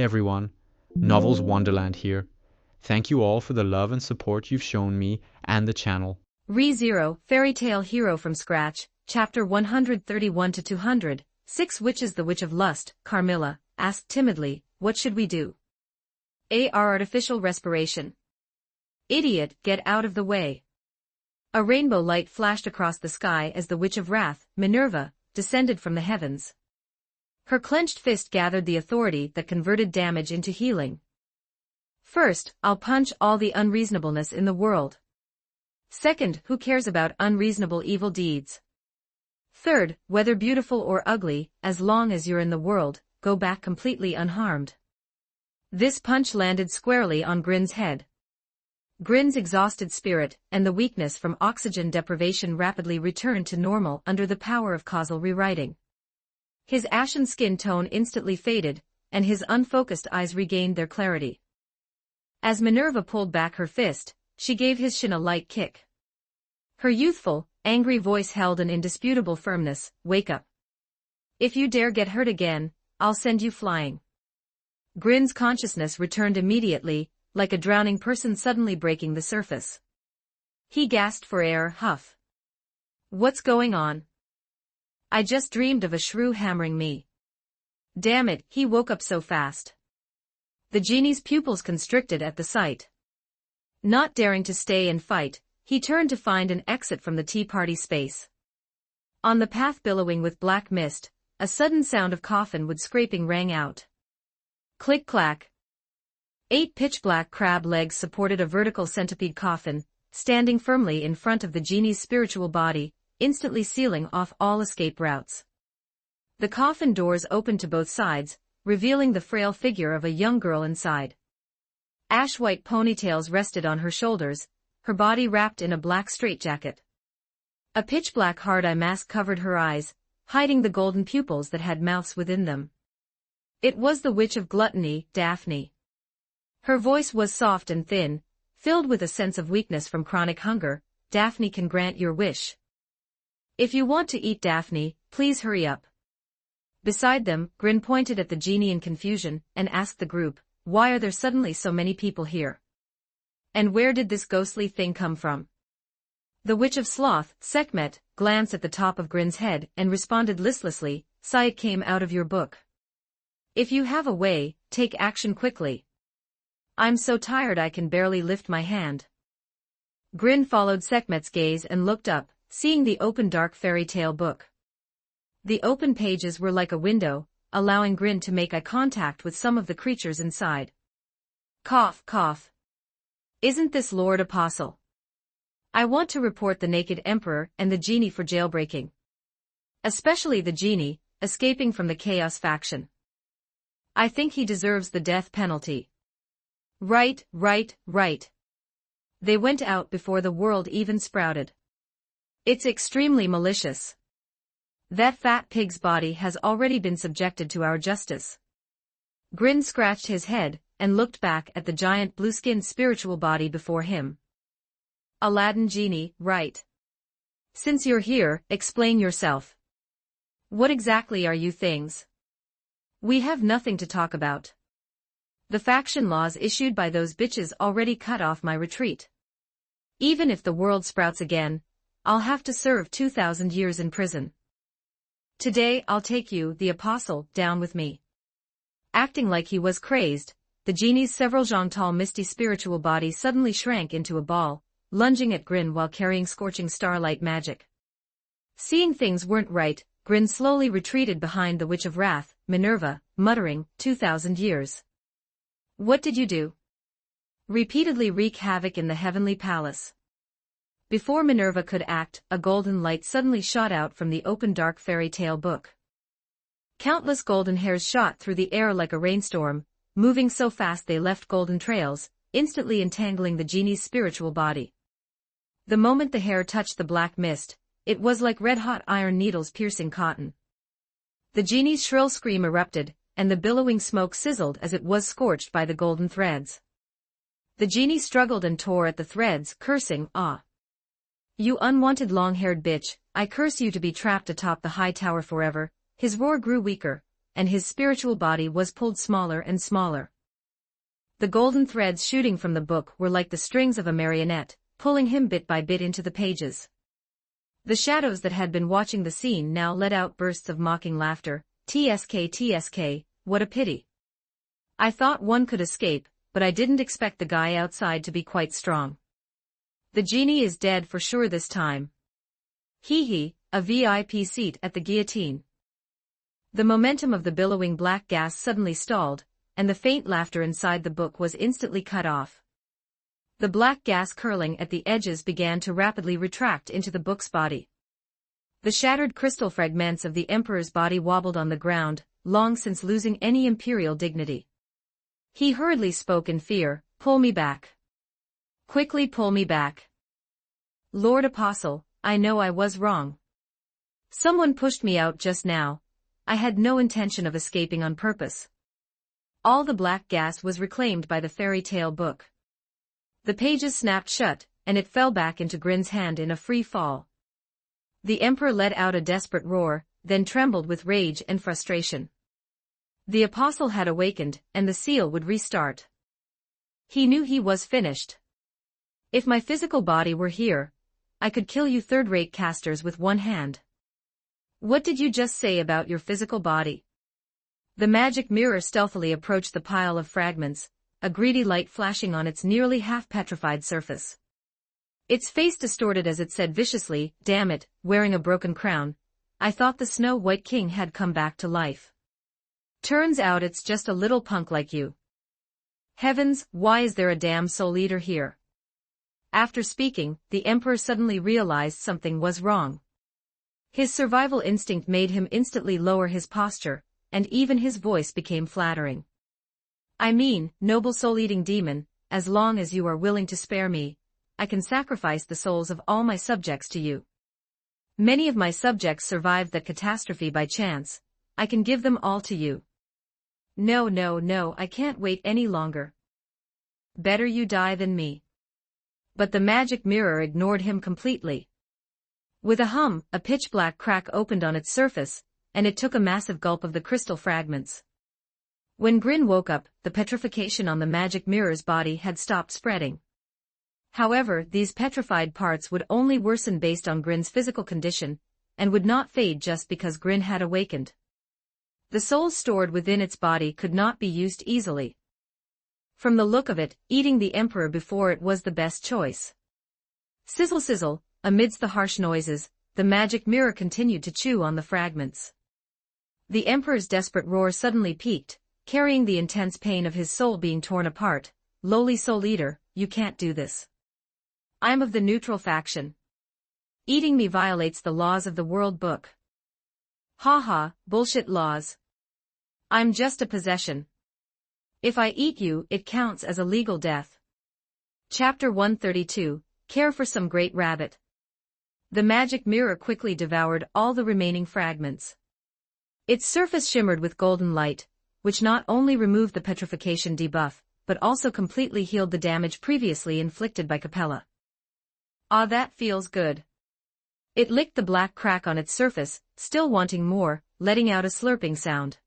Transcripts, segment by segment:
everyone, Novels Wonderland here. Thank you all for the love and support you've shown me and the channel. ReZero, Fairy Tale Hero from Scratch, Chapter 131 to 200, 6 Witches. The Witch of Lust, Carmilla, asked timidly, what should we do? Artificial respiration. Idiot, get out of the way. A rainbow light flashed across the sky as the Witch of Wrath, Minerva, descended from the heavens. Her clenched fist gathered the authority that converted damage into healing. First, I'll punch all the unreasonableness in the world. Second, who cares about unreasonable evil deeds? Third, whether beautiful or ugly, as long as you're in the world, go back completely unharmed. This punch landed squarely on Grin's head. Grin's exhausted spirit and the weakness from oxygen deprivation rapidly returned to normal under the power of causal rewriting. His ashen skin tone instantly faded, and his unfocused eyes regained their clarity. As Minerva pulled back her fist, she gave his shin a light kick. Her youthful, angry voice held an indisputable firmness, wake up. If you dare get hurt again, I'll send you flying. Grin's consciousness returned immediately, like a drowning person suddenly breaking the surface. He gasped for air, huff. What's going on? I just dreamed of a shrew hammering me. Damn it, he woke up so fast. The genie's pupils constricted at the sight. Not daring to stay and fight, he turned to find an exit from the tea party space. On the path billowing with black mist, a sudden sound of coffin wood scraping rang out. Click-clack. 8 pitch-black crab legs supported a vertical centipede coffin, standing firmly in front of the genie's spiritual body, instantly sealing off all escape routes. The coffin doors opened to both sides, revealing the frail figure of a young girl inside. Ash-white ponytails rested on her shoulders, her body wrapped in a black straitjacket. A pitch-black hard-eye mask covered her eyes, hiding the golden pupils that had mouths within them. It was the Witch of Gluttony, Daphne. Her voice was soft and thin, filled with a sense of weakness from chronic hunger. Daphne can grant your wish. If you want to eat Daphne, please hurry up. Beside them, Grin pointed at the genie in confusion and asked the group, why are there suddenly so many people here? And where did this ghostly thing come from? The Witch of Sloth, Sekhmet, glanced at the top of Grin's head and responded listlessly, sigh, it came out of your book. If you have a way, take action quickly. I'm so tired I can barely lift my hand. Grin followed Sekhmet's gaze and looked up, seeing the open dark fairy tale book. The open pages were like a window, allowing Grin to make eye contact with some of the creatures inside. Cough, cough. Isn't this Lord Apostle? I want to report the naked emperor and the genie for jailbreaking. Especially the genie, escaping from the Chaos faction. I think he deserves the death penalty. Right, right, right. They went out before the world even sprouted. It's extremely malicious. That fat pig's body has already been subjected to our justice. Grin scratched his head and looked back at the giant blue-skinned spiritual body before him. Aladdin genie, right. Since you're here, explain yourself. What exactly are you things? We have nothing to talk about. The faction laws issued by those bitches already cut off my retreat. Even if the world sprouts again, I'll have to serve 2,000 years in prison. Today I'll take you, the apostle, down with me. Acting like he was crazed, the genie's several jong tall misty spiritual body suddenly shrank into a ball, lunging at Grin while carrying scorching starlight magic. Seeing things weren't right, Grin slowly retreated behind the Witch of Wrath, Minerva, muttering, 2,000 years. What did you do? Repeatedly wreak havoc in the heavenly palace. Before Minerva could act, a golden light suddenly shot out from the open dark fairy tale book. Countless golden hairs shot through the air like a rainstorm, moving so fast they left golden trails, instantly entangling the genie's spiritual body. The moment the hair touched the black mist, it was like red-hot iron needles piercing cotton. The genie's shrill scream erupted, and the billowing smoke sizzled as it was scorched by the golden threads. The genie struggled and tore at the threads, cursing, "Ah! You unwanted long-haired bitch, I curse you to be trapped atop the high tower forever." His roar grew weaker, and his spiritual body was pulled smaller and smaller. The golden threads shooting from the book were like the strings of a marionette, pulling him bit by bit into the pages. The shadows that had been watching the scene now let out bursts of mocking laughter. TSK, TSK, what a pity. I thought one could escape, but I didn't expect the guy outside to be quite strong. The genie is dead for sure this time. Hee hee, a VIP seat at the guillotine. The momentum of the billowing black gas suddenly stalled, and the faint laughter inside the book was instantly cut off. The black gas curling at the edges began to rapidly retract into the book's body. The shattered crystal fragments of the Emperor's body wobbled on the ground, long since losing any imperial dignity. He hurriedly spoke in fear, "Pull me back. Quickly pull me back. Lord Apostle, I know I was wrong. Someone pushed me out just now. I had no intention of escaping on purpose." All the black gas was reclaimed by the fairy tale book. The pages snapped shut, and it fell back into Grin's hand in a free fall. The Emperor let out a desperate roar, then trembled with rage and frustration. The Apostle had awakened, and the seal would restart. He knew he was finished. If my physical body were here, I could kill you third-rate casters with one hand. What did you just say about your physical body? The magic mirror stealthily approached the pile of fragments, a greedy light flashing on its nearly half-petrified surface. Its face distorted as it said viciously, "Damn it, wearing a broken crown. I thought the Snow White King had come back to life. Turns out it's just a little punk like you. Heavens, why is there a damn Soul Eater here?" After speaking, the Emperor suddenly realized something was wrong. His survival instinct made him instantly lower his posture, and even his voice became flattering. "I mean, noble soul-eating demon, as long as you are willing to spare me, I can sacrifice the souls of all my subjects to you. Many of my subjects survived that catastrophe by chance. I can give them all to you." "No, no, no, I can't wait any longer. Better you die than me." But the magic mirror ignored him completely. With a hum, a pitch-black crack opened on its surface, and it took a massive gulp of the crystal fragments. When Grin woke up, the petrification on the magic mirror's body had stopped spreading. However, these petrified parts would only worsen based on Grin's physical condition, and would not fade just because Grin had awakened. The souls stored within its body could not be used easily. From the look of it, eating the Emperor before it was the best choice. Sizzle sizzle, amidst the harsh noises, the magic mirror continued to chew on the fragments. The Emperor's desperate roar suddenly peaked, carrying the intense pain of his soul being torn apart. "Lowly Soul Eater, you can't do this. I'm of the neutral faction. Eating me violates the laws of the World Book." "Ha ha, bullshit laws. I'm just a possession. If I eat you, it counts as a legal death." Chapter 132, Care for Some Great Rabbit. The magic mirror quickly devoured all the remaining fragments. Its surface shimmered with golden light, which not only removed the petrification debuff, but also completely healed the damage previously inflicted by Capella. "Ah, that feels good." It licked the black crack on its surface, still wanting more, letting out a slurping sound.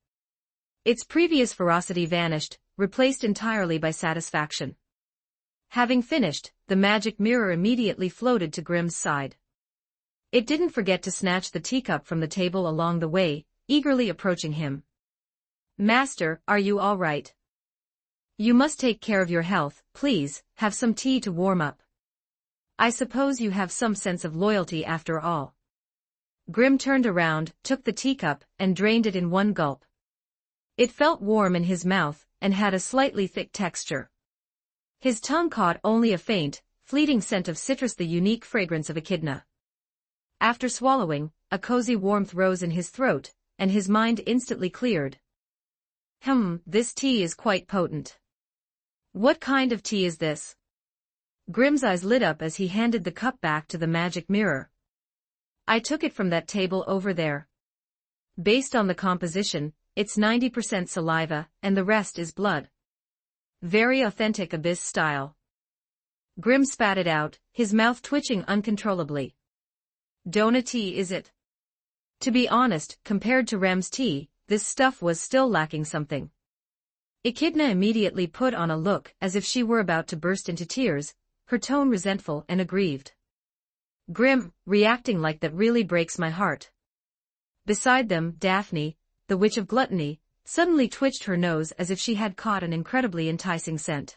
Its previous ferocity vanished, replaced entirely by satisfaction. Having finished, the magic mirror immediately floated to Grimm's side. It didn't forget to snatch the teacup from the table along the way, eagerly approaching him. "Master, are you all right? You must take care of your health, please, have some tea to warm up. I suppose you have some sense of loyalty after all." Grimm turned around, took the teacup, and drained it in one gulp. It felt warm in his mouth, and had a slightly thick texture. His tongue caught only a faint, fleeting scent of citrus, the unique fragrance of echidna. After swallowing, a cozy warmth rose in his throat, and his mind instantly cleared. This tea is quite potent. What kind of tea is this?" Grimm's eyes lit up as he handed the cup back to the magic mirror. "I took it from that table over there. Based on the composition, it's 90% saliva, and the rest is blood. Very authentic Abyss style." Grimm spat it out, his mouth twitching uncontrollably. "Dona tea is it? To be honest, compared to Rem's tea, this stuff was still lacking something. Echidna immediately put on a look as if she were about to burst into tears, her tone resentful and aggrieved. Grim, reacting like that really breaks my heart. Beside them, Daphne, the witch of gluttony, suddenly twitched her nose as if she had caught an incredibly enticing scent.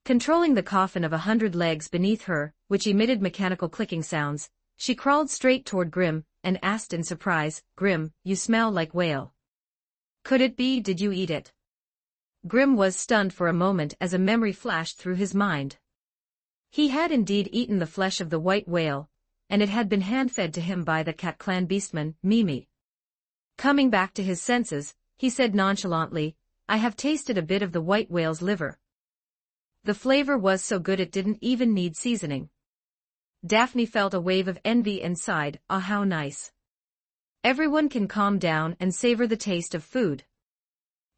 Controlling the coffin of 100 legs beneath her, which emitted mechanical clicking sounds, she crawled straight toward Grim and asked in surprise, "Grim, you smell like whale. Could it be did you eat it?" Grim was stunned for a moment as a memory flashed through his mind. He had indeed eaten the flesh of the white whale, and it had been hand-fed to him by the Cat Clan beastman, Mimi. Coming back to his senses, he said nonchalantly, "I have tasted a bit of the white whale's liver. The flavor was so good it didn't even need seasoning." Daphne felt a wave of envy and sighed, "Ah, how nice. Everyone can calm down and savor the taste of food.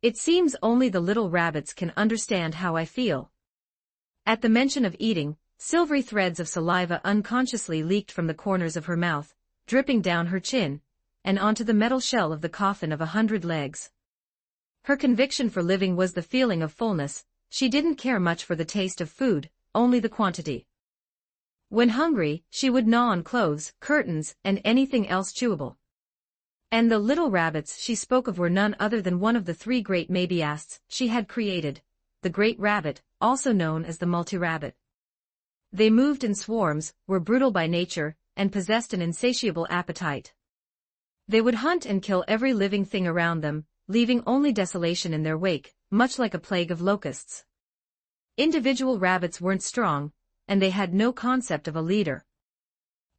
It seems only the little rabbits can understand how I feel." At the mention of eating, silvery threads of saliva unconsciously leaked from the corners of her mouth, dripping down her chin, and onto the metal shell of the coffin of 100 legs. Her conviction for living was the feeling of fullness. She didn't care much for the taste of food, only the quantity. When hungry, she would gnaw on clothes, curtains, and anything else chewable. And the little rabbits she spoke of were none other than one of the 3 great mabiasts she had created, the great rabbit, also known as the multi-rabbit. They moved in swarms, were brutal by nature, and possessed an insatiable appetite. They would hunt and kill every living thing around them, leaving only desolation in their wake, much like a plague of locusts. Individual rabbits weren't strong, and they had no concept of a leader.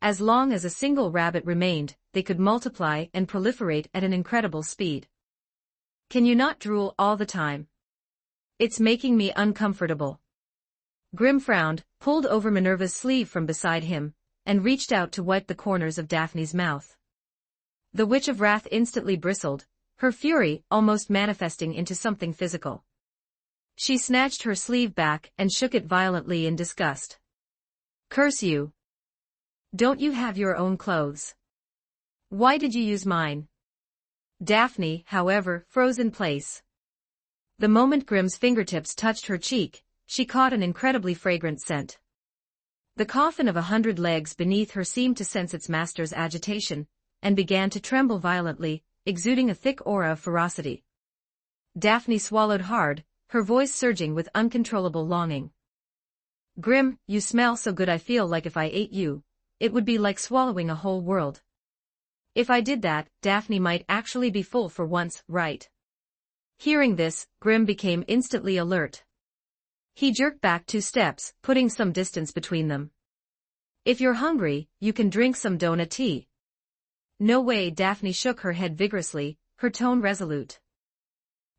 As long as a single rabbit remained, they could multiply and proliferate at an incredible speed. "Can you not drool all the time? It's making me uncomfortable." Grim frowned, pulled over Minerva's sleeve from beside him, and reached out to wipe the corners of Daphne's mouth. The Witch of Wrath instantly bristled, her fury almost manifesting into something physical. She snatched her sleeve back and shook it violently in disgust. "Curse you! Don't you have your own clothes? Why did you use mine?" Daphne, however, froze in place. The moment Grim's fingertips touched her cheek, she caught an incredibly fragrant scent. The coffin of 100 legs beneath her seemed to sense its master's agitation, and began to tremble violently, exuding a thick aura of ferocity. Daphne swallowed hard, her voice surging with uncontrollable longing. "Grim, you smell so good I feel like if I ate you, it would be like swallowing a whole world. If I did that, Daphne might actually be full for once, right?" Hearing this, Grim became instantly alert. He jerked back 2 steps, putting some distance between them. "If you're hungry, you can drink some donut tea." "No way." Daphne shook her head vigorously, her tone resolute.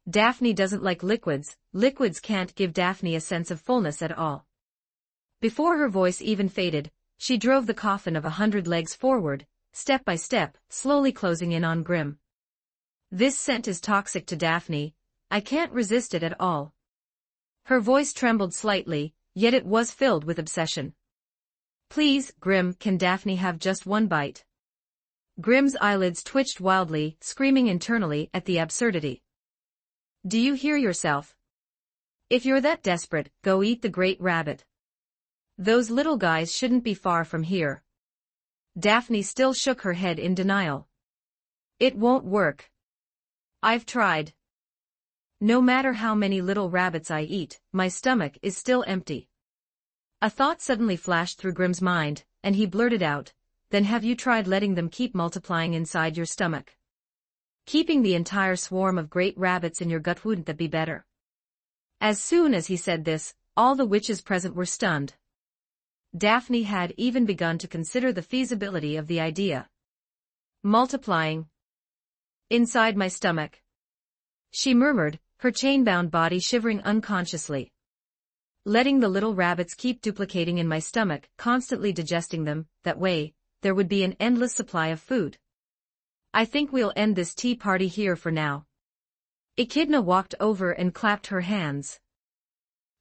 Daphne doesn't like liquids. Liquids can't give Daphne a sense of fullness at all. Before her voice even faded, she drove the coffin of 100 legs forward, step by step, slowly closing in on Grim. "This scent is toxic to Daphne. I can't resist it at all." Her voice trembled slightly, yet it was filled with obsession. "Please, Grim, can Daphne have just one bite?" Grim's eyelids twitched wildly, screaming internally at the absurdity. "Do you hear yourself? If you're that desperate, go eat the great rabbit. Those little guys shouldn't be far from here." Daphne still shook her head in denial. "It won't work. I've tried. No matter how many little rabbits I eat, my stomach is still empty." A thought suddenly flashed through Grim's mind, and he blurted out, "Then have you tried letting them keep multiplying inside your stomach? Keeping the entire swarm of great rabbits in your gut, wouldn't that be better?" As soon as he said this, all the witches present were stunned. Daphne had even begun to consider the feasibility of the idea. "Multiplying inside my stomach," she murmured, her chain-bound body shivering unconsciously. "Letting the little rabbits keep duplicating in my stomach, constantly digesting them, that way, there would be an endless supply of food. I think we'll end this tea party here for now." Echidna walked over and clapped her hands.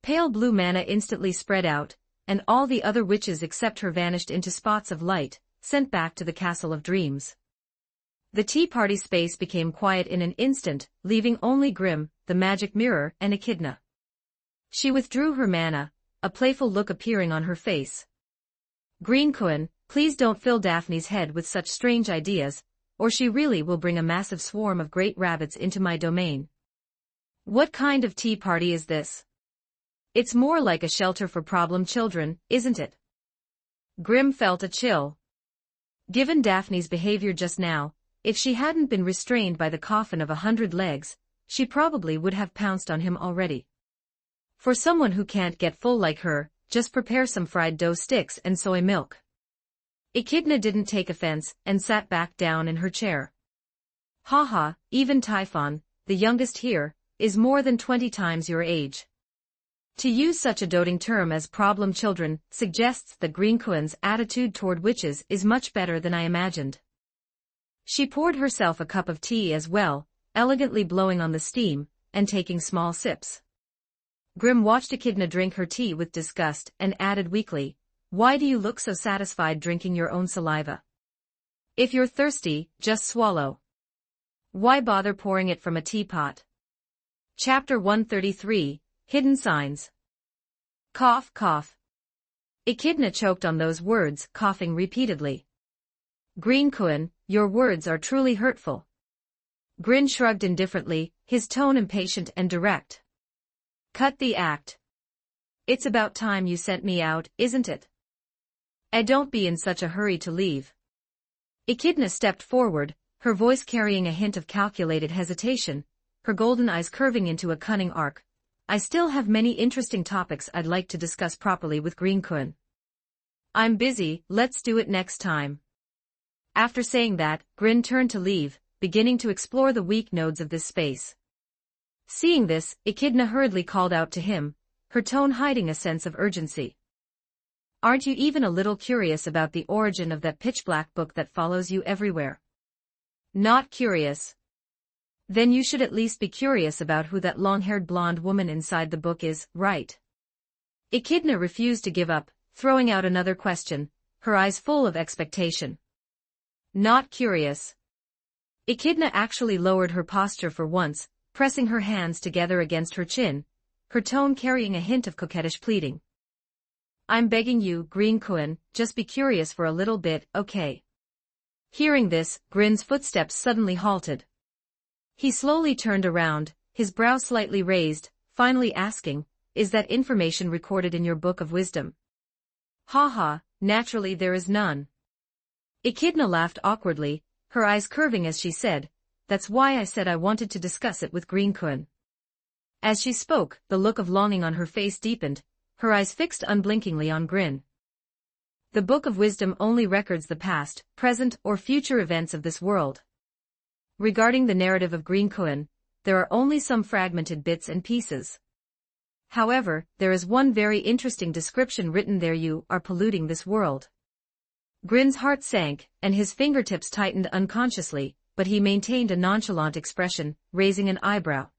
Pale blue mana instantly spread out, and all the other witches except her vanished into spots of light, sent back to the Castle of Dreams. The tea party space became quiet in an instant, leaving only Grim, the magic mirror, and Echidna. She withdrew her mana, a playful look appearing on her face. Greencoin, please don't fill Daphne's head with such strange ideas, or she really will bring a massive swarm of great rabbits into my domain. What kind of tea party is this? It's more like a shelter for problem children, isn't it? Grim felt a chill. Given Daphne's behavior just now, if she hadn't been restrained by the coffin of 100 legs, she probably would have pounced on him already. For someone who can't get full like her, just prepare some fried dough sticks and soy milk. Echidna didn't take offense and sat back down in her chair. Haha, even Typhon, the youngest here, is more than 20 times your age. To use such a doting term as problem children suggests that Greencoin's attitude toward witches is much better than I imagined. She poured herself a cup of tea as well, elegantly blowing on the steam, and taking small sips. Grim watched Echidna drink her tea with disgust and added weakly, "Why do you look so satisfied drinking your own saliva? If you're thirsty, just swallow. Why bother pouring it from a teapot?" Chapter 133, Hidden Signs. Cough, cough. Echidna choked on those words, coughing repeatedly. Greencoin, your words are truly hurtful. Grin shrugged indifferently, his tone impatient and direct. Cut the act. It's about time you sent me out, isn't it? Don't be in such a hurry to leave. Echidna stepped forward, her voice carrying a hint of calculated hesitation, her golden eyes curving into a cunning arc. I still have many interesting topics I'd like to discuss properly with Greencoin. I'm busy, let's do it next time. After saying that, Grin turned to leave, beginning to explore the weak nodes of this space. Seeing this, Echidna hurriedly called out to him, her tone hiding a sense of urgency. Aren't you even a little curious about the origin of that pitch-black book that follows you everywhere? Not curious. Then you should at least be curious about who that long-haired blonde woman inside the book is, right? Echidna refused to give up, throwing out another question, her eyes full of expectation. Not curious. Echidna actually lowered her posture for once, pressing her hands together against her chin, her tone carrying a hint of coquettish pleading. I'm begging you, Greencoin, just be curious for a little bit, okay? Hearing this, Grin's footsteps suddenly halted. He slowly turned around, his brow slightly raised, finally asking, is that information recorded in your book of wisdom? Ha, naturally there is none. Echidna laughed awkwardly, her eyes curving as she said, that's why I said I wanted to discuss it with Greencoin. As she spoke, the look of longing on her face deepened, her eyes fixed unblinkingly on Grin. The Book of Wisdom only records the past, present, or future events of this world. Regarding the narrative of Greencoin, there are only some fragmented bits and pieces. However, there is one very interesting description written there: you are polluting this world. Grin's heart sank, and his fingertips tightened unconsciously, but he maintained a nonchalant expression, raising an eyebrow.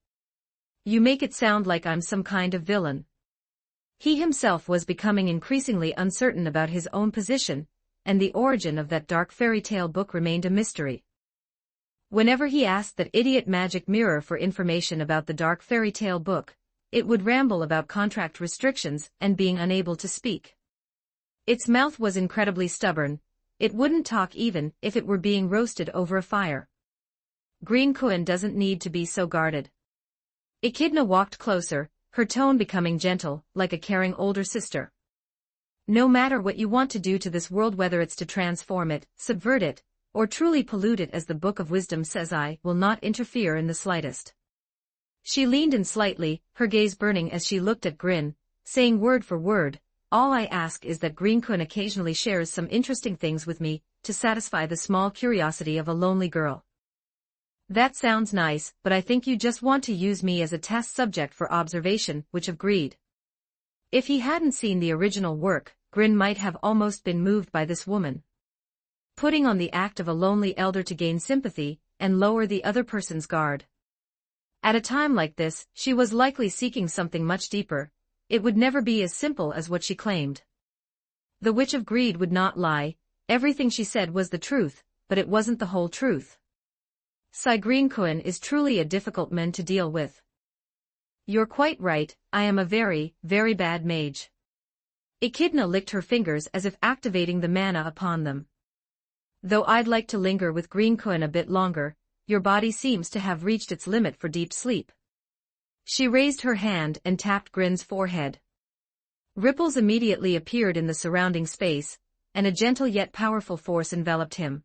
You make it sound like I'm some kind of villain. He himself was becoming increasingly uncertain about his own position, and the origin of that dark fairy tale book remained a mystery. Whenever he asked that idiot magic mirror for information about the dark fairy tale book, it would ramble about contract restrictions and being unable to speak. Its mouth was incredibly stubborn, it wouldn't talk even if it were being roasted over a fire. Greencoin doesn't need to be so guarded. Echidna walked closer, her tone becoming gentle, like a caring older sister. No matter what you want to do to this world, whether it's to transform it, subvert it, or truly pollute it as the Book of Wisdom says, I will not interfere in the slightest. She leaned in slightly, her gaze burning as she looked at Grin, saying word for word, all I ask is that Greencoin occasionally shares some interesting things with me, to satisfy the small curiosity of a lonely girl. That sounds nice, but I think you just want to use me as a test subject for observation, which of greed. If he hadn't seen the original work, Grin might have almost been moved by this woman. Putting on the act of a lonely elder to gain sympathy, and lower the other person's guard. At a time like this, she was likely seeking something much deeper. It would never be as simple as what she claimed. The Witch of Greed would not lie, everything she said was the truth, but it wasn't the whole truth. Greencoin is truly a difficult man to deal with. You're quite right, I am a very, very bad mage. Echidna licked her fingers as if activating the mana upon them. Though I'd like to linger with Greencoin a bit longer, your body seems to have reached its limit for deep sleep. She raised her hand and tapped Grin's forehead. Ripples immediately appeared in the surrounding space, and a gentle yet powerful force enveloped him.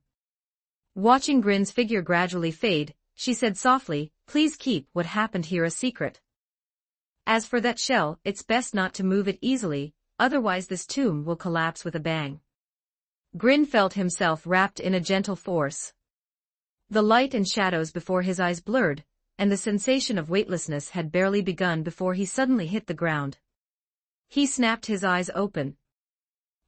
Watching Grin's figure gradually fade, she said softly, "Please keep what happened here a secret. As for that shell, it's best not to move it easily, otherwise this tomb will collapse with a bang." Grin felt himself wrapped in a gentle force. The light and shadows before his eyes blurred, and the sensation of weightlessness had barely begun before he suddenly hit the ground. He snapped his eyes open.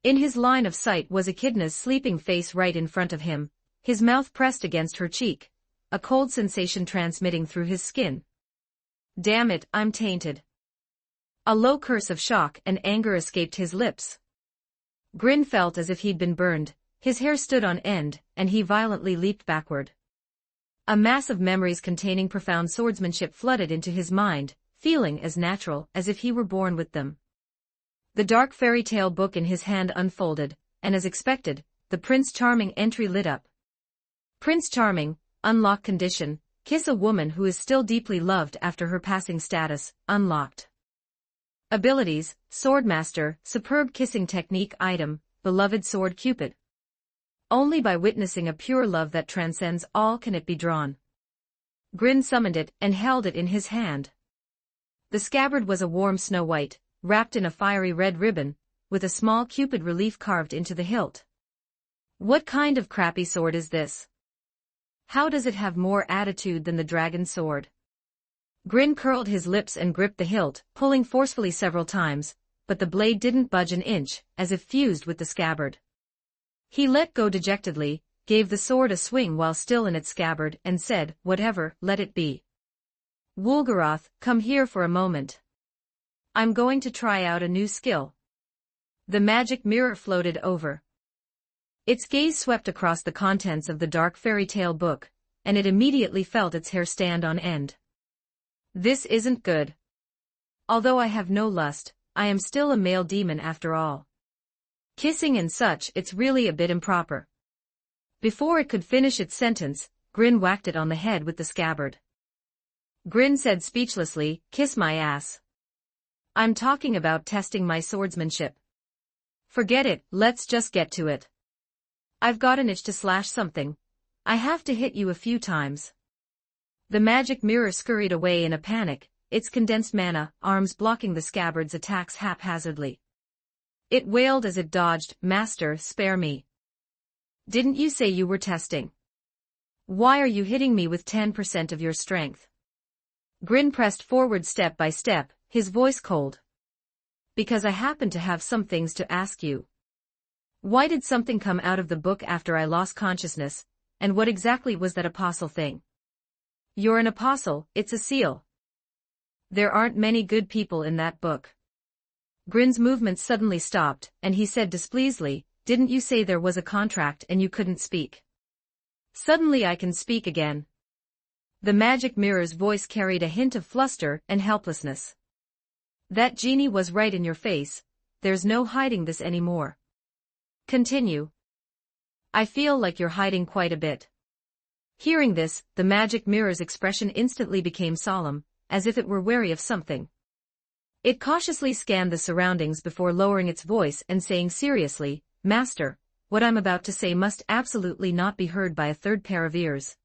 In his line of sight was Echidna's sleeping face right in front of him, his mouth pressed against her cheek, a cold sensation transmitting through his skin. "Damn it, I'm tainted." A low curse of shock and anger escaped his lips. Grin felt as if he'd been burned, his hair stood on end, and he violently leaped backward. A mass of memories containing profound swordsmanship flooded into his mind, feeling as natural as if he were born with them. The dark fairy tale book in his hand unfolded, and as expected, the Prince Charming entry lit up. Prince Charming, unlock condition, kiss a woman who is still deeply loved after her passing status, unlocked. Abilities, Swordmaster, superb kissing technique item, beloved sword Cupid. Only by witnessing a pure love that transcends all can it be drawn. Grin summoned it and held it in his hand. The scabbard was a warm snow white, wrapped in a fiery red ribbon, with a small Cupid relief carved into the hilt. What kind of crappy sword is this? How does it have more attitude than the dragon sword? Grin curled his lips and gripped the hilt, pulling forcefully several times, but the blade didn't budge an inch, as if fused with the scabbard. He let go dejectedly, gave the sword a swing while still in its scabbard, and said, "Whatever, let it be. Wulgaroth, come here for a moment. I'm going to try out a new skill." The magic mirror floated over. Its gaze swept across the contents of the dark fairy tale book, and it immediately felt its hair stand on end. This isn't good. Although I have no lust, I am still a male demon after all. Kissing and such, it's really a bit improper. Before it could finish its sentence, Grin whacked it on the head with the scabbard. Grin said speechlessly, "Kiss my ass. I'm talking about testing my swordsmanship. Forget it, let's just get to it. I've got an itch to slash something. I have to hit you a few times." The magic mirror scurried away in a panic, its condensed mana arms blocking the scabbard's attacks haphazardly. It wailed as it dodged, "Master, spare me. Didn't you say you were testing? Why are you hitting me with 10% of your strength?" Grin pressed forward step by step, his voice cold. "Because I happen to have some things to ask you. Why did something come out of the book after I lost consciousness, and what exactly was that apostle thing?" "You're an apostle, it's a seal. There aren't many good people in that book." Grin's movements suddenly stopped, and he said displeasedly, "Didn't you say there was a contract and you couldn't speak? Suddenly I can speak again." The magic mirror's voice carried a hint of fluster and helplessness. "That genie was right in your face, there's no hiding this anymore. Continue. I feel like you're hiding quite a bit." Hearing this, the magic mirror's expression instantly became solemn, as if it were wary of something. It cautiously scanned the surroundings before lowering its voice and saying seriously, "Master, what I'm about to say must absolutely not be heard by a third pair of ears.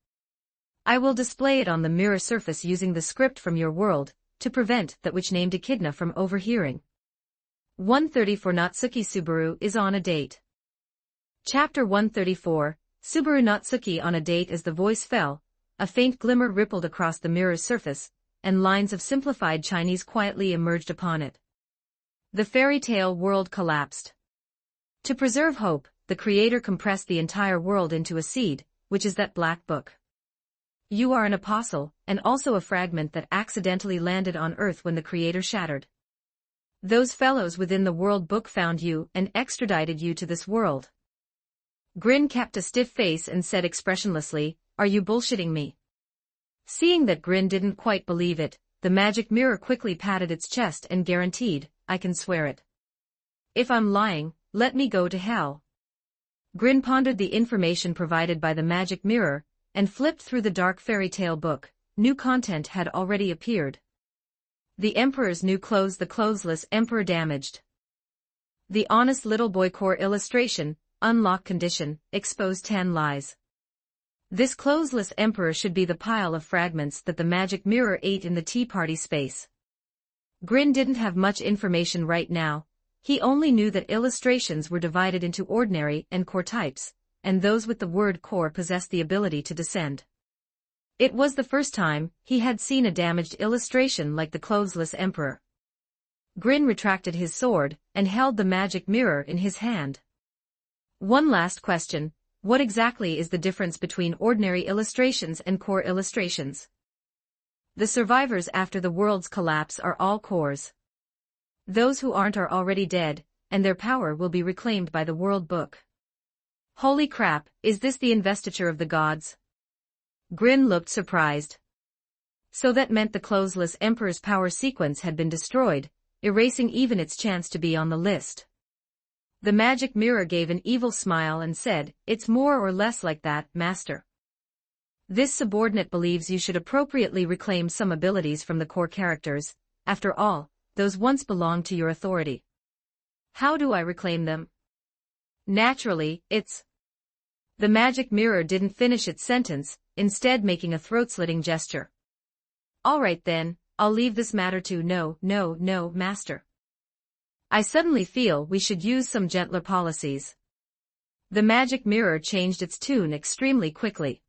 I will display it on the mirror surface using the script from your world, to prevent that which named Echidna from overhearing. 134 Natsuki Subaru is on a date." Chapter 134, Subaru Natsuki on a date. As the voice fell, a faint glimmer rippled across the mirror's surface, and lines of simplified Chinese quietly emerged upon it. The fairy tale world collapsed. To preserve hope, the creator compressed the entire world into a seed, which is that black book. You are an apostle, and also a fragment that accidentally landed on Earth when the creator shattered. Those fellows within the world book found you and extradited you to this world. Grin kept a stiff face and said expressionlessly, "Are you bullshitting me?" Seeing that Grin didn't quite believe it, the magic mirror quickly patted its chest and guaranteed, "I can swear it. If I'm lying, let me go to hell." Grin pondered the information provided by the magic mirror, and flipped through the dark fairy tale book. New content had already appeared. The Emperor's new clothes, the clothesless Emperor damaged. The honest little boy core illustration, unlock condition, exposed 10 lies. This clothesless Emperor should be the pile of fragments that the magic mirror ate in the tea party space. Grin didn't have much information right now. He only knew that illustrations were divided into ordinary and core types, and those with the word core possessed the ability to descend. It was the first time he had seen a damaged illustration like the clothesless Emperor. Grin retracted his sword and held the magic mirror in his hand. One last question: what exactly is the difference between ordinary illustrations and core illustrations? The survivors after the world's collapse are all cores. Those who aren't are already dead, and their power will be reclaimed by the World Book. Holy crap, is this the investiture of the gods? Grin looked surprised. So that meant the clothesless Emperor's power sequence had been destroyed, erasing even its chance to be on the list. The magic mirror gave an evil smile and said, "It's more or less like that, Master. This subordinate believes you should appropriately reclaim some abilities from the core characters. After all, those once belonged to your authority. How do I reclaim them?" Naturally, it's... The magic mirror didn't finish its sentence, instead making a throat-slitting gesture. "All right then, I'll leave this matter to no, Master. I suddenly feel we should use some gentler policies." The magic mirror changed its tune extremely quickly.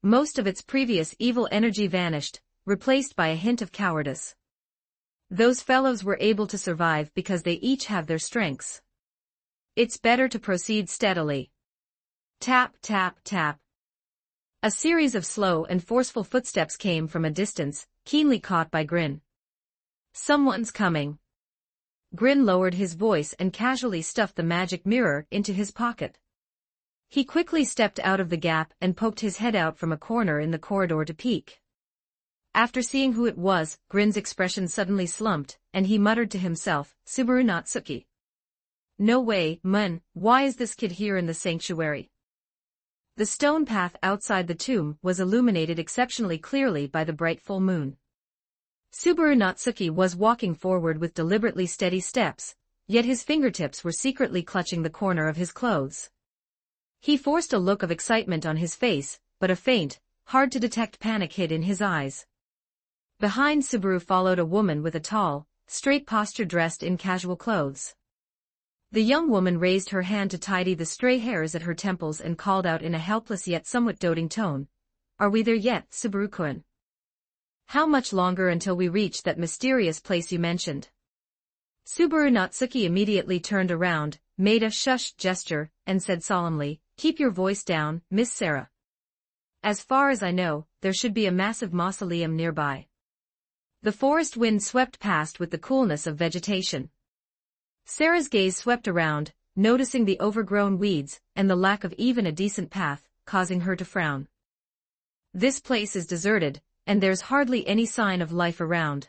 Most of its previous evil energy vanished, replaced by a hint of cowardice. Those fellows were able to survive because they each have their strengths. It's better to proceed steadily. Tap, tap, tap. A series of slow and forceful footsteps came from a distance, keenly caught by Grin. "Someone's coming." Grin lowered his voice and casually stuffed the magic mirror into his pocket. He quickly stepped out of the gap and poked his head out from a corner in the corridor to peek. After seeing who it was, Grin's expression suddenly slumped, and he muttered to himself, "Subaru Natsuki. No way, man, why is this kid here in the sanctuary?" The stone path outside the tomb was illuminated exceptionally clearly by the bright full moon. Subaru Natsuki was walking forward with deliberately steady steps, yet his fingertips were secretly clutching the corner of his clothes. He forced a look of excitement on his face, but a faint, hard-to-detect panic hid in his eyes. Behind Subaru followed a woman with a tall, straight posture dressed in casual clothes. The young woman raised her hand to tidy the stray hairs at her temples and called out in a helpless yet somewhat doting tone, "Are we there yet, Subaru-kun? How much longer until we reach that mysterious place you mentioned?" Subaru Natsuki immediately turned around, made a shush gesture, and said solemnly, "Keep your voice down, Miss Sarah. As far as I know, there should be a massive mausoleum nearby." The forest wind swept past with the coolness of vegetation. Sarah's gaze swept around, noticing the overgrown weeds and the lack of even a decent path, causing her to frown. "This place is deserted, and there's hardly any sign of life around.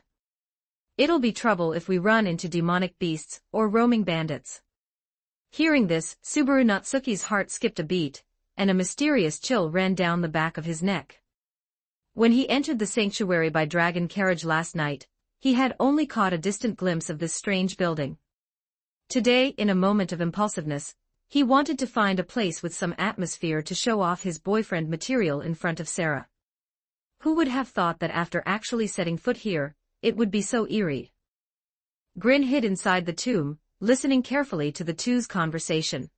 It'll be trouble if we run into demonic beasts or roaming bandits." Hearing this, Subaru Natsuki's heart skipped a beat, and a mysterious chill ran down the back of his neck. When he entered the sanctuary by dragon carriage last night, he had only caught a distant glimpse of this strange building. Today, in a moment of impulsiveness, he wanted to find a place with some atmosphere to show off his boyfriend material in front of Sarah. Who would have thought that after actually setting foot here, it would be so eerie? Grin hid inside the tomb, listening carefully to the two's conversation.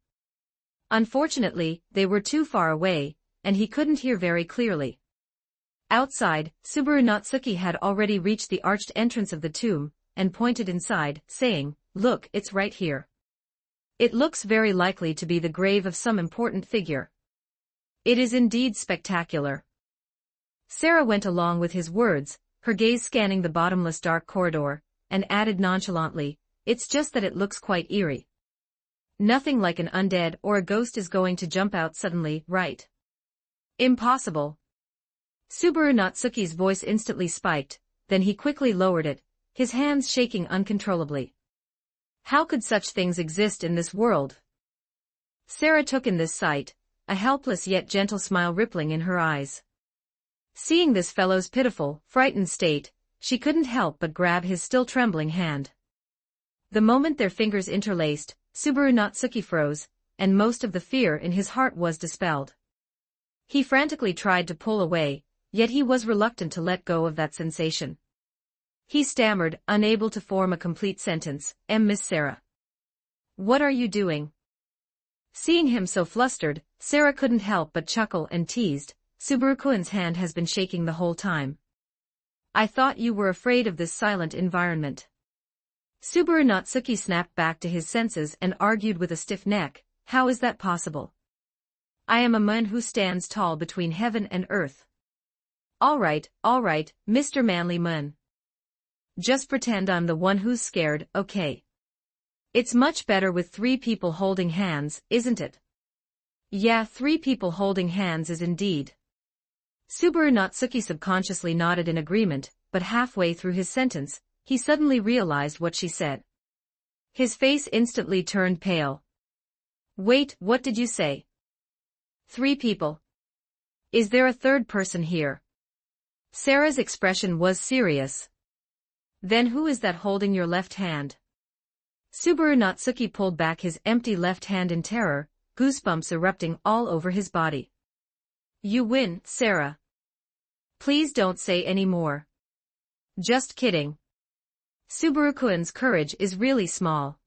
Unfortunately, they were too far away, and he couldn't hear very clearly. Outside, Subaru Natsuki had already reached the arched entrance of the tomb, and pointed inside, saying, "Look, it's right here. It looks very likely to be the grave of some important figure. It is indeed spectacular." Sarah went along with his words, her gaze scanning the bottomless dark corridor, and added nonchalantly, "It's just that it looks quite eerie. Nothing like an undead or a ghost is going to jump out suddenly, right?" "Impossible." Subaru Natsuki's voice instantly spiked, then he quickly lowered it, his hands shaking uncontrollably. How could such things exist in this world? Sarah took in this sight, a helpless yet gentle smile rippling in her eyes. Seeing this fellow's pitiful, frightened state, she couldn't help but grab his still trembling hand. The moment their fingers interlaced, Subaru Natsuki froze, and most of the fear in his heart was dispelled. He frantically tried to pull away, yet he was reluctant to let go of that sensation. He stammered, unable to form a complete sentence, Miss Sarah. What are you doing? Seeing him so flustered, Sarah couldn't help but chuckle and teased, Subaru-kun's hand has been shaking the whole time. I thought you were afraid of this silent environment. Subaru Natsuki snapped back to his senses and argued with a stiff neck, how is that possible? I am a man who stands tall between heaven and earth. All right, Mr. Manly Man. Just pretend I'm the one who's scared, okay? It's much better with 3 people holding hands, isn't it? Yeah, 3 people holding hands is indeed. Subaru Natsuki subconsciously nodded in agreement, but halfway through his sentence, he suddenly realized what she said. His face instantly turned pale. Wait, what did you say? 3 people. Is there a third person here? Sarah's expression was serious. Then who is that holding your left hand? Subaru Natsuki pulled back his empty left hand in terror, goosebumps erupting all over his body. You win, Sarah. Please don't say any more. Just kidding. Subaru-kun's courage is really small.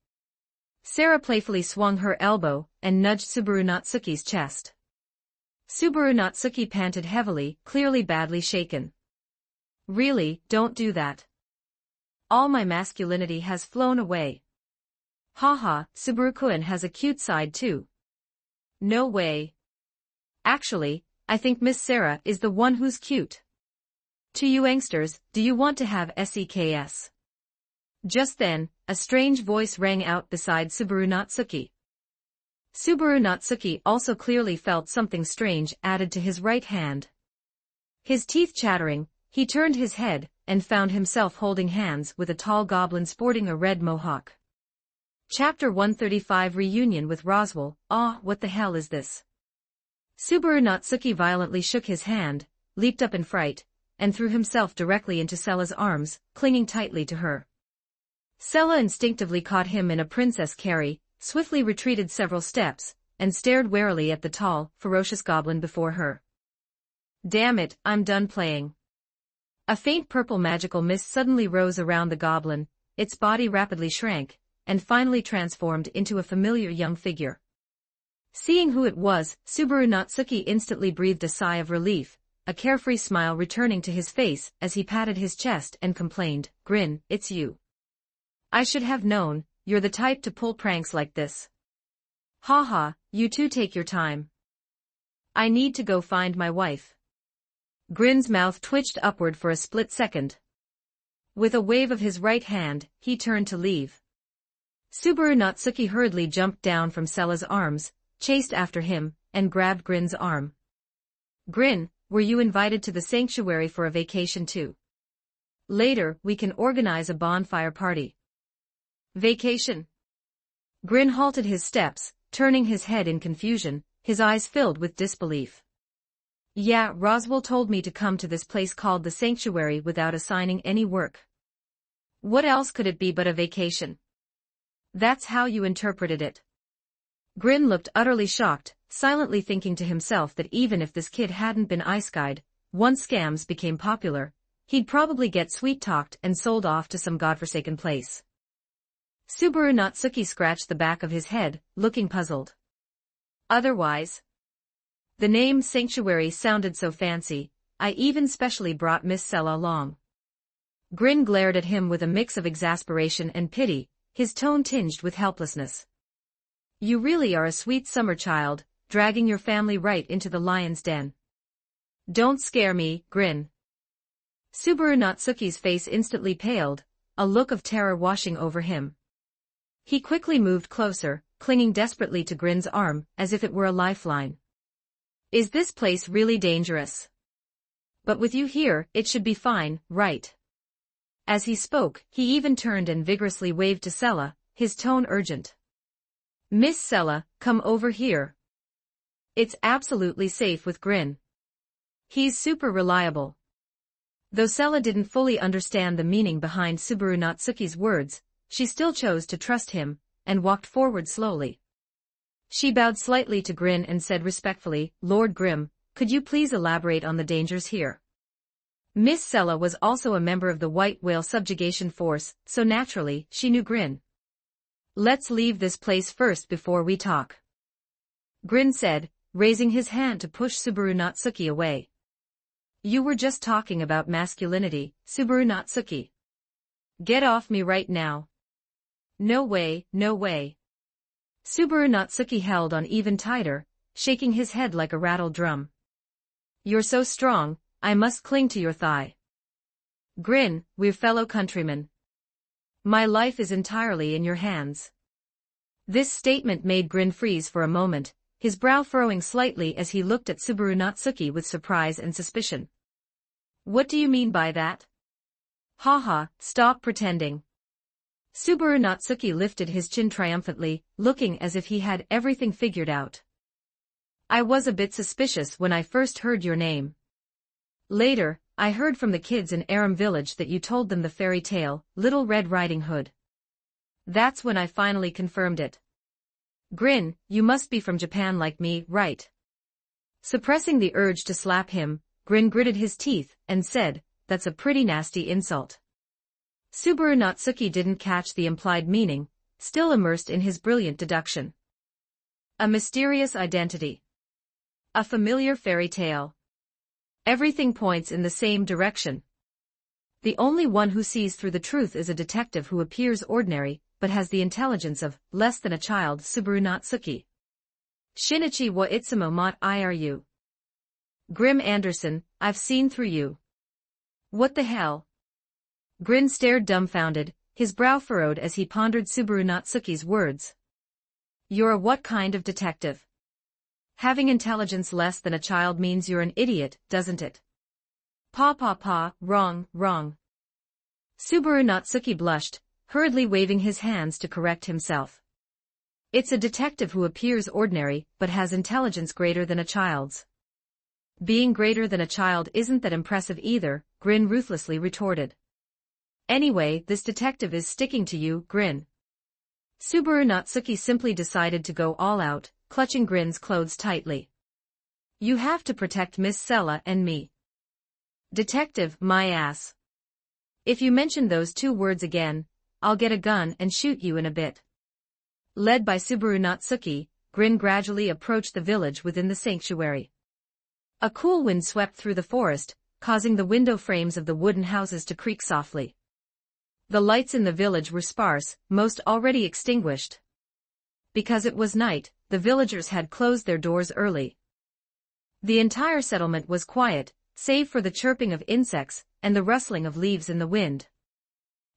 Sarah playfully swung her elbow and nudged Subaru Natsuki's chest. Subaru Natsuki panted heavily, clearly badly shaken. Really, don't do that. All my masculinity has flown away. Haha, Subaru-kun has a cute side too. No way. Actually, I think Miss Sarah is the one who's cute. To you youngsters, do you want to have sex? Just then, a strange voice rang out beside Subaru Natsuki. Subaru Natsuki also clearly felt something strange added to his right hand. His teeth chattering, he turned his head, and found himself holding hands with a tall goblin sporting a red mohawk. Chapter 135 Reunion with Roswell. What the hell is this? Subaru Natsuki violently shook his hand, leaped up in fright, and threw himself directly into Sella's arms, clinging tightly to her. Sella instinctively caught him in a princess carry, swiftly retreated several steps, and stared warily at the tall, ferocious goblin before her. Damn it, I'm done playing. A faint purple magical mist suddenly rose around the goblin, its body rapidly shrank, and finally transformed into a familiar young figure. Seeing who it was, Subaru Natsuki instantly breathed a sigh of relief, a carefree smile returning to his face as he patted his chest and complained, Grin, it's you. I should have known, you're the type to pull pranks like this. Haha, you two take your time. I need to go find my wife. Grin's mouth twitched upward for a split second. With a wave of his right hand, he turned to leave. Subaru Natsuki hurriedly jumped down from Sella's arms, chased after him, and grabbed Grin's arm. Grin, were you invited to the sanctuary for a vacation too? Later, we can organize a bonfire party. Vacation? Grin halted his steps, turning his head in confusion, his eyes filled with disbelief. Yeah, Roswell told me to come to this place called the sanctuary without assigning any work. What else could it be but a vacation? That's how you interpreted it. Grin looked utterly shocked, silently thinking to himself that even if this kid hadn't been ice-guyed, once scams became popular, he'd probably get sweet-talked and sold off to some godforsaken place. Subaru Natsuki scratched the back of his head, looking puzzled. Otherwise, the name Sanctuary sounded so fancy, I even specially brought Miss Sella along. Grin glared at him with a mix of exasperation and pity, his tone tinged with helplessness. You really are a sweet summer child, dragging your family right into the lion's den. Don't scare me, Grin. Subaru Natsuki's face instantly paled, a look of terror washing over him. He quickly moved closer, clinging desperately to Grin's arm, as if it were a lifeline. Is this place really dangerous? But with you here, it should be fine, right? As he spoke, he even turned and vigorously waved to Sella, his tone urgent. Miss Sella, come over here. It's absolutely safe with Grin. He's super reliable. Though Sella didn't fully understand the meaning behind Subaru Natsuki's words, she still chose to trust him, and walked forward slowly. She bowed slightly to Grin and said respectfully, Lord Grimm, could you please elaborate on the dangers here? Miss Sella was also a member of the White Whale Subjugation Force, so naturally, she knew Grin. Let's leave this place first before we talk. Grin said, raising his hand to push Subaru Natsuki away. You were just talking about masculinity, Subaru Natsuki. Get off me right now. No way, no way. Subaru Natsuki held on even tighter, shaking his head like a rattled drum. You're so strong, I must cling to your thigh. Grin, we're fellow countrymen. My life is entirely in your hands. This statement made Grin freeze for a moment, his brow furrowing slightly as he looked at Subaru Natsuki with surprise and suspicion. What do you mean by that? Haha, stop pretending. Subaru Natsuki lifted his chin triumphantly, looking as if he had everything figured out. I was a bit suspicious when I first heard your name. Later, I heard from the kids in Aram village that you told them the fairy tale, Little Red Riding Hood. That's when I finally confirmed it. Grin, you must be from Japan like me, right? Suppressing the urge to slap him, Grin gritted his teeth and said, that's a pretty nasty insult. Subaru Natsuki didn't catch the implied meaning, still immersed in his brilliant deduction. A mysterious identity. A familiar fairy tale. Everything points in the same direction. The only one who sees through the truth is a detective who appears ordinary, but has the intelligence of, less than a child, Subaru Natsuki. Shinichi wa itsumo mot iru. Grim Anderson, I've seen through you. What the hell? Grin stared dumbfounded, his brow furrowed as he pondered Subaru Natsuki's words. You're a what kind of detective? Having intelligence less than a child means you're an idiot, doesn't it? Wrong, wrong. Subaru Natsuki blushed, hurriedly waving his hands to correct himself. It's a detective who appears ordinary, but has intelligence greater than a child's. Being greater than a child isn't that impressive either, Grin ruthlessly retorted. Anyway, this detective is sticking to you, Grin. Subaru Natsuki simply decided to go all out, clutching Grin's clothes tightly. You have to protect Miss Sella and me. Detective, my ass. If you mention those two words again, I'll get a gun and shoot you in a bit. Led by Subaru Natsuki, Grin gradually approached the village within the sanctuary. A cool wind swept through the forest, causing the window frames of the wooden houses to creak softly. The lights in the village were sparse, most already extinguished. Because it was night, the villagers had closed their doors early. The entire settlement was quiet, save for the chirping of insects and the rustling of leaves in the wind.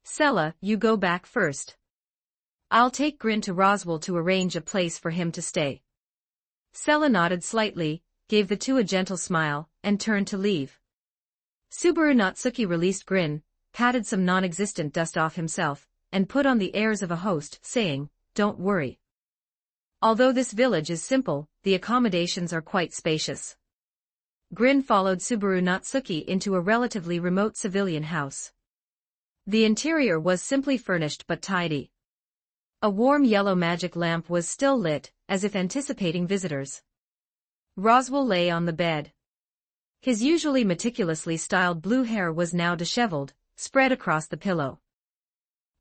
Sella, you go back first. I'll take Grin to Roswell to arrange a place for him to stay. Sella nodded slightly, gave the two a gentle smile, and turned to leave. Subaru Natsuki released Grin, patted some non-existent dust off himself, and put on the airs of a host, saying, Don't worry. Although this village is simple, the accommodations are quite spacious. Grin followed Subaru Natsuki into a relatively remote civilian house. The interior was simply furnished but tidy. A warm yellow magic lamp was still lit, as if anticipating visitors. Roswell lay on the bed. His usually meticulously styled blue hair was now disheveled, spread across the pillow.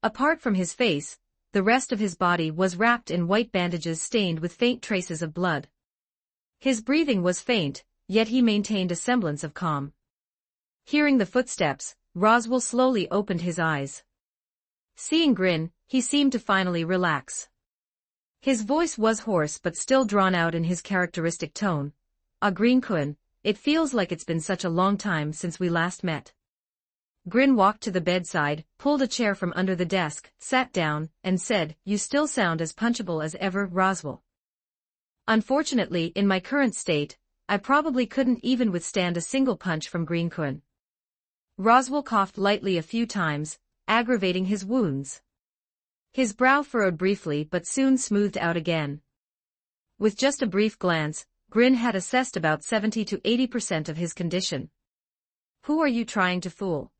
Apart from his face, the rest of his body was wrapped in white bandages stained with faint traces of blood. His breathing was faint, yet he maintained a semblance of calm. Hearing the footsteps, Roswell slowly opened his eyes. Seeing Grin, he seemed to finally relax. His voice was hoarse but still drawn out in his characteristic tone. Green-kun, it feels like it's been such a long time since we last met. Grin walked to the bedside, pulled a chair from under the desk, sat down, and said, You still sound as punchable as ever, Roswell. Unfortunately, in my current state, I probably couldn't even withstand a single punch from Green Kun. Roswell coughed lightly a few times, aggravating his wounds. His brow furrowed briefly but soon smoothed out again. With just a brief glance, Grin had assessed about 70 to 80% of his condition. Who are you trying to fool?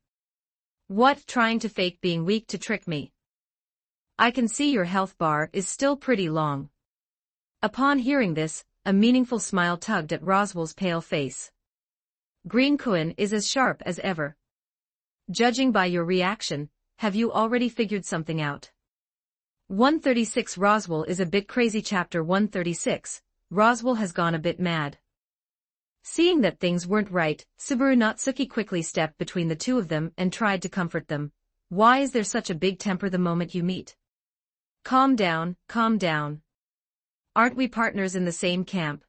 What, trying to fake being weak to trick me? I can see your health bar is still pretty long. Upon hearing this, a meaningful smile tugged at Roswell's pale face. Green Kun is as sharp as ever. Judging by your reaction, have you already figured something out? 136 Roswell is a bit crazy. Chapter 136, Roswell has gone a bit mad. Seeing that things weren't right, Subaru Natsuki quickly stepped between the two of them and tried to comfort them. Why is there such a big temper the moment you meet? Calm down, calm down. Aren't we partners in the same camp?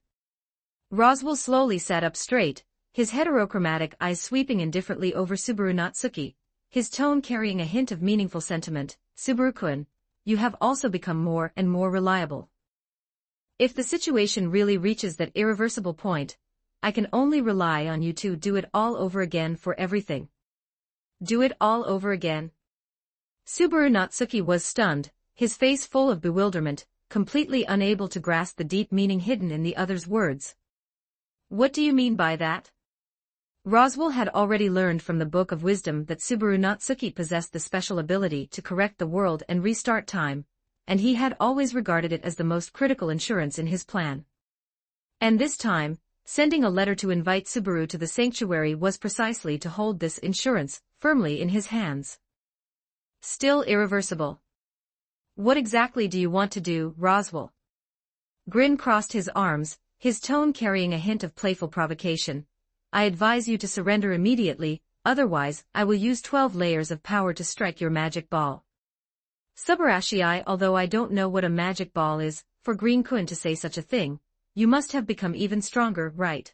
Roswell slowly sat up straight, his heterochromatic eyes sweeping indifferently over Subaru Natsuki, his tone carrying a hint of meaningful sentiment. Subaru-kun, you have also become more and more reliable. If the situation really reaches that irreversible point, I can only rely on you to do it all over again for everything. Do it all over again? Subaru Natsuki was stunned, his face full of bewilderment, completely unable to grasp the deep meaning hidden in the other's words. What do you mean by that? Roswell had already learned from the Book of Wisdom that Subaru Natsuki possessed the special ability to correct the world and restart time, and he had always regarded it as the most critical insurance in his plan. And this time, sending a letter to invite Subaru to the sanctuary was precisely to hold this insurance firmly in his hands. Still irreversible. What exactly do you want to do, Roswell? Grin crossed his arms, his tone carrying a hint of playful provocation. I advise you to surrender immediately, otherwise I will use 12 layers of power to strike your magic ball. Subarashi, although I don't know what a magic ball is, for Green Kun to say such a thing, you must have become even stronger, right?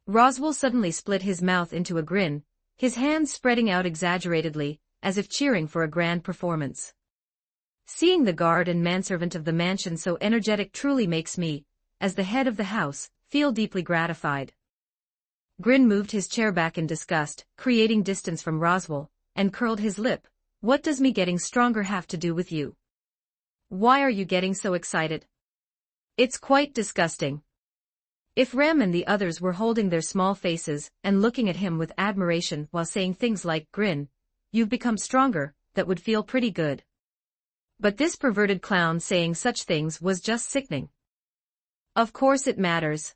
Roswell suddenly split his mouth into a grin, his hands spreading out exaggeratedly, as if cheering for a grand performance. Seeing the guard and manservant of the mansion so energetic truly makes me, as the head of the house, feel deeply gratified. Grin moved his chair back in disgust, creating distance from Roswell, and curled his lip. What does me getting stronger have to do with you? Why are you getting so excited? It's quite disgusting. If Rem and the others were holding their small faces and looking at him with admiration while saying things like, Grin, you've become stronger, that would feel pretty good. But this perverted clown saying such things was just sickening. Of course it matters.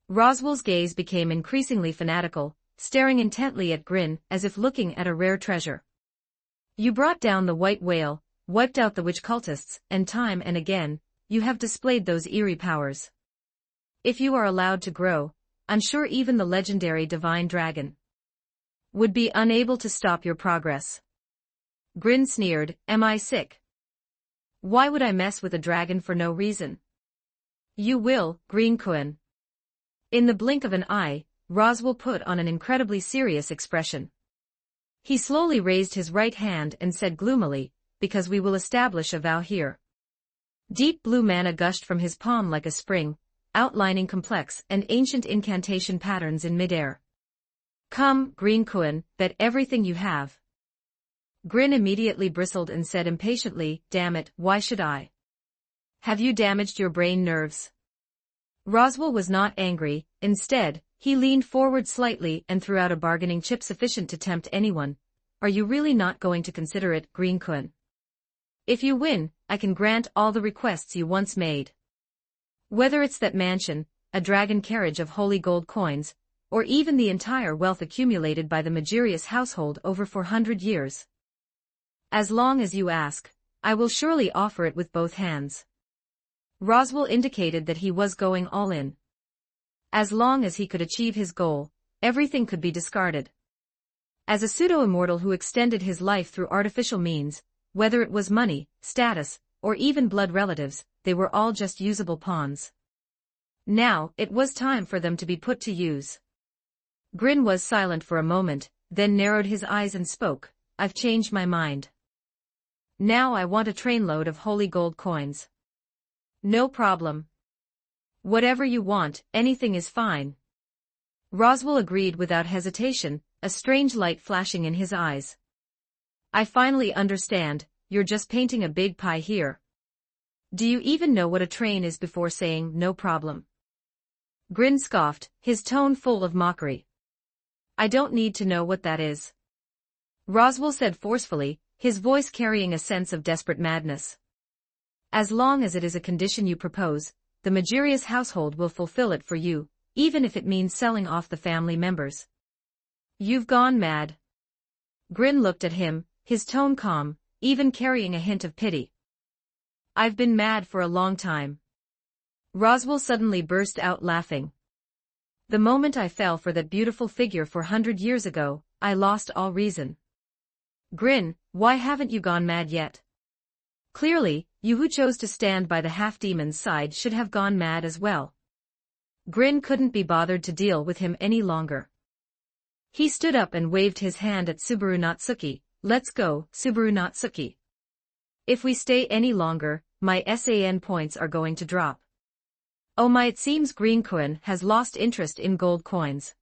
Roswell's gaze became increasingly fanatical, staring intently at Grin as if looking at a rare treasure. You brought down the white whale, wiped out the witch cultists, and time and again, you have displayed those eerie powers. If you are allowed to grow, I'm sure even the legendary divine dragon would be unable to stop your progress. Grin sneered, am I sick? Why would I mess with a dragon for no reason? You will, Green Kun. In the blink of an eye, Roswell put on an incredibly serious expression. He slowly raised his right hand and said gloomily, because we will establish a vow here. Deep blue mana gushed from his palm like a spring, outlining complex and ancient incantation patterns in midair. Come, Green Kun, bet everything you have. Grin immediately bristled and said impatiently, damn it, why should I? Have you damaged your brain nerves? Roswell was not angry, instead, he leaned forward slightly and threw out a bargaining chip sufficient to tempt anyone. Are you really not going to consider it, Green Kun? If you win, I can grant all the requests you once made. Whether it's that mansion, a dragon carriage of holy gold coins, or even the entire wealth accumulated by the Magirius household over 400 years. As long as you ask, I will surely offer it with both hands. Roswell indicated that he was going all in. As long as he could achieve his goal, everything could be discarded. As a pseudo-immortal who extended his life through artificial means, whether it was money, status, or even blood relatives, they were all just usable pawns. Now, it was time for them to be put to use. Grin was silent for a moment, then narrowed his eyes and spoke, I've changed my mind. Now I want a trainload of holy gold coins. No problem. Whatever you want, anything is fine. Roswell agreed without hesitation, a strange light flashing in his eyes. I finally understand, you're just painting a big pie here. Do you even know what a train is before saying, no problem? Grin scoffed, his tone full of mockery. I don't need to know what that is. Roswell said forcefully, his voice carrying a sense of desperate madness. As long as it is a condition you propose, the Magirius household will fulfill it for you, even if it means selling off the family members. You've gone mad. Grin looked at him, his tone calm, even carrying a hint of pity. I've been mad for a long time. Roswell suddenly burst out laughing. The moment I fell for that beautiful figure 400 years ago, I lost all reason. Grin, why haven't you gone mad yet? Clearly, you who chose to stand by the half-demon's side should have gone mad as well. Grin couldn't be bothered to deal with him any longer. He stood up and waved his hand at Subaru Natsuki. Let's go, Subaru Natsuki. If we stay any longer, my SAN points are going to drop. Oh my, it seems Green-kun has lost interest in gold coins.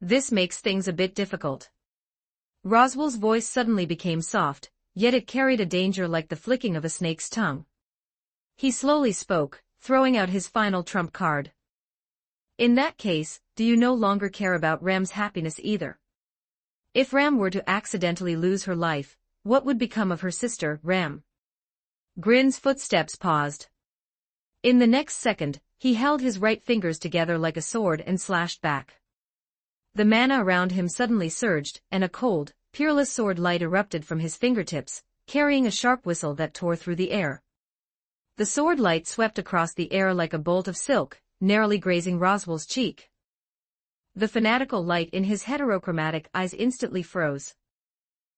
This makes things a bit difficult. Roswell's voice suddenly became soft, yet it carried a danger like the flicking of a snake's tongue. He slowly spoke, throwing out his final trump card. In that case, do you no longer care about Ram's happiness either? If Ram were to accidentally lose her life, what would become of her sister, Ram? Grin's footsteps paused. In the next second, he held his right fingers together like a sword and slashed back. The mana around him suddenly surged, and a cold, peerless sword light erupted from his fingertips, carrying a sharp whistle that tore through the air. The sword light swept across the air like a bolt of silk, narrowly grazing Roswell's cheek. The fanatical light in his heterochromatic eyes instantly froze.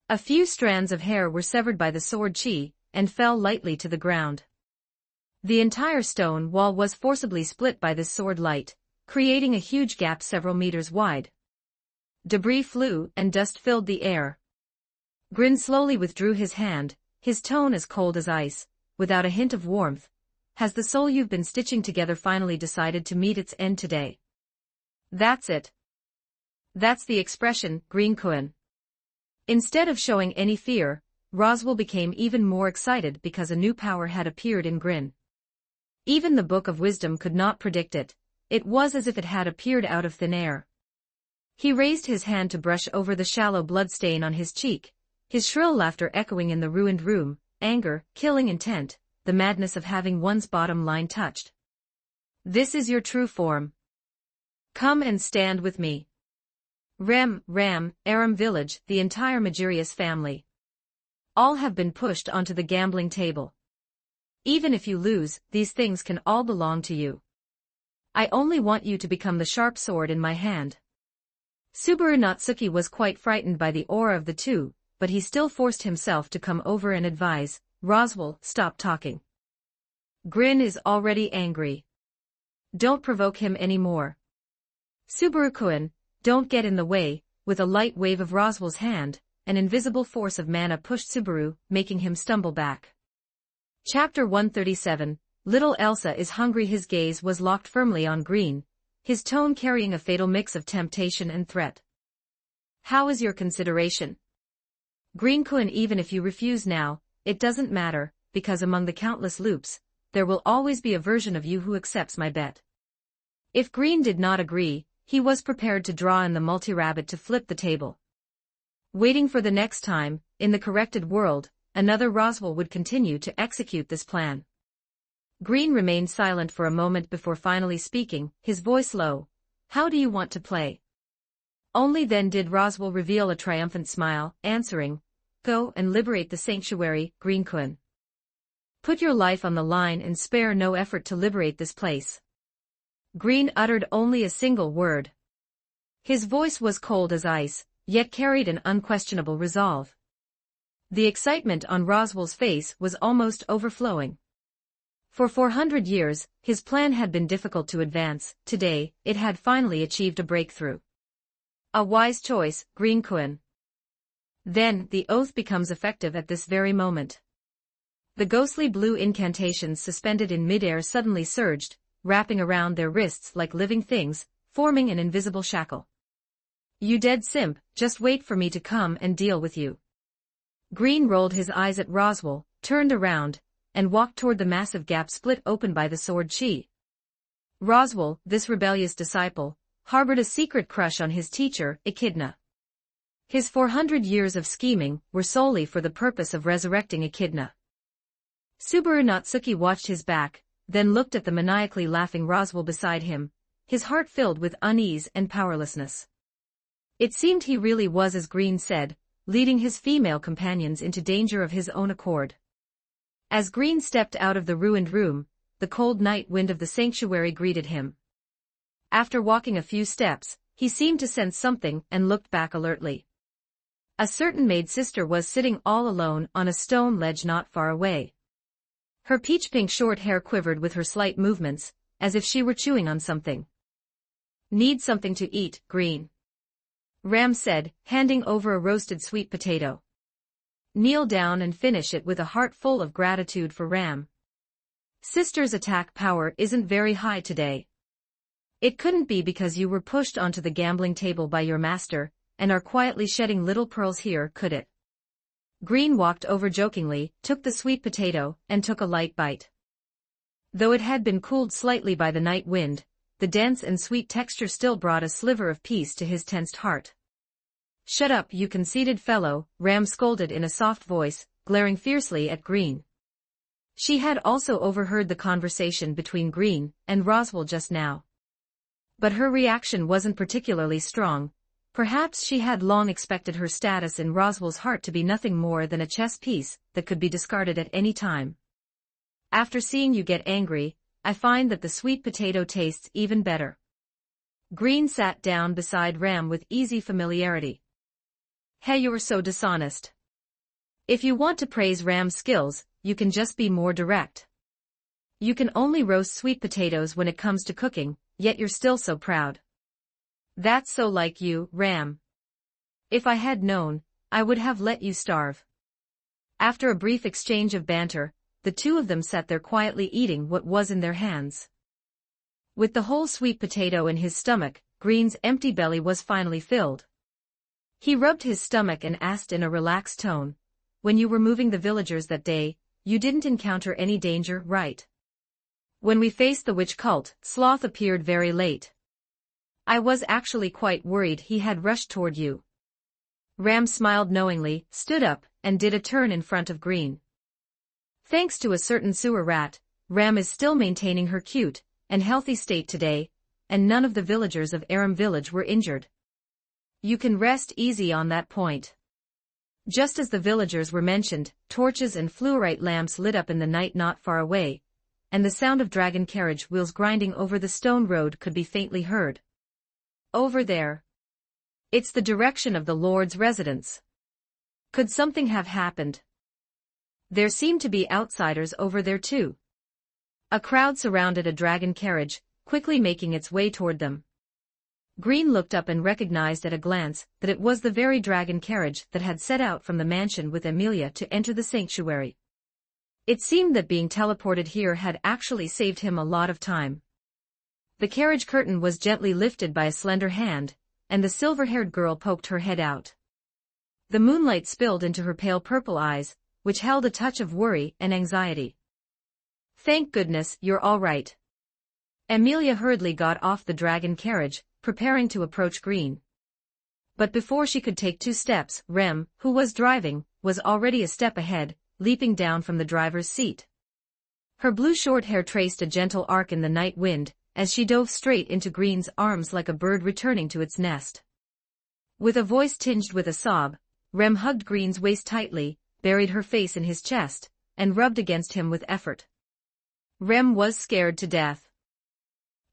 A few strands of hair were severed by the sword chi, and fell lightly to the ground. The entire stone wall was forcibly split by this sword light, creating a huge gap several meters wide. Debris flew and dust filled the air. Grin slowly withdrew his hand, his tone as cold as ice, without a hint of warmth. Has the soul you've been stitching together finally decided to meet its end today? That's it. That's the expression, Green-kun. Instead of showing any fear, Roswell became even more excited because a new power had appeared in Grin. Even the Book of Wisdom could not predict it. It was as if it had appeared out of thin air. He raised his hand to brush over the shallow blood stain on his cheek, his shrill laughter echoing in the ruined room, anger, killing intent, the madness of having one's bottom line touched. This is your true form. Come and stand with me. Ram, Aram village, the entire Magirius family. All have been pushed onto the gambling table. Even if you lose, these things can all belong to you. I only want you to become the sharp sword in my hand. Subaru Natsuki was quite frightened by the aura of the two, but he still forced himself to come over and advise, Roswell, stop talking. Grin is already angry. Don't provoke him anymore. Subaru-kun, don't get in the way. With a light wave of Roswell's hand, an invisible force of mana pushed Subaru, making him stumble back. Chapter 137, Little Elsa is hungry. His gaze was locked firmly on Green, his tone carrying a fatal mix of temptation and threat. How is your consideration? Green-kun, even if you refuse now, it doesn't matter, because among the countless loops, there will always be a version of you who accepts my bet. If Green did not agree, he was prepared to draw in the multi-rabbit to flip the table. Waiting for the next time, in the corrected world, another Roswell would continue to execute this plan. Green remained silent for a moment before finally speaking, his voice low. How do you want to play? Only then did Roswell reveal a triumphant smile, answering, Go and liberate the sanctuary, Green-kun. Put your life on the line and spare no effort to liberate this place. Green uttered only a single word. His voice was cold as ice, yet carried an unquestionable resolve. The excitement on Roswell's face was almost overflowing. For 400 years, his plan had been difficult to advance. Today, it had finally achieved a breakthrough. A wise choice, Green-kun. Then, the oath becomes effective at this very moment. The ghostly blue incantations suspended in midair suddenly surged, wrapping around their wrists like living things, forming an invisible shackle. "You dead simp, just wait for me to come and deal with you." Green rolled his eyes at Roswell, turned around, and walked toward the massive gap split open by the sword chi. Roswell, this rebellious disciple, harbored a secret crush on his teacher, Echidna. His 400 years of scheming were solely for the purpose of resurrecting Echidna. Subaru Natsuki watched his back, then looked at the maniacally laughing Roswell beside him, his heart filled with unease and powerlessness. It seemed he really was as Green said, leading his female companions into danger of his own accord. As Green stepped out of the ruined room, the cold night wind of the sanctuary greeted him. After walking a few steps, he seemed to sense something and looked back alertly. A certain maid sister was sitting all alone on a stone ledge not far away. Her peach-pink short hair quivered with her slight movements, as if she were chewing on something. "Need something to eat, Green," Ram said, handing over a roasted sweet potato. "Kneel down and finish it," with a heart full of gratitude for Ram. "Sister's attack power isn't very high today. It couldn't be because you were pushed onto the gambling table by your master, and are quietly shedding little pearls here, could it?" Green walked over jokingly, took the sweet potato, and took a light bite. Though it had been cooled slightly by the night wind, the dense and sweet texture still brought a sliver of peace to his tensed heart. "Shut up, you conceited fellow," Ram scolded in a soft voice, glaring fiercely at Green. She had also overheard the conversation between Green and Roswell just now. But her reaction wasn't particularly strong. Perhaps she had long expected her status in Roswell's heart to be nothing more than a chess piece that could be discarded at any time. "After seeing you get angry, I find that the sweet potato tastes even better." Green sat down beside Ram with easy familiarity. "Hey, you're so dishonest. If you want to praise Ram's skills, you can just be more direct. You can only roast sweet potatoes when it comes to cooking, yet you're still so proud." "That's so like you, Ram. If I had known, I would have let you starve." After a brief exchange of banter, the two of them sat there quietly eating what was in their hands. With the whole sweet potato in his stomach, Green's empty belly was finally filled. He rubbed his stomach and asked in a relaxed tone, "When you were moving the villagers that day, you didn't encounter any danger, right?" "When we faced the witch cult, Sloth appeared very late. I was actually quite worried he had rushed toward you." Ram smiled knowingly, stood up, and did a turn in front of Green. Thanks to a certain sewer rat, Ram is still maintaining her cute and healthy state today, and none of the villagers of Aram village were injured. You can rest easy on that point. Just as the villagers were mentioned, torches and fluorite lamps lit up in the night not far away, and the sound of dragon carriage wheels grinding over the stone road could be faintly heard. "Over there. It's the direction of the Lord's residence. Could something have happened? There seem to be outsiders over there too." A crowd surrounded a dragon carriage, quickly making its way toward them. Green looked up and recognized at a glance that it was the very dragon carriage that had set out from the mansion with Amelia to enter the sanctuary. It seemed that being teleported here had actually saved him a lot of time. The carriage curtain was gently lifted by a slender hand, and the silver-haired girl poked her head out. The moonlight spilled into her pale purple eyes, which held a touch of worry and anxiety. "Thank goodness you're all right." Amelia hurriedly got off the dragon carriage, preparing to approach Green. But before she could take 2 steps, Rem, who was driving, was already a step ahead, leaping down from the driver's seat. Her blue short hair traced a gentle arc in the night wind, as she dove straight into Green's arms like a bird returning to its nest. With a voice tinged with a sob, Rem hugged Green's waist tightly, buried her face in his chest, and rubbed against him with effort. Rem was scared to death.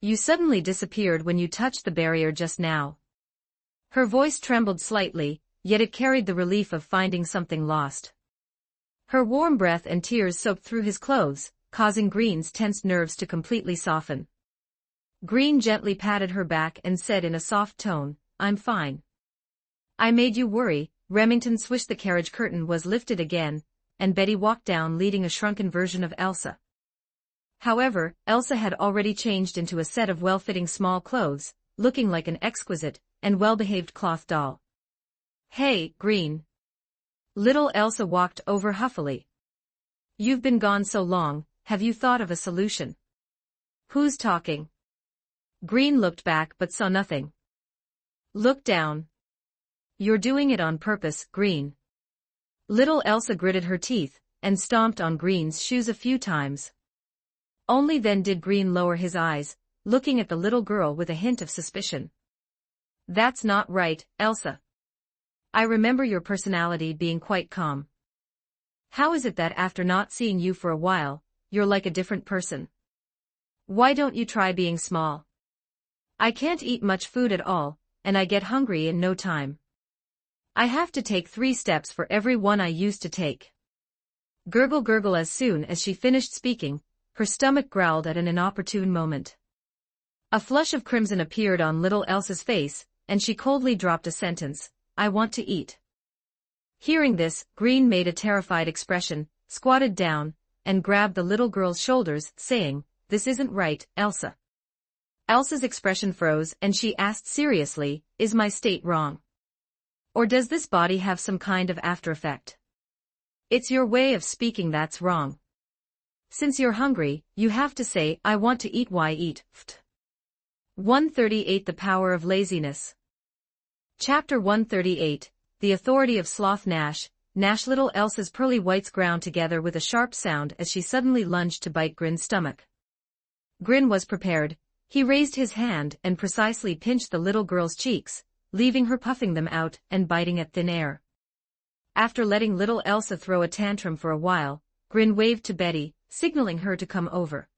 "You suddenly disappeared when you touched the barrier just now." Her voice trembled slightly, yet it carried the relief of finding something lost. Her warm breath and tears soaked through his clothes, causing Green's tensed nerves to completely soften. Green gently patted her back and said in a soft tone, "I'm fine." "I made you worry." Remington swished. The carriage curtain was lifted again, and Betty walked down leading a shrunken version of Elsa. However, Elsa had already changed into a set of well-fitting small clothes, looking like an exquisite and well-behaved cloth doll. "Hey, Green." Little Elsa walked over huffily. "You've been gone so long, have you thought of a solution?" "Who's talking?" Green looked back but saw nothing. "Look down." "You're doing it on purpose, Green." Little Elsa gritted her teeth and stomped on Green's shoes a few times. Only then did Green lower his eyes, looking at the little girl with a hint of suspicion. "That's not right, Elsa. I remember your personality being quite calm. How is it that after not seeing you for a while, you're like a different person? Why don't you try being small? I can't eat much food at all, and I get hungry in no time. I have to take 3 steps for every one I used to take." Gurgle gurgle. As soon as she finished speaking, her stomach growled at an inopportune moment. A flush of crimson appeared on little Elsa's face, and she coldly dropped a sentence, "I want to eat." Hearing this, Green made a terrified expression, squatted down, and grabbed the little girl's shoulders, saying, "This isn't right, Elsa." Elsa's expression froze and she asked seriously, "Is my state wrong? Or does this body have some kind of after effect?" "It's your way of speaking that's wrong. Since you're hungry, you have to say, 'I want to eat.' Why eat?" 138 The Power of Laziness. Chapter 138, The Authority of Sloth. Gnash. Little Elsa's pearly whites ground together with a sharp sound as she suddenly lunged to bite Grin's stomach. Grin was prepared. He raised his hand and precisely pinched the little girl's cheeks, leaving her puffing them out and biting at thin air. After letting little Elsa throw a tantrum for a while, Grin waved to Betty, signaling her to come over.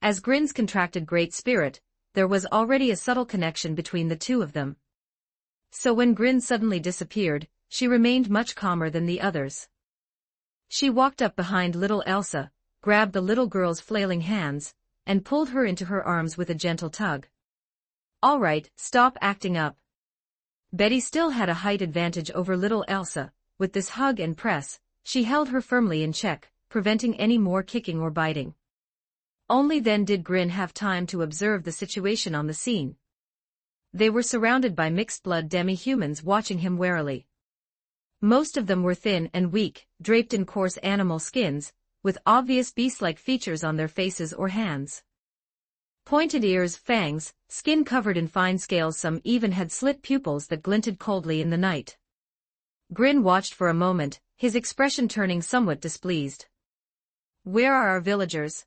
As Grin's contracted great spirit, there was already a subtle connection between the two of them. So when Grin suddenly disappeared, she remained much calmer than the others. She walked up behind little Elsa, grabbed the little girl's flailing hands, and pulled her into her arms with a gentle tug. "All right, stop acting up." Betty still had a height advantage over little Elsa. With this hug and press, she held her firmly in check, preventing any more kicking or biting. Only then did Grin have time to observe the situation on the scene. They were surrounded by mixed-blood demi-humans watching him warily. Most of them were thin and weak, draped in coarse animal skins, with obvious beast-like features on their faces or hands. Pointed ears, fangs, skin covered in fine scales, some even had slit pupils that glinted coldly in the night. Grin watched for a moment, his expression turning somewhat displeased. "Where are our villagers?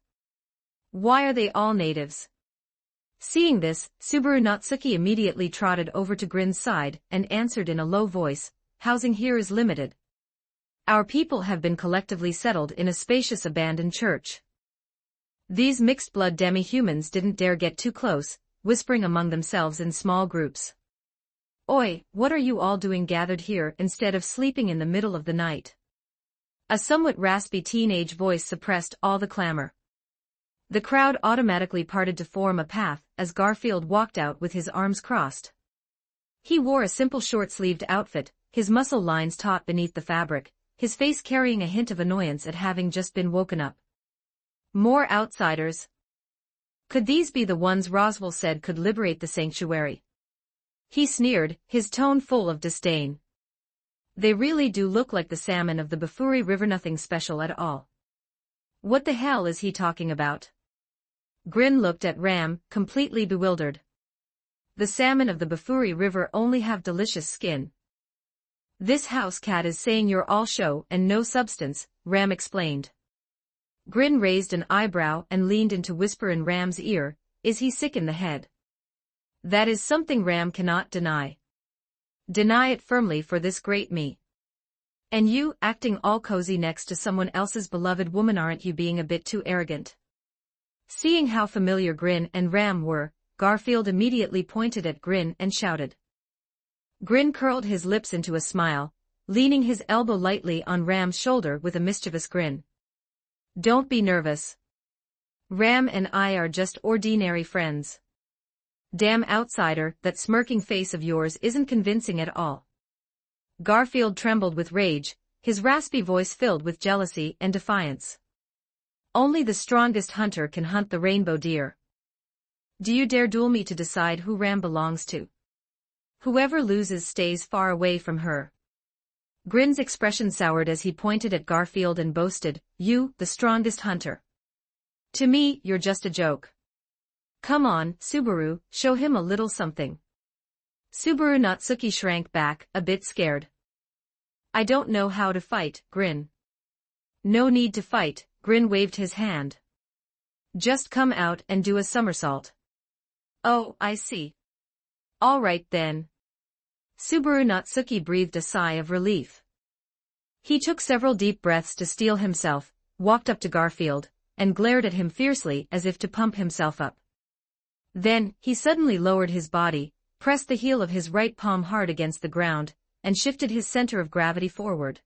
Why are they all natives?" Seeing this, Subaru Natsuki immediately trotted over to Grin's side and answered in a low voice, "Housing here is limited. Our people have been collectively settled in a spacious abandoned church." These mixed-blood demi-humans didn't dare get too close, whispering among themselves in small groups. "Oi, what are you all doing gathered here instead of sleeping in the middle of the night?" A somewhat raspy teenage voice suppressed all the clamor. The crowd automatically parted to form a path as Garfield walked out with his arms crossed. He wore a simple short-sleeved outfit, his muscle lines taut beneath the fabric, his face carrying a hint of annoyance at having just been woken up. "More outsiders? Could these be the ones Roswell said could liberate the sanctuary?" He sneered, his tone full of disdain. "They really do look like the salmon of the Bafuri River. Nothing special at all. What the hell is he talking about?" Grin looked at Ram, completely bewildered. "The salmon of the Bafuri River only have delicious skin." "This house cat is saying you're all show and no substance," Ram explained. Grin raised an eyebrow and leaned in to whisper in Ram's ear, "Is he sick in the head?" That is something Ram cannot deny. Deny it firmly for this great me. "And you, acting all cozy next to someone else's beloved woman, aren't you being a bit too arrogant?" Seeing how familiar Grin and Ram were, Garfield immediately pointed at Grin and shouted. Grin curled his lips into a smile, leaning his elbow lightly on Ram's shoulder with a mischievous grin. "Don't be nervous. Ram and I are just ordinary friends." "Damn outsider, that smirking face of yours isn't convincing at all." Garfield trembled with rage, his raspy voice filled with jealousy and defiance. Only the strongest hunter can hunt the rainbow deer. Do you dare duel me to decide who Ram belongs to? Whoever loses stays far away from her. Grin's expression soured as he pointed at Garfield and boasted, "You, the strongest hunter. To me, you're just a joke. Come on, Subaru, show him a little something." Subaru Natsuki shrank back, a bit scared. "I don't know how to fight, Grin." "No need to fight," Grin waved his hand. "Just come out and do a somersault." "Oh, I see. All right then." Subaru Natsuki breathed a sigh of relief. He took several deep breaths to steel himself, walked up to Garfield, and glared at him fiercely as if to pump himself up. Then, he suddenly lowered his body, pressed the heel of his right palm hard against the ground, and shifted his center of gravity forward.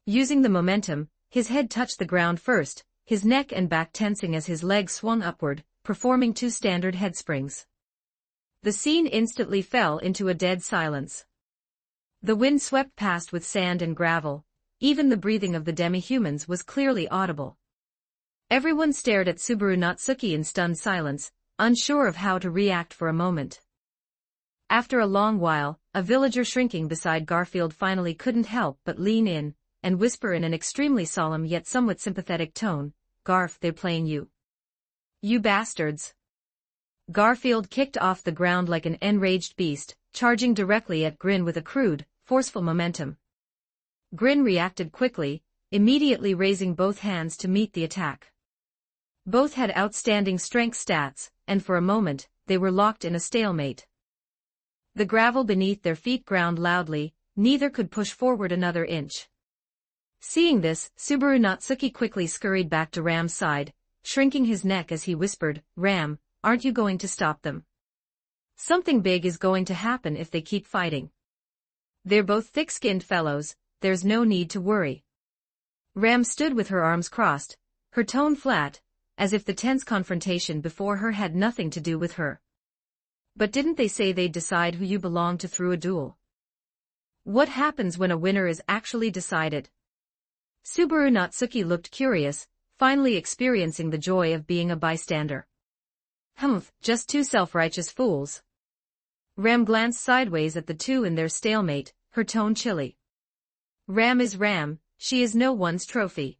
Using the momentum, his head touched the ground first, his neck and back tensing as his legs swung upward, performing 2 standard head springs. The scene instantly fell into a dead silence. The wind swept past with sand and gravel. Even the breathing of the demi-humans was clearly audible. Everyone stared at Subaru Natsuki in stunned silence, unsure of how to react for a moment. After a long while, a villager shrinking beside Garfield finally couldn't help but lean in and whisper in an extremely solemn yet somewhat sympathetic tone, "Garf, they're playing you. You bastards." Garfield kicked off the ground like an enraged beast, charging directly at Grin with a crude, forceful momentum. Grin reacted quickly, immediately raising both hands to meet the attack. Both had outstanding strength stats, and for a moment, they were locked in a stalemate. The gravel beneath their feet ground loudly, neither could push forward another inch. Seeing this, Subaru Natsuki quickly scurried back to Ram's side, shrinking his neck as he whispered, "Ram, aren't you going to stop them? Something big is going to happen if they keep fighting. They're both thick-skinned fellows, there's no need to worry." Ram stood with her arms crossed, her tone flat, as if the tense confrontation before her had nothing to do with her. "But didn't they say they'd decide who you belong to through a duel? What happens when a winner is actually decided?" Subaru Natsuki looked curious, finally experiencing the joy of being a bystander. "Humph, just 2 self-righteous fools." Ram glanced sideways at the two in their stalemate, her tone chilly. "Ram is Ram, she is no one's trophy.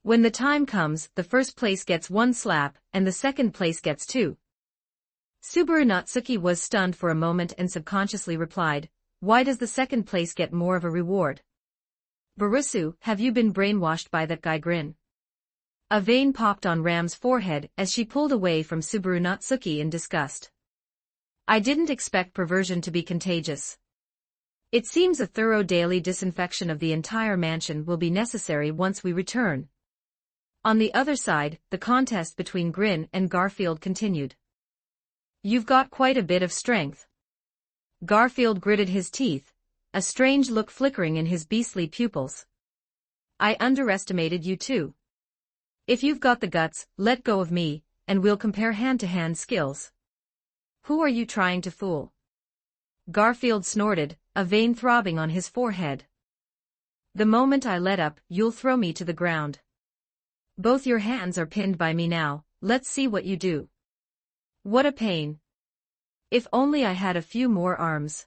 When the time comes, the first place gets 1 slap, and the second place gets 2. Subaru Natsuki was stunned for a moment and subconsciously replied, "Why does the second place get more of a reward?" "Barusu, have you been brainwashed by that guy Grin?" A vein popped on Ram's forehead as she pulled away from Subaru Natsuki in disgust. "I didn't expect perversion to be contagious. It seems a thorough daily disinfection of the entire mansion will be necessary once we return." On the other side, the contest between Grin and Garfield continued. "You've got quite a bit of strength." Garfield gritted his teeth, a strange look flickering in his beastly pupils. "I underestimated you too. If you've got the guts, let go of me, and we'll compare hand-to-hand skills." "Who are you trying to fool?" Garfield snorted, a vein throbbing on his forehead. "The moment I let up, you'll throw me to the ground. Both your hands are pinned by me now, let's see what you do." "What a pain. If only I had a few more arms."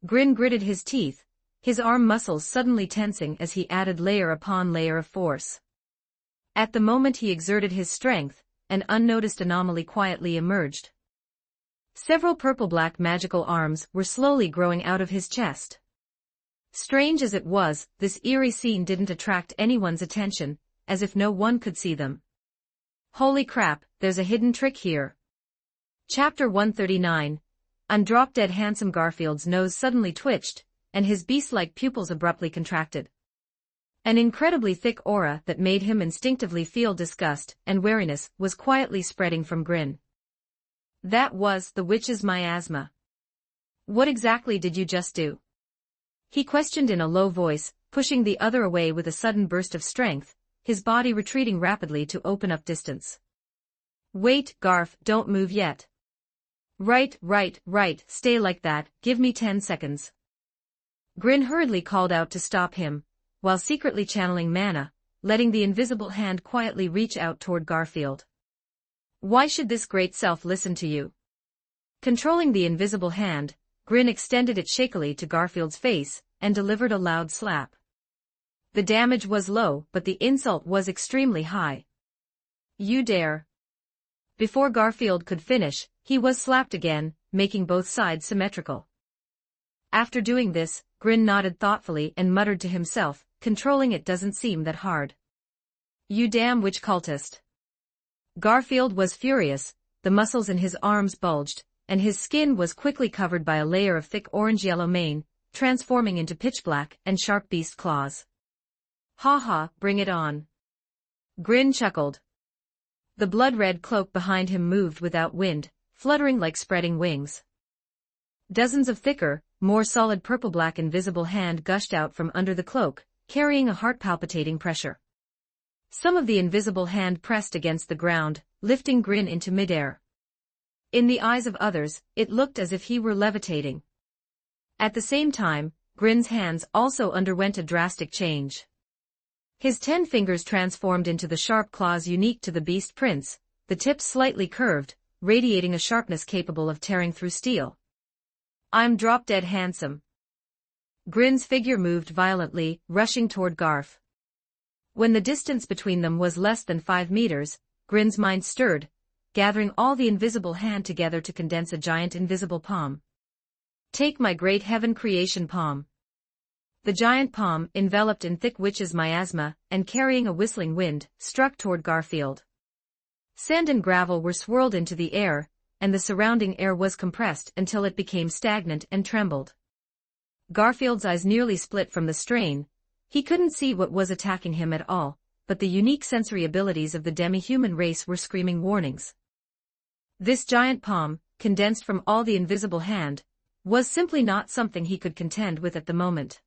Grin gritted his teeth, his arm muscles suddenly tensing as he added layer upon layer of force. At the moment he exerted his strength, an unnoticed anomaly quietly emerged. Several purple-black magical arms were slowly growing out of his chest. Strange as it was, this eerie scene didn't attract anyone's attention, as if no one could see them. "Holy crap, there's a hidden trick here." Chapter 139. Undrop-dead handsome Garfield's nose suddenly twitched, and his beast-like pupils abruptly contracted. An incredibly thick aura that made him instinctively feel disgust and wariness was quietly spreading from Grin. "That was the witch's miasma. What exactly did you just do?" he questioned in a low voice, pushing the other away with a sudden burst of strength, his body retreating rapidly to open up distance. "Wait, Garf, don't move yet." Right, stay like that, give me 10 seconds." Grin hurriedly called out to stop him, while secretly channeling mana, letting the invisible hand quietly reach out toward Garfield. Why should this great self listen to you? Controlling the invisible hand, Grin extended it shakily to Garfield's face, and delivered a loud slap. The damage was low, but the insult was extremely high. You dare. Before Garfield could finish, he was slapped again, making both sides symmetrical. After doing this, Grin nodded thoughtfully and muttered to himself, controlling it doesn't seem that hard. You damn witch cultist. Garfield was furious, the muscles in his arms bulged, and his skin was quickly covered by a layer of thick orange-yellow mane, transforming into pitch black and sharp beast claws. Ha ha, bring it on. Grin chuckled. The blood-red cloak behind him moved without wind, fluttering like spreading wings. Dozens of thicker, more solid purple-black invisible hand gushed out from under the cloak, carrying a heart-palpitating pressure. Some of the invisible hand pressed against the ground, lifting Grin into midair. In the eyes of others, it looked as if he were levitating. At the same time, Grin's hands also underwent a drastic change. His 10 fingers transformed into the sharp claws unique to the Beast Prince, the tips slightly curved, radiating a sharpness capable of tearing through steel. I'm drop-dead handsome. Grin's figure moved violently, rushing toward Garf. When the distance between them was less than 5 meters, Grin's mind stirred, gathering all the invisible hand together to condense a giant invisible palm. Take my great heaven creation palm. The giant palm, enveloped in thick witch's miasma, and carrying a whistling wind, struck toward Garfield. Sand and gravel were swirled into the air, and the surrounding air was compressed until it became stagnant and trembled. Garfield's eyes nearly split from the strain. He couldn't see what was attacking him at all, but the unique sensory abilities of the demi-human race were screaming warnings. This giant palm, condensed from all the invisible hand, was simply not something he could contend with at the moment.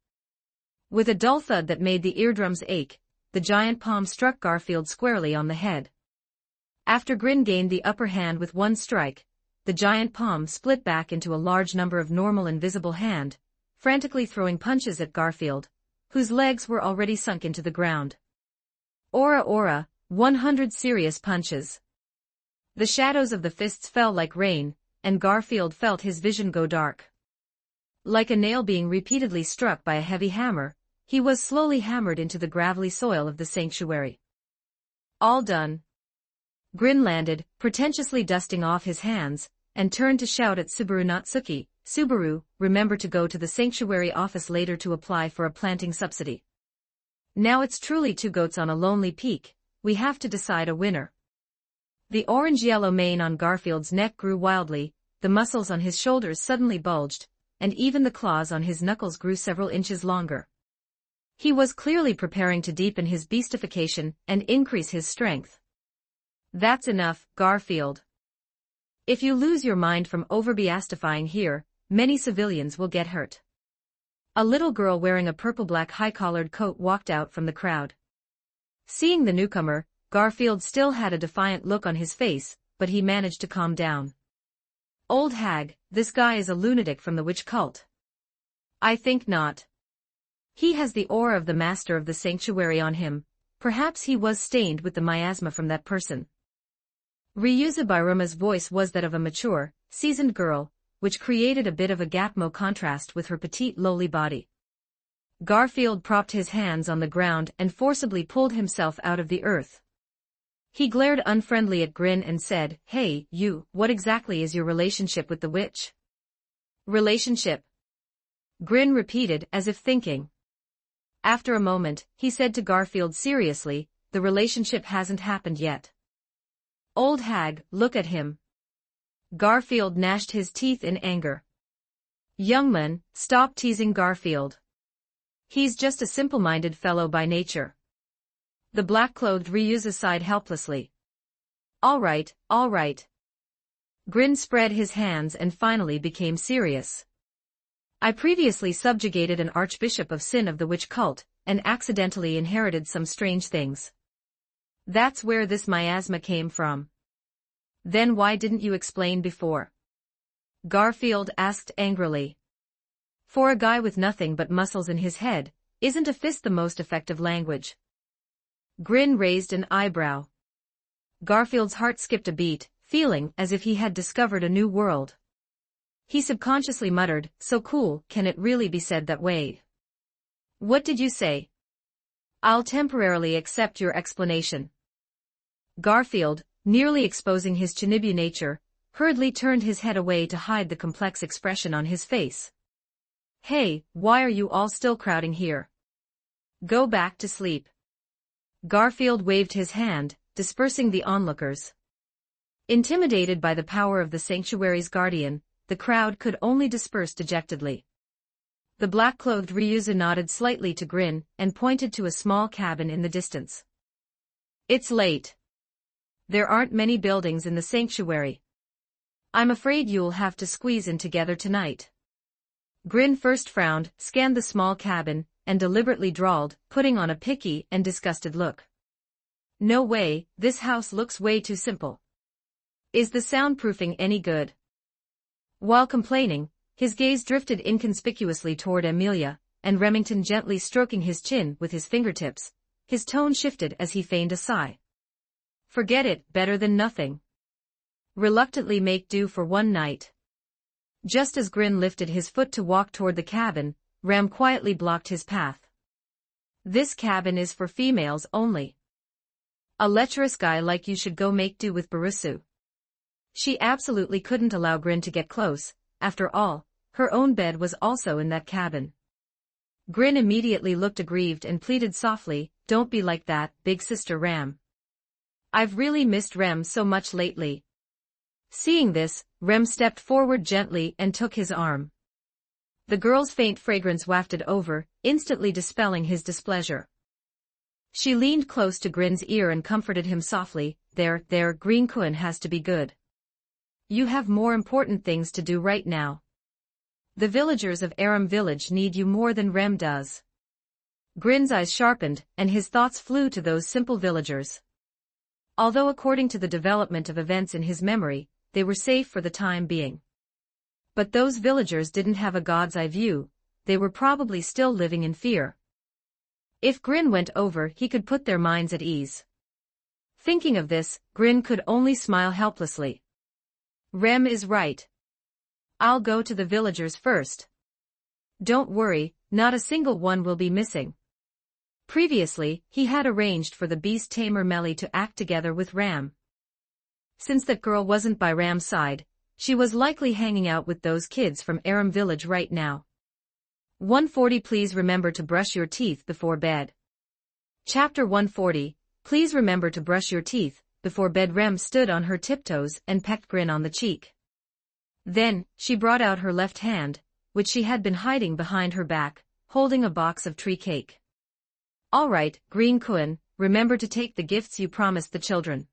With a dull thud that made the eardrums ache, the giant palm struck Garfield squarely on the head. After Grin gained the upper hand with one strike, the giant palm split back into a large number of normal invisible hand, frantically throwing punches at Garfield, whose legs were already sunk into the ground. Ora, 100 serious punches. The shadows of the fists fell like rain, and Garfield felt his vision go dark. Like a nail being repeatedly struck by a heavy hammer, he was slowly hammered into the gravelly soil of the sanctuary. All done. Grin landed, pretentiously dusting off his hands, and turned to shout at Subaru Natsuki, Subaru, remember to go to the sanctuary office later to apply for a planting subsidy. Now it's truly 2 goats on a lonely peak, we have to decide a winner. The orange-yellow mane on Garfield's neck grew wildly, the muscles on his shoulders suddenly bulged, and even the claws on his knuckles grew several inches longer. He was clearly preparing to deepen his beastification and increase his strength. That's enough, Garfield. If you lose your mind from over-beastifying here, many civilians will get hurt. A little girl wearing a purple-black high-collared coat walked out from the crowd. Seeing the newcomer, Garfield still had a defiant look on his face, but he managed to calm down. Old hag, this guy is a lunatic from the witch cult. I think not. He has the aura of the master of the sanctuary on him, perhaps he was stained with the miasma from that person. Ryuza Bairuma's voice was that of a mature, seasoned girl, which created a bit of a gapmo contrast with her petite lowly body. Garfield propped his hands on the ground and forcibly pulled himself out of the earth. He glared unfriendly at Grin and said, Hey, you, what exactly is your relationship with the witch? Relationship? Grin repeated as if thinking. After a moment, he said to Garfield seriously, the relationship hasn't happened yet. Old hag, look at him. Garfield gnashed his teeth in anger. Young man, stop teasing Garfield. He's just a simple-minded fellow by nature. The black-clothed Ryuza sighed helplessly. All right. Grin spread his hands and finally became serious. I previously subjugated an archbishop of Sin of the witch cult, and accidentally inherited some strange things. That's where this miasma came from. Then why didn't you explain before? Garfield asked angrily. For a guy with nothing but muscles in his head, isn't a fist the most effective language? Grin raised an eyebrow. Garfield's heart skipped a beat, feeling as if he had discovered a new world. He subconsciously muttered, "So cool, can it really be said that way?" "What did you say?" "I'll temporarily accept your explanation." Garfield, nearly exposing his Chinibu nature, hurriedly turned his head away to hide the complex expression on his face. "Hey, why are you all still crowding here? Go back to sleep." Garfield waved his hand, dispersing the onlookers. Intimidated by the power of the sanctuary's guardian, the crowd could only disperse dejectedly. The black-clothed Ryuzu nodded slightly to Grin and pointed to a small cabin in the distance. "It's late. There aren't many buildings in the sanctuary. I'm afraid you'll have to squeeze in together tonight." Grin first frowned, scanned the small cabin, and deliberately drawled, putting on a picky and disgusted look. "No way, this house looks way too simple. Is the soundproofing any good?" While complaining, his gaze drifted inconspicuously toward Amelia, and Remington gently stroking his chin with his fingertips. His tone shifted as he feigned a sigh. "Forget it, better than nothing. Reluctantly make do for one night." Just as Grin lifted his foot to walk toward the cabin, Ram quietly blocked his path. "This cabin is for females only. A lecherous guy like you should go make do with Barusu." She absolutely couldn't allow Grin to get close. After all, her own bed was also in that cabin. Grin immediately looked aggrieved and pleaded softly, "Don't be like that, big sister Ram. I've really missed Rem so much lately." Seeing this, Rem stepped forward gently and took his arm. The girl's faint fragrance wafted over, instantly dispelling his displeasure. She leaned close to Grin's ear and comforted him softly, There, Green-kun has to be good. You have more important things to do right now. The villagers of Aram village need you more than Rem does." Grin's eyes sharpened, and his thoughts flew to those simple villagers. Although according to the development of events in his memory, they were safe for the time being. But those villagers didn't have a god's eye view, they were probably still living in fear. If Grin went over, he could put their minds at ease. Thinking of this, Grin could only smile helplessly. Rem is right. I'll go to the villagers first. Don't worry, not a single one will be missing. Previously, he had arranged for the beast tamer Melly to act together with Ram. Since that girl wasn't by Ram's side, she was likely hanging out with those kids from Aram village right now. 140 Please remember to brush your teeth before bed. Chapter 140, Please remember to brush your teeth before bed. Rem stood on her tiptoes and pecked Grin on the cheek. Then, she brought out her left hand, which she had been hiding behind her back, holding a box of tree cake. All right, Green-kun, remember to take the gifts you promised the children.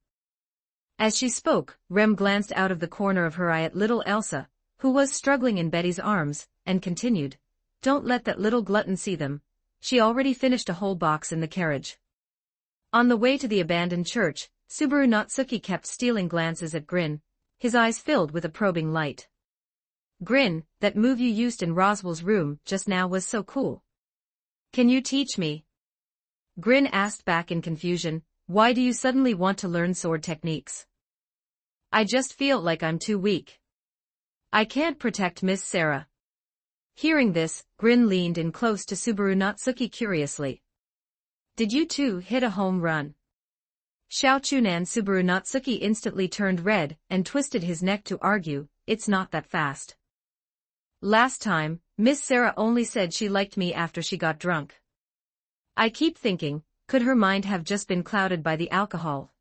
As she spoke, Rem glanced out of the corner of her eye at little Elsa, who was struggling in Betty's arms, and continued, Don't let that little glutton see them. She already finished a whole box in the carriage. On the way to the abandoned church, Subaru Natsuki kept stealing glances at Grin, his eyes filled with a probing light. Grin, that move you used in Roswell's room just now was so cool. Can you teach me? Grin asked back in confusion, Why do you suddenly want to learn sword techniques? I just feel like I'm too weak. I can't protect Miss Sarah. Hearing this, Grin leaned in close to Subaru Natsuki curiously. Did you two hit a home run? Xiao Chunan. Subaru Natsuki instantly turned red and twisted his neck to argue, It's not that fast. Last time, Miss Sarah only said she liked me after she got drunk. I keep thinking, could her mind have just been clouded by the alcohol?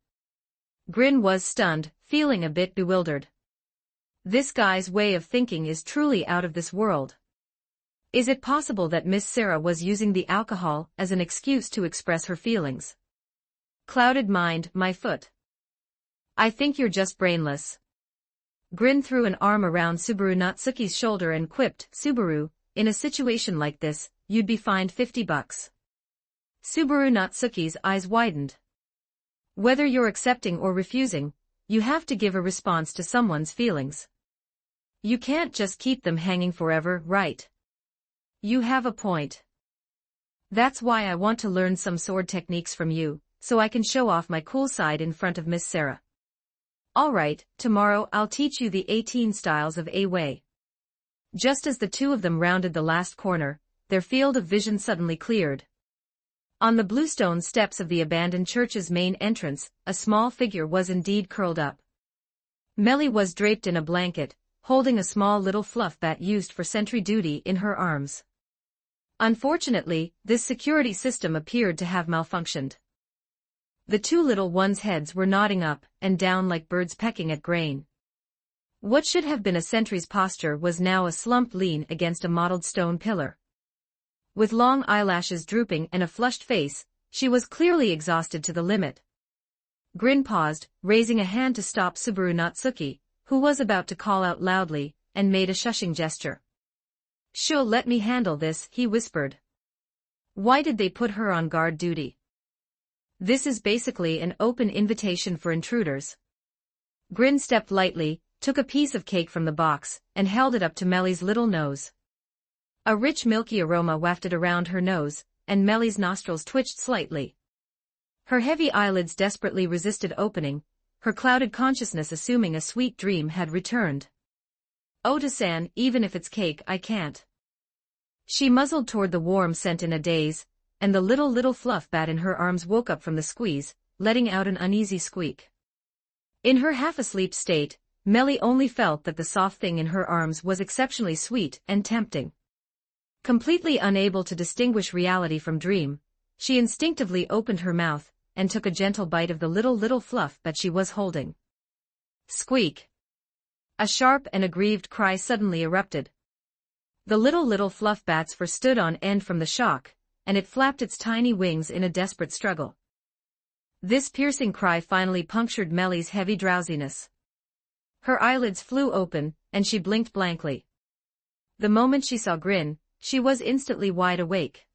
Grin was stunned, feeling a bit bewildered. This guy's way of thinking is truly out of this world. Is it possible that Miss Sarah was using the alcohol as an excuse to express her feelings? Clouded mind, my foot. I think you're just brainless. Grin threw an arm around Subaru Natsuki's shoulder and quipped, Subaru, in a situation like this, you'd be fined $50. Subaru Natsuki's eyes widened. Whether you're accepting or refusing, you have to give a response to someone's feelings. You can't just keep them hanging forever, right? You have a point. That's why I want to learn some sword techniques from you, so I can show off my cool side in front of Miss Sarah. All right, tomorrow I'll teach you the 18 styles of A-Way. Just as the two of them rounded the last corner, their field of vision suddenly cleared. On the bluestone steps of the abandoned church's main entrance, a small figure was indeed curled up. Melly was draped in a blanket, holding a small little fluff bat used for sentry duty in her arms. Unfortunately, this security system appeared to have malfunctioned. The two little ones' heads were nodding up and down like birds pecking at grain. What should have been a sentry's posture was now a slumped lean against a mottled stone pillar. With long eyelashes drooping and a flushed face, she was clearly exhausted to the limit. Grin paused, raising a hand to stop Subaru Natsuki, who was about to call out loudly, and made a shushing gesture. "She'll let me handle this," he whispered. "Why did they put her on guard duty? This is basically an open invitation for intruders." Grin stepped lightly, took a piece of cake from the box, and held it up to Melly's little nose. A rich milky aroma wafted around her nose, and Melly's nostrils twitched slightly. Her heavy eyelids desperately resisted opening, her clouded consciousness assuming a sweet dream had returned. "Ota-san, even if it's cake, I can't." She muzzled toward the warm scent in a daze, and the little fluff bat in her arms woke up from the squeeze, letting out an uneasy squeak. In her half-asleep state, Melly only felt that the soft thing in her arms was exceptionally sweet and tempting. Completely unable to distinguish reality from dream, she instinctively opened her mouth and took a gentle bite of the little fluff bat she was holding. Squeak! A sharp and aggrieved cry suddenly erupted. The little fluff bat's fur stood on end from the shock, and it flapped its tiny wings in a desperate struggle. This piercing cry finally punctured Melly's heavy drowsiness. Her eyelids flew open, and she blinked blankly. The moment she saw Grin, she was instantly wide awake.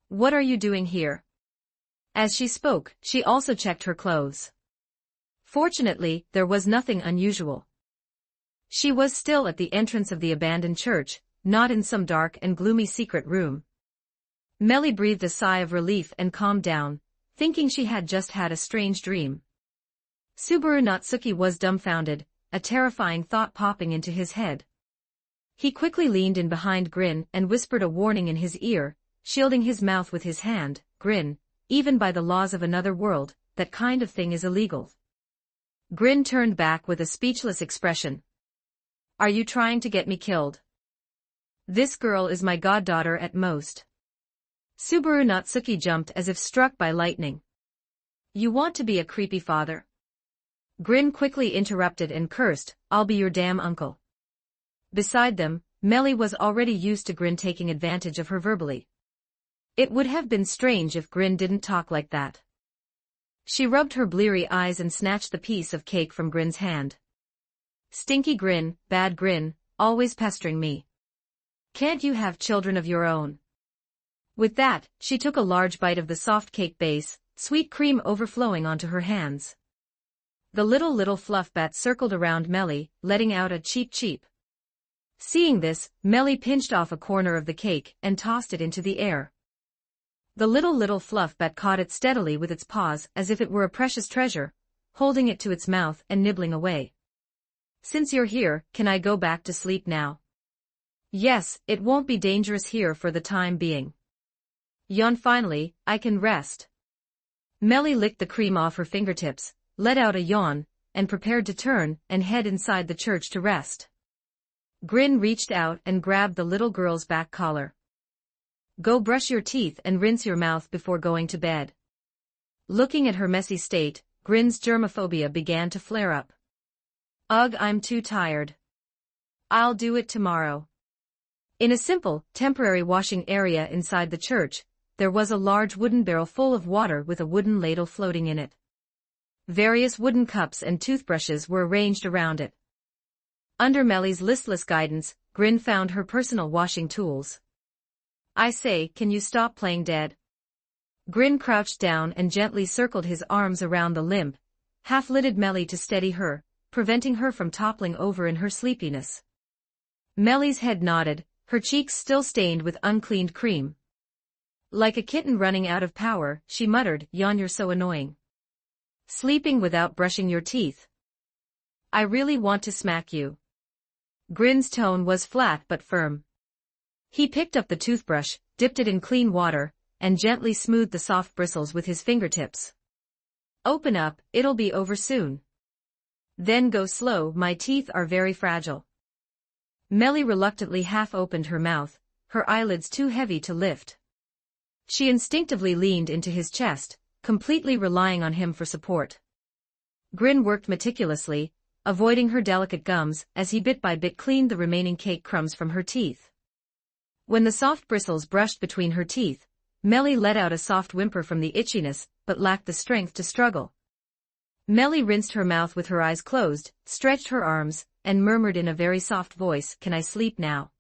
"What are you doing here?" As she spoke, she also checked her clothes. Fortunately, there was nothing unusual. She was still at the entrance of the abandoned church, not in some dark and gloomy secret room. Melly breathed a sigh of relief and calmed down, thinking she had just had a strange dream. Subaru Natsuki was dumbfounded, a terrifying thought popping into his head. He quickly leaned in behind Grin and whispered a warning in his ear, shielding his mouth with his hand. "Grin, even by the laws of another world, that kind of thing is illegal." Grin turned back with a speechless expression. "Are you trying to get me killed? This girl is my goddaughter at most." Subaru Natsuki jumped as if struck by lightning. "You want to be a creepy father?" Grin quickly interrupted and cursed, "I'll be your damn uncle." Beside them, Melly was already used to Grin taking advantage of her verbally. It would have been strange if Grin didn't talk like that. She rubbed her bleary eyes and snatched the piece of cake from Grin's hand. "Stinky Grin, bad Grin, always pestering me. Can't you have children of your own?" With that, she took a large bite of the soft cake base, sweet cream overflowing onto her hands. The little fluff bat circled around Melly, letting out a cheep. Seeing this, Melly pinched off a corner of the cake and tossed it into the air. The little fluff bat caught it steadily with its paws as if it were a precious treasure, holding it to its mouth and nibbling away. "Since you're here, can I go back to sleep now?" "Yes, it won't be dangerous here for the time being." "Yawn finally, I can rest." Melly licked the cream off her fingertips, let out a yawn, and prepared to turn and head inside the church to rest. Grin reached out and grabbed the little girl's back collar. "Go brush your teeth and rinse your mouth before going to bed." Looking at her messy state, Grin's germophobia began to flare up. "Ugh, I'm too tired. I'll do it tomorrow." In a simple, temporary washing area inside the church, there was a large wooden barrel full of water with a wooden ladle floating in it. Various wooden cups and toothbrushes were arranged around it. Under Melly's listless guidance, Grin found her personal washing tools. "I say, can you stop playing dead?" Grin crouched down and gently circled his arms around the limp, half-lidded Melly to steady her, preventing her from toppling over in her sleepiness. Melly's head nodded, her cheeks still stained with uncleaned cream. Like a kitten running out of power, she muttered, "Yawn, you're so annoying. Sleeping without brushing your teeth. I really want to smack you." Grin's tone was flat but firm. He picked up the toothbrush, dipped it in clean water, and gently smoothed the soft bristles with his fingertips. "Open up, it'll be over soon. Then go slow, my teeth are very fragile." Melly reluctantly half opened her mouth, her eyelids too heavy to lift. She instinctively leaned into his chest, completely relying on him for support. Grin worked meticulously, avoiding her delicate gums as he bit by bit cleaned the remaining cake crumbs from her teeth. When the soft bristles brushed between her teeth, Melly let out a soft whimper from the itchiness, but lacked the strength to struggle. Melly rinsed her mouth with her eyes closed, stretched her arms, and murmured in a very soft voice, "Can I sleep now?"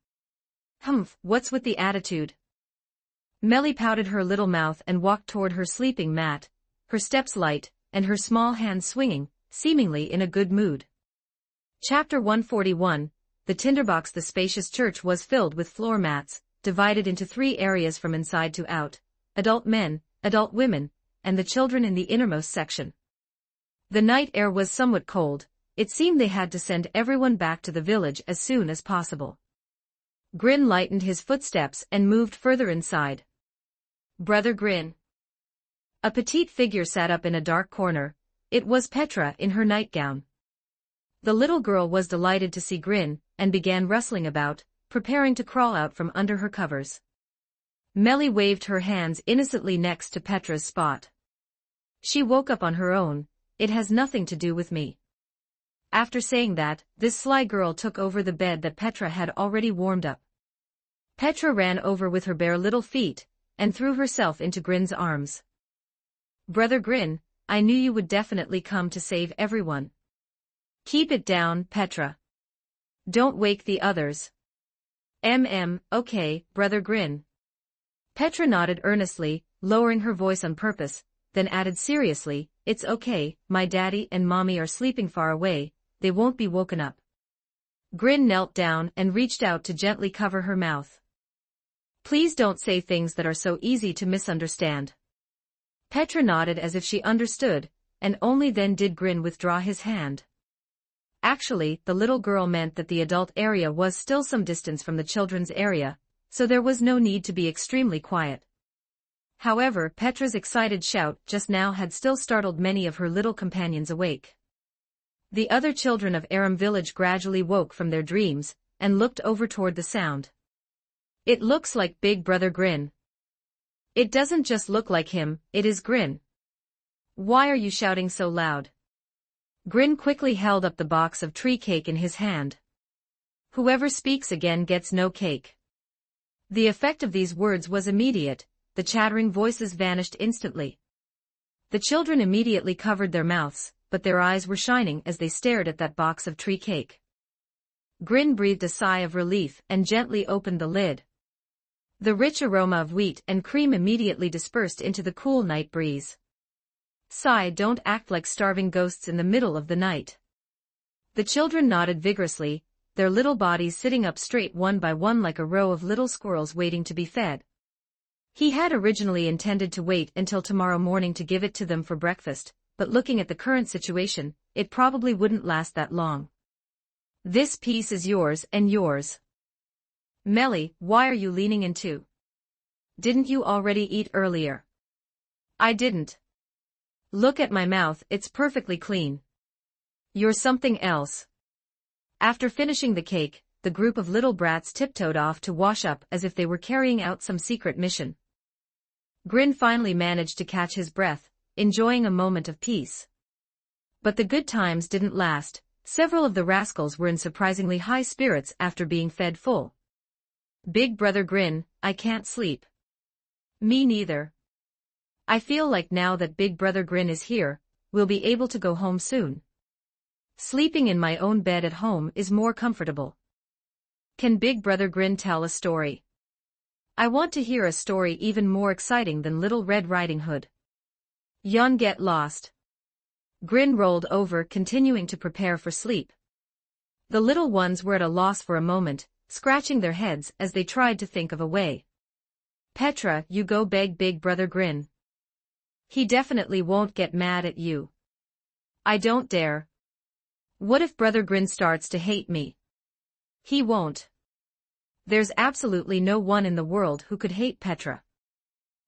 "Humph, what's with the attitude?" Melly pouted her little mouth and walked toward her sleeping mat, her steps light, and her small hands swinging, seemingly in a good mood. Chapter 141, The Tinderbox. The spacious church was filled with floor mats, divided into 3 areas from inside to out: adult men, adult women, and the children in the innermost section. The night air was somewhat cold. It seemed they had to send everyone back to the village as soon as possible. Grin lightened his footsteps and moved further inside. "Brother Grin." A petite figure sat up in a dark corner. It was Petra in her nightgown. The little girl was delighted to see Grin, and began rustling about, preparing to crawl out from under her covers. Melly waved her hands innocently next to Petra's spot. "She woke up on her own, it has nothing to do with me." After saying that, this sly girl took over the bed that Petra had already warmed up. Petra ran over with her bare little feet, and threw herself into Grin's arms. "Brother Grin, I knew you would definitely come to save everyone." "Keep it down, Petra. Don't wake the others." Okay, Brother Grin." Petra nodded earnestly, lowering her voice on purpose, then added seriously, "It's okay, my daddy and mommy are sleeping far away, they won't be woken up." Grin knelt down and reached out to gently cover her mouth. "Please don't say things that are so easy to misunderstand." Petra nodded as if she understood, and only then did Grin withdraw his hand. Actually, the little girl meant that the adult area was still some distance from the children's area, so there was no need to be extremely quiet. However, Petra's excited shout just now had still startled many of her little companions awake. The other children of Aram village gradually woke from their dreams, and looked over toward the sound. "It looks like Big Brother Grin." "It doesn't just look like him, it is Grin." "Why are you shouting so loud?" Grin quickly held up the box of tree cake in his hand. "Whoever speaks again gets no cake." The effect of these words was immediate, the chattering voices vanished instantly. The children immediately covered their mouths, but their eyes were shining as they stared at that box of tree cake. Grin breathed a sigh of relief and gently opened the lid. The rich aroma of wheat and cream immediately dispersed into the cool night breeze. "Sigh, don't act like starving ghosts in the middle of the night." The children nodded vigorously, their little bodies sitting up straight one by one like a row of little squirrels waiting to be fed. He had originally intended to wait until tomorrow morning to give it to them for breakfast, but looking at the current situation, it probably wouldn't last that long. "This piece is yours and yours." "Melly, why are you leaning into? Didn't you already eat earlier?" "I didn't. Look at my mouth, it's perfectly clean." "You're something else." After finishing the cake, the group of little brats tiptoed off to wash up as if they were carrying out some secret mission. Grin finally managed to catch his breath, enjoying a moment of peace. But the good times didn't last. Several of the rascals were in surprisingly high spirits after being fed full. "Big Brother Grin, I can't sleep." "Me neither. I feel like now that Big Brother Grin is here, we'll be able to go home soon. Sleeping in my own bed at home is more comfortable." "Can Big Brother Grin tell a story? I want to hear a story even more exciting than Little Red Riding Hood." "Yon get lost." Grin rolled over, continuing to prepare for sleep. The little ones were at a loss for a moment, scratching their heads as they tried to think of a way. Petra, you go beg Big Brother Grin. He definitely won't get mad at you. I don't dare. What if Brother Grin starts to hate me? He won't. There's absolutely no one in the world who could hate Petra.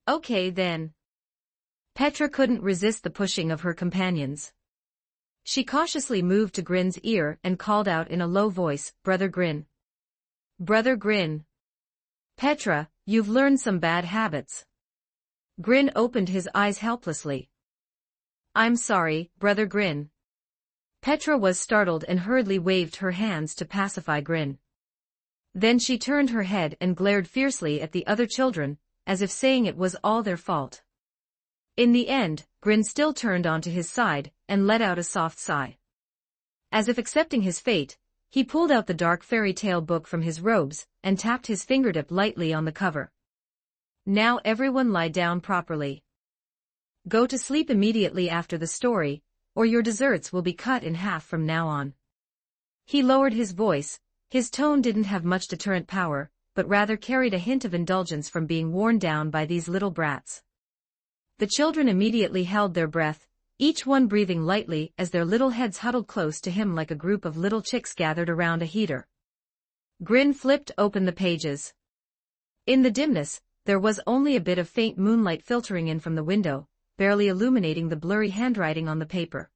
Okay then. Petra couldn't resist the pushing of her companions. She cautiously moved to Grin's ear and called out in a low voice, Brother Grin. Brother Grin. Petra, you've learned some bad habits. Grin opened his eyes helplessly. I'm sorry, Brother Grin. Petra was startled and hurriedly waved her hands to pacify Grin. Then she turned her head and glared fiercely at the other children, as if saying it was all their fault. In the end, Grin still turned onto his side, and let out a soft sigh. As if accepting his fate, he pulled out the dark fairy tale book from his robes, and tapped his fingertip lightly on the cover. Now everyone lie down properly. Go to sleep immediately after the story, or your desserts will be cut in half from now on. He lowered his voice. His tone didn't have much deterrent power, but rather carried a hint of indulgence from being worn down by these little brats. The children immediately held their breath, each one breathing lightly as their little heads huddled close to him like a group of little chicks gathered around a heater. Grin flipped open the pages. In the dimness, there was only a bit of faint moonlight filtering in from the window, barely illuminating the blurry handwriting on the paper.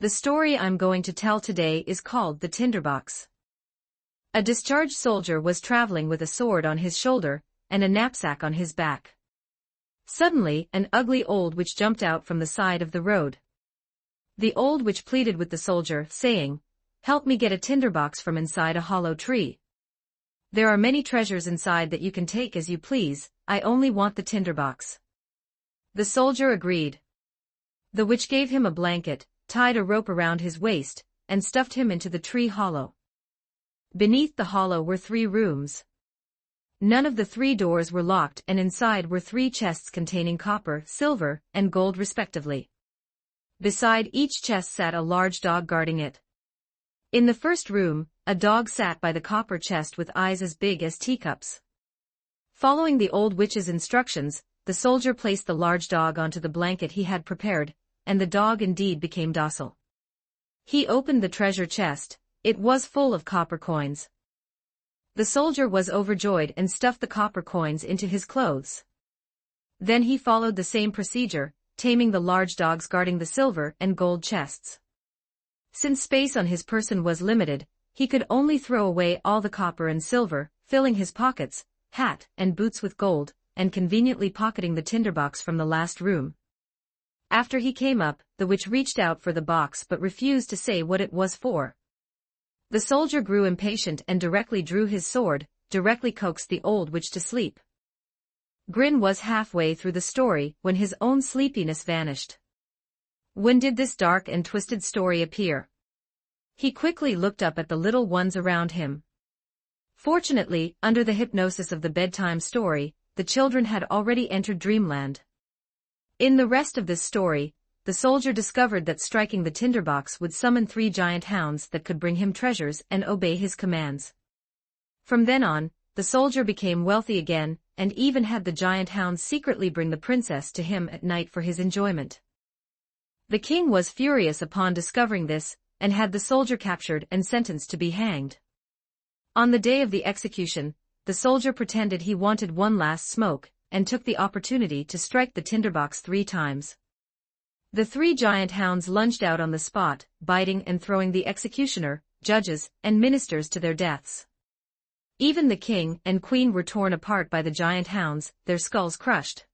The story I'm going to tell today is called The Tinderbox. A discharged soldier was traveling with a sword on his shoulder and a knapsack on his back. Suddenly, an ugly old witch jumped out from the side of the road. The old witch pleaded with the soldier, saying, "Help me get a tinderbox from inside a hollow tree. There are many treasures inside that you can take as you please, I only want the tinderbox." The soldier agreed. The witch gave him a blanket, tied a rope around his waist, and stuffed him into the tree hollow. Beneath the hollow were 3 rooms. None of the 3 doors were locked, and inside were 3 chests containing copper, silver, and gold respectively. Beside each chest sat a large dog guarding it. In the first room, a dog sat by the copper chest with eyes as big as teacups. Following the old witch's instructions, the soldier placed the large dog onto the blanket he had prepared, and the dog indeed became docile. He opened the treasure chest. It was full of copper coins. The soldier was overjoyed and stuffed the copper coins into his clothes. Then he followed the same procedure, taming the large dogs guarding the silver and gold chests. Since space on his person was limited, he could only throw away all the copper and silver, filling his pockets, hat, and boots with gold, and conveniently pocketing the tinderbox from the last room. After he came up, the witch reached out for the box but refused to say what it was for. The soldier grew impatient and directly drew his sword, directly coaxed the old witch to sleep. Grin was halfway through the story when his own sleepiness vanished. When did this dark and twisted story appear? He quickly looked up at the little ones around him. Fortunately, under the hypnosis of the bedtime story, the children had already entered dreamland. In the rest of this story, the soldier discovered that striking the tinderbox would summon 3 giant hounds that could bring him treasures and obey his commands. From then on, the soldier became wealthy again, and even had the giant hounds secretly bring the princess to him at night for his enjoyment. The king was furious upon discovering this, and had the soldier captured and sentenced to be hanged. On the day of the execution, the soldier pretended he wanted one last smoke, and took the opportunity to strike the tinderbox 3 times. The 3 giant hounds lunged out on the spot, biting and throwing the executioner, judges, and ministers to their deaths. Even the king and queen were torn apart by the giant hounds, their skulls crushed.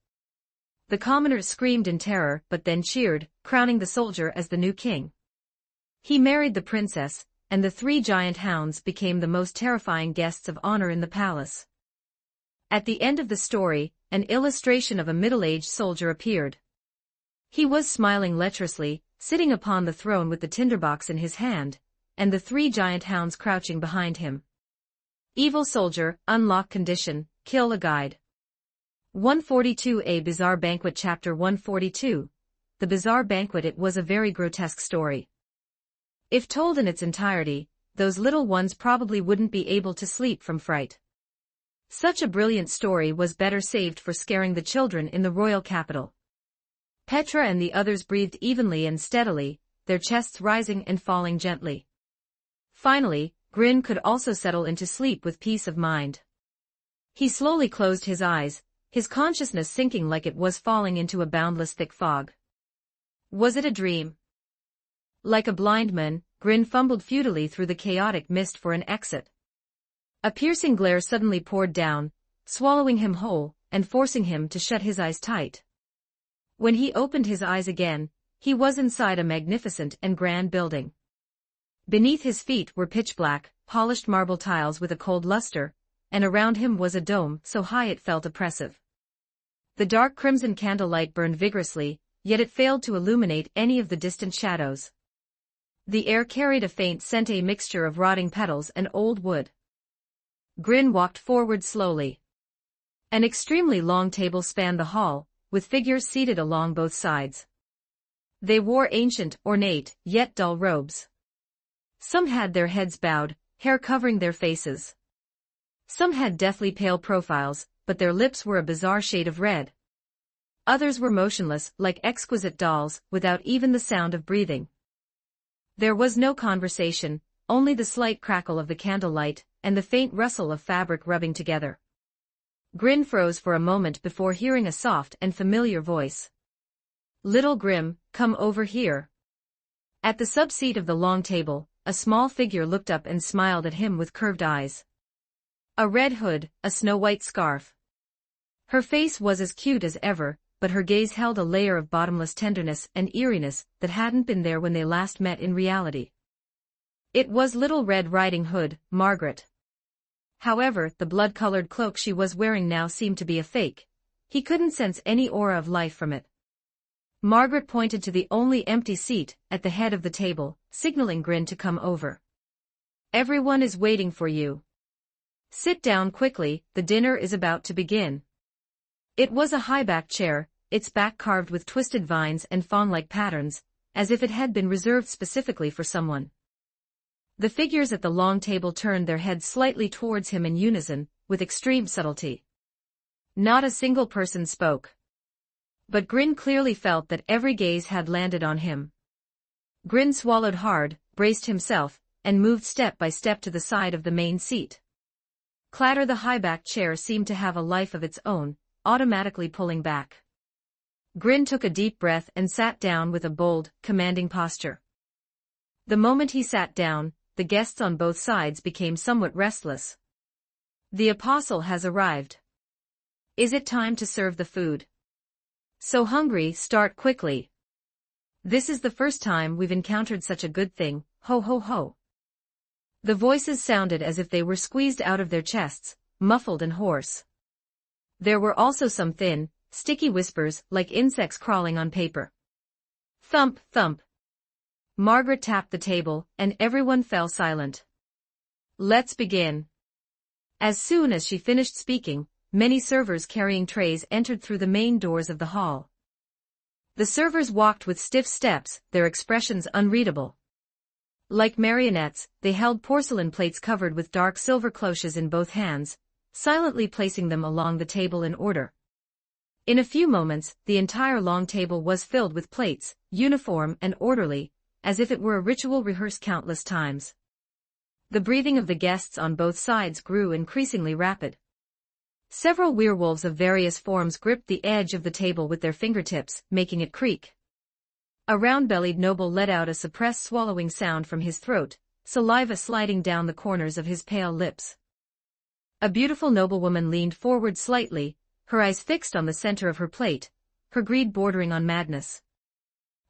The commoners screamed in terror but then cheered, crowning the soldier as the new king. He married the princess, and the 3 giant hounds became the most terrifying guests of honor in the palace. At the end of the story, an illustration of a middle-aged soldier appeared. He was smiling lecherously, sitting upon the throne with the tinderbox in his hand, and the 3 giant hounds crouching behind him. Evil soldier, unlock condition, kill a guide. 142 A Bizarre Banquet Chapter 142. The Bizarre Banquet. It was a very grotesque story. If told in its entirety, those little ones probably wouldn't be able to sleep from fright. Such a brilliant story was better saved for scaring the children in the royal capital. Petra and the others breathed evenly and steadily, their chests rising and falling gently. Finally, Grin could also settle into sleep with peace of mind. He slowly closed his eyes, his consciousness sinking like it was falling into a boundless thick fog. Was it a dream? Like a blind man, Grin fumbled futilely through the chaotic mist for an exit. A piercing glare suddenly poured down, swallowing him whole, and forcing him to shut his eyes tight. When he opened his eyes again, he was inside a magnificent and grand building. Beneath his feet were pitch-black, polished marble tiles with a cold luster, and around him was a dome so high it felt oppressive. The dark crimson candlelight burned vigorously, yet it failed to illuminate any of the distant shadows. The air carried a faint scent, a mixture of rotting petals and old wood. Grin walked forward slowly. An extremely long table spanned the hall, with figures seated along both sides. They wore ancient, ornate, yet dull robes. Some had their heads bowed, hair covering their faces. Some had deathly pale profiles, but their lips were a bizarre shade of red. Others were motionless, like exquisite dolls, without even the sound of breathing. There was no conversation, only the slight crackle of the candlelight, and the faint rustle of fabric rubbing together. Grin froze for a moment before hearing a soft and familiar voice. "Little Grim, come over here." At the sub-seat of the long table, a small figure looked up and smiled at him with curved eyes. A red hood, a snow-white scarf. Her face was as cute as ever, but her gaze held a layer of bottomless tenderness and eeriness that hadn't been there when they last met in reality. It was Little Red Riding Hood, Margaret. However, the blood-colored cloak she was wearing now seemed to be a fake. He couldn't sense any aura of life from it. Margaret pointed to the only empty seat at the head of the table, signaling Grin to come over. "Everyone is waiting for you. Sit down quickly, the dinner is about to begin." It was a high-backed chair, its back carved with twisted vines and fawn-like patterns, as if it had been reserved specifically for someone. The figures at the long table turned their heads slightly towards him in unison, with extreme subtlety. Not a single person spoke. But Grin clearly felt that every gaze had landed on him. Grin swallowed hard, braced himself, and moved step by step to the side of the main seat. Clatter, the high-backed chair seemed to have a life of its own, automatically pulling back. Grin took a deep breath and sat down with a bold, commanding posture. The moment he sat down, the guests on both sides became somewhat restless. "The apostle has arrived. Is it time to serve the food? So hungry, start quickly. This is the first time we've encountered such a good thing, ho ho ho." The voices sounded as if they were squeezed out of their chests, muffled and hoarse. There were also some thin, sticky whispers like insects crawling on paper. Thump, thump. Margaret tapped the table, and everyone fell silent. "Let's begin." As soon as she finished speaking, many servers carrying trays entered through the main doors of the hall. The servers walked with stiff steps, their expressions unreadable. Like marionettes, they held porcelain plates covered with dark silver cloches in both hands, silently placing them along the table in order. In a few moments, the entire long table was filled with plates, uniform and orderly, as if it were a ritual rehearsed countless times. The breathing of the guests on both sides grew increasingly rapid. Several werewolves of various forms gripped the edge of the table with their fingertips, making it creak. A round-bellied noble let out a suppressed swallowing sound from his throat, saliva sliding down the corners of his pale lips. A beautiful noblewoman leaned forward slightly, her eyes fixed on the center of her plate, her greed bordering on madness.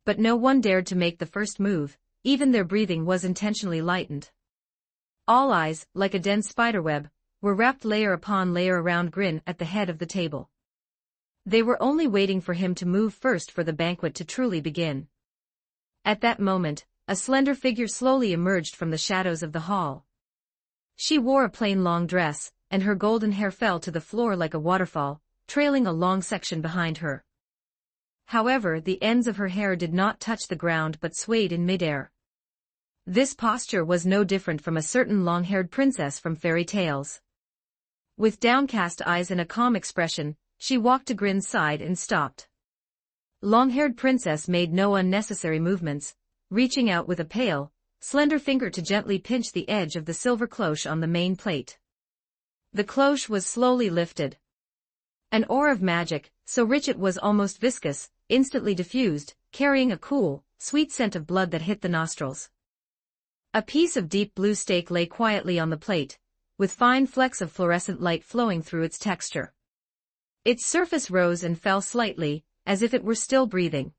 But no one dared to make the first move, even their breathing was intentionally lightened. All eyes, like a dense spiderweb, were wrapped layer upon layer around Grin at the head of the table. They were only waiting for him to move first for the banquet to truly begin. At that moment, a slender figure slowly emerged from the shadows of the hall. She wore a plain long dress, and her golden hair fell to the floor like a waterfall, trailing a long section behind her. However, the ends of her hair did not touch the ground but swayed in midair. This posture was no different from a certain long-haired princess from fairy tales. With downcast eyes and a calm expression, she walked to Grin's side and stopped. Long-haired princess made no unnecessary movements, reaching out with a pale, slender finger to gently pinch the edge of the silver cloche on the main plate. The cloche was slowly lifted. An aura of magic, so rich it was almost viscous, instantly diffused, carrying a cool, sweet scent of blood that hit the nostrils. A piece of deep blue steak lay quietly on the plate, with fine flecks of fluorescent light flowing through its texture. Its surface rose and fell slightly, as if it were still breathing.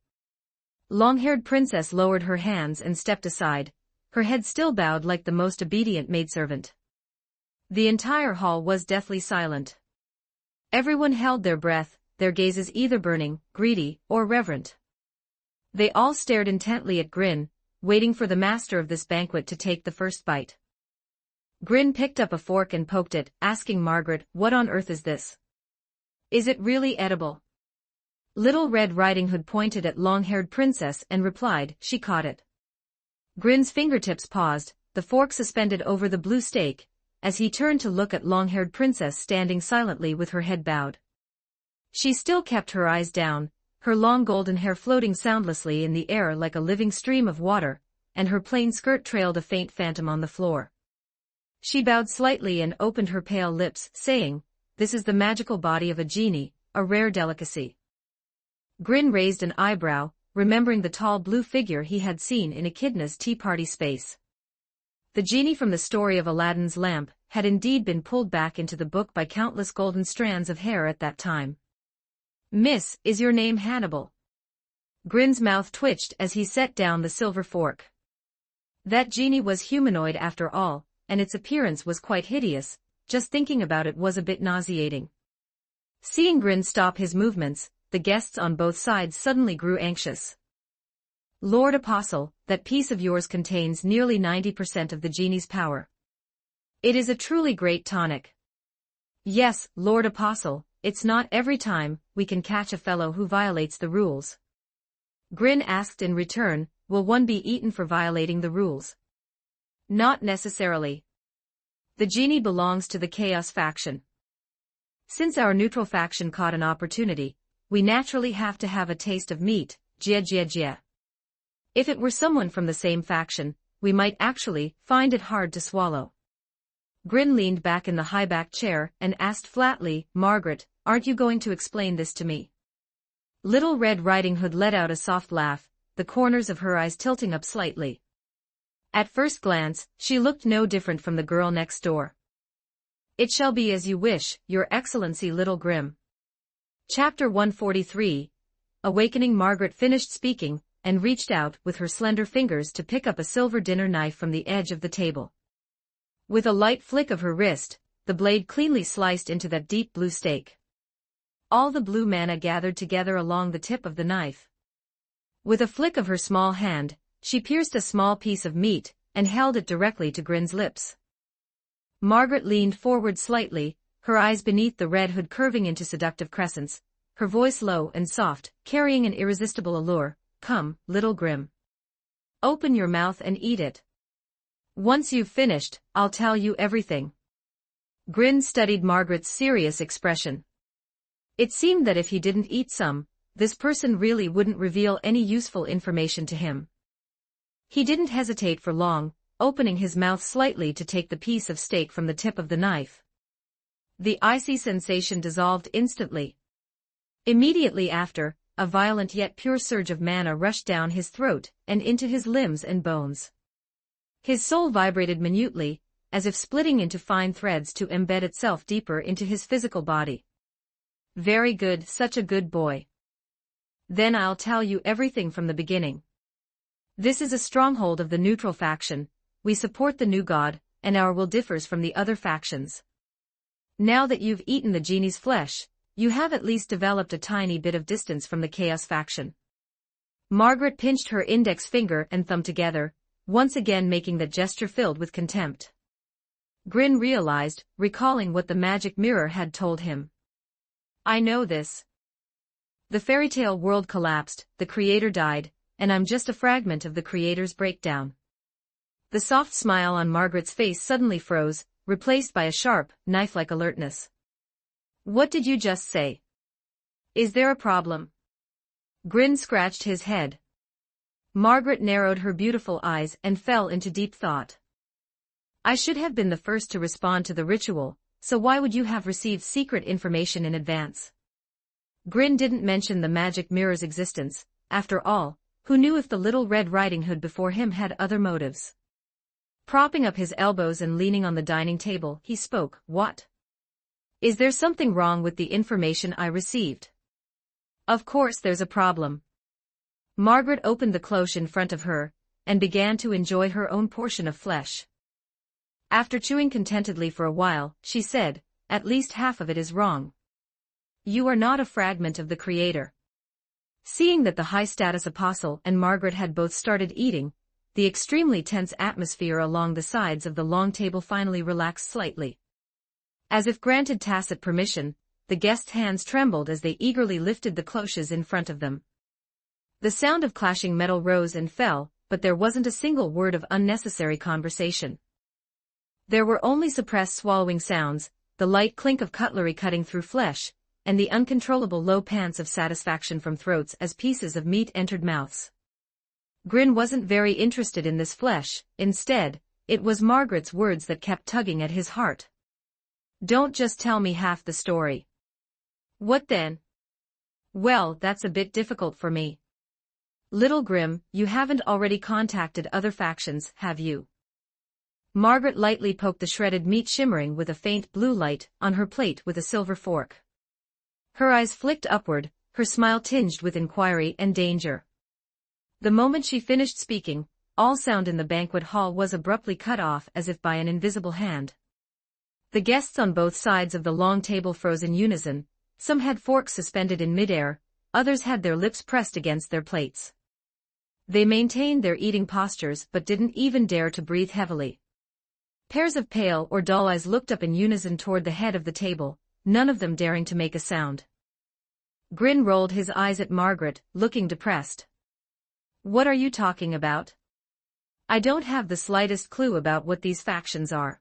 Long-haired princess lowered her hands and stepped aside, her head still bowed like the most obedient maidservant. The entire hall was deathly silent. Everyone held their breath, their gazes either burning, greedy, or reverent. They all stared intently at Grin, waiting for the master of this banquet to take the first bite. Grin picked up a fork and poked it, asking Margaret, "What on earth is this? Is it really edible?" Little Red Riding Hood pointed at long-haired princess and replied, "She caught it." Grin's fingertips paused, the fork suspended over the blue steak, as he turned to look at long-haired princess standing silently with her head bowed. She still kept her eyes down, her long golden hair floating soundlessly in the air like a living stream of water, and her plain skirt trailed a faint phantom on the floor. She bowed slightly and opened her pale lips, saying, "This is the magical body of a genie, a rare delicacy." Grin raised an eyebrow, remembering the tall blue figure he had seen in Echidna's tea party space. The genie from the story of Aladdin's lamp had indeed been pulled back into the book by countless golden strands of hair at that time. "Miss, is your name Hannibal?" Grin's mouth twitched as he set down the silver fork. That genie was humanoid after all, and its appearance was quite hideous, just thinking about it was a bit nauseating. Seeing Grin stop his movements, the guests on both sides suddenly grew anxious. "Lord Apostle, that piece of yours contains nearly 90% of the genie's power. It is a truly great tonic." "Yes, Lord Apostle, it's not every time we can catch a fellow who violates the rules." Grin asked in return, "Will one be eaten for violating the rules?" "Not necessarily. The genie belongs to the Chaos faction. Since our neutral faction caught an opportunity, we naturally have to have a taste of meat, jia jia jia. If it were someone from the same faction, we might actually find it hard to swallow." Grin leaned back in the high-backed chair and asked flatly, "Margaret, aren't you going to explain this to me?" Little Red Riding Hood let out a soft laugh, the corners of her eyes tilting up slightly. At first glance, she looked no different from the girl next door. "It shall be as you wish, Your Excellency Little Grim." Chapter 143. Awakening. Margaret finished speaking, and reached out with her slender fingers to pick up a silver dinner knife from the edge of the table. With a light flick of her wrist, the blade cleanly sliced into that deep blue steak. All the blue mana gathered together along the tip of the knife. With a flick of her small hand, she pierced a small piece of meat, and held it directly to Grin's lips. Margaret leaned forward slightly, her eyes beneath the red hood curving into seductive crescents, her voice low and soft, carrying an irresistible allure. "Come, Little Grim. Open your mouth and eat it. Once you've finished, I'll tell you everything." Grin studied Margaret's serious expression. It seemed that if he didn't eat some, this person really wouldn't reveal any useful information to him. He didn't hesitate for long, opening his mouth slightly to take the piece of steak from the tip of the knife. The icy sensation dissolved instantly. Immediately after, a violent yet pure surge of mana rushed down his throat and into his limbs and bones. His soul vibrated minutely, as if splitting into fine threads to embed itself deeper into his physical body. "Very good, such a good boy. Then I'll tell you everything from the beginning. This is a stronghold of the neutral faction, we support the new god, and our will differs from the other factions. Now that you've eaten the genie's flesh, you have at least developed a tiny bit of distance from the Chaos faction." Margaret pinched her index finger and thumb together, once again making the gesture filled with contempt. Grin realized, recalling what the magic mirror had told him. "I know this. The fairy tale world collapsed, the creator died, and I'm just a fragment of the creator's breakdown." The soft smile on Margaret's face suddenly froze, replaced by a sharp, knife-like alertness. What did you just say? Is there a problem? Grin scratched his head. Margaret narrowed her beautiful eyes and fell into deep thought. I should have been the first to respond to the ritual, so why would you have received secret information in advance? Grin didn't mention the magic mirror's existence. After all, who knew if the Little Red Riding Hood before him had other motives? Propping up his elbows and leaning on the dining table, he spoke. What? Is there something wrong with the information I received? Of course there's a problem. Margaret opened the cloche in front of her, and began to enjoy her own portion of flesh. After chewing contentedly for a while, she said, at least half of it is wrong. You are not a fragment of the Creator. Seeing that the high-status apostle and Margaret had both started eating, the extremely tense atmosphere along the sides of the long table finally relaxed slightly. As if granted tacit permission, the guests' hands trembled as they eagerly lifted the cloches in front of them. The sound of clashing metal rose and fell, but there wasn't a single word of unnecessary conversation. There were only suppressed swallowing sounds, the light clink of cutlery cutting through flesh, and the uncontrollable low pants of satisfaction from throats as pieces of meat entered mouths. Grin wasn't very interested in this flesh. Instead, it was Margaret's words that kept tugging at his heart. Don't just tell me half the story. What then? Well, that's a bit difficult for me. Little Grim, you haven't already contacted other factions, have you? Margaret lightly poked the shredded meat shimmering with a faint blue light on her plate with a silver fork. Her eyes flicked upward, her smile tinged with inquiry and danger. The moment she finished speaking, all sound in the banquet hall was abruptly cut off as if by an invisible hand. The guests on both sides of the long table froze in unison. Some had forks suspended in midair, others had their lips pressed against their plates. They maintained their eating postures but didn't even dare to breathe heavily. Pairs of pale or dull eyes looked up in unison toward the head of the table, none of them daring to make a sound. Grin rolled his eyes at Margaret, looking depressed. What are you talking about? I don't have the slightest clue about what these factions are.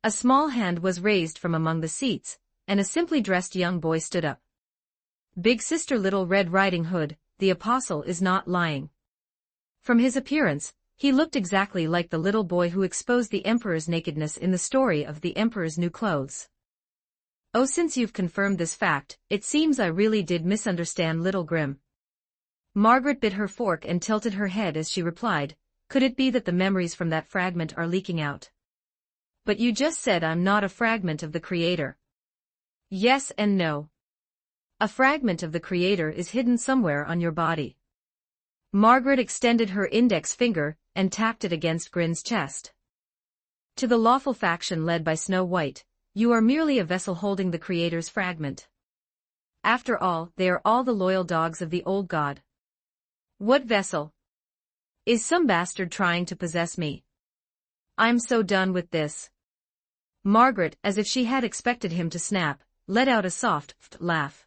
A small hand was raised from among the seats, and a simply dressed young boy stood up. Big Sister Little Red Riding Hood, the apostle is not lying. From his appearance, he looked exactly like the little boy who exposed the Emperor's nakedness in the story of the Emperor's New Clothes. Oh, since you've confirmed this fact, it seems I really did misunderstand Little Grim. Margaret bit her fork and tilted her head as she replied, could it be that the memories from that fragment are leaking out? But you just said I'm not a fragment of the Creator. Yes and no. A fragment of the Creator is hidden somewhere on your body. Margaret extended her index finger and tapped it against Grin's chest. To the lawful faction led by Snow White, you are merely a vessel holding the Creator's fragment. After all, they are all the loyal dogs of the old god. What vessel? Is some bastard trying to possess me? I'm so done with this. Margaret, as if she had expected him to snap, let out a soft laugh.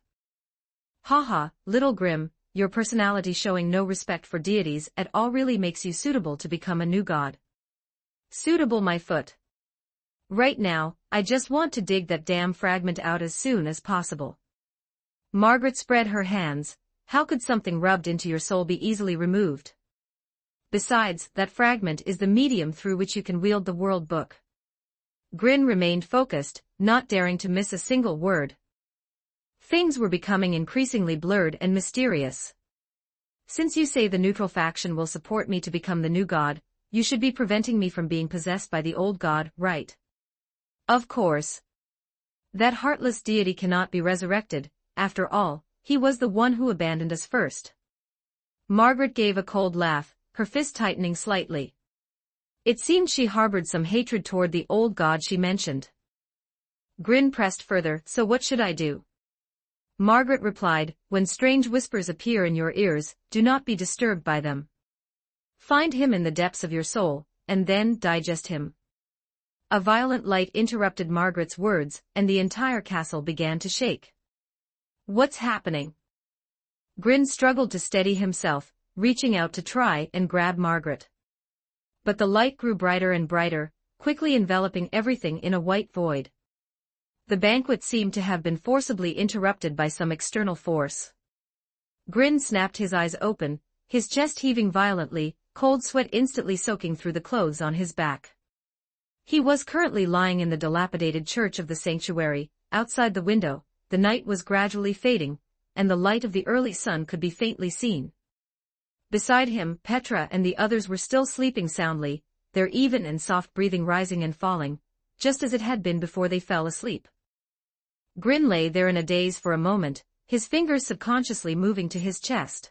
Haha, Little Grim, your personality showing no respect for deities at all really makes you suitable to become a new god. Suitable, my foot. Right now, I just want to dig that damn fragment out as soon as possible. Margaret spread her hands. How could something rubbed into your soul be easily removed? Besides, that fragment is the medium through which you can wield the world book. Grin remained focused, not daring to miss a single word. Things were becoming increasingly blurred and mysterious. Since you say the neutral faction will support me to become the new god, you should be preventing me from being possessed by the old god, right? Of course. That heartless deity cannot be resurrected, after all, he was the one who abandoned us first. Margaret gave a cold laugh, her fist tightening slightly. It seemed she harbored some hatred toward the old god she mentioned. Grin pressed further, so what should I do? Margaret replied, when strange whispers appear in your ears, do not be disturbed by them. Find him in the depths of your soul, and then digest him. A violent light interrupted Margaret's words, and the entire castle began to shake. What's happening? Grin struggled to steady himself, reaching out to try and grab Margaret. But the light grew brighter and brighter, quickly enveloping everything in a white void. The banquet seemed to have been forcibly interrupted by some external force. Grin snapped his eyes open, his chest heaving violently, cold sweat instantly soaking through the clothes on his back. He was currently lying in the dilapidated church of the sanctuary. Outside the window, the night was gradually fading, and the light of the early sun could be faintly seen. Beside him, Petra and the others were still sleeping soundly, their even and soft breathing rising and falling, just as it had been before they fell asleep. Grin lay there in a daze for a moment, his fingers subconsciously moving to his chest.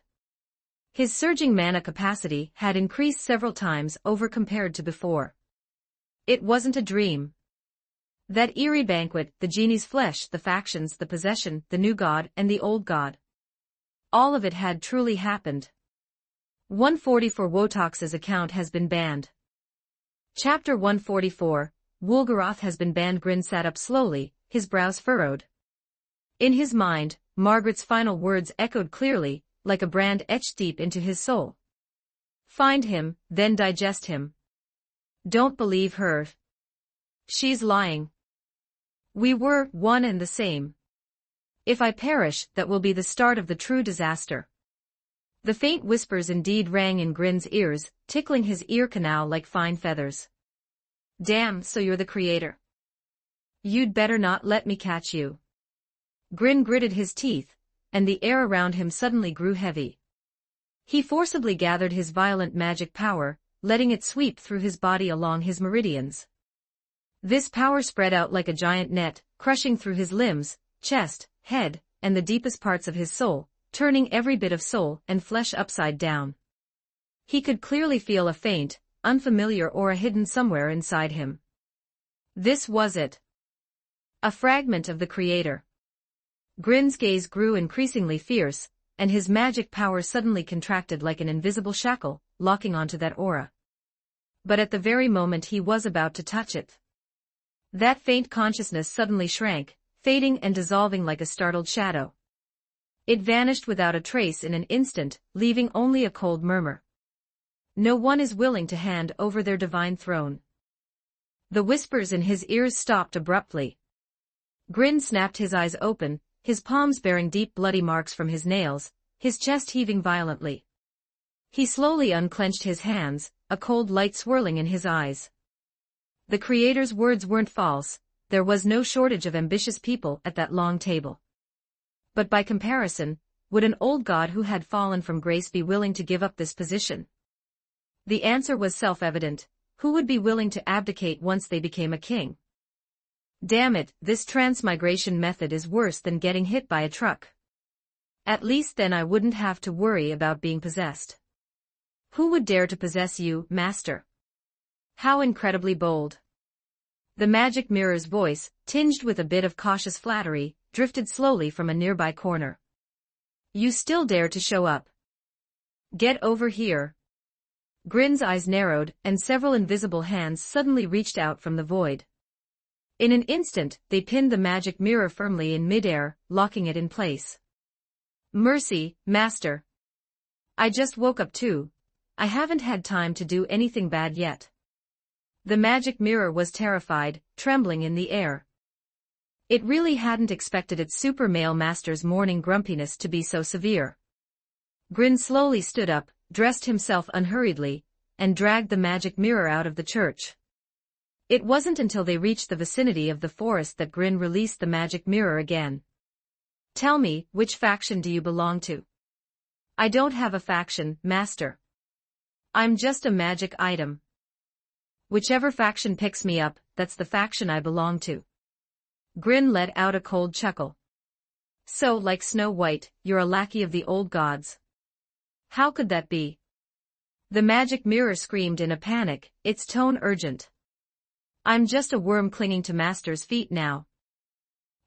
His surging mana capacity had increased several times over compared to before. It wasn't a dream. That eerie banquet, the genie's flesh, the factions, the possession, the new god and the old god. All of it had truly happened. 144 Wotox's account has been banned. Chapter 144, Wulgaroth has been banned. Grin sat up slowly, his brows furrowed. In his mind, Margaret's final words echoed clearly, like a brand etched deep into his soul. Find him, then digest him. Don't believe her. She's lying. We were one and the same. If I perish, that will be the start of the true disaster. The faint whispers indeed rang in Grin's ears, tickling his ear canal like fine feathers. Damn, so you're the creator. You'd better not let me catch you. Grin gritted his teeth, and the air around him suddenly grew heavy. He forcibly gathered his violent magic power, letting it sweep through his body along his meridians. This power spread out like a giant net, crushing through his limbs, chest, head, and the deepest parts of his soul, turning every bit of soul and flesh upside down. He could clearly feel a faint, unfamiliar aura hidden somewhere inside him. This was it. A fragment of the creator. Grin's gaze grew increasingly fierce, and his magic power suddenly contracted like an invisible shackle, locking onto that aura. But at the very moment he was about to touch it, that faint consciousness suddenly shrank, fading and dissolving like a startled shadow. It vanished without a trace in an instant, leaving only a cold murmur. No one is willing to hand over their divine throne. The whispers in his ears stopped abruptly. Grin snapped his eyes open, his palms bearing deep bloody marks from his nails, his chest heaving violently. He slowly unclenched his hands, a cold light swirling in his eyes. The creator's words weren't false, there was no shortage of ambitious people at that long table. But by comparison, would an old god who had fallen from grace be willing to give up this position? The answer was self-evident. Who would be willing to abdicate once they became a king? Damn it, this transmigration method is worse than getting hit by a truck. At least then I wouldn't have to worry about being possessed. Who would dare to possess you, master? How incredibly bold. The magic mirror's voice, tinged with a bit of cautious flattery, drifted slowly from a nearby corner. You still dare to show up? Get over here. Grin's eyes narrowed, and several invisible hands suddenly reached out from the void. In an instant, they pinned the magic mirror firmly in midair, locking it in place. Mercy, master. I just woke up too. I haven't had time to do anything bad yet. The magic mirror was terrified, trembling in the air. It really hadn't expected its super male master's morning grumpiness to be so severe. Grin slowly stood up, dressed himself unhurriedly, and dragged the magic mirror out of the church. It wasn't until they reached the vicinity of the forest that Grin released the magic mirror again. Tell me, which faction do you belong to? I don't have a faction, master. I'm just a magic item. Whichever faction picks me up, that's the faction I belong to. Grin let out a cold chuckle. So, like Snow White, you're a lackey of the old gods. How could that be? The magic mirror screamed in a panic, its tone urgent. I'm just a worm clinging to master's feet now.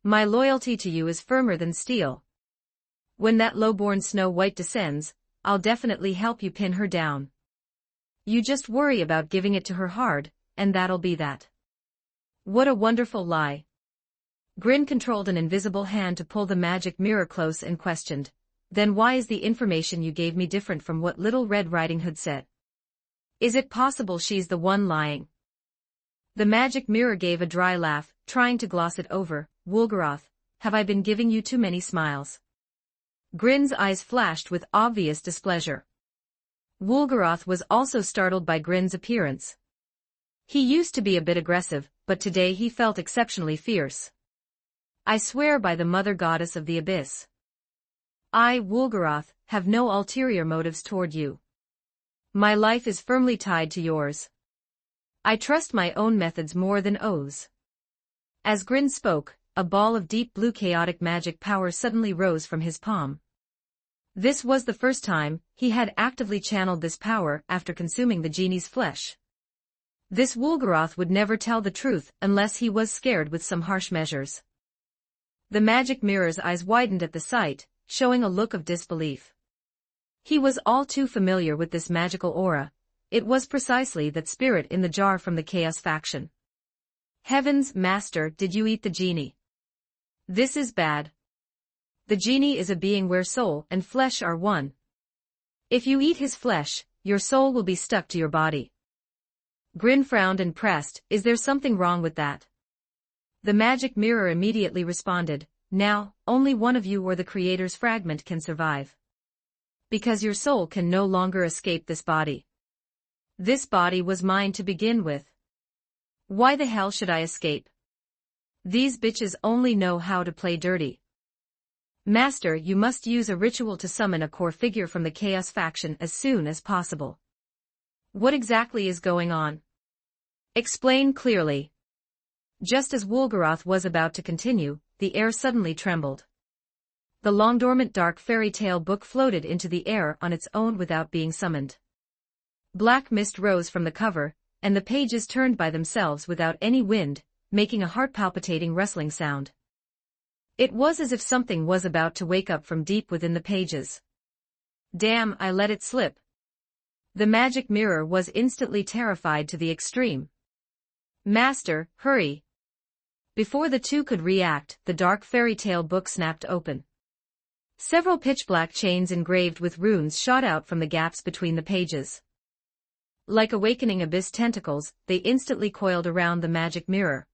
My loyalty to you is firmer than steel. When that low-born Snow White descends, I'll definitely help you pin her down. You just worry about giving it to her hard, and that'll be that. What a wonderful lie. Grin controlled an invisible hand to pull the magic mirror close and questioned. Then why is the information you gave me different from what Little Red Riding Hood said? Is it possible she's the one lying? The magic mirror gave a dry laugh, trying to gloss it over. Woolgaroth, have I been giving you too many smiles? Grin's eyes flashed with obvious displeasure. Woolgaroth was also startled by Grin's appearance. He used to be a bit aggressive, but today he felt exceptionally fierce. I swear by the mother goddess of the abyss. I, Woolgaroth, have no ulterior motives toward you. My life is firmly tied to yours. I trust my own methods more than oaths. As Grin spoke, a ball of deep blue chaotic magic power suddenly rose from his palm. This was the first time he had actively channeled this power after consuming the genie's flesh. This Woolgaroth would never tell the truth unless he was scared with some harsh measures. The magic mirror's eyes widened at the sight, showing a look of disbelief. He was all too familiar with this magical aura. It was precisely that spirit in the jar from the Chaos faction. Heavens, Master, did you eat the genie? This is bad. The genie is a being where soul and flesh are one. If you eat his flesh, your soul will be stuck to your body. Grin frowned and pressed, is there something wrong with that? The magic mirror immediately responded, now, only one of you or the creator's fragment can survive. Because your soul can no longer escape this body. This body was mine to begin with. Why the hell should I escape? These bitches only know how to play dirty. Master, you must use a ritual to summon a core figure from the Chaos faction as soon as possible. What exactly is going on? Explain clearly. Just as Woolgaroth was about to continue, the air suddenly trembled. The long-dormant dark fairy tale book floated into the air on its own without being summoned. Black mist rose from the cover, and the pages turned by themselves without any wind, making a heart-palpitating rustling sound. It was as if something was about to wake up from deep within the pages. Damn, I let it slip. The magic mirror was instantly terrified to the extreme. Master, hurry. Before the two could react, the dark fairy tale book snapped open. Several pitch-black chains engraved with runes shot out from the gaps between the pages. Like awakening abyss tentacles, they instantly coiled around the magic mirror.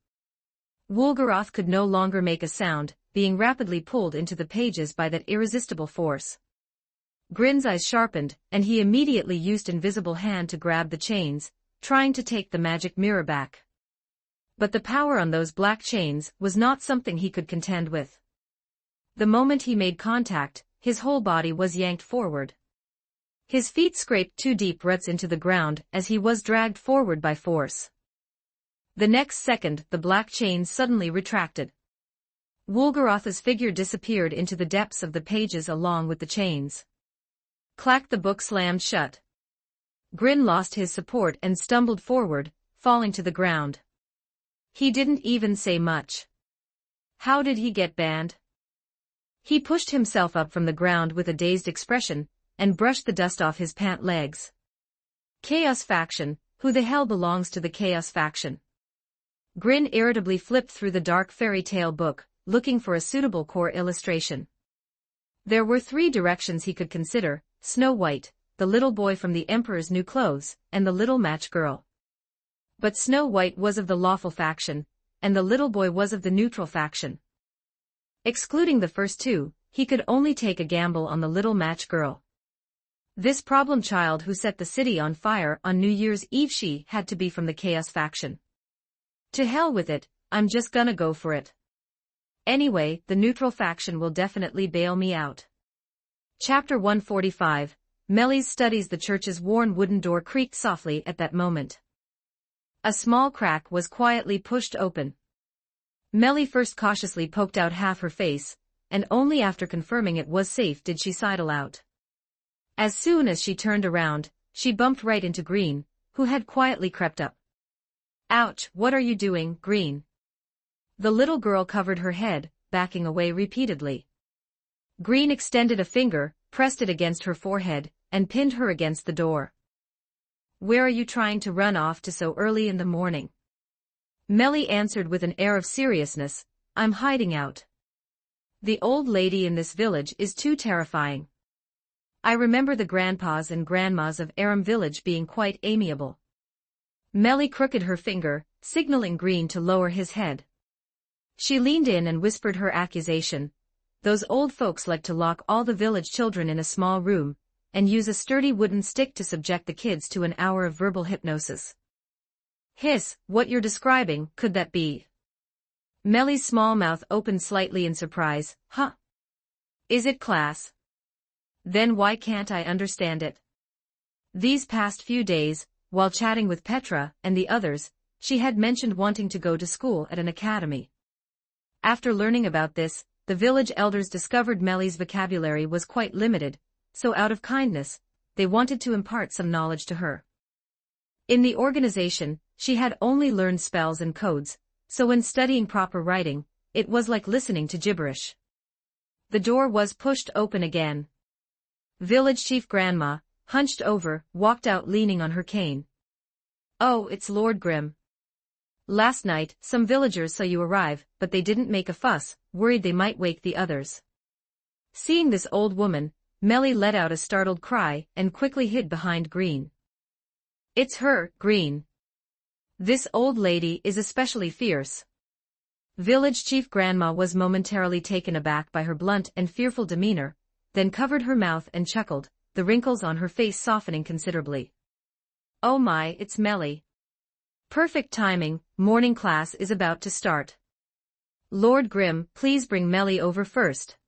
Woolgaroth could no longer make a sound, being rapidly pulled into the pages by that irresistible force. Grin's eyes sharpened, and he immediately used invisible hand to grab the chains, trying to take the magic mirror back. But the power on those black chains was not something he could contend with. The moment he made contact, his whole body was yanked forward. His feet scraped two deep ruts into the ground as he was dragged forward by force. The next second, the black chains suddenly retracted. Woolgaroth's figure disappeared into the depths of the pages along with the chains. Clack, the book slammed shut. Grin lost his support and stumbled forward, falling to the ground. He didn't even say much. How did he get banned? He pushed himself up from the ground with a dazed expression, and brushed the dust off his pant legs. Chaos faction, who the hell belongs to the Chaos faction? Grin irritably flipped through the dark fairy tale book, looking for a suitable core illustration. There were three directions he could consider: Snow White, the little boy from the Emperor's New Clothes, and the little match girl. But Snow White was of the lawful faction, and the little boy was of the neutral faction. Excluding the first two, he could only take a gamble on the little match girl. This problem child who set the city on fire on New Year's Eve, she had to be from the Chaos faction. To hell with it, I'm just gonna go for it. Anyway, the neutral faction will definitely bail me out. Chapter 145, Melly's studies. The church's worn wooden door creaked softly at that moment. A small crack was quietly pushed open. Melly first cautiously poked out half her face, and only after confirming it was safe did she sidle out. As soon as she turned around, she bumped right into Green, who had quietly crept up. Ouch, what are you doing, Green? The little girl covered her head, backing away repeatedly. Green extended a finger, pressed it against her forehead, and pinned her against the door. Where are you trying to run off to so early in the morning? Melly answered with an air of seriousness, I'm hiding out. The old lady in this village is too terrifying. I remember the grandpas and grandmas of Aram village being quite amiable. Melly crooked her finger, signaling Green to lower his head. She leaned in and whispered her accusation. Those old folks like to lock all the village children in a small room, and use a sturdy wooden stick to subject the kids to an hour of verbal hypnosis. Hiss, what you're describing, could that be? Mellie's small mouth opened slightly in surprise. Huh? Is it class? Then why can't I understand it? These past few days, while chatting with Petra and the others, she had mentioned wanting to go to school at an academy. After learning about this, the village elders discovered Mellie's vocabulary was quite limited, so out of kindness, they wanted to impart some knowledge to her. In the organization, she had only learned spells and codes, so when studying proper writing, it was like listening to gibberish. The door was pushed open again. Village Chief Grandma, hunched over, walked out leaning on her cane. Oh, it's Lord Grim. Last night, some villagers saw you arrive, but they didn't make a fuss, worried they might wake the others. Seeing this old woman, Mellie let out a startled cry and quickly hid behind Green. It's her, Green. This old lady is especially fierce. Village Chief Grandma was momentarily taken aback by her blunt and fearful demeanor, then covered her mouth and chuckled, the wrinkles on her face softening considerably. Oh my, it's Mellie. Perfect timing, morning class is about to start. Lord Grim, please bring Mellie over first.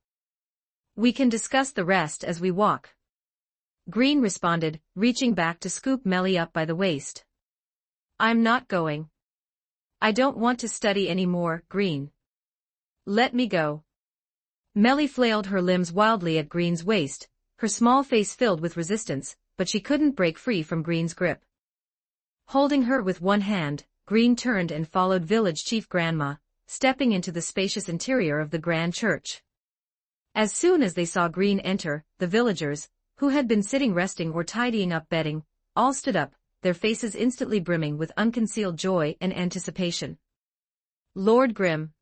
We can discuss the rest as we walk. Green responded, reaching back to scoop Mellie up by the waist. I'm not going. I don't want to study anymore, Green. Let me go. Mellie flailed her limbs wildly at Green's waist, her small face filled with resistance, but she couldn't break free from Green's grip. Holding her with one hand, Green turned and followed Village Chief Grandma, stepping into the spacious interior of the grand church. As soon as they saw Green enter, the villagers, who had been sitting resting or tidying up bedding, all stood up, their faces instantly brimming with unconcealed joy and anticipation. Lord Grim.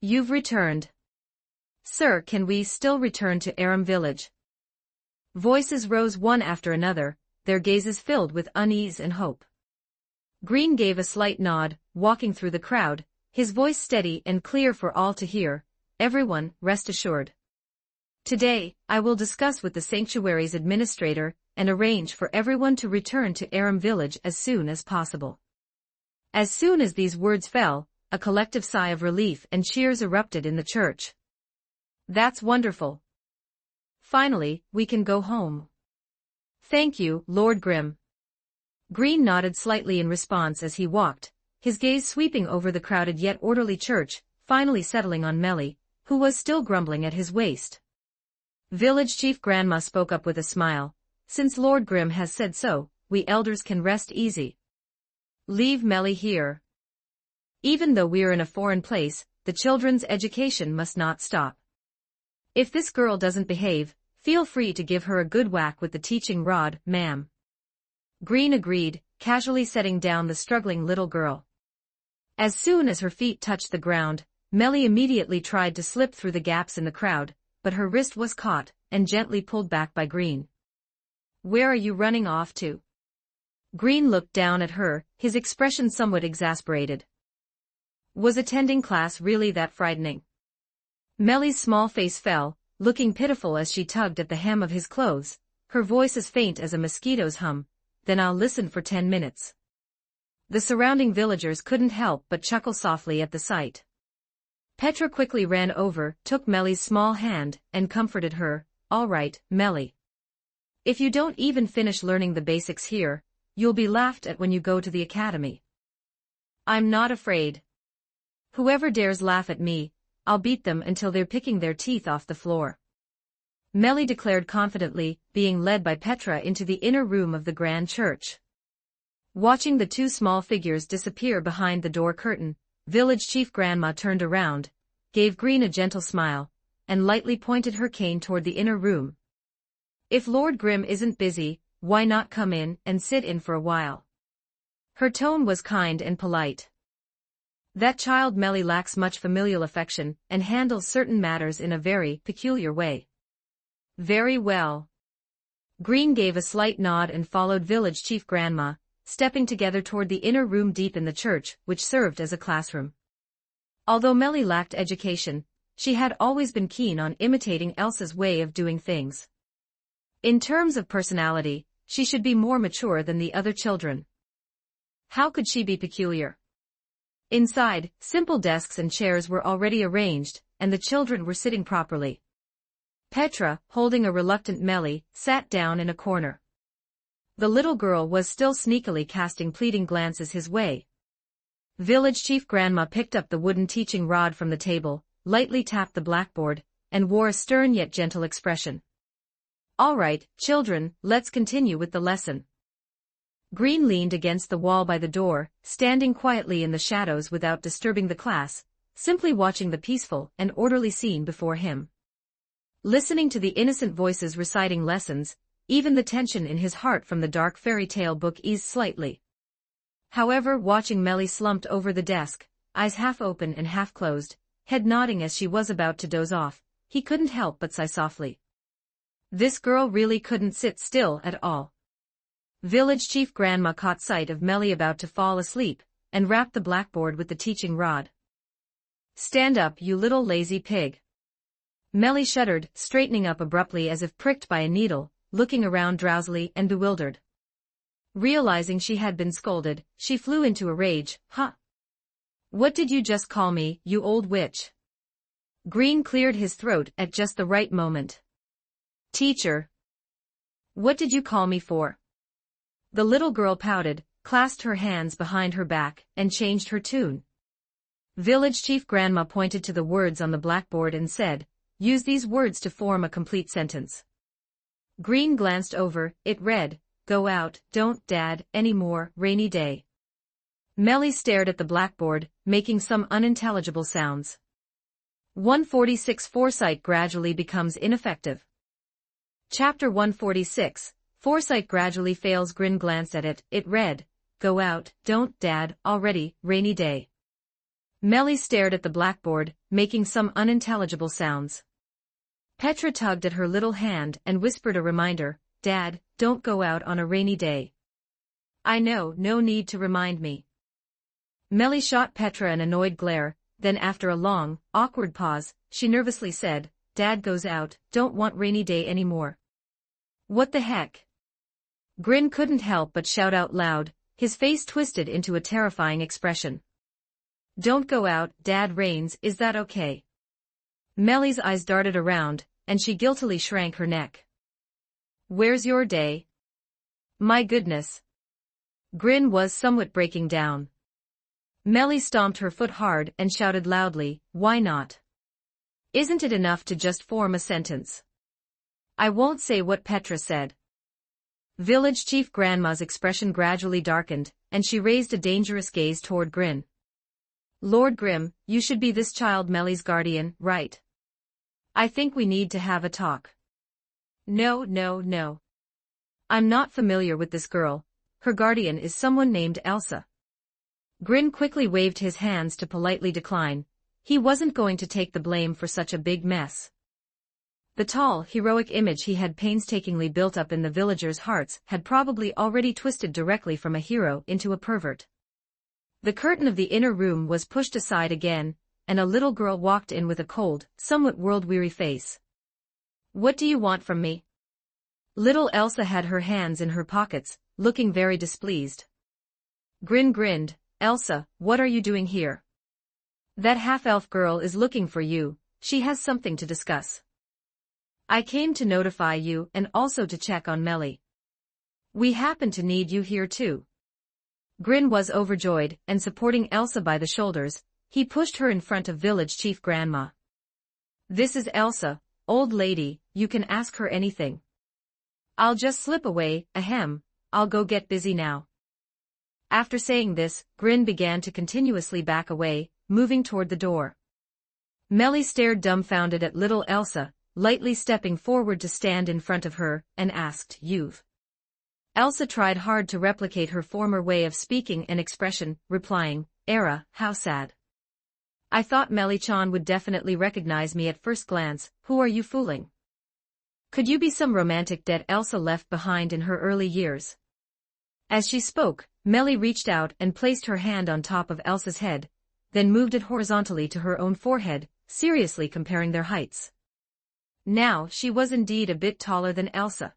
You've returned. Sir, can we still return to Aram Village? Voices rose one after another, their gazes filled with unease and hope. Green gave a slight nod, walking through the crowd, his voice steady and clear for all to hear. Everyone, rest assured. Today, I will discuss with the sanctuary's administrator and arrange for everyone to return to Aram Village as soon as possible. As soon as these words fell, a collective sigh of relief and cheers erupted in the church. That's wonderful. Finally, we can go home. Thank you, Lord Grim. Green nodded slightly in response as he walked, his gaze sweeping over the crowded yet orderly church, finally settling on Mellie, who was still grumbling at his waist. Village Chief Grandma spoke up with a smile. Since Lord Grim has said so, we elders can rest easy. Leave Mellie here. Even though we're in a foreign place, the children's education must not stop. If this girl doesn't behave, feel free to give her a good whack with the teaching rod, ma'am. Green agreed, casually setting down the struggling little girl. As soon as her feet touched the ground, Mellie immediately tried to slip through the gaps in the crowd, but her wrist was caught and gently pulled back by Green. Where are you running off to? Green looked down at her, his expression somewhat exasperated. Was attending class really that frightening? Mellie's small face fell, looking pitiful as she tugged at the hem of his clothes, her voice as faint as a mosquito's hum. Then I'll listen for 10 minutes. The surrounding villagers couldn't help but chuckle softly at the sight. Petra quickly ran over, took Mellie's small hand, and comforted her. All right, Mellie. If you don't even finish learning the basics here, you'll be laughed at when you go to the academy. I'm not afraid. Whoever dares laugh at me, I'll beat them until they're picking their teeth off the floor. Mellie declared confidently, being led by Petra into the inner room of the grand church. Watching the two small figures disappear behind the door curtain, Village Chief Grandma turned around, gave Green a gentle smile, and lightly pointed her cane toward the inner room. If Lord Grim isn't busy, why not come in and sit in for a while? Her tone was kind and polite. That child Mellie lacks much familial affection and handles certain matters in a very peculiar way. Very well. Green gave a slight nod and followed Village Chief Grandma, stepping together toward the inner room deep in the church, which served as a classroom. Although Melly lacked education, she had always been keen on imitating Elsa's way of doing things. In terms of personality, she should be more mature than the other children. How could she be peculiar? Inside, simple desks and chairs were already arranged, and the children were sitting properly. Petra, holding a reluctant Melly, sat down in a corner. The little girl was still sneakily casting pleading glances his way. Village Chief Grandma picked up the wooden teaching rod from the table, lightly tapped the blackboard, and wore a stern yet gentle expression. "All right, children, let's continue with the lesson." Green leaned against the wall by the door, standing quietly in the shadows without disturbing the class, simply watching the peaceful and orderly scene before him. Listening to the innocent voices reciting lessons, even the tension in his heart from the dark fairy tale book eased slightly. However, watching Melly slumped over the desk, eyes half open and half closed, head nodding as she was about to doze off, he couldn't help but sigh softly. This girl really couldn't sit still at all. Village Chief Grandma caught sight of Melly about to fall asleep, and rapped the blackboard with the teaching rod. "Stand up, you little lazy pig." Melly shuddered, straightening up abruptly as if pricked by a needle, looking around drowsily and bewildered. Realizing she had been scolded, she flew into a rage. "Huh? What did you just call me, you old witch?" Green cleared his throat at just the right moment. "Teacher. What did you call me for?" The little girl pouted, clasped her hands behind her back, and changed her tune. Village Chief Grandma pointed to the words on the blackboard and said, "Use these words to form a complete sentence." Green glanced over, it read, "Go out, don't, Dad, anymore, rainy day." Melly stared at the blackboard, making some unintelligible sounds. 146 Foresight gradually becomes ineffective. Chapter 146, Foresight gradually fails. Grin glanced at it, it read, "Go out, don't, Dad, already, rainy day." Melly stared at the blackboard, making some unintelligible sounds. Petra tugged at her little hand and whispered a reminder, "Dad, don't go out on a rainy day." "I know, no need to remind me." Melly shot Petra an annoyed glare, then after a long, awkward pause, she nervously said, "Dad goes out, don't want rainy day anymore." "What the heck?" Grin couldn't help but shout out loud, his face twisted into a terrifying expression. "Don't go out, Dad rains, is that okay?" Melly's eyes darted around, and she guiltily shrank her neck. "Where's your day?" "My goodness." Grin was somewhat breaking down. Melly stomped her foot hard and shouted loudly, "Why not? Isn't it enough to just form a sentence?" "I won't say what Petra said." Village Chief Grandma's expression gradually darkened, and she raised a dangerous gaze toward Grin. "Lord Grim, you should be this child Melly's guardian, right? I think we need to have a talk." No, no, no. I'm not familiar with this girl. Her guardian is someone named Elsa." Grin quickly waved his hands to politely decline. He wasn't going to take the blame for such a big mess. The tall, heroic image he had painstakingly built up in the villagers' hearts had probably already twisted directly from a hero into a pervert. The curtain of the inner room was pushed aside again, and a little girl walked in with a cold, somewhat world-weary face. "What do you want from me?" Little Elsa had her hands in her pockets, looking very displeased. Grin grinned, "Elsa, what are you doing here?" "That half-elf girl is looking for you, she has something to discuss." "I came to notify you and also to check on Melly. We happen to need you here too." Grin was overjoyed, and supporting Elsa by the shoulders, he pushed her in front of Village Chief Grandma. "This is Elsa, old lady, you can ask her anything." "I'll just slip away, ahem, I'll go get busy now." After saying this, Grin began to continuously back away, moving toward the door. Melly stared dumbfounded at little Elsa, lightly stepping forward to stand in front of her, and asked, "You've?" Elsa tried hard to replicate her former way of speaking and expression, replying, "Era, how sad. I thought Melly-chan would definitely recognize me at first glance, who are you fooling? Could you be some romantic debt Elsa left behind in her early years?" As she spoke, Melly reached out and placed her hand on top of Elsa's head, then moved it horizontally to her own forehead, seriously comparing their heights. Now she was indeed a bit taller than Elsa.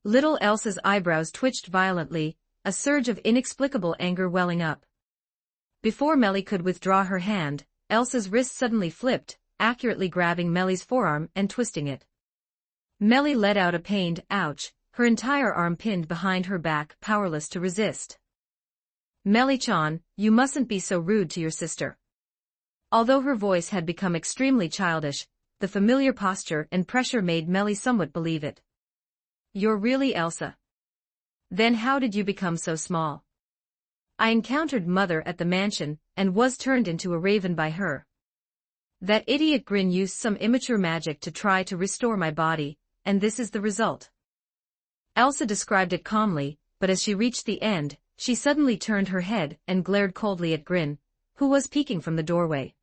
Little Elsa's eyebrows twitched violently, a surge of inexplicable anger welling up. Before Melly could withdraw her hand, Elsa's wrist suddenly flipped, accurately grabbing Melly's forearm and twisting it. Melly let out a pained ouch, her entire arm pinned behind her back, powerless to resist. Melly-chan, you mustn't be so rude to your sister. Although her voice had become extremely childish, the familiar posture and pressure made Melly somewhat believe it. You're really Elsa. Then how did you become so small? I encountered Mother at the mansion, and was turned into a raven by her. That idiot Grin used some immature magic to try to restore my body, and this is the result. Elsa described it calmly, but as she reached the end, she suddenly turned her head and glared coldly at Grin, who was peeking from the doorway.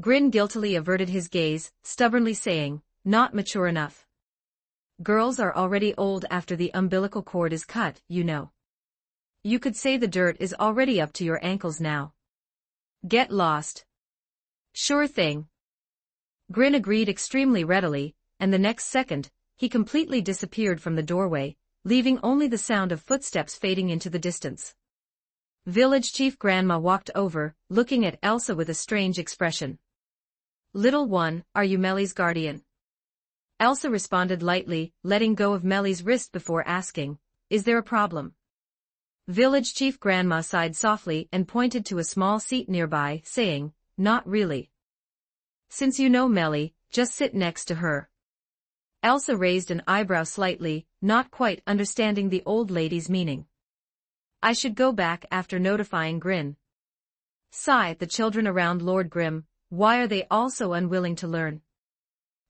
Grin guiltily averted his gaze, stubbornly saying, "Not mature enough. Girls are already old after the umbilical cord is cut, you know. You could say the dirt is already up to your ankles now. Get lost." "Sure thing." Grin agreed extremely readily, and the next second, he completely disappeared from the doorway, leaving only the sound of footsteps fading into the distance. Village Chief Grandma walked over, looking at Elsa with a strange expression. "Little one, are you Melly's guardian?" Elsa responded lightly, letting go of Melly's wrist before asking, "Is there a problem?" Village Chief Grandma sighed softly and pointed to a small seat nearby, saying, "Not really. Since you know Melly, just sit next to her." Elsa raised an eyebrow slightly, not quite understanding the old lady's meaning. "I should go back after notifying Grin." Sigh the children around Lord Grim, why are they all so unwilling to learn?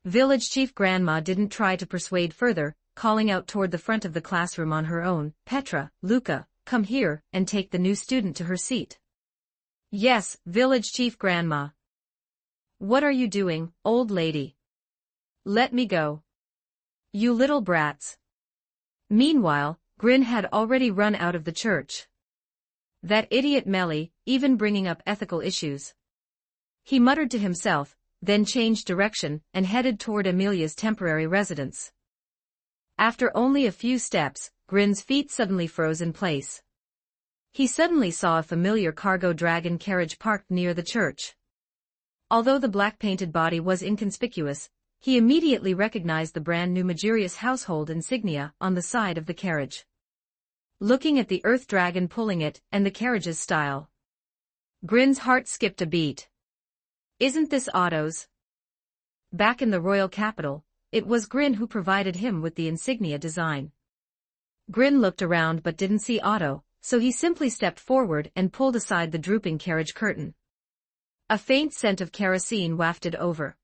Village Chief Grandma didn't try to persuade further, calling out toward the front of the classroom on her own, "Petra, Luca, come here and take the new student to her seat." "Yes, Village Chief Grandma." "What are you doing, old lady? Let me go. You little brats." Meanwhile, Grin had already run out of the church. That idiot Melly, even bringing up ethical issues. He muttered to himself, then changed direction and headed toward Amelia's temporary residence. After only a few steps, Grin's feet suddenly froze in place. He suddenly saw a familiar cargo dragon carriage parked near the church. Although the black-painted body was inconspicuous, he immediately recognized the brand-new Magirius household insignia on the side of the carriage. Looking at the earth dragon pulling it and the carriage's style, Grin's heart skipped a beat. Isn't this Otto's? Back in the royal capital, it was Grin who provided him with the insignia design. Grin looked around but didn't see Otto, so he simply stepped forward and pulled aside the drooping carriage curtain. A faint scent of kerosene wafted over.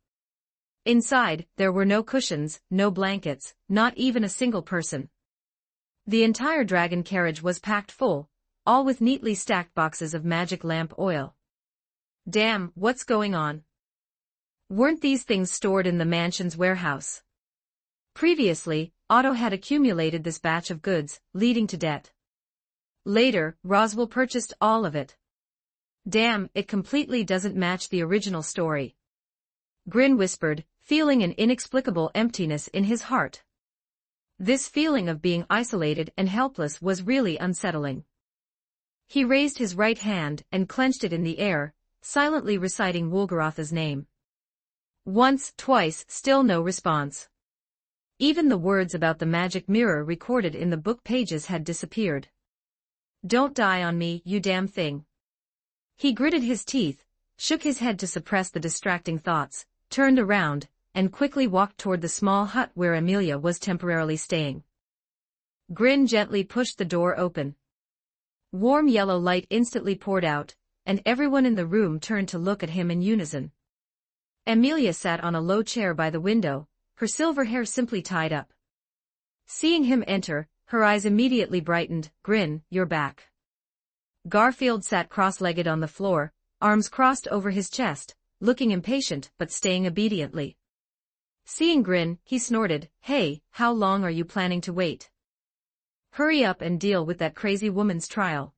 Inside, there were no cushions, no blankets, not even a single person. The entire dragon carriage was packed full, all with neatly stacked boxes of magic lamp oil. Damn, what's going on? Weren't these things stored in the mansion's warehouse? Previously, Otto had accumulated this batch of goods, leading to debt. Later, Roswell purchased all of it. Damn, it completely doesn't match the original story. Grin whispered, feeling an inexplicable emptiness in his heart. This feeling of being isolated and helpless was really unsettling. He raised his right hand and clenched it in the air, silently reciting Wulgaratha's name. Once, twice, still no response. Even the words about the magic mirror recorded in the book pages had disappeared. Don't die on me, you damn thing. He gritted his teeth, shook his head to suppress the distracting thoughts, turned around, and quickly walked toward the small hut where Amelia was temporarily staying. Grin gently pushed the door open. Warm yellow light instantly poured out, and everyone in the room turned to look at him in unison. Amelia sat on a low chair by the window, her silver hair simply tied up. Seeing him enter, her eyes immediately brightened. Grin, you're back. Garfield sat cross-legged on the floor, arms crossed over his chest, looking impatient but staying obediently. Seeing Grin, he snorted, Hey, how long are you planning to wait? Hurry up and deal with that crazy woman's trial.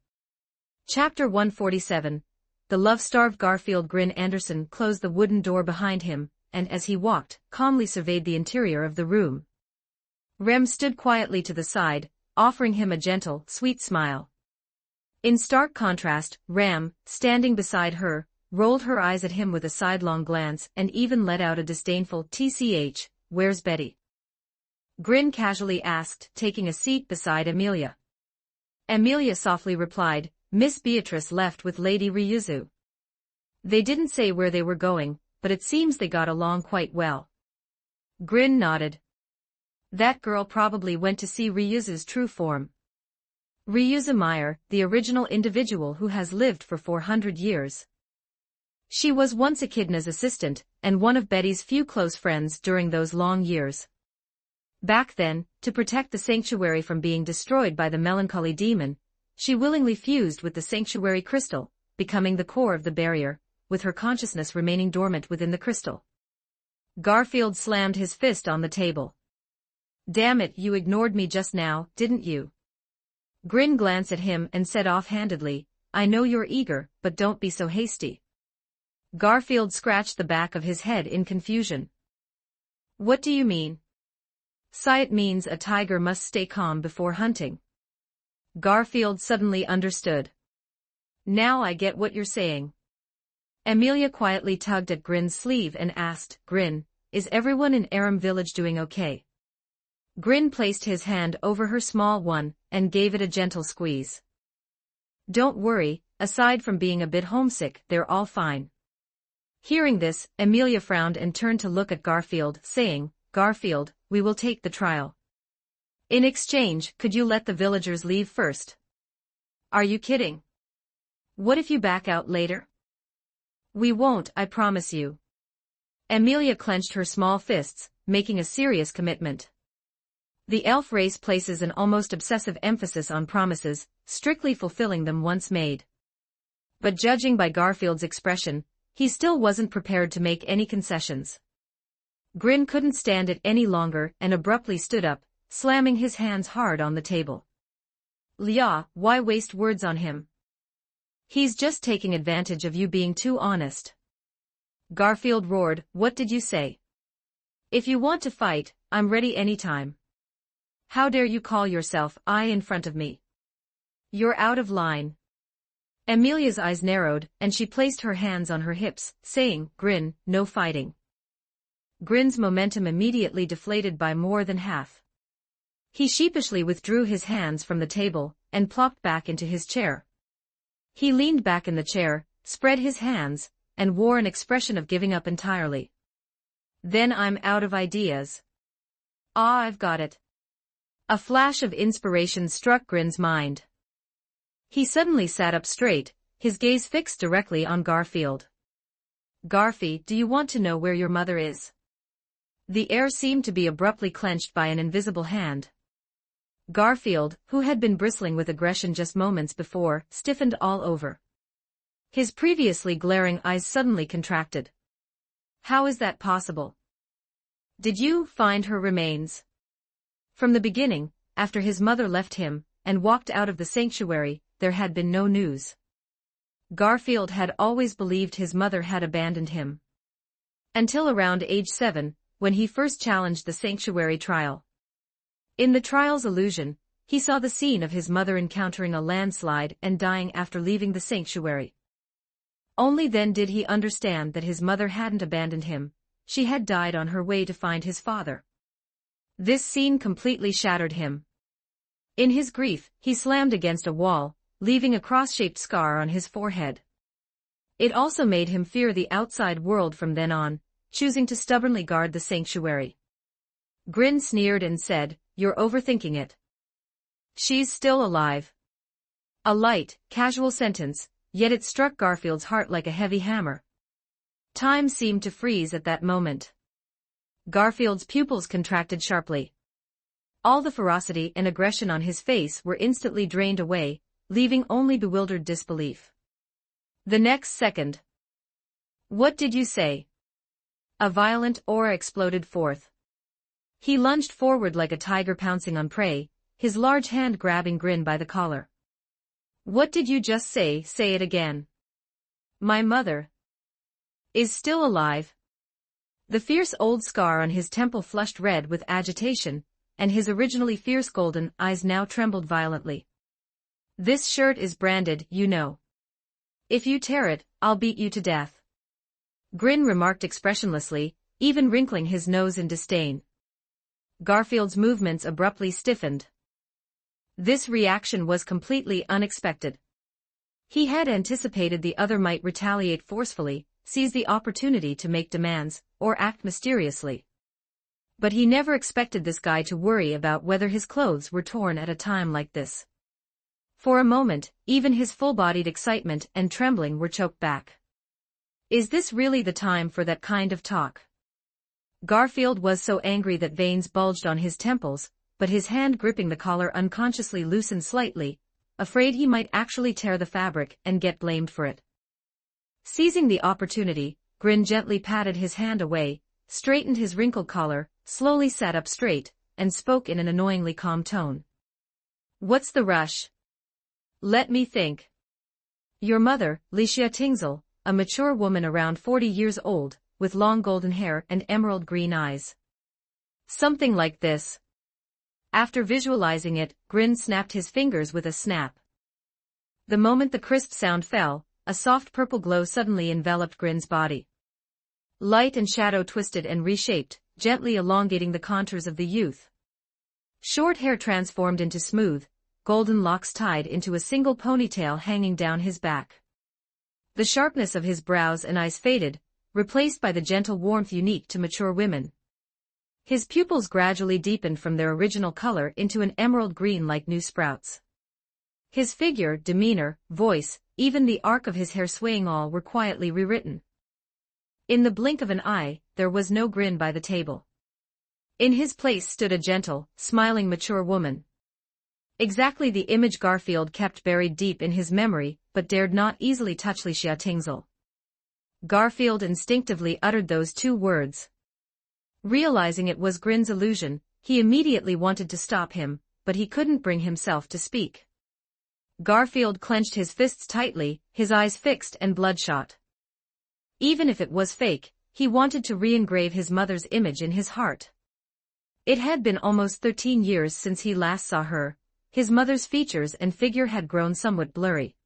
Chapter 147. The love-starved Garfield Grin Anderson closed the wooden door behind him, and as he walked, calmly surveyed the interior of the room. Rem stood quietly to the side, offering him a gentle, sweet smile. In stark contrast, Ram, standing beside her, rolled her eyes at him with a sidelong glance and even let out a disdainful "TCH, where's Betty?" Grin casually asked, taking a seat beside Amelia. Amelia softly replied, "Miss Beatrice left with Lady Ryuzu. They didn't say where they were going, but it seems they got along quite well." Grin nodded. "That girl probably went to see Ryuzu's true form. Ryuzu Meyer, the original individual who has lived for 400 years. She was once Echidna's assistant, and one of Betty's few close friends during those long years. Back then, to protect the sanctuary from being destroyed by the melancholy demon, she willingly fused with the sanctuary crystal, becoming the core of the barrier, with her consciousness remaining dormant within the crystal." Garfield slammed his fist on the table. "Damn it, you ignored me just now, didn't you?" Grin glanced at him and said offhandedly, "I know you're eager, but don't be so hasty." Garfield scratched the back of his head in confusion. "What do you mean?" "It means a tiger must stay calm before hunting." Garfield suddenly understood. "Now I get what you're saying." Amelia quietly tugged at Grin's sleeve and asked, "Grin, is everyone in Aram Village doing okay?" Grin placed his hand over her small one and gave it a gentle squeeze. "Don't worry, aside from being a bit homesick, they're all fine." Hearing this, Amelia frowned and turned to look at Garfield, saying, "Garfield, we will take the trial. In exchange, could you let the villagers leave first?" "Are you kidding? What if you back out later?" "We won't, I promise you." Amelia clenched her small fists, making a serious commitment. The elf race places an almost obsessive emphasis on promises, strictly fulfilling them once made. But judging by Garfield's expression, he still wasn't prepared to make any concessions. Grin couldn't stand it any longer and abruptly stood up, slamming his hands hard on the table. "Lia, why waste words on him? He's just taking advantage of you being too honest." Garfield roared, "What did you say? If you want to fight, I'm ready anytime. How dare you call yourself I in front of me? You're out of line." Amelia's eyes narrowed, and she placed her hands on her hips, saying, "Grin, no fighting." Grin's momentum immediately deflated by more than half. He sheepishly withdrew his hands from the table and plopped back into his chair. He leaned back in the chair, spread his hands, and wore an expression of giving up entirely. "Then I'm out of ideas. Ah, I've got it." A flash of inspiration struck Grin's mind. He suddenly sat up straight, his gaze fixed directly on Garfield. "Garfy, do you want to know where your mother is?" The air seemed to be abruptly clenched by an invisible hand. Garfield, who had been bristling with aggression just moments before, stiffened all over. His previously glaring eyes suddenly contracted. "How is that possible? Did you find her remains?" From the beginning, after his mother left him and walked out of the sanctuary, there had been no news. Garfield had always believed his mother had abandoned him. Until around age 7, when he first challenged the sanctuary trial. In the trial's illusion, he saw the scene of his mother encountering a landslide and dying after leaving the sanctuary. Only then did he understand that his mother hadn't abandoned him, she had died on her way to find his father. This scene completely shattered him. In his grief, he slammed against a wall, leaving a cross-shaped scar on his forehead. It also made him fear the outside world from then on, choosing to stubbornly guard the sanctuary. Grin sneered and said, "You're overthinking it. She's still alive." A light, casual sentence, yet it struck Garfield's heart like a heavy hammer. Time seemed to freeze at that moment. Garfield's pupils contracted sharply. All the ferocity and aggression on his face were instantly drained away, leaving only bewildered disbelief. The next second. "What did you say?" A violent aura exploded forth. He lunged forward like a tiger pouncing on prey, his large hand grabbing Grin by the collar. "What did you just say? Say it again." "My mother is still alive." The fierce old scar on his temple flushed red with agitation, and his originally fierce golden eyes now trembled violently. "This shirt is branded, you know. If you tear it, I'll beat you to death." Grin remarked expressionlessly, even wrinkling his nose in disdain. Garfield's movements abruptly stiffened. This reaction was completely unexpected. He had anticipated the other might retaliate forcefully, seize the opportunity to make demands, or act mysteriously. But he never expected this guy to worry about whether his clothes were torn at a time like this. For a moment, even his full-bodied excitement and trembling were choked back. Is this really the time for that kind of talk? Garfield was so angry that veins bulged on his temples, but his hand gripping the collar unconsciously loosened slightly, afraid he might actually tear the fabric and get blamed for it. Seizing the opportunity, Grin gently patted his hand away, straightened his wrinkled collar, slowly sat up straight, and spoke in an annoyingly calm tone. "What's the rush? Let me think. Your mother, Licia Tingsel, a mature woman around 40 years old, with long golden hair and emerald green eyes. Something like this." After visualizing it, Grin snapped his fingers with a snap. The moment the crisp sound fell, a soft purple glow suddenly enveloped Grin's body. Light and shadow twisted and reshaped, gently elongating the contours of the youth. Short hair transformed into smooth, golden locks tied into a single ponytail hanging down his back. The sharpness of his brows and eyes faded, replaced by the gentle warmth unique to mature women. His pupils gradually deepened from their original color into an emerald green like new sprouts. His figure, demeanor, voice, even the arc of his hair swaying all were quietly rewritten. In the blink of an eye, there was no Grin by the table. In his place stood a gentle, smiling mature woman. Exactly the image Garfield kept buried deep in his memory, but dared not easily touch Licia Tingsel. Garfield instinctively uttered those two words. Realizing it was Grin's illusion, he immediately wanted to stop him, but he couldn't bring himself to speak. Garfield clenched his fists tightly, his eyes fixed and bloodshot. Even if it was fake, he wanted to re-engrave his mother's image in his heart. It had been almost 13 years since he last saw her. His mother's features and figure had grown somewhat blurry.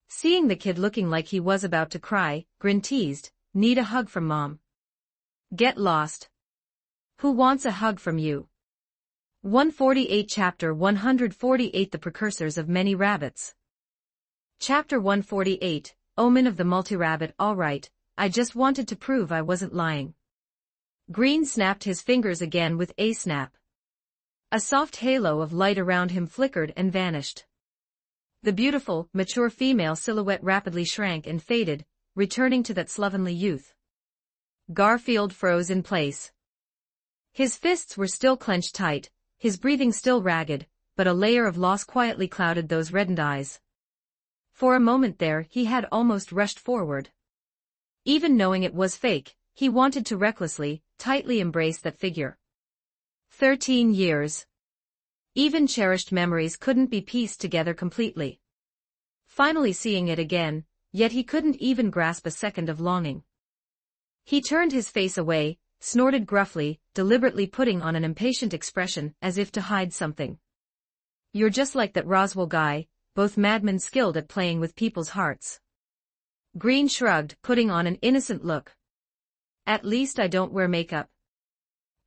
Seeing the kid looking like he was about to cry, Grin teased, "Need a hug from Mom?" "Get lost. Who wants a hug from you?" 148 Chapter 148 The Precursors of Many Rabbits. Chapter 148, Omen of the Multi-Rabbit. "All right, I just wanted to prove I wasn't lying." Grin snapped his fingers again with a snap. A soft halo of light around him flickered and vanished. The beautiful, mature female silhouette rapidly shrank and faded, returning to that slovenly youth. Garfield froze in place. His fists were still clenched tight, his breathing still ragged, but a layer of loss quietly clouded those reddened eyes. For a moment there he had almost rushed forward. Even knowing it was fake, he wanted to recklessly, tightly embrace that figure. 13 years. Even cherished memories couldn't be pieced together completely. Finally seeing it again, yet he couldn't even grasp a second of longing. He turned his face away, snorted gruffly, deliberately putting on an impatient expression as if to hide something. "You're just like that Roswell guy, both madmen skilled at playing with people's hearts." Grin shrugged, putting on an innocent look. "At least I don't wear makeup.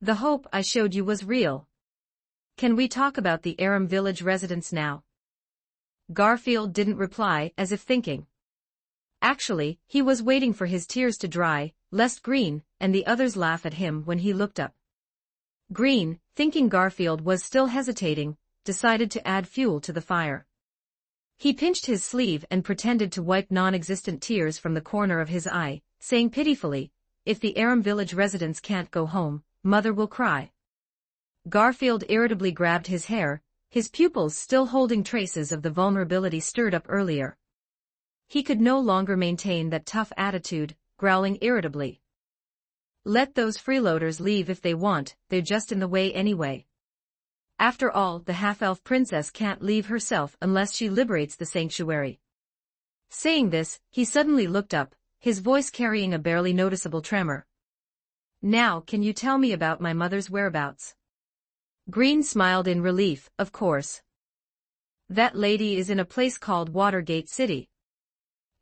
The hope I showed you was real. Can we talk about the Aram village residents now?" Garfield didn't reply, as if thinking. Actually, he was waiting for his tears to dry, lest Grin and the others laugh at him when he looked up. Grin, thinking Garfield was still hesitating, decided to add fuel to the fire. He pinched his sleeve and pretended to wipe non-existent tears from the corner of his eye, saying pitifully, "If the Aram village residents can't go home, Mother will cry." Garfield irritably grabbed his hair, his pupils still holding traces of the vulnerability stirred up earlier. He could no longer maintain that tough attitude, growling irritably. "Let those freeloaders leave if they want, they're just in the way anyway." After all, the half-elf princess can't leave herself unless she liberates the sanctuary. Saying this, he suddenly looked up, his voice carrying a barely noticeable tremor. Now, can you tell me about my mother's whereabouts? Green smiled in relief, of course. That lady is in a place called Watergate City.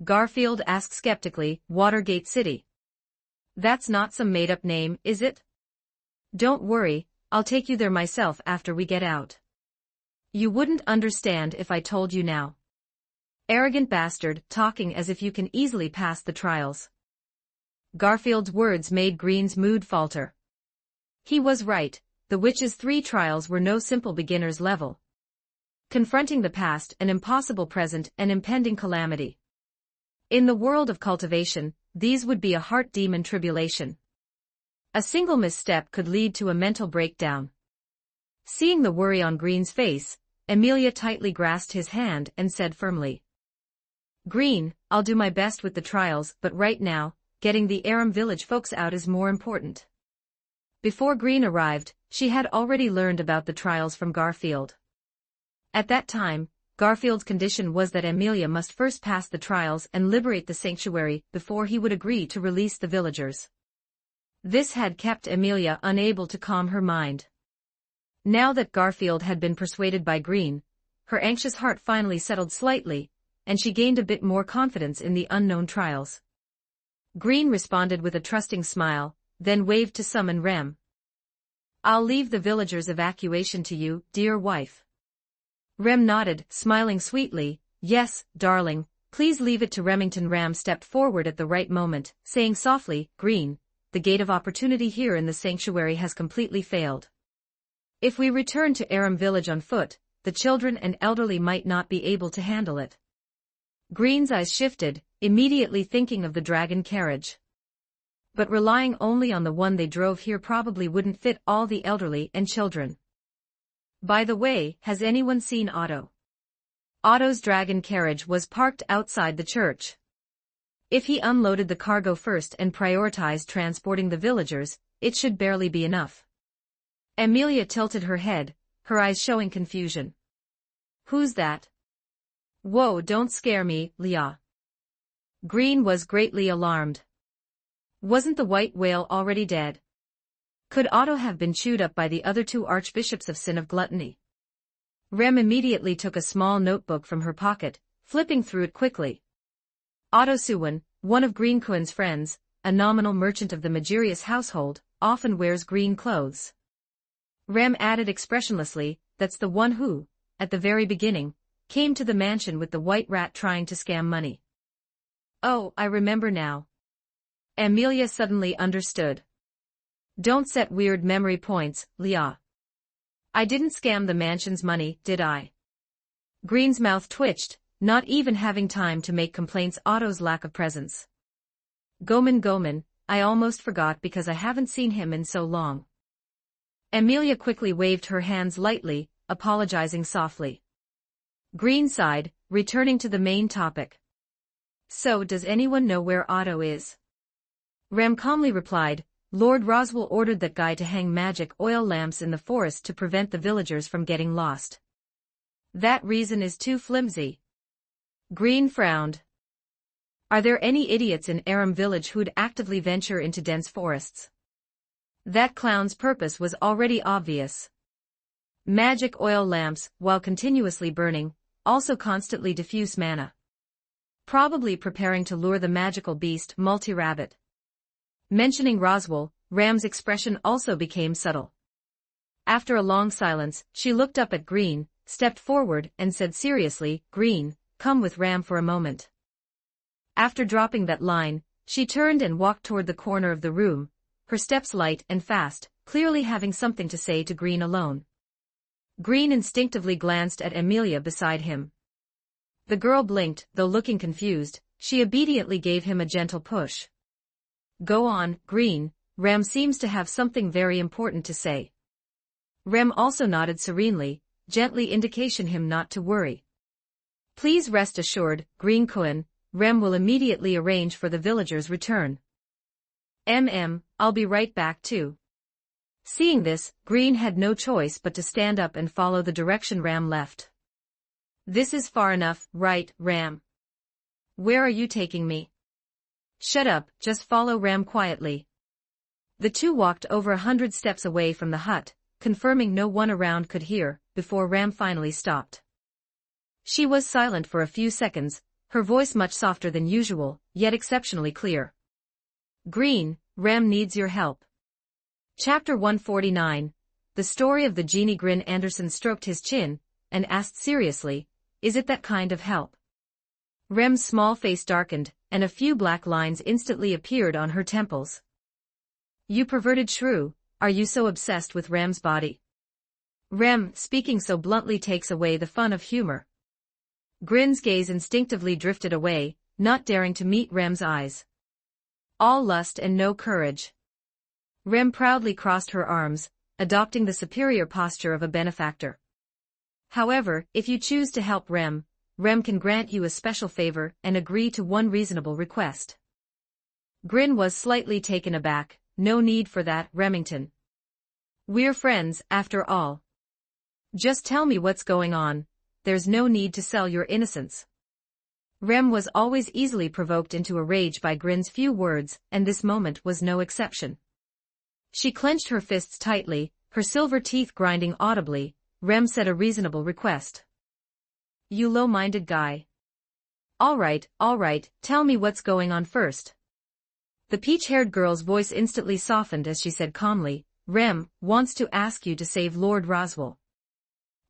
Garfield asked skeptically, Watergate City. That's not some made-up name, is it? Don't worry, I'll take you there myself after we get out. You wouldn't understand if I told you now. Arrogant bastard, talking as if you can easily pass the trials. Garfield's words made Green's mood falter. He was right, the witch's 3 trials were no simple beginner's level. Confronting the past, an impossible present, and impending calamity. In the world of cultivation, these would be a heart demon tribulation. A single misstep could lead to a mental breakdown. Seeing the worry on Green's face, Amelia tightly grasped his hand and said firmly, Green, I'll do my best with the trials, but right now, getting the Aram village folks out is more important. Before Green arrived, she had already learned about the trials from Garfield. At that time, Garfield's condition was that Amelia must first pass the trials and liberate the sanctuary before he would agree to release the villagers. This had kept Amelia unable to calm her mind. Now that Garfield had been persuaded by Green, her anxious heart finally settled slightly, and she gained a bit more confidence in the unknown trials. Green responded with a trusting smile, then waved to summon Rem. I'll leave the villagers' evacuation to you, dear wife. Rem nodded, smiling sweetly. Yes, darling, please leave it to Remington. Ram stepped forward at the right moment, saying softly, Green, the gate of opportunity here in the sanctuary has completely failed. If we return to Aram village on foot, the children and elderly might not be able to handle it. Green's eyes shifted, immediately thinking of the dragon carriage. But relying only on the one they drove here probably wouldn't fit all the elderly and children. By the way, has anyone seen Otto? Otto's dragon carriage was parked outside the church. If he unloaded the cargo first and prioritized transporting the villagers, it should barely be enough. Amelia tilted her head, her eyes showing confusion. Who's that? Whoa, don't scare me, Leah. Green was greatly alarmed. Wasn't the white whale already dead? Could Otto have been chewed up by the other 2 archbishops of sin of gluttony? Rem immediately took a small notebook from her pocket, flipping through it quickly. Otto Suwon, one of Green Kuen's friends, a nominal merchant of the Magirius household, often wears green clothes. Rem added expressionlessly, that's the one who, at the very beginning, came to the mansion with the white rat trying to scam money. Oh, I remember now. Amelia suddenly understood. Don't set weird memory points, Leah. I didn't scam the mansion's money, did I? Green's mouth twitched, not even having time to make complaints Otto's lack of presence. Goman, I almost forgot because I haven't seen him in so long. Amelia quickly waved her hands lightly, apologizing softly. Green sighed, returning to the main topic. So does anyone know where Otto is? Rem calmly replied, Lord Roswell ordered that guy to hang magic oil lamps in the forest to prevent the villagers from getting lost. That reason is too flimsy. Green frowned. Are there any idiots in Aram village who'd actively venture into dense forests? That clown's purpose was already obvious. Magic oil lamps, while continuously burning, also constantly diffuse mana. Probably preparing to lure the magical beast Multi-Rabbit. Mentioning Roswell, Ram's expression also became subtle. After a long silence, she looked up at Green, stepped forward and said seriously, Green, come with Ram for a moment. After dropping that line, she turned and walked toward the corner of the room, her steps light and fast, clearly having something to say to Green alone. Green instinctively glanced at Amelia beside him. The girl blinked, though looking confused, she obediently gave him a gentle push. Go on, Green, Ram seems to have something very important to say. Rem also nodded serenely, gently indicating him not to worry. Please rest assured, Green Kuen, Rem will immediately arrange for the villagers' return. I'll be right back too. Seeing this, Green had no choice but to stand up and follow the direction Ram left. This is far enough, right, Ram? Where are you taking me? Shut up, just follow Ram quietly. The two walked over 100 steps away from the hut, confirming no one around could hear, before Ram finally stopped. She was silent for a few seconds, her voice much softer than usual, yet exceptionally clear. Green, Ram needs your help. Chapter 149. The story of the genie. Grin Anderson stroked his chin, and asked seriously, is it that kind of help? Rem's small face darkened, and a few black lines instantly appeared on her temples. You perverted shrew, are you so obsessed with Ram's body? Rem, speaking so bluntly, takes away the fun of humor. Grin's gaze instinctively drifted away, not daring to meet Rem's eyes. All lust and no courage. Rem proudly crossed her arms, adopting the superior posture of a benefactor. However, if you choose to help Rem can grant you a special favor and agree to one reasonable request. Grin was slightly taken aback. No need for that, Remington. We're friends, after all. Just tell me what's going on, there's no need to sell your innocence. Rem was always easily provoked into a rage by Grin's few words, and this moment was no exception. She clenched her fists tightly, her silver teeth grinding audibly. Rem said a reasonable request. You low-minded guy. All right, tell me what's going on first. The peach-haired girl's voice instantly softened as she said calmly, Rem wants to ask you to save Lord Roswell.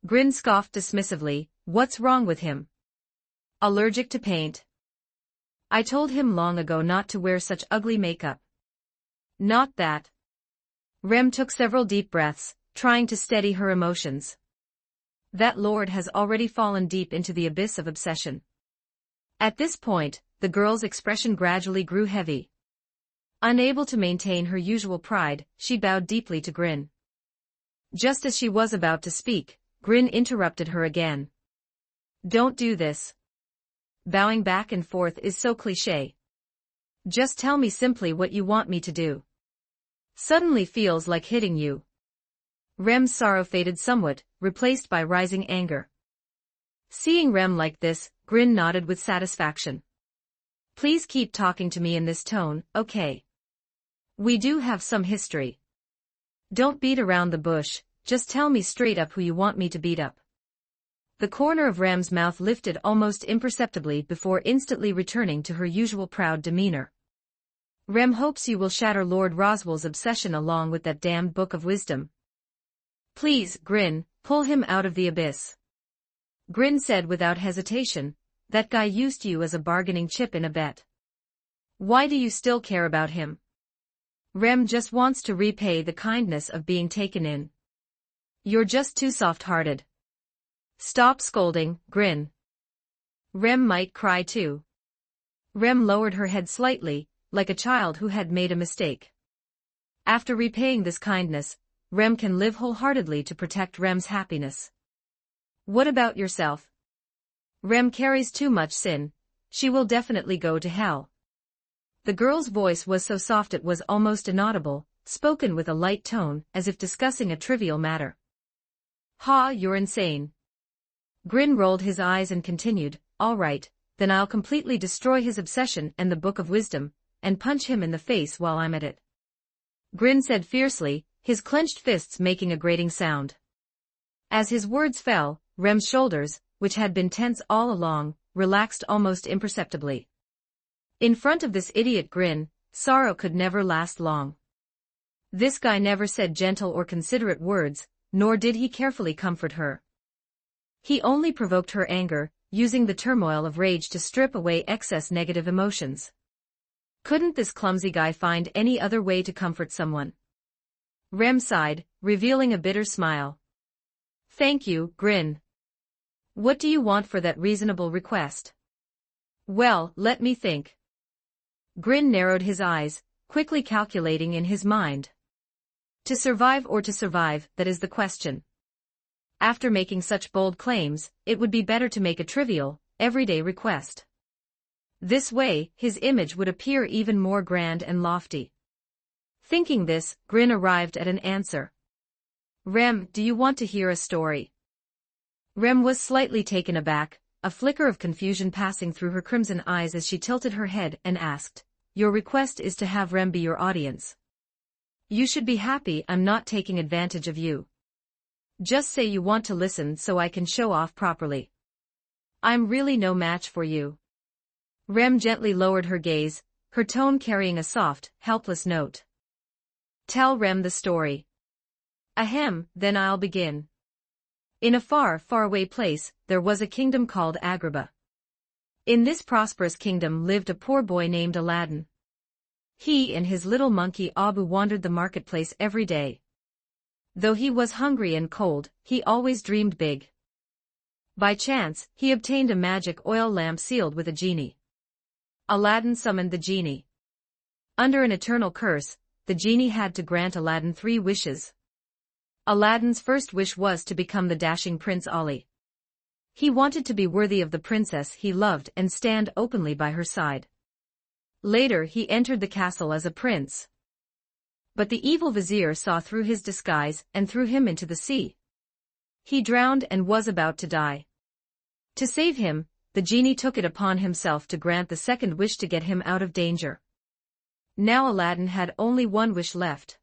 Grin scoffed dismissively, what's wrong with him? Allergic to paint. I told him long ago not to wear such ugly makeup. Not that. Rem took several deep breaths, trying to steady her emotions. That lord has already fallen deep into the abyss of obsession. At this point, the girl's expression gradually grew heavy. Unable to maintain her usual pride, she bowed deeply to Grin. Just as she was about to speak, Grin interrupted her again. Don't do this. Bowing back and forth is so cliché. Just tell me simply what you want me to do. Suddenly feels like hitting you. Rem's sorrow faded somewhat, replaced by rising anger. Seeing Rem like this, Grin nodded with satisfaction. Please keep talking to me in this tone, okay? We do have some history. Don't beat around the bush, just tell me straight up who you want me to beat up. The corner of Rem's mouth lifted almost imperceptibly before instantly returning to her usual proud demeanor. Rem hopes you will shatter Lord Roswell's obsession along with that damned book of wisdom. Please, Grin, pull him out of the abyss. Grin said without hesitation, that guy used you as a bargaining chip in a bet. Why do you still care about him? Rem just wants to repay the kindness of being taken in. You're just too soft-hearted. Stop scolding, Grin. Rem might cry too. Rem lowered her head slightly, like a child who had made a mistake. After repaying this kindness, Rem can live wholeheartedly to protect Rem's happiness. What about yourself? Rem carries too much sin. She will definitely go to hell. The girl's voice was so soft it was almost inaudible, spoken with a light tone, as if discussing a trivial matter. Ha, you're insane. Grin rolled his eyes and continued, all right, then I'll completely destroy his obsession and the Book of Wisdom, and punch him in the face while I'm at it. Grin said fiercely, his clenched fists making a grating sound. As his words fell, Rem's shoulders, which had been tense all along, relaxed almost imperceptibly. In front of this idiot Grin, sorrow could never last long. This guy never said gentle or considerate words, nor did he carefully comfort her. He only provoked her anger, using the turmoil of rage to strip away excess negative emotions. Couldn't this clumsy guy find any other way to comfort someone? Rem sighed, revealing a bitter smile. Thank you, Grin. What do you want for that reasonable request? Well, let me think. Grin narrowed his eyes, quickly calculating in his mind. To survive or to survive, that is the question. After making such bold claims, it would be better to make a trivial, everyday request. This way, his image would appear even more grand and lofty. Thinking this, Grin arrived at an answer. Rem, do you want to hear a story? Rem was slightly taken aback, a flicker of confusion passing through her crimson eyes as she tilted her head and asked, Your request is to have Rem be your audience. You should be happy I'm not taking advantage of you. Just say you want to listen so I can show off properly. I'm really no match for you. Rem gently lowered her gaze, her tone carrying a soft, helpless note. Tell Rem the story. Ahem, then I'll begin. In a far, far away place, there was a kingdom called Agrabah. In this prosperous kingdom lived a poor boy named Aladdin. He and his little monkey Abu wandered the marketplace every day. Though he was hungry and cold, he always dreamed big. By chance, he obtained a magic oil lamp sealed with a genie. Aladdin summoned the genie. Under an eternal curse, the genie had to grant Aladdin 3 wishes. Aladdin's first wish was to become the dashing Prince Ali. He wanted to be worthy of the princess he loved and stand openly by her side. Later he entered the castle as a prince. But the evil vizier saw through his disguise and threw him into the sea. He drowned and was about to die. To save him, the genie took it upon himself to grant the second wish to get him out of danger. Now Aladdin had only one wish left.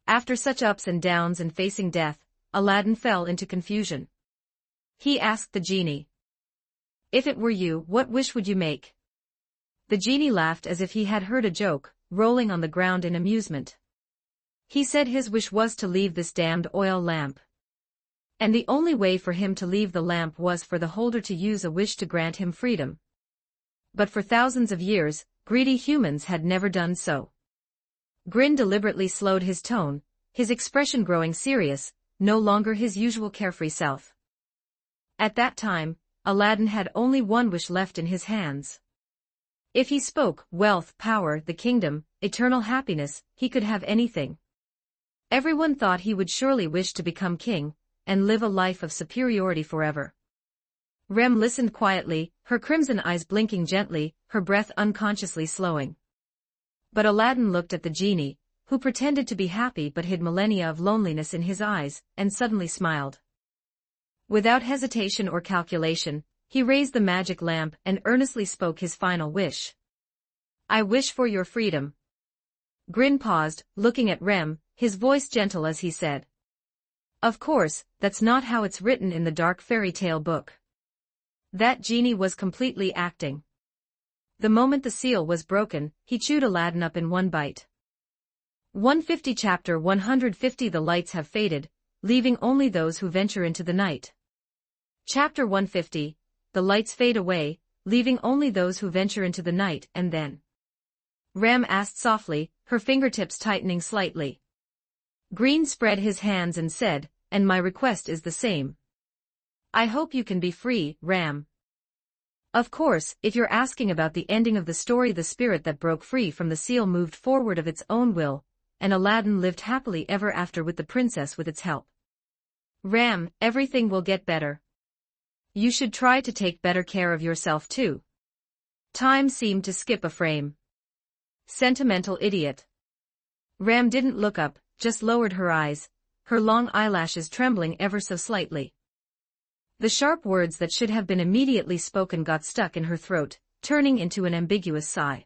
After such ups and downs and facing death, Aladdin fell into confusion. He asked the genie, If it were you, what wish would you make? The genie laughed as if he had heard a joke, rolling on the ground in amusement. He said his wish was to leave this damned oil lamp. And the only way for him to leave the lamp was for the holder to use a wish to grant him freedom. But for thousands of years, greedy humans had never done so. Grin deliberately slowed his tone, his expression growing serious, no longer his usual carefree self. At that time, Aladdin had only one wish left in his hands. If he spoke wealth, power, the kingdom, eternal happiness, he could have anything. Everyone thought he would surely wish to become king, and live a life of superiority forever. Rem listened quietly, her crimson eyes blinking gently, her breath unconsciously slowing. But Aladdin looked at the genie, who pretended to be happy but hid millennia of loneliness in his eyes, and suddenly smiled. Without hesitation or calculation, he raised the magic lamp and earnestly spoke his final wish. I wish for your freedom. Grin paused, looking at Rem, his voice gentle as he said. Of course, that's not how it's written in the dark fairy tale book. That genie was completely acting. The moment the seal was broken, he chewed Aladdin up in one bite. 150 Chapter 150 The lights have faded, leaving only those who venture into the night. Chapter 150 The lights fade away, leaving only those who venture into the night, and then. Rem asked softly, her fingertips tightening slightly. Green spread his hands and said, and my request is the same. I hope you can be free, Ram. Of course, if you're asking about the ending of the story, the spirit that broke free from the seal moved forward of its own will, and Aladdin lived happily ever after with the princess with its help. Ram, everything will get better. You should try to take better care of yourself too. Time seemed to skip a frame. Sentimental idiot. Ram didn't look up, just lowered her eyes, her long eyelashes trembling ever so slightly. The sharp words that should have been immediately spoken got stuck in her throat, turning into an ambiguous sigh.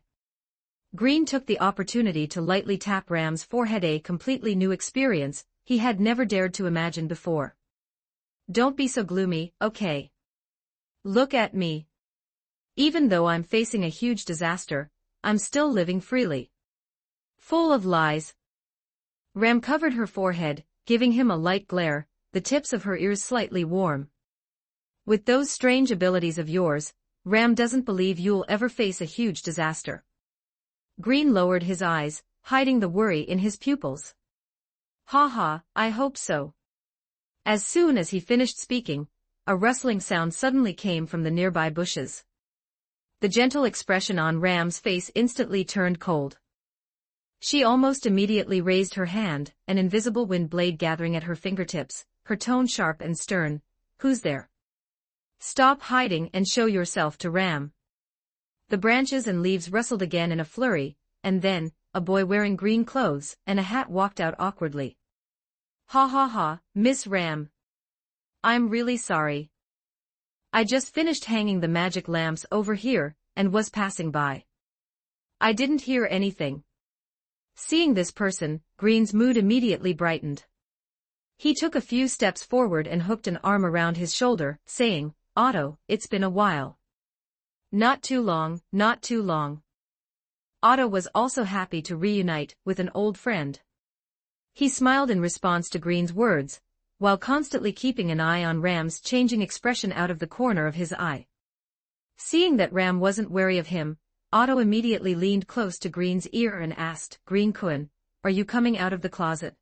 Green took the opportunity to lightly tap Ram's forehead, a completely new experience he had never dared to imagine before. Don't be so gloomy, okay? Look at me. Even though I'm facing a huge disaster, I'm still living freely. Full of lies. Ram covered her forehead, giving him a light glare, the tips of her ears slightly warm. With those strange abilities of yours, Ram doesn't believe you'll ever face a huge disaster. Green lowered his eyes, hiding the worry in his pupils. Ha ha, I hope so. As soon as he finished speaking, a rustling sound suddenly came from the nearby bushes. The gentle expression on Ram's face instantly turned cold. She almost immediately raised her hand, an invisible wind blade gathering at her fingertips, her tone sharp and stern. Who's there? Stop hiding and show yourself to Ram. The branches and leaves rustled again in a flurry, and then, a boy wearing green clothes and a hat walked out awkwardly. "Ha ha ha, Miss Ram. I'm really sorry. I just finished hanging the magic lamps over here and was passing by. I didn't hear anything." Seeing this person, Green's mood immediately brightened. He took a few steps forward and hooked an arm around his shoulder, saying, "Otto, it's been a while." "Not too long, not too long." Otto was also happy to reunite with an old friend. He smiled in response to Green's words, while constantly keeping an eye on Ram's changing expression out of the corner of his eye. Seeing that Ram wasn't wary of him, Otto immediately leaned close to Green's ear and asked, "Green Kun, are you coming out of the closet?"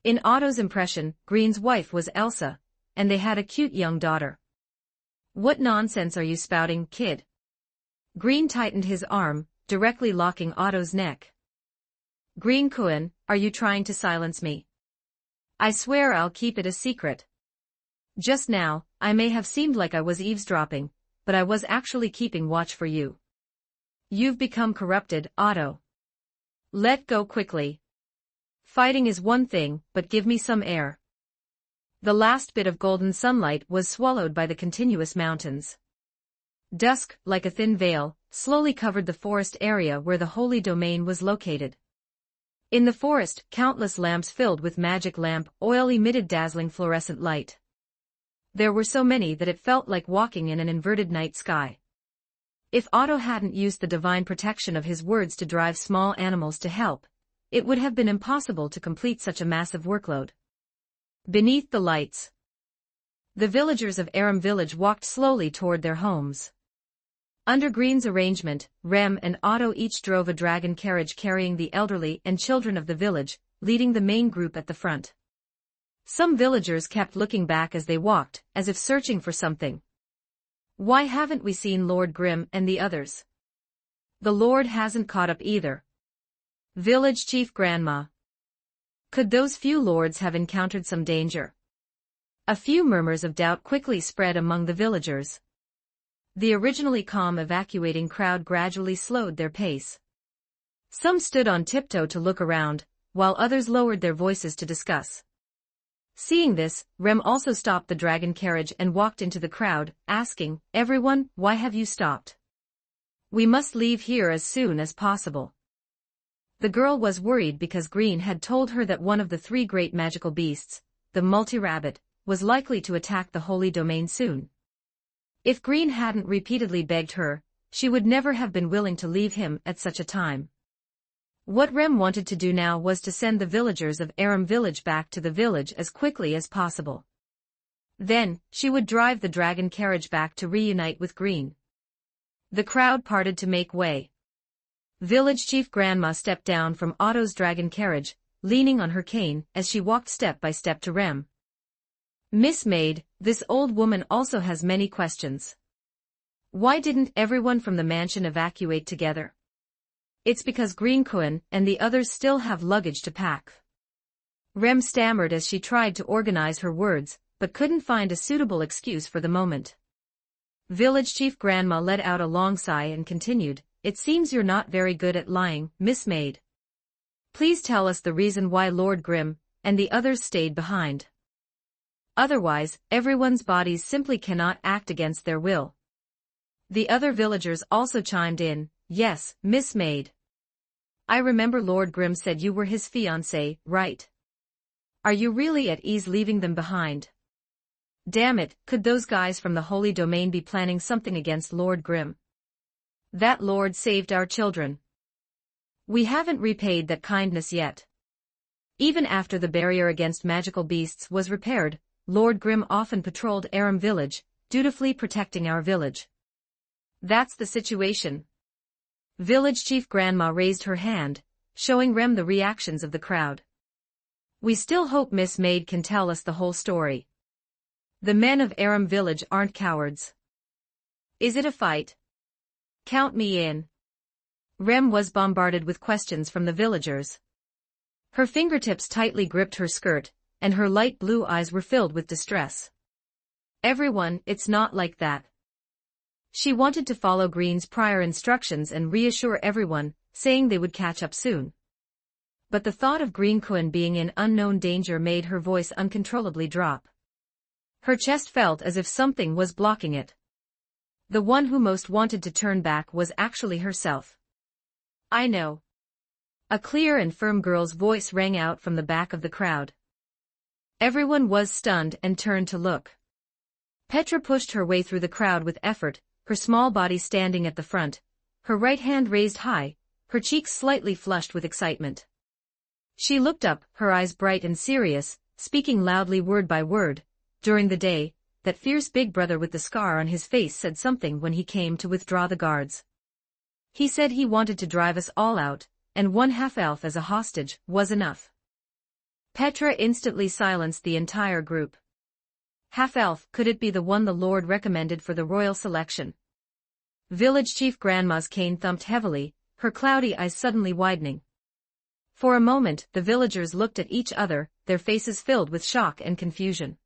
In Otto's impression, Green's wife was Elsa, and they had a cute young daughter. "What nonsense are you spouting, kid?" Green tightened his arm, directly locking Otto's neck. "Green Kun, are you trying to silence me? I swear I'll keep it a secret. Just now, I may have seemed like I was eavesdropping, but I was actually keeping watch for you. You've become corrupted, Otto. Let go quickly. Fighting is one thing, but give me some air." The last bit of golden sunlight was swallowed by the continuous mountains. Dusk, like a thin veil, slowly covered the forest area where the holy domain was located. In the forest, countless lamps filled with magic lamp oil emitted dazzling fluorescent light. There were so many that it felt like walking in an inverted night sky. If Otto hadn't used the divine protection of his words to drive small animals to help, it would have been impossible to complete such a massive workload. Beneath the lights, the villagers of Aram village walked slowly toward their homes. Under Green's arrangement, Rem and Otto each drove a dragon carriage carrying the elderly and children of the village, leading the main group at the front. Some villagers kept looking back as they walked, as if searching for something. "Why haven't we seen Lord Grimm and the others? The Lord hasn't caught up either. Village Chief Grandma. Could those few lords have encountered some danger?" A few murmurs of doubt quickly spread among the villagers. The originally calm evacuating crowd gradually slowed their pace. Some stood on tiptoe to look around, while others lowered their voices to discuss. Seeing this, Rem also stopped the dragon carriage and walked into the crowd, asking, "Everyone, why have you stopped? We must leave here as soon as possible." The girl was worried because Green had told her that one of the three great magical beasts, the multi-rabbit, was likely to attack the holy domain soon. If Green hadn't repeatedly begged her, she would never have been willing to leave him at such a time. What Rem wanted to do now was to send the villagers of Aram village back to the village as quickly as possible. Then, she would drive the dragon carriage back to reunite with Green. The crowd parted to make way. Village Chief Grandma stepped down from Otto's dragon carriage, leaning on her cane as she walked step by step to Rem. "Miss Maid, this old woman also has many questions. Why didn't everyone from the mansion evacuate together?" "It's because Green Kun and the others still have luggage to pack." Rem stammered as she tried to organize her words, but couldn't find a suitable excuse for the moment. Village Chief Grandma let out a long sigh and continued, "It seems you're not very good at lying, Miss Maid. Please tell us the reason why Lord Grimm and the others stayed behind. Otherwise, everyone's bodies simply cannot act against their will." The other villagers also chimed in, "Yes, Miss Maid. I remember Lord Grimm said you were his fiancée, right? Are you really at ease leaving them behind? Damn it, could those guys from the Holy Domain be planning something against Lord Grimm? That lord saved our children. We haven't repaid that kindness yet." Even after the barrier against magical beasts was repaired, Lord Grimm often patrolled Aram village, dutifully protecting our village. "That's the situation." Village Chief Grandma raised her hand, showing Rem the reactions of the crowd. "We still hope Miss Maid can tell us the whole story. The men of Aram village aren't cowards. Is it a fight? Count me in." Rem was bombarded with questions from the villagers. Her fingertips tightly gripped her skirt, and her light blue eyes were filled with distress. "Everyone, it's not like that." She wanted to follow Green's prior instructions and reassure everyone saying they would catch up soon. But the thought of Green Kun being in unknown danger made her voice uncontrollably drop. Her chest felt as if something was blocking it. The one who most wanted to turn back was actually herself. I know. A clear and firm girl's voice rang out from the back of the crowd. Everyone was stunned and turned to look. Petra pushed her way through the crowd with effort, her small body standing at the front, her right hand raised high, her cheeks slightly flushed with excitement. She looked up, her eyes bright and serious, speaking loudly word by word. During the day, that fierce big brother with the scar on his face said something when he came to withdraw the guards. He said he wanted to drive us all out, and one half-elf as a hostage was enough. Petra instantly silenced the entire group. Half-elf, could it be the one the Lord recommended for the royal selection? Village Chief Grandma's cane thumped heavily, her cloudy eyes suddenly widening. For a moment, the villagers looked at each other, their faces filled with shock and confusion.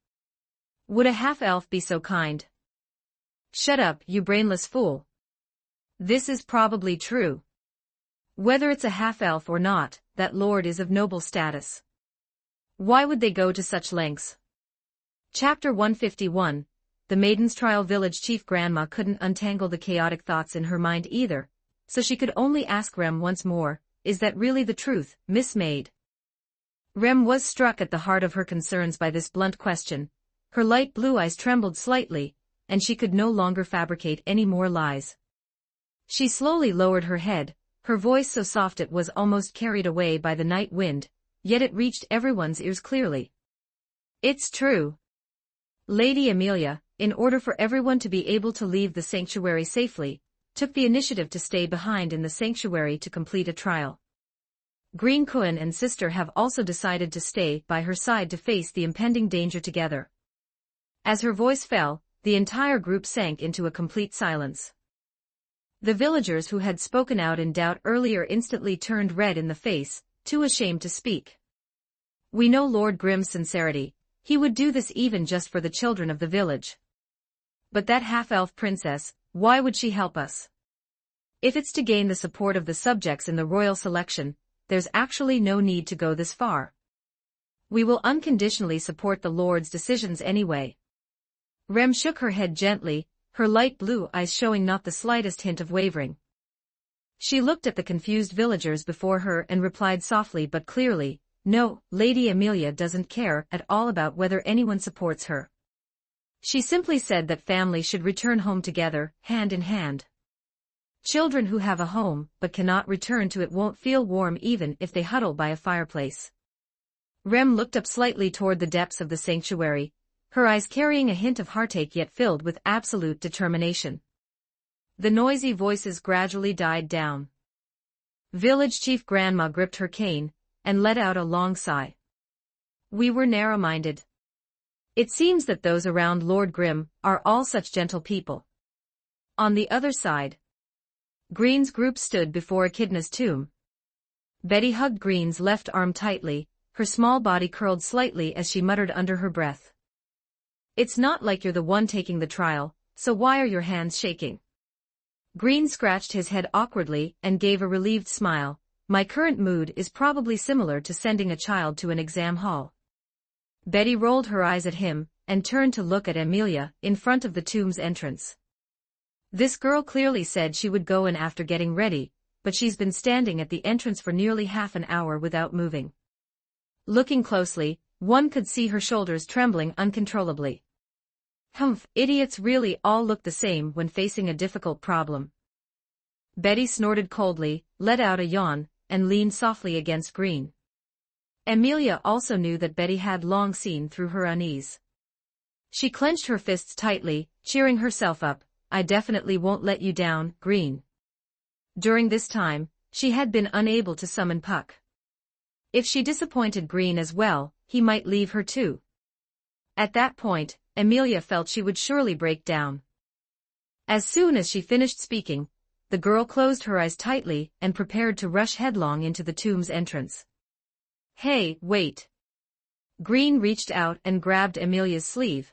Would a half-elf be so kind? Shut up, you brainless fool. This is probably true. Whether it's a half-elf or not, that lord is of noble status. Why would they go to such lengths? Chapter 151, The Maiden's Trial. Village Chief Grandma couldn't untangle the chaotic thoughts in her mind either, so she could only ask Rem once more, is that really the truth, Miss Maid? Rem was struck at the heart of her concerns by this blunt question. Her light blue eyes trembled slightly, and she could no longer fabricate any more lies. She slowly lowered her head, her voice so soft it was almost carried away by the night wind, yet it reached everyone's ears clearly. It's true. Lady Amelia, in order for everyone to be able to leave the sanctuary safely, took the initiative to stay behind in the sanctuary to complete a trial. Green Kun and sister have also decided to stay by her side to face the impending danger together. As her voice fell, the entire group sank into a complete silence. The villagers who had spoken out in doubt earlier instantly turned red in the face, too ashamed to speak. We know Lord Grimm's sincerity, he would do this even just for the children of the village. But that half-elf princess, why would she help us? If it's to gain the support of the subjects in the royal selection, there's actually no need to go this far. We will unconditionally support the Lord's decisions anyway. Rem shook her head gently, her light blue eyes showing not the slightest hint of wavering. She looked at the confused villagers before her and replied softly but clearly, no, Lady Amelia doesn't care at all about whether anyone supports her. She simply said that family should return home together, hand in hand. Children who have a home but cannot return to it won't feel warm even if they huddle by a fireplace. Rem looked up slightly toward the depths of the sanctuary, her eyes carrying a hint of heartache yet filled with absolute determination. The noisy voices gradually died down. Village Chief Grandma gripped her cane and let out a long sigh. We were narrow-minded. It seems that those around Lord Grimm are all such gentle people. On the other side, Green's group stood before Echidna's tomb. Betty hugged Green's left arm tightly, her small body curled slightly as she muttered under her breath. It's not like you're the one taking the trial, so why are your hands shaking? Green scratched his head awkwardly and gave a relieved smile. My current mood is probably similar to sending a child to an exam hall. Betty rolled her eyes at him and turned to look at Amelia in front of the tomb's entrance. This girl clearly said she would go in after getting ready, but she's been standing at the entrance for nearly half an hour without moving. Looking closely, one could see her shoulders trembling uncontrollably. Humph, idiots really all look the same when facing a difficult problem. Betty snorted coldly, let out a yawn, and leaned softly against Green. Amelia also knew that Betty had long seen through her unease. She clenched her fists tightly, cheering herself up. I definitely won't let you down, Green. During this time, she had been unable to summon Puck. If she disappointed Green as well, he might leave her too. At that point, Amelia felt she would surely break down. As soon as she finished speaking, the girl closed her eyes tightly and prepared to rush headlong into the tomb's entrance. Hey, wait. Green reached out and grabbed Amelia's sleeve.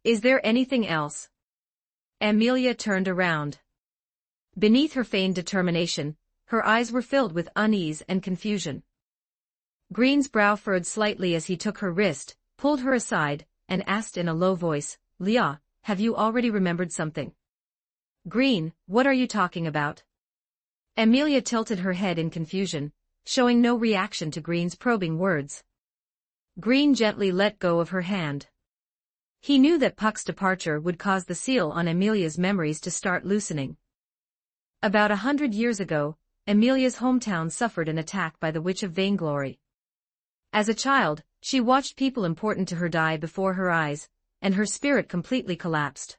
Is there anything else? Amelia turned around. Beneath her feigned determination, her eyes were filled with unease and confusion. Green's brow furrowed slightly as he took her wrist, pulled her aside, and asked in a low voice, "Leah, have you already remembered something?" "Green, what are you talking about?" Amelia tilted her head in confusion, showing no reaction to Green's probing words. Green gently let go of her hand. He knew that Puck's departure would cause the seal on Amelia's memories to start loosening. About 100 years ago, Amelia's hometown suffered an attack by the Witch of Vainglory. As a child, she watched people important to her die before her eyes, and her spirit completely collapsed.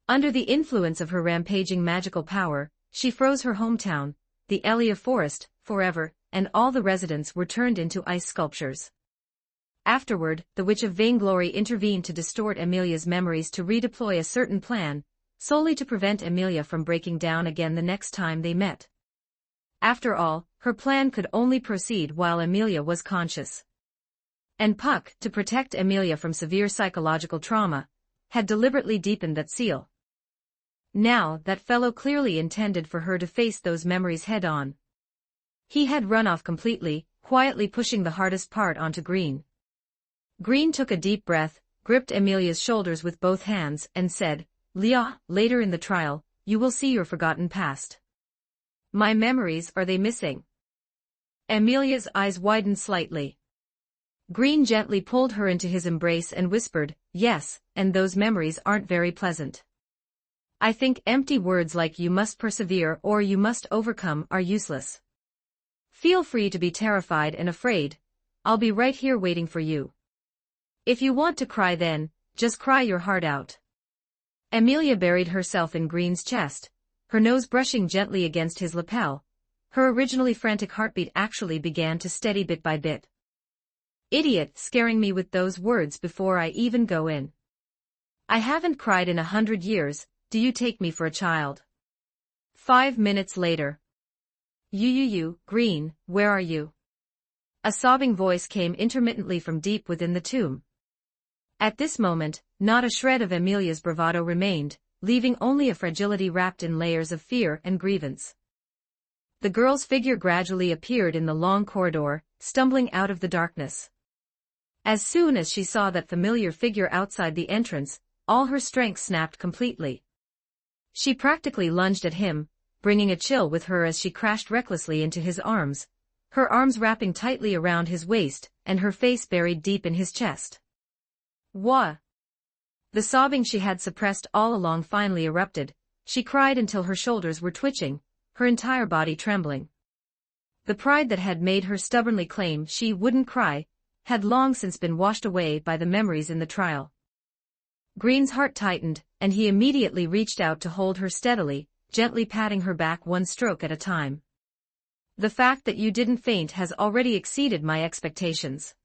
Under the influence of her rampaging magical power, she froze her hometown, the Elia Forest, forever, and all the residents were turned into ice sculptures. Afterward, the Witch of Vainglory intervened to distort Amelia's memories to redeploy a certain plan, solely to prevent Amelia from breaking down again the next time they met. After all, her plan could only proceed while Amelia was conscious. And Puck, to protect Amelia from severe psychological trauma, had deliberately deepened that seal. Now, that fellow clearly intended for her to face those memories head-on. He had run off completely, quietly pushing the hardest part onto Green. Green took a deep breath, gripped Amelia's shoulders with both hands, and said, "Leah, later in the trial, you will see your forgotten past." "My memories, are they missing?" Amelia's eyes widened slightly. Green gently pulled her into his embrace and whispered, "Yes, and those memories aren't very pleasant. I think empty words like 'you must persevere' or 'you must overcome' are useless. Feel free to be terrified and afraid. I'll be right here waiting for you. If you want to cry then, just cry your heart out." Amelia buried herself in Green's chest, her nose brushing gently against his lapel. Her originally frantic heartbeat actually began to steady bit by bit. "Idiot, scaring me with those words before I even go in. I haven't cried in 100 years, do you take me for a child?" 5 minutes later. You, Green, where are you?" A sobbing voice came intermittently from deep within the tomb. At this moment, not a shred of Amelia's bravado remained, leaving only a fragility wrapped in layers of fear and grievance. The girl's figure gradually appeared in the long corridor, stumbling out of the darkness. As soon as she saw that familiar figure outside the entrance, all her strength snapped completely. She practically lunged at him, bringing a chill with her as she crashed recklessly into his arms, her arms wrapping tightly around his waist, and her face buried deep in his chest. "Wha?" The sobbing she had suppressed all along finally erupted. She cried until her shoulders were twitching, her entire body trembling. The pride that had made her stubbornly claim she wouldn't cry had long since been washed away by the memories in the trial. Green's heart tightened, and he immediately reached out to hold her steadily, gently patting her back one stroke at a time. "The fact that you didn't faint has already exceeded my expectations."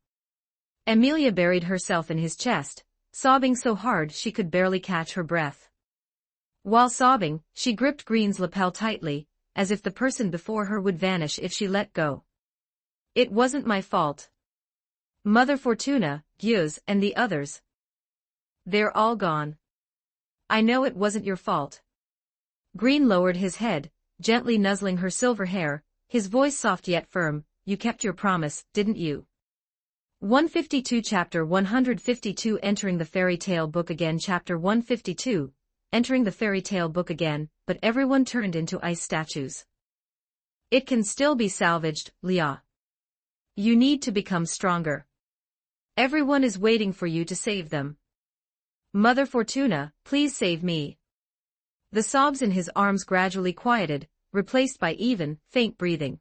Amelia buried herself in his chest, sobbing so hard she could barely catch her breath. While sobbing, she gripped Green's lapel tightly, as if the person before her would vanish if she let go. "It wasn't my fault. Mother Fortuna, Guz, and the others. They're all gone. I know it wasn't your fault." Green lowered his head, gently nuzzling her silver hair, his voice soft yet firm. "You kept your promise, didn't you?" 152 Chapter 152 Entering the Fairy Tale Book Again Chapter 152 Entering the Fairy Tale Book Again, but everyone turned into ice statues. "It can still be salvaged, Leah. You need to become stronger. Everyone is waiting for you to save them. Mother Fortuna, please save me." The sobs in his arms gradually quieted, replaced by even, faint breathing.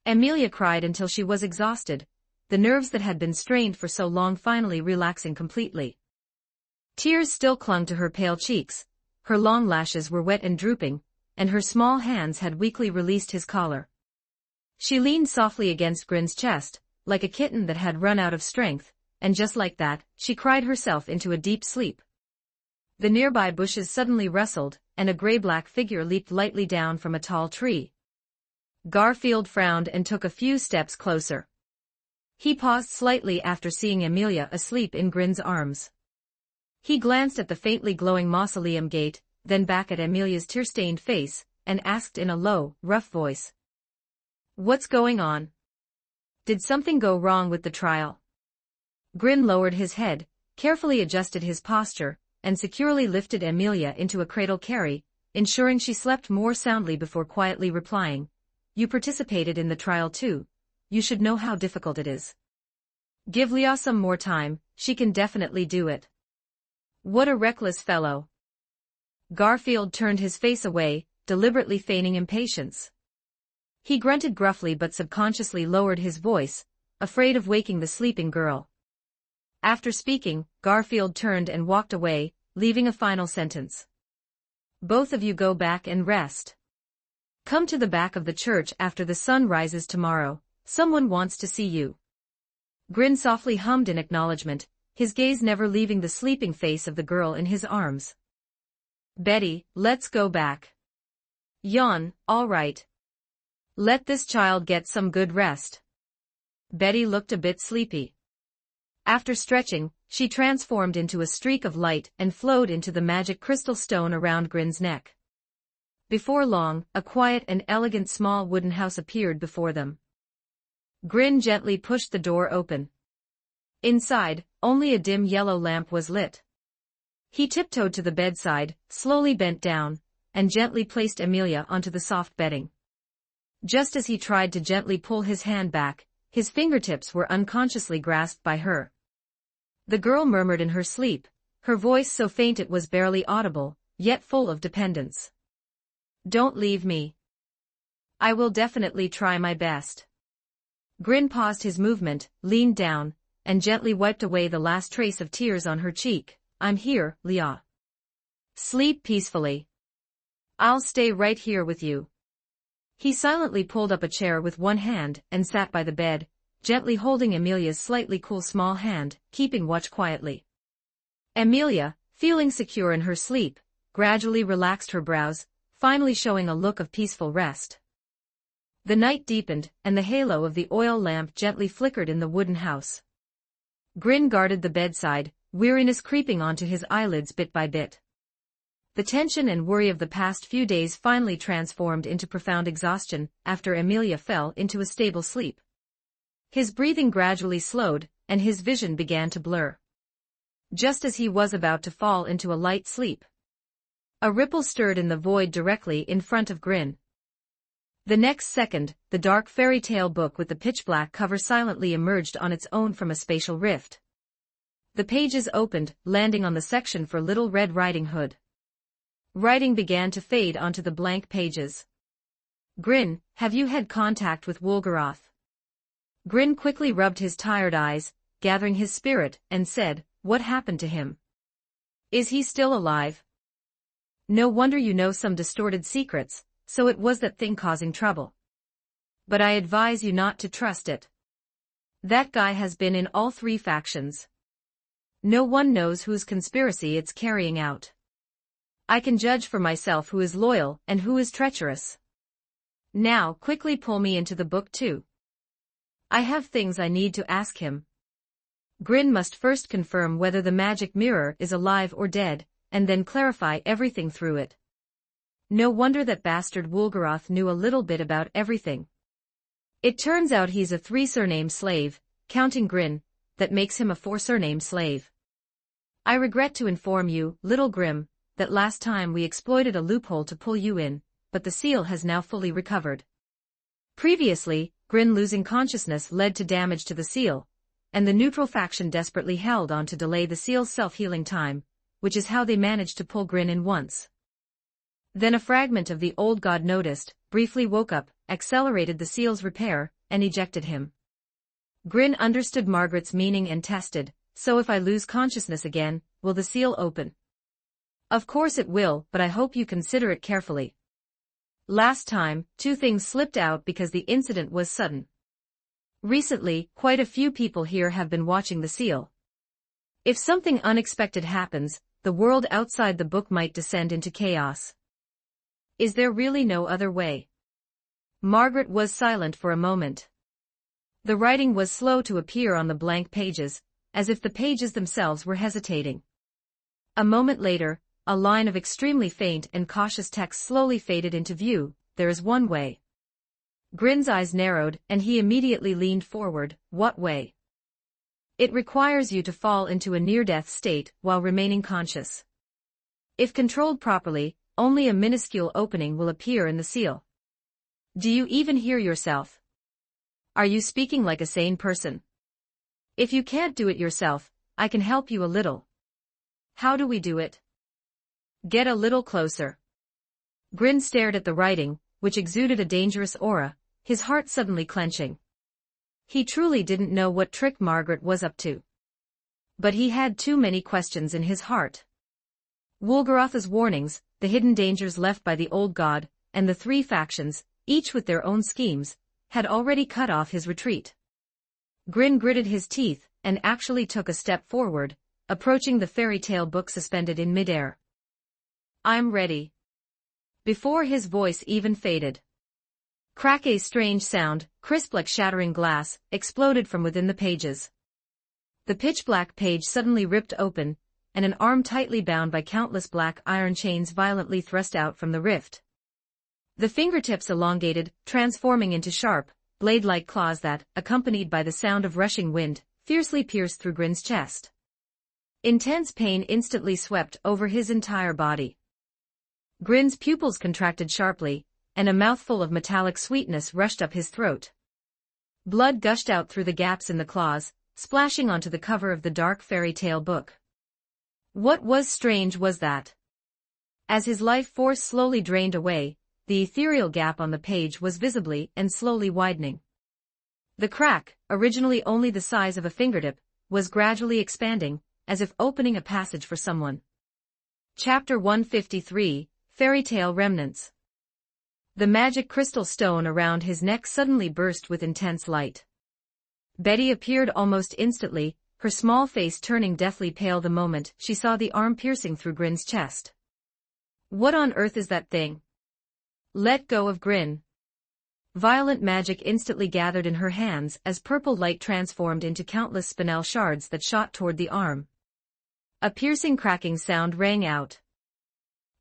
Amelia cried until she was exhausted, the nerves that had been strained for so long finally relaxing completely. Tears still clung to her pale cheeks, her long lashes were wet and drooping, and her small hands had weakly released his collar. She leaned softly against Green's chest, like a kitten that had run out of strength, and just like that, she cried herself into a deep sleep. The nearby bushes suddenly rustled, and a gray-black figure leaped lightly down from a tall tree. Garfield frowned and took a few steps closer. He paused slightly after seeing Amelia asleep in Green's arms. He glanced at the faintly glowing mausoleum gate, then back at Amelia's tear-stained face, and asked in a low, rough voice. "What's going on? Did something go wrong with the trial?" Grin lowered his head, carefully adjusted his posture, and securely lifted Amelia into a cradle carry, ensuring she slept more soundly before quietly replying, "You participated in the trial too. You should know how difficult it is. Give Leah some more time, she can definitely do it." "What a reckless fellow." Garfield turned his face away, deliberately feigning impatience. He grunted gruffly but subconsciously lowered his voice, afraid of waking the sleeping girl. After speaking, Garfield turned and walked away, leaving a final sentence. "Both of you go back and rest. Come to the back of the church after the sun rises tomorrow, someone wants to see you." Grin softly hummed in acknowledgement, his gaze never leaving the sleeping face of the girl in his arms. "Betty, let's go back." Yawn, "All right. Let this child get some good rest." Betty looked a bit sleepy. After stretching, she transformed into a streak of light and flowed into the magic crystal stone around Grin's neck. Before long, a quiet and elegant small wooden house appeared before them. Grin gently pushed the door open. Inside, only a dim yellow lamp was lit. He tiptoed to the bedside, slowly bent down, and gently placed Amelia onto the soft bedding. Just as he tried to gently pull his hand back, his fingertips were unconsciously grasped by her. The girl murmured in her sleep, her voice so faint it was barely audible, yet full of dependence. "Don't leave me. I will definitely try my best." Grin paused his movement, leaned down, and gently wiped away the last trace of tears on her cheek. "I'm here, Leah. Sleep peacefully. I'll stay right here with you." He silently pulled up a chair with one hand and sat by the bed, gently holding Amelia's slightly cool small hand, keeping watch quietly. Amelia, feeling secure in her sleep, gradually relaxed her brows, finally showing a look of peaceful rest. The night deepened, and the halo of the oil lamp gently flickered in the wooden house. Grin guarded the bedside, weariness creeping onto his eyelids bit by bit. The tension and worry of the past few days finally transformed into profound exhaustion after Amelia fell into a stable sleep. His breathing gradually slowed, and his vision began to blur. Just as he was about to fall into a light sleep, a ripple stirred in the void directly in front of Grin. The next second, the dark fairy tale book with the pitch-black cover silently emerged on its own from a spatial rift. The pages opened, landing on the section for Little Red Riding Hood. Writing began to fade onto the blank pages. "Grin, have you had contact with Wolgaroth?" Grin quickly rubbed his tired eyes, gathering his spirit, and said, "What happened to him? Is he still alive? No wonder you know some distorted secrets, so it was that thing causing trouble. But I advise you not to trust it. That guy has been in all three factions. No one knows whose conspiracy it's carrying out. I can judge for myself who is loyal and who is treacherous. Now quickly pull me into the book too. I have things I need to ask him." Grin must first confirm whether the magic mirror is alive or dead, and then clarify everything through it. No wonder that bastard Wolgaroth knew a little bit about everything. It turns out he's a 3-surname slave, counting Grin, that makes him a 4-surname slave. I regret to inform you, Little Grim, that last time we exploited a loophole to pull you in, but the seal has now fully recovered. Previously, Grin losing consciousness led to damage to the seal, and the neutral faction desperately held on to delay the seal's self-healing time, which is how they managed to pull Grin in once. Then a fragment of the old god noticed, briefly woke up, accelerated the seal's repair, and ejected him. Grin understood Margaret's meaning and tested, "So if I lose consciousness again, will the seal open?" "Of course it will, but I hope you consider it carefully. Last time, 2 things slipped out because the incident was sudden. Recently, quite a few people here have been watching the seal. If something unexpected happens, the world outside the book might descend into chaos. Is there really no other way?" Margaret was silent for a moment. The writing was slow to appear on the blank pages, as if the pages themselves were hesitating. A moment later, a line of extremely faint and cautious text slowly faded into view. There is one way. Grin's eyes narrowed, and he immediately leaned forward. What way? It requires you to fall into a near-death state while remaining conscious. If controlled properly, only a minuscule opening will appear in the seal. Do you even hear yourself? Are you speaking like a sane person? If you can't do it yourself, I can help you a little. How do we do it? Get a little closer. Grin stared at the writing, which exuded a dangerous aura, his heart suddenly clenching. He truly didn't know what trick Margaret was up to. But he had too many questions in his heart. Wulgaratha's warnings, the hidden dangers left by the old god, and the three factions, each with their own schemes, had already cut off his retreat. Grin gritted his teeth, and actually took a step forward, approaching the fairy tale book suspended in midair. I'm ready. Before his voice even faded. Crack! A strange sound, crisp like shattering glass, exploded from within the pages. The pitch-black page suddenly ripped open, and an arm tightly bound by countless black iron chains violently thrust out from the rift. The fingertips elongated, transforming into sharp, blade-like claws that, accompanied by the sound of rushing wind, fiercely pierced through Grin's chest. Intense pain instantly swept over his entire body. Grin's pupils contracted sharply, and a mouthful of metallic sweetness rushed up his throat. Blood gushed out through the gaps in the claws, splashing onto the cover of the dark fairy tale book. What was strange was that, as his life force slowly drained away, the ethereal gap on the page was visibly and slowly widening. The crack, originally only the size of a fingertip, was gradually expanding, as if opening a passage for someone. Chapter 153, Fairy Tale Remnants. The magic crystal stone around his neck suddenly burst with intense light. Betty appeared almost instantly, her small face turning deathly pale the moment she saw the arm piercing through Grin's chest. What on earth is that thing? Let go of Grin. Violent magic instantly gathered in her hands as purple light transformed into countless spinel shards that shot toward the arm. A piercing cracking sound rang out.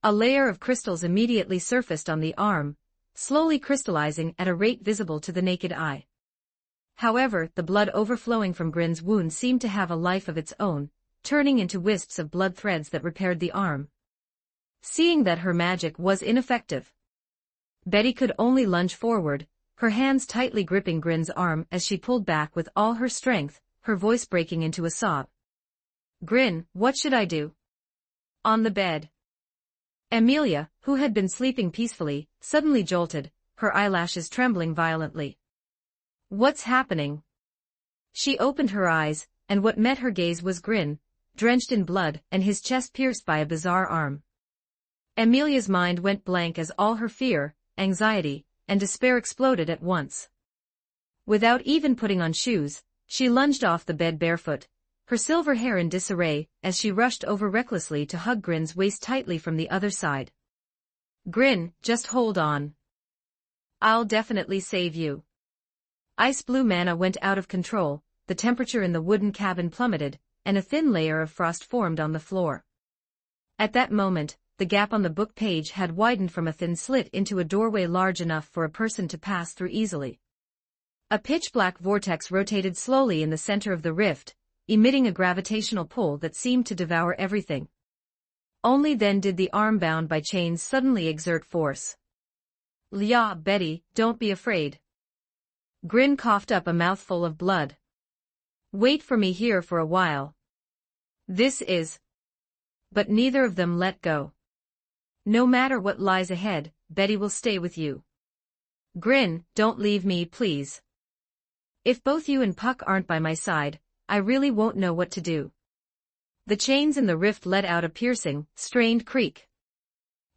A layer of crystals immediately surfaced on the arm, slowly crystallizing at a rate visible to the naked eye. However, the blood overflowing from Grin's wound seemed to have a life of its own, turning into wisps of blood threads that repaired the arm. Seeing that her magic was ineffective, Betty could only lunge forward, her hands tightly gripping Grin's arm as she pulled back with all her strength, her voice breaking into a sob. Grin, what should I do? On the bed. Amelia, who had been sleeping peacefully, suddenly jolted, her eyelashes trembling violently. What's happening? She opened her eyes, and what met her gaze was Grin, drenched in blood and his chest pierced by a bizarre arm. Amelia's mind went blank as all her fear, anxiety, and despair exploded at once. Without even putting on shoes, she lunged off the bed barefoot, her silver hair in disarray, as she rushed over recklessly to hug Grin's waist tightly from the other side. Grin, just hold on. I'll definitely save you. Ice blue mana went out of control, the temperature in the wooden cabin plummeted, and a thin layer of frost formed on the floor. At that moment, the gap on the book page had widened from a thin slit into a doorway large enough for a person to pass through easily. A pitch-black vortex rotated slowly in the center of the rift, emitting a gravitational pull that seemed to devour everything. Only then did the arm bound by chains suddenly exert force. Yeah, Betty, don't be afraid. Grin coughed up a mouthful of blood. Wait for me here for a while. This is. But neither of them let go. No matter what lies ahead, Betty will stay with you. Grin, don't leave me, please. If both you and Puck aren't by my side, I really won't know what to do. The chains in the rift let out a piercing, strained creak.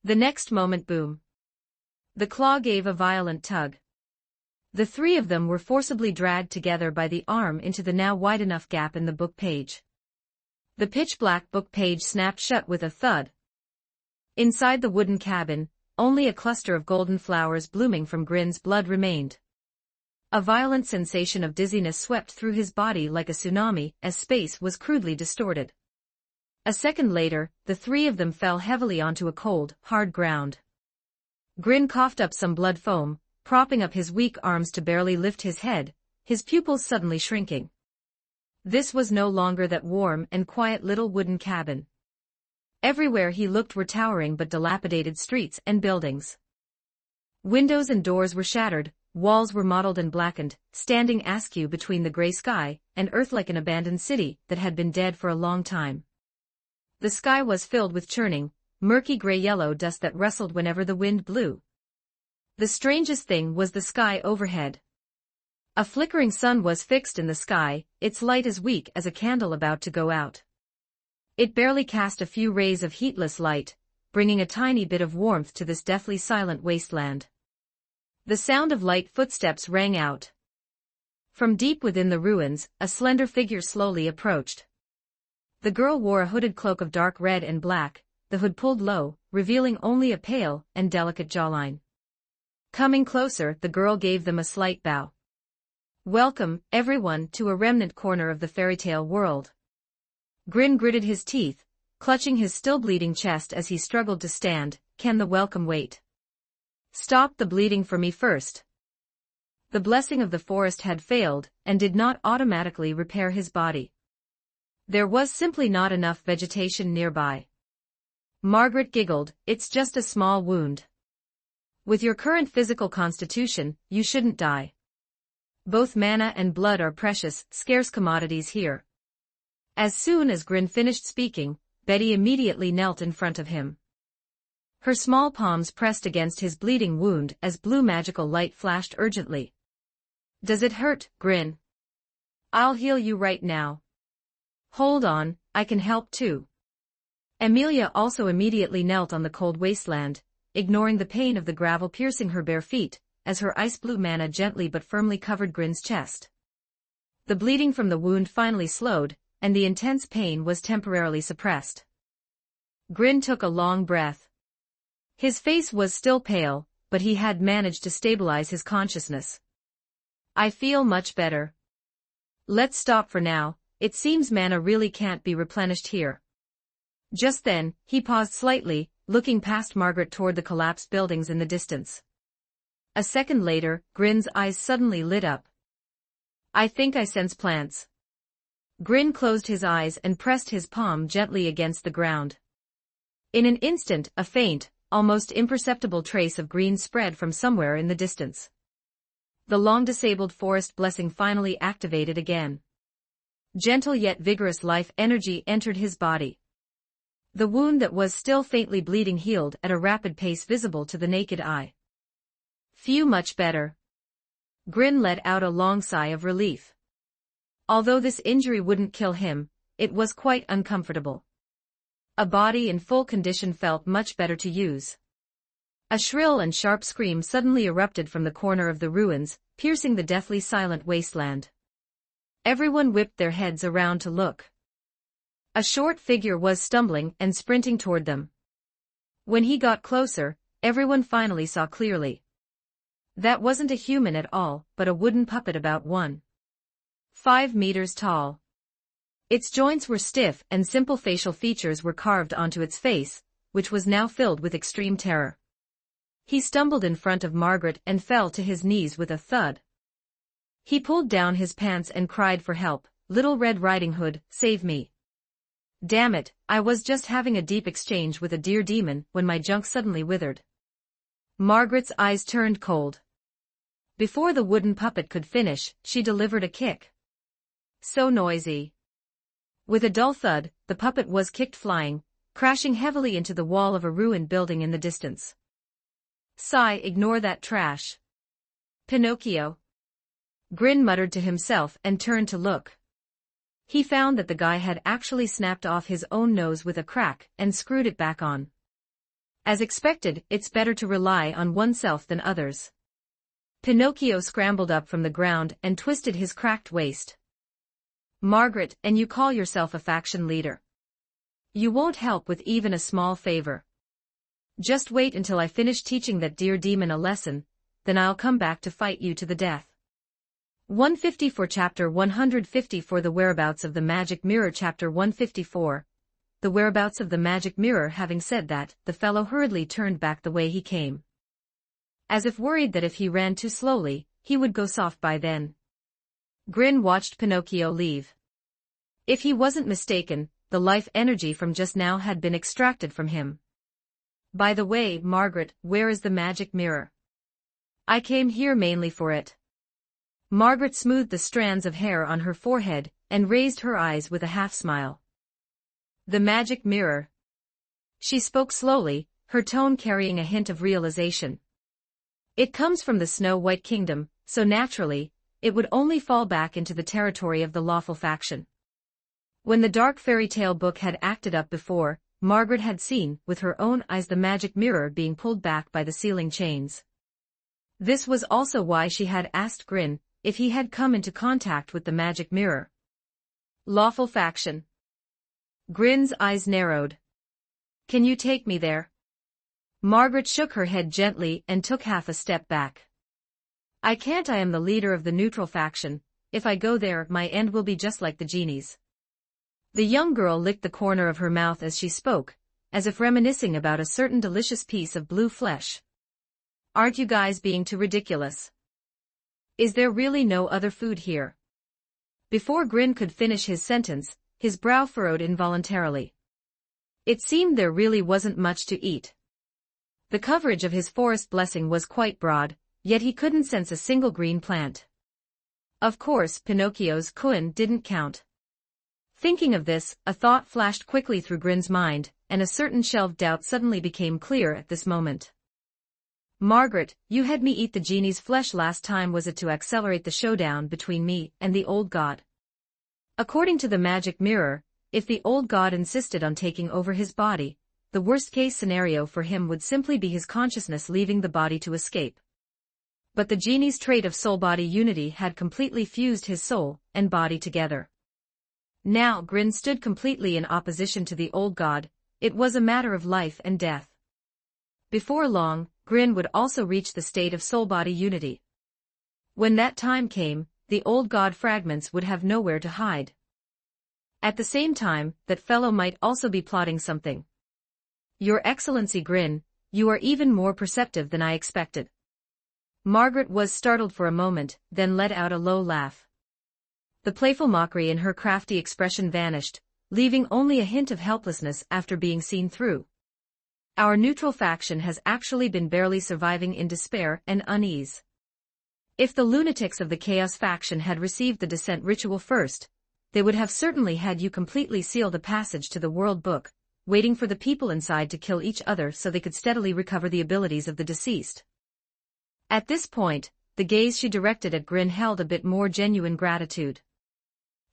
The next moment, boom. The claw gave a violent tug. The three of them were forcibly dragged together by the arm into the now wide enough gap in the book page. The pitch-black book page snapped shut with a thud. Inside the wooden cabin, only a cluster of golden flowers blooming from Grin's blood remained. A violent sensation of dizziness swept through his body like a tsunami as space was crudely distorted. A second later, the three of them fell heavily onto a cold, hard ground. Grin coughed up some blood foam, propping up his weak arms to barely lift his head, his pupils suddenly shrinking. This was no longer that warm and quiet little wooden cabin. Everywhere he looked were towering but dilapidated streets and buildings. Windows and doors were shattered, walls were mottled and blackened, standing askew between the gray sky and earth like an abandoned city that had been dead for a long time. The sky was filled with churning, murky gray-yellow dust that rustled whenever the wind blew. The strangest thing was the sky overhead. A flickering sun was fixed in the sky, its light as weak as a candle about to go out. It barely cast a few rays of heatless light, bringing a tiny bit of warmth to this deathly silent wasteland. The sound of light footsteps rang out. From deep within the ruins, a slender figure slowly approached. The girl wore a hooded cloak of dark red and black, the hood pulled low, revealing only a pale and delicate jawline. Coming closer, the girl gave them a slight bow. "Welcome, everyone, to a remnant corner of the fairy tale world." Grin gritted his teeth, clutching his still bleeding chest as he struggled to stand. "Can the welcome wait? Stop the bleeding for me first." The blessing of the forest had failed, and did not automatically repair his body. There was simply not enough vegetation nearby. Margaret giggled, "It's just a small wound. With your current physical constitution, you shouldn't die. Both mana and blood are precious, scarce commodities here." As soon as Grin finished speaking, Betty immediately knelt in front of him. Her small palms pressed against his bleeding wound as blue magical light flashed urgently. "Does it hurt, Grin? I'll heal you right now." "Hold on, I can help too." Amelia also immediately knelt on the cold wasteland, ignoring the pain of the gravel piercing her bare feet, as her ice-blue mana gently but firmly covered Grin's chest. The bleeding from the wound finally slowed, and the intense pain was temporarily suppressed. Grin took a long breath. His face was still pale, but he had managed to stabilize his consciousness. "I feel much better. Let's stop for now, it seems mana really can't be replenished here." Just then, he paused slightly, looking past Margaret toward the collapsed buildings in the distance. A second later, Grin's eyes suddenly lit up. "I think I sense plants." Grin closed his eyes and pressed his palm gently against the ground. In an instant, a faint, almost imperceptible trace of green spread from somewhere in the distance. The long-disabled forest blessing finally activated again. Gentle yet vigorous life energy entered his body. The wound that was still faintly bleeding healed at a rapid pace visible to the naked eye. "Phew, much better." Grin let out a long sigh of relief. Although this injury wouldn't kill him, it was quite uncomfortable. A body in full condition felt much better to use. A shrill and sharp scream suddenly erupted from the corner of the ruins, piercing the deathly silent wasteland. Everyone whipped their heads around to look. A short figure was stumbling and sprinting toward them. When he got closer, everyone finally saw clearly. That wasn't a human at all, but a wooden puppet about 1.5 meters tall. Its joints were stiff and simple facial features were carved onto its face, which was now filled with extreme terror. He stumbled in front of Margaret and fell to his knees with a thud. He pulled down his pants and cried for help, "Little Red Riding Hood, save me. Damn it, I was just having a deep exchange with a deer demon when my junk suddenly withered." Margaret's eyes turned cold. Before the wooden puppet could finish, she delivered a kick. So noisy. With a dull thud, the puppet was kicked flying, crashing heavily into the wall of a ruined building in the distance. "Sigh, ignore that trash. Pinocchio." Grin muttered to himself and turned to look. He found that the guy had actually snapped off his own nose with a crack and screwed it back on. As expected, it's better to rely on oneself than others. Pinocchio scrambled up from the ground and twisted his cracked waist. "Margaret, and you call yourself a faction leader? You won't help with even a small favor. Just wait until I finish teaching that deer demon a lesson, then I'll come back to fight you to the death." 154 Chapter 154 The Whereabouts of the Magic Mirror Chapter 154 the whereabouts of the magic mirror. Having said that, the fellow hurriedly turned back the way he came, as if worried that if he ran too slowly, he would go soft by then. Grin watched Pinocchio leave. If he wasn't mistaken, the life energy from just now had been extracted from him. By the way, Margaret, where is the magic mirror? I came here mainly for it. Margaret smoothed the strands of hair on her forehead and raised her eyes with a half-smile. The magic mirror. She spoke slowly, her tone carrying a hint of realization. It comes from the Snow-White Kingdom, so naturally, it would only fall back into the territory of the lawful faction. When the dark fairy tale book had acted up before, Margaret had seen, with her own eyes, the magic mirror being pulled back by the ceiling chains. This was also why she had asked Grin if he had come into contact with the magic mirror. Lawful faction. Grin's eyes narrowed. Can you take me there? Margaret shook her head gently and took half a step back. I can't. I am the leader of the neutral faction. If I go there, my end will be just like the genie's. The young girl licked the corner of her mouth as she spoke, as if reminiscing about a certain delicious piece of blue flesh. Aren't you guys being too ridiculous? Is there really no other food here? Before Grin could finish his sentence, his brow furrowed involuntarily. It seemed there really wasn't much to eat. The coverage of his forest blessing was quite broad, yet he couldn't sense a single green plant. Of course, Pinocchio's koan didn't count. Thinking of this, a thought flashed quickly through Grin's mind, and a certain shelved doubt suddenly became clear at this moment. Margaret, you had me eat the genie's flesh last time. Was it to accelerate the showdown between me and the old god? According to the magic mirror, if the old god insisted on taking over his body, the worst-case scenario for him would simply be his consciousness leaving the body to escape. But the genie's trait of soul-body unity had completely fused his soul and body together. Now Grin stood completely in opposition to the old god. It was a matter of life and death. Before long, Grin would also reach the state of soul-body unity. When that time came, the old god fragments would have nowhere to hide. At the same time, that fellow might also be plotting something. Your Excellency Grin, you are even more perceptive than I expected. Margaret was startled for a moment, then let out a low laugh. The playful mockery in her crafty expression vanished, leaving only a hint of helplessness after being seen through. Our neutral faction has actually been barely surviving in despair and unease. If the lunatics of the Chaos faction had received the descent ritual first, they would have certainly had you completely seal the passage to the world book, waiting for the people inside to kill each other so they could steadily recover the abilities of the deceased. At this point, the gaze she directed at Grin held a bit more genuine gratitude.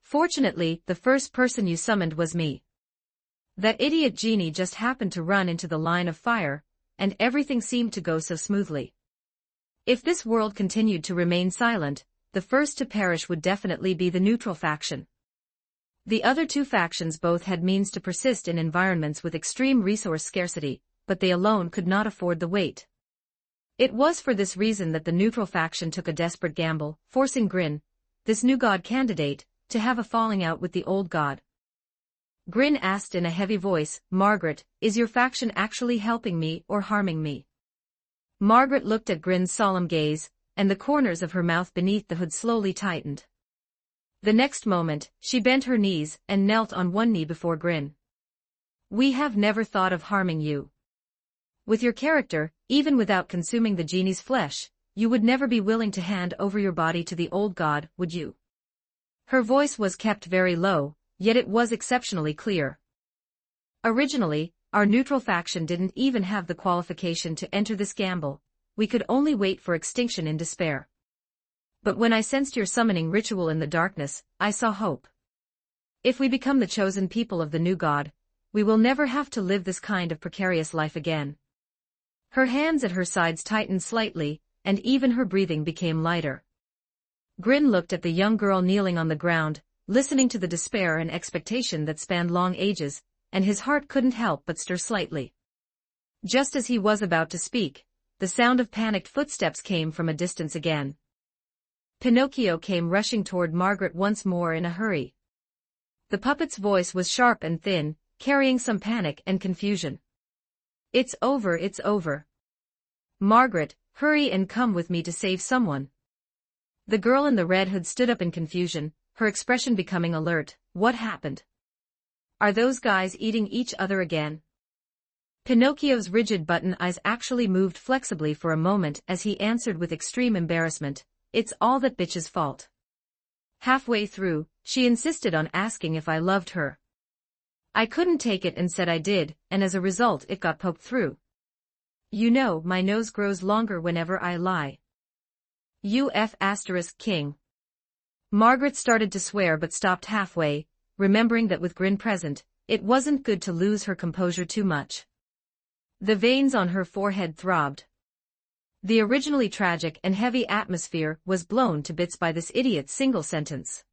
Fortunately, the first person you summoned was me. That idiot genie just happened to run into the line of fire, and everything seemed to go so smoothly. If this world continued to remain silent, the first to perish would definitely be the neutral faction. The other two factions both had means to persist in environments with extreme resource scarcity, but they alone could not afford the weight. It was for this reason that the neutral faction took a desperate gamble, forcing Grin, this new god candidate, to have a falling out with the old god. Grin asked in a heavy voice, Margaret, is your faction actually helping me or harming me? Margaret looked at Grin's solemn gaze, and the corners of her mouth beneath the hood slowly tightened. The next moment, she bent her knees and knelt on one knee before Grin. We have never thought of harming you. With your character, even without consuming the genie's flesh, you would never be willing to hand over your body to the old god, would you? Her voice was kept very low, yet it was exceptionally clear. Originally, our neutral faction didn't even have the qualification to enter this gamble. We could only wait for extinction in despair. But when I sensed your summoning ritual in the darkness, I saw hope. If we become the chosen people of the new god, we will never have to live this kind of precarious life again. Her hands at her sides tightened slightly, and even her breathing became lighter. Grin looked at the young girl kneeling on the ground, listening to the despair and expectation that spanned long ages, and his heart couldn't help but stir slightly. Just as he was about to speak, the sound of panicked footsteps came from a distance again. Pinocchio came rushing toward Margaret once more in a hurry. The puppet's voice was sharp and thin, carrying some panic and confusion. It's over, it's over. Margaret, hurry and come with me to save someone. The girl in the red hood stood up in confusion, her expression becoming alert. What happened? Are those guys eating each other again? Pinocchio's rigid button eyes actually moved flexibly for a moment as he answered with extreme embarrassment, "It's all that bitch's fault." Halfway through, she insisted on asking if I loved her. I couldn't take it and said I did, and as a result it got poked through. You know, my nose grows longer whenever I lie. King. Margaret started to swear but stopped halfway, remembering that with Grin present, it wasn't good to lose her composure too much. The veins on her forehead throbbed. The originally tragic and heavy atmosphere was blown to bits by this idiot's single sentence.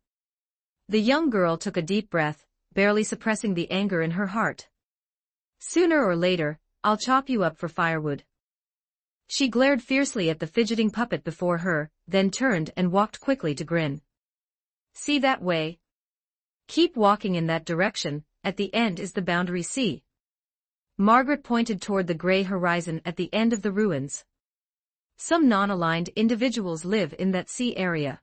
The young girl took a deep breath, barely suppressing the anger in her heart. Sooner or later, I'll chop you up for firewood. She glared fiercely at the fidgeting puppet before her, then turned and walked quickly to Grin. See that way? Keep walking in that direction, at the end is the boundary sea. Margaret pointed toward the gray horizon at the end of the ruins. Some non-aligned individuals live in that sea area.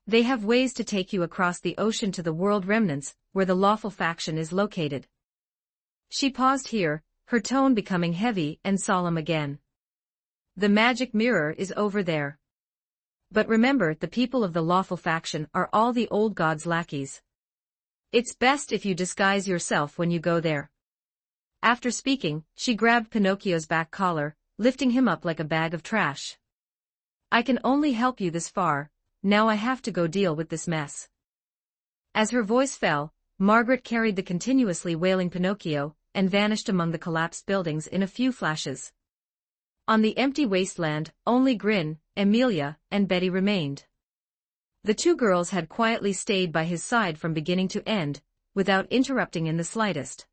They have ways to take you across the ocean to the world remnants, where the lawful faction is located. She paused here, her tone becoming heavy and solemn again. The magic mirror is over there. But remember, the people of the lawful faction are all the old god's lackeys. It's best if you disguise yourself when you go there. After speaking, she grabbed Pinocchio's back collar, lifting him up like a bag of trash. I can only help you this far, now I have to go deal with this mess. As her voice fell, Margaret carried the continuously wailing Pinocchio, and vanished among the collapsed buildings in a few flashes. On the empty wasteland, only Grin, Emilia, and Betty remained. The two girls had quietly stayed by his side from beginning to end, without interrupting in the slightest.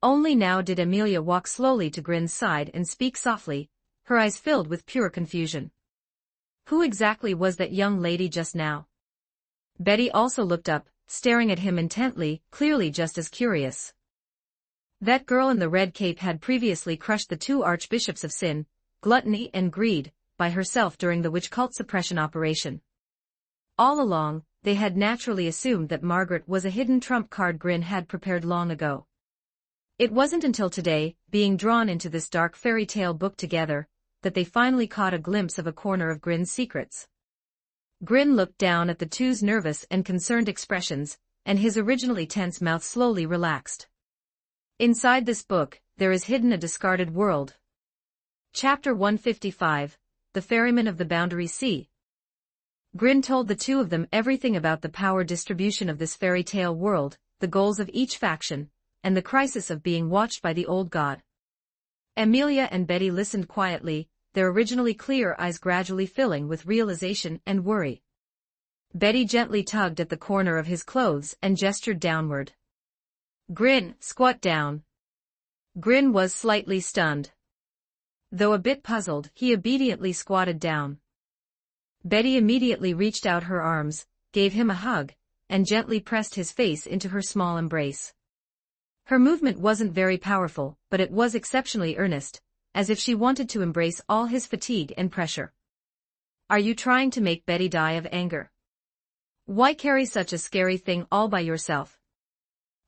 Only now did Emilia walk slowly to Grin's side and speak softly, her eyes filled with pure confusion. Who exactly was that young lady just now? Betty also looked up, staring at him intently, clearly just as curious. That girl in the red cape had previously crushed the two archbishops of sin, gluttony and greed, by herself during the witch cult suppression operation. All along, they had naturally assumed that Margaret was a hidden trump card Grin had prepared long ago. It wasn't until today, being drawn into this dark fairy tale book together, that they finally caught a glimpse of a corner of Grin's secrets. Grin looked down at the two's nervous and concerned expressions, and his originally tense mouth slowly relaxed. Inside this book, there is hidden a discarded world. Chapter 155, The Ferryman of the Boundary Sea. Grin told the two of them everything about the power distribution of this fairy tale world, the goals of each faction, and the crisis of being watched by the old god. Emilia and Betty listened quietly, their originally clear eyes gradually filling with realization and worry. Betty gently tugged at the corner of his clothes and gestured downward. Grin, squat down. Grin was slightly stunned. Though a bit puzzled, he obediently squatted down. Betty immediately reached out her arms, gave him a hug, and gently pressed his face into her small embrace. Her movement wasn't very powerful, but it was exceptionally earnest, as if she wanted to embrace all his fatigue and pressure. Are you trying to make Betty die of anger? Why carry such a scary thing all by yourself?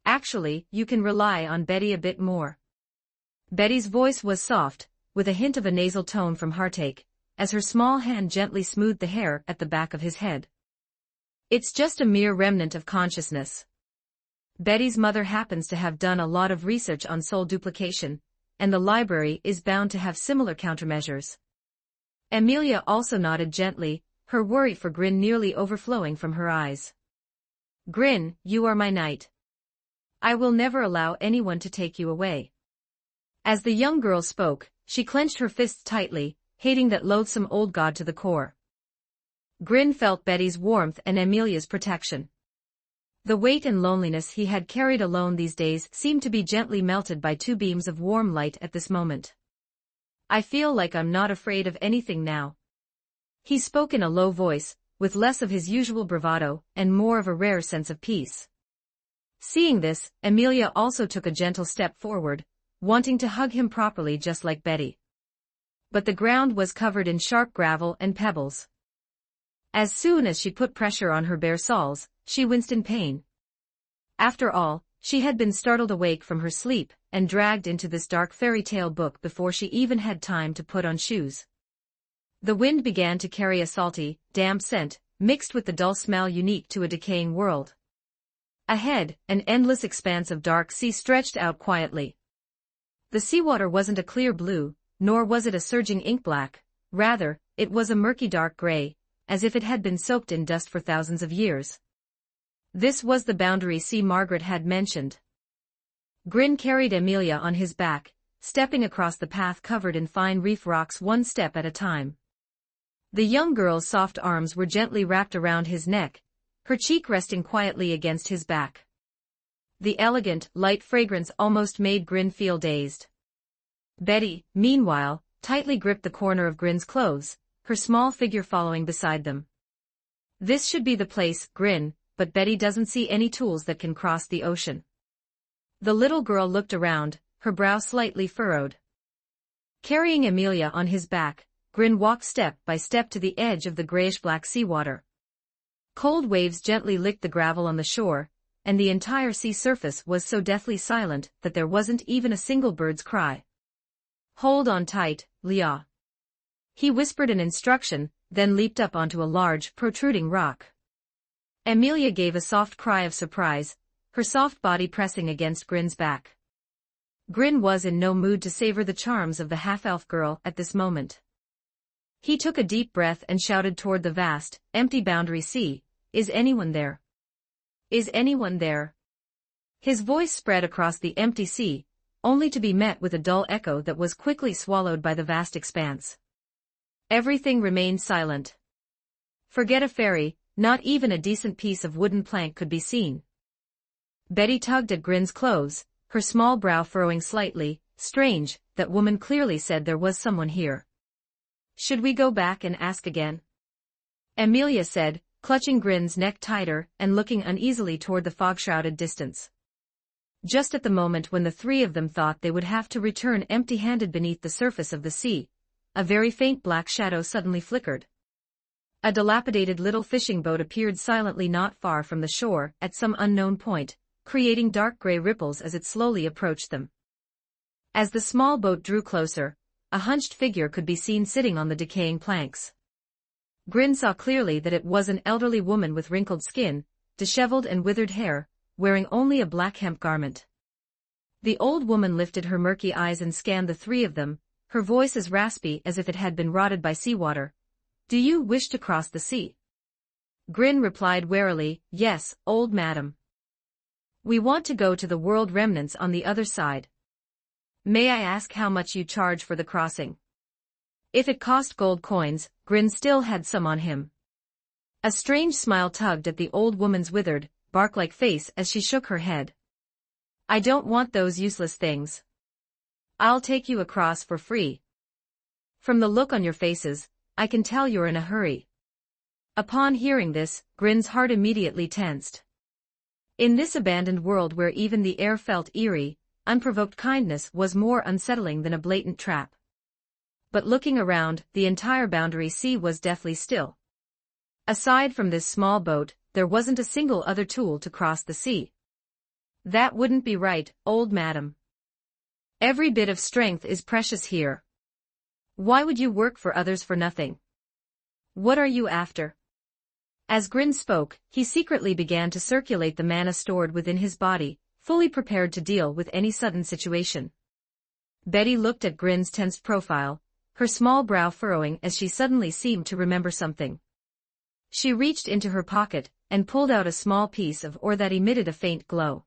Actually, you can rely on Betty a bit more. Betty's voice was soft, with a hint of a nasal tone from heartache, as her small hand gently smoothed the hair at the back of his head. It's just a mere remnant of consciousness. Betty's mother happens to have done a lot of research on soul duplication, and the library is bound to have similar countermeasures. Emilia also nodded gently, her worry for Grin nearly overflowing from her eyes. Grin, you are my knight. I will never allow anyone to take you away. As the young girl spoke, she clenched her fists tightly, hating that loathsome old god to the core. Grin felt Betty's warmth and Emilia's protection. The weight and loneliness he had carried alone these days seemed to be gently melted by two beams of warm light at this moment. I feel like I'm not afraid of anything now. He spoke in a low voice, with less of his usual bravado and more of a rare sense of peace. Seeing this, Amelia also took a gentle step forward, wanting to hug him properly just like Betty. But the ground was covered in sharp gravel and pebbles. As soon as she put pressure on her bare soles, she winced in pain. After all, she had been startled awake from her sleep and dragged into this dark fairy tale book before she even had time to put on shoes. The wind began to carry a salty, damp scent, mixed with the dull smell unique to a decaying world. Ahead, an endless expanse of dark sea stretched out quietly. The seawater wasn't a clear blue, nor was it a surging ink black, rather, it was a murky dark gray, as if it had been soaked in dust for thousands of years. This was the boundary sea Margaret had mentioned. Grin carried Amelia on his back, stepping across the path covered in fine reef rocks one step at a time. The young girl's soft arms were gently wrapped around his neck, her cheek resting quietly against his back. The elegant, light fragrance almost made Grin feel dazed. Betty, meanwhile, tightly gripped the corner of Grin's clothes, her small figure following beside them. This should be the place, Grin, but Betty doesn't see any tools that can cross the ocean. The little girl looked around, her brow slightly furrowed. Carrying Amelia on his back, Grin walked step by step to the edge of the grayish-black seawater. Cold waves gently licked the gravel on the shore, and the entire sea surface was so deathly silent that there wasn't even a single bird's cry. "Hold on tight, Leah." He whispered an instruction, then leaped up onto a large, protruding rock. Amelia gave a soft cry of surprise, her soft body pressing against Grin's back. Grin was in no mood to savor the charms of the half-elf girl at this moment. He took a deep breath and shouted toward the vast, empty boundary sea, "Is anyone there? Is anyone there?" His voice spread across the empty sea, only to be met with a dull echo that was quickly swallowed by the vast expanse. Everything remained silent. Forget a ferry, not even a decent piece of wooden plank could be seen. Betty tugged at Grin's clothes, her small brow furrowing slightly. Strange, that woman clearly said there was someone here. "Should we go back and ask again?" Amelia said, clutching Grin's neck tighter and looking uneasily toward the fog-shrouded distance. Just at the moment when the three of them thought they would have to return empty-handed beneath the surface of the sea, a very faint black shadow suddenly flickered. A dilapidated little fishing boat appeared silently not far from the shore at some unknown point, creating dark gray ripples as it slowly approached them. As the small boat drew closer, a hunched figure could be seen sitting on the decaying planks. Grin saw clearly that it was an elderly woman with wrinkled skin, disheveled and withered hair, wearing only a black hemp garment. The old woman lifted her murky eyes and scanned the three of them, her voice as raspy as if it had been rotted by seawater. "Do you wish to cross the sea?" Grin replied warily, "Yes, old madam. We want to go to the world remnants on the other side. May I ask how much you charge for the crossing?" If it cost gold coins, Grin still had some on him. A strange smile tugged at the old woman's withered, bark-like face as she shook her head. "I don't want those useless things. I'll take you across for free. From the look on your faces, I can tell you're in a hurry." Upon hearing this, Grin's heart immediately tensed. In this abandoned world where even the air felt eerie, unprovoked kindness was more unsettling than a blatant trap. But looking around, the entire boundary sea was deathly still. Aside from this small boat, there wasn't a single other tool to cross the sea. "That wouldn't be right, old madam. Every bit of strength is precious here. Why would you work for others for nothing? What are you after?" As Grin spoke, he secretly began to circulate the mana stored within his body, fully prepared to deal with any sudden situation. Betty looked at Grin's tensed profile, her small brow furrowing as she suddenly seemed to remember something. She reached into her pocket and pulled out a small piece of ore that emitted a faint glow.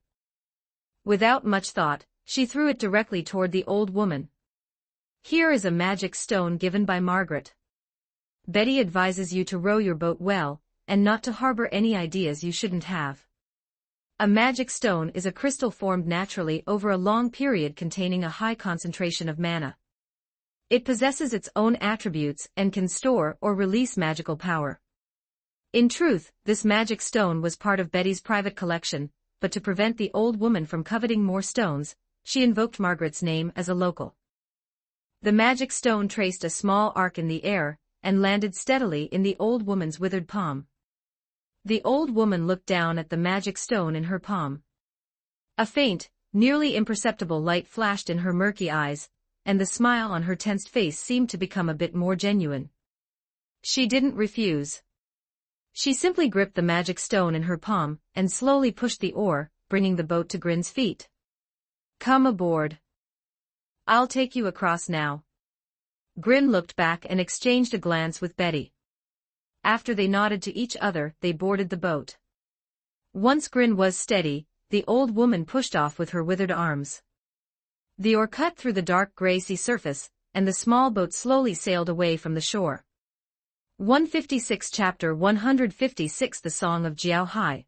Without much thought, she threw it directly toward the old woman. "Here is a magic stone given by Margaret. Betty advises you to row your boat well, and not to harbor any ideas you shouldn't have. A magic stone is a crystal formed naturally over a long period containing a high concentration of mana. It possesses its own attributes and can store or release magical power." In truth, this magic stone was part of Betty's private collection, but to prevent the old woman from coveting more stones, she invoked Margaret's name as a local. The magic stone traced a small arc in the air, and landed steadily in the old woman's withered palm. The old woman looked down at the magic stone in her palm. A faint, nearly imperceptible light flashed in her murky eyes, and the smile on her tensed face seemed to become a bit more genuine. She didn't refuse. She simply gripped the magic stone in her palm, and slowly pushed the oar, bringing the boat to Grin's feet. "Come aboard. I'll take you across now." Grin looked back and exchanged a glance with Betty. After they nodded to each other, they boarded the boat. Once Grin was steady, the old woman pushed off with her withered arms. The oar cut through the dark gray sea surface, and the small boat slowly sailed away from the shore. 156 Chapter 156 The Song of Jiao Hai.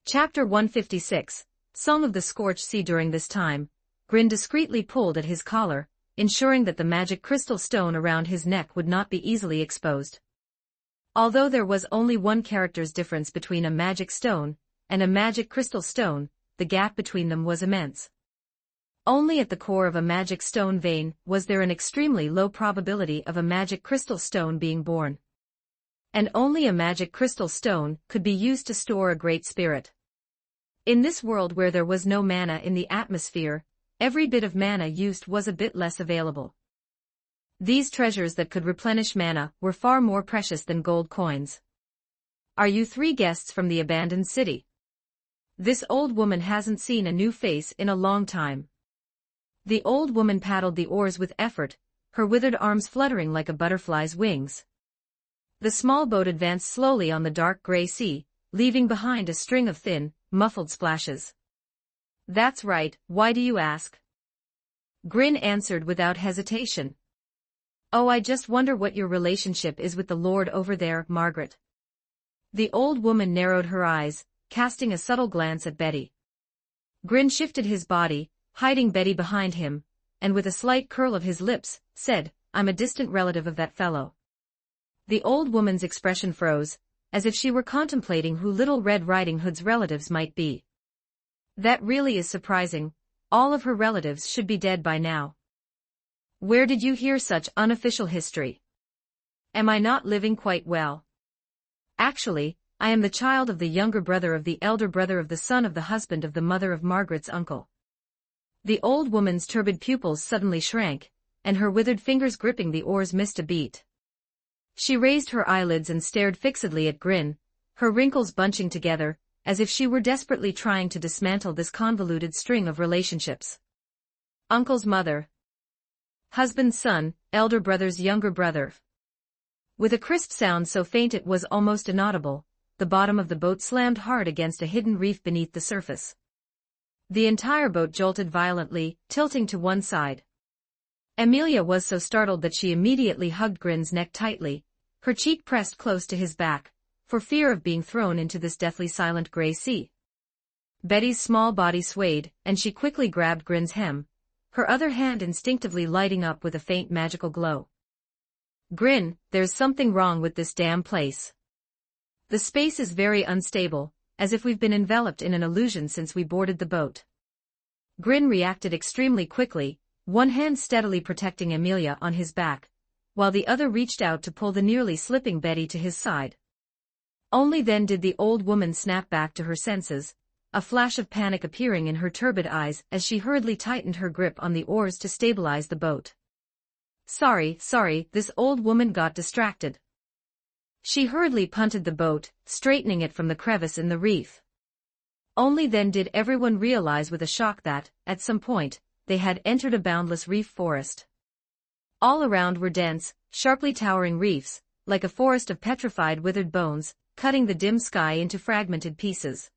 Chapter 156, Song of the Scorched Sea. During this time, Grin discreetly pulled at his collar, ensuring that the magic crystal stone around his neck would not be easily exposed. Although there was only one character's difference between a magic stone and a magic crystal stone, the gap between them was immense. Only at the core of a magic stone vein was there an extremely low probability of a magic crystal stone being born. And only a magic crystal stone could be used to store a great spirit. In this world where there was no mana in the atmosphere, every bit of mana used was a bit less available. These treasures that could replenish mana were far more precious than gold coins. "Are you three guests from the abandoned city? This old woman hasn't seen a new face in a long time." The old woman paddled the oars with effort, her withered arms fluttering like a butterfly's wings. The small boat advanced slowly on the dark gray sea, leaving behind a string of thin, muffled splashes. "That's right, why do you ask?" Grin answered without hesitation. "Oh, I just wonder what your relationship is with the Lord over there, Margaret." The old woman narrowed her eyes, casting a subtle glance at Betty. Grin shifted his body, hiding Betty behind him, and with a slight curl of his lips, said, "I'm a distant relative of that fellow." The old woman's expression froze, as if she were contemplating who Little Red Riding Hood's relatives might be. "That really is surprising. All of her relatives should be dead by now. Where did you hear such unofficial history? Am I not living quite well? Actually, I am the child of the younger brother of the elder brother of the son of the husband of the mother of Margaret's uncle." The old woman's turbid pupils suddenly shrank, and her withered fingers gripping the oars missed a beat. She raised her eyelids and stared fixedly at Grin, her wrinkles bunching together, as if she were desperately trying to dismantle this convoluted string of relationships. "Uncle's mother. Husband's son, elder brother's younger brother." With a crisp sound so faint it was almost inaudible, the bottom of the boat slammed hard against a hidden reef beneath the surface. The entire boat jolted violently, tilting to one side. Amelia was so startled that she immediately hugged Grin's neck tightly, her cheek pressed close to his back, for fear of being thrown into this deathly silent gray sea. Betty's small body swayed, and she quickly grabbed Grin's hem, her other hand instinctively lighting up with a faint magical glow. "Grin, there's something wrong with this damn place. The space is very unstable, as if we've been enveloped in an illusion since we boarded the boat." Grin reacted extremely quickly, one hand steadily protecting Amelia on his back, while the other reached out to pull the nearly slipping Betty to his side. Only then did the old woman snap back to her senses, a flash of panic appearing in her turbid eyes as she hurriedly tightened her grip on the oars to stabilize the boat. Sorry, this old woman got distracted." She hurriedly punted the boat, straightening it from the crevice in the reef. Only then did everyone realize with a shock that, at some point, they had entered a boundless reef forest. All around were dense, sharply towering reefs, like a forest of petrified withered bones, cutting the dim sky into fragmented pieces.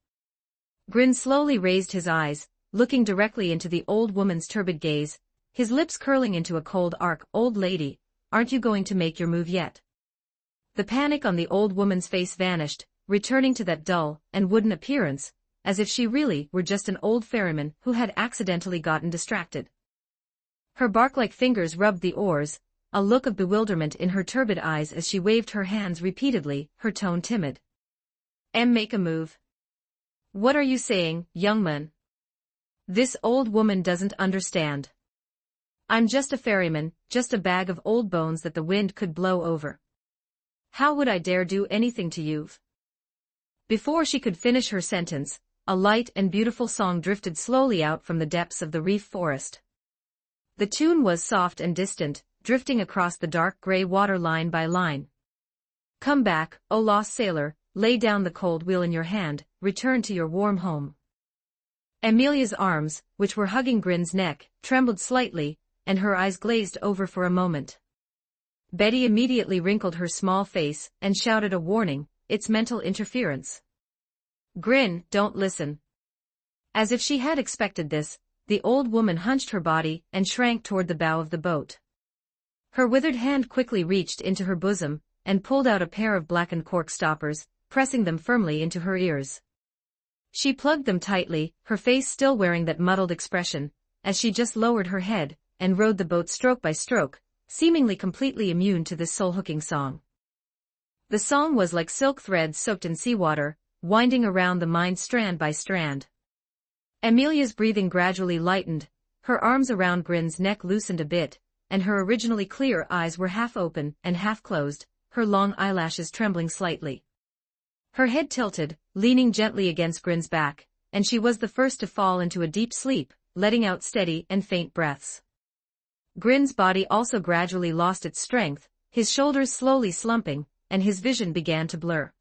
Grin slowly raised his eyes, looking directly into the old woman's turbid gaze, his lips curling into a cold arc. "Old lady, aren't you going to make your move yet?" The panic on the old woman's face vanished, returning to that dull and wooden appearance, as if she really were just an old ferryman who had accidentally gotten distracted. Her bark-like fingers rubbed the oars, a look of bewilderment in her turbid eyes as she waved her hands repeatedly, her tone timid. "Make a move. What are you saying, young man? This old woman doesn't understand. I'm just a ferryman, just a bag of old bones that the wind could blow over. How would I dare do anything to you? Before she could finish her sentence, a light and beautiful song drifted slowly out from the depths of the reef forest. The tune was soft and distant, drifting across the dark gray water line by line. Come back, O lost sailor, lay down the cold wheel in your hand, return to your warm home. Amelia's arms, which were hugging Grin's neck, trembled slightly, and her eyes glazed over for a moment. Betty immediately wrinkled her small face and shouted a warning, it's mental interference. Grin, don't listen. As if she had expected this, the old woman hunched her body and shrank toward the bow of the boat. Her withered hand quickly reached into her bosom and pulled out a pair of blackened cork stoppers, pressing them firmly into her ears. She plugged them tightly, her face still wearing that muddled expression, as she just lowered her head and rode the boat stroke by stroke, seemingly completely immune to this soul-hooking song. The song was like silk threads soaked in seawater, winding around the mind strand by strand. Amelia's breathing gradually lightened, her arms around Grin's neck loosened a bit, and her originally clear eyes were half open and half closed, her long eyelashes trembling slightly. Her head tilted, leaning gently against Grin's back, and she was the first to fall into a deep sleep, letting out steady and faint breaths. Grin's body also gradually lost its strength, his shoulders slowly slumping, and his vision began to blur.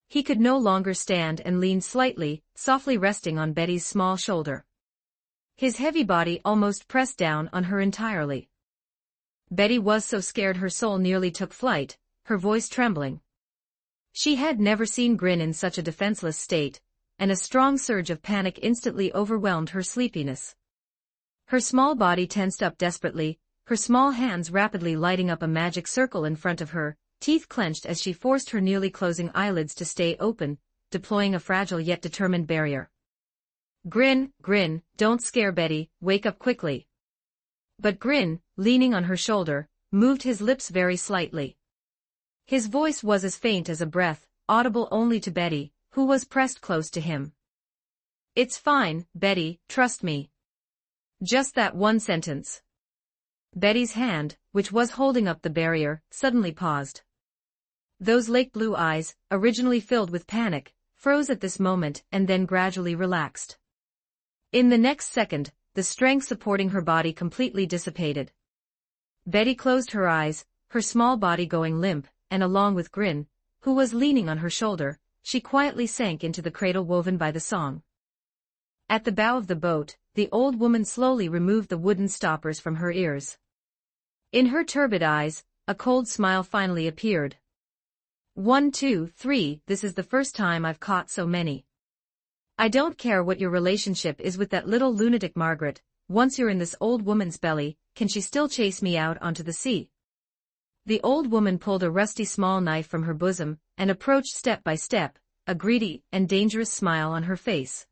He could no longer stand and leaned slightly, softly resting on Betty's small shoulder. His heavy body almost pressed down on her entirely. Betty was so scared her soul nearly took flight, her voice trembling. She had never seen Grin in such a defenseless state, and a strong surge of panic instantly overwhelmed her sleepiness. Her small body tensed up desperately, her small hands rapidly lighting up a magic circle in front of her, teeth clenched as she forced her nearly closing eyelids to stay open, deploying a fragile yet determined barrier. Grin, don't scare Betty, wake up quickly. But Grin, leaning on her shoulder, moved his lips very slightly. His voice was as faint as a breath, audible only to Betty, who was pressed close to him. It's fine, Betty, trust me. Just that one sentence. Betty's hand, which was holding up the barrier, suddenly paused. Those lake blue eyes, originally filled with panic, froze at this moment and then gradually relaxed. In the next second, the strength supporting her body completely dissipated. Betty closed her eyes, her small body going limp, and along with Grin, who was leaning on her shoulder, she quietly sank into the cradle woven by the song. At the bow of the boat, the old woman slowly removed the wooden stoppers from her ears. In her turbid eyes, a cold smile finally appeared. 1, 2, 3, this is the first time I've caught so many. I don't care what your relationship is with that little lunatic Margaret, once you're in this old woman's belly, can she still chase me out onto the sea? The old woman pulled a rusty small knife from her bosom, and approached step by step, a greedy and dangerous smile on her face.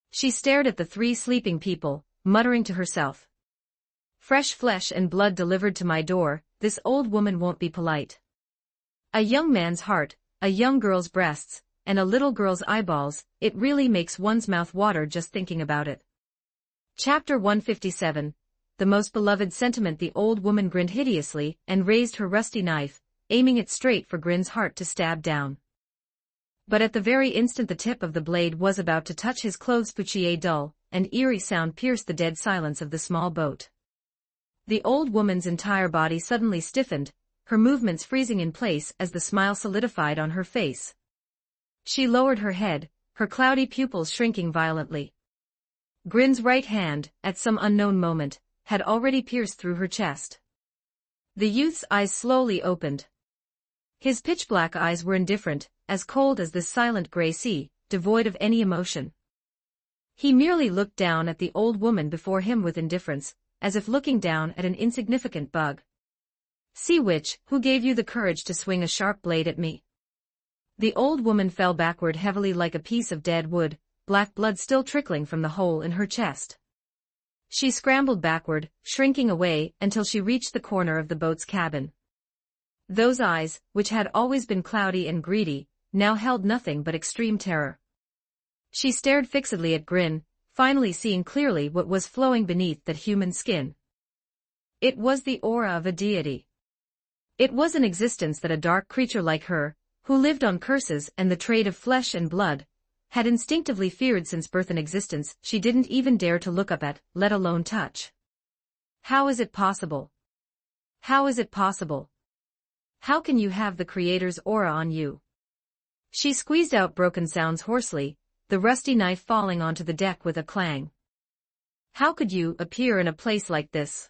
She stared at the three sleeping people, muttering to herself. Fresh flesh and blood delivered to my door, this old woman won't be polite. A young man's heart, a young girl's breasts, and a little girl's eyeballs, it really makes one's mouth water just thinking about it. Chapter 157. The most beloved sentiment. The old woman grinned hideously and raised her rusty knife, aiming it straight for Grin's heart to stab down. But at the very instant the tip of the blade was about to touch his clothes, a dull and eerie sound pierced the dead silence of the small boat. The old woman's entire body suddenly stiffened, her movements freezing in place as the smile solidified on her face. She lowered her head, her cloudy pupils shrinking violently. Grin's right hand, at some unknown moment, had already pierced through her chest. The youth's eyes slowly opened. His pitch-black eyes were indifferent, as cold as this silent gray sea, devoid of any emotion. He merely looked down at the old woman before him with indifference, as if looking down at an insignificant bug. See witch, who gave you the courage to swing a sharp blade at me? The old woman fell backward heavily like a piece of dead wood, black blood still trickling from the hole in her chest. She scrambled backward, shrinking away until she reached the corner of the boat's cabin. Those eyes, which had always been cloudy and greedy, now held nothing but extreme terror. She stared fixedly at Grin, finally seeing clearly what was flowing beneath that human skin. It was the aura of a deity. It was an existence that a dark creature like her, who lived on curses and the trade of flesh and blood, had instinctively feared since birth, an existence she didn't even dare to look up at, let alone touch. How is it possible? How is it possible? How can you have the Creator's aura on you? She squeezed out broken sounds hoarsely, the rusty knife falling onto the deck with a clang. How could you appear in a place like this?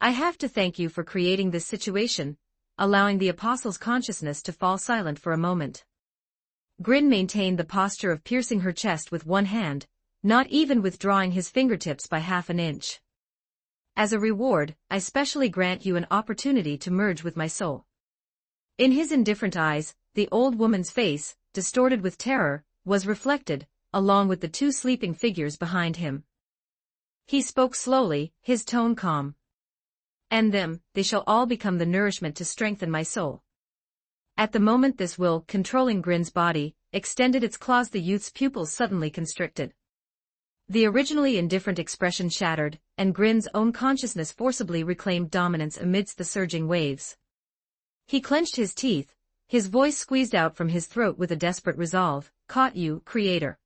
I have to thank you for creating this situation, allowing the apostle's consciousness to fall silent for a moment. Grin maintained the posture of piercing her chest with one hand, not even withdrawing his fingertips by half an inch. As a reward, I specially grant you an opportunity to merge with my soul. In his indifferent eyes, the old woman's face, distorted with terror, was reflected, along with the two sleeping figures behind him. He spoke slowly, his tone calm. And them, they shall all become the nourishment to strengthen my soul. At the moment this will, controlling Grin's body, extended its claws, the youth's pupils suddenly constricted. The originally indifferent expression shattered, and Grin's own consciousness forcibly reclaimed dominance amidst the surging waves. He clenched his teeth, his voice squeezed out from his throat with a desperate resolve, "Caught you, Creator."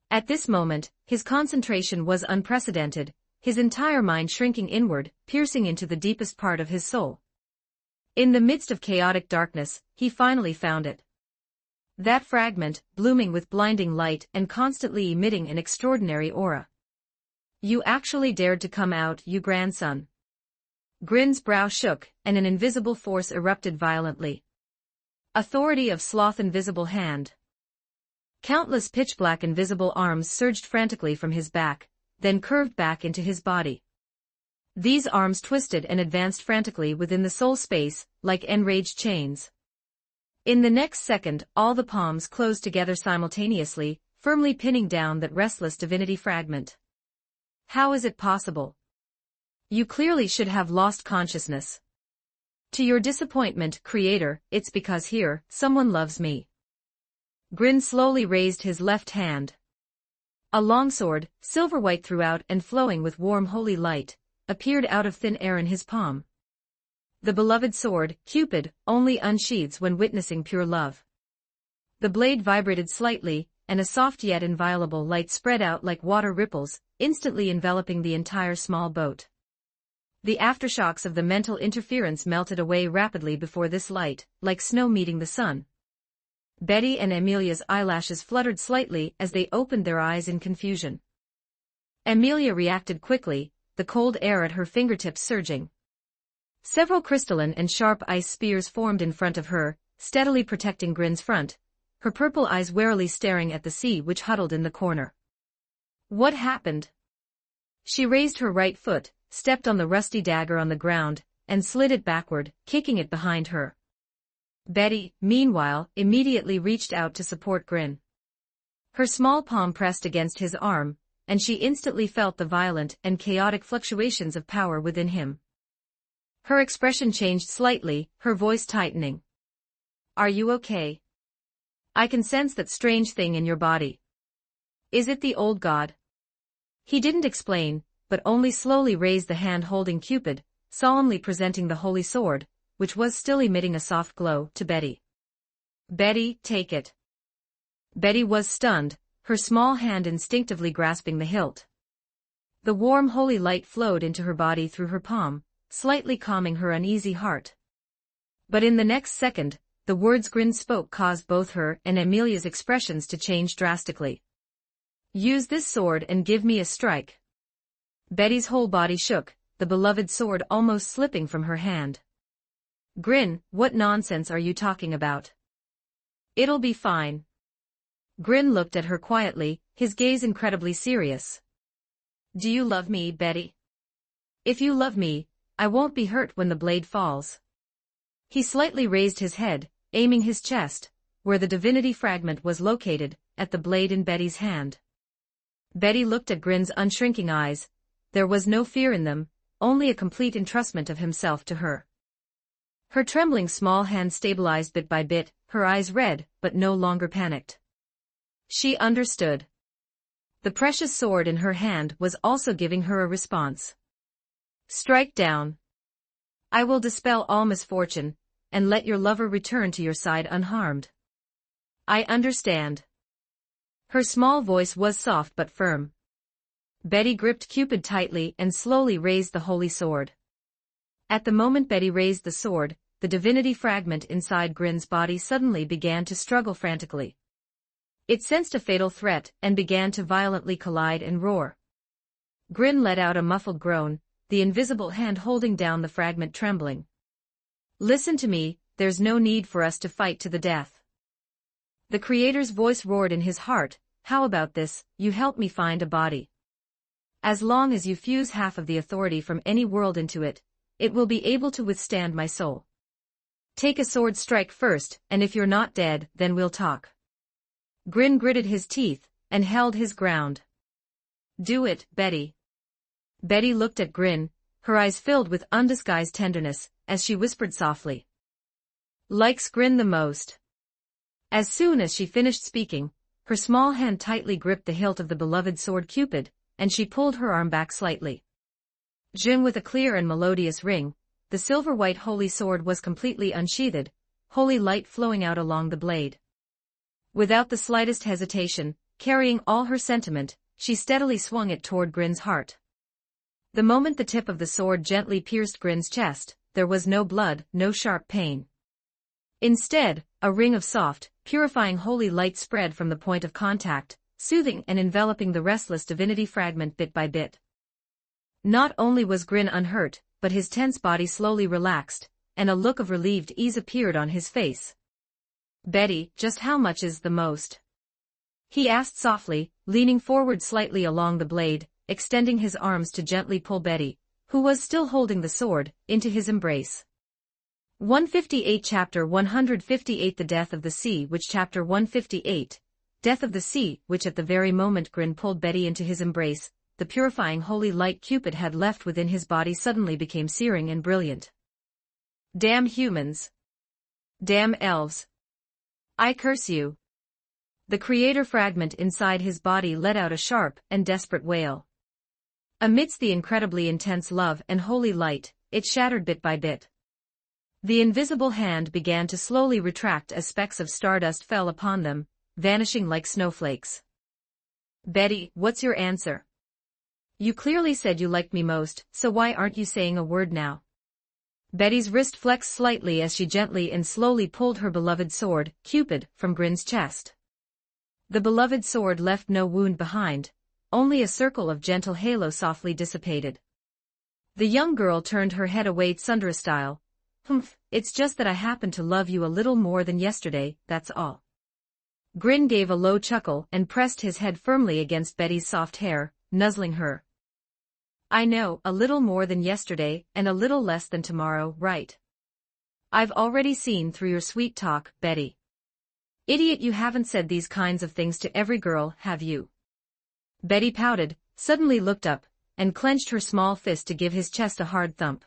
At this moment, his concentration was unprecedented, his entire mind shrinking inward, piercing into the deepest part of his soul. In the midst of chaotic darkness, he finally found it. That fragment, blooming with blinding light and constantly emitting an extraordinary aura. You actually dared to come out, you grandson. Grin's brow shook, and an invisible force erupted violently. Authority of sloth, invisible hand. Countless pitch-black invisible arms surged frantically from his back, then curved back into his body. These arms twisted and advanced frantically within the soul space, like enraged chains. In the next second, all the palms closed together simultaneously, firmly pinning down that restless divinity fragment. How is it possible? You clearly should have lost consciousness. To your disappointment, Creator, it's because here, someone loves me. Grin slowly raised his left hand. A longsword, silver-white throughout and flowing with warm holy light, appeared out of thin air in his palm. The beloved sword, Cupid, only unsheathes when witnessing pure love. The blade vibrated slightly, and a soft yet inviolable light spread out like water ripples, instantly enveloping the entire small boat. The aftershocks of the mental interference melted away rapidly before this light, like snow meeting the sun. Betty and Amelia's eyelashes fluttered slightly as they opened their eyes in confusion. Amelia reacted quickly, the cold air at her fingertips surging. Several crystalline and sharp ice spears formed in front of her, steadily protecting Grin's front, her purple eyes warily staring at the sea which huddled in the corner. What happened? She raised her right foot, stepped on the rusty dagger on the ground, and slid it backward, kicking it behind her. Betty, meanwhile, immediately reached out to support Grin. Her small palm pressed against his arm, and she instantly felt the violent and chaotic fluctuations of power within him. Her expression changed slightly, her voice tightening. Are you okay? I can sense that strange thing in your body. Is it the old god? He didn't explain, but only slowly raised the hand holding Cupid, solemnly presenting the holy sword, which was still emitting a soft glow, to Betty. Betty, take it. Betty was stunned, her small hand instinctively grasping the hilt. The warm holy light flowed into her body through her palm, slightly calming her uneasy heart. But in the next second, the words Grin spoke caused both her and Amelia's expressions to change drastically. Use this sword and give me a strike. Betty's whole body shook, the beloved sword almost slipping from her hand. Grin, what nonsense are you talking about? It'll be fine. Grin looked at her quietly, his gaze incredibly serious. Do you love me, Betty? If you love me, I won't be hurt when the blade falls. He slightly raised his head, aiming his chest, where the divinity fragment was located, at the blade in Betty's hand. Betty looked at Grin's unshrinking eyes. There was no fear in them, only a complete entrustment of himself to her. Her trembling small hand stabilized bit by bit, her eyes red, but no longer panicked. She understood. The precious sword in her hand was also giving her a response. Strike down. I will dispel all misfortune, and let your lover return to your side unharmed. I understand. Her small voice was soft but firm. Betty gripped Cupid tightly and slowly raised the holy sword. At the moment Betty raised the sword, the divinity fragment inside Grin's body suddenly began to struggle frantically. It sensed a fatal threat and began to violently collide and roar. Grin let out a muffled groan, the invisible hand holding down the fragment trembling. Listen to me, there's no need for us to fight to the death. The Creator's voice roared in his heart, how about this, you help me find a body. As long as you fuse half of the authority from any world into it, it will be able to withstand my soul. Take a sword strike first, and if you're not dead, then we'll talk. Grin gritted his teeth, and held his ground. Do it, Betty. Betty looked at Grin, her eyes filled with undisguised tenderness, as she whispered softly. Likes Grin the most. As soon as she finished speaking, her small hand tightly gripped the hilt of the beloved sword Cupid, and she pulled her arm back slightly. Jim with a clear and melodious ring, the silver-white holy sword was completely unsheathed, holy light flowing out along the blade. Without the slightest hesitation, carrying all her sentiment, she steadily swung it toward Grin's heart. The moment the tip of the sword gently pierced Grin's chest, there was no blood, no sharp pain. Instead, a ring of soft, purifying holy light spread from the point of contact, soothing and enveloping the restless divinity fragment bit by bit. Not only was Grin unhurt, but his tense body slowly relaxed, and a look of relieved ease appeared on his face. Betty, just how much is the most? He asked softly, leaning forward slightly along the blade, extending his arms to gently pull Betty, who was still holding the sword, into his embrace. 158 Chapter 158 The Death of the Sea which Chapter 158, Death of the Sea which at the very moment Grin pulled Betty into his embrace, the purifying holy light Cupid had left within his body suddenly became searing and brilliant. Damn humans. Damn elves. I curse you. The Creator fragment inside his body let out a sharp and desperate wail. Amidst the incredibly intense love and holy light, it shattered bit by bit. The invisible hand began to slowly retract as specks of stardust fell upon them, vanishing like snowflakes. Betty, what's your answer? You clearly said you liked me most, so why aren't you saying a word now? Betty's wrist flexed slightly as she gently and slowly pulled her beloved sword, Cupid, from Grin's chest. The beloved sword left no wound behind, only a circle of gentle halo softly dissipated. The young girl turned her head away tsundere-style. Humph, it's just that I happen to love you a little more than yesterday, that's all. Grin gave a low chuckle and pressed his head firmly against Betty's soft hair, nuzzling her. I know, a little more than yesterday and a little less than tomorrow, right? I've already seen through your sweet talk, Betty. Idiot, you haven't said these kinds of things to every girl, have you? Betty pouted, suddenly looked up, and clenched her small fist to give his chest a hard thump.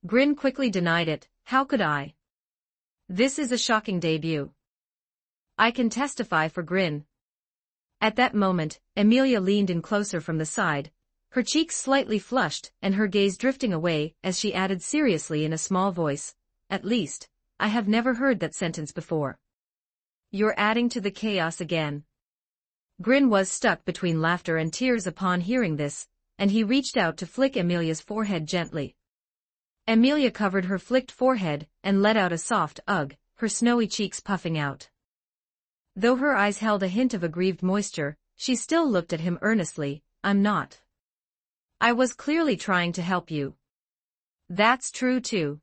Grin quickly denied it, how could I? This is a shocking debut. I can testify for Grin. At that moment, Amelia leaned in closer from the side, her cheeks slightly flushed and her gaze drifting away as she added seriously in a small voice, at least, I have never heard that sentence before. You're adding to the chaos again. Grin was stuck between laughter and tears upon hearing this, and he reached out to flick Amelia's forehead gently. Amelia covered her flicked forehead and let out a soft ugh, her snowy cheeks puffing out. Though her eyes held a hint of aggrieved moisture, she still looked at him earnestly. I'm not. I was clearly trying to help you. That's true too.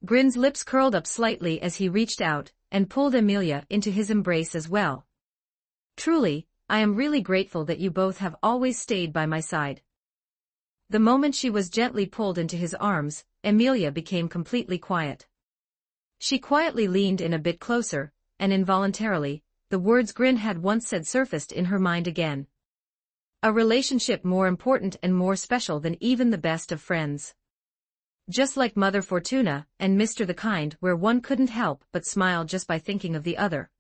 Grin's lips curled up slightly as he reached out and pulled Amelia into his embrace as well. Truly, I am really grateful that you both have always stayed by my side. The moment she was gently pulled into his arms, Amelia became completely quiet. She quietly leaned in a bit closer, and involuntarily, the words Grin had once said surfaced in her mind again. A relationship more important and more special than even the best of friends. Just like Mother Fortuna and Mr. the Kind, where one couldn't help but smile just by thinking of the other.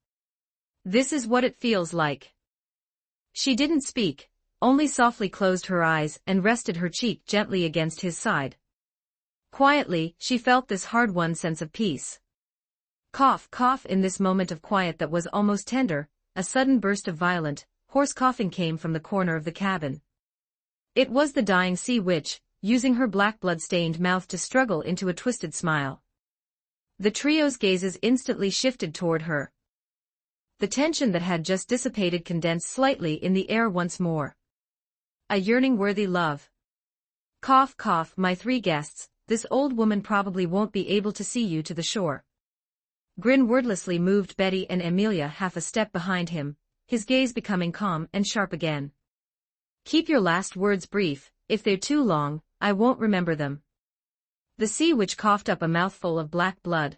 This is what it feels like. She didn't speak, only softly closed her eyes and rested her cheek gently against his side. Quietly, she felt this hard-won sense of peace. Cough, cough. In this moment of quiet that was almost tender, a sudden burst of violent, hoarse coughing came from the corner of the cabin. It was the dying sea witch, using her black blood-stained mouth to struggle into a twisted smile. The trio's gazes instantly shifted toward her. The tension that had just dissipated condensed slightly in the air once more. A yearning-worthy love. Cough, cough. My three guests, this old woman probably won't be able to see you to the shore. Grin wordlessly moved Betty and Amelia half a step behind him, his gaze becoming calm and sharp again. Keep your last words brief, if they're too long, I won't remember them. The sea witch coughed up a mouthful of black blood.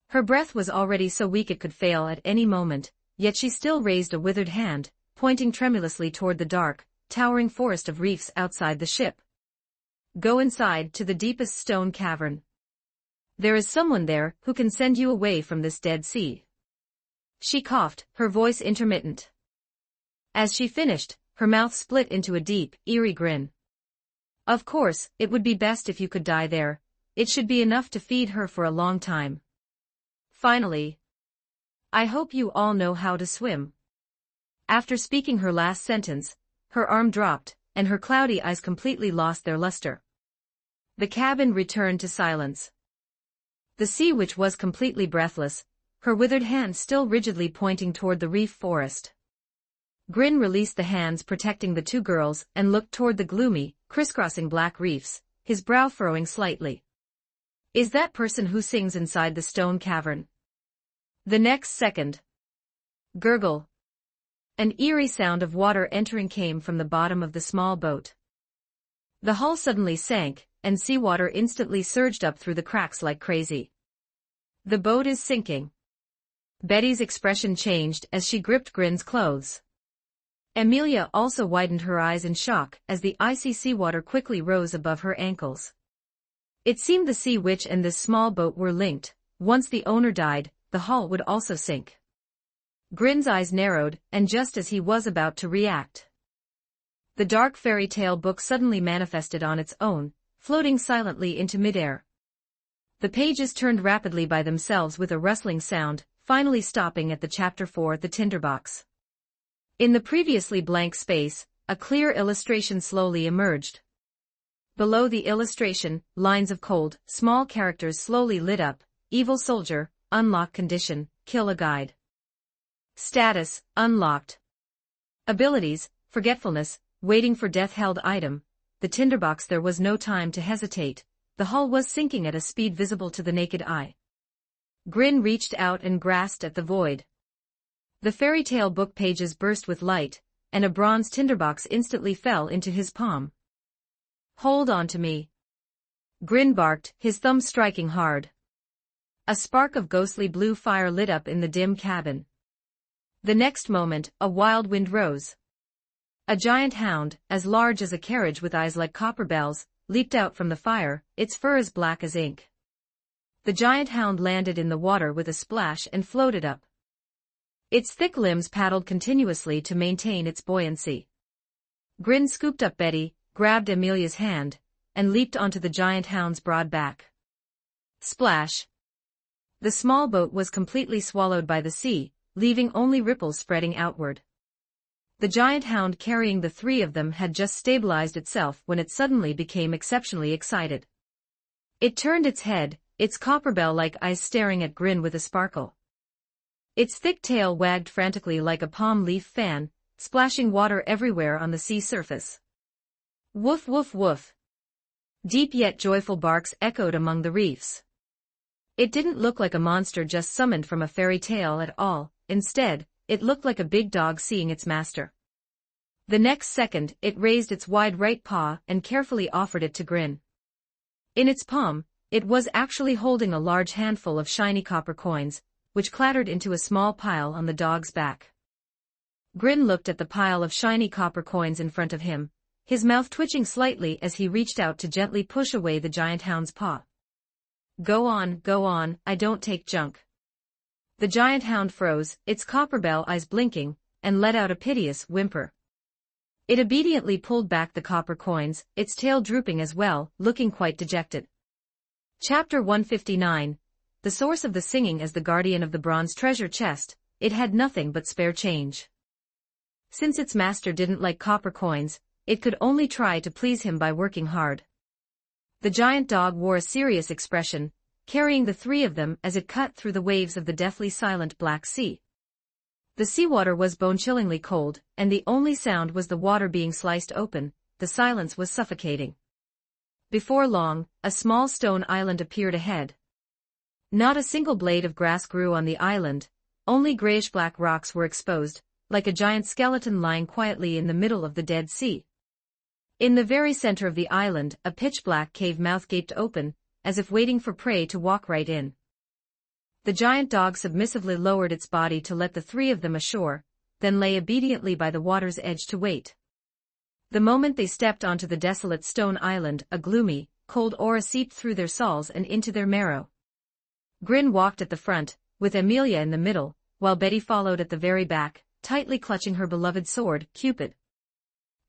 Her breath was already so weak it could fail at any moment, yet she still raised a withered hand, pointing tremulously toward the dark, towering forest of reefs outside the ship. Go inside to the deepest stone cavern. There is someone there who can send you away from this dead sea. She coughed, her voice intermittent. As she finished, her mouth split into a deep, eerie grin. Of course, it would be best if you could die there. It should be enough to feed her for a long time. Finally, I hope you all know how to swim. After speaking her last sentence, her arm dropped, and her cloudy eyes completely lost their luster. The cabin returned to silence. The sea witch was completely breathless, her withered hand still rigidly pointing toward the reef forest. Grin released the hands protecting the two girls and looked toward the gloomy, crisscrossing black reefs, his brow furrowing slightly. Is that person who sings inside the stone cavern? The next second. Gurgle. An eerie sound of water entering came from the bottom of the small boat. The hull suddenly sank, and seawater instantly surged up through the cracks like crazy. The boat is sinking. Betty's expression changed as she gripped Grin's clothes. Amelia also widened her eyes in shock as the icy seawater quickly rose above her ankles. It seemed the sea witch and this small boat were linked. Once the owner died, the hull would also sink. Grin's eyes narrowed, and just as he was about to react, the dark fairy tale book suddenly manifested on its own, floating silently into midair. The pages turned rapidly by themselves with a rustling sound, finally stopping at the chapter 4, the tinderbox. In the previously blank space, a clear illustration slowly emerged. Below the illustration, lines of cold, small characters slowly lit up. Evil soldier, unlock condition, kill a guide. Status, unlocked. Abilities, forgetfulness, waiting for death held item. The tinderbox. There was no time to hesitate. The hull was sinking at a speed visible to the naked eye. Grin reached out and grasped at the void. The fairy tale book pages burst with light, and a bronze tinderbox instantly fell into his palm. Hold on to me. Grin barked, his thumb striking hard. A spark of ghostly blue fire lit up in the dim cabin. The next moment, a wild wind rose. A giant hound, as large as a carriage with eyes like copper bells, leaped out from the fire, its fur as black as ink. The giant hound landed in the water with a splash and floated up. Its thick limbs paddled continuously to maintain its buoyancy. Grin scooped up Betty, grabbed Amelia's hand, and leaped onto the giant hound's broad back. Splash! The small boat was completely swallowed by the sea, leaving only ripples spreading outward. The giant hound carrying the three of them had just stabilized itself when it suddenly became exceptionally excited. It turned its head, its copper bell-like eyes staring at Grin with a sparkle. Its thick tail wagged frantically like a palm leaf fan, splashing water everywhere on the sea surface. Woof woof woof. Deep yet joyful barks echoed among the reefs. It didn't look like a monster just summoned from a fairy tale at all. Instead, it looked like a big dog seeing its master. The next second, it raised its wide right paw and carefully offered it to Grin. In its palm, it was actually holding a large handful of shiny copper coins, which clattered into a small pile on the dog's back. Grin looked at the pile of shiny copper coins in front of him, his mouth twitching slightly as he reached out to gently push away the giant hound's paw. Go on, I don't take junk. The giant hound froze, its copper-bell eyes blinking, and let out a piteous whimper. It obediently pulled back the copper coins, its tail drooping as well, looking quite dejected. Chapter 159. The source of the singing. As the guardian of the bronze treasure chest, it had nothing but spare change. Since its master didn't like copper coins, it could only try to please him by working hard. The giant dog wore a serious expression, carrying the three of them as it cut through the waves of the deathly silent Black Sea. The seawater was bone-chillingly cold, and the only sound was the water being sliced open. The silence was suffocating. Before long, a small stone island appeared ahead. Not a single blade of grass grew on the island, only grayish-black rocks were exposed, like a giant skeleton lying quietly in the middle of the Dead Sea. In the very center of the island, a pitch-black cave mouth gaped open, as if waiting for prey to walk right in. The giant dog submissively lowered its body to let the three of them ashore, then lay obediently by the water's edge to wait. The moment they stepped onto the desolate stone island, a gloomy, cold aura seeped through their souls and into their marrow. Grin walked at the front, with Amelia in the middle, while Betty followed at the very back, tightly clutching her beloved sword, Cupid.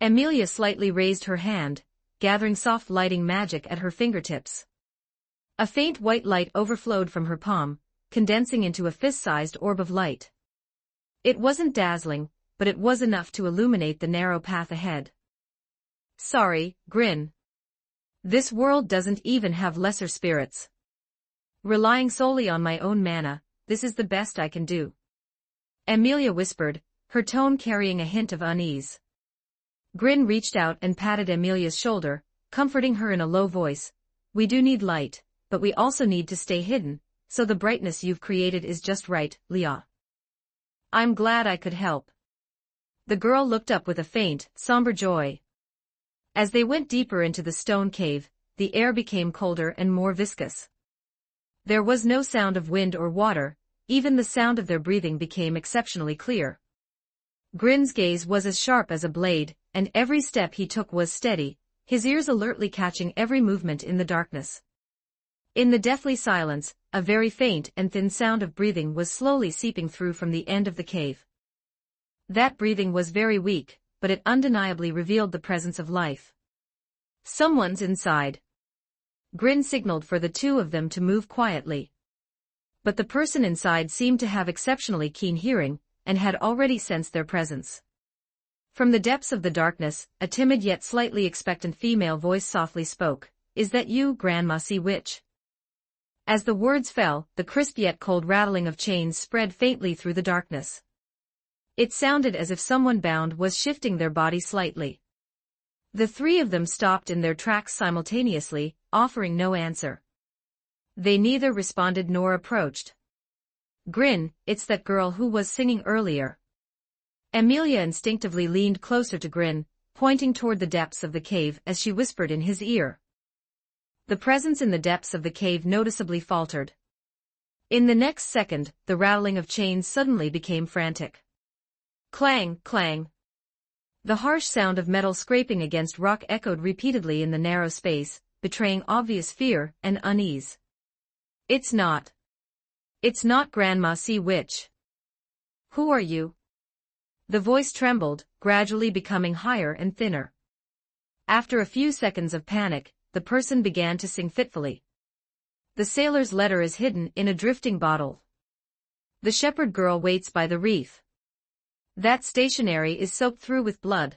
Amelia slightly raised her hand, gathering soft lighting magic at her fingertips. A faint white light overflowed from her palm, condensing into a fist-sized orb of light. It wasn't dazzling, but it was enough to illuminate the narrow path ahead. Sorry, Grin. This world doesn't even have lesser spirits. Relying solely on my own mana, this is the best I can do. Amelia whispered, her tone carrying a hint of unease. Grin reached out and patted Amelia's shoulder, comforting her in a low voice. We do need light, but we also need to stay hidden, so the brightness you've created is just right, Leah. I'm glad I could help. The girl looked up with a faint, somber joy. As they went deeper into the stone cave, the air became colder and more viscous. There was no sound of wind or water, even the sound of their breathing became exceptionally clear. Grin's gaze was as sharp as a blade, and every step he took was steady, his ears alertly catching every movement in the darkness. In the deathly silence, a very faint and thin sound of breathing was slowly seeping through from the end of the cave. That breathing was very weak, but it undeniably revealed the presence of life. Someone's inside. Grin signaled for the two of them to move quietly. But the person inside seemed to have exceptionally keen hearing, and had already sensed their presence. From the depths of the darkness, a timid yet slightly expectant female voice softly spoke. Is that you, Grandma Sea Witch? As the words fell, the crisp yet cold rattling of chains spread faintly through the darkness. It sounded as if someone bound was shifting their body slightly. The three of them stopped in their tracks simultaneously, offering no answer. They neither responded nor approached. Grin, it's that girl who was singing earlier. Amelia instinctively leaned closer to Grin, pointing toward the depths of the cave as she whispered in his ear. The presence in the depths of the cave noticeably faltered. In the next second, the rattling of chains suddenly became frantic. Clang, clang. The harsh sound of metal scraping against rock echoed repeatedly in the narrow space, betraying obvious fear and unease. It's not Grandma Sea Witch. Who are you? The voice trembled, gradually becoming higher and thinner. After a few seconds of panic, the person began to sing fitfully. The sailor's letter is hidden in a drifting bottle. The shepherd girl waits by the reef. That stationery is soaked through with blood.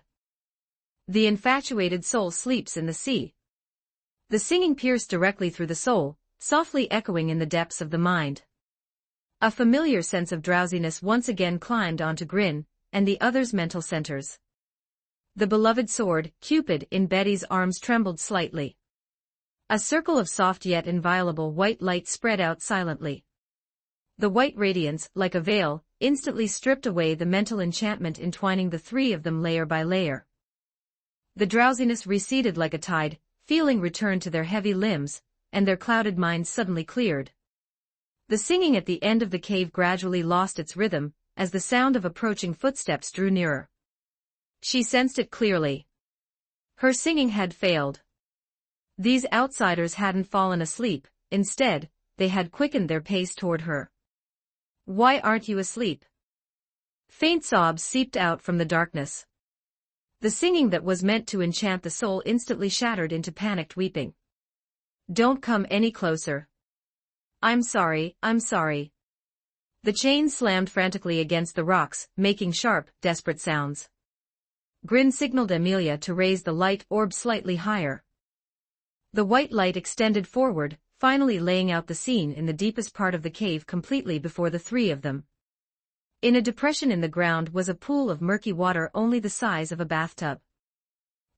The infatuated soul sleeps in the sea. The singing pierced directly through the soul, softly echoing in the depths of the mind. A familiar sense of drowsiness once again climbed onto Grin and the others' mental centers. The beloved sword, Cupid, in Betty's arms trembled slightly. A circle of soft yet inviolable white light spread out silently. The white radiance, like a veil, instantly stripped away the mental enchantment entwining the three of them layer by layer. The drowsiness receded like a tide, feeling returned to their heavy limbs, and their clouded minds suddenly cleared. The singing at the end of the cave gradually lost its rhythm, as the sound of approaching footsteps drew nearer. She sensed it clearly. Her singing had failed. These outsiders hadn't fallen asleep, instead, they had quickened their pace toward her. Why aren't you asleep? Faint sobs seeped out from the darkness. The singing that was meant to enchant the soul instantly shattered into panicked weeping. Don't come any closer. I'm sorry, I'm sorry. The chain slammed frantically against the rocks, making sharp, desperate sounds. Grin signaled Amelia to raise the light orb slightly higher. The white light extended forward, finally laying out the scene in the deepest part of the cave completely before the three of them. In a depression in the ground was a pool of murky water only the size of a bathtub.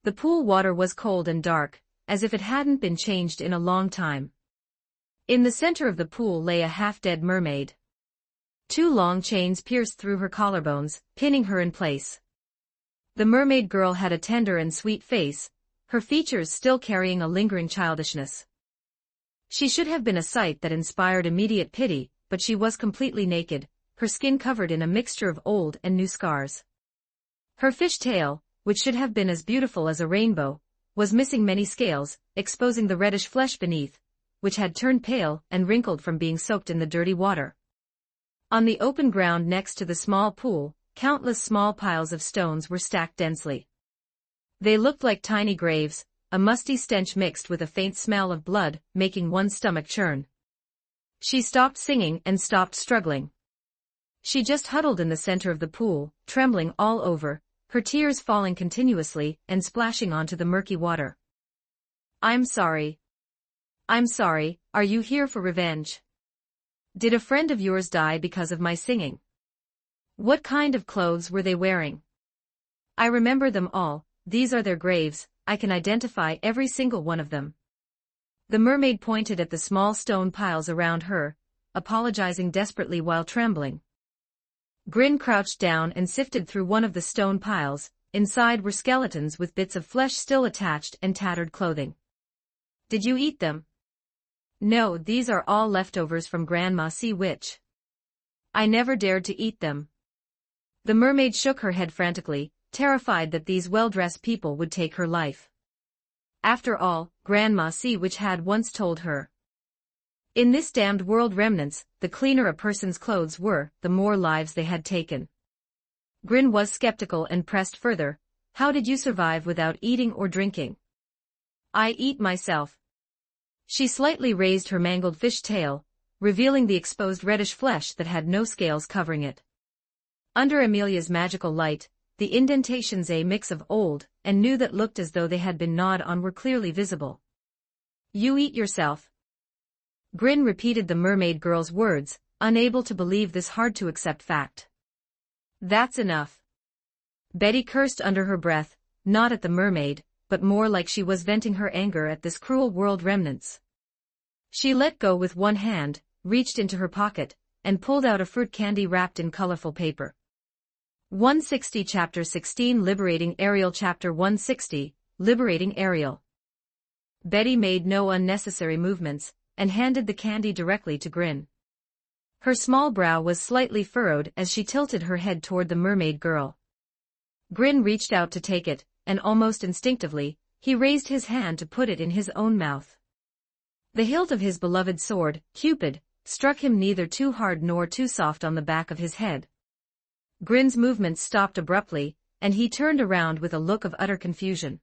The pool water was cold and dark, as if it hadn't been changed in a long time. In the center of the pool lay a half-dead mermaid. Two long chains pierced through her collarbones, pinning her in place. The mermaid girl had a tender and sweet face, her features still carrying a lingering childishness. She should have been a sight that inspired immediate pity, but she was completely naked, her skin covered in a mixture of old and new scars. Her fish tail, which should have been as beautiful as a rainbow, was missing many scales, exposing the reddish flesh beneath, which had turned pale and wrinkled from being soaked in the dirty water. On the open ground next to the small pool, countless small piles of stones were stacked densely. They looked like tiny graves, a musty stench mixed with a faint smell of blood, making one's stomach churn. She stopped singing and stopped struggling. She just huddled in the center of the pool, trembling all over, her tears falling continuously and splashing onto the murky water. I'm sorry. I'm sorry, are you here for revenge? Did a friend of yours die because of my singing? What kind of clothes were they wearing? I remember them all, these are their graves, I can identify every single one of them. The mermaid pointed at the small stone piles around her, apologizing desperately while trembling. Grin crouched down and sifted through one of the stone piles, inside were skeletons with bits of flesh still attached and tattered clothing. Did you eat them? No, these are all leftovers from Grandma Sea Witch. I never dared to eat them. The mermaid shook her head frantically, terrified that these well-dressed people would take her life. After all, Grandma Sea Witch had once told her. In this damned world remnants, the cleaner a person's clothes were, the more lives they had taken. Grin was skeptical and pressed further, how did you survive without eating or drinking? I eat myself. She slightly raised her mangled fish tail, revealing the exposed reddish flesh that had no scales covering it. Under Amelia's magical light, the indentations, a mix of old and new that looked as though they had been gnawed on, were clearly visible. You eat yourself. Grin repeated the mermaid girl's words, unable to believe this hard-to-accept fact. That's enough. Betty cursed under her breath, not at the mermaid, but more like she was venting her anger at this cruel world remnants. She let go with one hand, reached into her pocket, and pulled out a fruit candy wrapped in colorful paper. 160 Chapter 16 Liberating Ariel Chapter 160, Liberating Ariel. Betty made no unnecessary movements, and handed the candy directly to Grin. Her small brow was slightly furrowed as she tilted her head toward the mermaid girl. Grin reached out to take it, and almost instinctively, he raised his hand to put it in his own mouth. The hilt of his beloved sword, Cupid, struck him neither too hard nor too soft on the back of his head. Grin's movements stopped abruptly, and he turned around with a look of utter confusion.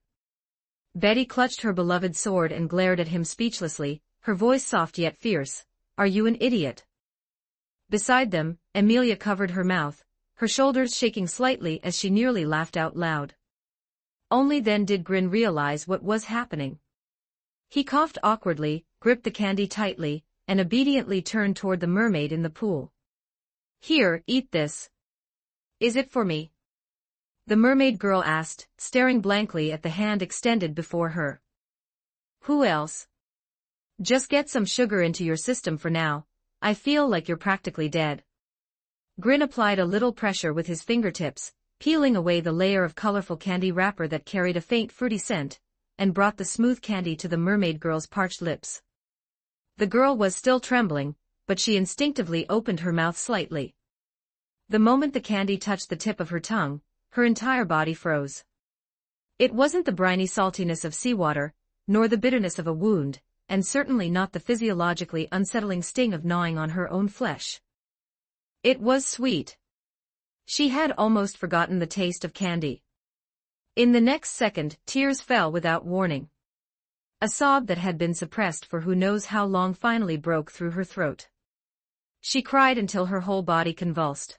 Betty clutched her beloved sword and glared at him speechlessly, her voice soft yet fierce. Are you an idiot? Beside them, Amelia covered her mouth, her shoulders shaking slightly as she nearly laughed out loud. Only then did Grin realize what was happening. He coughed awkwardly, gripped the candy tightly, and obediently turned toward the mermaid in the pool. Here, eat this. Is it for me? The mermaid girl asked, staring blankly at the hand extended before her. Who else? Just get some sugar into your system for now, I feel like you're practically dead. Grin applied a little pressure with his fingertips, peeling away the layer of colorful candy wrapper that carried a faint fruity scent, and brought the smooth candy to the mermaid girl's parched lips. The girl was still trembling, but she instinctively opened her mouth slightly. The moment the candy touched the tip of her tongue, her entire body froze. It wasn't the briny saltiness of seawater, nor the bitterness of a wound, and certainly not the physiologically unsettling sting of gnawing on her own flesh. It was sweet. She had almost forgotten the taste of candy. In the next second, tears fell without warning. A sob that had been suppressed for who knows how long finally broke through her throat. She cried until her whole body convulsed.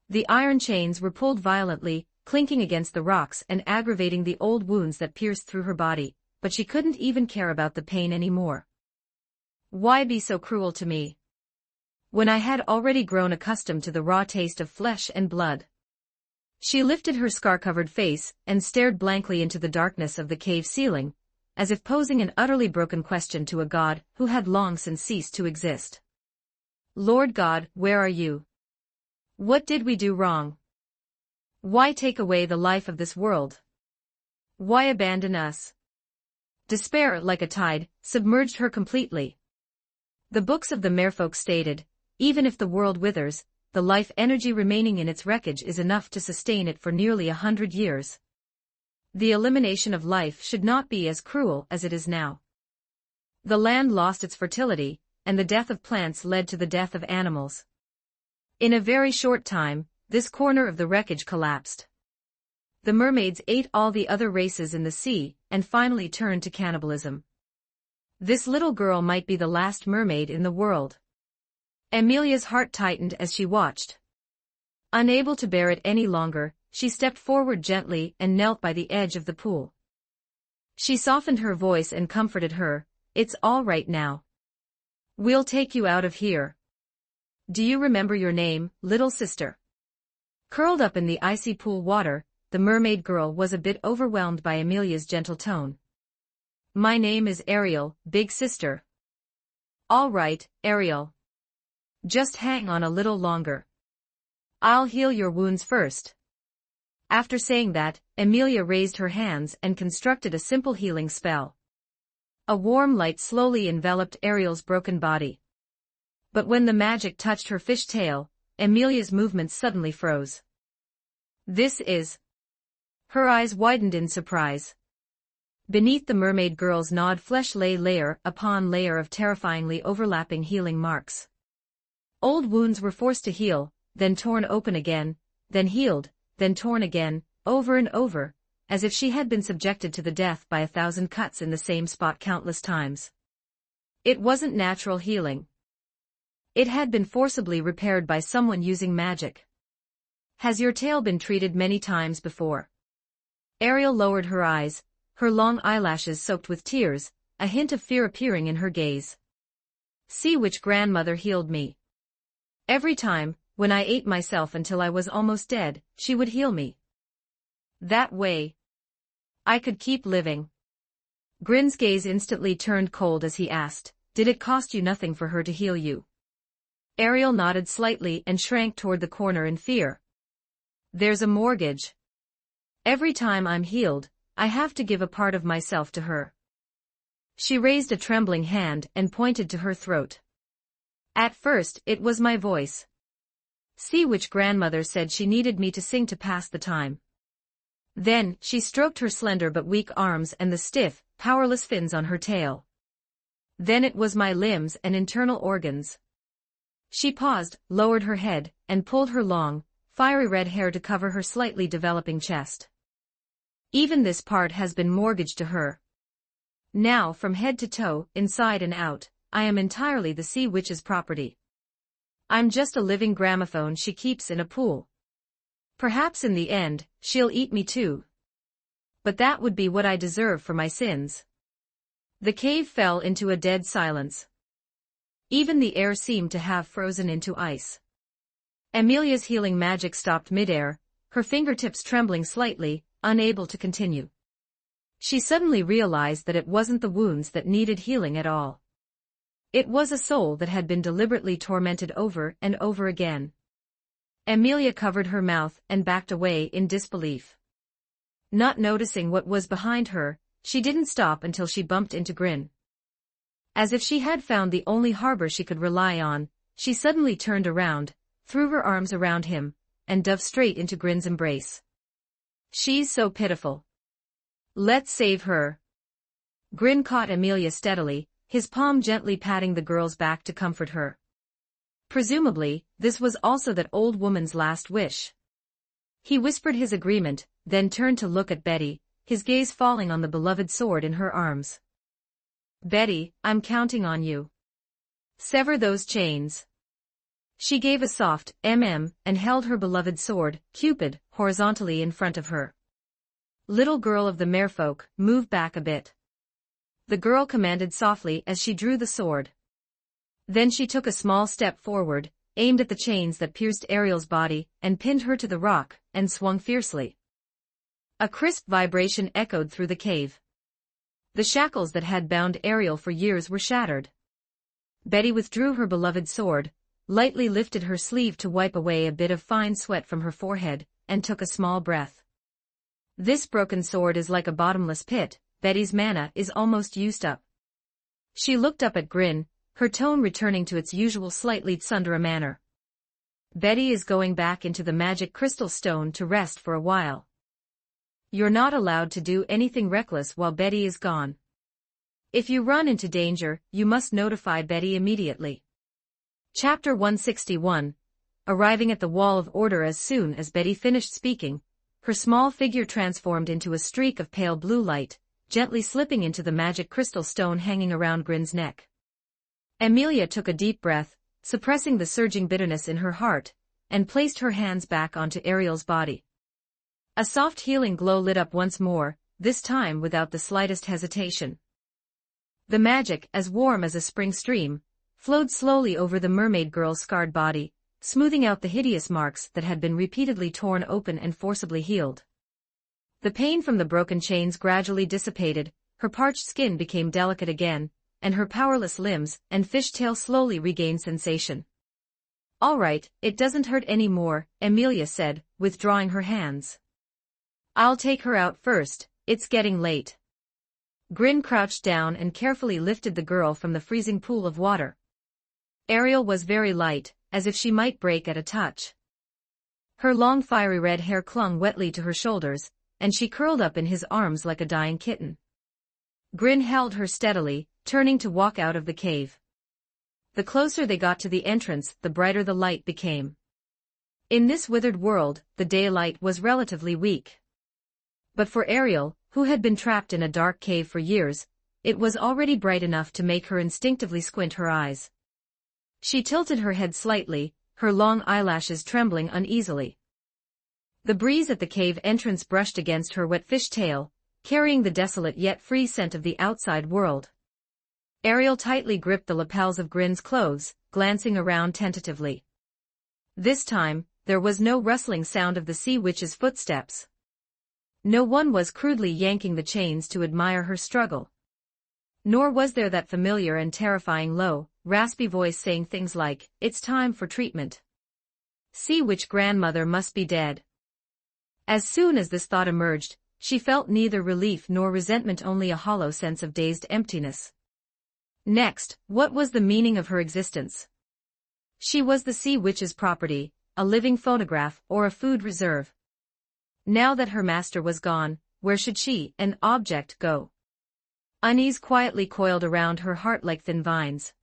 The iron chains were pulled violently, clinking against the rocks and aggravating the old wounds that pierced through her body, but she couldn't even care about the pain anymore. Why be so cruel to me, when I had already grown accustomed to the raw taste of flesh and blood? She lifted her scar-covered face and stared blankly into the darkness of the cave ceiling, as if posing an utterly broken question to a god who had long since ceased to exist. Lord God, where are you? What did we do wrong? Why take away the life of this world? Why abandon us? Despair, like a tide, submerged her completely. The books of the merfolk stated, even if the world withers, the life energy remaining in its wreckage is enough to sustain it for nearly 100 years. The elimination of life should not be as cruel as it is now. The land lost its fertility, and the death of plants led to the death of animals. In a very short time, this corner of the wreckage collapsed. The mermaids ate all the other races in the sea, and finally turned to cannibalism. This little girl might be the last mermaid in the world. Amelia's heart tightened as she watched. Unable to bear it any longer, she stepped forward gently and knelt by the edge of the pool. She softened her voice and comforted her, "It's all right now. We'll take you out of here. Do you remember your name, little sister?" Curled up in the icy pool water, the mermaid girl was a bit overwhelmed by Amelia's gentle tone. "My name is Ariel, big sister." "All right, Ariel. Just hang on a little longer. I'll heal your wounds first." After saying that, Amelia raised her hands and constructed a simple healing spell. A warm light slowly enveloped Ariel's broken body. But when the magic touched her fish tail, Amelia's movements suddenly froze. "This is..." Her eyes widened in surprise. Beneath the mermaid girl's gnawed flesh lay layer upon layer of terrifyingly overlapping healing marks. Old wounds were forced to heal, then torn open again, then healed, then torn again, over and over, as if she had been subjected to the death by 1,000 cuts in the same spot countless times. It wasn't natural healing. It had been forcibly repaired by someone using magic. "Has your tail been treated many times before?" Ariel lowered her eyes, her long eyelashes soaked with tears, a hint of fear appearing in her gaze. "Sea Witch grandmother healed me. Every time, when I ate myself until I was almost dead, she would heal me. That way I could keep living." Grin's gaze instantly turned cold as he asked, "Did it cost you nothing for her to heal you?" Ariel nodded slightly and shrank toward the corner in fear. "There's a mortgage. Every time I'm healed, I have to give a part of myself to her." She raised a trembling hand and pointed to her throat. "At first, it was my voice. Sea Witch grandmother said she needed me to sing to pass the time. Then, she stroked her slender but weak arms and the stiff, powerless fins on her tail. Then it was my limbs and internal organs." She paused, lowered her head, and pulled her long, fiery red hair to cover her slightly developing chest. "Even this part has been mortgaged to her. Now, from head to toe, inside and out, I am entirely the Sea Witch's property. I'm just a living gramophone she keeps in a pool. Perhaps in the end, she'll eat me too. But that would be what I deserve for my sins." The cave fell into a dead silence. Even the air seemed to have frozen into ice. Amelia's healing magic stopped midair, her fingertips trembling slightly, unable to continue. She suddenly realized that it wasn't the wounds that needed healing at all. It was a soul that had been deliberately tormented over and over again. Amelia covered her mouth and backed away in disbelief. Not noticing what was behind her, she didn't stop until she bumped into Grin. As if she had found the only harbor she could rely on, she suddenly turned around, threw her arms around him, and dove straight into Grin's embrace. "She's so pitiful. Let's save her." Grin caught Amelia steadily, his palm gently patting the girl's back to comfort her. Presumably, this was also that old woman's last wish. He whispered his agreement, then turned to look at Betty, his gaze falling on the beloved sword in her arms. "Betty, I'm counting on you. Sever those chains." She gave a soft mm and held her beloved sword, Cupid, horizontally in front of her. "Little girl of the merfolk, move back a bit." The girl commanded softly as she drew the sword. Then she took a small step forward, aimed at the chains that pierced Ariel's body, and pinned her to the rock, and swung fiercely. A crisp vibration echoed through the cave. The shackles that had bound Ariel for years were shattered. Betty withdrew her beloved sword, lightly lifted her sleeve to wipe away a bit of fine sweat from her forehead, and took a small breath. "This broken sword is like a bottomless pit, Betty's mana is almost used up." She looked up at Grin, her tone returning to its usual slightly tsundere manner. "Betty is going back into the magic crystal stone to rest for a while. You're not allowed to do anything reckless while Betty is gone. If you run into danger, you must notify Betty immediately." Chapter 161. Arriving at the wall of order as soon as Betty finished speaking, her small figure transformed into a streak of pale blue light, gently slipping into the magic crystal stone hanging around Grin's neck. Amelia took a deep breath, suppressing the surging bitterness in her heart, and placed her hands back onto Ariel's body. A soft healing glow lit up once more, this time without the slightest hesitation. The magic, as warm as a spring stream, flowed slowly over the mermaid girl's scarred body, smoothing out the hideous marks that had been repeatedly torn open and forcibly healed. The pain from the broken chains gradually dissipated, her parched skin became delicate again, and her powerless limbs and fishtail slowly regained sensation. "All right, it doesn't hurt any more," Amelia said, withdrawing her hands. "I'll take her out first, it's getting late." Grin crouched down and carefully lifted the girl from the freezing pool of water. Ariel was very light, as if she might break at a touch. Her long fiery red hair clung wetly to her shoulders, and she curled up in his arms like a dying kitten. Grin held her steadily, turning to walk out of the cave. The closer they got to the entrance, the brighter the light became. In this withered world, the daylight was relatively weak. But for Ariel, who had been trapped in a dark cave for years, it was already bright enough to make her instinctively squint her eyes. She tilted her head slightly, her long eyelashes trembling uneasily. The breeze at the cave entrance brushed against her wet fish tail, carrying the desolate yet free scent of the outside world. Ariel tightly gripped the lapels of Grin's clothes, glancing around tentatively. This time, there was no rustling sound of the sea witch's footsteps. No one was crudely yanking the chains to admire her struggle. Nor was there that familiar and terrifying low, raspy voice saying things like, "It's time for treatment. Sea witch grandmother must be dead." As soon as this thought emerged, she felt neither relief nor resentment, only a hollow sense of dazed emptiness. Next, what was the meaning of her existence? She was the sea witch's property, a living phonograph or a food reserve. Now that her master was gone, where should she, an object, go? Unease quietly coiled around her heart like thin vines.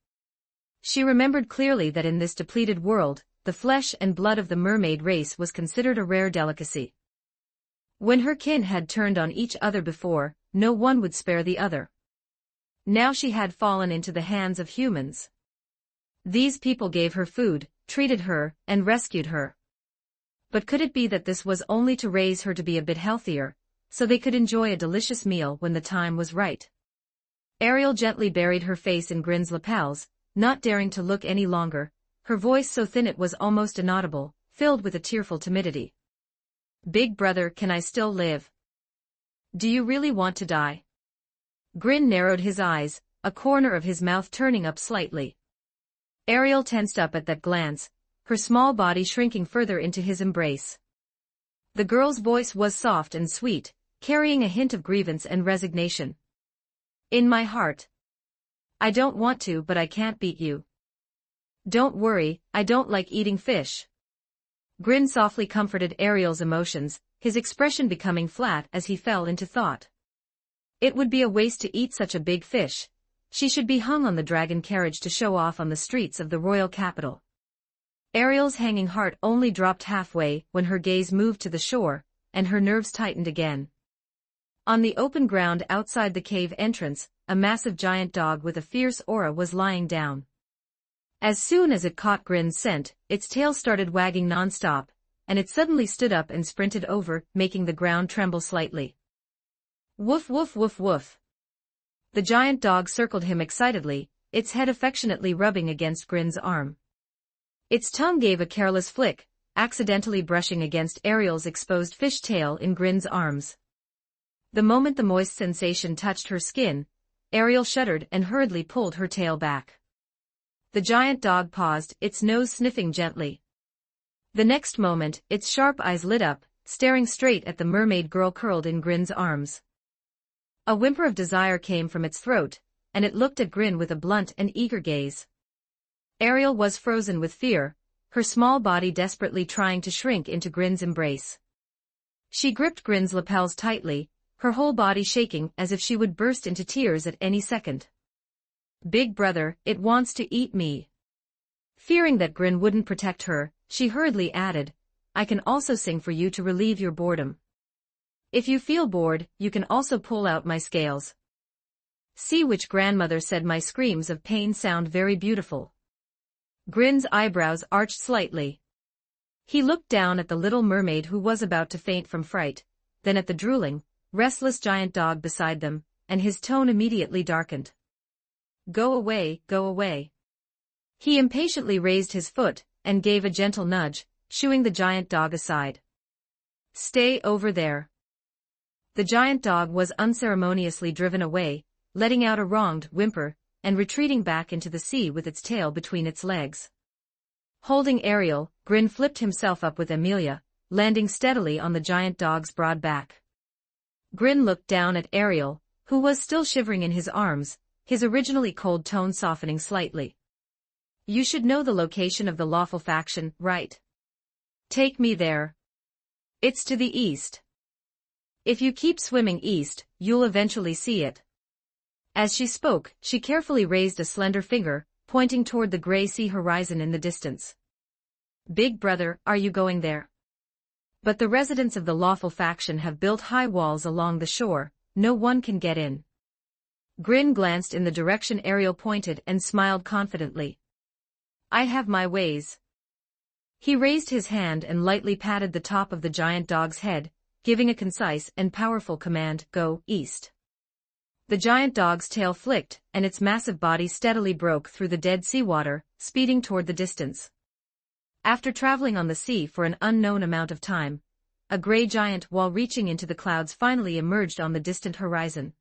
She remembered clearly that in this depleted world, the flesh and blood of the mermaid race was considered a rare delicacy. When her kin had turned on each other before, no one would spare the other. Now she had fallen into the hands of humans. These people gave her food, treated her, and rescued her. But could it be that this was only to raise her to be a bit healthier, so they could enjoy a delicious meal when the time was right? Ariel gently buried her face in Grin's lapels, not daring to look any longer, her voice so thin it was almost inaudible, filled with a tearful timidity. "Big brother, can I still live? Do you really want to die?" Grin narrowed his eyes, a corner of his mouth turning up slightly. Ariel tensed up at that glance, her small body shrinking further into his embrace. The girl's voice was soft and sweet, carrying a hint of grievance and resignation. "In my heart. I don't want to, but I can't beat you. Don't worry, I don't like eating fish." Grin softly comforted Ariel's emotions, his expression becoming flat as he fell into thought. It would be a waste to eat such a big fish. She should be hung on the dragon carriage to show off on the streets of the royal capital. Ariel's hanging heart only dropped halfway when her gaze moved to the shore, and her nerves tightened again. On the open ground outside the cave entrance, a massive giant dog with a fierce aura was lying down. As soon as it caught Grin's scent, its tail started wagging non-stop, and it suddenly stood up and sprinted over, making the ground tremble slightly. Woof woof woof woof. The giant dog circled him excitedly, its head affectionately rubbing against Grin's arm. Its tongue gave a careless flick, accidentally brushing against Ariel's exposed fish tail in Grin's arms. The moment the moist sensation touched her skin, Ariel shuddered and hurriedly pulled her tail back. The giant dog paused, its nose sniffing gently. The next moment, its sharp eyes lit up, staring straight at the mermaid girl curled in Grin's arms. A whimper of desire came from its throat, and it looked at Grin with a blunt and eager gaze. Ariel was frozen with fear, her small body desperately trying to shrink into Grin's embrace. She gripped Grin's lapels tightly, her whole body shaking as if she would burst into tears at any second. "Big brother, it wants to eat me." Fearing that Grin wouldn't protect her, she hurriedly added, "I can also sing for you to relieve your boredom. If you feel bored, you can also pull out my scales." See which grandmother said my screams of pain sound very beautiful. Grin's eyebrows arched slightly. He looked down at the little mermaid who was about to faint from fright, then at the drooling, restless giant dog beside them, and his tone immediately darkened. "Go away, go away." He impatiently raised his foot, and gave a gentle nudge, shooing the giant dog aside. "Stay over there." The giant dog was unceremoniously driven away, letting out a wronged whimper, and retreating back into the sea with its tail between its legs. Holding Ariel, Grin flipped himself up with Amelia, landing steadily on the giant dog's broad back. Grin looked down at Ariel, who was still shivering in his arms, his originally cold tone softening slightly. "You should know the location of the lawful faction, right? Take me there. It's to the east. If you keep swimming east, you'll eventually see it." As she spoke, she carefully raised a slender finger, pointing toward the gray sea horizon in the distance. "Big brother, are you going there? But the residents of the lawful faction have built high walls along the shore, no one can get in." Grin glanced in the direction Ariel pointed and smiled confidently. "I have my ways." He raised his hand and lightly patted the top of the giant dog's head, giving a concise and powerful command, "Go east." The giant dog's tail flicked, and its massive body steadily broke through the dead seawater, speeding toward the distance. After traveling on the sea for an unknown amount of time, a gray giant wall reaching into the clouds finally emerged on the distant horizon.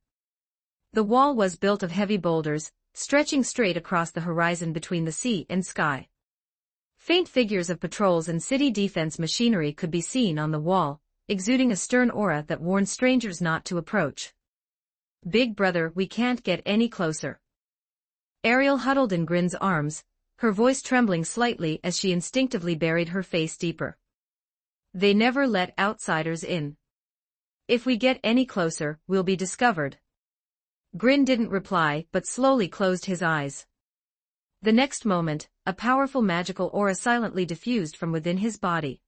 The wall was built of heavy boulders, stretching straight across the horizon between the sea and sky. Faint figures of patrols and city defense machinery could be seen on the wall, exuding a stern aura that warned strangers not to approach. "Big brother, we can't get any closer." Ariel huddled in Grin's arms, her voice trembling slightly as she instinctively buried her face deeper. "They never let outsiders in. If we get any closer, we'll be discovered." Grin didn't reply but slowly closed his eyes. The next moment, a powerful magical aura silently diffused from within his body.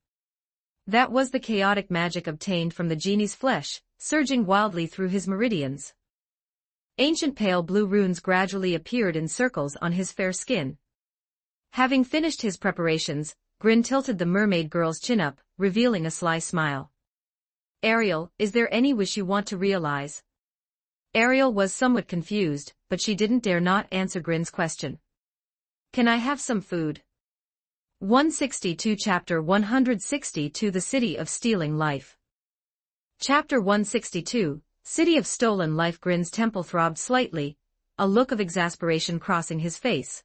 That was the chaotic magic obtained from the genie's flesh, surging wildly through his meridians. Ancient pale blue runes gradually appeared in circles on his fair skin. Having finished his preparations, Grin tilted the mermaid girl's chin up, revealing a sly smile. "Ariel, is there any wish you want to realize?" Ariel was somewhat confused, but she didn't dare not answer Grin's question. "Can I have some food?" 162 Chapter 162 The City of Stealing Life. Chapter 162, City of Stolen Life. Grin's temple throbbed slightly, a look of exasperation crossing his face.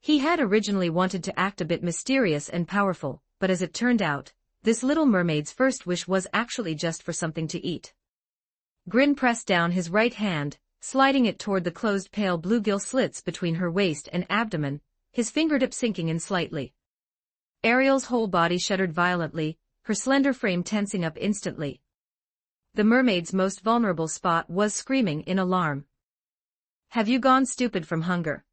He had originally wanted to act a bit mysterious and powerful, but as it turned out, this little mermaid's first wish was actually just for something to eat. Grin pressed down his right hand, sliding it toward the closed pale bluegill slits between her waist and abdomen, his fingertip sinking in slightly. Ariel's whole body shuddered violently, her slender frame tensing up instantly. The mermaid's most vulnerable spot was screaming in alarm. "Have you gone stupid from hunger?"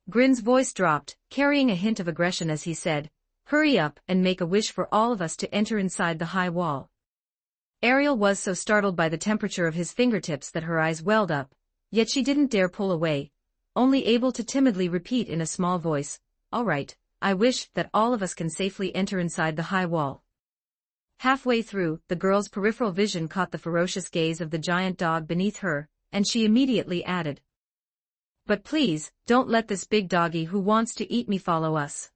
Grin's voice dropped, carrying a hint of aggression as he said, "Hurry up and make a wish for all of us to enter inside the high wall." Ariel was so startled by the temperature of his fingertips that her eyes welled up, yet she didn't dare pull away, only able to timidly repeat in a small voice, "All right, I wish that all of us can safely enter inside the high wall." Halfway through, the girl's peripheral vision caught the ferocious gaze of the giant dog beneath her, and she immediately added, "But please, don't let this big doggy who wants to eat me follow us."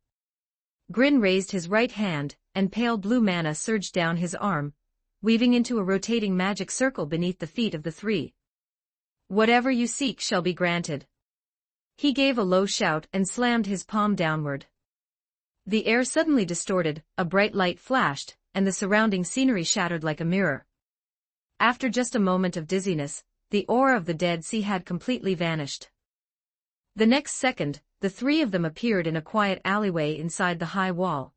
Grin raised his right hand, and pale blue mana surged down his arm, weaving into a rotating magic circle beneath the feet of the three. "Whatever you seek shall be granted." He gave a low shout and slammed his palm downward. The air suddenly distorted, a bright light flashed, and the surrounding scenery shattered like a mirror. After just a moment of dizziness, the aura of the Dead Sea had completely vanished. The next second, the three of them appeared in a quiet alleyway inside the high wall.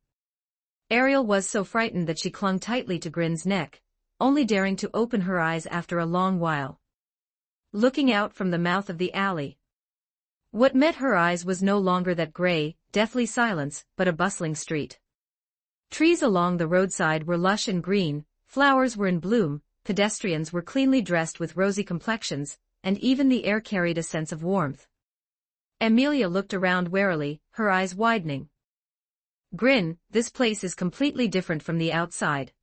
Ariel was so frightened that she clung tightly to Grin's neck, only daring to open her eyes after a long while. Looking out from the mouth of the alley, what met her eyes was no longer that gray, deathly silence, but a bustling street. Trees along the roadside were lush and green, flowers were in bloom, pedestrians were cleanly dressed with rosy complexions, and even the air carried a sense of warmth. Amelia looked around warily, her eyes widening. "Grin, this place is completely different from the outside."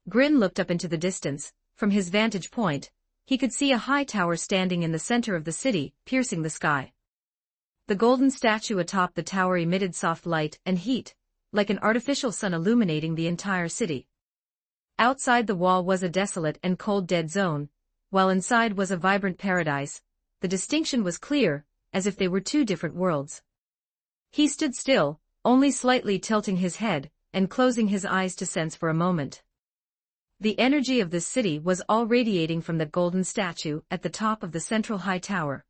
Grin looked up into the distance. From his vantage point, he could see a high tower standing in the center of the city, piercing the sky. The golden statue atop the tower emitted soft light and heat, like an artificial sun illuminating the entire city. Outside the wall was a desolate and cold dead zone, while inside was a vibrant paradise. The distinction was clear, as if they were two different worlds. He stood still, only slightly tilting his head, and closing his eyes to sense for a moment. The energy of this city was all radiating from that golden statue at the top of the central high tower.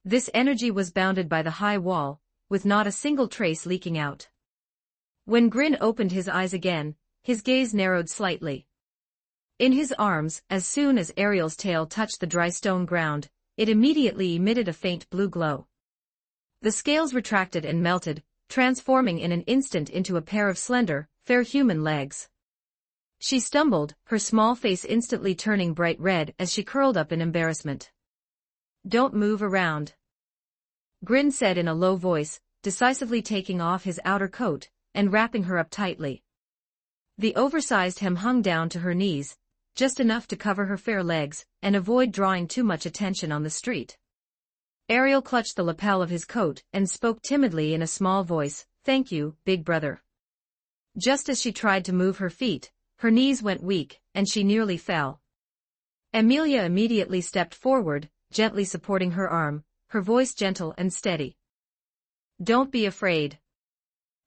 This energy was bounded by the high wall, with not a single trace leaking out. When Grin opened his eyes again, his gaze narrowed slightly. In his arms, as soon as Ariel's tail touched the dry stone ground, it immediately emitted a faint blue glow. The scales retracted and melted, transforming in an instant into a pair of slender, fair human legs. She stumbled, her small face instantly turning bright red as she curled up in embarrassment. "Don't move around," Grin said in a low voice, decisively taking off his outer coat and wrapping her up tightly. The oversized hem hung down to her knees, just enough to cover her fair legs and avoid drawing too much attention on the street. Ariel clutched the lapel of his coat and spoke timidly in a small voice, "Thank you, big brother." Just as she tried to move her feet, her knees went weak, and she nearly fell. Amelia immediately stepped forward, gently supporting her arm, her voice gentle and steady. "Don't be afraid.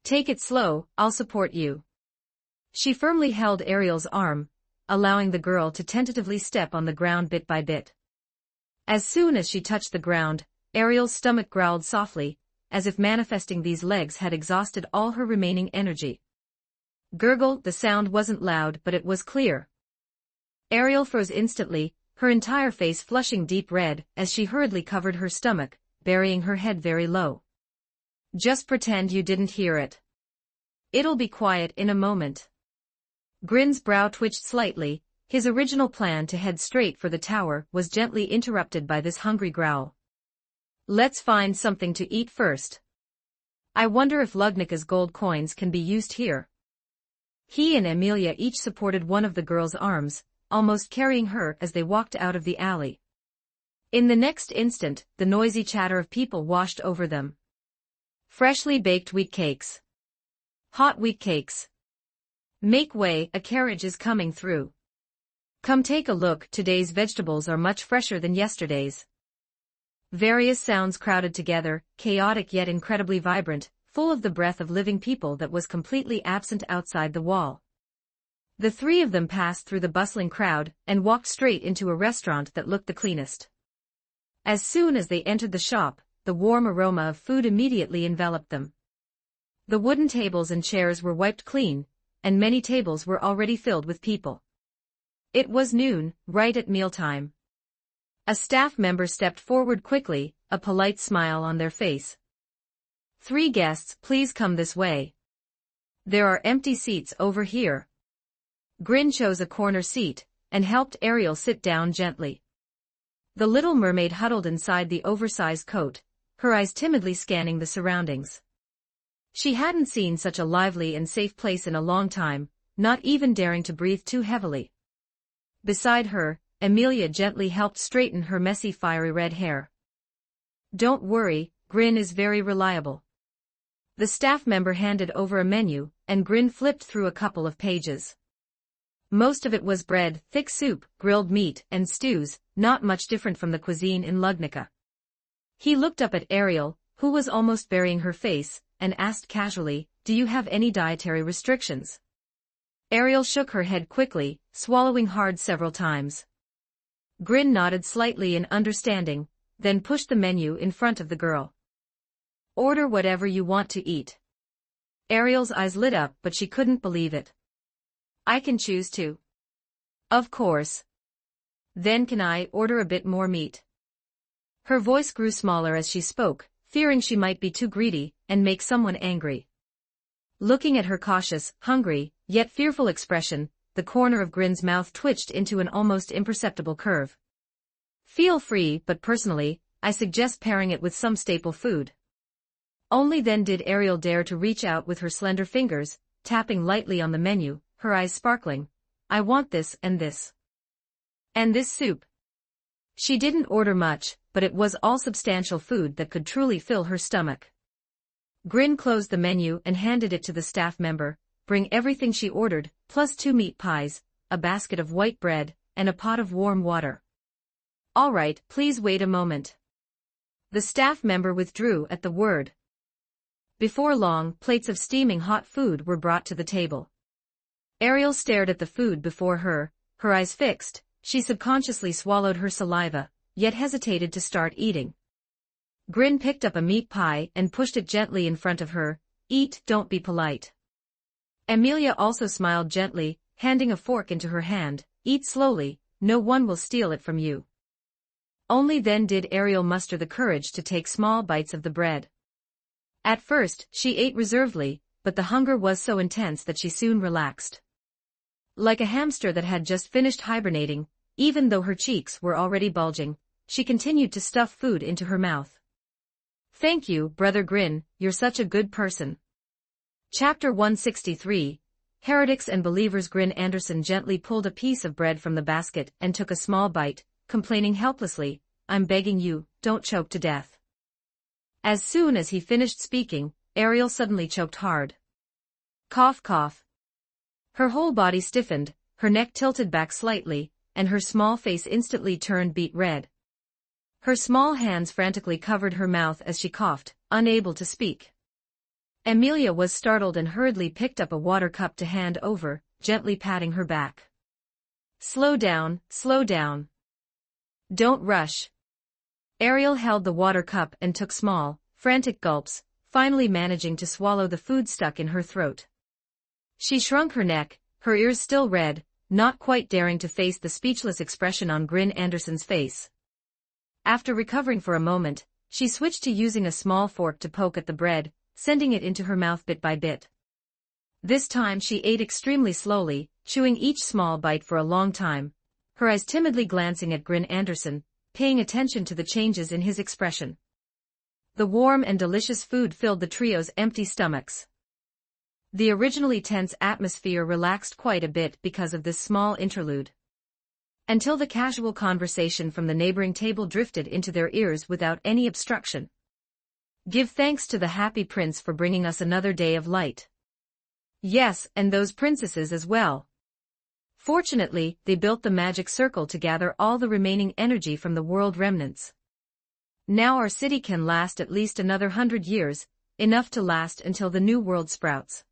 Take it slow, I'll support you." She firmly held Ariel's arm, allowing the girl to tentatively step on the ground bit by bit. As soon as she touched the ground, Ariel's stomach growled softly, as if manifesting these legs had exhausted all her remaining energy. Gurgle, the sound wasn't loud but it was clear. Ariel froze instantly, her entire face flushing deep red as she hurriedly covered her stomach, burying her head very low. "Just pretend you didn't hear it. It'll be quiet in a moment." Grin's brow twitched slightly. His original plan to head straight for the tower was gently interrupted by this hungry growl. "Let's find something to eat first. I wonder if Lugnika's gold coins can be used here." He and Amelia each supported one of the girl's arms, almost carrying her as they walked out of the alley. In the next instant, the noisy chatter of people washed over them. "Freshly baked wheat cakes. Hot wheat cakes. Make way, a carriage is coming through. Come take a look, today's vegetables are much fresher than yesterday's." Various sounds crowded together, chaotic yet incredibly vibrant, full of the breath of living people that was completely absent outside the wall. The three of them passed through the bustling crowd and walked straight into a restaurant that looked the cleanest. As soon as they entered the shop, the warm aroma of food immediately enveloped them. The wooden tables and chairs were wiped clean, and many tables were already filled with people. It was noon, right at mealtime. A staff member stepped forward quickly, a polite smile on their face. "3 guests, please come this way. There are empty seats over here." Grin chose a corner seat, and helped Ariel sit down gently. The little mermaid huddled inside the oversized coat, her eyes timidly scanning the surroundings. She hadn't seen such a lively and safe place in a long time, not even daring to breathe too heavily. Beside her, Amelia gently helped straighten her messy fiery red hair. "Don't worry, Grin is very reliable." The staff member handed over a menu, and Grin flipped through a couple of pages. Most of it was bread, thick soup, grilled meat, and stews, not much different from the cuisine in Lugnica. He looked up at Ariel, who was almost burying her face, and asked casually, "Do you have any dietary restrictions?" Ariel shook her head quickly, swallowing hard several times. Grin nodded slightly in understanding, then pushed the menu in front of the girl. "Order whatever you want to eat." Ariel's eyes lit up, but she couldn't believe it. "I can choose to." "Of course. Then can I order a bit more meat?" Her voice grew smaller as she spoke, fearing she might be too greedy and make someone angry. Looking at her cautious, hungry, yet fearful expression, the corner of Grin's mouth twitched into an almost imperceptible curve. "Feel free, but personally, I suggest pairing it with some staple food." Only then did Ariel dare to reach out with her slender fingers, tapping lightly on the menu, her eyes sparkling. "I want this and this. And this soup." She didn't order much, but it was all substantial food that could truly fill her stomach. Grin closed the menu and handed it to the staff member. "Bring everything she ordered, plus 2 meat pies, a basket of white bread, and a pot of warm water." "All right, please wait a moment." The staff member withdrew at the word. Before long, plates of steaming hot food were brought to the table. Ariel stared at the food before her, her eyes fixed. She subconsciously swallowed her saliva, yet hesitated to start eating. Grin picked up a meat pie and pushed it gently in front of her. "Eat, don't be polite." Amelia also smiled gently, handing a fork into her hand. "Eat slowly, no one will steal it from you." Only then did Ariel muster the courage to take small bites of the bread. At first, she ate reservedly, but the hunger was so intense that she soon relaxed. Like a hamster that had just finished hibernating, even though her cheeks were already bulging, she continued to stuff food into her mouth. "Thank you, Brother Grin, you're such a good person." Chapter 163, Heretics and Believers. Grin Anderson gently pulled a piece of bread from the basket and took a small bite, complaining helplessly, "I'm begging you, don't choke to death." As soon as he finished speaking, Ariel suddenly choked hard. Cough cough. Her whole body stiffened, her neck tilted back slightly, and her small face instantly turned beet red. Her small hands frantically covered her mouth as she coughed, unable to speak. Amelia was startled and hurriedly picked up a water cup to hand over, gently patting her back. Slow down, slow down. Don't rush." Ariel held the water cup and took small, frantic gulps, finally managing to swallow the food stuck in her throat. She shrunk her neck, her ears still red, not quite daring to face the speechless expression on Grin Anderson's face. After recovering for a moment, she switched to using a small fork to poke at the bread, sending it into her mouth bit by bit. This time she ate extremely slowly, chewing each small bite for a long time, her eyes timidly glancing at Grin Anderson, paying attention to the changes in his expression. The warm and delicious food filled the trio's empty stomachs. The originally tense atmosphere relaxed quite a bit because of this small interlude. Until the casual conversation from the neighboring table drifted into their ears without any obstruction. "Give thanks to the happy prince for bringing us another day of light." "Yes, and those princesses as well." Fortunately, they built the magic circle to gather all the remaining energy from the world remnants. Now our city can last at least another 100 years, enough to last until the new world sprouts.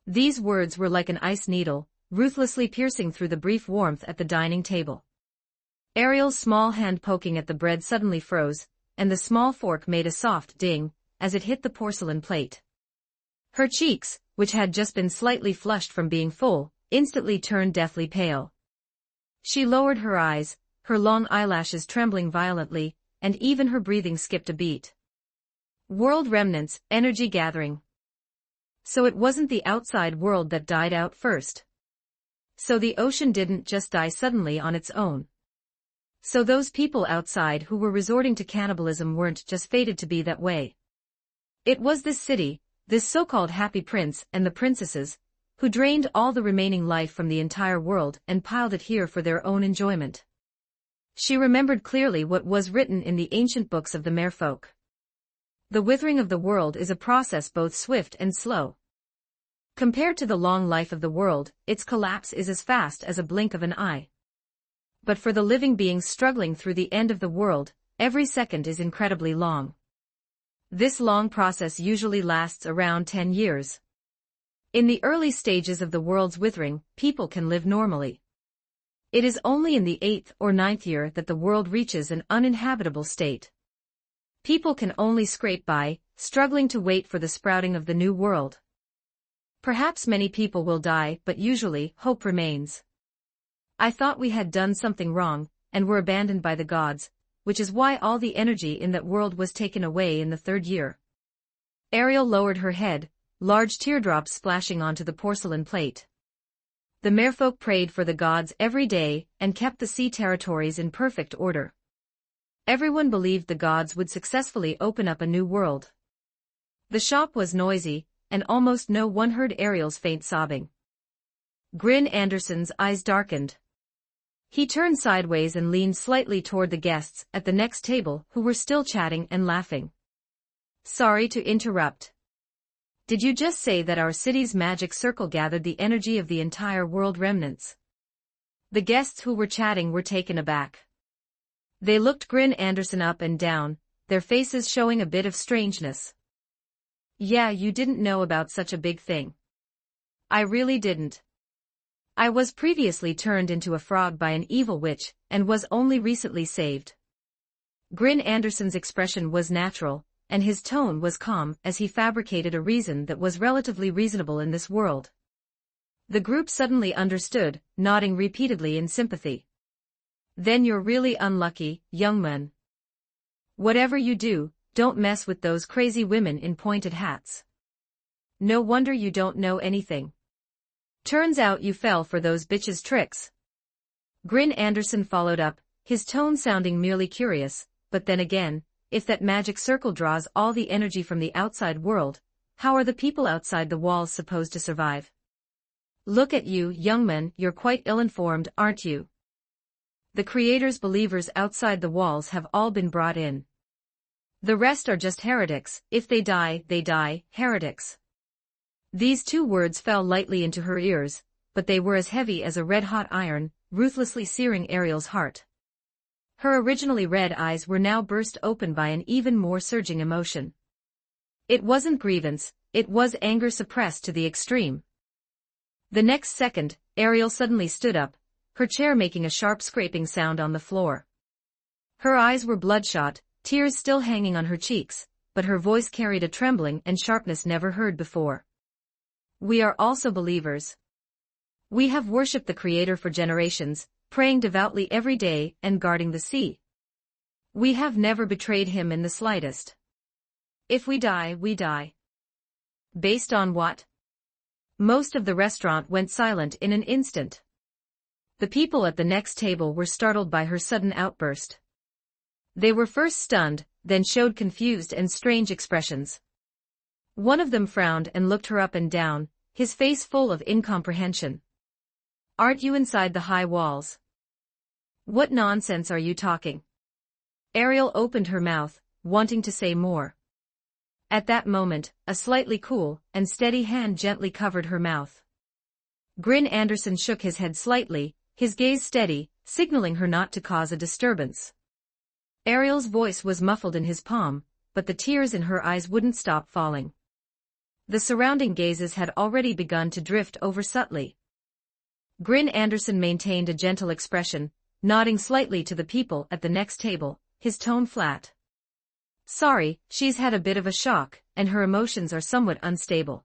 These words were like an ice needle, ruthlessly piercing through the brief warmth at the dining table. Ariel's small hand poking at the bread suddenly froze, and the small fork made a soft ding as it hit the porcelain plate. Her cheeks, which had just been slightly flushed from being full, instantly turned deathly pale. She lowered her eyes, her long eyelashes trembling violently, and even her breathing skipped a beat. World remnants, energy gathering. So it wasn't the outside world that died out first. So the ocean didn't just die suddenly on its own. So those people outside who were resorting to cannibalism weren't just fated to be that way. It was this city, this so-called happy prince and the princesses, who drained all the remaining life from the entire world and piled it here for their own enjoyment. She remembered clearly what was written in the ancient books of the merfolk. The withering of the world is a process both swift and slow. Compared to the long life of the world, its collapse is as fast as a blink of an eye. But for the living beings struggling through the end of the world, every second is incredibly long. This long process usually lasts around 10 years. In the early stages of the world's withering, people can live normally. It is only in the 8th or 9th year that the world reaches an uninhabitable state. People can only scrape by, struggling to wait for the sprouting of the new world. Perhaps many people will die, but usually, hope remains. I thought we had done something wrong, and were abandoned by the gods, which is why all the energy in that world was taken away in the 3rd year. Ariel lowered her head, large teardrops splashing onto the porcelain plate. The merfolk prayed for the gods every day and kept the sea territories in perfect order. Everyone believed the gods would successfully open up a new world. The shop was noisy, and almost no one heard Ariel's faint sobbing. Grin Anderson's eyes darkened. He turned sideways and leaned slightly toward the guests at the next table who were still chatting and laughing. Sorry to interrupt. Did you just say that our city's magic circle gathered the energy of the entire world remnants? The guests who were chatting were taken aback. They looked Grin Anderson up and down, their faces showing a bit of strangeness. Yeah, you didn't know about such a big thing. I really didn't. I was previously turned into a frog by an evil witch, and was only recently saved. Grin Anderson's expression was natural, and his tone was calm as he fabricated a reason that was relatively reasonable in this world. The group suddenly understood, nodding repeatedly in sympathy. Then you're really unlucky, young man. Whatever you do, don't mess with those crazy women in pointed hats. No wonder you don't know anything. Turns out you fell for those bitches' tricks. Grin Anderson followed up, his tone sounding merely curious, but then again, if that magic circle draws all the energy from the outside world, how are the people outside the walls supposed to survive? Look at you, young man, you're quite ill-informed, aren't you? The Creator's believers outside the walls have all been brought in. The rest are just heretics, if they die, heretics. These 2 words fell lightly into her ears, but they were as heavy as a red-hot iron, ruthlessly searing Ariel's heart. Her originally red eyes were now burst open by an even more surging emotion. It wasn't grievance, it was anger suppressed to the extreme. The next second, Ariel suddenly stood up, her chair making a sharp scraping sound on the floor. Her eyes were bloodshot, tears still hanging on her cheeks, but her voice carried a trembling and sharpness never heard before. We are also believers. We have worshipped the Creator for generations, praying devoutly every day and guarding the sea. We have never betrayed him in the slightest. If we die, we die. Based on what? Most of the restaurant went silent in an instant. The people at the next table were startled by her sudden outburst. They were first stunned, then showed confused and strange expressions. One of them frowned and looked her up and down, his face full of incomprehension. Aren't you inside the high walls? What nonsense are you talking? Ariel opened her mouth, wanting to say more. At that moment, a slightly cool and steady hand gently covered her mouth. Grin Anderson shook his head slightly, his gaze steady, signaling her not to cause a disturbance. Ariel's voice was muffled in his palm, but the tears in her eyes wouldn't stop falling. The surrounding gazes had already begun to drift over subtly. Grin Anderson maintained a gentle expression, nodding slightly to the people at the next table, his tone flat. Sorry, she's had a bit of a shock, and her emotions are somewhat unstable.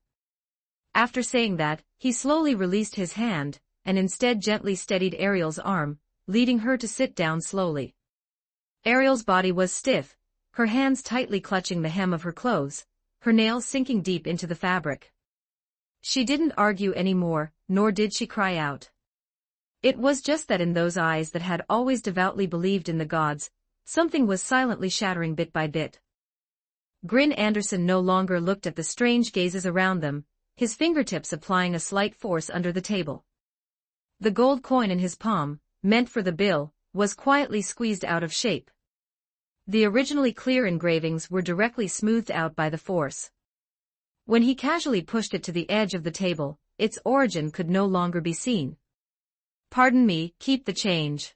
After saying that, he slowly released his hand, and instead gently steadied Ariel's arm, leading her to sit down slowly. Ariel's body was stiff, her hands tightly clutching the hem of her clothes, her nails sinking deep into the fabric. She didn't argue anymore, nor did she cry out. It was just that in those eyes that had always devoutly believed in the gods, something was silently shattering bit by bit. Grin Anderson no longer looked at the strange gazes around them, his fingertips applying a slight force under the table. The gold coin in his palm, meant for the bill, was quietly squeezed out of shape. The originally clear engravings were directly smoothed out by the force. When he casually pushed it to the edge of the table, its origin could no longer be seen. "Pardon me, keep the change."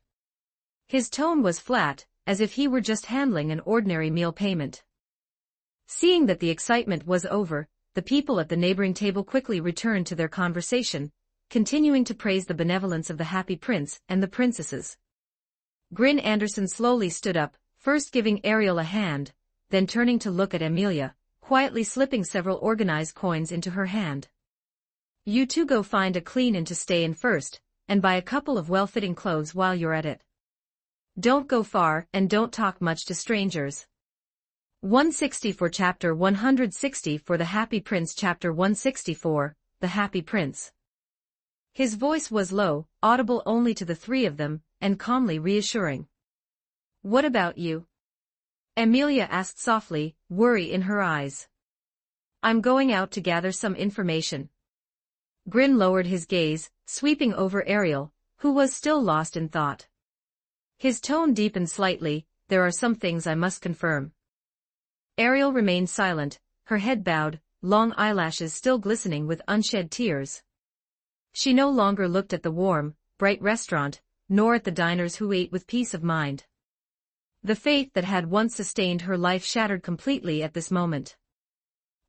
His tone was flat, as if he were just handling an ordinary meal payment. Seeing that the excitement was over, the people at the neighboring table quickly returned to their conversation, continuing to praise the benevolence of the happy prince and the princesses. Grin Anderson slowly stood up, first giving Ariel a hand, then turning to look at Amelia, quietly slipping several organized coins into her hand. "You two go find a clean inn to stay in first, and buy a couple of well-fitting clothes while you're at it. Don't go far and don't talk much to strangers." 160 for Chapter 160 for The Happy Prince. Chapter 164, The Happy Prince. His voice was low, audible only to the three of them, and calmly reassuring. "What about you?" Amelia asked softly, worry in her eyes. "I'm going out to gather some information." Grin lowered his gaze, sweeping over Ariel, who was still lost in thought. His tone deepened slightly, "There are some things I must confirm." Ariel remained silent, her head bowed, long eyelashes still glistening with unshed tears. She no longer looked at the warm, bright restaurant, nor at the diners who ate with peace of mind. The faith that had once sustained her life shattered completely at this moment.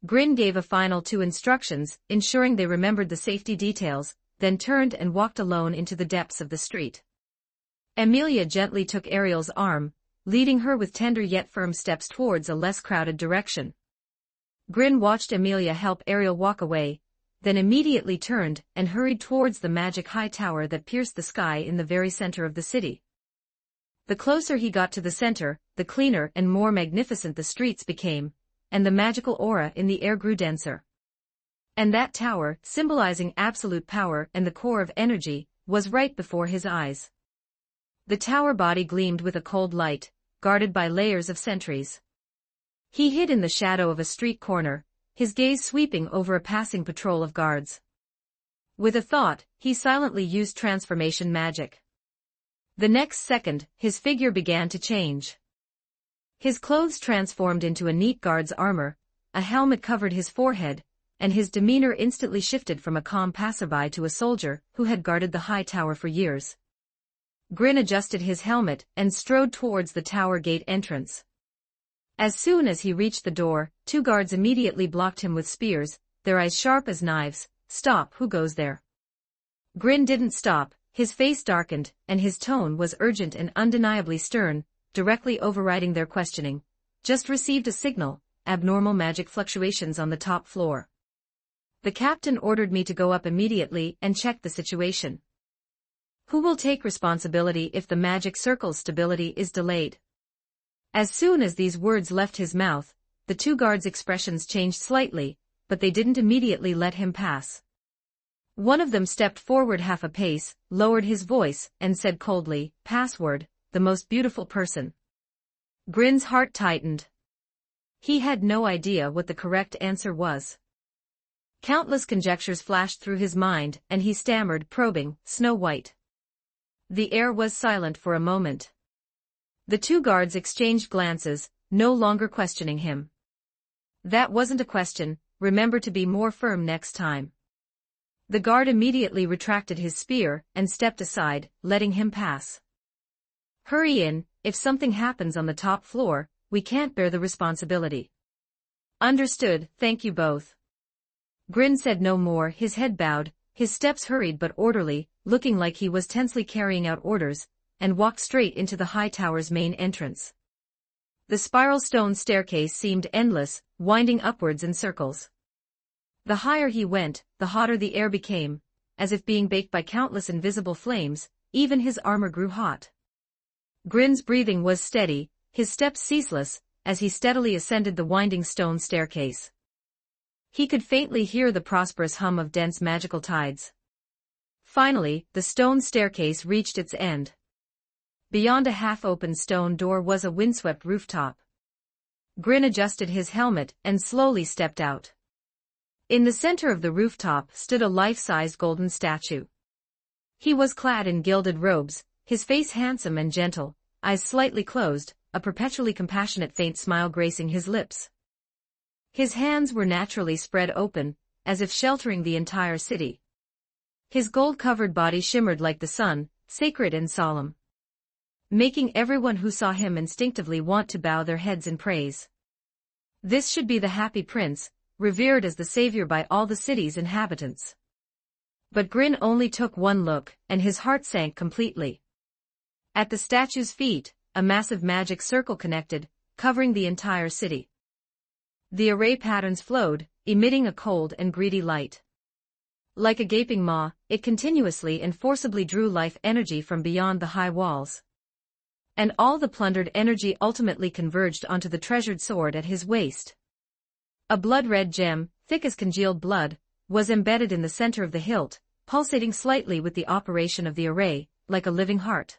Grin gave a final two instructions, ensuring they remembered the safety details, then turned and walked alone into the depths of the street. Amelia gently took Ariel's arm, leading her with tender yet firm steps towards a less crowded direction. Grin watched Amelia help Ariel walk away, then immediately turned and hurried towards the magic high tower that pierced the sky in the very center of the city. The closer he got to the center, the cleaner and more magnificent the streets became, and the magical aura in the air grew denser. And that tower, symbolizing absolute power and the core of energy, was right before his eyes. The tower body gleamed with a cold light, guarded by layers of sentries. He hid in the shadow of a street corner, his gaze sweeping over a passing patrol of guards. With a thought, he silently used transformation magic. The next second, his figure began to change. His clothes transformed into a neat guard's armor, a helmet covered his forehead, and his demeanor instantly shifted from a calm passerby to a soldier who had guarded the high tower for years. Grin adjusted his helmet and strode towards the tower gate entrance. As soon as he reached the door, two guards immediately blocked him with spears, their eyes sharp as knives. "Stop, who goes there?" Grin didn't stop, his face darkened, and his tone was urgent and undeniably stern, directly overriding their questioning. "Just received a signal, abnormal magic fluctuations on the top floor. The captain ordered me to go up immediately and check the situation. Who will take responsibility if the magic circle's stability is delayed?" As soon as these words left his mouth, the two guards' expressions changed slightly, but they didn't immediately let him pass. One of them stepped forward half a pace, lowered his voice, and said coldly, "Password, the most beautiful person." Grin's heart tightened. He had no idea what the correct answer was. Countless conjectures flashed through his mind, and he stammered, probing, "Snow White." The air was silent for a moment. The two guards exchanged glances, no longer questioning him. "That wasn't a question, remember to be more firm next time." The guard immediately retracted his spear and stepped aside, letting him pass. "Hurry in, if something happens on the top floor, we can't bear the responsibility." "Understood, thank you both." Grin said no more, his head bowed, his steps hurried but orderly, looking like he was tensely carrying out orders, and walked straight into the high tower's main entrance. The spiral stone staircase seemed endless, winding upwards in circles. The higher he went, the hotter the air became, as if being baked by countless invisible flames. Even his armor grew hot. Grin's breathing was steady, his steps ceaseless, as he steadily ascended the winding stone staircase. He could faintly hear the prosperous hum of dense magical tides. Finally, the stone staircase reached its end. Beyond a half-open stone door was a windswept rooftop. Grin adjusted his helmet and slowly stepped out. In the center of the rooftop stood a life-sized golden statue. He was clad in gilded robes, his face handsome and gentle, eyes slightly closed, a perpetually compassionate faint smile gracing his lips. His hands were naturally spread open, as if sheltering the entire city. His gold-covered body shimmered like the sun, sacred and solemn, making everyone who saw him instinctively want to bow their heads in praise. This should be the happy prince, revered as the savior by all the city's inhabitants. But Grin only took one look, and his heart sank completely. At the statue's feet, a massive magic circle connected, covering the entire city. The array patterns flowed, emitting a cold and greedy light. Like a gaping maw, it continuously and forcibly drew life energy from beyond the high walls. And all the plundered energy ultimately converged onto the treasured sword at his waist. A blood-red gem, thick as congealed blood, was embedded in the center of the hilt, pulsating slightly with the operation of the array, like a living heart.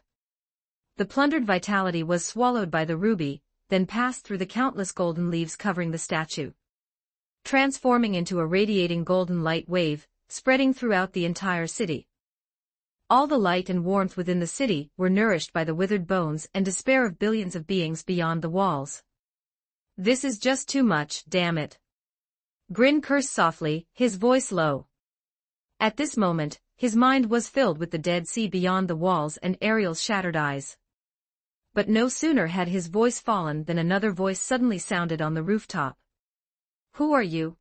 The plundered vitality was swallowed by the ruby, then passed through the countless golden leaves covering the statue, transforming into a radiating golden light wave, spreading throughout the entire city. All the light and warmth within the city were nourished by the withered bones and despair of billions of beings beyond the walls. This is just too much, damn it. Grin cursed softly, his voice low. At this moment, his mind was filled with the dead sea beyond the walls and Ariel's shattered eyes. But no sooner had his voice fallen than another voice suddenly sounded on the rooftop. Who are you?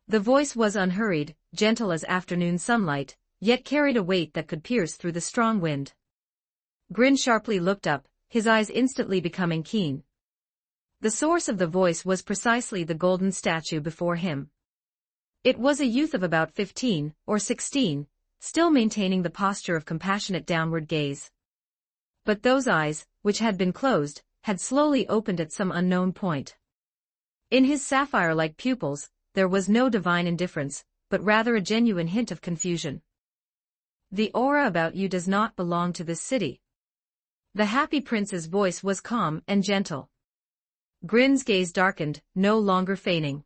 The voice was unhurried, gentle as afternoon sunlight, yet carried a weight that could pierce through the strong wind. Grin sharply looked up, his eyes instantly becoming keen. The source of the voice was precisely the golden statue before him. It was a youth of about 15 or 16, still maintaining the posture of compassionate downward gaze. But those eyes, which had been closed, had slowly opened at some unknown point. In his sapphire-like pupils, there was no divine indifference, but rather a genuine hint of confusion. The aura about you does not belong to this city. The happy prince's voice was calm and gentle. Grin's gaze darkened, no longer feigning.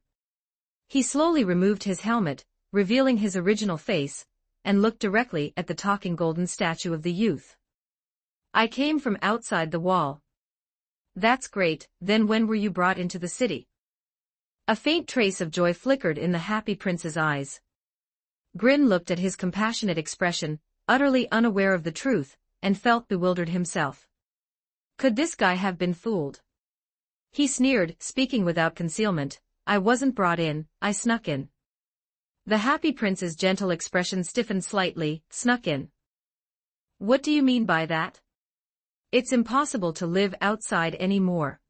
He slowly removed his helmet, revealing his original face, and looked directly at the talking golden statue of the youth. I came from outside the wall. That's great, then when were you brought into the city? A faint trace of joy flickered in the happy prince's eyes. Grin looked at his compassionate expression, utterly unaware of the truth, and felt bewildered himself. Could this guy have been fooled? He sneered, speaking without concealment, I wasn't brought in, I snuck in. The happy prince's gentle expression stiffened slightly, snuck in. What do you mean by that? It's impossible to live outside anymore.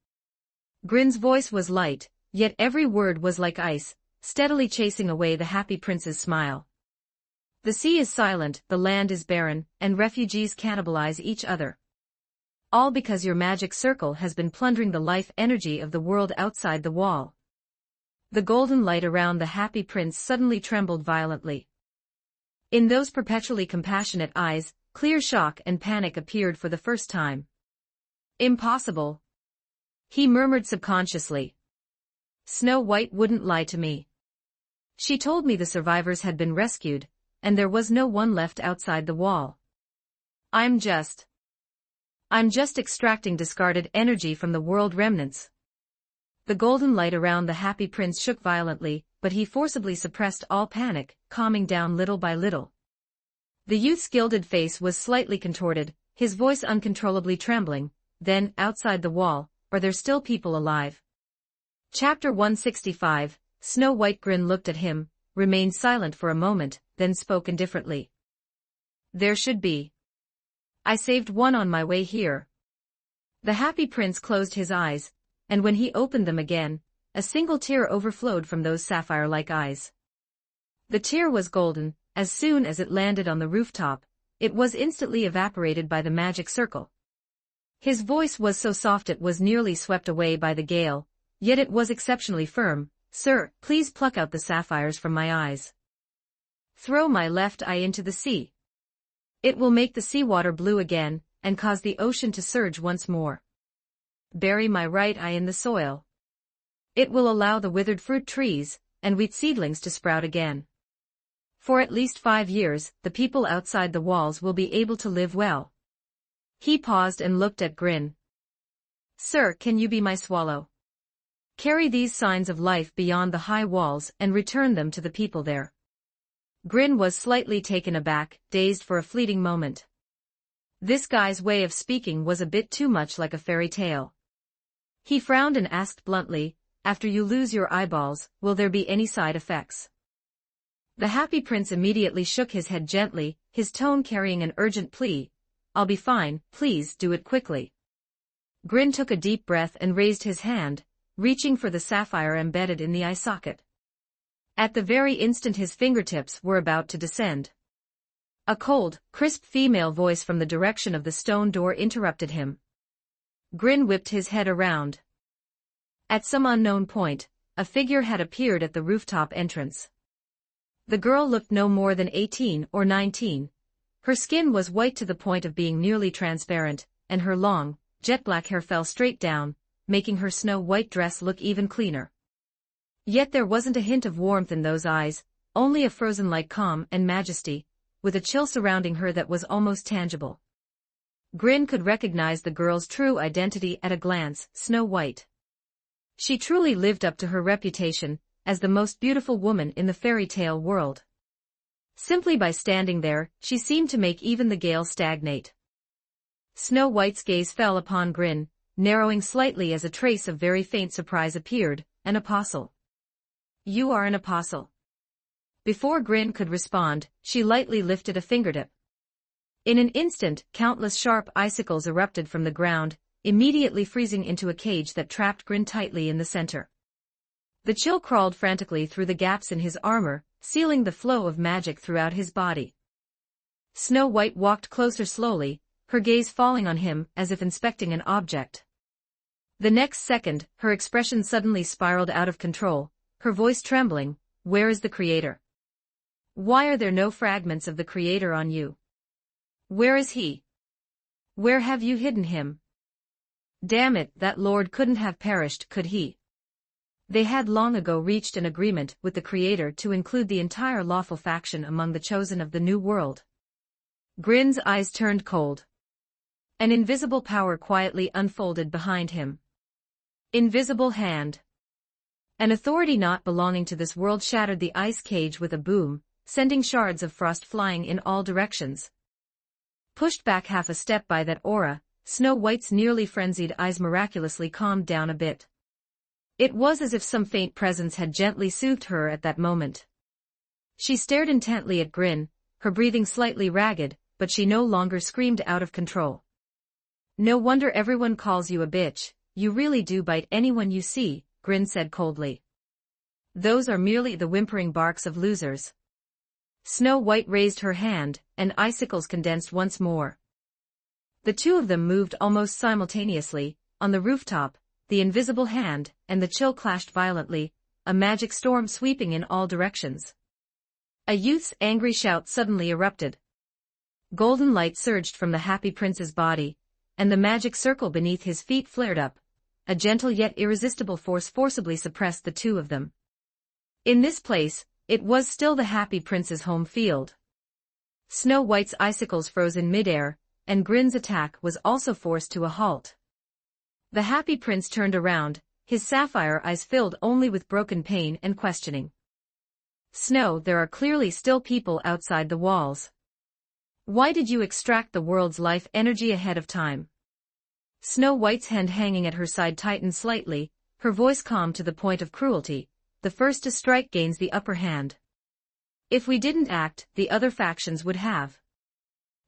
Grin's voice was light, yet every word was like ice, steadily chasing away the happy prince's smile. The sea is silent, the land is barren, and refugees cannibalize each other. All because your magic circle has been plundering the life energy of the world outside the wall. The golden light around the happy prince suddenly trembled violently. In those perpetually compassionate eyes, clear shock and panic appeared for the first time. Impossible. He murmured subconsciously. Snow White wouldn't lie to me. She told me the survivors had been rescued, and there was no one left outside the wall. I'm just extracting discarded energy from the world remnants. The golden light around the happy prince shook violently, but he forcibly suppressed all panic, calming down little by little. The youth's gilded face was slightly contorted, his voice uncontrollably trembling. Then, outside the wall, are there still people alive? Chapter 165, Snow White. Grin looked at him, remained silent for a moment, then spoke indifferently. There should be. I saved one on my way here. The happy prince closed his eyes, and when he opened them again, a single tear overflowed from those sapphire-like eyes. The tear was golden. As soon as it landed on the rooftop, it was instantly evaporated by the magic circle. His voice was so soft it was nearly swept away by the gale, yet it was exceptionally firm. Sir, please pluck out the sapphires from my eyes. Throw my left eye into the sea. It will make the seawater blue again, and cause the ocean to surge once more. Bury my right eye in the soil. It will allow the withered fruit trees and wheat seedlings to sprout again. For at least 5 years, the people outside the walls will be able to live well. He paused and looked at Grin. Sir, can you be my swallow? Carry these signs of life beyond the high walls and return them to the people there. Grin was slightly taken aback, dazed for a fleeting moment. This guy's way of speaking was a bit too much like a fairy tale. He frowned and asked bluntly, after you lose your eyeballs, will there be any side effects? The happy prince immediately shook his head gently, his tone carrying an urgent plea. I'll be fine, please do it quickly. Grin took a deep breath and raised his hand, reaching for the sapphire embedded in the eye socket. At the very instant his fingertips were about to descend. A cold, crisp female voice from the direction of the stone door interrupted him. Grin whipped his head around. At some unknown point, a figure had appeared at the rooftop entrance. The girl looked no more than 18 or 19. Her skin was white to the point of being nearly transparent, and her long, jet-black hair fell straight down, making her snow-white dress look even cleaner. Yet there wasn't a hint of warmth in those eyes, only a frozen-like calm and majesty, with a chill surrounding her that was almost tangible. Grin could recognize the girl's true identity at a glance, Snow White. She truly lived up to her reputation as the most beautiful woman in the fairy tale world. Simply by standing there, she seemed to make even the gale stagnate. Snow White's gaze fell upon Grin, narrowing slightly as a trace of very faint surprise appeared. An apostle. You are an apostle. Before Grin could respond, she lightly lifted a fingertip. In an instant, countless sharp icicles erupted from the ground, immediately freezing into a cage that trapped Grin tightly in the center. The chill crawled frantically through the gaps in his armor, sealing the flow of magic throughout his body. Snow White walked closer slowly, her gaze falling on him as if inspecting an object. The next second, her expression suddenly spiraled out of control, her voice trembling. Where is the Creator? Why are there no fragments of the Creator on you? Where is he? Where have you hidden him? Damn it, that Lord couldn't have perished, could he? They had long ago reached an agreement with the Creator to include the entire lawful faction among the chosen of the New World. Grin's eyes turned cold. An invisible power quietly unfolded behind him. Invisible hand. An authority not belonging to this world shattered the ice cage with a boom, sending shards of frost flying in all directions. Pushed back half a step by that aura, Snow White's nearly frenzied eyes miraculously calmed down a bit. It was as if some faint presence had gently soothed her at that moment. She stared intently at Grin, her breathing slightly ragged, but she no longer screamed out of control. No wonder everyone calls you a bitch, you really do bite anyone you see, Grin said coldly. Those are merely the whimpering barks of losers. Snow White raised her hand, and icicles condensed once more. The two of them moved almost simultaneously. On the rooftop, the invisible hand and the chill clashed violently, a magic storm sweeping in all directions. A youth's angry shout suddenly erupted. Golden light surged from the happy prince's body, and the magic circle beneath his feet flared up. A gentle yet irresistible force forcibly suppressed the two of them. In this place, it was still the happy prince's home field. Snow White's icicles froze in midair, and Grin's attack was also forced to a halt. The happy prince turned around, his sapphire eyes filled only with broken pain and questioning. Snow, there are clearly still people outside the walls. Why did you extract the world's life energy ahead of time? Snow White's hand hanging at her side tightened slightly, her voice calm to the point of cruelty. The first to strike gains the upper hand. If we didn't act, the other factions would have.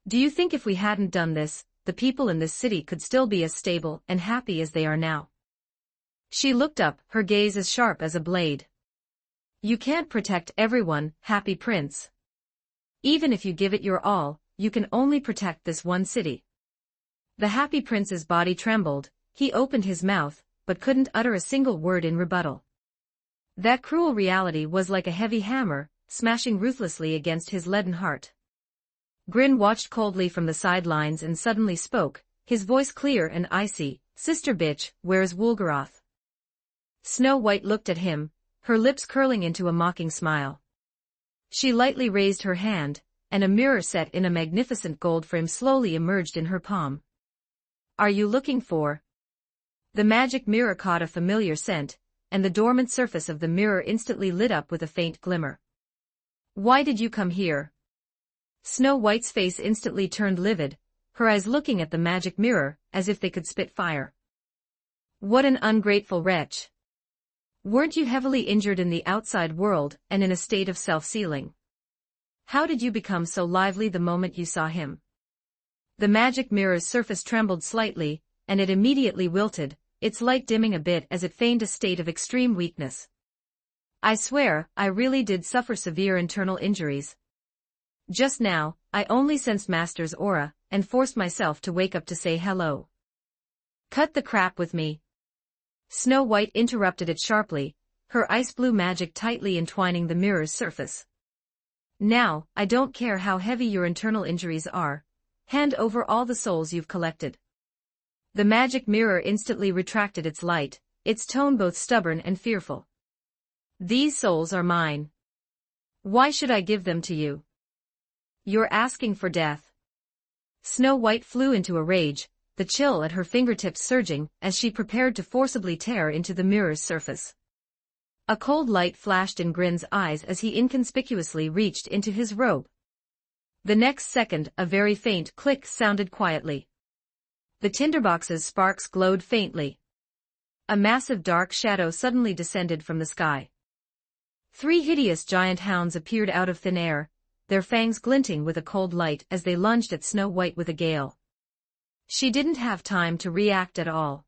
Do you think if we hadn't done this, the people in this city could still be as stable and happy as they are now? She looked up, her gaze as sharp as a blade. You can't protect everyone, happy prince. Even if you give it your all, you can only protect this one city. The happy prince's body trembled, he opened his mouth, but couldn't utter a single word in rebuttal. That cruel reality was like a heavy hammer, smashing ruthlessly against his leaden heart. Grin watched coldly from the sidelines and suddenly spoke, his voice clear and icy, "Sister bitch, where's Woolgaroth?" Snow White looked at him, her lips curling into a mocking smile. She lightly raised her hand, and a mirror set in a magnificent gold frame slowly emerged in her palm. "Are you looking for?" The magic mirror caught a familiar scent, and the dormant surface of the mirror instantly lit up with a faint glimmer. "Why did you come here?" Snow White's face instantly turned livid, her eyes looking at the magic mirror, as if they could spit fire. "What an ungrateful wretch! Weren't you heavily injured in the outside world and in a state of self-sealing? How did you become so lively the moment you saw him?" The magic mirror's surface trembled slightly, and it immediately wilted, its light dimming a bit as it feigned a state of extreme weakness. "I swear, I really did suffer severe internal injuries. Just now, I only sensed Master's aura, and forced myself to wake up to say hello." "Cut the crap with me." Snow White interrupted it sharply, her ice blue magic tightly entwining the mirror's surface. "Now, I don't care how heavy your internal injuries are. Hand over all the souls you've collected." The magic mirror instantly retracted its light, its tone both stubborn and fearful. "These souls are mine. Why should I give them to you? You're asking for death." Snow White flew into a rage, the chill at her fingertips surging as she prepared to forcibly tear into the mirror's surface. A cold light flashed in Grin's eyes as he inconspicuously reached into his robe. The next second, a very faint click sounded quietly. The tinderbox's sparks glowed faintly. A massive dark shadow suddenly descended from the sky. 3 hideous giant hounds appeared out of thin air, their fangs glinting with a cold light as they lunged at Snow White with a gale. She didn't have time to react at all.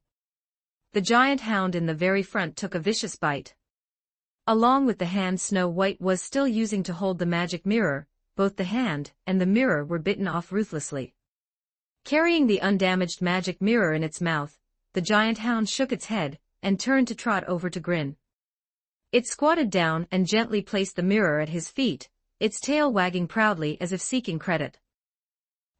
The giant hound in the very front took a vicious bite. Along with the hand Snow White was still using to hold the magic mirror, both the hand and the mirror were bitten off ruthlessly. Carrying the undamaged magic mirror in its mouth, the giant hound shook its head and turned to trot over to Grin. It squatted down and gently placed the mirror at his feet, its tail wagging proudly as if seeking credit.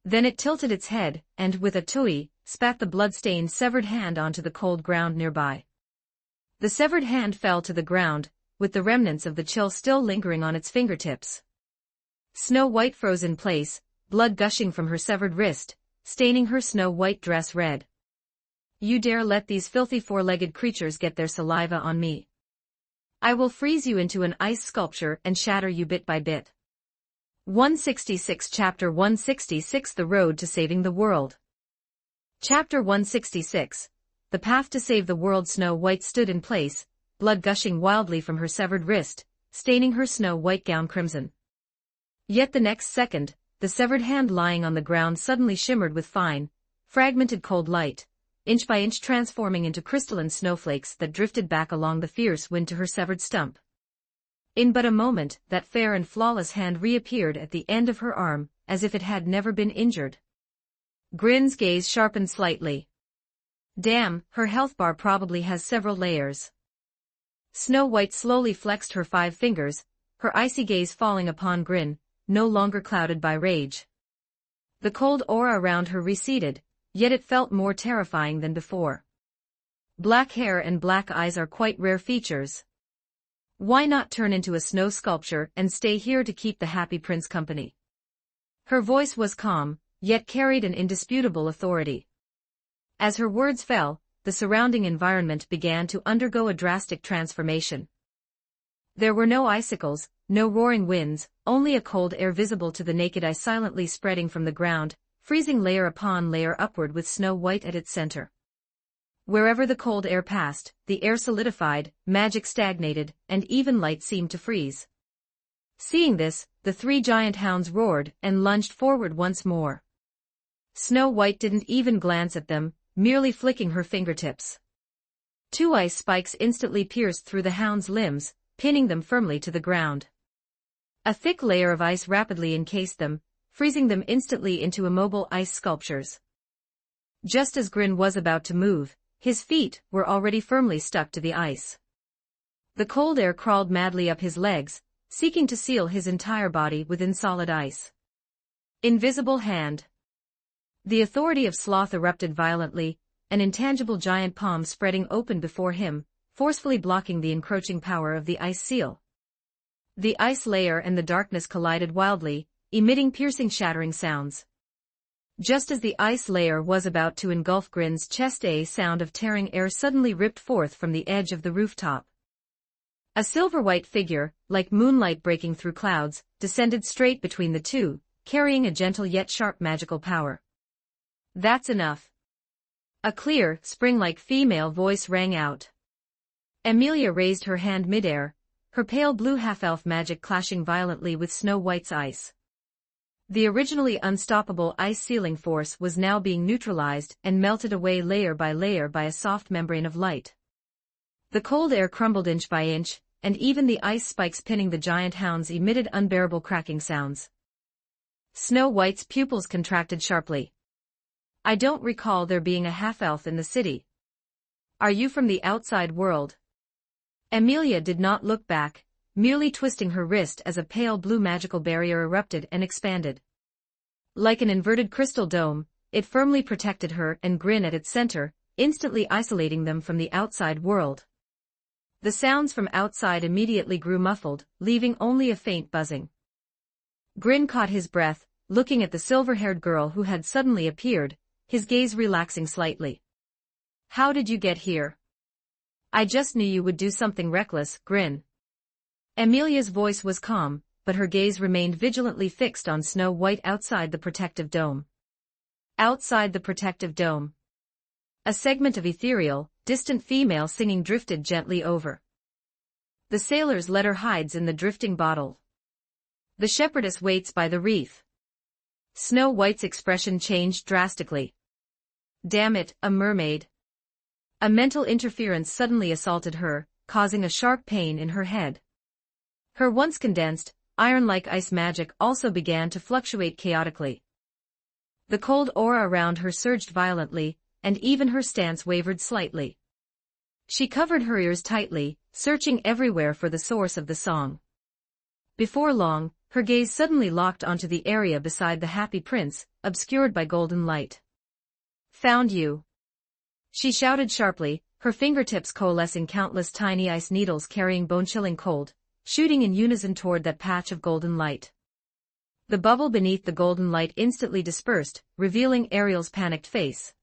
Then it tilted its head and, with a tui, spat the blood-stained severed hand onto the cold ground nearby. The severed hand fell to the ground, with the remnants of the chill still lingering on its fingertips. Snow White froze in place, blood gushing from her severed wrist, staining her snow-white dress red. "You dare let these filthy 4-legged creatures get their saliva on me? I will freeze you into an ice sculpture and shatter you bit by bit." 166 Chapter 166 The Road to Saving the World. Chapter 166 The Path to Save the World. Snow White stood in place, blood gushing wildly from her severed wrist, staining her snow-white gown crimson. Yet the next second, the severed hand lying on the ground suddenly shimmered with fine, fragmented cold light, inch by inch transforming into crystalline snowflakes that drifted back along the fierce wind to her severed stump. In but a moment, that fair and flawless hand reappeared at the end of her arm, as if it had never been injured. Grin's gaze sharpened slightly. "Damn, her health bar probably has several layers." Snow White slowly flexed her 5 fingers, her icy gaze falling upon Grin, no longer clouded by rage. The cold aura around her receded, yet it felt more terrifying than before. Black hair and black eyes are quite rare features. Why not turn into a snow sculpture and stay here to keep the happy prince company? Her voice was calm, yet carried an indisputable authority. As her words fell, the surrounding environment began to undergo a drastic transformation. There were no icicles, no roaring winds, only a cold air visible to the naked eye silently spreading from the ground, freezing layer upon layer upward with Snow White at its center. Wherever the cold air passed, the air solidified, magic stagnated, and even light seemed to freeze. Seeing this, the 3 giant hounds roared and lunged forward once more. Snow White didn't even glance at them, merely flicking her fingertips. 2 ice spikes instantly pierced through the hounds' limbs, pinning them firmly to the ground. A thick layer of ice rapidly encased them, freezing them instantly into immobile ice sculptures. Just as Grin was about to move, his feet were already firmly stuck to the ice. The cold air crawled madly up his legs, seeking to seal his entire body within solid ice. Invisible hand. The authority of Sloth erupted violently, an intangible giant palm spreading open before him, forcefully blocking the encroaching power of the ice seal. The ice layer and the darkness collided wildly, emitting piercing shattering sounds. Just as the ice layer was about to engulf Grin's chest, a sound of tearing air suddenly ripped forth from the edge of the rooftop. A silver-white figure, like moonlight breaking through clouds, descended straight between the two, carrying a gentle yet sharp magical power. "That's enough." A clear, spring-like female voice rang out. Amelia raised her hand midair, her pale blue half-elf magic clashing violently with Snow White's ice. The originally unstoppable ice-sealing force was now being neutralized and melted away layer by a soft membrane of light. The cold air crumbled inch by inch, and even the ice spikes pinning the giant hounds emitted unbearable cracking sounds. Snow White's pupils contracted sharply. "I don't recall there being a half-elf in the city. Are you from the outside world?" Amelia did not look back, merely twisting her wrist as a pale blue magical barrier erupted and expanded. Like an inverted crystal dome, it firmly protected her and Grin at its center, instantly isolating them from the outside world. The sounds from outside immediately grew muffled, leaving only a faint buzzing. Grin caught his breath, looking at the silver-haired girl who had suddenly appeared, his gaze relaxing slightly. "How did you get here?" "I just knew you would do something reckless, Grin." Amelia's voice was calm, but her gaze remained vigilantly fixed on Snow White outside the protective dome. Outside the protective dome. A segment of ethereal, distant female singing drifted gently over. The sailor's letter hides in the drifting bottle. The shepherdess waits by the reef. Snow White's expression changed drastically. "Damn it, a mermaid." A mental interference suddenly assaulted her, causing a sharp pain in her head. Her once condensed, iron-like ice magic also began to fluctuate chaotically. The cold aura around her surged violently, and even her stance wavered slightly. She covered her ears tightly, searching everywhere for the source of the song. Before long, her gaze suddenly locked onto the area beside the happy prince, obscured by golden light. "Found you!" She shouted sharply, her fingertips coalescing countless tiny ice needles carrying bone-chilling cold, shooting in unison toward that patch of golden light. The bubble beneath the golden light instantly dispersed, revealing Ariel's panicked face.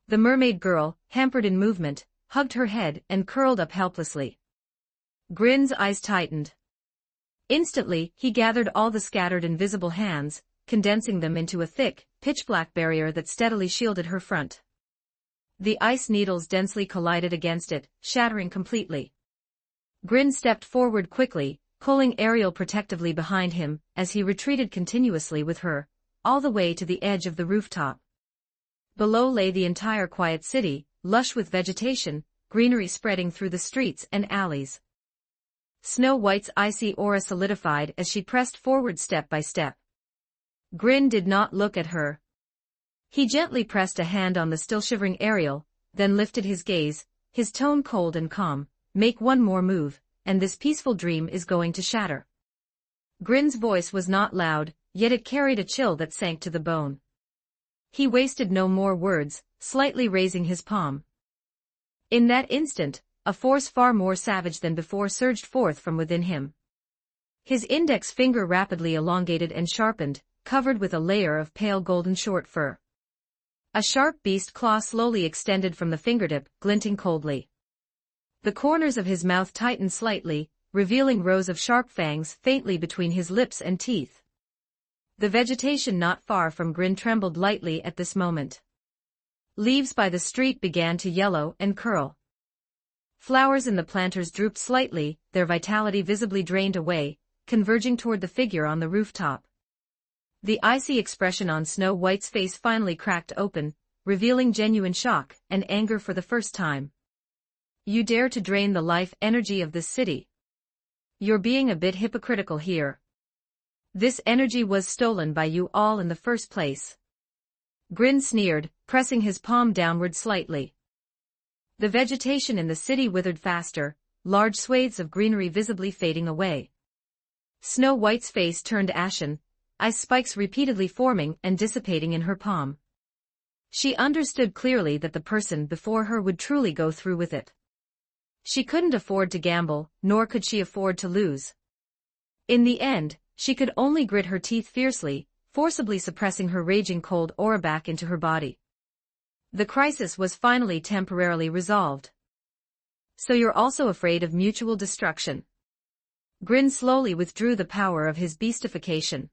The mermaid girl, hampered in movement, hugged her head and curled up helplessly. Grin's eyes tightened. Instantly, he gathered all the scattered invisible hands, condensing them into a thick, pitch-black barrier that steadily shielded her front. The ice needles densely collided against it, shattering completely. Grin stepped forward quickly, pulling Ariel protectively behind him, as he retreated continuously with her, all the way to the edge of the rooftop. Below lay the entire quiet city, lush with vegetation, greenery spreading through the streets and alleys. Snow White's icy aura solidified as she pressed forward step by step. Grin did not look at her. He gently pressed a hand on the still shivering Ariel, then lifted his gaze, his tone cold and calm. "Make one more move, and this peaceful dream is going to shatter." Grin's voice was not loud, yet it carried a chill that sank to the bone. He wasted no more words, slightly raising his palm. In that instant, a force far more savage than before surged forth from within him. His index finger rapidly elongated and sharpened, covered with a layer of pale golden short fur. A sharp beast claw slowly extended from the fingertip, glinting coldly. The corners of his mouth tightened slightly, revealing rows of sharp fangs faintly between his lips and teeth. The vegetation not far from Grin trembled lightly at this moment. Leaves by the street began to yellow and curl. Flowers in the planters drooped slightly, their vitality visibly drained away, converging toward the figure on the rooftop. The icy expression on Snow White's face finally cracked open, revealing genuine shock and anger for the first time. "You dare to drain the life energy of this city? You're being a bit hypocritical here. This energy was stolen by you all in the first place." Grin sneered, pressing his palm downward slightly. The vegetation in the city withered faster, large swathes of greenery visibly fading away. Snow White's face turned ashen, ice spikes repeatedly forming and dissipating in her palm. She understood clearly that the person before her would truly go through with it. She couldn't afford to gamble, nor could she afford to lose. In the end, she could only grit her teeth fiercely, forcibly suppressing her raging cold aura back into her body. The crisis was finally temporarily resolved. So you're also afraid of mutual destruction? Grin slowly withdrew the power of his beastification.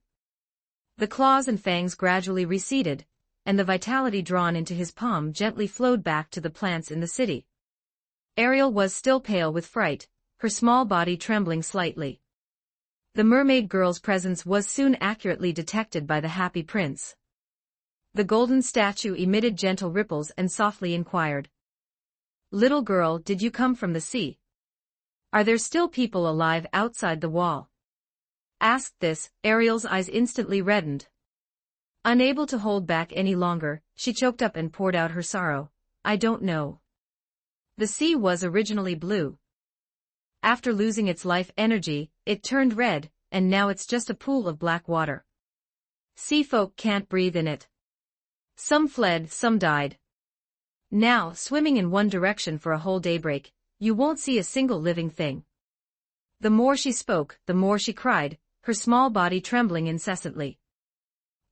The claws and fangs gradually receded, and the vitality drawn into his palm gently flowed back to the plants in the city. Ariel was still pale with fright, her small body trembling slightly. The mermaid girl's presence was soon accurately detected by the happy prince. The golden statue emitted gentle ripples and softly inquired. "Little girl, did you come from the sea? Are there still people alive outside the wall?" Asked this, Ariel's eyes instantly reddened. Unable to hold back any longer, she choked up and poured out her sorrow. "I don't know. The sea was originally blue. After losing its life energy, it turned red, and now it's just a pool of black water. Sea folk can't breathe in it. Some fled, some died. Now, swimming in one direction for a whole daybreak, you won't see a single living thing." The more she spoke, the more she cried, her small body trembling incessantly.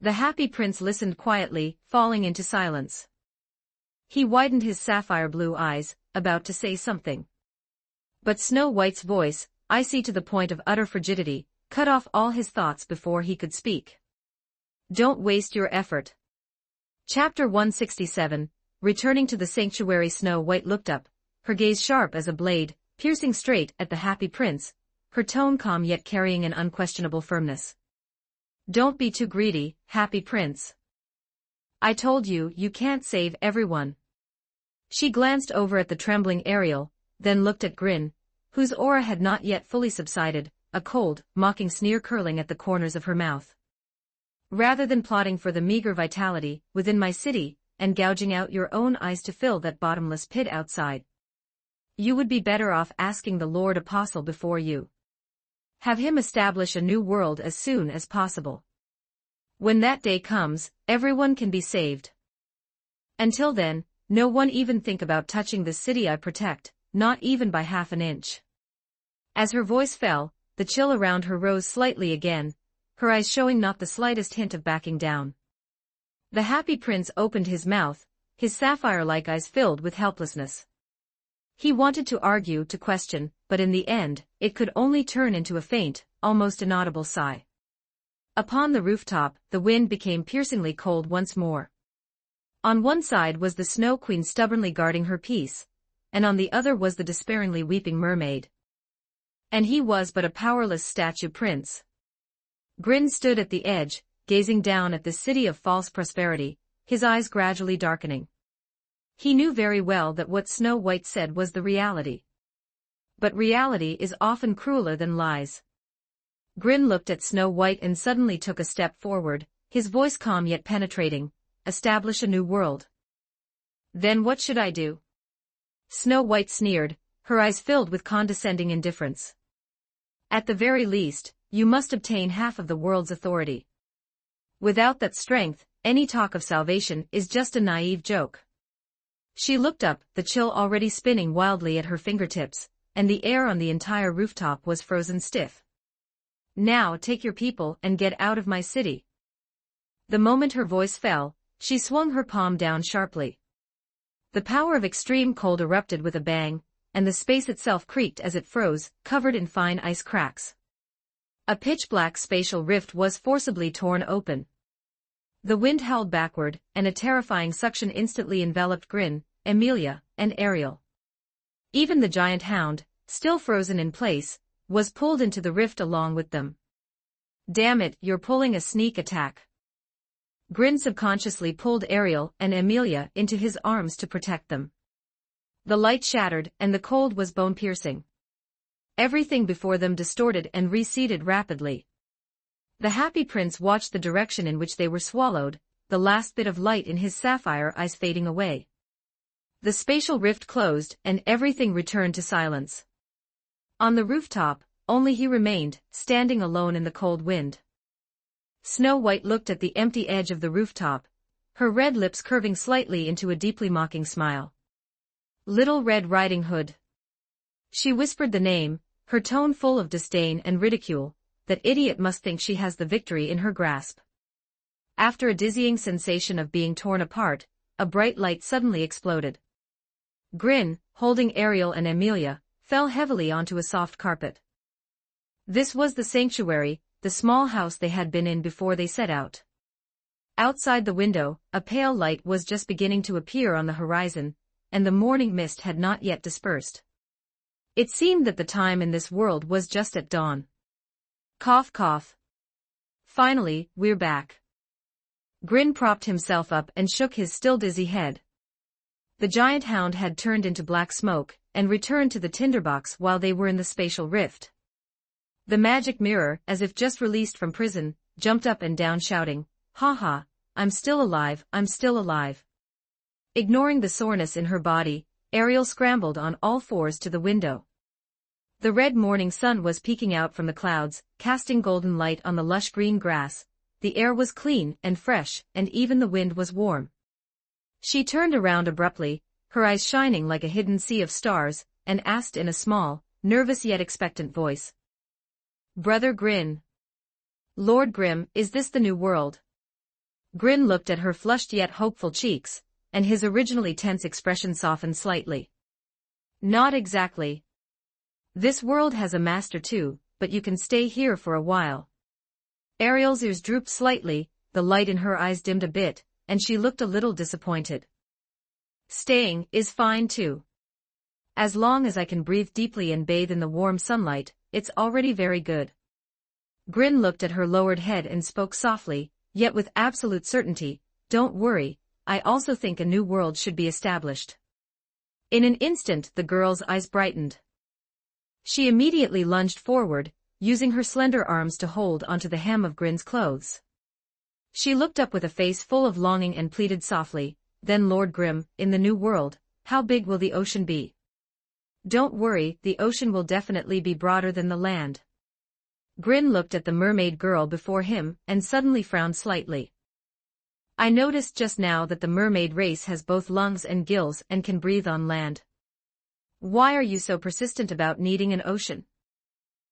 The happy prince listened quietly, falling into silence. He widened his sapphire blue eyes, about to say something. But Snow White's voice, icy to the point of utter frigidity, cut off all his thoughts before he could speak. "Don't waste your effort." Chapter 167, Returning to the sanctuary. Snow White looked up, her gaze sharp as a blade, piercing straight at the happy prince, her tone calm yet carrying an unquestionable firmness. "Don't be too greedy, happy prince. I told you, you can't save everyone." She glanced over at the trembling Ariel, then looked at Grin, whose aura had not yet fully subsided, a cold, mocking sneer curling at the corners of her mouth. "Rather than plotting for the meager vitality within my city, and gouging out your own eyes to fill that bottomless pit outside, you would be better off asking the Lord Apostle before you. Have him establish a new world as soon as possible. When that day comes, everyone can be saved. Until then, no one even think about touching the city I protect, not even by half an inch." As her voice fell, the chill around her rose slightly again, her eyes showing not the slightest hint of backing down. The happy prince opened his mouth, his sapphire-like eyes filled with helplessness. He wanted to argue, to question, but in the end, it could only turn into a faint, almost inaudible sigh. Upon the rooftop, the wind became piercingly cold once more. On one side was the Snow Queen stubbornly guarding her peace, and on the other was the despairingly weeping mermaid. And he was but a powerless statue prince. Grin stood at the edge, gazing down at this city of false prosperity, his eyes gradually darkening. He knew very well that what Snow White said was the reality. But reality is often crueler than lies. Grin looked at Snow White and suddenly took a step forward, his voice calm yet penetrating. "Establish a new world. Then what should I do?" Snow White sneered, her eyes filled with condescending indifference. "At the very least, you must obtain half of the world's authority. Without that strength, any talk of salvation is just a naive joke." She looked up, the chill already spinning wildly at her fingertips, and the air on the entire rooftop was frozen stiff. "Now take your people and get out of my city." The moment her voice fell, she swung her palm down sharply. The power of extreme cold erupted with a bang, and the space itself creaked as it froze, covered in fine ice cracks. A pitch-black spatial rift was forcibly torn open. The wind howled backward, and a terrifying suction instantly enveloped Grin, Emilia, and Ariel. Even the giant hound, still frozen in place, was pulled into the rift along with them. "Damn it, you're pulling a sneak attack." Grin subconsciously pulled Ariel and Emilia into his arms to protect them. The light shattered, and the cold was bone-piercing. Everything before them distorted and receded rapidly. The happy prince watched the direction in which they were swallowed, the last bit of light in his sapphire eyes fading away. The spatial rift closed and everything returned to silence. On the rooftop, only he remained, standing alone in the cold wind. Snow White looked at the empty edge of the rooftop, her red lips curving slightly into a deeply mocking smile. Little Red Riding Hood. She whispered the name, her tone full of disdain and ridicule. That idiot must think she has the victory in her grasp. After a dizzying sensation of being torn apart, a bright light suddenly exploded. Grin, holding Ariel and Amelia, fell heavily onto a soft carpet. This was the sanctuary, the small house they had been in before they set out. Outside the window, a pale light was just beginning to appear on the horizon, and the morning mist had not yet dispersed. It seemed that the time in this world was just at dawn. Cough cough. Finally, we're back. Grin propped himself up and shook his still dizzy head. The giant hound had turned into black smoke, and returned to the tinderbox while they were in the spatial rift. The magic mirror, as if just released from prison, jumped up and down shouting, "Ha ha, I'm still alive, I'm still alive." Ignoring the soreness in her body, Ariel scrambled on all fours to the window. The red morning sun was peeking out from the clouds, casting golden light on the lush green grass. The air was clean and fresh, and even the wind was warm. She turned around abruptly, her eyes shining like a hidden sea of stars, and asked in a small, nervous yet expectant voice. "Brother Grin. Lord Grim, is this the new world?" Grin looked at her flushed yet hopeful cheeks, and his originally tense expression softened slightly. "Not exactly. This world has a master too, but you can stay here for a while." Ariel's ears drooped slightly, the light in her eyes dimmed a bit, and she looked a little disappointed. "Staying is fine too. As long as I can breathe deeply and bathe in the warm sunlight, it's already very good." Grin looked at her lowered head and spoke softly, yet with absolute certainty, "Don't worry, I also think a new world should be established." In an instant the girl's eyes brightened. She immediately lunged forward, using her slender arms to hold onto the hem of Grin's clothes. She looked up with a face full of longing and pleaded softly, "Then Lord Grim, in the new world, how big will the ocean be?" "Don't worry, the ocean will definitely be broader than the land." Grin looked at the mermaid girl before him, and suddenly frowned slightly. "I noticed just now that the mermaid race has both lungs and gills and can breathe on land. Why are you so persistent about needing an ocean?"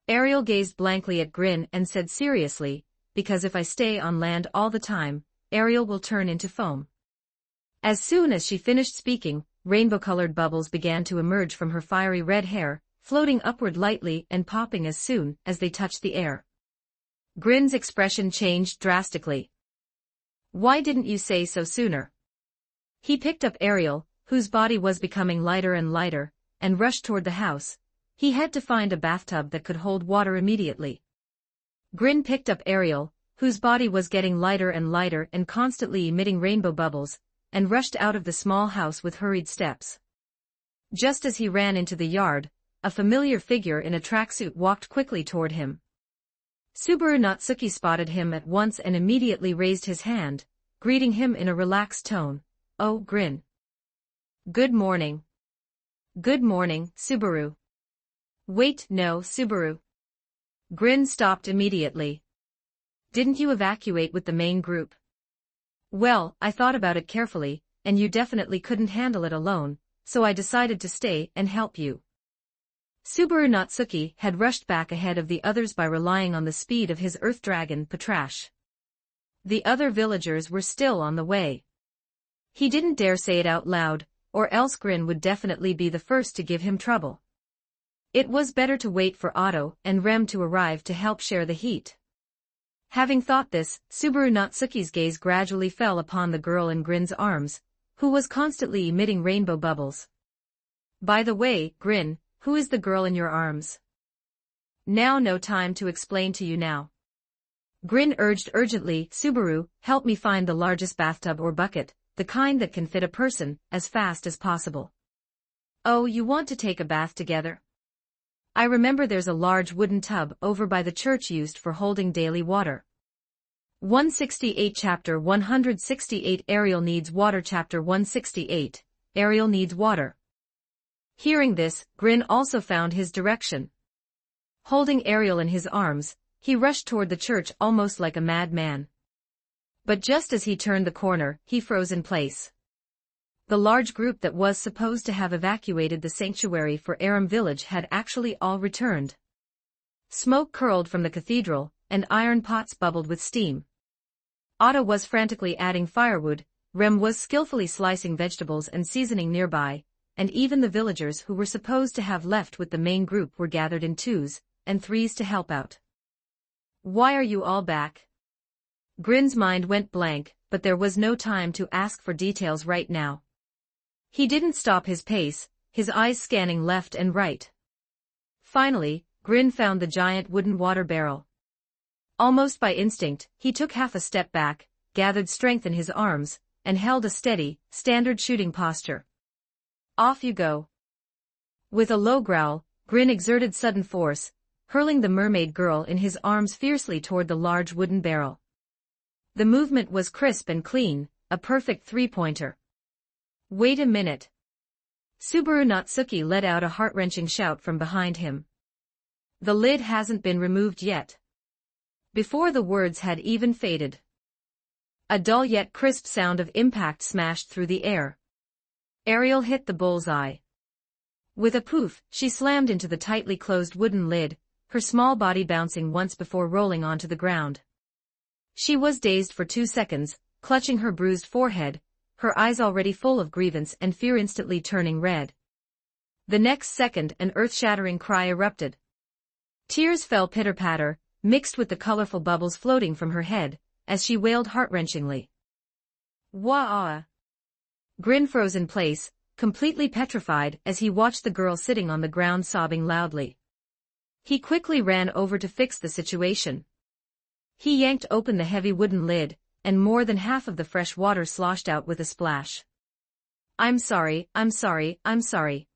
Ariel gazed blankly at Grin and said seriously, "Because if I stay on land all the time, Ariel will turn into foam." As soon as she finished speaking, rainbow-colored bubbles began to emerge from her fiery red hair, floating upward lightly and popping as soon as they touched the air. Grin's expression changed drastically. "Why didn't you say so sooner?" He picked up Ariel, whose body was becoming lighter and lighter, and rushed toward the house. He had to find a bathtub that could hold water immediately. Grin picked up Ariel, whose body was getting lighter and lighter and constantly emitting rainbow bubbles, and rushed out of the small house with hurried steps. Just as he ran into the yard, a familiar figure in a tracksuit walked quickly toward him. Subaru Natsuki spotted him at once and immediately raised his hand, greeting him in a relaxed tone. "Oh, Grin. Good morning." "Good morning, Subaru." "Wait, no, Subaru." Grin stopped immediately. "Didn't you evacuate with the main group?" "Well, I thought about it carefully, and you definitely couldn't handle it alone, so I decided to stay and help you." Subaru Natsuki had rushed back ahead of the others by relying on the speed of his Earth Dragon Patrash. The other villagers were still on the way. He didn't dare say it out loud, or else Grin would definitely be the first to give him trouble. It was better to wait for Otto and Rem to arrive to help share the heat. Having thought this, Subaru Natsuki's gaze gradually fell upon the girl in Grin's arms, who was constantly emitting rainbow bubbles. "By the way, Grin, who is the girl in your arms?" "Now no time to explain to you now." Grin urged urgently, "Subaru, help me find the largest bathtub or bucket, the kind that can fit a person, as fast as possible." "Oh, you want to take a bath together? I remember there's a large wooden tub over by the church used for holding daily water." 168 Chapter 168 Ariel needs water. Chapter 168 Ariel needs water. Hearing this, Grin also found his direction. Holding Ariel in his arms, he rushed toward the church almost like a madman. But just as he turned the corner, he froze in place. The large group that was supposed to have evacuated the sanctuary for Aram village had actually all returned. Smoke curled from the cathedral, and iron pots bubbled with steam. Otto was frantically adding firewood, Rem was skillfully slicing vegetables and seasoning nearby, and even the villagers who were supposed to have left with the main group were gathered in 2s and 3s to help out. Why are you all back? Grin's mind went blank, but there was no time to ask for details right now. He didn't stop his pace, his eyes scanning left and right. Finally, Grin found the giant wooden water barrel. Almost by instinct, he took half a step back, gathered strength in his arms, and held a steady, standard shooting posture. Off you go. With a low growl, Grin exerted sudden force, hurling the mermaid girl in his arms fiercely toward the large wooden barrel. The movement was crisp and clean, a perfect three-pointer. Wait a minute. Subaru Natsuki let out a heart-wrenching shout from behind him. The lid hasn't been removed yet. Before the words had even faded, a dull yet crisp sound of impact smashed through the air. Ariel hit the bullseye. With a poof, she slammed into the tightly closed wooden lid, her small body bouncing once before rolling onto the ground. She was dazed for 2 seconds, clutching her bruised forehead, her eyes already full of grievance and fear instantly turning red. The next second an earth-shattering cry erupted. Tears fell pitter-patter, mixed with the colorful bubbles floating from her head, as she wailed heart-wrenchingly. Wah-ah! Grin froze in place, completely petrified as he watched the girl sitting on the ground sobbing loudly. He quickly ran over to fix the situation. He yanked open the heavy wooden lid, and more than half of the fresh water sloshed out with a splash. I'm sorry, I'm sorry, I'm sorry.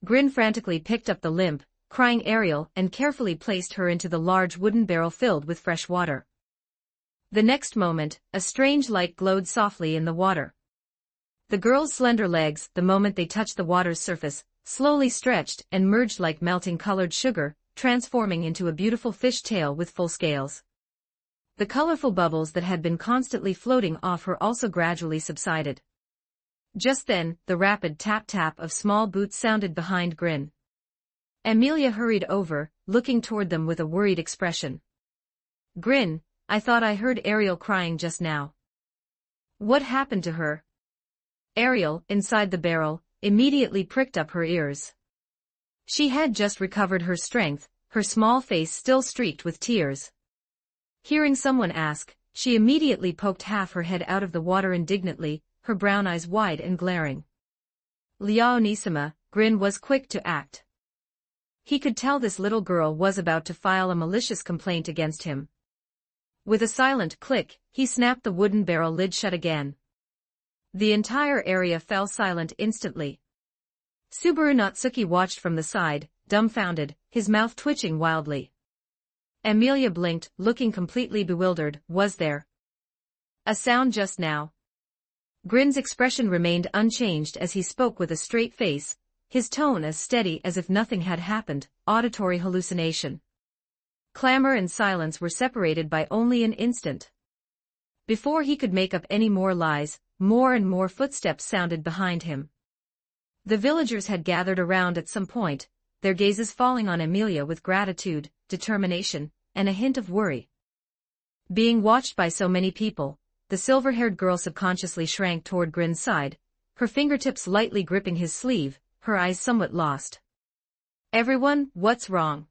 Grin frantically picked up the limp, crying Ariel and carefully placed her into the large wooden barrel filled with fresh water. The next moment, a strange light glowed softly in the water. The girl's slender legs, the moment they touched the water's surface, slowly stretched and merged like melting colored sugar, transforming into a beautiful fish tail with full scales. The colorful bubbles that had been constantly floating off her also gradually subsided. Just then, the rapid tap-tap of small boots sounded behind Grin. Amelia hurried over, looking toward them with a worried expression. Grin, I thought I heard Ariel crying just now. What happened to her? Ariel, inside the barrel, immediately pricked up her ears. She had just recovered her strength, her small face still streaked with tears. Hearing someone ask, she immediately poked half her head out of the water indignantly, her brown eyes wide and glaring. Leonisima, Grin was quick to act. He could tell this little girl was about to file a malicious complaint against him. With a silent click, he snapped the wooden barrel lid shut again. The entire area fell silent instantly. Subaru Natsuki watched from the side, dumbfounded, his mouth twitching wildly. Amelia blinked, looking completely bewildered. Was there a sound just now? Grin's expression remained unchanged as he spoke with a straight face, his tone as steady as if nothing had happened. Auditory hallucination. Clamor and silence were separated by only an instant. Before he could make up any more lies, more and more footsteps sounded behind him. The villagers had gathered around at some point, their gazes falling on Amelia with gratitude, determination, and a hint of worry. Being watched by so many people, the silver-haired girl subconsciously shrank toward Grin's side, her fingertips lightly gripping his sleeve, her eyes somewhat lost. Everyone, what's wrong?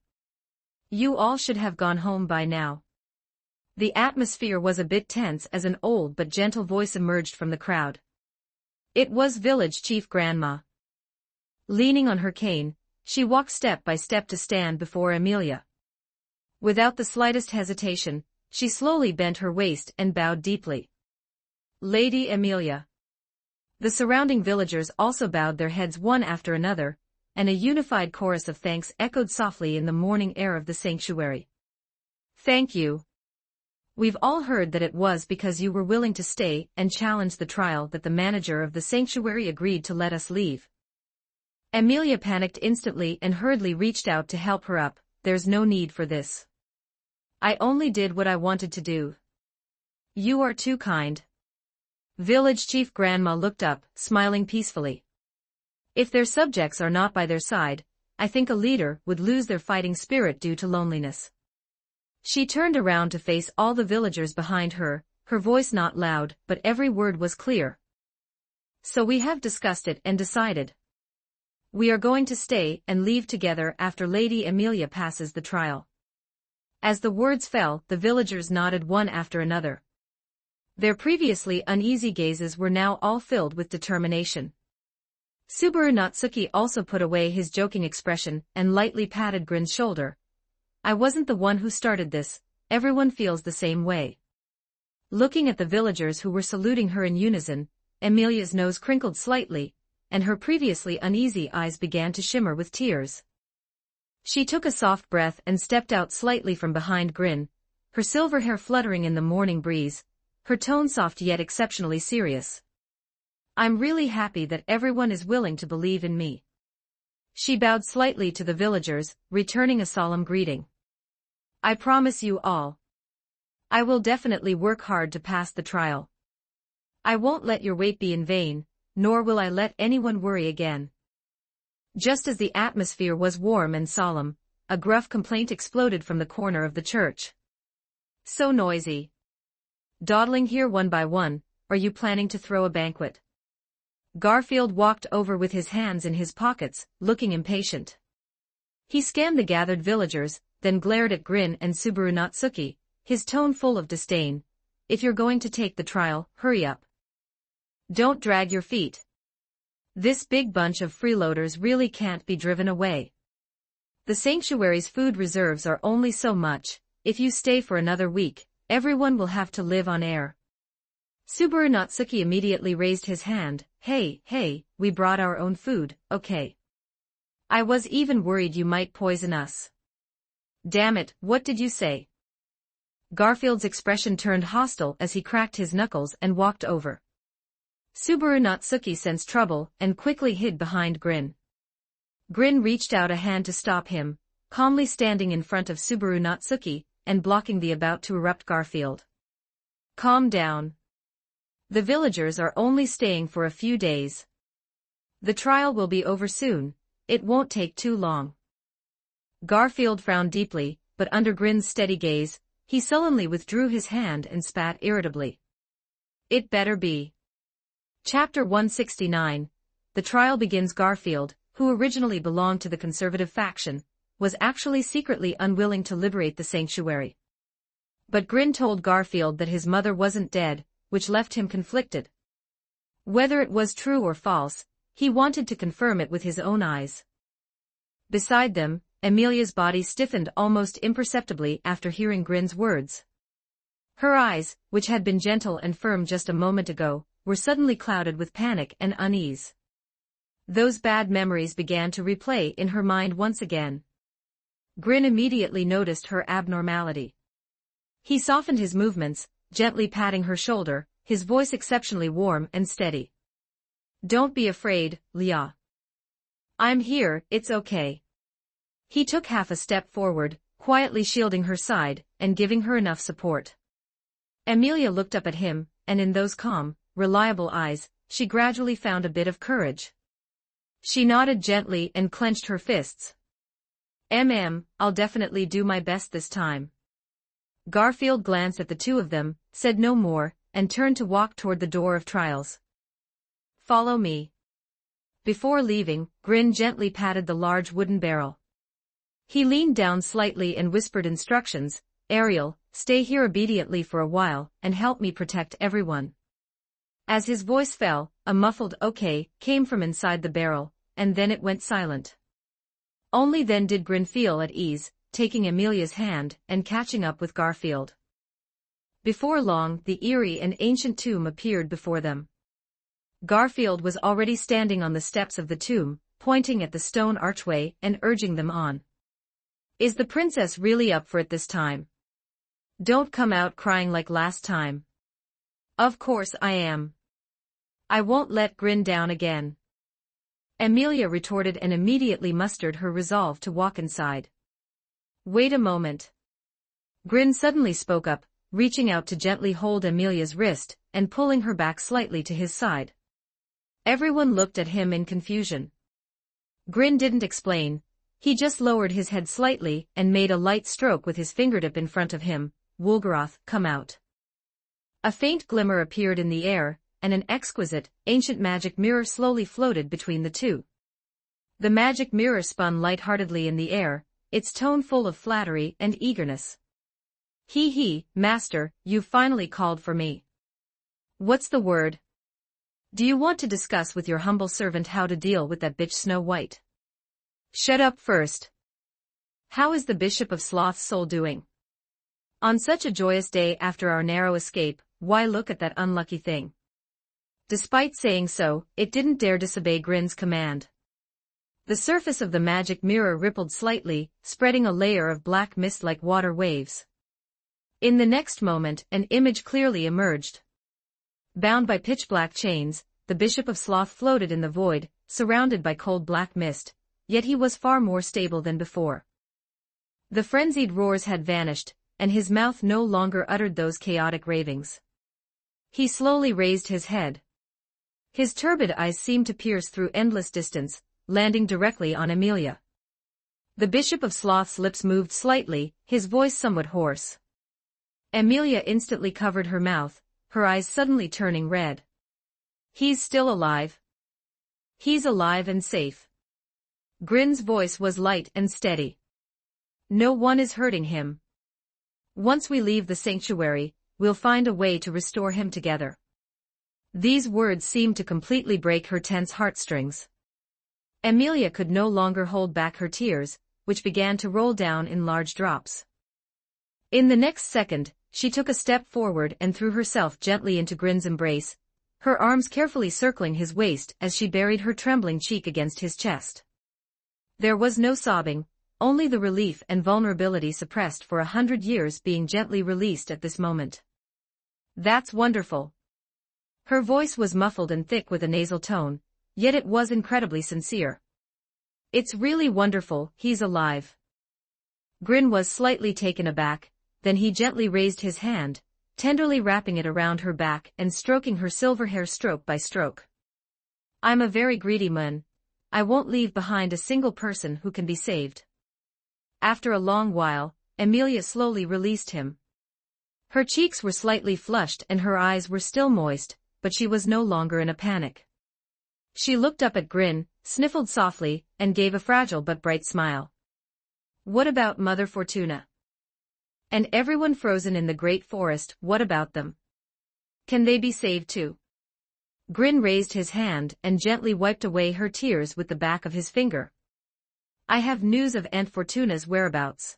You all should have gone home by now. The atmosphere was a bit tense as an old but gentle voice emerged from the crowd. It was village chief Grandma. Leaning on her cane, she walked step by step to stand before Amelia. Without the slightest hesitation, she slowly bent her waist and bowed deeply. Lady Amelia. The surrounding villagers also bowed their heads one after another, and a unified chorus of thanks echoed softly in the morning air of the sanctuary. Thank you. We've all heard that it was because you were willing to stay and challenge the trial that the manager of the sanctuary agreed to let us leave. Amelia panicked instantly and hurriedly reached out to help her up. There's no need for this. I only did what I wanted to do. You are too kind. Village Chief Grandma looked up, smiling peacefully. If their subjects are not by their side, I think a leader would lose their fighting spirit due to loneliness. She turned around to face all the villagers behind her, her voice not loud, but every word was clear. So we have discussed it and decided. We are going to stay and leave together after Lady Amelia passes the trial. As the words fell, the villagers nodded one after another. Their previously uneasy gazes were now all filled with determination. Subaru Natsuki also put away his joking expression and lightly patted Grin's shoulder. I wasn't the one who started this, everyone feels the same way. Looking at the villagers who were saluting her in unison, Amelia's nose crinkled slightly, and her previously uneasy eyes began to shimmer with tears. She took a soft breath and stepped out slightly from behind Grin, her silver hair fluttering in the morning breeze, her tone soft yet exceptionally serious. I'm really happy that everyone is willing to believe in me. She bowed slightly to the villagers, returning a solemn greeting. I promise you all. I will definitely work hard to pass the trial. I won't let your wait be in vain, nor will I let anyone worry again. Just as the atmosphere was warm and solemn, a gruff complaint exploded from the corner of the church. So noisy. Dawdling here one by one, are you planning to throw a banquet? Garfield walked over with his hands in his pockets, looking impatient. He scanned the gathered villagers, then glared at Grin and Subaru Natsuki, his tone full of disdain. If you're going to take the trial, hurry up. Don't drag your feet. This big bunch of freeloaders really can't be driven away. The sanctuary's food reserves are only so much. If you stay for another week, everyone will have to live on air. Subaru Natsuki immediately raised his hand. Hey, we brought our own food, okay? I was even worried you might poison us. Damn it, what did you say? Garfield's expression turned hostile as he cracked his knuckles and walked over. Subaru Natsuki sensed trouble and quickly hid behind Grin. Grin reached out a hand to stop him, calmly standing in front of Subaru Natsuki and blocking the about to erupt Garfield. Calm down. The villagers are only staying for a few days. The trial will be over soon, it won't take too long. Garfield frowned deeply, but under Grin's steady gaze, he sullenly withdrew his hand and spat irritably. It better be. Chapter 169. The trial begins. Garfield, who originally belonged to the conservative faction, was actually secretly unwilling to liberate the sanctuary. But Grin told Garfield that his mother wasn't dead, which left him conflicted. Whether it was true or false, he wanted to confirm it with his own eyes. Beside them, Amelia's body stiffened almost imperceptibly after hearing Grin's words. Her eyes, which had been gentle and firm just a moment ago, were suddenly clouded with panic and unease. Those bad memories began to replay in her mind once again. Grin immediately noticed her abnormality. He softened his movements, gently patting her shoulder, his voice exceptionally warm and steady. Don't be afraid, Leah. I'm here, it's okay. He took half a step forward, quietly shielding her side and giving her enough support. Amelia looked up at him, and in those calm, reliable eyes, she gradually found a bit of courage. She nodded gently and clenched her fists. I'll definitely do my best this time. Garfield glanced at the two of them, said no more, and turned to walk toward the door of trials. Follow me. Before leaving, Grin gently patted the large wooden barrel. He leaned down slightly and whispered instructions. Ariel, stay here obediently for a while and help me protect everyone. As his voice fell, a muffled okay came from inside the barrel, and then it went silent. Only then did Grin feel at ease, taking Amelia's hand and catching up with Garfield. Before long, the eerie and ancient tomb appeared before them. Garfield was already standing on the steps of the tomb, pointing at the stone archway and urging them on. Is the princess really up for it this time? Don't come out crying like last time. Of course I am. I won't let Grin down again. Amelia retorted and immediately mustered her resolve to walk inside. Wait a moment. Grin suddenly spoke up, reaching out to gently hold Amelia's wrist and pulling her back slightly to his side. Everyone looked at him in confusion. Grin didn't explain. He just lowered his head slightly and made a light stroke with his fingertip in front of him. Wulgaroth, come out. A faint glimmer appeared in the air, and an exquisite, ancient magic mirror slowly floated between the two. The magic mirror spun lightheartedly in the air, its tone full of flattery and eagerness. He, Master, you've finally called for me. What's the word? Do you want to discuss with your humble servant how to deal with that bitch Snow White? Shut up first. How is the Bishop of Sloth's soul doing? On such a joyous day after our narrow escape, why look at that unlucky thing? Despite saying so, it didn't dare disobey Grin's command. The surface of the magic mirror rippled slightly, spreading a layer of black mist like water waves. In the next moment, an image clearly emerged. Bound by pitch-black chains, the Bishop of Sloth floated in the void, surrounded by cold black mist, yet he was far more stable than before. The frenzied roars had vanished, and his mouth no longer uttered those chaotic ravings. He slowly raised his head. His turbid eyes seemed to pierce through endless distance, landing directly on Amelia. The Bishop of Sloth's lips moved slightly, his voice somewhat hoarse. Amelia instantly covered her mouth, her eyes suddenly turning red. He's still alive. He's alive and safe. Grin's voice was light and steady. No one is hurting him. Once we leave the sanctuary, we'll find a way to restore him together. These words seemed to completely break her tense heartstrings. Amelia could no longer hold back her tears, which began to roll down in large drops. In the next second, she took a step forward and threw herself gently into Grin's embrace, her arms carefully circling his waist as she buried her trembling cheek against his chest. There was no sobbing, only the relief and vulnerability suppressed for 100 years being gently released at this moment. That's wonderful. Her voice was muffled and thick with a nasal tone, yet it was incredibly sincere. It's really wonderful, he's alive. Grin was slightly taken aback, then he gently raised his hand, tenderly wrapping it around her back and stroking her silver hair stroke by stroke. I'm a very greedy man. I won't leave behind a single person who can be saved. After a long while, Amelia slowly released him. Her cheeks were slightly flushed and her eyes were still moist, but she was no longer in a panic. She looked up at Grin, sniffled softly, and gave a fragile but bright smile. What about Mother Fortuna? And everyone frozen in the great forest, what about them? Can they be saved too? Grin raised his hand and gently wiped away her tears with the back of his finger. I have news of Aunt Fortuna's whereabouts.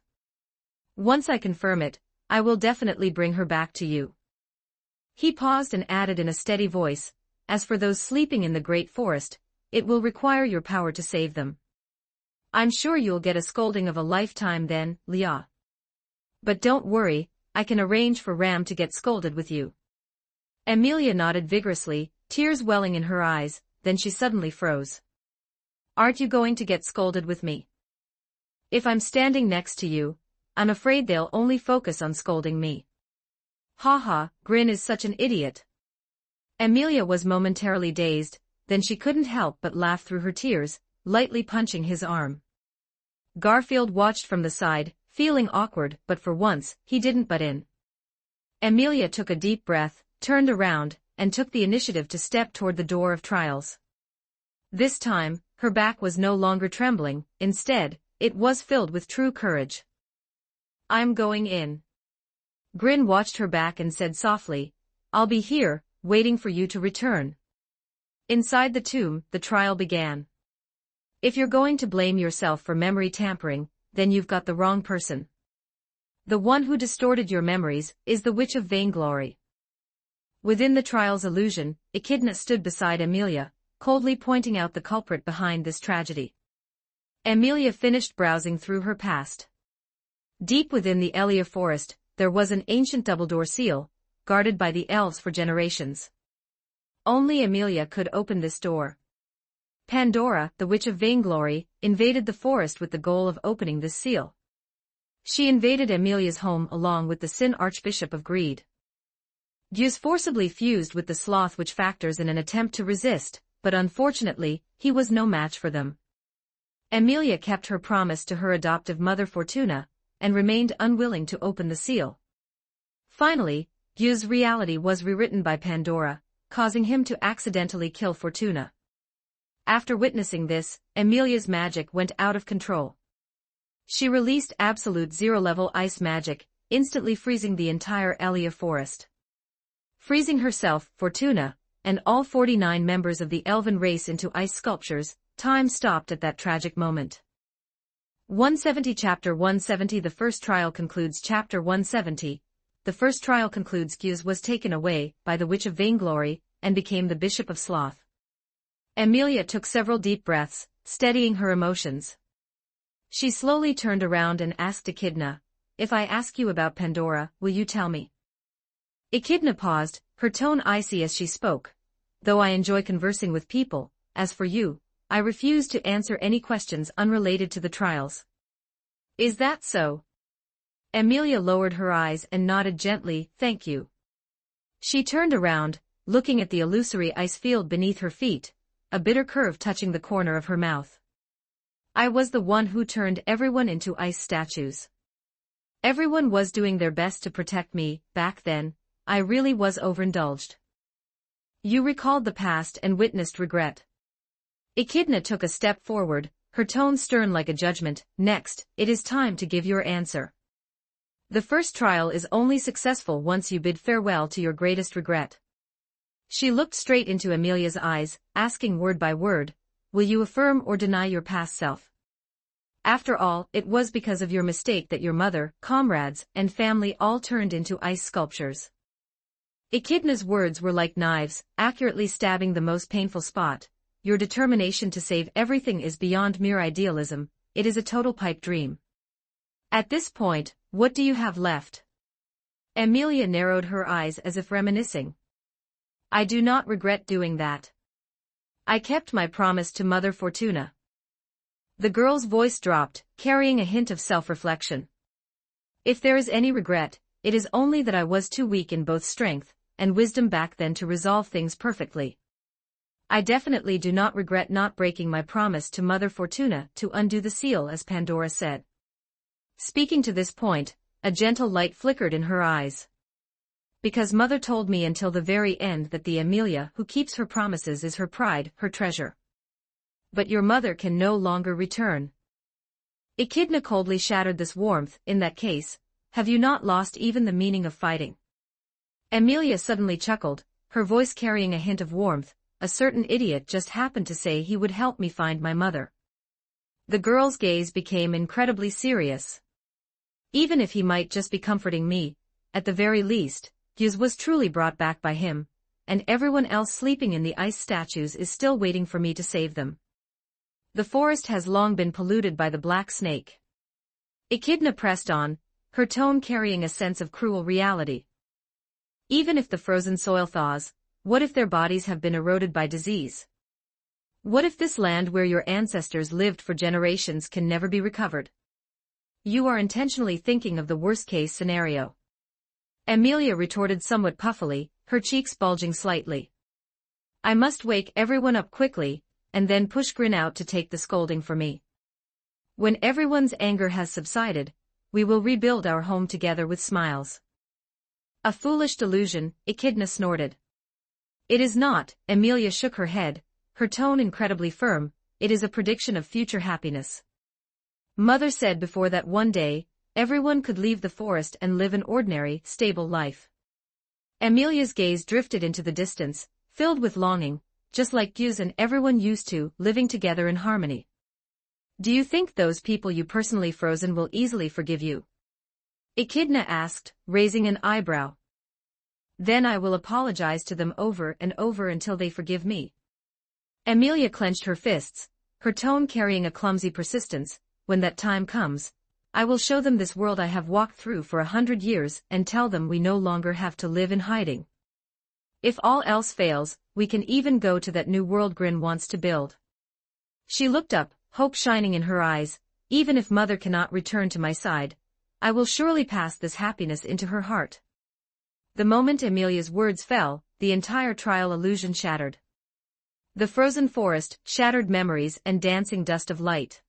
Once I confirm it, I will definitely bring her back to you. He paused and added in a steady voice, as for those sleeping in the great forest, it will require your power to save them. I'm sure you'll get a scolding of a lifetime then, Leah. But don't worry, I can arrange for Ram to get scolded with you. Amelia nodded vigorously, tears welling in her eyes, then she suddenly froze. Aren't you going to get scolded with me? If I'm standing next to you, I'm afraid they'll only focus on scolding me. Ha, Grin is such an idiot. Amelia was momentarily dazed, then she couldn't help but laugh through her tears, lightly punching his arm. Garfield watched from the side, feeling awkward, but for once, he didn't butt in. Amelia took a deep breath, turned around, and took the initiative to step toward the door of trials. This time, her back was no longer trembling, instead, it was filled with true courage. I'm going in. Grin watched her back and said softly, I'll be here, waiting for you to return. Inside the tomb, the trial began. If you're going to blame yourself for memory tampering, then you've got the wrong person. The one who distorted your memories is the Witch of Vainglory. Within the trial's illusion, Echidna stood beside Amelia, coldly pointing out the culprit behind this tragedy. Amelia finished browsing through her past. Deep within the Elia forest, there was an ancient double-door seal, guarded by the elves for generations. Only Amelia could open this door. Pandora, the witch of vainglory, invaded the forest with the goal of opening this seal. She invaded Amelia's home along with the Sin Archbishop of Greed. Gyuz forcibly fused with the sloth witch factors in an attempt to resist, but unfortunately, he was no match for them. Amelia kept her promise to her adoptive mother Fortuna, and remained unwilling to open the seal. Finally, Gyuz's reality was rewritten by Pandora, causing him to accidentally kill Fortuna. After witnessing this, Amelia's magic went out of control. She released absolute zero-level ice magic, instantly freezing the entire Elia forest. Freezing herself, Fortuna, and all 49 members of the elven race into ice sculptures, time stopped at that tragic moment. 170 Chapter 170 The first trial concludes. Chapter 170. The first trial concludes. Gyuz was taken away by the Witch of Vainglory, and became the Bishop of Sloth. Amelia took several deep breaths, steadying her emotions. She slowly turned around and asked Echidna, "If I ask you about Pandora, will you tell me?" Echidna paused, her tone icy as she spoke. "Though I enjoy conversing with people, as for you, I refuse to answer any questions unrelated to the trials." "Is that so?" Amelia lowered her eyes and nodded gently, "Thank you." She turned around, looking at the illusory ice field beneath her feet, a bitter curve touching the corner of her mouth. "I was the one who turned everyone into ice statues. Everyone was doing their best to protect me, back then. I really was overindulged." You recalled the past and witnessed regret. Echidna took a step forward, her tone stern like a judgment. "Next, it is time to give your answer. The first trial is only successful once you bid farewell to your greatest regret." She looked straight into Amelia's eyes, asking word by word, "Will you affirm or deny your past self? After all, it was because of your mistake that your mother, comrades, and family all turned into ice sculptures." Echidna's words were like knives, accurately stabbing the most painful spot. "Your determination to save everything is beyond mere idealism, it is a total pipe dream. At this point, what do you have left?" Amelia narrowed her eyes as if reminiscing. "I do not regret doing that. I kept my promise to Mother Fortuna." The girl's voice dropped, carrying a hint of self-reflection. "If there is any regret, it is only that I was too weak in both strength and wisdom back then to resolve things perfectly. I definitely do not regret not breaking my promise to Mother Fortuna to undo the seal, as Pandora said." Speaking to this point, a gentle light flickered in her eyes. "Because Mother told me until the very end that the Amelia who keeps her promises is her pride, her treasure. But your mother can no longer return." Echidna coldly shattered this warmth. "In that case, have you not lost even the meaning of fighting?" Amelia suddenly chuckled, her voice carrying a hint of warmth. "A certain idiot just happened to say he would help me find my mother." The girl's gaze became incredibly serious. "Even if he might just be comforting me, at the very least, Gyuz was truly brought back by him, and everyone else sleeping in the ice statues is still waiting for me to save them. The forest has long been polluted by the black snake." Echidna pressed on, her tone carrying a sense of cruel reality. "Even if the frozen soil thaws, what if their bodies have been eroded by disease? What if this land where your ancestors lived for generations can never be recovered? You are intentionally thinking of the worst-case scenario." Amelia retorted somewhat puffily, her cheeks bulging slightly. "I must wake everyone up quickly, and then push Grin out to take the scolding for me. When everyone's anger has subsided, we will rebuild our home together with smiles." "A foolish delusion," Echidna snorted. "It is not," Amelia shook her head, her tone incredibly firm. "It is a prediction of future happiness. Mother said before that one day, everyone could leave the forest and live an ordinary, stable life." Amelia's gaze drifted into the distance, filled with longing, just like Gyuz and everyone used to, living together in harmony. "Do you think those people you personally frozen will easily forgive you?" Echidna asked, raising an eyebrow. "Then I will apologize to them over and over until they forgive me." Amelia clenched her fists, her tone carrying a clumsy persistence. "When that time comes, I will show them this world I have walked through for 100 years and tell them we no longer have to live in hiding. If all else fails, we can even go to that new world Grin wants to build. She looked up, hope shining in her eyes. Even if Mother cannot return to my side, I will surely pass this happiness into her heart. The moment Amelia's words fell, the entire trial illusion shattered. The frozen forest, shattered memories and dancing dust of light.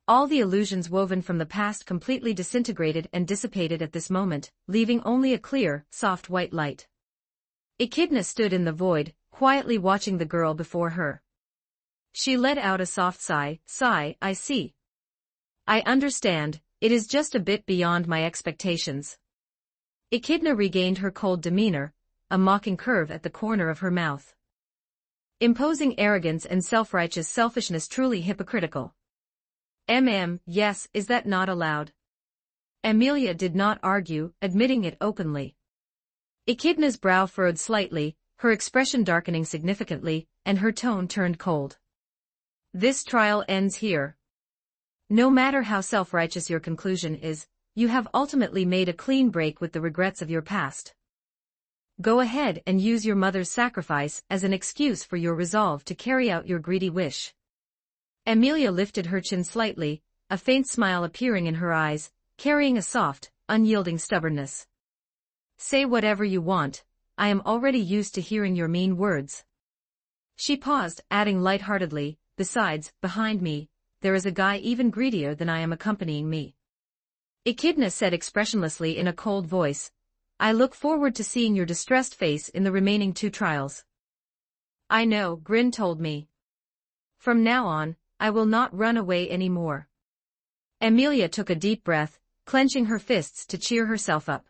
All the illusions woven from the past completely disintegrated and dissipated at this moment, leaving only a clear, soft white light. Echidna stood in the void, quietly watching the girl before her. She let out a soft sigh, I see. I understand, it is just a bit beyond my expectations. Echidna regained her cold demeanor, a mocking curve at the corner of her mouth. Imposing arrogance and self-righteous selfishness truly hypocritical. Yes, is that not allowed? Amelia did not argue, admitting it openly. Echidna's brow furrowed slightly, her expression darkening significantly, and her tone turned cold. This trial ends here. No matter how self-righteous your conclusion is, you have ultimately made a clean break with the regrets of your past. Go ahead and use your mother's sacrifice as an excuse for your resolve to carry out your greedy wish. Amelia lifted her chin slightly, a faint smile appearing in her eyes, carrying a soft, unyielding stubbornness. Say whatever you want, I am already used to hearing your mean words. She paused, adding lightheartedly, besides, behind me, there is a guy even greedier than I am accompanying me. Echidna said expressionlessly in a cold voice, I look forward to seeing your distressed face in the remaining 2 trials. I know, Grin told me. From now on, I will not run away anymore. Amelia took a deep breath, clenching her fists to cheer herself up.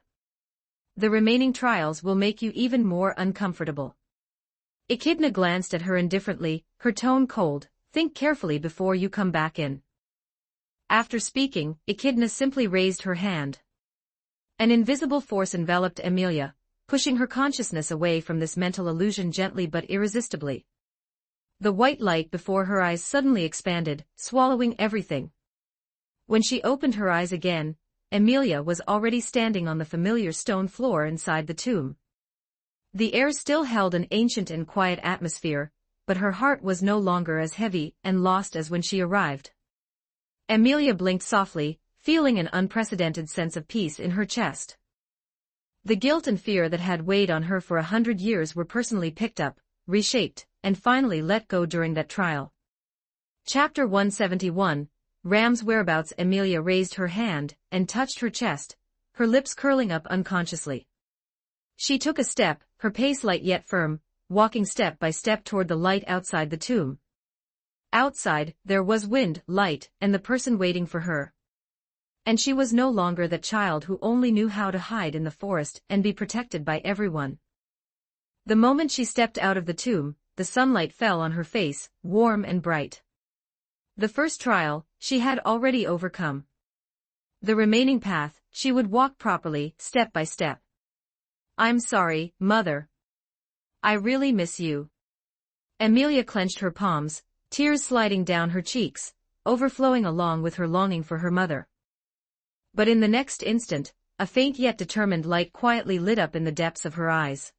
The remaining trials will make you even more uncomfortable. Echidna glanced at her indifferently, her tone cold, think carefully before you come back in. After speaking, Echidna simply raised her hand. An invisible force enveloped Amelia, pushing her consciousness away from this mental illusion gently but irresistibly. The white light before her eyes suddenly expanded, swallowing everything. When she opened her eyes again, Amelia was already standing on the familiar stone floor inside the tomb. The air still held an ancient and quiet atmosphere, but her heart was no longer as heavy and lost as when she arrived. Amelia blinked softly, feeling an unprecedented sense of peace in her chest. The guilt and fear that had weighed on her for 100 years were personally picked up, reshaped, and finally let go during that trial. Chapter 171, Ram's Whereabouts. Amelia raised her hand and touched her chest, her lips curling up unconsciously. She took a step, her pace light yet firm, walking step by step toward the light outside the tomb. Outside, there was wind, light, and the person waiting for her. And she was no longer that child who only knew how to hide in the forest and be protected by everyone. The moment she stepped out of the tomb, the sunlight fell on her face, warm and bright. The first trial, she had already overcome. The remaining path, she would walk properly, step by step. I'm sorry, Mother. I really miss you. Amelia clenched her palms, tears sliding down her cheeks, overflowing along with her longing for her mother. But in the next instant, a faint yet determined light quietly lit up in the depths of her eyes.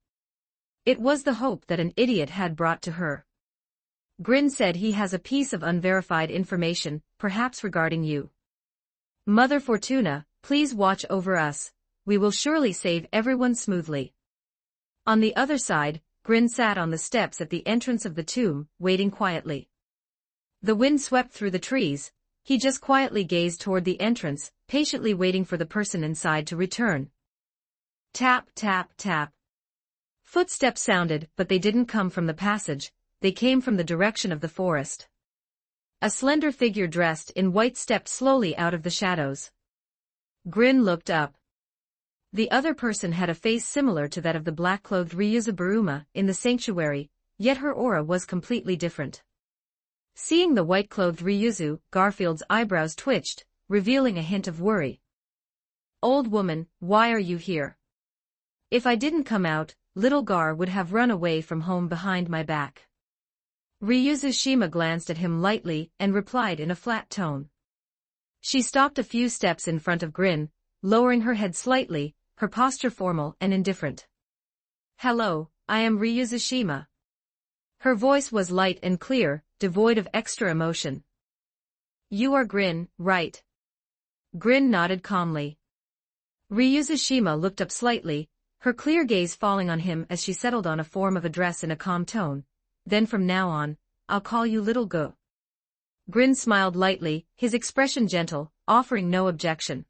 It was the hope that an idiot had brought to her. Grin said he has a piece of unverified information, perhaps regarding you. Mother Fortuna, please watch over us, we will surely save everyone smoothly. On the other side, Grin sat on the steps at the entrance of the tomb, waiting quietly. The wind swept through the trees, he just quietly gazed toward the entrance, patiently waiting for the person inside to return. Tap, tap, tap. Footsteps sounded, but they didn't come from the passage, they came from the direction of the forest. A slender figure dressed in white stepped slowly out of the shadows. Grin looked up. The other person had a face similar to that of the black-clothed Ryuza Baruma in the sanctuary, yet her aura was completely different. Seeing the white-clothed Ryuzu, Garfield's eyebrows twitched, revealing a hint of worry. Old woman, why are you here? If I didn't come out, little Gar would have run away from home behind my back. Ryuzu Shima glanced at him lightly and replied in a flat tone. She stopped a few steps in front of Grin, lowering her head slightly, her posture formal and indifferent. "Hello, I am Ryuzushima." Her voice was light and clear, devoid of extra emotion. "You are Grin, right?" Grin nodded calmly. Ryuzushima looked up slightly, her clear gaze falling on him as she settled on a form of address in a calm tone. "Then from now on, I'll call you Little Go." Grin smiled lightly, his expression gentle, offering no objection.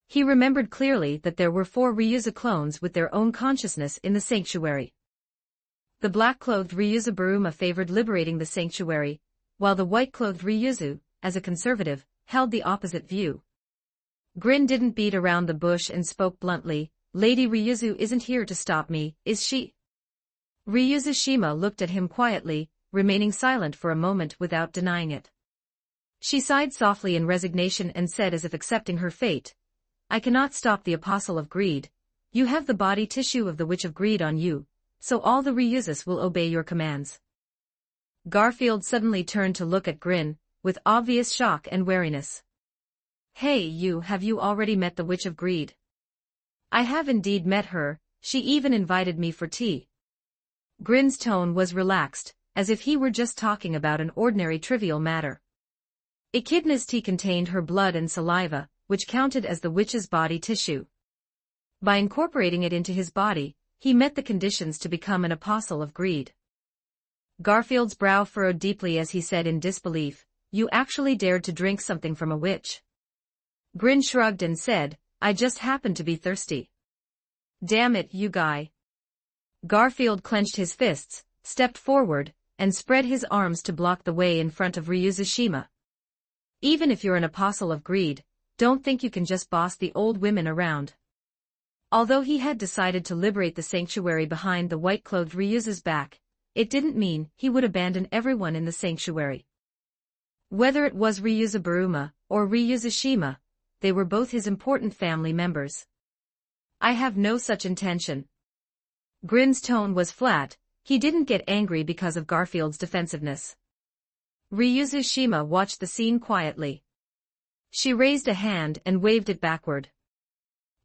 He remembered clearly that there were 4 Ryuzu clones with their own consciousness in the sanctuary. The black-clothed Ryuzu Baruma favored liberating the sanctuary, while the white-clothed Ryuzu, as a conservative, held the opposite view. Grin didn't beat around the bush and spoke bluntly, "Lady Ryuzu isn't here to stop me, is she?" Ryuzushima looked at him quietly, remaining silent for a moment without denying it. She sighed softly in resignation and said as if accepting her fate, "I cannot stop the Apostle of Greed. You have the body tissue of the Witch of Greed on you, so all the Ryuzas will obey your commands." Garfield suddenly turned to look at Grin, with obvious shock and wariness. "Hey have you already met the Witch of Greed?" "I have indeed met her, she even invited me for tea." Grin's tone was relaxed, as if he were just talking about an ordinary trivial matter. Echidna's tea contained her blood and saliva, which counted as the witch's body tissue. By incorporating it into his body, he met the conditions to become an apostle of greed. Garfield's brow furrowed deeply as he said in disbelief, "You actually dared to drink something from a witch?" Grin shrugged and said, "I just happened to be thirsty." "Damn it, you guy." Garfield clenched his fists, stepped forward, and spread his arms to block the way in front of Ryuzushima. "Even if you're an apostle of greed, don't think you can just boss the old women around." Although he had decided to liberate the sanctuary behind the white-clothed Ryuzu's back, it didn't mean he would abandon everyone in the sanctuary. Whether it was Ryuzu Baruma or Ryuzushima, they were both his important family members. "I have no such intention." Grin's tone was flat, he didn't get angry because of Garfield's defensiveness. Ryuzushima watched the scene quietly. She raised a hand and waved it backward.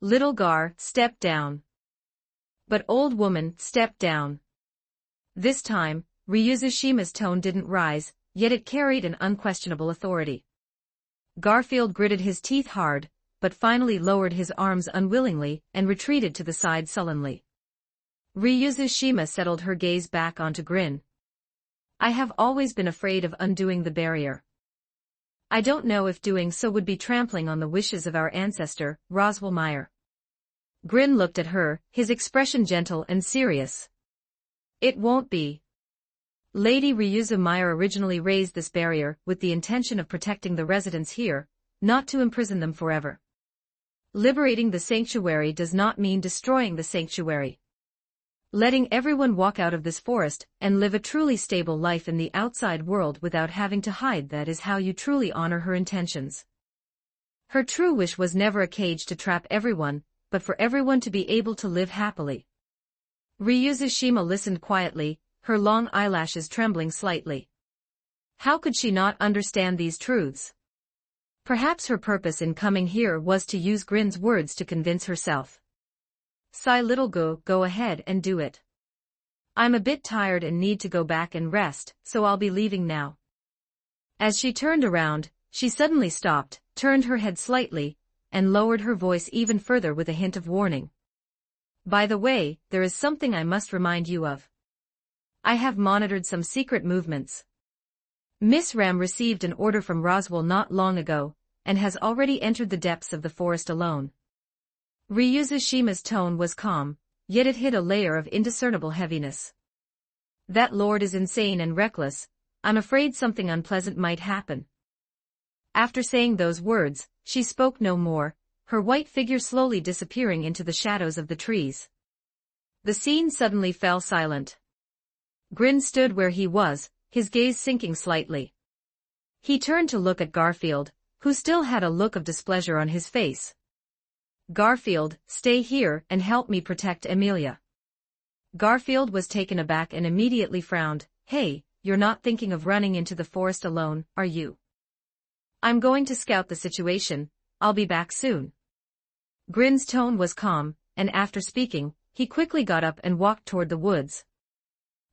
"Little Gar, step down." "But old woman, step down." This time, Ryuzushima's tone didn't rise, yet it carried an unquestionable authority. Garfield gritted his teeth hard, but finally lowered his arms unwillingly and retreated to the side sullenly. Ryuzushima settled her gaze back onto Grin. "I have always been afraid of undoing the barrier. I don't know if doing so would be trampling on the wishes of our ancestor, Roswell Meyer." Grin looked at her, his expression gentle and serious. "It won't be. Lady Ryuzu Meyer originally raised this barrier with the intention of protecting the residents here, not to imprison them forever. Liberating the sanctuary does not mean destroying the sanctuary. Letting everyone walk out of this forest and live a truly stable life in the outside world without having to hide, that is how you truly honor her intentions. Her true wish was never a cage to trap everyone, but for everyone to be able to live happily." Ryuzushima listened quietly, her long eyelashes trembling slightly. How could she not understand these truths? Perhaps her purpose in coming here was to use Grin's words to convince herself. "Sigh little go ahead and do it. I'm a bit tired and need to go back and rest, so I'll be leaving now." As she turned around, she suddenly stopped, turned her head slightly, and lowered her voice even further with a hint of warning. "By the way, there is something I must remind you of. I have monitored some secret movements. Miss Ram received an order from Roswell not long ago, and has already entered the depths of the forest alone." Ryuzushima's tone was calm, yet it hid a layer of indiscernible heaviness. "That lord is insane and reckless. I'm afraid something unpleasant might happen." After saying those words, she spoke no more, her white figure slowly disappearing into the shadows of the trees. The scene suddenly fell silent. Grin stood where he was, his gaze sinking slightly. He turned to look at Garfield, who still had a look of displeasure on his face. "Garfield, stay here and help me protect Emilia." Garfield was taken aback and immediately frowned. "Hey, you're not thinking of running into the forest alone, are you?" I'm going to scout the situation, I'll be back soon. Grin's tone was calm, and after speaking, he quickly got up and walked toward the woods.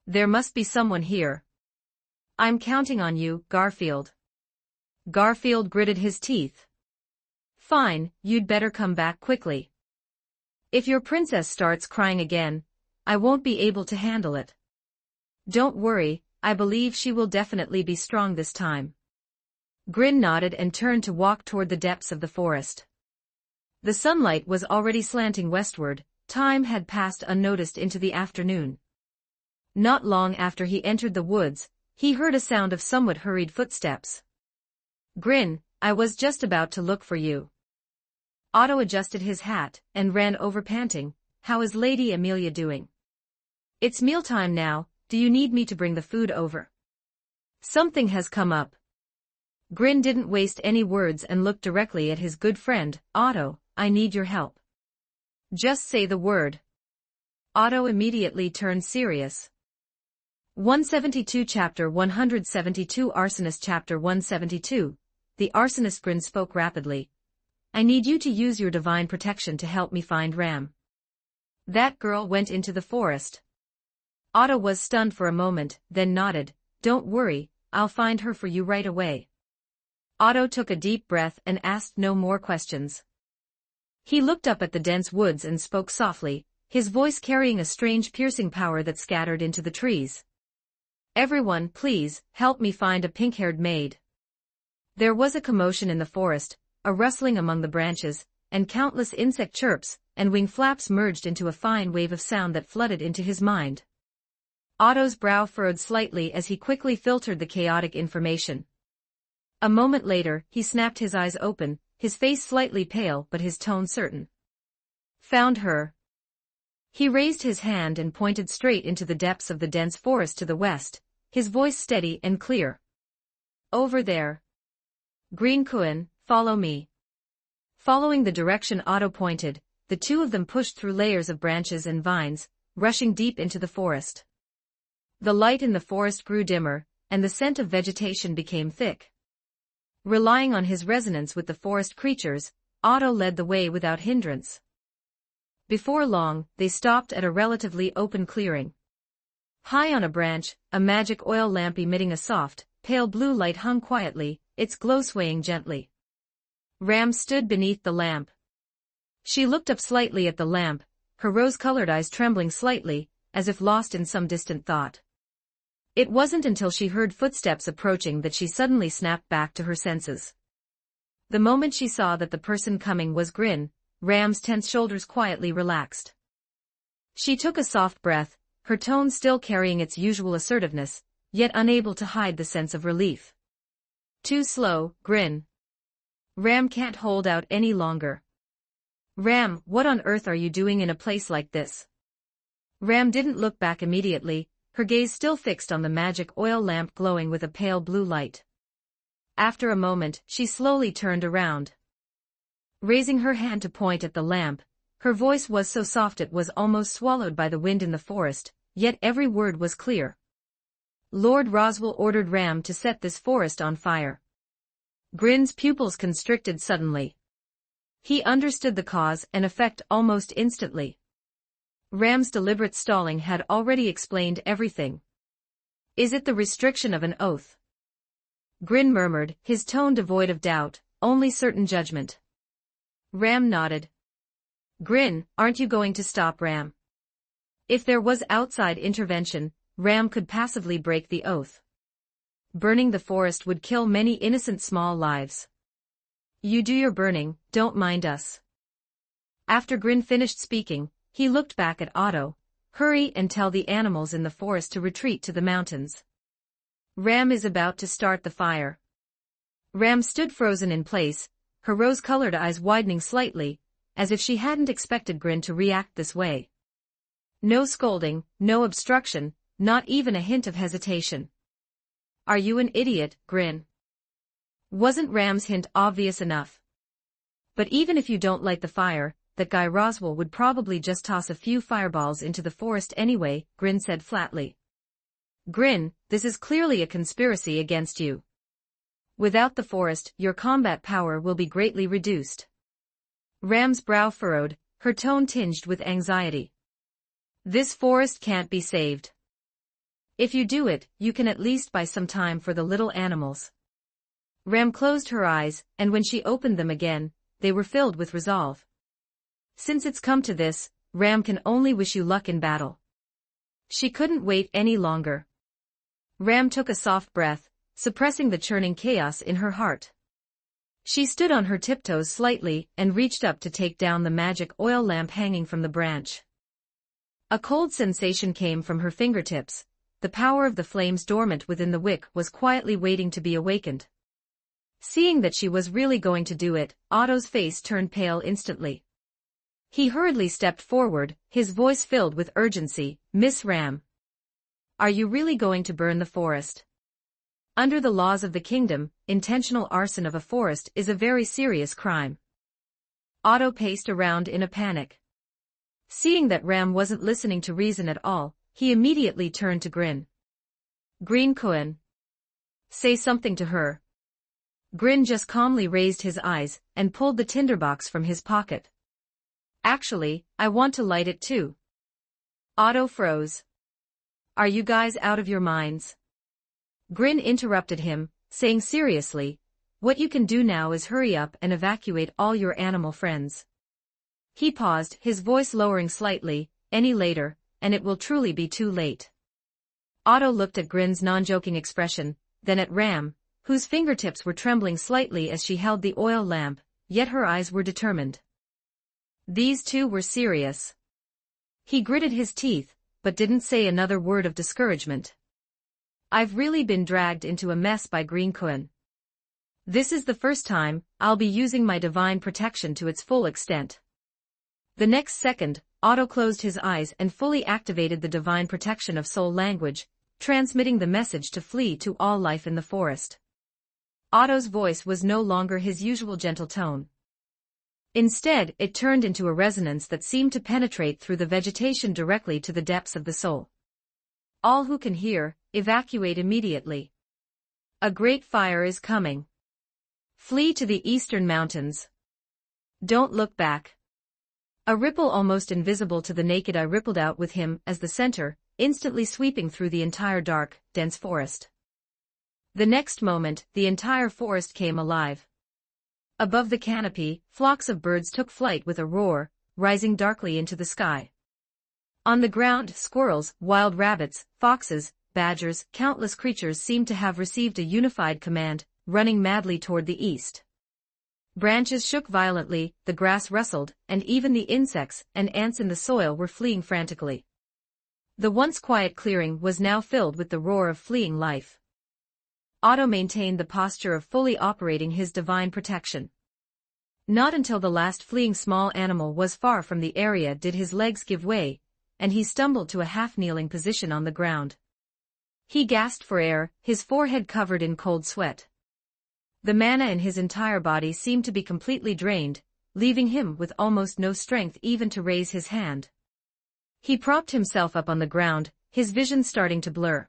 There must be someone here. I'm counting on you, Garfield. Garfield gritted his teeth. Fine, you'd better come back quickly. If your princess starts crying again, I won't be able to handle it. Don't worry, I believe she will definitely be strong this time. Grin nodded and turned to walk toward the depths of the forest. The sunlight was already slanting westward, time had passed unnoticed into the afternoon. Not long after he entered the woods, he heard a sound of somewhat hurried footsteps. Grin, I was just about to look for you. Otto adjusted his hat and ran over panting. How is Lady Amelia doing? It's mealtime now, do you need me to bring the food over? Something has come up. Grin didn't waste any words and looked directly at his good friend, Otto. I need your help. Just say the word. Otto immediately turned serious. 172 Chapter 172 Arsonist Chapter 172. The arsonist Grin spoke rapidly. I need you to use your divine protection to help me find Ram. That girl went into the forest. Otto was stunned for a moment, then nodded. Don't worry, I'll find her for you right away. Otto took a deep breath and asked no more questions. He looked up at the dense woods and spoke softly, his voice carrying a strange piercing power that scattered into the trees. Everyone, please, help me find a pink-haired maid. There was a commotion in the forest, a rustling among the branches, and countless insect chirps and wing flaps merged into a fine wave of sound that flooded into his mind. Otto's brow furrowed slightly as he quickly filtered the chaotic information. A moment later, he snapped his eyes open, his face slightly pale but his tone certain. Found her. He raised his hand and pointed straight into the depths of the dense forest to the west, his voice steady and clear. Over there. Green Kuan, follow me. Following the direction Otto pointed, the two of them pushed through layers of branches and vines, rushing deep into the forest. The light in the forest grew dimmer, and the scent of vegetation became thick. Relying on his resonance with the forest creatures, Otto led the way without hindrance. Before long, they stopped at a relatively open clearing. High on a branch, a magic oil lamp emitting a soft, pale blue light hung quietly, its glow swaying gently. Ram stood beneath the lamp. She looked up slightly at the lamp, her rose-colored eyes trembling slightly, as if lost in some distant thought. It wasn't until she heard footsteps approaching that she suddenly snapped back to her senses. The moment she saw that the person coming was Grin, Ram's tense shoulders quietly relaxed. She took a soft breath, her tone still carrying its usual assertiveness, yet unable to hide the sense of relief. Too slow, Grin. Ram can't hold out any longer. Ram, what on earth are you doing in a place like this? Ram didn't look back immediately, her gaze still fixed on the magic oil lamp glowing with a pale blue light. After a moment, she slowly turned around. Raising her hand to point at the lamp, her voice was so soft it was almost swallowed by the wind in the forest, yet every word was clear. Lord Roswell ordered Ram to set this forest on fire. Grin's pupils constricted suddenly. He understood the cause and effect almost instantly. Ram's deliberate stalling had already explained everything. Is it the restriction of an oath? Grin murmured, his tone devoid of doubt, only certain judgment. Ram nodded. Grin, aren't you going to stop Ram? If there was outside intervention, Ram could passively break the oath. Burning the forest would kill many innocent small lives. You do your burning, don't mind us. After Grin finished speaking, he looked back at Otto. Hurry and tell the animals in the forest to retreat to the mountains. Ram is about to start the fire. Ram stood frozen in place, her rose-colored eyes widening slightly, as if she hadn't expected Grin to react this way. No scolding, no obstruction, not even a hint of hesitation. Are you an idiot, Grin? Wasn't Ram's hint obvious enough? But even if you don't light the fire, that guy Roswell would probably just toss a few fireballs into the forest anyway, Grin said flatly. Grin, this is clearly a conspiracy against you. Without the forest, your combat power will be greatly reduced. Ram's brow furrowed, her tone tinged with anxiety. This forest can't be saved. If you do it, you can at least buy some time for the little animals. Ram closed her eyes, and when she opened them again, they were filled with resolve. Since it's come to this, Ram can only wish you luck in battle. She couldn't wait any longer. Ram took a soft breath, suppressing the churning chaos in her heart. She stood on her tiptoes slightly and reached up to take down the magic oil lamp hanging from the branch. A cold sensation came from her fingertips. The power of the flames dormant within the wick was quietly waiting to be awakened. Seeing that she was really going to do it, Otto's face turned pale instantly. He hurriedly stepped forward, his voice filled with urgency. "Miss Ram, are you really going to burn the forest? Under the laws of the kingdom, intentional arson of a forest is a very serious crime." Otto paced around in a panic. Seeing that Ram wasn't listening to reason at all, he immediately turned to Grin. "Green Kuan, say something to her." Grin just calmly raised his eyes and pulled the tinderbox from his pocket. "Actually, I want to light it too." Otto froze. "Are you guys out of your minds?" Grin interrupted him, saying seriously, "What you can do now is hurry up and evacuate all your animal friends." He paused, his voice lowering slightly. "Any later, and it will truly be too late." Otto looked at Grin's non-joking expression, then at Ram, whose fingertips were trembling slightly as she held the oil lamp, yet her eyes were determined. These two were serious. He gritted his teeth, but didn't say another word of discouragement. "I've really been dragged into a mess by Green Kuan. This is the first time I'll be using my divine protection to its full extent." The next second, Otto closed his eyes and fully activated the divine protection of soul language, transmitting the message to flee to all life in the forest. Otto's voice was no longer his usual gentle tone. Instead, it turned into a resonance that seemed to penetrate through the vegetation directly to the depths of the soul. "All who can hear, evacuate immediately. A great fire is coming. Flee to the eastern mountains. Don't look back." A ripple almost invisible to the naked eye rippled out with him as the center, instantly sweeping through the entire dark, dense forest. The next moment, the entire forest came alive. Above the canopy, flocks of birds took flight with a roar, rising darkly into the sky. On the ground, squirrels, wild rabbits, foxes, badgers, countless creatures seemed to have received a unified command, running madly toward the east. Branches shook violently, the grass rustled, and even the insects and ants in the soil were fleeing frantically. The once quiet clearing was now filled with the roar of fleeing life. Otto maintained the posture of fully operating his divine protection. Not until the last fleeing small animal was far from the area did his legs give way, and he stumbled to a half-kneeling position on the ground. He gasped for air, his forehead covered in cold sweat. The mana in his entire body seemed to be completely drained, leaving him with almost no strength even to raise his hand. He propped himself up on the ground, his vision starting to blur.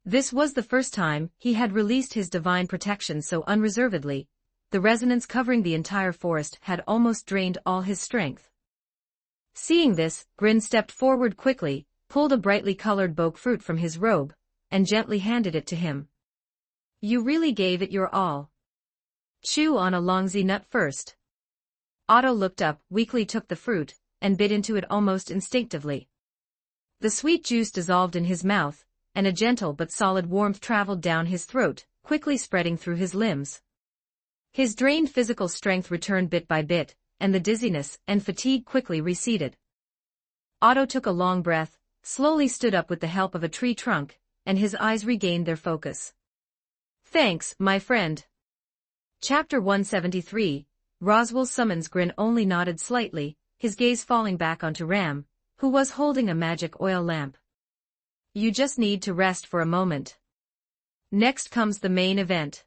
This was the first time he had released his divine protection so unreservedly. The resonance covering the entire forest had almost drained all his strength. Seeing this, Grin stepped forward quickly, pulled a brightly colored bok fruit from his robe, and gently handed it to him. "You really gave it your all. Chew on a longzi nut first." Otto looked up, weakly took the fruit, and bit into it almost instinctively. The sweet juice dissolved in his mouth, and a gentle but solid warmth traveled down his throat, quickly spreading through his limbs. His drained physical strength returned bit by bit, and the dizziness and fatigue quickly receded. Otto took a long breath, slowly stood up with the help of a tree trunk, and his eyes regained their focus. "Thanks, my friend." Chapter 173, Roswell summons. Grin only nodded slightly, his gaze falling back onto Ram, who was holding a magic oil lamp. "You just need to rest for a moment. Next comes the main event."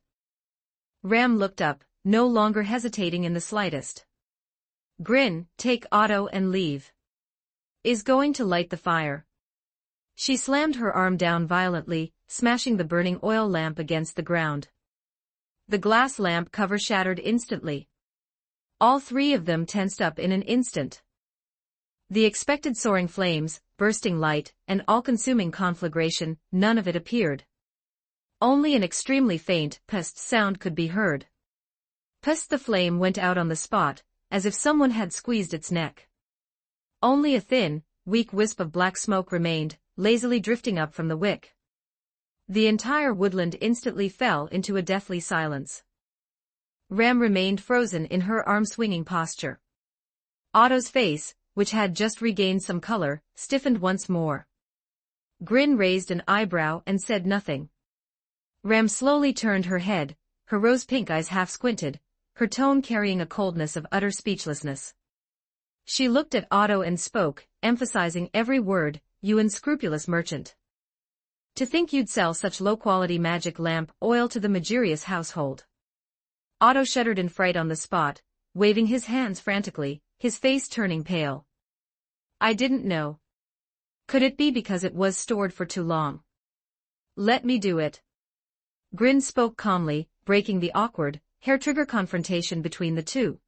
Ram looked up, no longer hesitating in the slightest. "Grin, take Otto and leave. Is going to light the fire." She slammed her arm down violently, smashing the burning oil lamp against the ground. The glass lamp cover shattered instantly. All three of them tensed up in an instant. The expected soaring flames, bursting light, and all-consuming conflagration, none of it appeared. Only an extremely faint, pst sound could be heard. Pst, the flame went out on the spot, as if someone had squeezed its neck. Only a thin, weak wisp of black smoke remained, lazily drifting up from the wick. The entire woodland instantly fell into a deathly silence. Ram remained frozen in her arm-swinging posture. Otto's face, which had just regained some color, stiffened once more. Grin raised an eyebrow and said nothing. Ram slowly turned her head, her rose-pink eyes half-squinted, her tone carrying a coldness of utter speechlessness. She looked at Otto and spoke, emphasizing every word, "You unscrupulous merchant. To think you'd sell such low-quality magic lamp oil to the Magirius household." Otto shuddered in fright on the spot, waving his hands frantically, his face turning pale. "I didn't know. Could it be because it was stored for too long? Let me do it." Grin spoke calmly, breaking the awkward, hair-trigger confrontation between the two.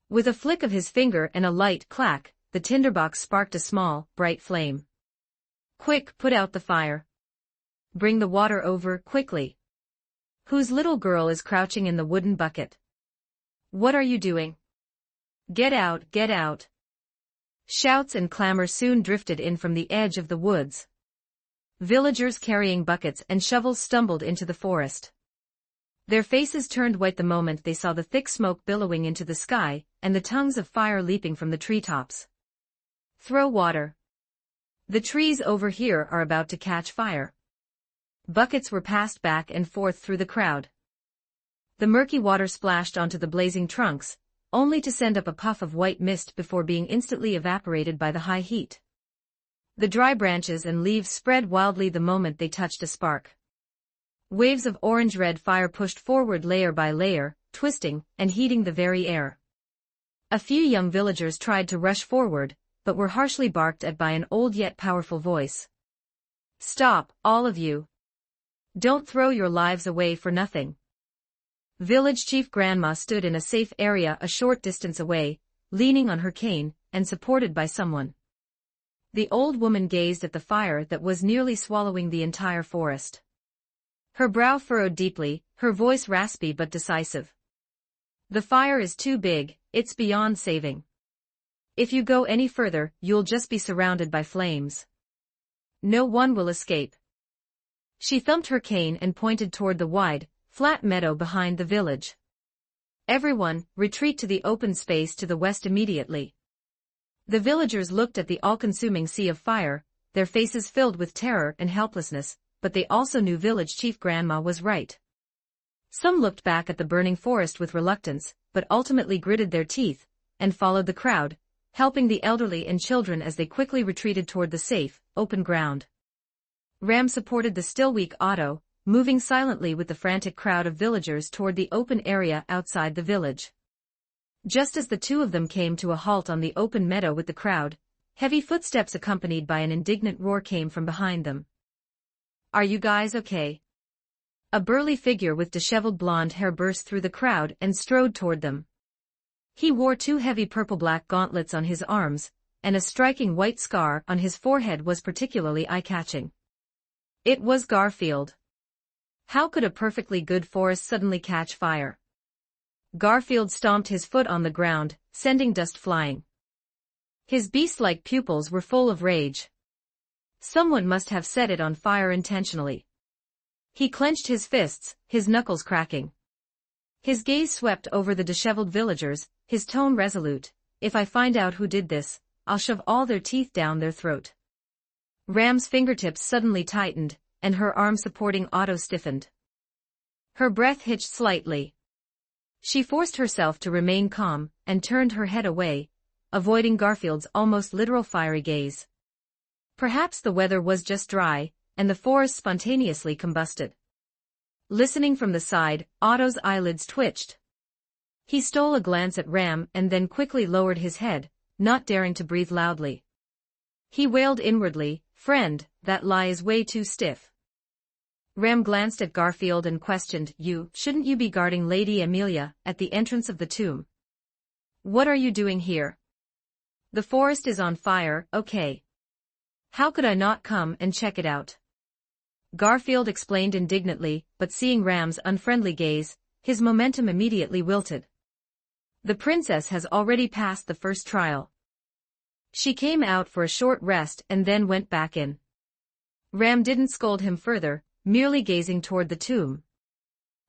With a flick of his finger and a light clack, the tinderbox sparked a small, bright flame. "Quick, put out the fire. Bring the water over, quickly. Whose little girl is crouching in the wooden bucket? What are you doing? Get out, get out." Shouts and clamor soon drifted in from the edge of the woods. Villagers carrying buckets and shovels stumbled into the forest. Their faces turned white the moment they saw the thick smoke billowing into the sky, and the tongues of fire leaping from the treetops. "Throw water. The trees over here are about to catch fire." Buckets were passed back and forth through the crowd. The murky water splashed onto the blazing trunks, only to send up a puff of white mist before being instantly evaporated by the high heat. The dry branches and leaves spread wildly the moment they touched a spark. Waves of orange-red fire pushed forward layer by layer, twisting and heating the very air. A few young villagers tried to rush forward, but were harshly barked at by an old yet powerful voice. "Stop, all of you. Don't throw your lives away for nothing." Village Chief Grandma stood in a safe area a short distance away, leaning on her cane, and supported by someone. The old woman gazed at the fire that was nearly swallowing the entire forest. Her brow furrowed deeply, her voice raspy but decisive. "The fire is too big, it's beyond saving. If you go any further, you'll just be surrounded by flames. No one will escape." She thumped her cane and pointed toward the wide, flat meadow behind the village. "Everyone, retreat to the open space to the west immediately." The villagers looked at the all-consuming sea of fire, their faces filled with terror and helplessness, but they also knew Village Chief Grandma was right. Some looked back at the burning forest with reluctance, but ultimately gritted their teeth, and followed the crowd, helping the elderly and children as they quickly retreated toward the safe, open ground. Ram supported the still weak Otto, moving silently with the frantic crowd of villagers toward the open area outside the village. Just as the two of them came to a halt on the open meadow with the crowd, heavy footsteps accompanied by an indignant roar came from behind them. "Are you guys okay?" A burly figure with disheveled blonde hair burst through the crowd and strode toward them. He wore two heavy purple-black gauntlets on his arms, and a striking white scar on his forehead was particularly eye-catching. It was Garfield. How could a perfectly good forest suddenly catch fire? Garfield stomped his foot on the ground, sending dust flying. His beast-like pupils were full of rage. Someone must have set it on fire intentionally. He clenched his fists, his knuckles cracking. His gaze swept over the disheveled villagers, his tone resolute. "If I find out who did this, I'll shove all their teeth down their throat." Ram's fingertips suddenly tightened, and her arm supporting Otto stiffened. Her breath hitched slightly. She forced herself to remain calm, and turned her head away, avoiding Garfield's almost literal fiery gaze. Perhaps the weather was just dry, and the forest spontaneously combusted. Listening from the side, Otto's eyelids twitched. He stole a glance at Ram and then quickly lowered his head, not daring to breathe loudly. He wailed inwardly, "Friend, that lie is way too stiff." Ram glanced at Garfield and questioned, shouldn't you be guarding Lady Amelia at the entrance of the tomb? What are you doing here? The forest is on fire, okay. How could I not come and check it out? Garfield explained indignantly, but seeing Ram's unfriendly gaze, his momentum immediately wilted. The princess has already passed the first trial. She came out for a short rest and then went back in. Ram didn't scold him further, merely gazing toward the tomb.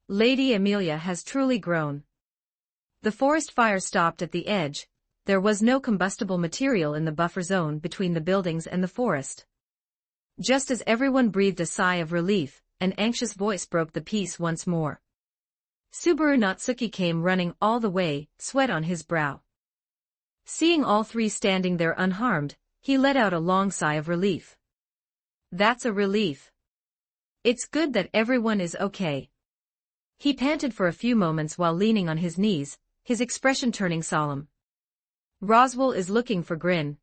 Lady Amelia has truly grown. The forest fire stopped at the edge. There was no combustible material in the buffer zone between the buildings and the forest. Just as everyone breathed a sigh of relief, an anxious voice broke the peace once more. Subaru Natsuki came running all the way, sweat on his brow. Seeing all three standing there unharmed, he let out a long sigh of relief. That's a relief. It's good that everyone is okay. He panted for a few moments while leaning on his knees, his expression turning solemn. Roswell is looking for Grin.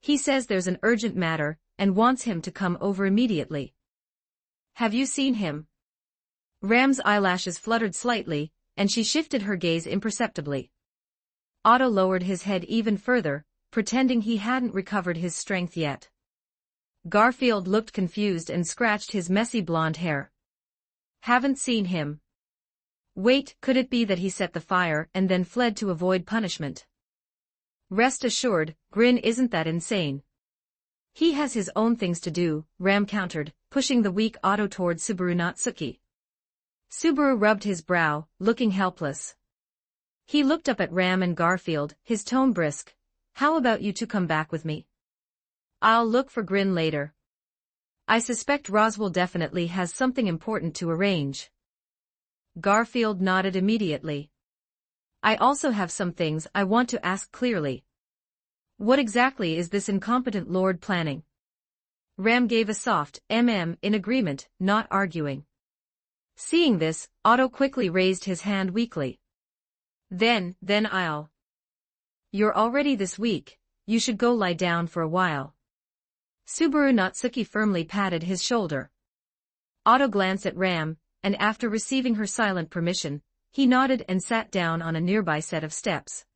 He says there's an urgent matter, and wants him to come over immediately. Have you seen him? Ram's eyelashes fluttered slightly, and she shifted her gaze imperceptibly. Otto lowered his head even further, pretending he hadn't recovered his strength yet. Garfield looked confused and scratched his messy blonde hair. Haven't seen him. Wait, could it be that he set the fire and then fled to avoid punishment? Rest assured, Grin isn't that insane. He has his own things to do, Ram countered, pushing the weak Otto toward Subaru Natsuki. Subaru rubbed his brow, looking helpless. He looked up at Ram and Garfield, his tone brisk. How about you two come back with me? I'll look for Grin later. I suspect Roswell definitely has something important to arrange. Garfield nodded immediately. I also have some things I want to ask clearly. What exactly is this incompetent lord planning? Ram gave a soft in agreement, not arguing. Seeing this, Otto quickly raised his hand weakly. Then I'll. You're already this weak, you should go lie down for a while. Subaru Natsuki firmly patted his shoulder. Otto glanced at Ram, and after receiving her silent permission, he nodded and sat down on a nearby set of steps.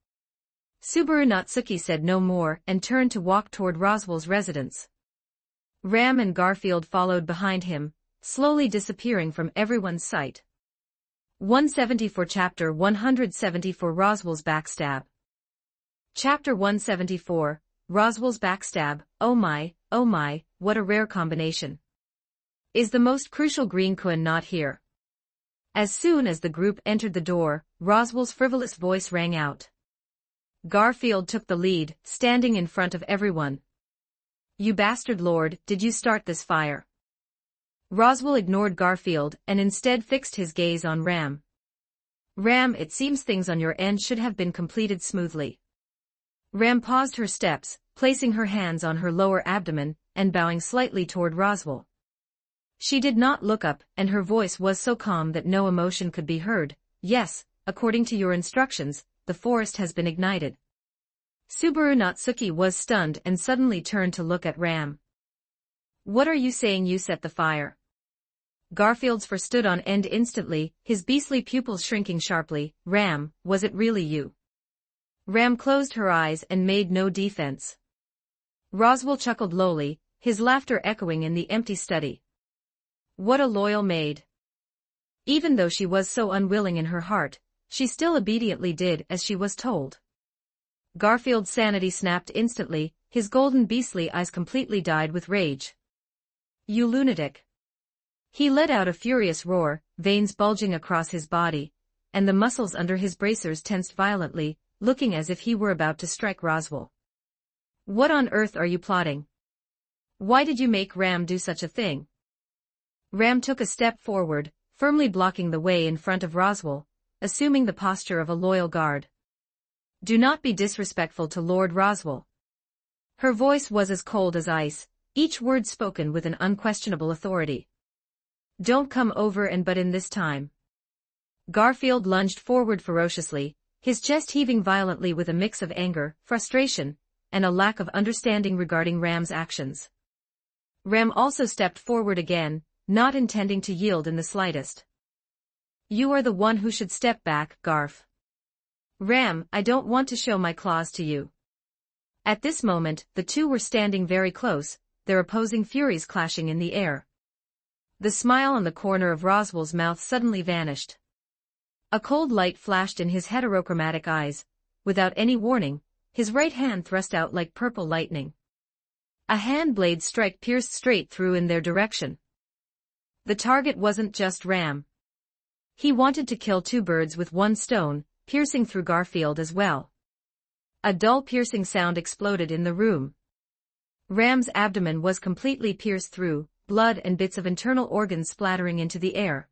Subaru Natsuki said no more and turned to walk toward Roswell's residence. Ram and Garfield followed behind him, slowly disappearing from everyone's sight. 174 Chapter 174 Roswell's Backstab. Chapter 174, Roswell's Backstab. Oh my, what a rare combination. Is the most crucial green coin not here? As soon as the group entered the door, Roswell's frivolous voice rang out. Garfield took the lead, standing in front of everyone. You bastard lord, did you start this fire? Roswell ignored Garfield and instead fixed his gaze on Ram. Ram, it seems things on your end should have been completed smoothly. Ram paused her steps, placing her hands on her lower abdomen, and bowing slightly toward Roswell. She did not look up, and her voice was so calm that no emotion could be heard. Yes, according to your instructions, the forest has been ignited. Subaru Natsuki was stunned and suddenly turned to look at Ram. What are you saying you set the fire? Garfield's fur stood on end instantly, his beastly pupils shrinking sharply. Ram, was it really you? Ram closed her eyes and made no defense. Roswell chuckled lowly, his laughter echoing in the empty study. What a loyal maid. Even though she was so unwilling in her heart, she still obediently did as she was told. Garfield's sanity snapped instantly, his golden beastly eyes completely dyed with rage. You lunatic. He let out a furious roar, veins bulging across his body, and the muscles under his bracers tensed violently, looking as if he were about to strike Roswell. What on earth are you plotting? Why did you make Ram do such a thing? Ram took a step forward, firmly blocking the way in front of Roswell, assuming the posture of a loyal guard. Do not be disrespectful to Lord Roswell. Her voice was as cold as ice, each word spoken with an unquestionable authority. Don't come over and butt in this time. Garfield lunged forward ferociously, his chest heaving violently with a mix of anger, frustration, and a lack of understanding regarding Ram's actions. Ram also stepped forward again, not intending to yield in the slightest. You are the one who should step back, Garf. Ram, I don't want to show my claws to you. At this moment, the two were standing very close, their opposing furies clashing in the air. The smile on the corner of Roswell's mouth suddenly vanished. A cold light flashed in his heterochromatic eyes. Without any warning, his right hand thrust out like purple lightning. A hand blade strike pierced straight through in their direction. The target wasn't just Ram. He wanted to kill two birds with one stone, piercing through Garfield as well. A dull piercing sound exploded in the room. Ram's abdomen was completely pierced through, blood and bits of internal organs splattering into the air.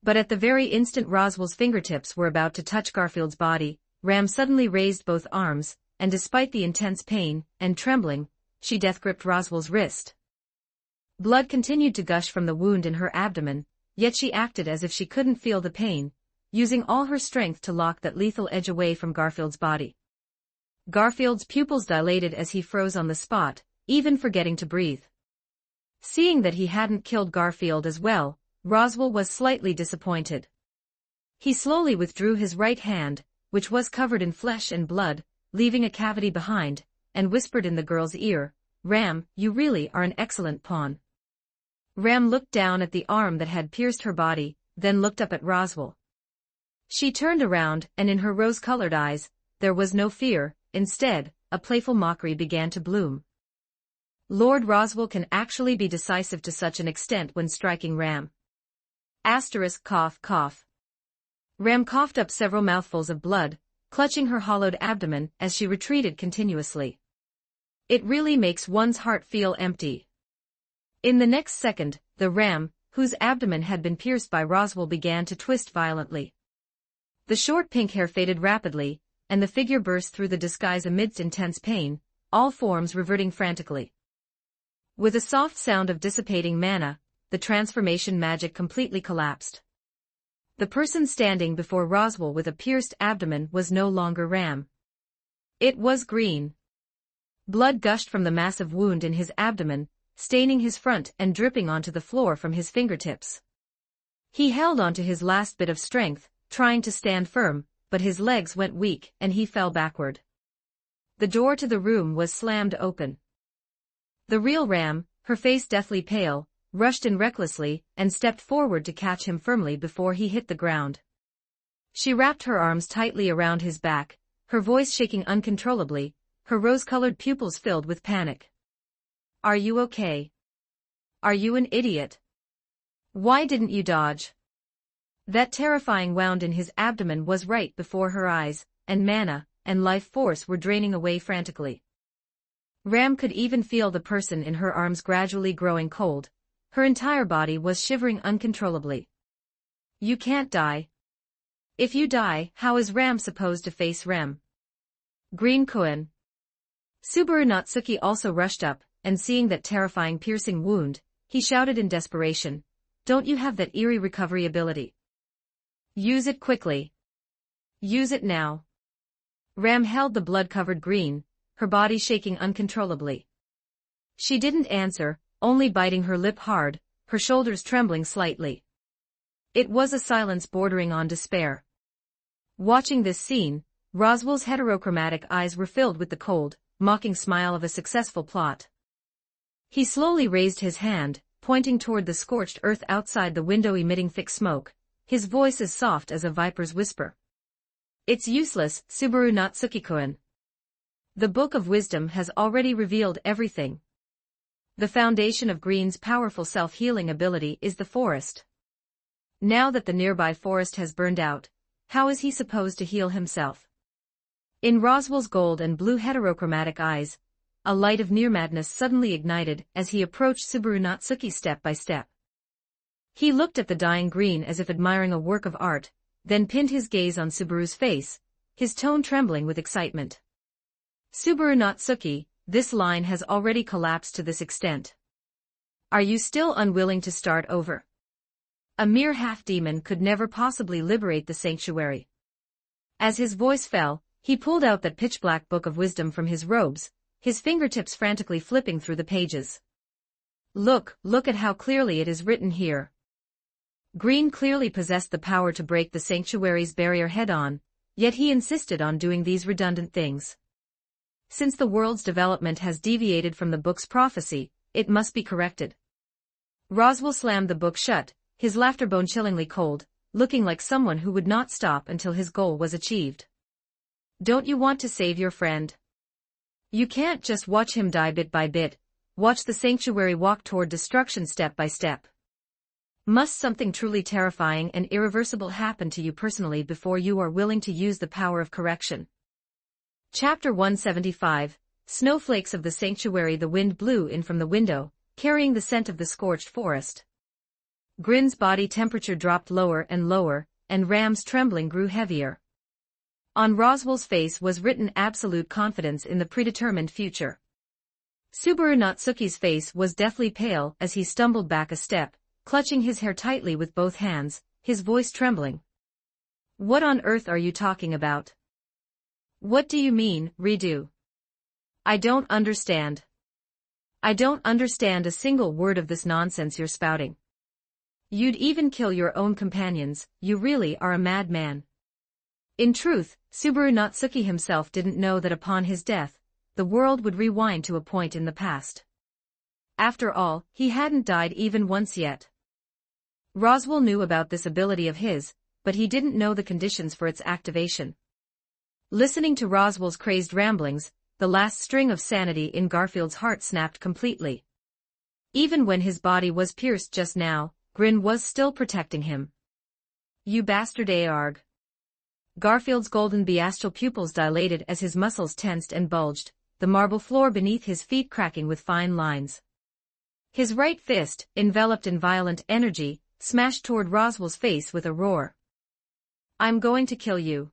But at the very instant Roswell's fingertips were about to touch Garfield's body, Ram suddenly raised both arms, and despite the intense pain and trembling, she death-gripped Roswell's wrist. Blood continued to gush from the wound in her abdomen, yet she acted as if she couldn't feel the pain, using all her strength to lock that lethal edge away from Garfield's body. Garfield's pupils dilated as he froze on the spot, even forgetting to breathe. Seeing that he hadn't killed Garfield as well, Roswell was slightly disappointed. He slowly withdrew his right hand, which was covered in flesh and blood, leaving a cavity behind, and whispered in the girl's ear, "Ram, you really are an excellent pawn." Ram looked down at the arm that had pierced her body, then looked up at Roswell. She turned around, and in her rose-colored eyes, there was no fear, instead, a playful mockery began to bloom. Lord Roswell can actually be decisive to such an extent when striking Ram. Asterisk cough cough. Ram coughed up several mouthfuls of blood, clutching her hollowed abdomen as she retreated continuously. It really makes one's heart feel empty. In the next second, the Ram, whose abdomen had been pierced by Roswell, began to twist violently. The short pink hair faded rapidly, and the figure burst through the disguise amidst intense pain, all forms reverting frantically. With a soft sound of dissipating mana, the transformation magic completely collapsed. The person standing before Roswell with a pierced abdomen was no longer Ram. It was Green. Blood gushed from the massive wound in his abdomen, staining his front and dripping onto the floor from his fingertips. He held onto his last bit of strength, trying to stand firm, but his legs went weak and he fell backward. The door to the room was slammed open. The real Ram, her face deathly pale, rushed in recklessly and stepped forward to catch him firmly before he hit the ground. She wrapped her arms tightly around his back, her voice shaking uncontrollably, her rose-colored pupils filled with panic. "Are you okay? Are you an idiot? Why didn't you dodge?" That terrifying wound in his abdomen was right before her eyes, and mana and life force were draining away frantically. Ram could even feel the person in her arms gradually growing cold. Her entire body was shivering uncontrollably. "You can't die. If you die, how is Ram supposed to face Rem? Green Kuan." Subaru Natsuki also rushed up, and seeing that terrifying piercing wound, he shouted in desperation, "Don't you have that eerie recovery ability? Use it quickly. Use it now." Ram held the blood-covered Green, her body shaking uncontrollably. She didn't answer, only biting her lip hard, her shoulders trembling slightly. It was a silence bordering on despair. Watching this scene, Roswell's heterochromatic eyes were filled with the cold, mocking smile of a successful plot. He slowly raised his hand, pointing toward the scorched earth outside the window emitting thick smoke, his voice as soft as a viper's whisper. "It's useless, Subaru Natsuki-kun. The Book of Wisdom has already revealed everything. The foundation of Green's powerful self-healing ability is the forest. Now that the nearby forest has burned out, how is he supposed to heal himself?" In Roswell's gold and blue heterochromatic eyes, a light of near-madness suddenly ignited as he approached Subaru Natsuki step by step. He looked at the dying Green as if admiring a work of art, then pinned his gaze on Subaru's face, his tone trembling with excitement. "Subaru Natsuki, this line has already collapsed to this extent. Are you still unwilling to start over? A mere half-demon could never possibly liberate the sanctuary." As his voice fell, he pulled out that pitch-black Book of Wisdom from his robes, his fingertips frantically flipping through the pages. Look at how clearly it is written here. Green clearly possessed the power to break the sanctuary's barrier head-on, yet he insisted on doing these redundant things. Since the world's development has deviated from the book's prophecy, it must be corrected. Roswell slammed the book shut, his laughter bone-chillingly cold, looking like someone who would not stop until his goal was achieved. Don't you want to save your friend? You can't just watch him die bit by bit, watch the sanctuary walk toward destruction step by step. Must something truly terrifying and irreversible happen to you personally before you are willing to use the power of correction? Chapter 175, Snowflakes of the Sanctuary. The wind blew in from the window, carrying the scent of the scorched forest. Grin's body temperature dropped lower, and Ram's trembling grew heavier. On Roswell's face was written absolute confidence in the predetermined future. Subaru Natsuki's face was deathly pale as he stumbled back a step, clutching his hair tightly with both hands, his voice trembling. What on earth are you talking about? What do you mean, redo? I don't understand. I don't understand a single word of this nonsense you're spouting. You'd even kill your own companions, you really are a madman. In truth, Subaru Natsuki himself didn't know that upon his death, the world would rewind to a point in the past. After all, he hadn't died even once yet. Roswell knew about this ability of his, but he didn't know the conditions for its activation. Listening to Roswell's crazed ramblings, the last string of sanity in Garfield's heart snapped completely. Even when his body was pierced just now, Grin was still protecting him. You bastard Arg. Garfield's golden bestial pupils dilated as his muscles tensed and bulged, the marble floor beneath his feet cracking with fine lines. His right fist, enveloped in violent energy, smashed toward Roswell's face with a roar. I'm going to kill you.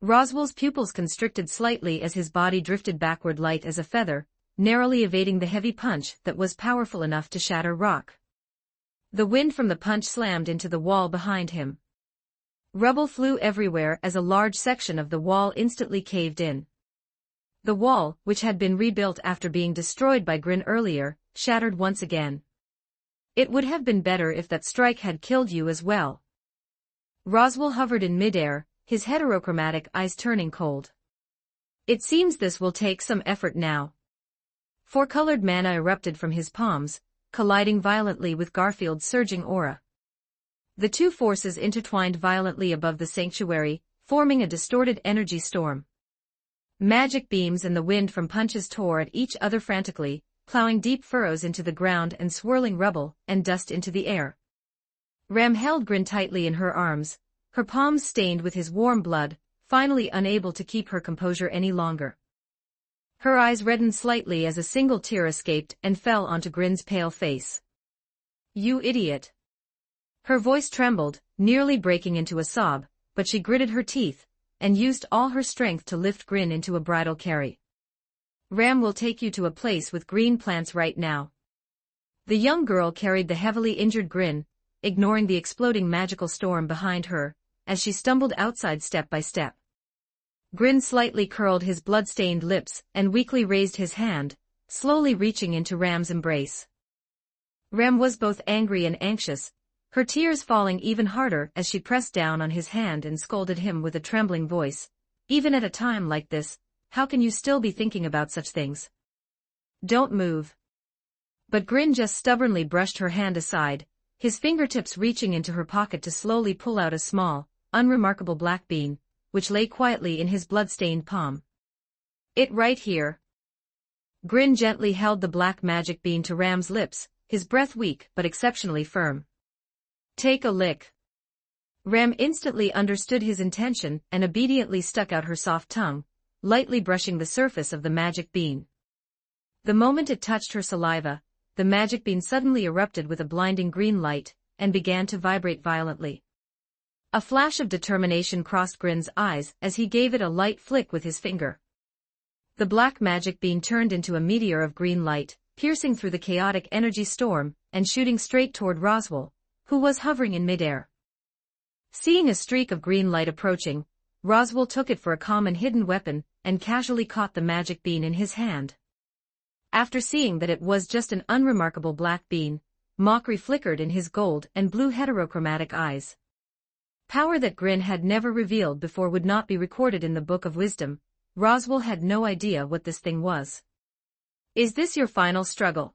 Roswell's pupils constricted slightly as his body drifted backward light as a feather, narrowly evading the heavy punch that was powerful enough to shatter rock. The wind from the punch slammed into the wall behind him. Rubble flew everywhere as a large section of the wall instantly caved in. The wall, which had been rebuilt after being destroyed by Grin earlier, shattered once again. It would have been better if that strike had killed you as well. Roswell hovered in midair, his heterochromatic eyes turning cold. It seems this will take some effort now. Four-colored mana erupted from his palms, colliding violently with Garfield's surging aura. The two forces intertwined violently above the sanctuary, forming a distorted energy storm. Magic beams and the wind from punches tore at each other frantically, plowing deep furrows into the ground and swirling rubble and dust into the air. Ram held Grin tightly in her arms, her palms stained with his warm blood, finally unable to keep her composure any longer. Her eyes reddened slightly as a single tear escaped and fell onto Grin's pale face. You idiot. Her voice trembled, nearly breaking into a sob, but she gritted her teeth, and used all her strength to lift Grin into a bridal carry. Ram will take you to a place with green plants right now. The young girl carried the heavily injured Grin, ignoring the exploding magical storm behind her, as she stumbled outside step by step. Grin slightly curled his blood-stained lips and weakly raised his hand, slowly reaching into Ram's embrace. Ram was both angry and anxious, her tears falling even harder as she pressed down on his hand and scolded him with a trembling voice. Even at a time like this, how can you still be thinking about such things? Don't move. But Grin just stubbornly brushed her hand aside, his fingertips reaching into her pocket to slowly pull out a small, unremarkable black bean, which lay quietly in his blood-stained palm. It right here. Grin gently held the black magic bean to Ram's lips, his breath weak but exceptionally firm. Take a lick. Ram instantly understood his intention and obediently stuck out her soft tongue, lightly brushing the surface of the magic bean. The moment it touched her saliva, the magic bean suddenly erupted with a blinding green light, and began to vibrate violently. A flash of determination crossed Grin's eyes as he gave it a light flick with his finger. The black magic bean turned into a meteor of green light, piercing through the chaotic energy storm, and shooting straight toward Roswell, who was hovering in midair. Seeing a streak of green light approaching, Roswell took it for a common hidden weapon, and casually caught the magic bean in his hand. After seeing that it was just an unremarkable black bean, mockery flickered in his gold and blue heterochromatic eyes. Power that Grin had never revealed before would not be recorded in the Book of Wisdom. Roswell had no idea what this thing was. Is this your final struggle?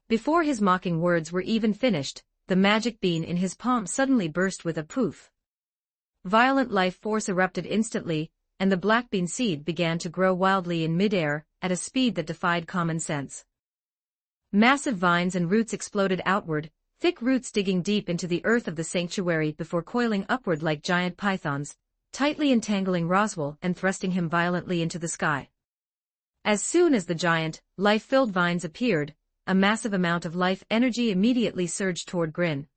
Before his mocking words were even finished, the magic bean in his palm suddenly burst with a poof. Violent life force erupted instantly, and the black bean seed began to grow wildly in midair, at a speed that defied common sense. Massive vines and roots exploded outward, thick roots digging deep into the earth of the sanctuary before coiling upward like giant pythons, tightly entangling Roswell and thrusting him violently into the sky. As soon as the giant, life-filled vines appeared, a massive amount of life energy immediately surged toward Grin.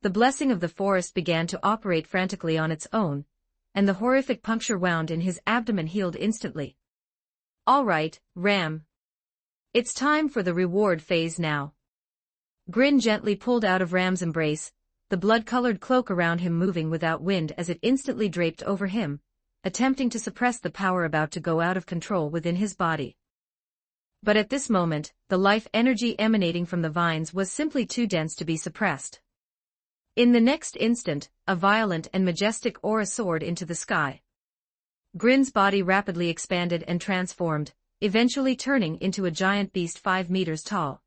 The blessing of the forest began to operate frantically on its own, and the horrific puncture wound in his abdomen healed instantly. All right, Ram. It's time for the reward phase now. Grin gently pulled out of Ram's embrace, the blood-colored cloak around him moving without wind as it instantly draped over him, attempting to suppress the power about to go out of control within his body. But at this moment, the life energy emanating from the vines was simply too dense to be suppressed. In the next instant, a violent and majestic aura soared into the sky. Grin's body rapidly expanded and transformed, eventually turning into a giant beast 5 meters tall.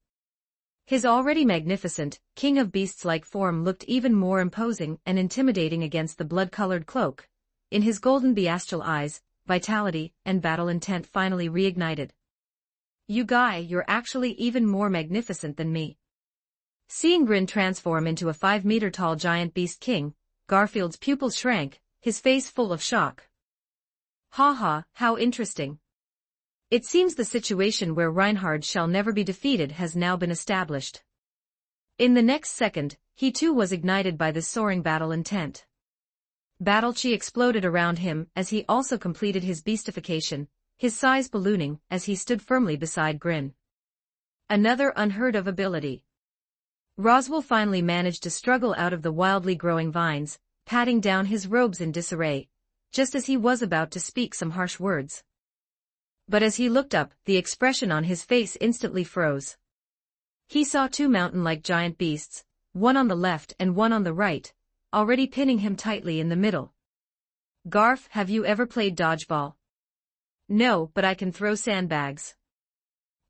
His already magnificent, king of beasts-like form looked even more imposing and intimidating against the blood-colored cloak. In his golden bestial eyes, vitality and battle intent finally reignited. You guy, you're actually even more magnificent than me. Seeing Grin transform into a 5-meter-tall giant beast king, Garfield's pupils shrank, his face full of shock. Ha, how interesting. It seems the situation where Reinhard shall never be defeated has now been established. In the next second, he too was ignited by this soaring battle intent. Battle chi exploded around him as he also completed his beastification, his size ballooning as he stood firmly beside Grin. Another unheard-of ability. Roswell finally managed to struggle out of the wildly growing vines, patting down his robes in disarray, just as he was about to speak some harsh words. But as he looked up, the expression on his face instantly froze. He saw 2 mountain-like giant beasts, one on the left and one on the right, already pinning him tightly in the middle. Garf, have you ever played dodgeball? No, but I can throw sandbags.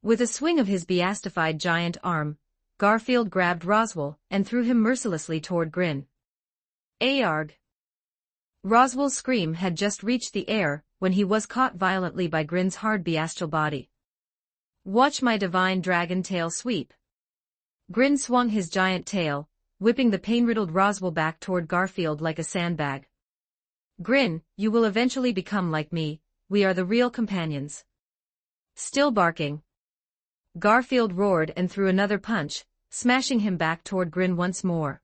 With a swing of his beastified giant arm, Garfield grabbed Roswell and threw him mercilessly toward Grin. Ayarg! Roswell's scream had just reached the air when he was caught violently by Grin's hard bestial body. Watch my divine dragon tail sweep. Grin swung his giant tail, whipping the pain-riddled Roswell back toward Garfield like a sandbag. Grin, you will eventually become like me, we are the real companions. Still barking. Garfield roared and threw another punch, smashing him back toward Grin once more.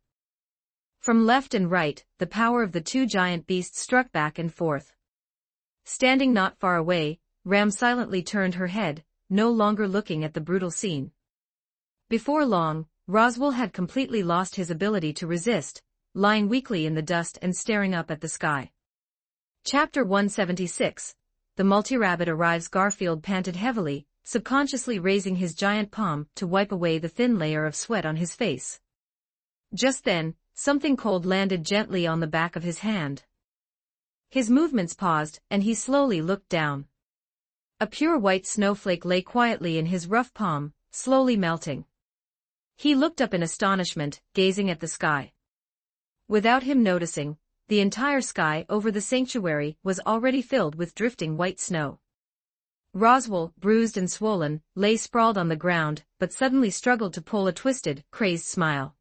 From left and right, the power of the 2 giant beasts struck back and forth. Standing not far away, Ram silently turned her head, no longer looking at the brutal scene. Before long, Roswell had completely lost his ability to resist, lying weakly in the dust and staring up at the sky. Chapter 176. The multi-rabbit arrives. Garfield panted heavily, subconsciously raising his giant palm to wipe away the thin layer of sweat on his face. Just then, something cold landed gently on the back of his hand. His movements paused, and he slowly looked down. A pure white snowflake lay quietly in his rough palm, slowly melting. He looked up in astonishment, gazing at the sky. Without him noticing, the entire sky over the sanctuary was already filled with drifting white snow. Roswell, bruised and swollen, lay sprawled on the ground, but suddenly struggled to pull a twisted, crazed smile.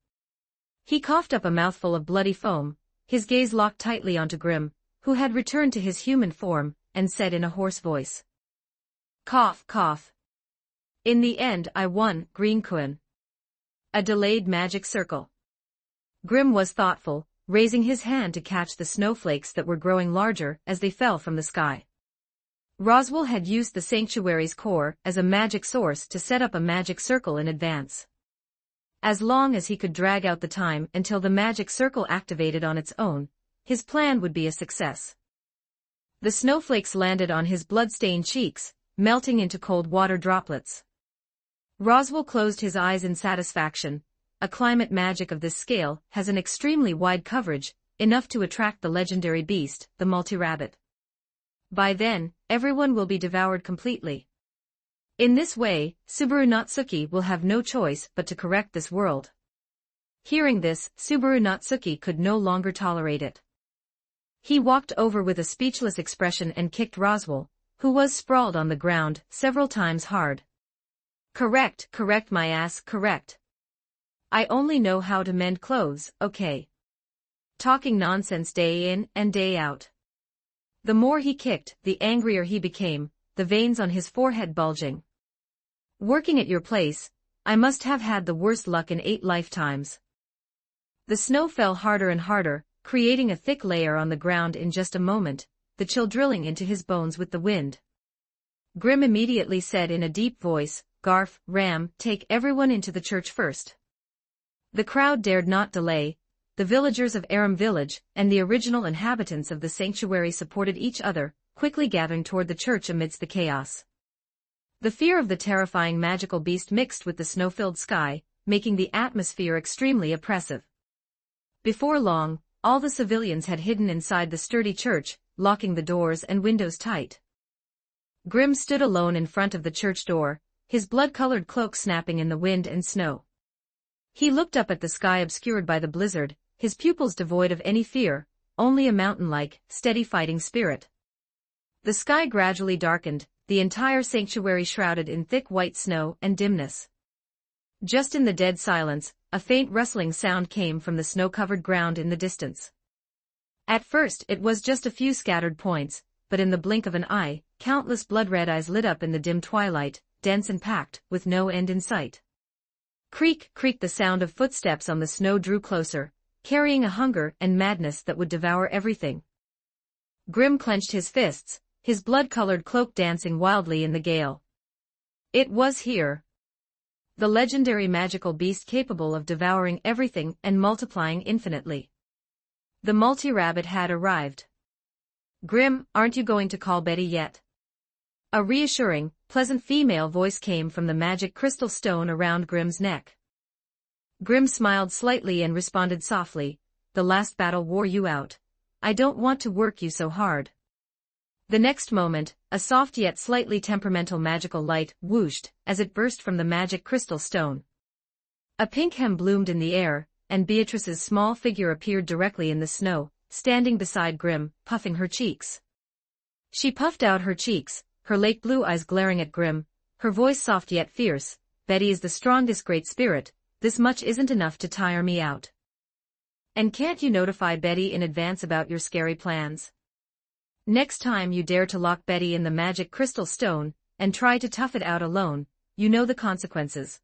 He coughed up a mouthful of bloody foam, his gaze locked tightly onto Grim, who had returned to his human form, and said in a hoarse voice. Cough, cough. In the end I won, Green Quinn. A delayed magic circle. Grim was thoughtful, raising his hand to catch the snowflakes that were growing larger as they fell from the sky. Roswell had used the sanctuary's core as a magic source to set up a magic circle in advance. As long as he could drag out the time until the magic circle activated on its own, his plan would be a success. The snowflakes landed on his blood-stained cheeks, melting into cold water droplets. Roswell closed his eyes in satisfaction. A climate magic of this scale has an extremely wide coverage, enough to attract the legendary beast, the multi-rabbit. By then, everyone will be devoured completely. In this way, Subaru Natsuki will have no choice but to correct this world. Hearing this, Subaru Natsuki could no longer tolerate it. He walked over with a speechless expression and kicked Roswell, who was sprawled on the ground, several times hard. Correct, correct my ass, correct. I only know how to mend clothes, okay? Talking nonsense day in and day out. The more he kicked, the angrier he became, the veins on his forehead bulging. Working at your place, I must have had the worst luck in 8 lifetimes. The snow fell harder and harder, creating a thick layer on the ground in just a moment, the chill drilling into his bones with the wind. Grim immediately said in a deep voice, "Garf, Ram, take everyone into the church first." The crowd dared not delay. The villagers of Aram village and the original inhabitants of the sanctuary supported each other, quickly gathering toward the church amidst the chaos. The fear of the terrifying magical beast mixed with the snow-filled sky, making the atmosphere extremely oppressive. Before long, all the civilians had hidden inside the sturdy church, locking the doors and windows tight. Grim stood alone in front of the church door, his blood-colored cloak snapping in the wind and snow. He looked up at the sky obscured by the blizzard, his pupils devoid of any fear, only a mountain-like, steady fighting spirit. The sky gradually darkened, the entire sanctuary shrouded in thick white snow and dimness. Just in the dead silence, a faint rustling sound came from the snow-covered ground in the distance. At first it was just a few scattered points, but in the blink of an eye, countless blood-red eyes lit up in the dim twilight, dense and packed, with no end in sight. Creak, creak, the sound of footsteps on the snow drew closer, carrying a hunger and madness that would devour everything. Grim clenched his fists, his blood-colored cloak dancing wildly in the gale. It was here. The legendary magical beast capable of devouring everything and multiplying infinitely. The multi-rabbit had arrived. "Grim, aren't you going to call Betty yet?" A reassuring, pleasant female voice came from the magic crystal stone around Grim's neck. Grim smiled slightly and responded softly, "The last battle wore you out. I don't want to work you so hard." The next moment, a soft yet slightly temperamental magical light whooshed as it burst from the magic crystal stone. A pink hem bloomed in the air, and Beatrice's small figure appeared directly in the snow, standing beside Grim, puffing her cheeks. She puffed out her cheeks, her lake blue eyes glaring at Grim, her voice soft yet fierce. "Betty is the strongest great spirit, this much isn't enough to tire me out. And can't you notify Betty in advance about your scary plans? Next time you dare to lock Betty in the magic crystal stone, and try to tough it out alone, you know the consequences."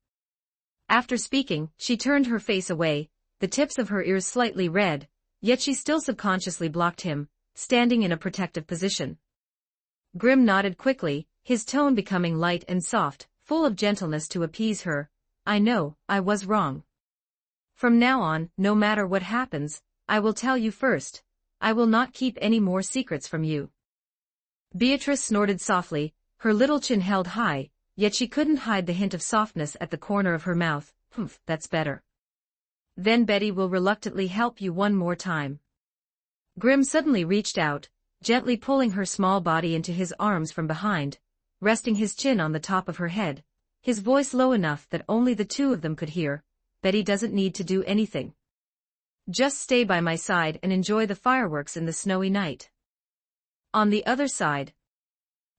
After speaking, she turned her face away, the tips of her ears slightly red, yet she still subconsciously blocked him, standing in a protective position. Grim nodded quickly, his tone becoming light and soft, full of gentleness to appease her. "I know, I was wrong. From now on, no matter what happens, I will tell you first. I will not keep any more secrets from you." Beatrice snorted softly, her little chin held high, yet she couldn't hide the hint of softness at the corner of her mouth. "Humph, that's better. Then Betty will reluctantly help you one more time." Grim suddenly reached out, gently pulling her small body into his arms from behind, resting his chin on the top of her head, his voice low enough that only the two of them could hear. "Betty doesn't need to do anything. Just stay by my side and enjoy the fireworks in the snowy night." On the other side,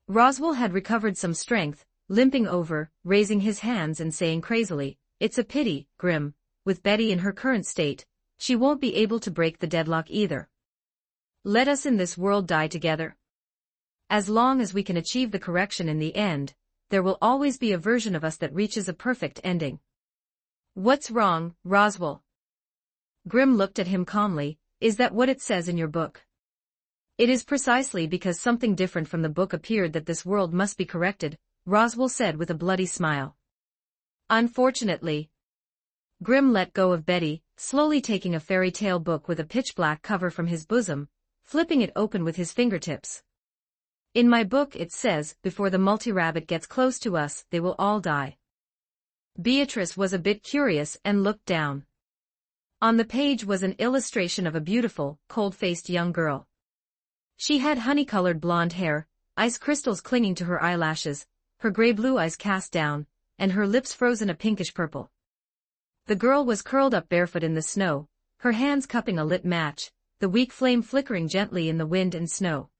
Roswell had recovered some strength, limping over, raising his hands and saying crazily, "It's a pity, Grim, with Betty in her current state, she won't be able to break the deadlock either. Let us in this world die together. As long as we can achieve the correction in the end, there will always be a version of us that reaches a perfect ending." "What's wrong, Roswell?" Grim looked at him calmly. "Is that what it says in your book?" "It is precisely because something different from the book appeared that this world must be corrected," Roswell said with a bloody smile. "Unfortunately." Grim let go of Betty, slowly taking a fairy tale book with a pitch-black cover from his bosom, flipping it open with his fingertips. In my book it says, before the multi-rabbit gets close to us, they will all die. Beatrice was a bit curious and looked down. On the page was an illustration of a beautiful, cold-faced young girl. She had honey-colored blonde hair, ice crystals clinging to her eyelashes, her gray-blue eyes cast down, and her lips frozen a pinkish purple. The girl was curled up barefoot in the snow, her hands cupping a lit match, the weak flame flickering gently in the wind and snow.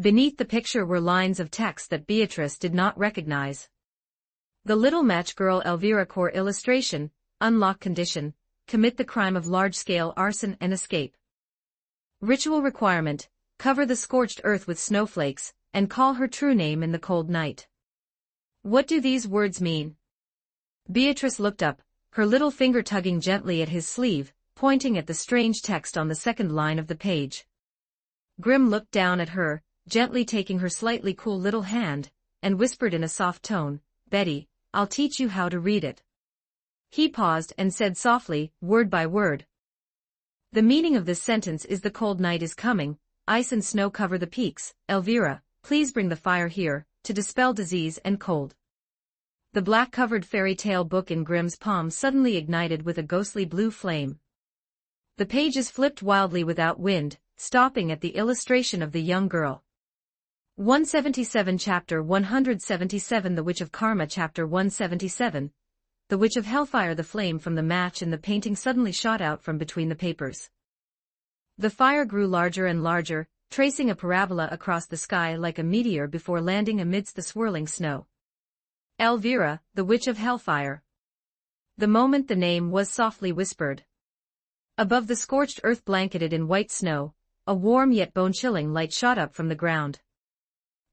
Beneath the picture were lines of text that Beatrice did not recognize. The little match girl Elvira core illustration, unlock condition, commit the crime of large-scale arson and escape. Ritual requirement, cover the scorched earth with snowflakes, and call her true name in the cold night. What do these words mean? Beatrice looked up, her little finger tugging gently at his sleeve, pointing at the strange text on the second line of the page. Grim looked down at her, gently taking her slightly cool little hand, and whispered in a soft tone, "Betty, I'll teach you how to read it." He paused and said softly, word by word. "The meaning of this sentence is the cold night is coming, ice and snow cover the peaks. Elvira, please bring the fire here, to dispel disease and cold." The black-covered fairy tale book in Grimm's palm suddenly ignited with a ghostly blue flame. The pages flipped wildly without wind, stopping at the illustration of the young girl. 177 Chapter 177 The Witch of Karma Chapter 177 The Witch of Hellfire. The flame from the match in the painting suddenly shot out from between the papers. The fire grew larger and larger, tracing a parabola across the sky like a meteor before landing amidst the swirling snow. Elvira, the Witch of Hellfire. The moment the name was softly whispered. Above the scorched earth blanketed in white snow, a warm yet bone-chilling light shot up from the ground.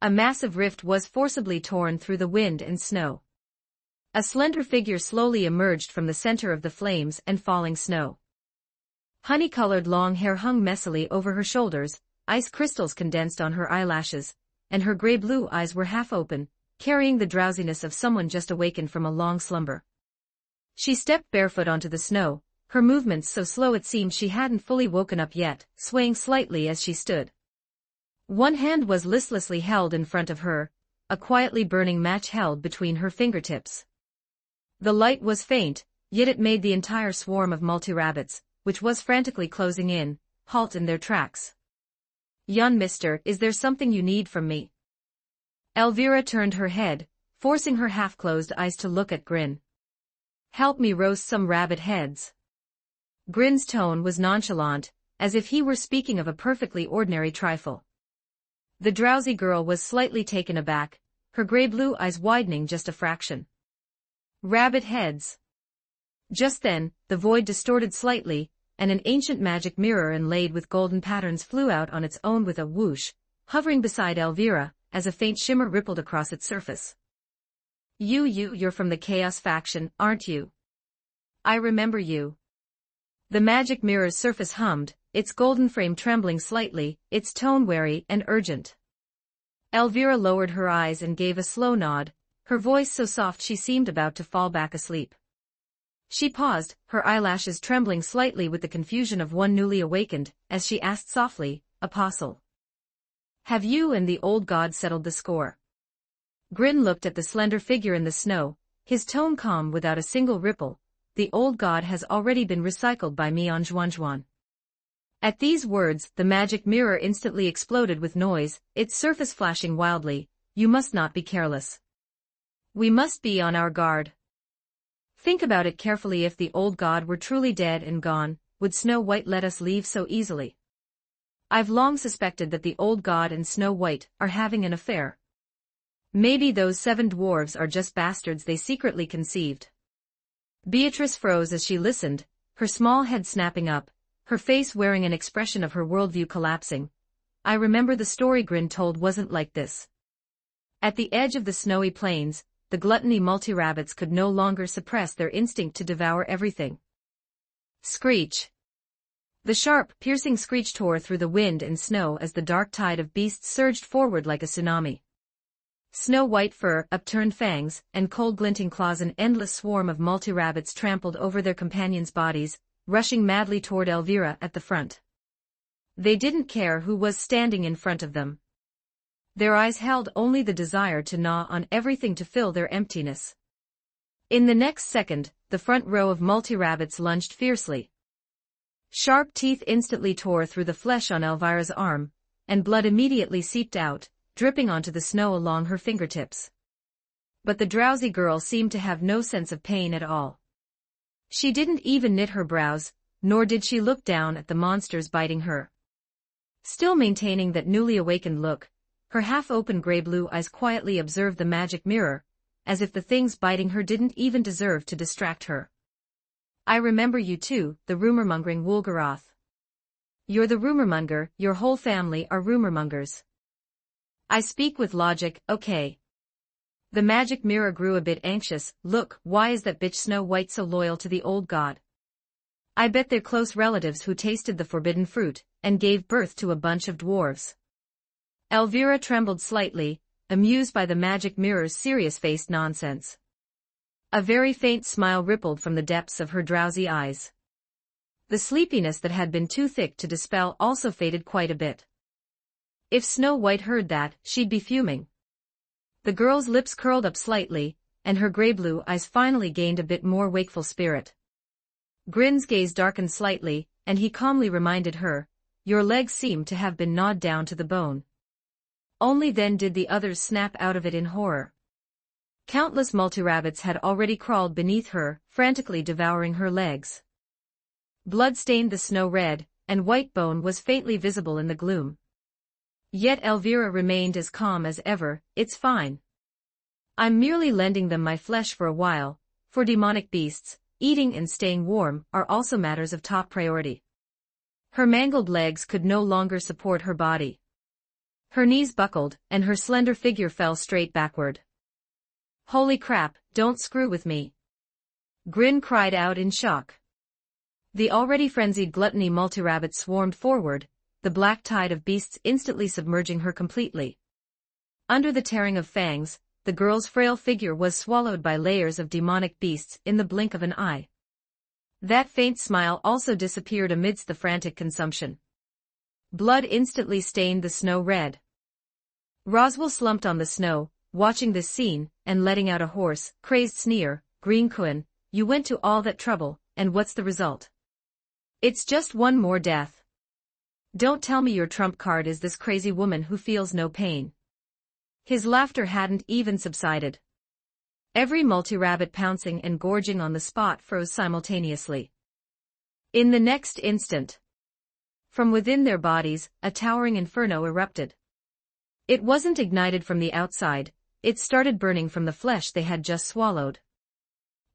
A massive rift was forcibly torn through the wind and snow. A slender figure slowly emerged from the center of the flames and falling snow. Honey-colored long hair hung messily over her shoulders, ice crystals condensed on her eyelashes, and her gray-blue eyes were half open, carrying the drowsiness of someone just awakened from a long slumber. She stepped barefoot onto the snow, her movements so slow it seemed she hadn't fully woken up yet, swaying slightly as she stood. One hand was listlessly held in front of her, a quietly burning match held between her fingertips. The light was faint, yet it made the entire swarm of multi-rabbits, which was frantically closing in, halt in their tracks. "Young mister, is there something you need from me?" Elvira turned her head, forcing her half-closed eyes to look at Grin. "Help me roast some rabbit heads." Grin's tone was nonchalant, as if he were speaking of a perfectly ordinary trifle. The drowsy girl was slightly taken aback, her gray-blue eyes widening just a fraction. "Rabbit heads." Just then, the void distorted slightly, and an ancient magic mirror inlaid with golden patterns flew out on its own with a whoosh, hovering beside Elvira, as a faint shimmer rippled across its surface. You're from the Chaos faction, aren't you? I remember you." The magic mirror's surface hummed, its golden frame trembling slightly, its tone wary and urgent. Elvira lowered her eyes and gave a slow nod, her voice so soft she seemed about to fall back asleep. She paused, her eyelashes trembling slightly with the confusion of one newly awakened, as she asked softly, "Apostle, have you and the old god settled the score?" Grin looked at the slender figure in the snow, his tone calm without a single ripple. "The old god has already been recycled by me on Zhuanzhuan." At these words, the magic mirror instantly exploded with noise, its surface flashing wildly. "You must not be careless. We must be on our guard. Think about it carefully. If the old god were truly dead and gone, would Snow White let us leave so easily? I've long suspected that the old god and Snow White are having an affair. Maybe those 7 dwarves are just bastards they secretly conceived." Beatrice froze as she listened, her small head snapping up, her face wearing an expression of her worldview collapsing. "I remember the story Grin told wasn't like this." At the edge of the snowy plains, the gluttony multi-rabbits could no longer suppress their instinct to devour everything. Screech! The sharp, piercing screech tore through the wind and snow as the dark tide of beasts surged forward like a tsunami. Snow-white fur, upturned fangs, and cold-glinting claws, an endless swarm of multi-rabbits trampled over their companions' bodies, rushing madly toward Elvira at the front. They didn't care who was standing in front of them. Their eyes held only the desire to gnaw on everything to fill their emptiness. In the next second, the front row of multi-rabbits lunged fiercely. Sharp teeth instantly tore through the flesh on Elvira's arm, and blood immediately seeped out, dripping onto the snow along her fingertips. But the drowsy girl seemed to have no sense of pain at all. She didn't even knit her brows, nor did she look down at the monsters biting her. Still maintaining that newly awakened look, her half-open gray-blue eyes quietly observed the magic mirror, as if the things biting her didn't even deserve to distract her. "I remember you too, the rumor-mongering Woolgaroth. You're the rumor-monger, your whole family are rumor-mongers. I speak with logic, okay." The magic mirror grew a bit anxious. "Look, why is that bitch Snow White so loyal to the old god? I bet they're close relatives who tasted the forbidden fruit, and gave birth to a bunch of dwarves." Elvira trembled slightly, amused by the magic mirror's serious-faced nonsense. A very faint smile rippled from the depths of her drowsy eyes. The sleepiness that had been too thick to dispel also faded quite a bit. If Snow White heard that, she'd be fuming. The girl's lips curled up slightly, and her gray-blue eyes finally gained a bit more wakeful spirit. Grin's gaze darkened slightly, and he calmly reminded her, "Your legs seem to have been gnawed down to the bone." Only then did the others snap out of it in horror. Countless multi-rabbits had already crawled beneath her, frantically devouring her legs. Blood stained the snow red, and white bone was faintly visible in the gloom. Yet Elvira remained as calm as ever. "It's fine. I'm merely lending them my flesh for a while. For demonic beasts, eating and staying warm are also matters of top priority." Her mangled legs could no longer support her body. Her knees buckled, and her slender figure fell straight backward. "Holy crap, don't screw with me!" Grin cried out in shock. The already frenzied gluttony multi-rabbit swarmed forward, the black tide of beasts instantly submerging her completely. Under the tearing of fangs, the girl's frail figure was swallowed by layers of demonic beasts in the blink of an eye. That faint smile also disappeared amidst the frantic consumption. Blood instantly stained the snow red. Roswell slumped on the snow, watching this scene, and letting out a hoarse, crazed sneer. "Green Quinn, you went to all that trouble, and what's the result? It's just one more death. Don't tell me your trump card is this crazy woman who feels no pain." His laughter hadn't even subsided. Every multi-rabbit pouncing and gorging on the spot froze simultaneously. In the next instant, from within their bodies, a towering inferno erupted. It wasn't ignited from the outside, it started burning from the flesh they had just swallowed.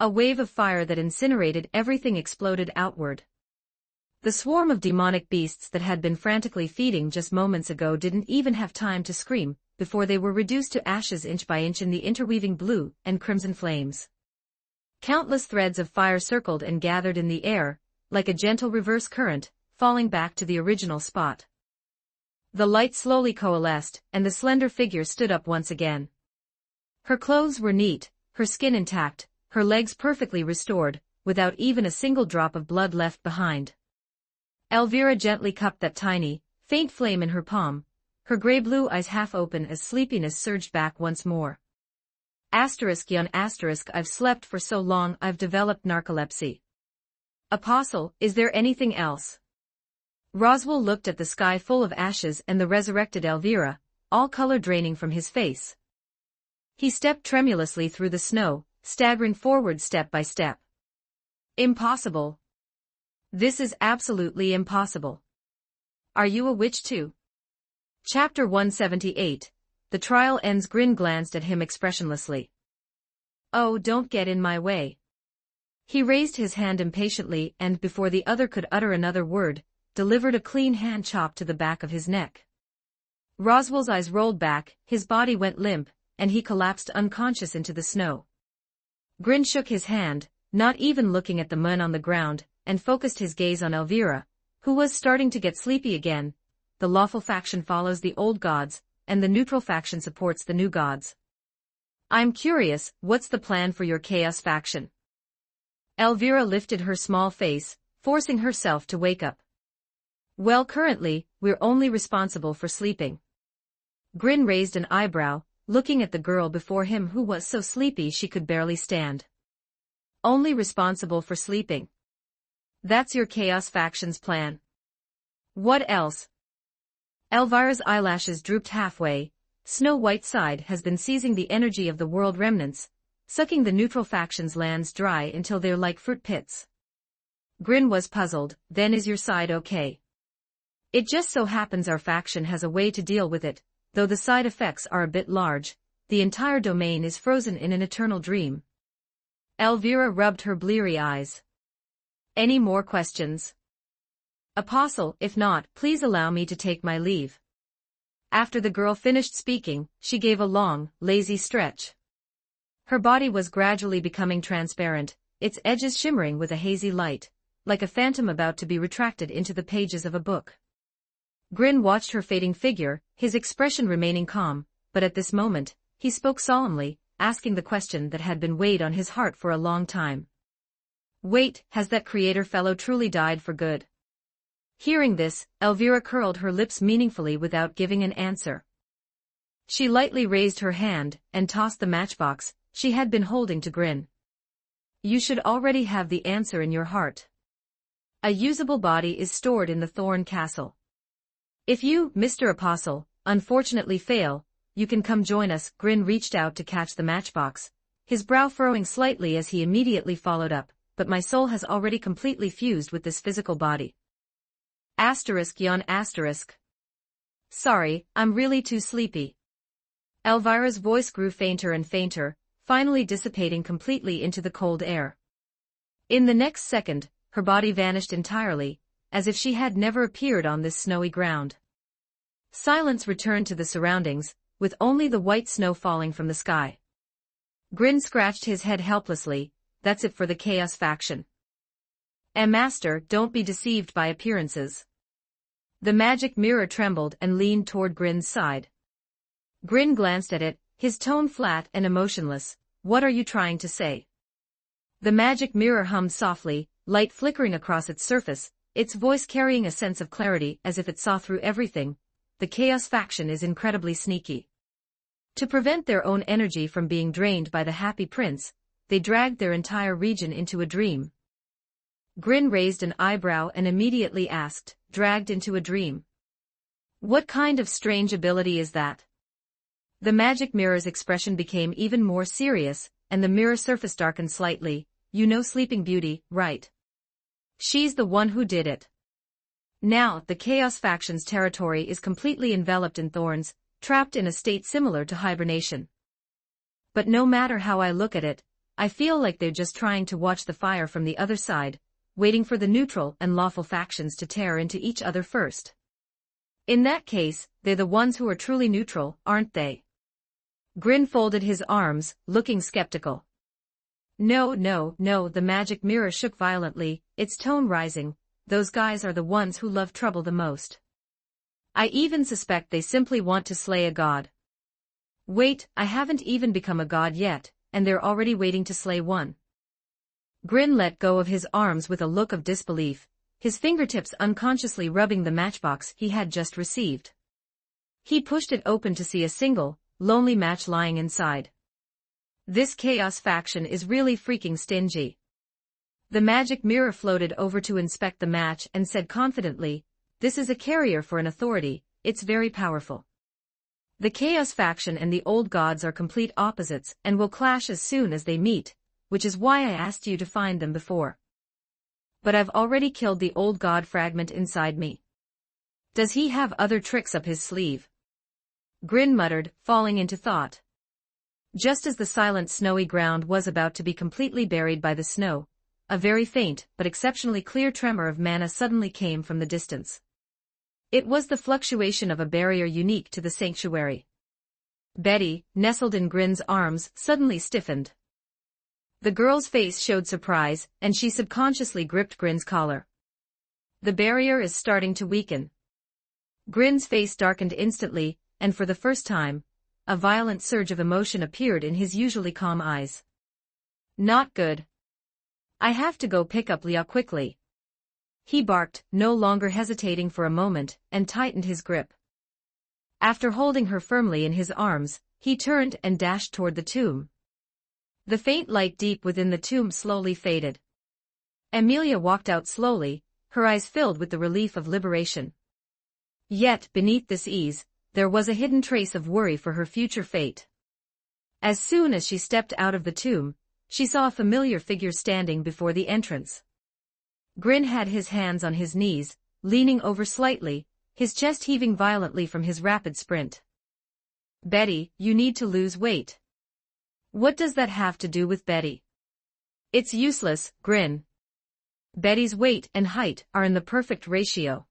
A wave of fire that incinerated everything exploded outward. The swarm of demonic beasts that had been frantically feeding just moments ago didn't even have time to scream, before they were reduced to ashes inch by inch in the interweaving blue and crimson flames. Countless threads of fire circled and gathered in the air, like a gentle reverse current, falling back to the original spot. The light slowly coalesced, and the slender figure stood up once again. Her clothes were neat, her skin intact, her legs perfectly restored, without even a single drop of blood left behind. Elvira gently cupped that tiny, faint flame in her palm, her gray-blue eyes half open as sleepiness surged back once more. *yon**, I've slept for so long I've developed narcolepsy. Apostle, is there anything else? Roswell looked at the sky full of ashes and the resurrected Elvira, all color draining from his face. He stepped tremulously through the snow, staggering forward step by step. "Impossible. This is absolutely impossible. Are you a witch too?" Chapter 178. The trial ends. Grin glanced at him expressionlessly. "Oh, don't get in my way." He raised his hand impatiently and, before the other could utter another word, delivered a clean hand chop to the back of his neck. Roswell's eyes rolled back, his body went limp, and he collapsed unconscious into the snow. Grin shook his hand, not even looking at the men on the ground, and focused his gaze on Elvira, who was starting to get sleepy again. The lawful faction follows the old gods, and the neutral faction supports the new gods. "I'm curious, what's the plan for your chaos faction?" Elvira lifted her small face, forcing herself to wake up. "Well, currently, we're only responsible for sleeping. Grin raised an eyebrow, looking at the girl before him who was so sleepy she could barely stand. Only responsible for sleeping. That's your Chaos Faction's plan. What else? Elvira's eyelashes drooped halfway. Snow White's side has been seizing the energy of the world remnants, sucking the neutral faction's lands dry until they're like fruit pits. Grin was puzzled. Then is your side okay? It just so happens our faction has a way to deal with it, though the side effects are a bit large. The entire domain is frozen in an eternal dream. Elvira rubbed her bleary eyes. Any more questions? Apostle, if not, please allow me to take my leave. After the girl finished speaking, she gave a long, lazy stretch. Her body was gradually becoming transparent, its edges shimmering with a hazy light, like a phantom about to be retracted into the pages of a book. Grin watched her fading figure, his expression remaining calm, but at this moment, he spoke solemnly, asking the question that had been weighed on his heart for a long time. Wait, has that creator fellow truly died for good? Hearing this, Elvira curled her lips meaningfully without giving an answer. She lightly raised her hand and tossed the matchbox she had been holding to Grin. You should already have the answer in your heart. A usable body is stored in the Thorn Castle. If you, Mr. Apostle, unfortunately fail, you can come join us. Grin reached out to catch the matchbox, his brow furrowing slightly as he immediately followed up, but my soul has already completely fused with this physical body. Yawn. Sorry, I'm really too sleepy. Elvira's voice grew fainter and fainter, finally dissipating completely into the cold air. In the next second, her body vanished entirely, as if she had never appeared on this snowy ground. Silence returned to the surroundings, with only the white snow falling from the sky. Grin scratched his head helplessly. That's it for the Chaos Faction. Master, don't be deceived by appearances. The magic mirror trembled and leaned toward Grin's side. Grin glanced at it, his tone flat and emotionless. What are you trying to say? The magic mirror hummed softly, light flickering across its surface, its voice carrying a sense of clarity as if it saw through everything. The Chaos Faction is incredibly sneaky. To prevent their own energy from being drained by the Happy Prince, they dragged their entire region into a dream. Grin raised an eyebrow and immediately asked, dragged into a dream? What kind of strange ability is that? The magic mirror's expression became even more serious, and the mirror surface darkened slightly. You know Sleeping Beauty, right? She's the one who did it. Now, the Chaos Faction's territory is completely enveloped in thorns, trapped in a state similar to hibernation. But no matter how I look at it, I feel like they're just trying to watch the fire from the other side, waiting for the neutral and lawful factions to tear into each other first. In that case, they're the ones who are truly neutral, aren't they? Grin folded his arms, looking skeptical. No, the magic mirror shook violently, its tone rising. Those guys are the ones who love trouble the most. I even suspect they simply want to slay a god. Wait, I haven't even become a god yet, and they're already waiting to slay one. Grin let go of his arms with a look of disbelief, his fingertips unconsciously rubbing the matchbox he had just received. He pushed it open to see a single, lonely match lying inside. This Chaos Faction is really freaking stingy. The magic mirror floated over to inspect the match and said confidently, this is a carrier for an authority, it's very powerful. The Chaos Faction and the old gods are complete opposites and will clash as soon as they meet, which is why I asked you to find them before. But I've already killed the old god fragment inside me. Does he have other tricks up his sleeve? Grin muttered, falling into thought. Just as the silent snowy ground was about to be completely buried by the snow, a very faint but exceptionally clear tremor of mana suddenly came from the distance. It was the fluctuation of a barrier unique to the sanctuary. Betty, nestled in Grin's arms, suddenly stiffened. The girl's face showed surprise, and she subconsciously gripped Grin's collar. The barrier is starting to weaken. Grin's face darkened instantly, and for the first time, a violent surge of emotion appeared in his usually calm eyes. Not good. I have to go pick up Leah quickly. He barked, no longer hesitating for a moment, and tightened his grip. After holding her firmly in his arms, he turned and dashed toward the tomb. The faint light deep within the tomb slowly faded. Amelia walked out slowly, her eyes filled with the relief of liberation. Yet, beneath this ease, there was a hidden trace of worry for her future fate. As soon as she stepped out of the tomb, she saw a familiar figure standing before the entrance. Grin had his hands on his knees, leaning over slightly, his chest heaving violently from his rapid sprint. "Betty, you need to lose weight." "What does that have to do with Betty?" "It's useless, Grin. Betty's weight and height are in the perfect ratio."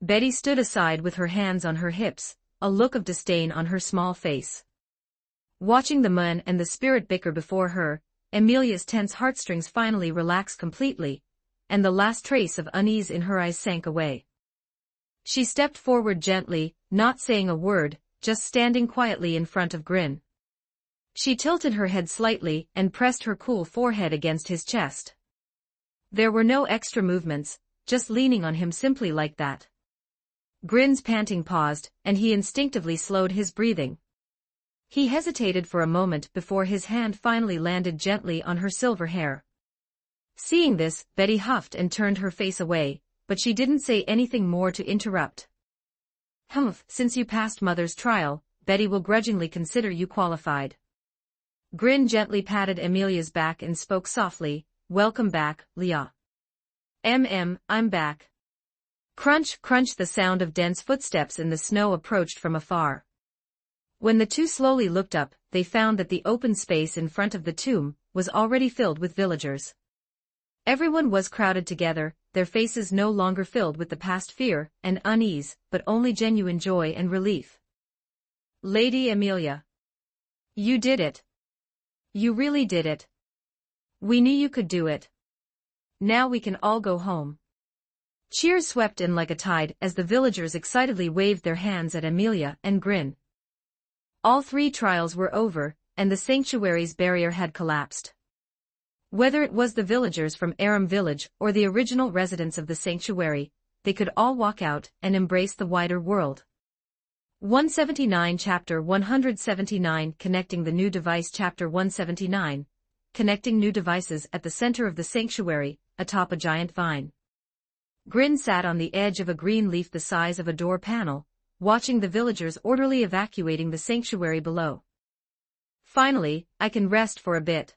Betty stood aside with her hands on her hips, a look of disdain on her small face. Watching the man and the spirit bicker before her, Amelia's tense heartstrings finally relaxed completely, and the last trace of unease in her eyes sank away. She stepped forward gently, not saying a word, just standing quietly in front of Grin. She tilted her head slightly and pressed her cool forehead against his chest. There were no extra movements, just leaning on him simply like that. Grin's panting paused, and he instinctively slowed his breathing. He hesitated for a moment before his hand finally landed gently on her silver hair. Seeing this, Betty huffed and turned her face away, but she didn't say anything more to interrupt. "Humph, since you passed Mother's trial, Betty will grudgingly consider you qualified." Grin gently patted Amelia's back and spoke softly, "Welcome back, Leah." I'm back." Crunch, crunch, the sound of dense footsteps in the snow approached from afar. When the two slowly looked up, they found that the open space in front of the tomb was already filled with villagers. Everyone was crowded together, their faces no longer filled with the past fear and unease, but only genuine joy and relief. "Lady Amelia. You did it. You really did it. We knew you could do it. Now we can all go home." Cheers swept in like a tide as the villagers excitedly waved their hands at Amelia and Grin. All three trials were over, and the sanctuary's barrier had collapsed. Whether it was the villagers from Aram village or the original residents of the sanctuary, they could all walk out and embrace the wider world. 179 Chapter 179 Connecting the New Device Chapter 179 Connecting New Devices at the center of the sanctuary, atop a giant vine. Grin sat on the edge of a green leaf the size of a door panel, watching the villagers orderly evacuating the sanctuary below. "Finally, I can rest for a bit."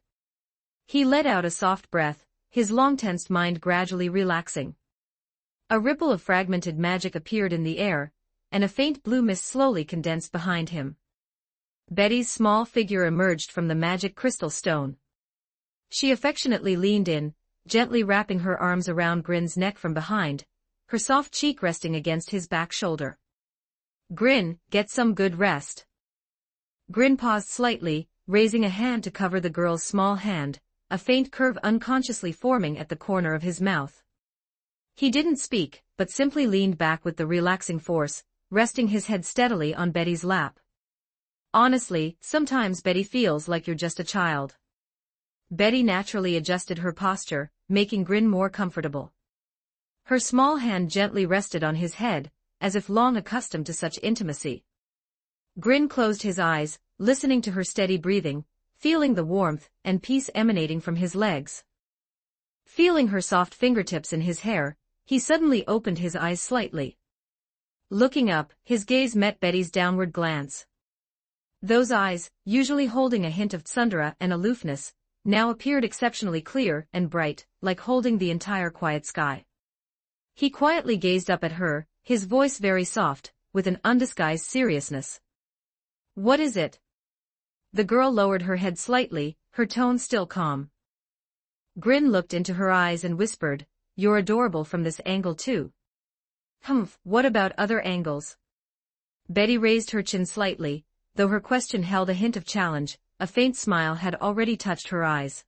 He let out a soft breath, his long-tensed mind gradually relaxing. A ripple of fragmented magic appeared in the air, and a faint blue mist slowly condensed behind him. Betty's small figure emerged from the magic crystal stone. She affectionately leaned in, gently wrapping her arms around Grin's neck from behind, her soft cheek resting against his back shoulder. "Grin, get some good rest." Grin paused slightly, raising a hand to cover the girl's small hand, a faint curve unconsciously forming at the corner of his mouth. He didn't speak, but simply leaned back with the relaxing force, resting his head steadily on Betty's lap. "Honestly, sometimes Betty feels like you're just a child." Betty naturally adjusted her posture, making Grin more comfortable. Her small hand gently rested on his head, as if long accustomed to such intimacy. Grin closed his eyes, listening to her steady breathing, feeling the warmth and peace emanating from his legs. Feeling her soft fingertips in his hair, he suddenly opened his eyes slightly. Looking up, his gaze met Betty's downward glance. Those eyes, usually holding a hint of tsundere and aloofness, now appeared exceptionally clear and bright, like holding the entire quiet sky. He quietly gazed up at her, his voice very soft, with an undisguised seriousness. "What is it?" The girl lowered her head slightly, her tone still calm. Grin looked into her eyes and whispered, "You're adorable from this angle too." "Humph, what about other angles?" Betty raised her chin slightly, though her question held a hint of challenge, a faint smile had already touched her eyes.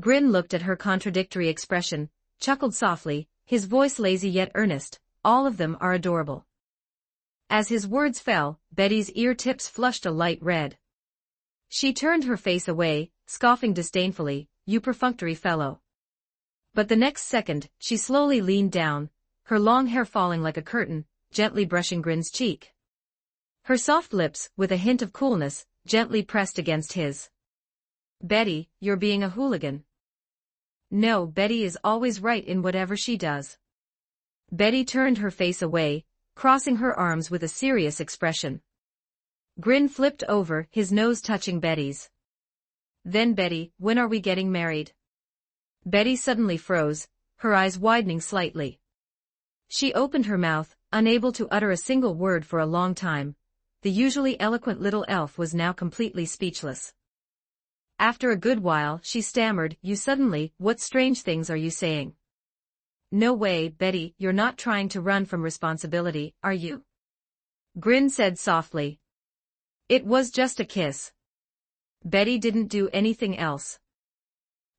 Grin looked at her contradictory expression, chuckled softly, his voice lazy yet earnest, "All of them are adorable." As his words fell, Betty's ear tips flushed a light red. She turned her face away, scoffing disdainfully, "You perfunctory fellow." But the next second, she slowly leaned down, her long hair falling like a curtain, gently brushing Grin's cheek. Her soft lips, with a hint of coolness, gently pressed against his. Betty, you're being a hooligan. No, Betty is always right in whatever she does. Betty turned her face away, crossing her arms with a serious expression. Grin flipped over, his nose touching Betty's. Then Betty, when are we getting married? Betty suddenly froze, her eyes widening slightly. She opened her mouth, unable to utter a single word for a long time. The usually eloquent little elf was now completely speechless. After a good while, she stammered, "You suddenly, what strange things are you saying?" "No way, Betty, you're not trying to run from responsibility, are you?" Grin said softly. "It was just a kiss. Betty didn't do anything else."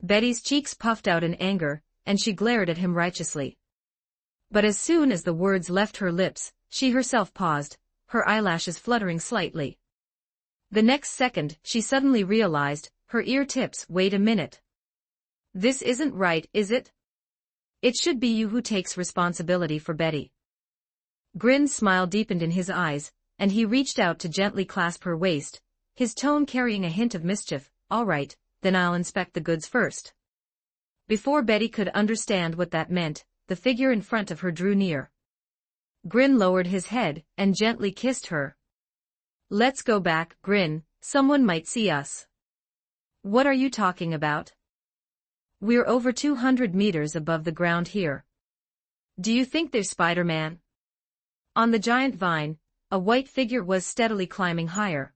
Betty's cheeks puffed out in anger, and she glared at him righteously. But as soon as the words left her lips, she herself paused, her eyelashes fluttering slightly. The next second, she suddenly realized, her ear tips, "Wait a minute. This isn't right, is it? It should be you who takes responsibility for Betty." Grin's smile deepened in his eyes, and he reached out to gently clasp her waist, his tone carrying a hint of mischief. "All right, then I'll inspect the goods first." Before Betty could understand what that meant, the figure in front of her drew near. Grin lowered his head and gently kissed her. "Let's go back, Grin, someone might see us." "What are you talking about? We're over 200 meters above the ground here. Do you think there's Spider-Man?" On the giant vine, a white figure was steadily climbing higher.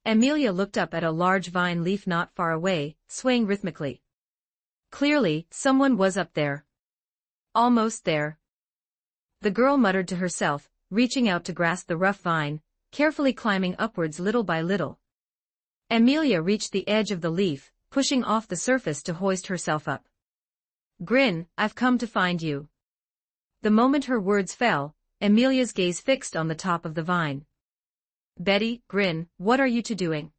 Amelia looked up at a large vine leaf not far away, swaying rhythmically. Clearly, someone was up there. Almost there. The girl muttered to herself, reaching out to grasp the rough vine, carefully climbing upwards little by little. Amelia reached the edge of the leaf, pushing off the surface to hoist herself up. "Grin, I've come to find you." The moment her words fell, Amelia's gaze fixed on the top of the vine. "Betty, Grin, what are you two doing?"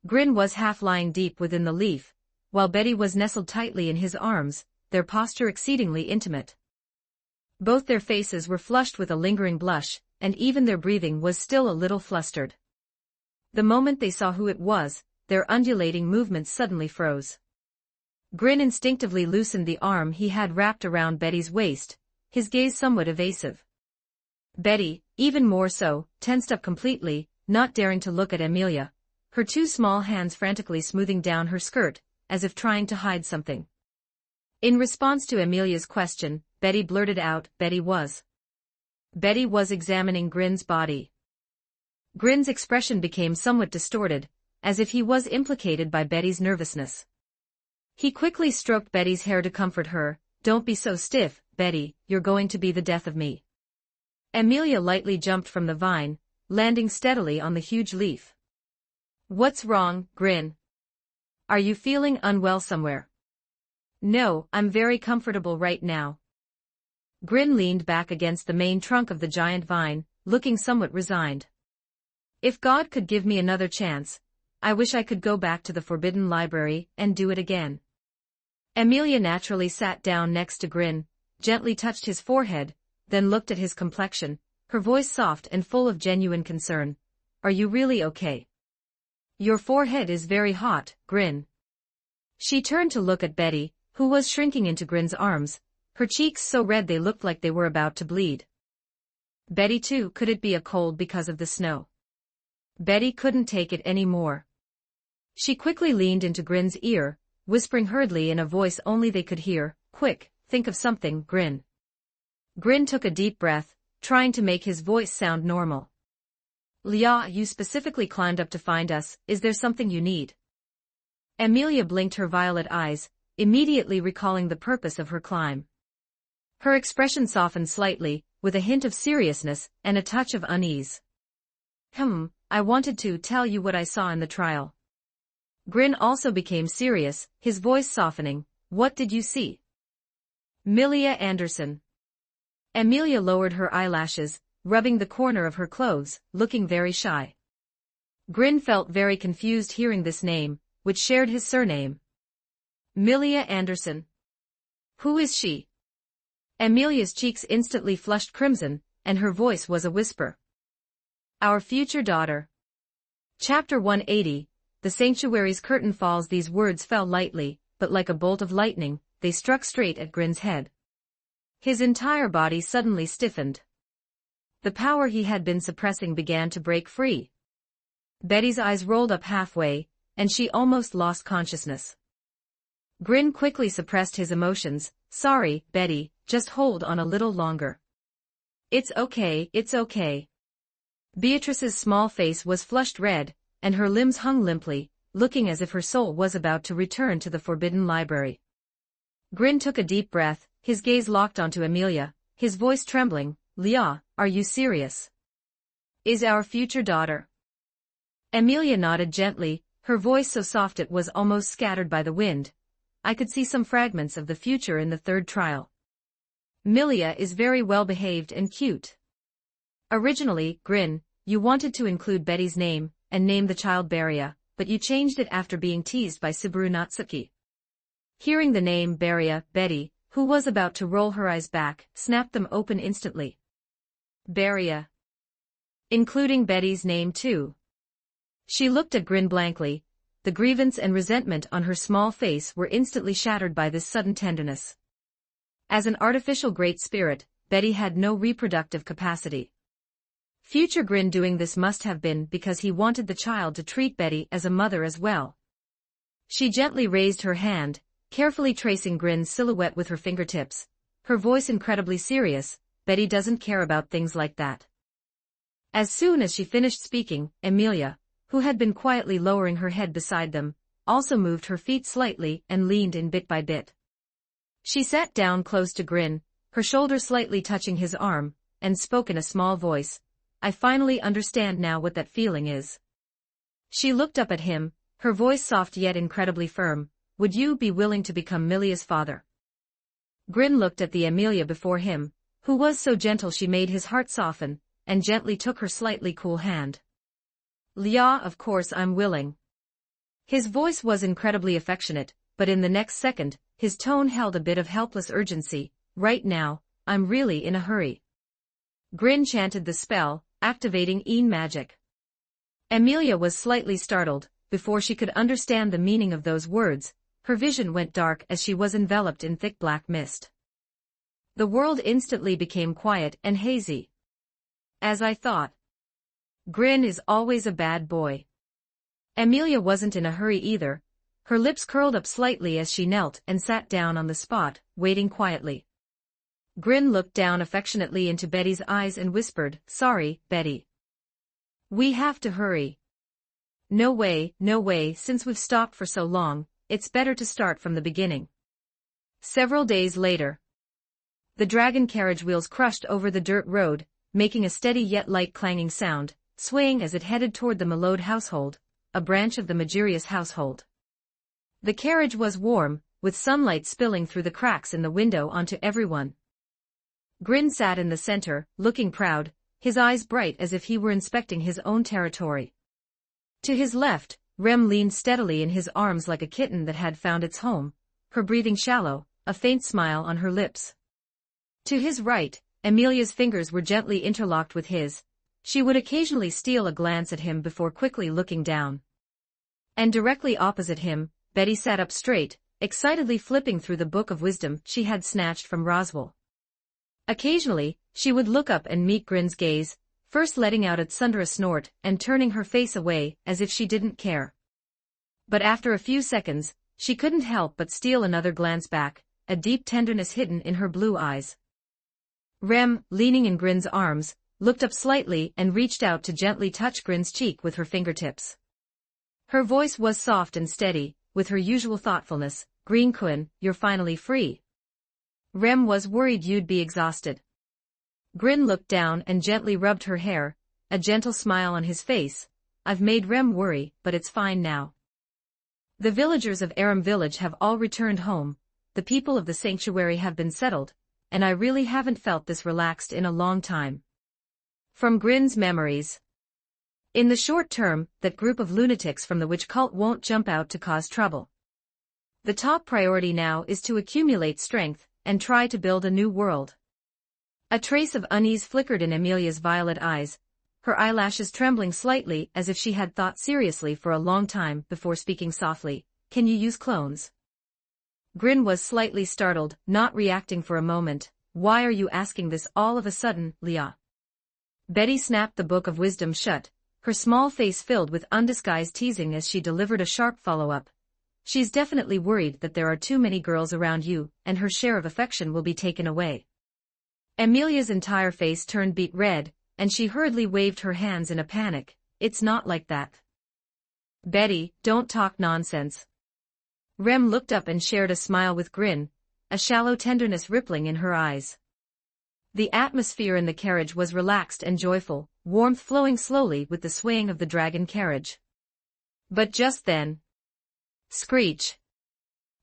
Grin was half lying deep within the leaf, while Betty was nestled tightly in his arms, their posture exceedingly intimate. Both their faces were flushed with a lingering blush, and even their breathing was still a little flustered. The moment they saw who it was, their undulating movements suddenly froze. Grin instinctively loosened the arm he had wrapped around Betty's waist, his gaze somewhat evasive. Betty, even more so, tensed up completely, not daring to look at Amelia, her two small hands frantically smoothing down her skirt, as if trying to hide something. In response to Amelia's question, Betty blurted out, Betty was examining Grin's body. Grin's expression became somewhat distorted, as if he was implicated by Betty's nervousness. He quickly stroked Betty's hair to comfort her. "Don't be so stiff, Betty, you're going to be the death of me." Amelia lightly jumped from the vine, landing steadily on the huge leaf. "What's wrong, Grin? Are you feeling unwell somewhere?" "No, I'm very comfortable right now." Grin leaned back against the main trunk of the giant vine, looking somewhat resigned. "If God could give me another chance, I wish I could go back to the Forbidden Library and do it again." Amelia naturally sat down next to Grin, gently touched his forehead, then looked at his complexion, her voice soft and full of genuine concern. "Are you really okay? Your forehead is very hot, Grin." She turned to look at Betty, who was shrinking into Grin's arms, her cheeks so red they looked like they were about to bleed. Betty too, could it be a cold because of the snow? Betty couldn't take it any more. She quickly leaned into Grin's ear, whispering hurriedly in a voice only they could hear, "Quick, think of something, Grin." Grin took a deep breath, trying to make his voice sound normal. "Leah, you specifically climbed up to find us, is there something you need?" Amelia blinked her violet eyes, immediately recalling the purpose of her climb. Her expression softened slightly, with a hint of seriousness and a touch of unease. I wanted to tell you what I saw in the trial." Grin also became serious, his voice softening. "What did you see?" "Millia Anderson." Amelia lowered her eyelashes, rubbing the corner of her clothes, looking very shy. Grin felt very confused hearing this name, which shared his surname. "Millia Anderson? Who is she?" Amelia's cheeks instantly flushed crimson, and her voice was a whisper. Our future daughter. Chapter 180, The Sanctuary's curtain falls. These words fell lightly, but like a bolt of lightning, they struck straight at Grin's head. His entire body suddenly stiffened. The power he had been suppressing began to break free. Betty's eyes rolled up halfway, and she almost lost consciousness. Grin quickly suppressed his emotions. Sorry, Betty, just hold on a little longer. It's okay, it's okay. Beatrice's small face was flushed red, and her limbs hung limply, looking as if her soul was about to return to the forbidden library. Grin took a deep breath, his gaze locked onto Amelia, his voice trembling. Leah, are you serious? Is our future daughter? Amelia nodded gently, her voice so soft it was almost scattered by the wind. I could see some fragments of the future in the third trial. Milia is very well behaved and cute. Originally, Grin, you wanted to include Betty's name, and name the child Beria, but you changed it after being teased by Subaru Natsuki. Hearing the name Beria, Betty, who was about to roll her eyes back, snapped them open instantly. Beria. Including Betty's name too. She looked at Grin blankly. The grievance and resentment on her small face were instantly shattered by this sudden tenderness. As an artificial great spirit, Betty had no reproductive capacity. Future Grin doing this must have been because he wanted the child to treat Betty as a mother as well. She gently raised her hand, carefully tracing Grin's silhouette with her fingertips, her voice incredibly serious. Betty doesn't care about things like that. As soon as she finished speaking, Amelia, who had been quietly lowering her head beside them, also moved her feet slightly and leaned in bit by bit. She sat down close to Grin, her shoulder slightly touching his arm, and spoke in a small voice. I finally understand now what that feeling is. She looked up at him, her voice soft yet incredibly firm. Would you be willing to become Milia's father? Grin looked at the Amelia before him, who was so gentle she made his heart soften, and gently took her slightly cool hand. Leah, of course I'm willing. His voice was incredibly affectionate, but in the next second, his tone held a bit of helpless urgency. Right now, I'm really in a hurry. Grin chanted the spell, activating Een magic. Amelia was slightly startled. Before she could understand the meaning of those words, her vision went dark as she was enveloped in thick black mist. The world instantly became quiet and hazy. As I thought. Grin is always a bad boy. Amelia wasn't in a hurry either. Her lips curled up slightly as she knelt and sat down on the spot, waiting quietly. Grin looked down affectionately into Betty's eyes and whispered, Sorry, Betty. We have to hurry. No way, since we've stopped for so long, it's better to start from the beginning. Several days later. The dragon carriage wheels crushed over the dirt road, making a steady yet light clanging sound, swaying as it headed toward the Malode household, a branch of the Magirius household. The carriage was warm, with sunlight spilling through the cracks in the window onto everyone. Grin sat in the center, looking proud, his eyes bright as if he were inspecting his own territory. To his left, Rem leaned steadily in his arms like a kitten that had found its home, her breathing shallow, a faint smile on her lips. To his right, Amelia's fingers were gently interlocked with his. She would occasionally steal a glance at him before quickly looking down. And directly opposite him, Betty sat up straight, excitedly flipping through the book of wisdom she had snatched from Roswell. Occasionally, she would look up and meet Grin's gaze, first letting out a snort and turning her face away as if she didn't care. But after a few seconds, she couldn't help but steal another glance back, a deep tenderness hidden in her blue eyes. Rem, leaning in Grin's arms, looked up slightly and reached out to gently touch Grin's cheek with her fingertips. Her voice was soft and steady, with her usual thoughtfulness. Green-kun, you're finally free. Rem was worried you'd be exhausted. Grin looked down and gently rubbed her hair, a gentle smile on his face. I've made Rem worry, but it's fine now. The villagers of Aram village have all returned home, the people of the sanctuary have been settled, and I really haven't felt this relaxed in a long time. From Grin's memories. In the short term, that group of lunatics from the witch cult won't jump out to cause trouble. The top priority now is to accumulate strength, and try to build a new world. A trace of unease flickered in Amelia's violet eyes. her eyelashes trembling slightly as if she had thought seriously for a long time before speaking softly. "Can you use clones?" Grin was slightly startled, not reacting for a moment. "Why are you asking this all of a sudden, Leah?" Betty snapped the book of wisdom shut, her small face filled with undisguised teasing as she delivered a sharp follow-up. "She's definitely worried that there are too many girls around you, and her share of affection will be taken away." Amelia's entire face turned beet red, and she hurriedly waved her hands in a panic. "It's not like that." "Betty, don't talk nonsense." Rem looked up and shared a smile with Grin, a shallow tenderness rippling in her eyes. The atmosphere in the carriage was relaxed and joyful, warmth flowing slowly with the swaying of the dragon carriage. But just then, screech!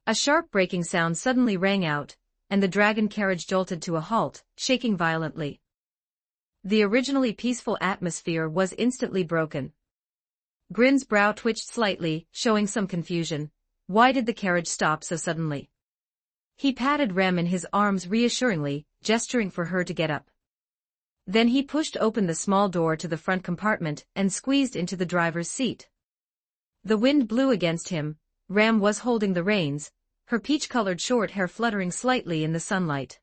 A sharp breaking sound suddenly rang out, and the dragon carriage jolted to a halt, shaking violently. The originally peaceful atmosphere was instantly broken. Grin's brow twitched slightly, showing some confusion. Why did the carriage stop so suddenly? He patted Rem in his arms reassuringly, gesturing for her to get up. Then he pushed open the small door to the front compartment and squeezed into the driver's seat. The wind blew against him. Rem was holding the reins, her peach-colored short hair fluttering slightly in the sunlight.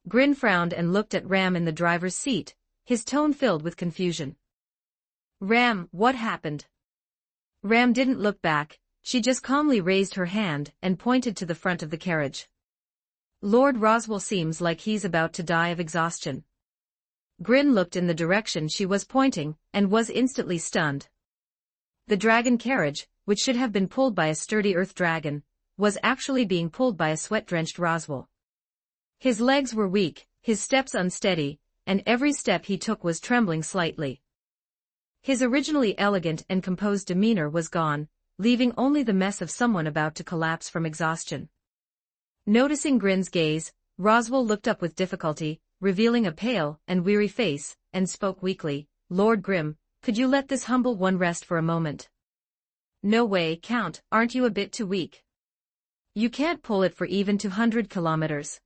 Grin frowned and looked at Ram in the driver's seat, his tone filled with confusion. "Ram, what happened?" Ram didn't look back, she just calmly raised her hand and pointed to the front of the carriage. "Lord Roswell seems like he's about to die of exhaustion." Grin looked in the direction she was pointing, and was instantly stunned. The dragon carriage, which should have been pulled by a sturdy earth dragon, was actually being pulled by a sweat-drenched Roswell. His legs were weak, his steps unsteady, and every step he took was trembling slightly. His originally elegant and composed demeanor was gone, leaving only the mess of someone about to collapse from exhaustion. Noticing Grin's gaze, Roswell looked up with difficulty, revealing a pale and weary face, and spoke weakly. "Lord Grim, could you let this humble one rest for a moment?" "No way, Count, aren't you a bit too weak? You can't pull it for even 200 kilometers.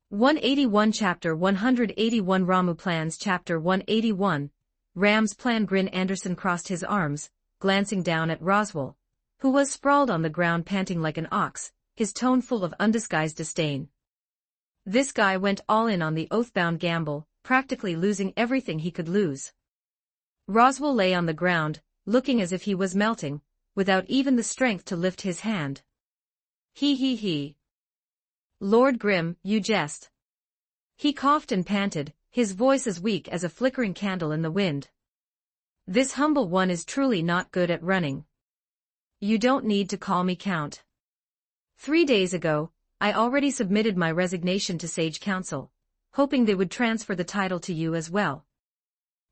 181 Chapter 181 Ramu Plans Chapter 181 Ram's Plan. Grin Anderson crossed his arms, glancing down at Roswell, who was sprawled on the ground panting like an ox, his tone full of undisguised disdain. This guy went all in on the oath-bound gamble, practically losing everything he could lose. Roswell lay on the ground, looking as if he was melting, without even the strength to lift his hand. He. "Lord Grim, you jest." He coughed and panted, his voice as weak as a flickering candle in the wind. "This humble one is truly not good at running. You don't need to call me Count. 3 days ago, I already submitted my resignation to Sage Council, hoping they would transfer the title to you as well."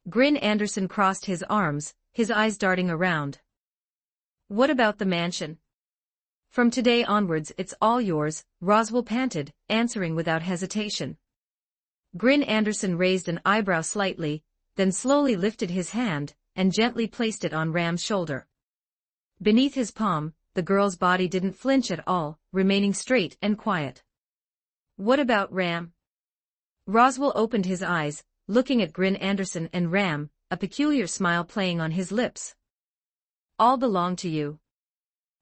Grin Anderson crossed his arms, his eyes darting around. "What about the mansion?" "From today onwards it's all yours," Roswell panted, answering without hesitation. Grin Anderson raised an eyebrow slightly, then slowly lifted his hand, and gently placed it on Ram's shoulder. Beneath his palm, the girl's body didn't flinch at all, remaining straight and quiet. "What about Ram?" Roswell opened his eyes, looking at Grin Anderson and Ram, a peculiar smile playing on his lips. "All belong to you.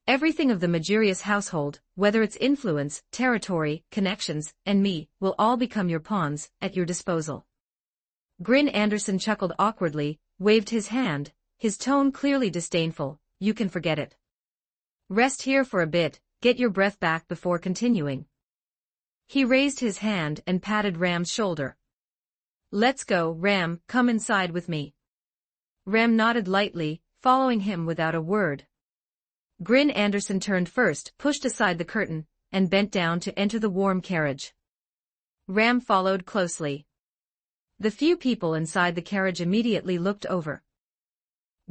Everything of the Magirius household, whether its influence, territory, connections, and me, will all become your pawns, at your disposal." Grin Anderson chuckled awkwardly, waved his hand, his tone clearly disdainful. "You can forget it. Rest here for a bit, get your breath back before continuing." He raised his hand and patted Ram's shoulder. "Let's go, Ram, come inside with me." Ram nodded lightly, following him without a word. Grin Anderson turned first, pushed aside the curtain, and bent down to enter the warm carriage. Ram followed closely. The few people inside the carriage immediately looked over.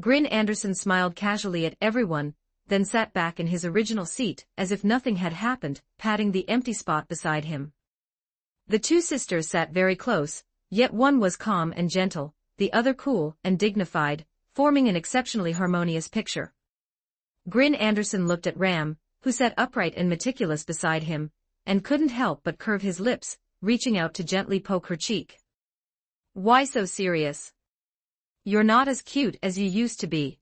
Grin Anderson smiled casually at everyone, then sat back in his original seat, as if nothing had happened, patting the empty spot beside him. The two sisters sat very close, yet one was calm and gentle, the other cool and dignified, forming an exceptionally harmonious picture. Grin Anderson looked at Ram, who sat upright and meticulous beside him, and couldn't help but curve his lips, reaching out to gently poke her cheek. "Why so serious?" You're not as cute as you used to be.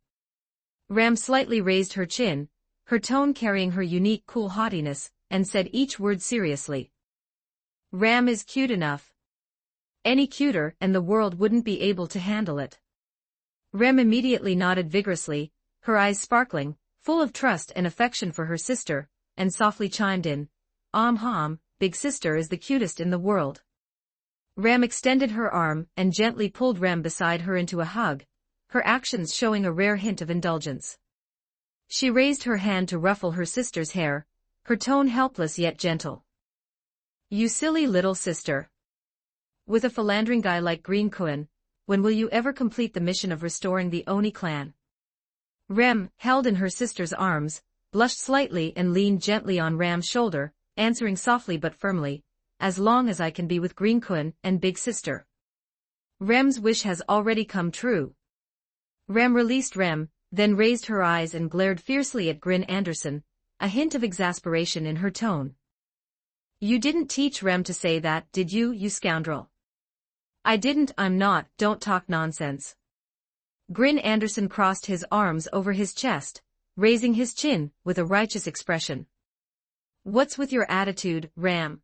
Ram slightly raised her chin, her tone carrying her unique cool haughtiness, and said each word seriously. Ram is cute enough. Any cuter and the world wouldn't be able to handle it. Ram immediately nodded vigorously, her eyes sparkling, full of trust and affection for her sister, and softly chimed in, Big sister is the cutest in the world. Ram extended her arm and gently pulled Rem beside her into a hug, her actions showing a rare hint of indulgence. She raised her hand to ruffle her sister's hair, her tone helpless yet gentle. You silly little sister. With a philandering guy like Green Kun, when will you ever complete the mission of restoring the Oni clan? Rem, held in her sister's arms, blushed slightly and leaned gently on Ram's shoulder, answering softly but firmly, as long as I can be with Green Kun and Big Sister. Rem's wish has already come true. Rem released Rem, then raised her eyes and glared fiercely at Grin Anderson, a hint of exasperation in her tone. You didn't teach Rem to say that, did you, you scoundrel? I didn't, I'm not, don't talk nonsense. Grin Anderson crossed his arms over his chest, raising his chin, with a righteous expression. What's with your attitude, Ram?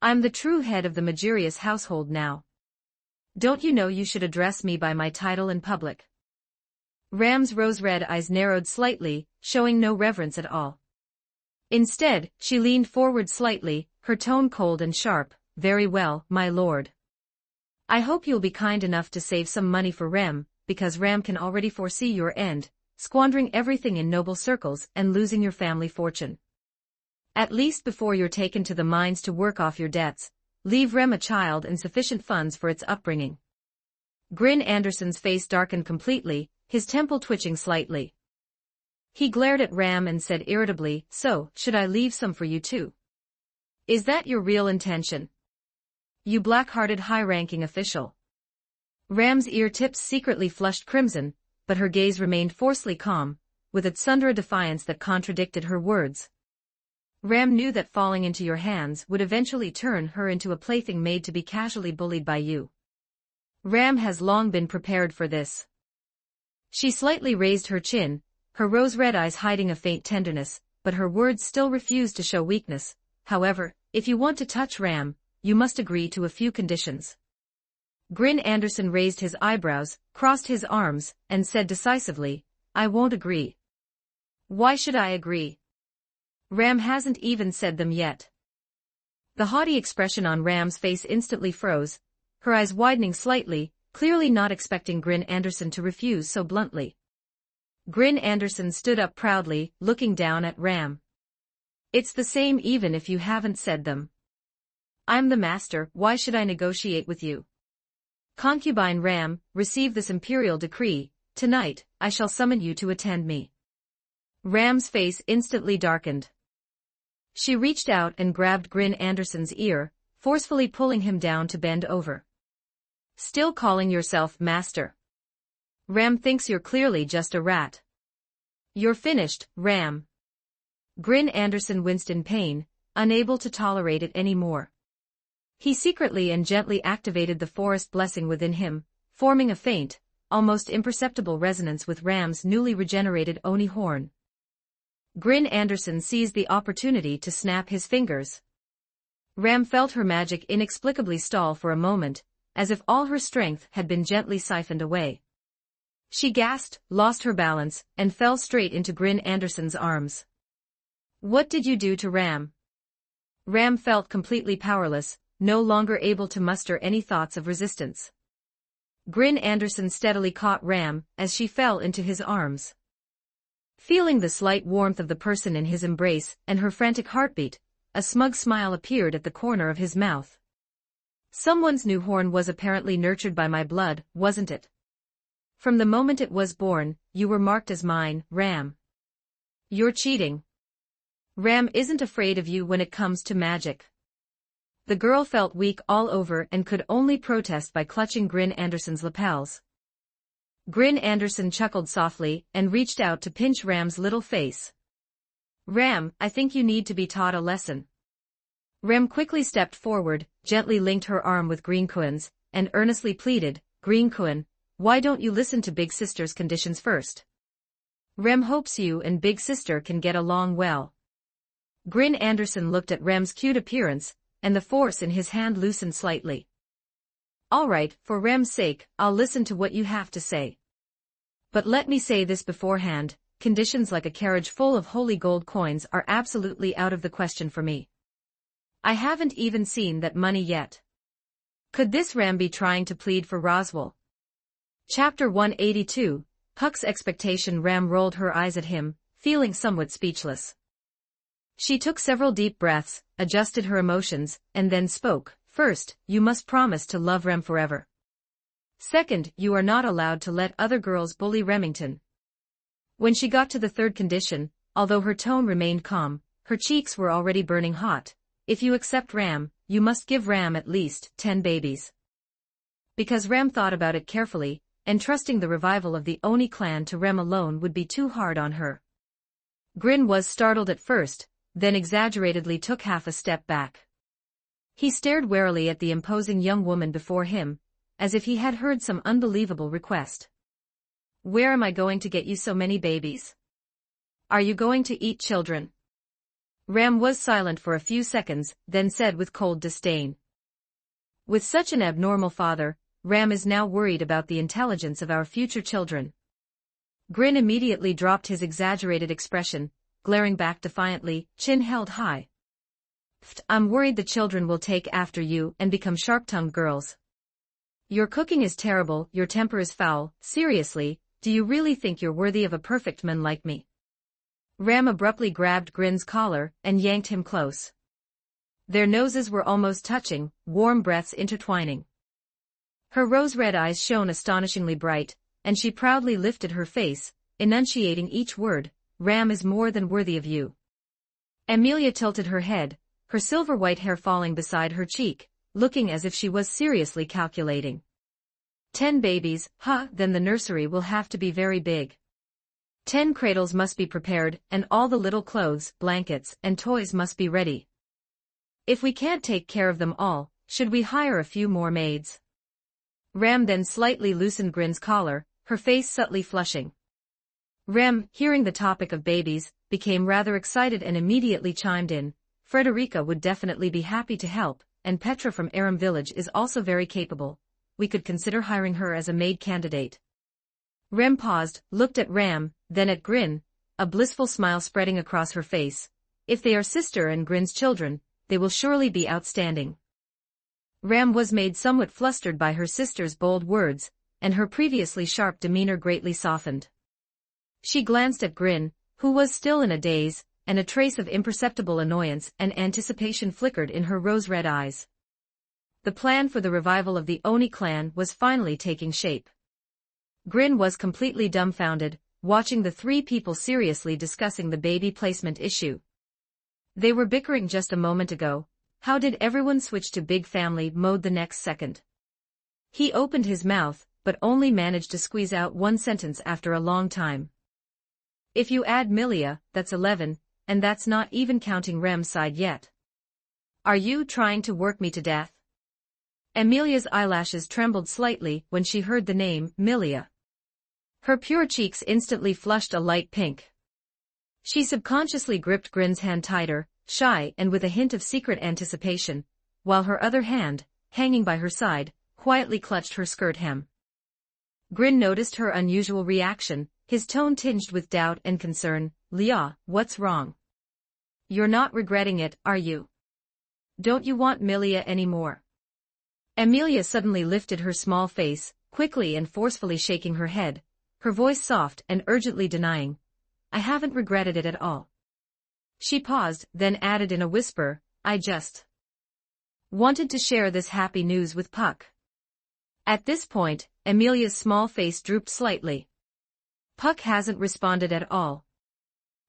I'm the true head of the Magirius household now. Don't you know you should address me by my title in public? Ram's rose-red eyes narrowed slightly, showing no reverence at all. Instead, she leaned forward slightly, her tone cold and sharp. Very well, my lord. I hope you'll be kind enough to save some money for Rem, because Ram can already foresee your end, squandering everything in noble circles and losing your family fortune. At least before you're taken to the mines to work off your debts, leave Rem a child and sufficient funds for its upbringing. Grin Anderson's face darkened completely, his temple twitching slightly. He glared at Ram and said irritably, so, should I leave some for you too? Is that your real intention? You black-hearted high-ranking official. Ram's ear tips secretly flushed crimson, but her gaze remained forcefully calm, with its sunder a defiance that contradicted her words. Ram knew that falling into your hands would eventually turn her into a plaything made to be casually bullied by you. Ram has long been prepared for this. She slightly raised her chin, her rose-red eyes hiding a faint tenderness, but her words still refused to show weakness. However, if you want to touch Ram, you must agree to a few conditions. Grin Anderson raised his eyebrows, crossed his arms, and said decisively, I won't agree. Why should I agree? Ram hasn't even said them yet. The haughty expression on Ram's face instantly froze, her eyes widening slightly, clearly not expecting Grin Anderson to refuse so bluntly. Grin Anderson stood up proudly, looking down at Ram. It's the same even if you haven't said them. I'm the master, why should I negotiate with you? Concubine Ram, receive this imperial decree, tonight, I shall summon you to attend me. Ram's face instantly darkened. She reached out and grabbed Grin Anderson's ear, forcefully pulling him down to bend over. Still calling yourself master? Ram thinks you're clearly just a rat. You're finished, Ram. Grin Anderson winced in pain, unable to tolerate it anymore. He secretly and gently activated the forest blessing within him, forming a faint, almost imperceptible resonance with Ram's newly regenerated Oni horn. Grin Anderson seized the opportunity to snap his fingers. Ram felt her magic inexplicably stall for a moment, as if all her strength had been gently siphoned away. She gasped, lost her balance, and fell straight into Grin Anderson's arms. What did you do to Ram? Ram felt completely powerless, no longer able to muster any thoughts of resistance. Grin Anderson steadily caught Ram as she fell into his arms. Feeling the slight warmth of the person in his embrace and her frantic heartbeat, a smug smile appeared at the corner of his mouth. Someone's new horn was apparently nurtured by my blood, wasn't it? From the moment it was born, you were marked as mine, Ram. You're cheating. Ram isn't afraid of you when it comes to magic. The girl felt weak all over and could only protest by clutching Grin Anderson's lapels. Grin Anderson chuckled softly and reached out to pinch Ram's little face. Ram, I think you need to be taught a lesson. Ram quickly stepped forward, gently linked her arm with Green Kun's, and earnestly pleaded, Green Kun, why don't you listen to Big Sister's conditions first? Rem hopes you and Big Sister can get along well. Grin Anderson looked at Rem's cute appearance, and the force in his hand loosened slightly. All right, for Rem's sake, I'll listen to what you have to say. But let me say this beforehand, conditions like a carriage full of holy gold coins are absolutely out of the question for me. I haven't even seen that money yet. Could this Rem be trying to plead for Roswell? Chapter 182, Puck's expectation. Rem rolled her eyes at him, feeling somewhat speechless. She took several deep breaths, adjusted her emotions, and then spoke. First, you must promise to love Rem forever. Second, you are not allowed to let other girls bully Remington. When she got to the third condition, although her tone remained calm, her cheeks were already burning hot. If you accept Ram, you must give Ram at least 10 babies. Because Ram thought about it carefully, and trusting the revival of the Oni clan to Rem alone would be too hard on her. Grin was startled at first, then exaggeratedly took half a step back. He stared warily at the imposing young woman before him, as if he had heard some unbelievable request. Where am I going to get you so many babies? Are you going to eat children? Ram was silent for a few seconds, then said with cold disdain. With such an abnormal father, Ram is now worried about the intelligence of our future children. Grin immediately dropped his exaggerated expression, glaring back defiantly, chin held high. I'm worried the children will take after you and become sharp-tongued girls. Your cooking is terrible, your temper is foul. Seriously, do you really think you're worthy of a perfect man like me? Ram abruptly grabbed Grin's collar and yanked him close. Their noses were almost touching, warm breaths intertwining. Her rose-red eyes shone astonishingly bright, and she proudly lifted her face, enunciating each word. Ram is more than worthy of you. Amelia tilted her head, her silver-white hair falling beside her cheek, looking as if she was seriously calculating. 10 babies, then the nursery will have to be very big. 10 cradles must be prepared, and all the little clothes, blankets, and toys must be ready. If we can't take care of them all, should we hire a few more maids? Ram then slightly loosened Grin's collar, her face subtly flushing. Rem, hearing the topic of babies, became rather excited and immediately chimed in. Frederica would definitely be happy to help, and Petra from Aram village is also very capable. We could consider hiring her as a maid candidate. Rem paused, looked at Ram, then at Grin, a blissful smile spreading across her face. If they are sister and Grin's children, they will surely be outstanding. Ram was made somewhat flustered by her sister's bold words, and her previously sharp demeanor greatly softened. She glanced at Grin, who was still in a daze, and a trace of imperceptible annoyance and anticipation flickered in her rose-red eyes. The plan for the revival of the Oni clan was finally taking shape. Grin was completely dumbfounded, watching the three people seriously discussing the baby placement issue. They were bickering just a moment ago. How did everyone switch to big family mode the next second? He opened his mouth, but only managed to squeeze out one sentence after a long time. If you add Milia, that's 11, and that's not even counting Rem's side yet. Are you trying to work me to death? Amelia's eyelashes trembled slightly when she heard the name, Milia. Her pure cheeks instantly flushed a light pink. She subconsciously gripped Grin's hand tighter, shy and with a hint of secret anticipation, while her other hand, hanging by her side, quietly clutched her skirt hem. Grin noticed her unusual reaction, his tone tinged with doubt and concern. Leah, what's wrong? You're not regretting it, are you? Don't you want Milia anymore? Amelia suddenly lifted her small face, quickly and forcefully shaking her head, her voice soft and urgently denying. I haven't regretted it at all. She paused, then added in a whisper, I just wanted to share this happy news with Puck. At this point, Amelia's small face drooped slightly. Puck hasn't responded at all.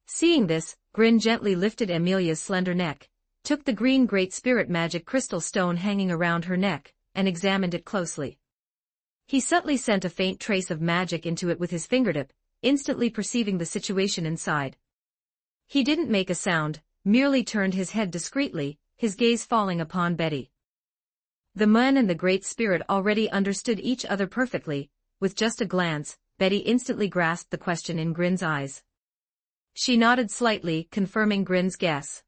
Seeing this, Grin gently lifted Amelia's slender neck, took the green Great Spirit magic crystal stone hanging around her neck, and examined it closely. He subtly sent a faint trace of magic into it with his fingertip, instantly perceiving the situation inside. He didn't make a sound, merely turned his head discreetly, his gaze falling upon Betty. The man and the Great Spirit already understood each other perfectly, with just a glance, Betty instantly grasped the question in Grin's eyes. She nodded slightly, confirming Grin's guess.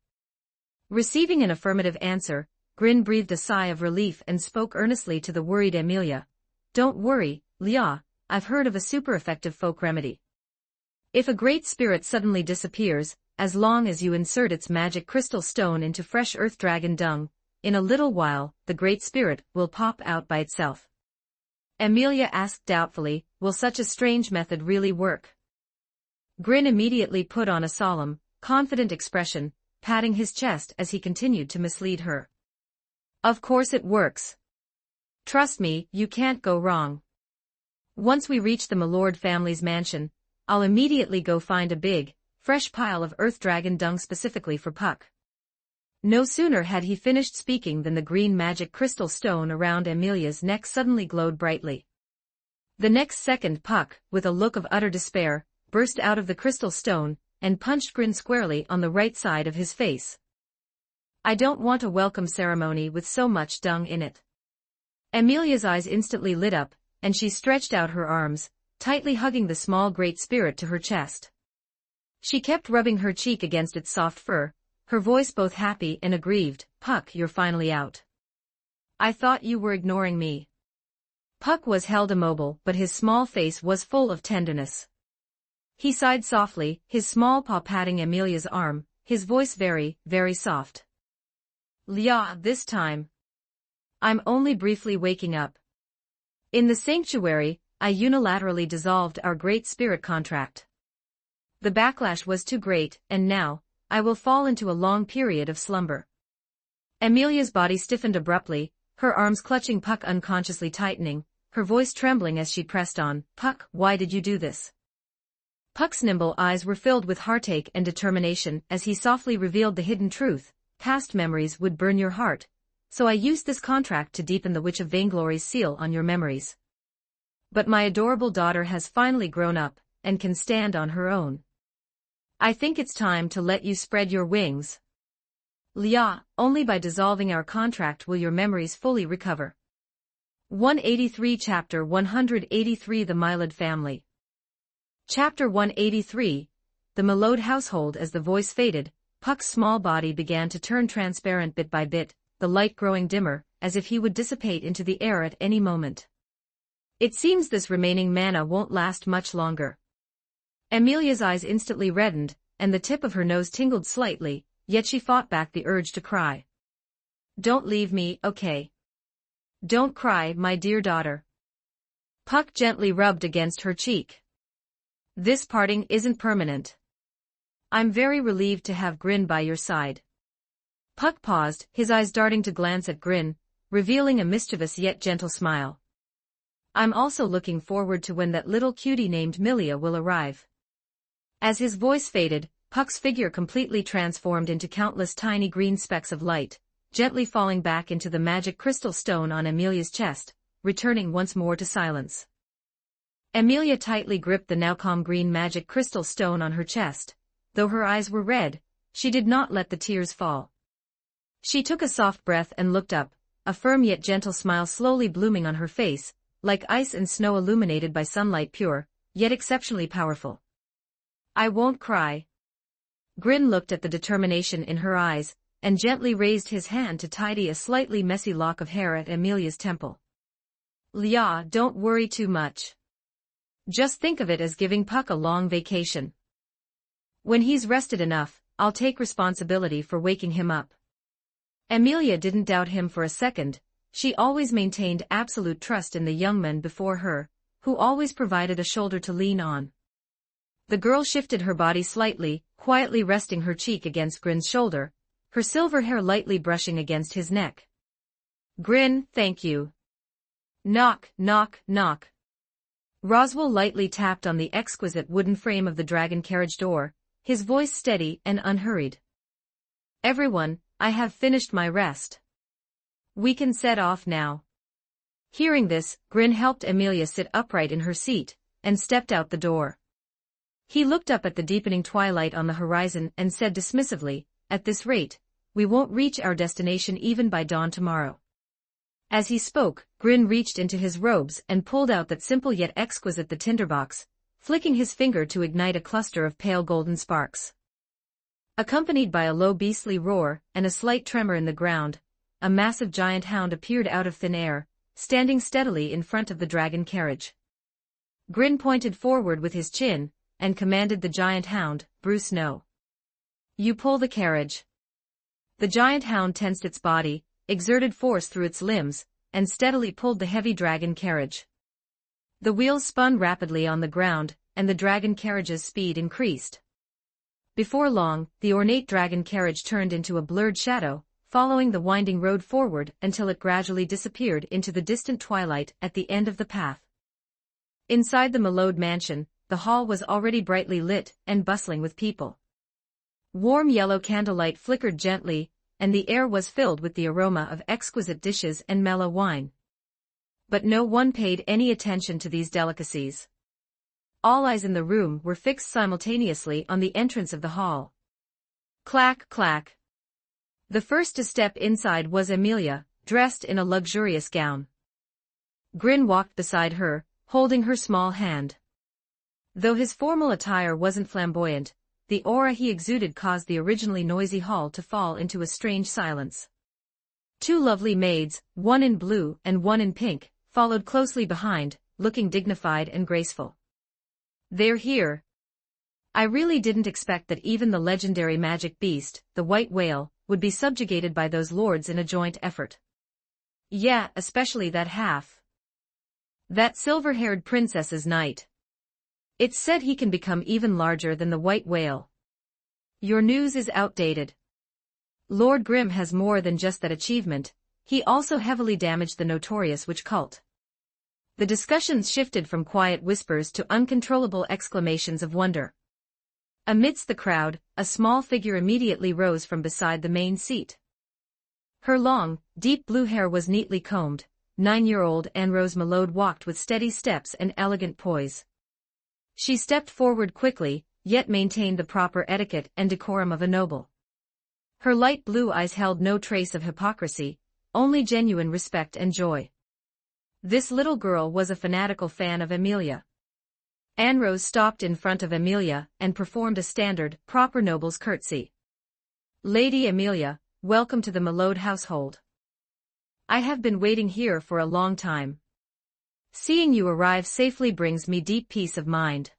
Receiving an affirmative answer, Grin breathed a sigh of relief and spoke earnestly to the worried Amelia. Don't worry, Leah, I've heard of a super effective folk remedy. If a great spirit suddenly disappears, as long as you insert its magic crystal stone into fresh earth dragon dung, in a little while, the great spirit will pop out by itself. Amelia asked doubtfully, will such a strange method really work? Grin immediately put on a solemn, confident expression, patting his chest as he continued to mislead her. Of course it works. Trust me, you can't go wrong. Once we reach the Milord family's mansion, I'll immediately go find a big, fresh pile of earth dragon dung specifically for Puck. No sooner had he finished speaking than the green magic crystal stone around Amelia's neck suddenly glowed brightly. The next second Puck, with a look of utter despair, burst out of the crystal stone, and punched Grin squarely on the right side of his face. I don't want a welcome ceremony with so much dung in it. Amelia's eyes instantly lit up, and she stretched out her arms, tightly hugging the small great spirit to her chest. She kept rubbing her cheek against its soft fur, her voice both happy and aggrieved. Puck, you're finally out. I thought you were ignoring me. Puck was held immobile, but his small face was full of tenderness. He sighed softly, his small paw patting Amelia's arm, his voice very, very soft. Leah, this time. I'm only briefly waking up. In the sanctuary, I unilaterally dissolved our great spirit contract. The backlash was too great, and now, I will fall into a long period of slumber. Amelia's body stiffened abruptly, her arms clutching Puck unconsciously tightening, her voice trembling as she pressed on. Puck, why did you do this? Puck's nimble eyes were filled with heartache and determination as he softly revealed the hidden truth. Past memories would burn your heart, so I used this contract to deepen the Witch of Vainglory's seal on your memories. But my adorable daughter has finally grown up, and can stand on her own. I think it's time to let you spread your wings. Leah, only by dissolving our contract will your memories fully recover. 183 Chapter 183 The Milord Family. Chapter 183, The Milord Household. As the voice faded, Puck's small body began to turn transparent bit by bit, the light growing dimmer, as if he would dissipate into the air at any moment. It seems this remaining mana won't last much longer. Amelia's eyes instantly reddened, and the tip of her nose tingled slightly, yet she fought back the urge to cry. Don't leave me, okay? Don't cry, my dear daughter. Puck gently rubbed against her cheek. This parting isn't permanent. I'm very relieved to have Grin by your side. Puck paused, his eyes darting to glance at Grin, revealing a mischievous yet gentle smile. I'm also looking forward to when that little cutie named Milia will arrive. As his voice faded, Puck's figure completely transformed into countless tiny green specks of light, gently falling back into the magic crystal stone on Amelia's chest, returning once more to silence. Amelia tightly gripped the now calm green magic crystal stone on her chest. Though her eyes were red, she did not let the tears fall. She took a soft breath and looked up, a firm yet gentle smile slowly blooming on her face, like ice and snow illuminated by sunlight, pure, yet exceptionally powerful. I won't cry. Grin looked at the determination in her eyes, and gently raised his hand to tidy a slightly messy lock of hair at Amelia's temple. Leah, don't worry too much. Just think of it as giving Puck a long vacation. When he's rested enough, I'll take responsibility for waking him up. Amelia didn't doubt him for a second. She always maintained absolute trust in the young man before her, who always provided a shoulder to lean on. The girl shifted her body slightly, quietly resting her cheek against Grin's shoulder, her silver hair lightly brushing against his neck. Grin, thank you. Knock, knock, knock. Roswell lightly tapped on the exquisite wooden frame of the dragon carriage door, his voice steady and unhurried. Everyone, I have finished my rest. We can set off now. Hearing this, Grin helped Amelia sit upright in her seat, and stepped out the door. He looked up at the deepening twilight on the horizon and said dismissively, at this rate, we won't reach our destination even by dawn tomorrow. As he spoke, Grin reached into his robes and pulled out that simple yet exquisite the tinderbox, flicking his finger to ignite a cluster of pale golden sparks. Accompanied by a low beastly roar and a slight tremor in the ground, a massive giant hound appeared out of thin air, standing steadily in front of the dragon carriage. Grin pointed forward with his chin and commanded the giant hound, "Bruce, no. You pull the carriage." The giant hound tensed its body, exerted force through its limbs, and steadily pulled the heavy dragon carriage. The wheels spun rapidly on the ground, and the dragon carriage's speed increased. Before long, the ornate dragon carriage turned into a blurred shadow, following the winding road forward until it gradually disappeared into the distant twilight at the end of the path. Inside the Malode mansion, the hall was already brightly lit and bustling with people. Warm yellow candlelight flickered gently, and the air was filled with the aroma of exquisite dishes and mellow wine. But no one paid any attention to these delicacies. All eyes in the room were fixed simultaneously on the entrance of the hall. Clack, clack. The first to step inside was Amelia, dressed in a luxurious gown. Grin walked beside her, holding her small hand. Though his formal attire wasn't flamboyant, the aura he exuded caused the originally noisy hall to fall into a strange silence. Two lovely maids, one in blue and one in pink, followed closely behind, looking dignified and graceful. "They're here. I really didn't expect that even the legendary magic beast, the white whale, would be subjugated by those lords in a joint effort. Yeah, especially that half. That silver-haired princess's knight. It's said he can become even larger than the white whale. Your news is outdated. Lord Grim has more than just that achievement, he also heavily damaged the notorious witch cult." The discussions shifted from quiet whispers to uncontrollable exclamations of wonder. Amidst the crowd, a small figure immediately rose from beside the main seat. Her long, deep blue hair was neatly combed. 9-year-old Anne-Rose Malode walked with steady steps and elegant poise. She stepped forward quickly, yet maintained the proper etiquette and decorum of a noble. Her light blue eyes held no trace of hypocrisy, only genuine respect and joy. This little girl was a fanatical fan of Amelia. Anne-Rose stopped in front of Amelia and performed a standard, proper noble's curtsy. "Lady Amelia, welcome to the Malode household. I have been waiting here for a long time. Seeing you arrive safely brings me deep peace of mind."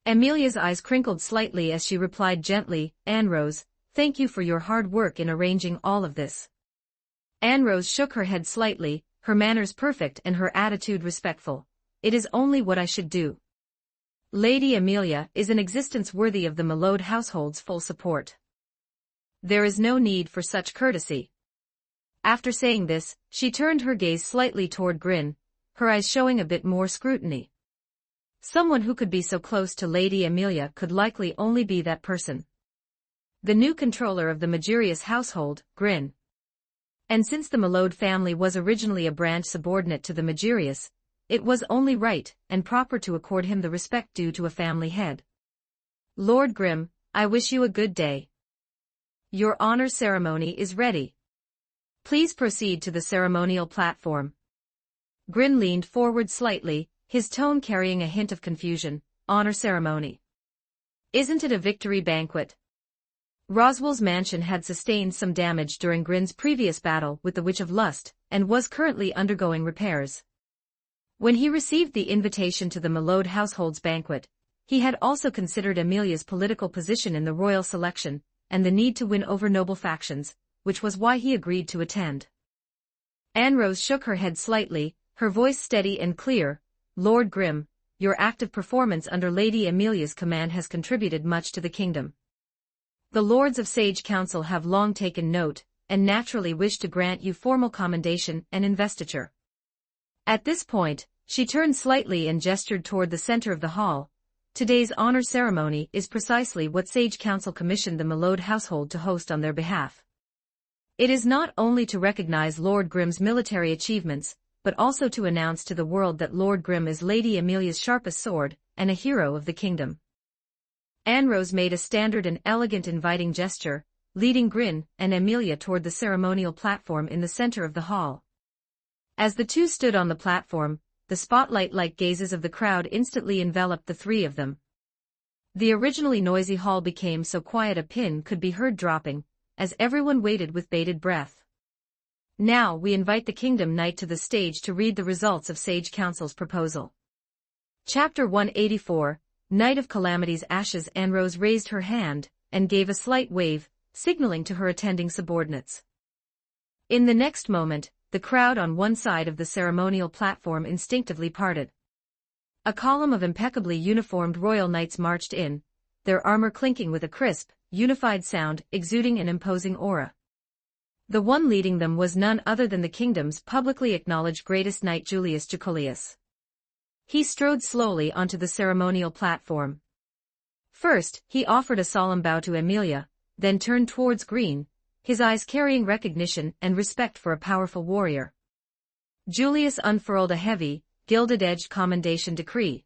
Amelia's eyes crinkled slightly as she replied gently, "Anne-Rose, thank you for your hard work in arranging all of this." Anne-Rose shook her head slightly, her manners perfect and her attitude respectful. "It is only what I should do. Lady Amelia is an existence worthy of the Malode household's full support. There is no need for such courtesy." After saying this, she turned her gaze slightly toward Grin, her eyes showing a bit more scrutiny. Someone who could be so close to Lady Amelia could likely only be that person. The new controller of the Magirius household, Grin. And since the Malode family was originally a branch subordinate to the Magirius, it was only right and proper to accord him the respect due to a family head. "Lord Grim, I wish you a good day. Your honor ceremony is ready. Please proceed to the ceremonial platform." Grin leaned forward slightly, his tone carrying a hint of confusion. "Honor ceremony? Isn't it a victory banquet?" Roswell's mansion had sustained some damage during Grin's previous battle with the Witch of Lust, and was currently undergoing repairs. When he received the invitation to the Malode household's banquet, he had also considered Amelia's political position in the royal selection, and the need to win over noble factions, which was why he agreed to attend. Anne-Rose shook her head slightly, her voice steady and clear. "Lord Grim, your active performance under Lady Amelia's command has contributed much to the kingdom. The Lords of Sage Council have long taken note, and naturally wish to grant you formal commendation and investiture." At this point, she turned slightly and gestured toward the center of the hall. "Today's honor ceremony is precisely what Sage Council commissioned the Malode household to host on their behalf. It is not only to recognize Lord Grim's military achievements, but also to announce to the world that Lord Grim is Lady Amelia's sharpest sword, and a hero of the kingdom." Anne-Rose made a standard and elegant inviting gesture, leading Grin and Amelia toward the ceremonial platform in the center of the hall. As the two stood on the platform, the spotlight-like gazes of the crowd instantly enveloped the three of them. The originally noisy hall became so quiet a pin could be heard dropping, as everyone waited with bated breath. Now we invite the Kingdom Knight to the stage to read the results of Sage Council's proposal. Chapter 184, Night of Calamity's Ashes. Anne Rose raised her hand, and gave a slight wave, signaling to her attending subordinates. In the next moment, the crowd on one side of the ceremonial platform instinctively parted. A column of impeccably uniformed royal knights marched in, their armor clinking with a crisp, unified sound, exuding an imposing aura. The one leading them was none other than the kingdom's publicly acknowledged greatest knight, Julius Jacolius. He strode slowly onto the ceremonial platform. First, he offered a solemn bow to Emilia, then turned towards Green, his eyes carrying recognition and respect for a powerful warrior. Julius unfurled a heavy, gilded-edged commendation decree.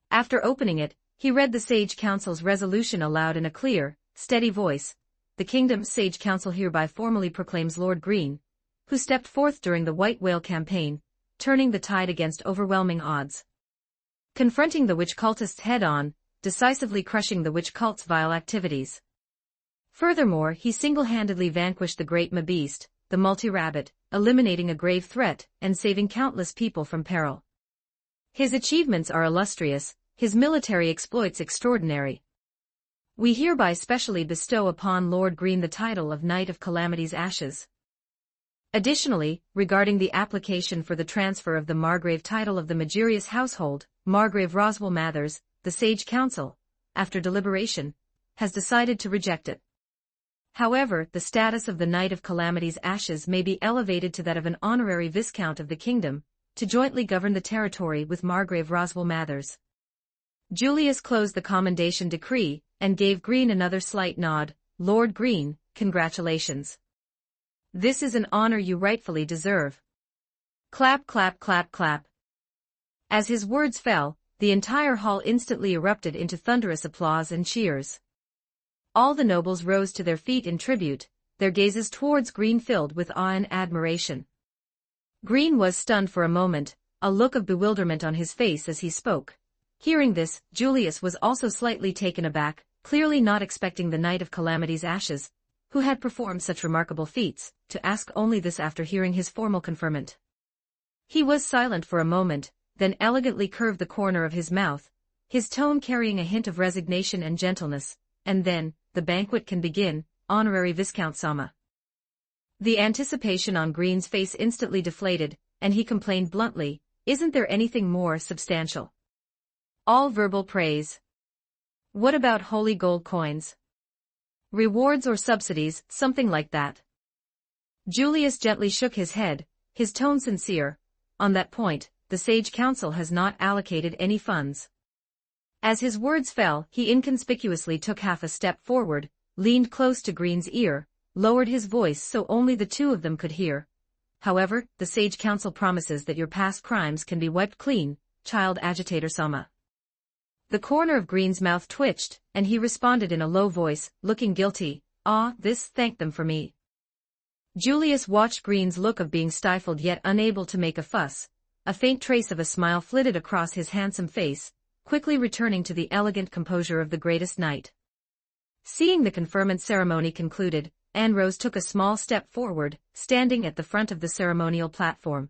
After opening it, he read the Sage Council's resolution aloud in a clear, steady voice. The Kingdom's Sage Council hereby formally proclaims Lord Green, who stepped forth during the White Whale campaign, turning the tide against overwhelming odds. Confronting the witch cultists head-on, decisively crushing the witch cult's vile activities. Furthermore, he single-handedly vanquished the Great Mabeast, the multi-rabbit, eliminating a grave threat and saving countless people from peril. His achievements are illustrious, his military exploits extraordinary. We hereby specially bestow upon Lord Green the title of Knight of Calamity's Ashes. Additionally, regarding the application for the transfer of the Margrave title of the Magirius household, Margrave Roswell Mathers, the Sage Council, after deliberation, has decided to reject it. However, the status of the Knight of Calamity's Ashes may be elevated to that of an honorary Viscount of the Kingdom, to jointly govern the territory with Margrave Roswell Mathers. Julius closed the commendation decree, and gave Green another slight nod. Lord Green, congratulations. This is an honor you rightfully deserve. Clap, clap, clap, clap. As his words fell, the entire hall instantly erupted into thunderous applause and cheers. All the nobles rose to their feet in tribute, their gazes towards Green filled with awe and admiration. Green was stunned for a moment, a look of bewilderment on his face as he spoke. Hearing this, Julius was also slightly taken aback, clearly not expecting the Knight of Calamity's Ashes, who had performed such remarkable feats, to ask only this after hearing his formal conferment. He was silent for a moment, then elegantly curved the corner of his mouth, his tone carrying a hint of resignation and gentleness, and then, the banquet can begin, Honorary Viscount Sama. The anticipation on Green's face instantly deflated, and he complained bluntly, "Isn't there anything more substantial? All verbal praise. What about holy gold coins? Rewards or subsidies, something like that?" Julius gently shook his head, his tone sincere. On that point, the Sage Council has not allocated any funds. As his words fell, he inconspicuously took half a step forward, leaned close to Green's ear, lowered his voice so only the two of them could hear. "However, the Sage Council promises that your past crimes can be wiped clean, child agitator Sama." The corner of Green's mouth twitched, and he responded in a low voice, looking guilty, "Ah, thank them for me." Julius watched Green's look of being stifled yet unable to make a fuss. A faint trace of a smile flitted across his handsome face, quickly returning to the elegant composure of the greatest knight. Seeing the conferment ceremony concluded, Anne Rose took a small step forward, standing at the front of the ceremonial platform.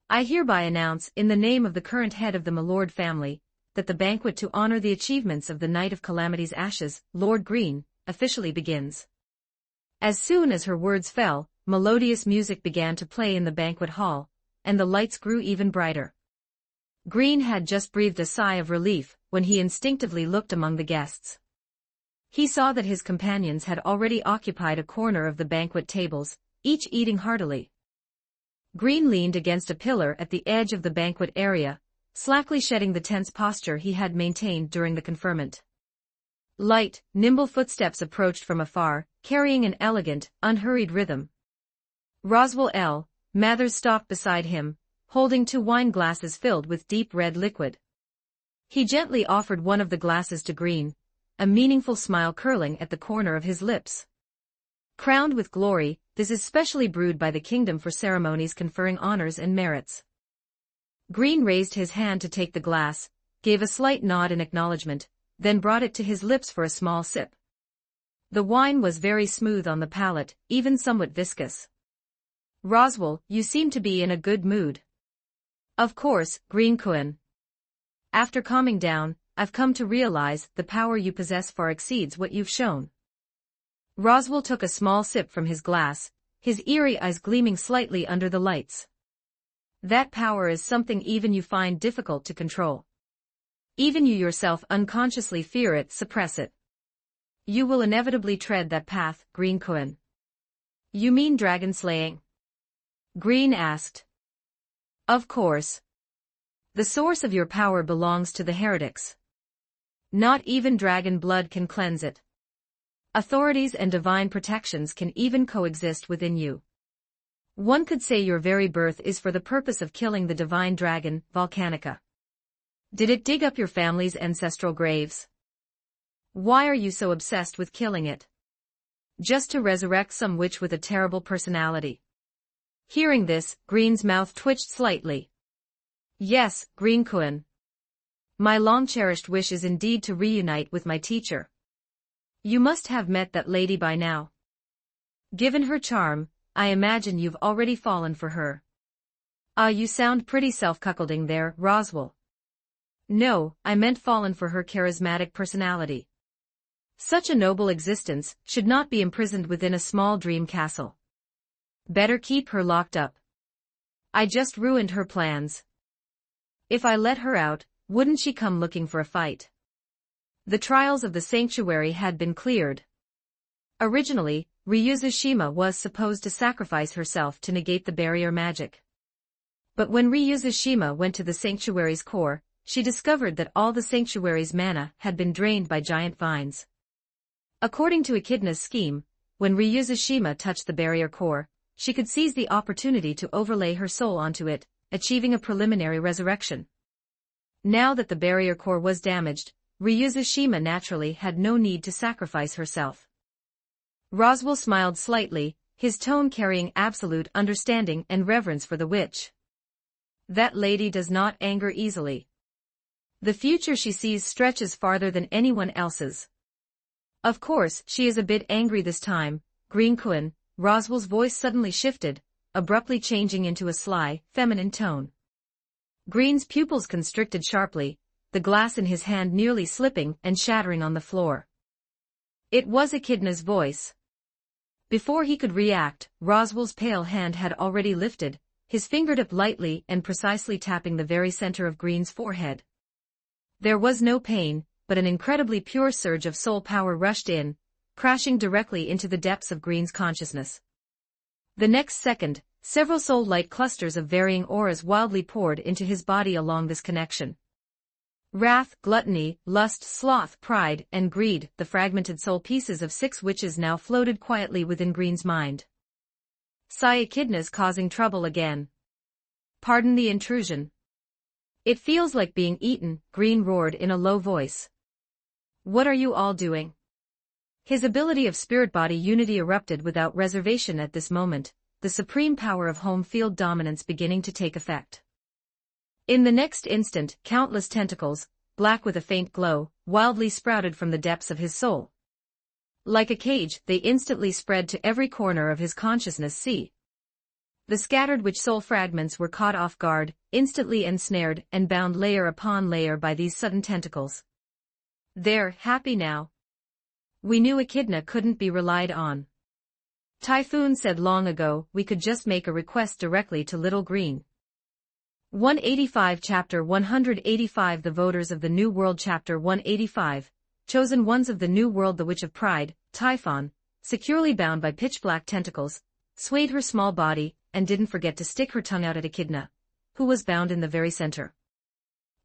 "I hereby announce, in the name of the current head of the Milord family, that the banquet to honor the achievements of the Knight of Calamity's Ashes, Lord Green, officially begins." As soon as her words fell, melodious music began to play in the banquet hall, and the lights grew even brighter. Green had just breathed a sigh of relief when he instinctively looked among the guests. He saw that his companions had already occupied a corner of the banquet tables, each eating heartily. Green leaned against a pillar at the edge of the banquet area, slackly shedding the tense posture he had maintained during the conferment. Light, nimble footsteps approached from afar, carrying an elegant, unhurried rhythm. Roswell L. Mathers stalked beside him, holding 2 wine glasses filled with deep red liquid. He gently offered one of the glasses to Green, a meaningful smile curling at the corner of his lips. Crowned with glory, this is specially brewed by the kingdom for ceremonies conferring honors and merits. Green raised his hand to take the glass, gave a slight nod in acknowledgement, then brought it to his lips for a small sip. The wine was very smooth on the palate, even somewhat viscous. Roswell, you seem to be in a good mood. Of course, Green Kun. After calming down, I've come to realize the power you possess far exceeds what you've shown. Roswell took a small sip from his glass, his eerie eyes gleaming slightly under the lights. That power is something even you find difficult to control. Even you yourself unconsciously fear it, suppress it. You will inevitably tread that path, Green Kun. You mean dragon slaying? Green asked. Of course. The source of your power belongs to the heretics. Not even dragon blood can cleanse it. Authorities and divine protections can even coexist within you. One could say your very birth is for the purpose of killing the divine dragon, Volcanica. Did it dig up your family's ancestral graves? Why are you so obsessed with killing it? Just to resurrect some witch with a terrible personality. Hearing this, Green's mouth twitched slightly. Yes, Green Kun. My long-cherished wish is indeed to reunite with my teacher. You must have met that lady by now. Given her charm, I imagine you've already fallen for her. You sound pretty self-cuckolding there, Roswell. No, I meant fallen for her charismatic personality. Such a noble existence should not be imprisoned within a small dream castle. Better keep her locked up. I just ruined her plans. If I let her out, wouldn't she come looking for a fight? The trials of the sanctuary had been cleared. Originally, Ryuzushima was supposed to sacrifice herself to negate the barrier magic. But when Ryuzushima went to the sanctuary's core, she discovered that all the sanctuary's mana had been drained by giant vines. According to Echidna's scheme, when Ryuzushima touched the barrier core, she could seize the opportunity to overlay her soul onto it, achieving a preliminary resurrection. Now that the barrier core was damaged, Ryuzushima naturally had no need to sacrifice herself. Roswell smiled slightly, his tone carrying absolute understanding and reverence for the witch. That lady does not anger easily. The future she sees stretches farther than anyone else's. Of course, she is a bit angry this time, Green Kun. Roswell's voice suddenly shifted, abruptly changing into a sly, feminine tone. Green's pupils constricted sharply, the glass in his hand nearly slipping and shattering on the floor. It was Echidna's voice. Before he could react, Roswell's pale hand had already lifted, his fingertip lightly and precisely tapping the very center of Green's forehead. There was no pain, but an incredibly pure surge of soul power rushed in, crashing directly into the depths of Green's consciousness. The next second, several soul-like clusters of varying auras wildly poured into his body along this connection. Wrath, gluttony, lust, sloth, pride, and greed, the fragmented soul pieces of 6 witches now floated quietly within Green's mind. Echidna's causing trouble again. Pardon the intrusion. It feels like being eaten, Green roared in a low voice. What are you all doing? His ability of spirit-body unity erupted without reservation at this moment, the supreme power of home field dominance beginning to take effect. In the next instant, countless tentacles, black with a faint glow, wildly sprouted from the depths of his soul. Like a cage, they instantly spread to every corner of his consciousness. The scattered witch soul fragments were caught off guard, instantly ensnared and bound layer upon layer by these sudden tentacles. They're happy now. We knew Echidna couldn't be relied on. Typhoon said long ago we could just make a request directly to Little Green. 185 Chapter 185 The Voters of the New World Chapter 185 Chosen Ones of the New World. The Witch of Pride, Typhon, securely bound by pitch-black tentacles, swayed her small body and didn't forget to stick her tongue out at Echidna, who was bound in the very center.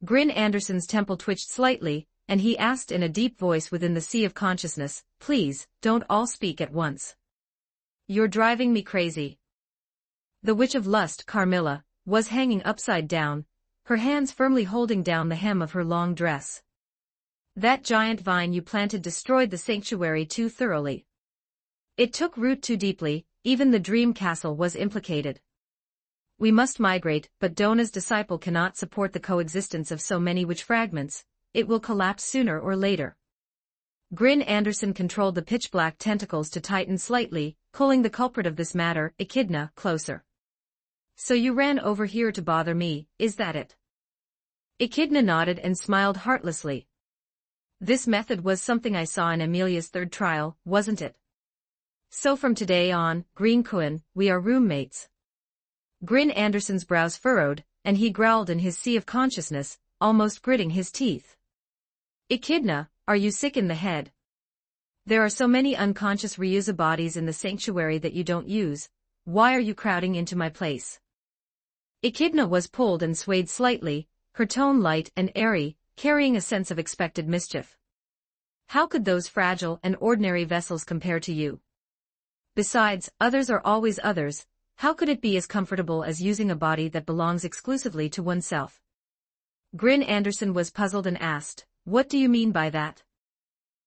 Grin Anderson's temple twitched slightly, and he asked in a deep voice within the sea of consciousness, "Please, don't all speak at once. You're driving me crazy." The Witch of Lust, Carmilla, was hanging upside down, her hands firmly holding down the hem of her long dress. That giant vine you planted destroyed the sanctuary too thoroughly. It took root too deeply, even the dream castle was implicated. We must migrate, but Dona's disciple cannot support the coexistence of so many witch fragments. It will collapse sooner or later. Grin Anderson controlled the pitch-black tentacles to tighten slightly, pulling the culprit of this matter, Echidna, closer. So you ran over here to bother me, is that it? Echidna nodded and smiled heartlessly. This method was something I saw in Amelia's third trial, wasn't it? So from today on, Green Kuan, we are roommates. Grin Anderson's brows furrowed, and he growled in his sea of consciousness, almost gritting his teeth. Echidna, are you sick in the head? There are so many unconscious Ryuza bodies in the sanctuary that you don't use. Why are you crowding into my place? Echidna was pulled and swayed slightly, her tone light and airy, carrying a sense of expected mischief. How could those fragile and ordinary vessels compare to you? Besides, others are always others. How could it be as comfortable as using a body that belongs exclusively to oneself? Grin Anderson was puzzled and asked, what do you mean by that?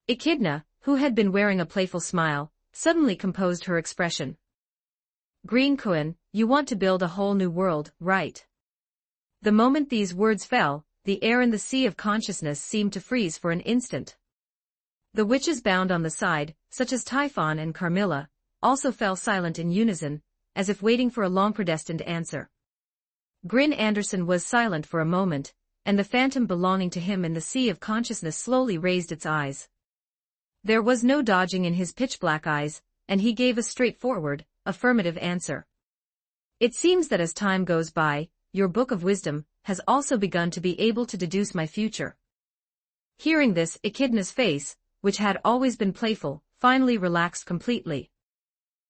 Echidna, who had been wearing a playful smile, suddenly composed her expression. Green Kuan, you want to build a whole new world, right? The moment these words fell, the air in the sea of consciousness seemed to freeze for an instant. The witches bound on the side, such as Typhon and Carmilla, also fell silent in unison, as if waiting for a long predestined answer. Grin Anderson was silent for a moment, and the phantom belonging to him in the sea of consciousness slowly raised its eyes. There was no dodging in his pitch-black eyes, and he gave a straightforward, affirmative answer. It seems that as time goes by, your book of wisdom has also begun to be able to deduce my future. Hearing this, Echidna's face, which had always been playful, finally relaxed completely.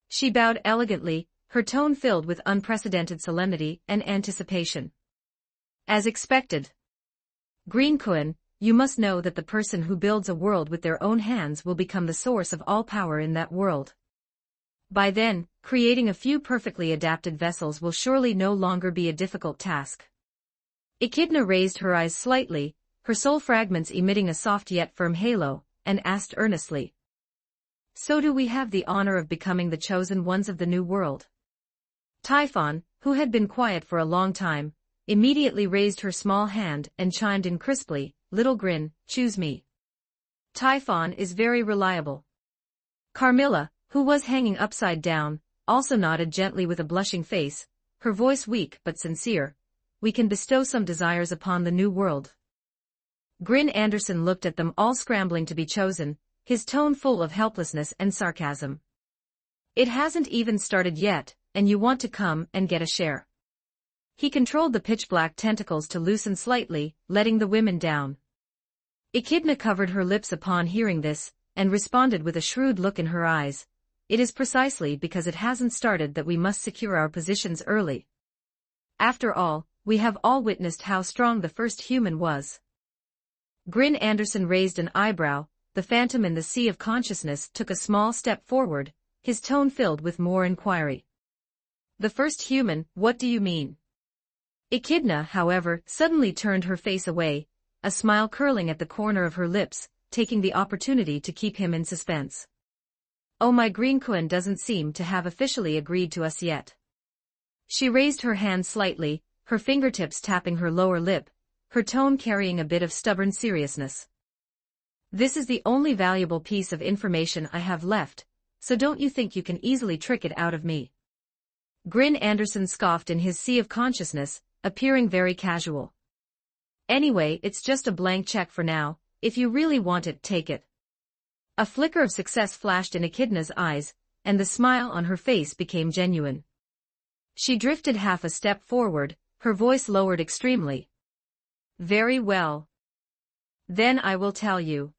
She bowed elegantly, her tone filled with unprecedented solemnity and anticipation. As expected. Green Kuan, you must know that the person who builds a world with their own hands will become the source of all power in that world. By then, creating a few perfectly adapted vessels will surely no longer be a difficult task. Echidna raised her eyes slightly, her soul fragments emitting a soft yet firm halo, and asked earnestly. So do we have the honor of becoming the chosen ones of the new world? Typhon, who had been quiet for a long time, immediately raised her small hand and chimed in crisply, Little Grin, choose me. Typhon is very reliable. Carmilla, who was hanging upside down, also nodded gently with a blushing face, her voice weak but sincere. We can bestow some desires upon the new world. Grin Anderson looked at them all scrambling to be chosen, his tone full of helplessness and sarcasm. It hasn't even started yet, and you want to come and get a share. He controlled the pitch-black tentacles to loosen slightly, letting the women down. Echidna covered her lips upon hearing this, and responded with a shrewd look in her eyes. It is precisely because it hasn't started that we must secure our positions early. After all, we have all witnessed how strong the first human was. Grin Anderson raised an eyebrow, the phantom in the sea of consciousness took a small step forward, his tone filled with more inquiry. The first human, what do you mean? Echidna, however, suddenly turned her face away, a smile curling at the corner of her lips, taking the opportunity to keep him in suspense. Oh, my Green Kuan doesn't seem to have officially agreed to us yet. She raised her hand slightly, her fingertips tapping her lower lip, her tone carrying a bit of stubborn seriousness. This is the only valuable piece of information I have left, so don't you think you can easily trick it out of me? Grin Anderson scoffed in his sea of consciousness, appearing very casual. Anyway, it's just a blank check for now. If you really want it, take it. A flicker of success flashed in Echidna's eyes, and the smile on her face became genuine. She drifted half a step forward, her voice lowered extremely. Very well. Then I will tell you.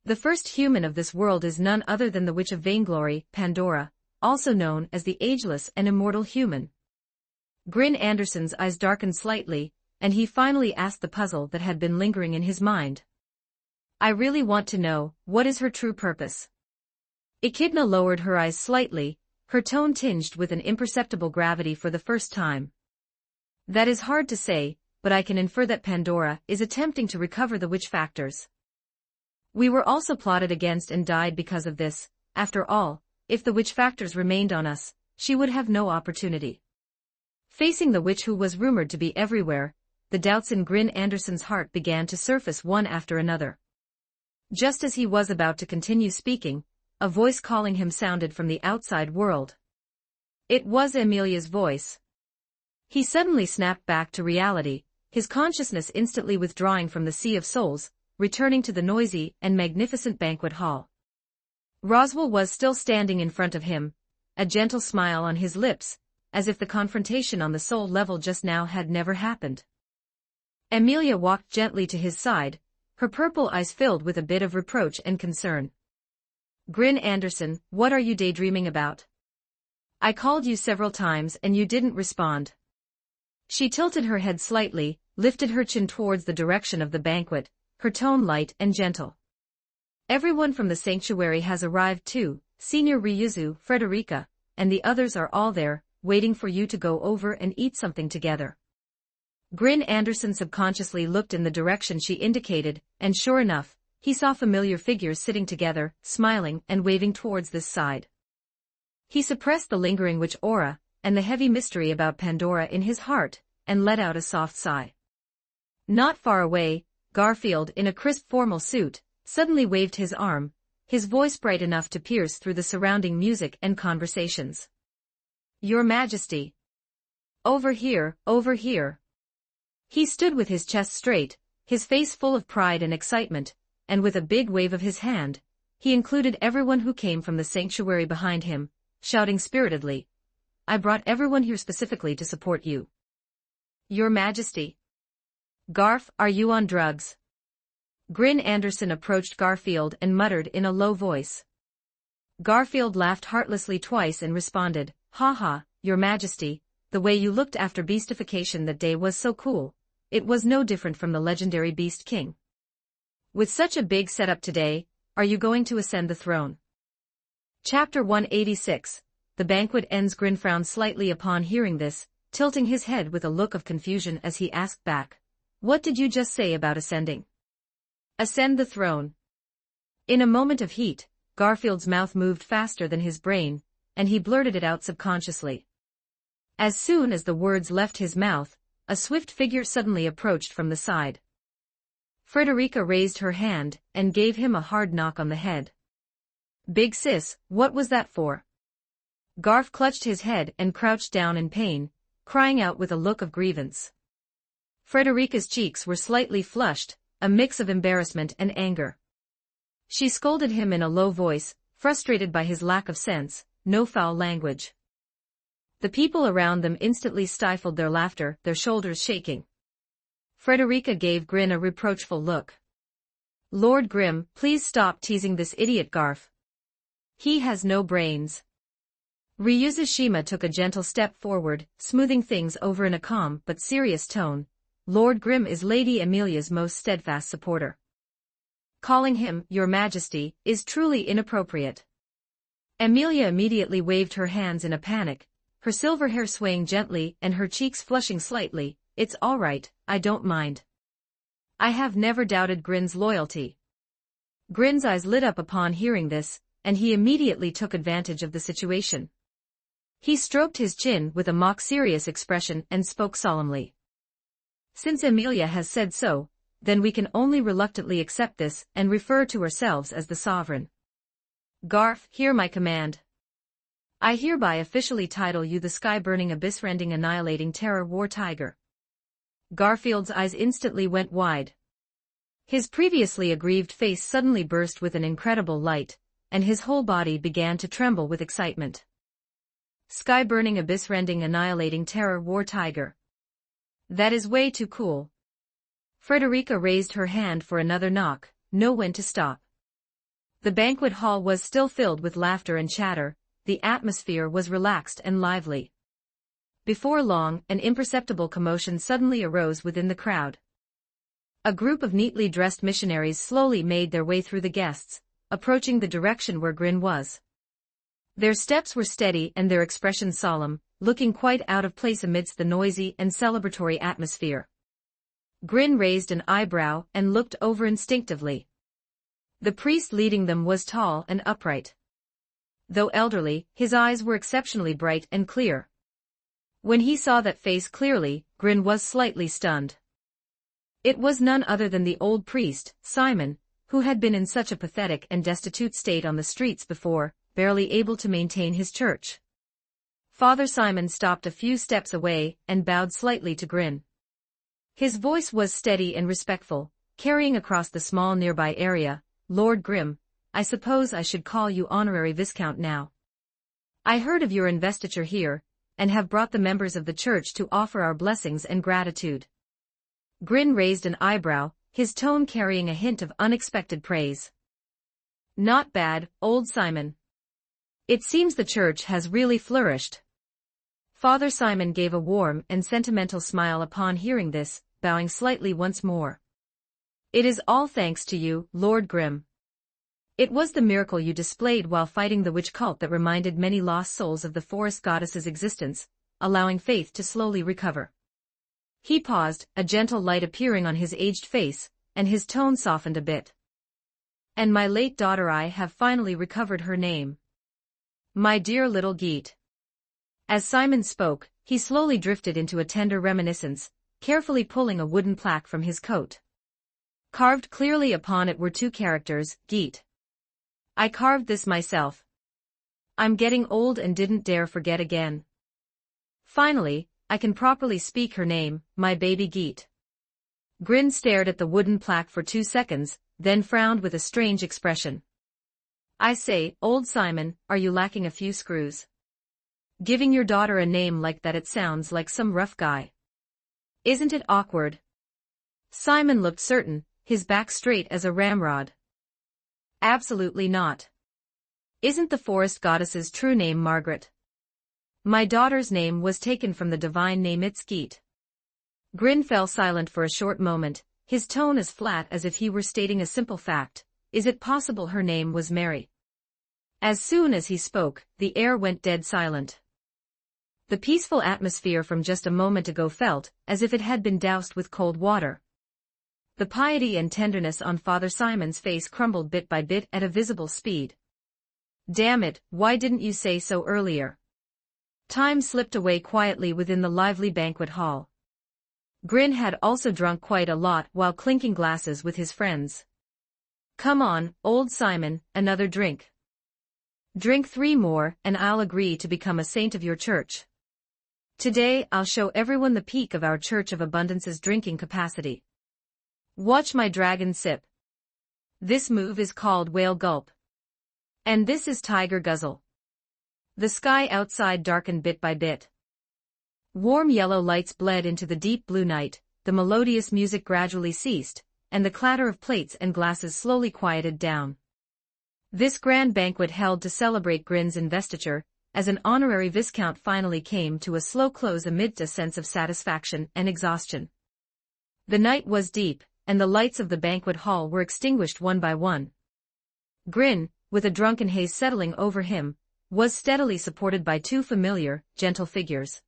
The first human of this world is none other than the Witch of Vainglory, Pandora, also known as the ageless and immortal human. Grin Anderson's eyes darkened slightly, and he finally asked the puzzle that had been lingering in his mind. I really want to know, what is her true purpose? Echidna lowered her eyes slightly, her tone tinged with an imperceptible gravity for the first time. That is hard to say, but I can infer that Pandora is attempting to recover the witch factors. We were also plotted against and died because of this. After all, if the witch factors remained on us, she would have no opportunity. Facing the witch who was rumored to be everywhere, the doubts in Grin Anderson's heart began to surface one after another. Just as he was about to continue speaking, a voice calling him sounded from the outside world. It was Amelia's voice. He suddenly snapped back to reality, his consciousness instantly withdrawing from the sea of souls, returning to the noisy and magnificent banquet hall. Roswell was still standing in front of him, a gentle smile on his lips, as if the confrontation on the soul level just now had never happened. Amelia walked gently to his side, her purple eyes filled with a bit of reproach and concern. Grin Anderson, what are you daydreaming about? I called you several times and you didn't respond. She tilted her head slightly, lifted her chin towards the direction of the banquet, her tone light and gentle. Everyone from the sanctuary has arrived too, Senior Ryuzu, Frederica, and the others are all there, waiting for you to go over and eat something together. Grin Anderson subconsciously looked in the direction she indicated, and sure enough, he saw familiar figures sitting together, smiling and waving towards this side. He suppressed the lingering witch aura, and the heavy mystery about Pandora in his heart, and let out a soft sigh. Not far away, Garfield, in a crisp formal suit, suddenly waved his arm, his voice bright enough to pierce through the surrounding music and conversations. Your Majesty! Over here, over here! He stood with his chest straight, his face full of pride and excitement, and with a big wave of his hand, he included everyone who came from the sanctuary behind him, shouting spiritedly, I brought everyone here specifically to support you. Your Majesty! Garf, are you on drugs? Grin Anderson approached Garfield and muttered in a low voice. Garfield laughed heartlessly twice and responded, Ha ha, Your Majesty, the way you looked after beastification that day was so cool. It was no different from the legendary Beast King. With such a big setup today, are you going to ascend the throne? Chapter 186. The banquet ends. Grin frowned slightly upon hearing this, tilting his head with a look of confusion as he asked back, What did you just say about ascending? Ascend the throne. In a moment of heat, Garfield's mouth moved faster than his brain, and he blurted it out subconsciously. As soon as the words left his mouth, a swift figure suddenly approached from the side. Frederica raised her hand and gave him a hard knock on the head. Big sis, what was that for? Garf clutched his head and crouched down in pain, crying out with a look of grievance. Frederica's cheeks were slightly flushed, a mix of embarrassment and anger. She scolded him in a low voice, frustrated by his lack of sense, no foul language. The people around them instantly stifled their laughter, their shoulders shaking. Frederica gave Grin a reproachful look. Lord Grim, please stop teasing this idiot Garf. He has no brains. Ryuzu Shima took a gentle step forward, smoothing things over in a calm but serious tone. Lord Grim is Lady Amelia's most steadfast supporter. Calling him, Your Majesty, is truly inappropriate. Amelia immediately waved her hands in a panic, her silver hair swaying gently and her cheeks flushing slightly. It's all right, I don't mind. I have never doubted Grin's loyalty. Grin's eyes lit up upon hearing this, and he immediately took advantage of the situation. He stroked his chin with a mock-serious expression and spoke solemnly. Since Amelia has said so, then we can only reluctantly accept this and refer to ourselves as the sovereign. Garf, hear my command. I hereby officially title you the sky-burning, abyss-rending, annihilating terror war tiger. Garfield's eyes instantly went wide. His previously aggrieved face suddenly burst with an incredible light, and his whole body began to tremble with excitement. Sky-burning, abyss-rending, annihilating terror war tiger. That is way too cool. Frederica raised her hand for another knock, know when to stop. The banquet hall was still filled with laughter and chatter, the atmosphere was relaxed and lively. Before long, an imperceptible commotion suddenly arose within the crowd. A group of neatly dressed missionaries slowly made their way through the guests, approaching the direction where Grin was. Their steps were steady and their expressions solemn, looking quite out of place amidst the noisy and celebratory atmosphere. Grin raised an eyebrow and looked over instinctively. The priest leading them was tall and upright. Though elderly, his eyes were exceptionally bright and clear. When he saw that face clearly, Grin was slightly stunned. It was none other than the old priest, Simon, who had been in such a pathetic and destitute state on the streets before, barely able to maintain his church. Father Simon stopped a few steps away and bowed slightly to Grin. His voice was steady and respectful, carrying across the small nearby area, "Lord Grim, I suppose I should call you Honorary Viscount now. I heard of your investiture here, and have brought the members of the church to offer our blessings and gratitude." Grin raised an eyebrow, his tone carrying a hint of unexpected praise. "Not bad, old Simon. It seems the church has really flourished." Father Simon gave a warm and sentimental smile upon hearing this, bowing slightly once more. "It is all thanks to you, Lord Grim. It was the miracle you displayed while fighting the witch cult that reminded many lost souls of the forest goddess's existence, allowing faith to slowly recover." He paused, a gentle light appearing on his aged face, and his tone softened a bit. "And my late daughter I have finally recovered her name. My dear little Geet." As Simon spoke, he slowly drifted into a tender reminiscence, carefully pulling a wooden plaque from his coat. Carved clearly upon it were two characters, Geet. "I carved this myself. I'm getting old and didn't dare forget again. Finally, I can properly speak her name, my baby Geet." Grin stared at the wooden plaque for 2 seconds, then frowned with a strange expression. "I say, old Simon, are you lacking a few screws? Giving your daughter a name like that, it sounds like some rough guy. Isn't it awkward?" Simon looked certain, his back straight as a ramrod. "Absolutely not. Isn't the forest goddess's true name Margaret? My daughter's name was taken from the divine name Geet." Grin fell silent for a short moment, his tone as flat as if he were stating a simple fact. Is it possible her name was Mary? As soon as he spoke, the air went dead silent. The peaceful atmosphere from just a moment ago felt as if it had been doused with cold water. The piety and tenderness on Father Simon's face crumbled bit by bit at a visible speed. "Damn it, why didn't you say so earlier?" Time slipped away quietly within the lively banquet hall. Grin had also drunk quite a lot while clinking glasses with his friends. "Come on, old Simon, another drink. Drink 3 more, and I'll agree to become a saint of your church. Today I'll show everyone the peak of our Church of Abundance's drinking capacity. Watch my dragon sip. This move is called Whale Gulp. And this is Tiger Guzzle." The sky outside darkened bit by bit. Warm yellow lights bled into the deep blue night, the melodious music gradually ceased, and the clatter of plates and glasses slowly quieted down. This grand banquet held to celebrate Grin's investiture, as an honorary viscount finally came to a slow close amidst a sense of satisfaction and exhaustion. The night was deep, and the lights of the banquet hall were extinguished one by one. Grin, with a drunken haze settling over him, was steadily supported by 2 familiar, gentle figures.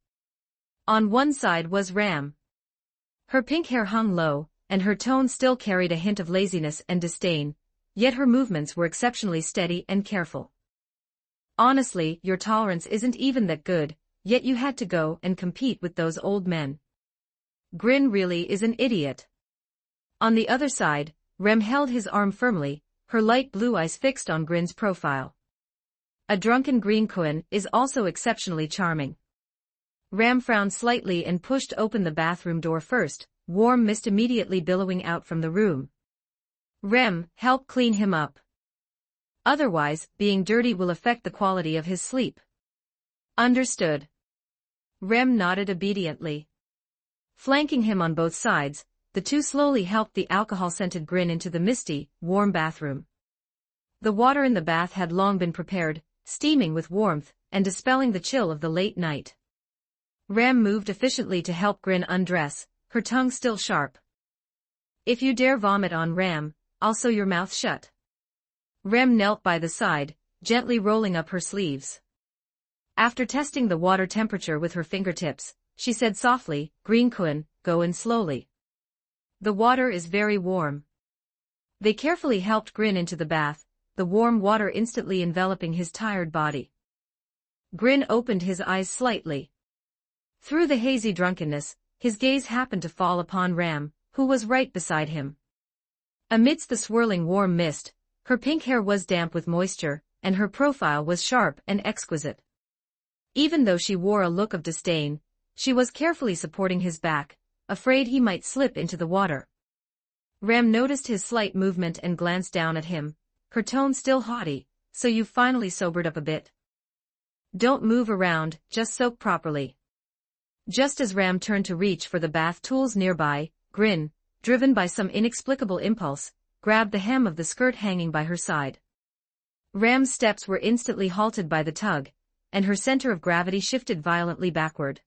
On one side was Ram. Her pink hair hung low, and her tone still carried a hint of laziness and disdain, yet her movements were exceptionally steady and careful. "Honestly, your tolerance isn't even that good, yet you had to go and compete with those old men. Grin really is an idiot." On the other side, Rem held his arm firmly, her light blue eyes fixed on Grin's profile. A drunken green Quinn is also exceptionally charming. Ram frowned slightly and pushed open the bathroom door first, warm mist immediately billowing out from the room. "Rem, help clean him up. Otherwise, being dirty will affect the quality of his sleep." "Understood." Rem nodded obediently. Flanking him on both sides, the two slowly helped the alcohol-scented Grin into the misty, warm bathroom. The water in the bath had long been prepared, steaming with warmth, and dispelling the chill of the late night. Ram moved efficiently to help Grin undress, her tongue still sharp. "If you dare vomit on Ram, I'll sew your mouth shut." Rem knelt by the side, gently rolling up her sleeves. After testing the water temperature with her fingertips, she said softly, "Green Quinn, go in slowly. The water is very warm." They carefully helped Grin into the bath, the warm water instantly enveloping his tired body. Grin opened his eyes slightly. Through the hazy drunkenness, his gaze happened to fall upon Ram, who was right beside him. Amidst the swirling warm mist, her pink hair was damp with moisture, and her profile was sharp and exquisite. Even though she wore a look of disdain, she was carefully supporting his back, afraid he might slip into the water. Ram noticed his slight movement and glanced down at him, her tone still haughty. "So you've finally sobered up a bit. Don't move around, just soak properly." Just as Ram turned to reach for the bath tools nearby, Grin, driven by some inexplicable impulse, grabbed the hem of the skirt hanging by her side. Ram's steps were instantly halted by the tug, and her center of gravity shifted violently backward.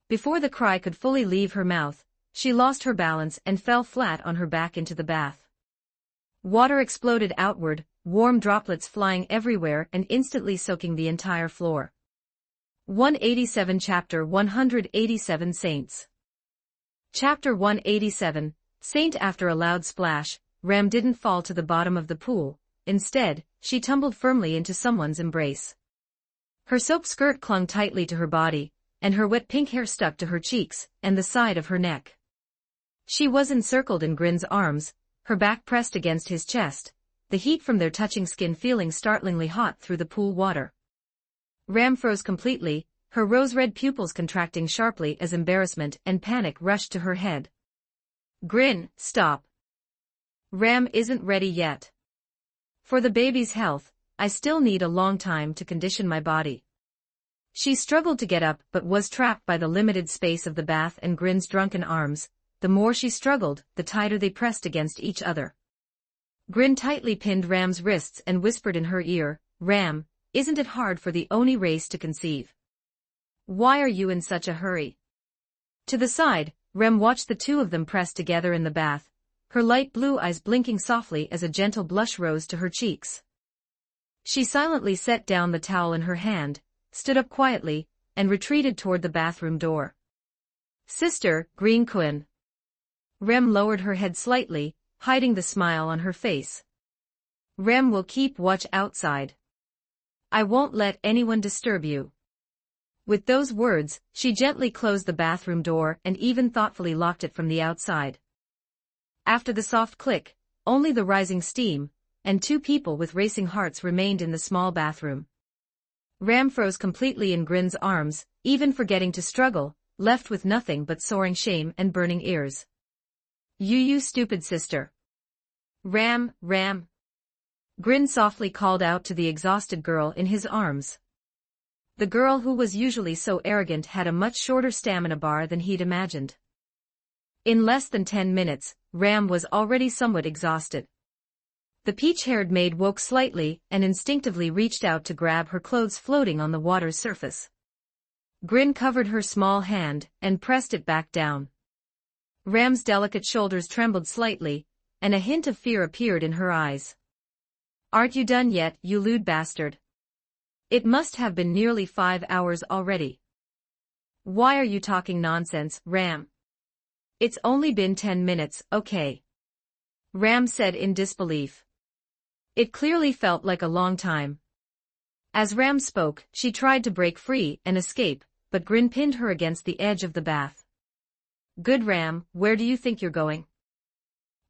Before the cry could fully leave her mouth, she lost her balance and fell flat on her back into the bath. Water exploded outward, warm droplets flying everywhere and instantly soaking the entire floor. 187 Chapter 187 Saints. Chapter 187, Saint. After a loud splash, Ram didn't fall to the bottom of the pool. Instead, she tumbled firmly into someone's embrace. Her soaked skirt clung tightly to her body, and her wet pink hair stuck to her cheeks and the side of her neck. She was encircled in Grin's arms, her back pressed against his chest, the heat from their touching skin feeling startlingly hot through the pool water. Ram froze completely, her rose-red pupils contracting sharply as embarrassment and panic rushed to her head. "Grin, stop. Ram isn't ready yet. For the baby's health, I still need a long time to condition my body." She struggled to get up but was trapped by the limited space of the bath and Grin's drunken arms. The more she struggled, the tighter they pressed against each other. Grin tightly pinned Ram's wrists and whispered in her ear, "Ram, isn't it hard for the Oni race to conceive? Why are you in such a hurry?" To the side, Ram watched the two of them press together in the bath, her light blue eyes blinking softly as a gentle blush rose to her cheeks. She silently set down the towel in her hand, stood up quietly, and retreated toward the bathroom door. "Sister, Green Quinn." Rem lowered her head slightly, hiding the smile on her face. "Rem will keep watch outside. I won't let anyone disturb you." With those words, she gently closed the bathroom door and even thoughtfully locked it from the outside. After the soft click, only the rising steam, and two people with racing hearts remained in the small bathroom. Ram froze completely in Grin's arms, even forgetting to struggle, left with nothing but soaring shame and burning ears. You stupid sister. Ram. Grin softly called out to the exhausted girl in his arms. The girl who was usually so arrogant had a much shorter stamina bar than he'd imagined. In less than 10 minutes, Ram was already somewhat exhausted. The peach-haired maid woke slightly and instinctively reached out to grab her clothes floating on the water's surface. Grin covered her small hand and pressed it back down. Ram's delicate shoulders trembled slightly, and a hint of fear appeared in her eyes. "Aren't you done yet, you lewd bastard? It must have been nearly 5 hours already. Why are you talking nonsense, Ram? It's only been 10 minutes, okay?" Ram said in disbelief. It clearly felt like a long time. As Ram spoke, she tried to break free and escape, but Grin pinned her against the edge of the bath. "Good Ram, where do you think you're going?"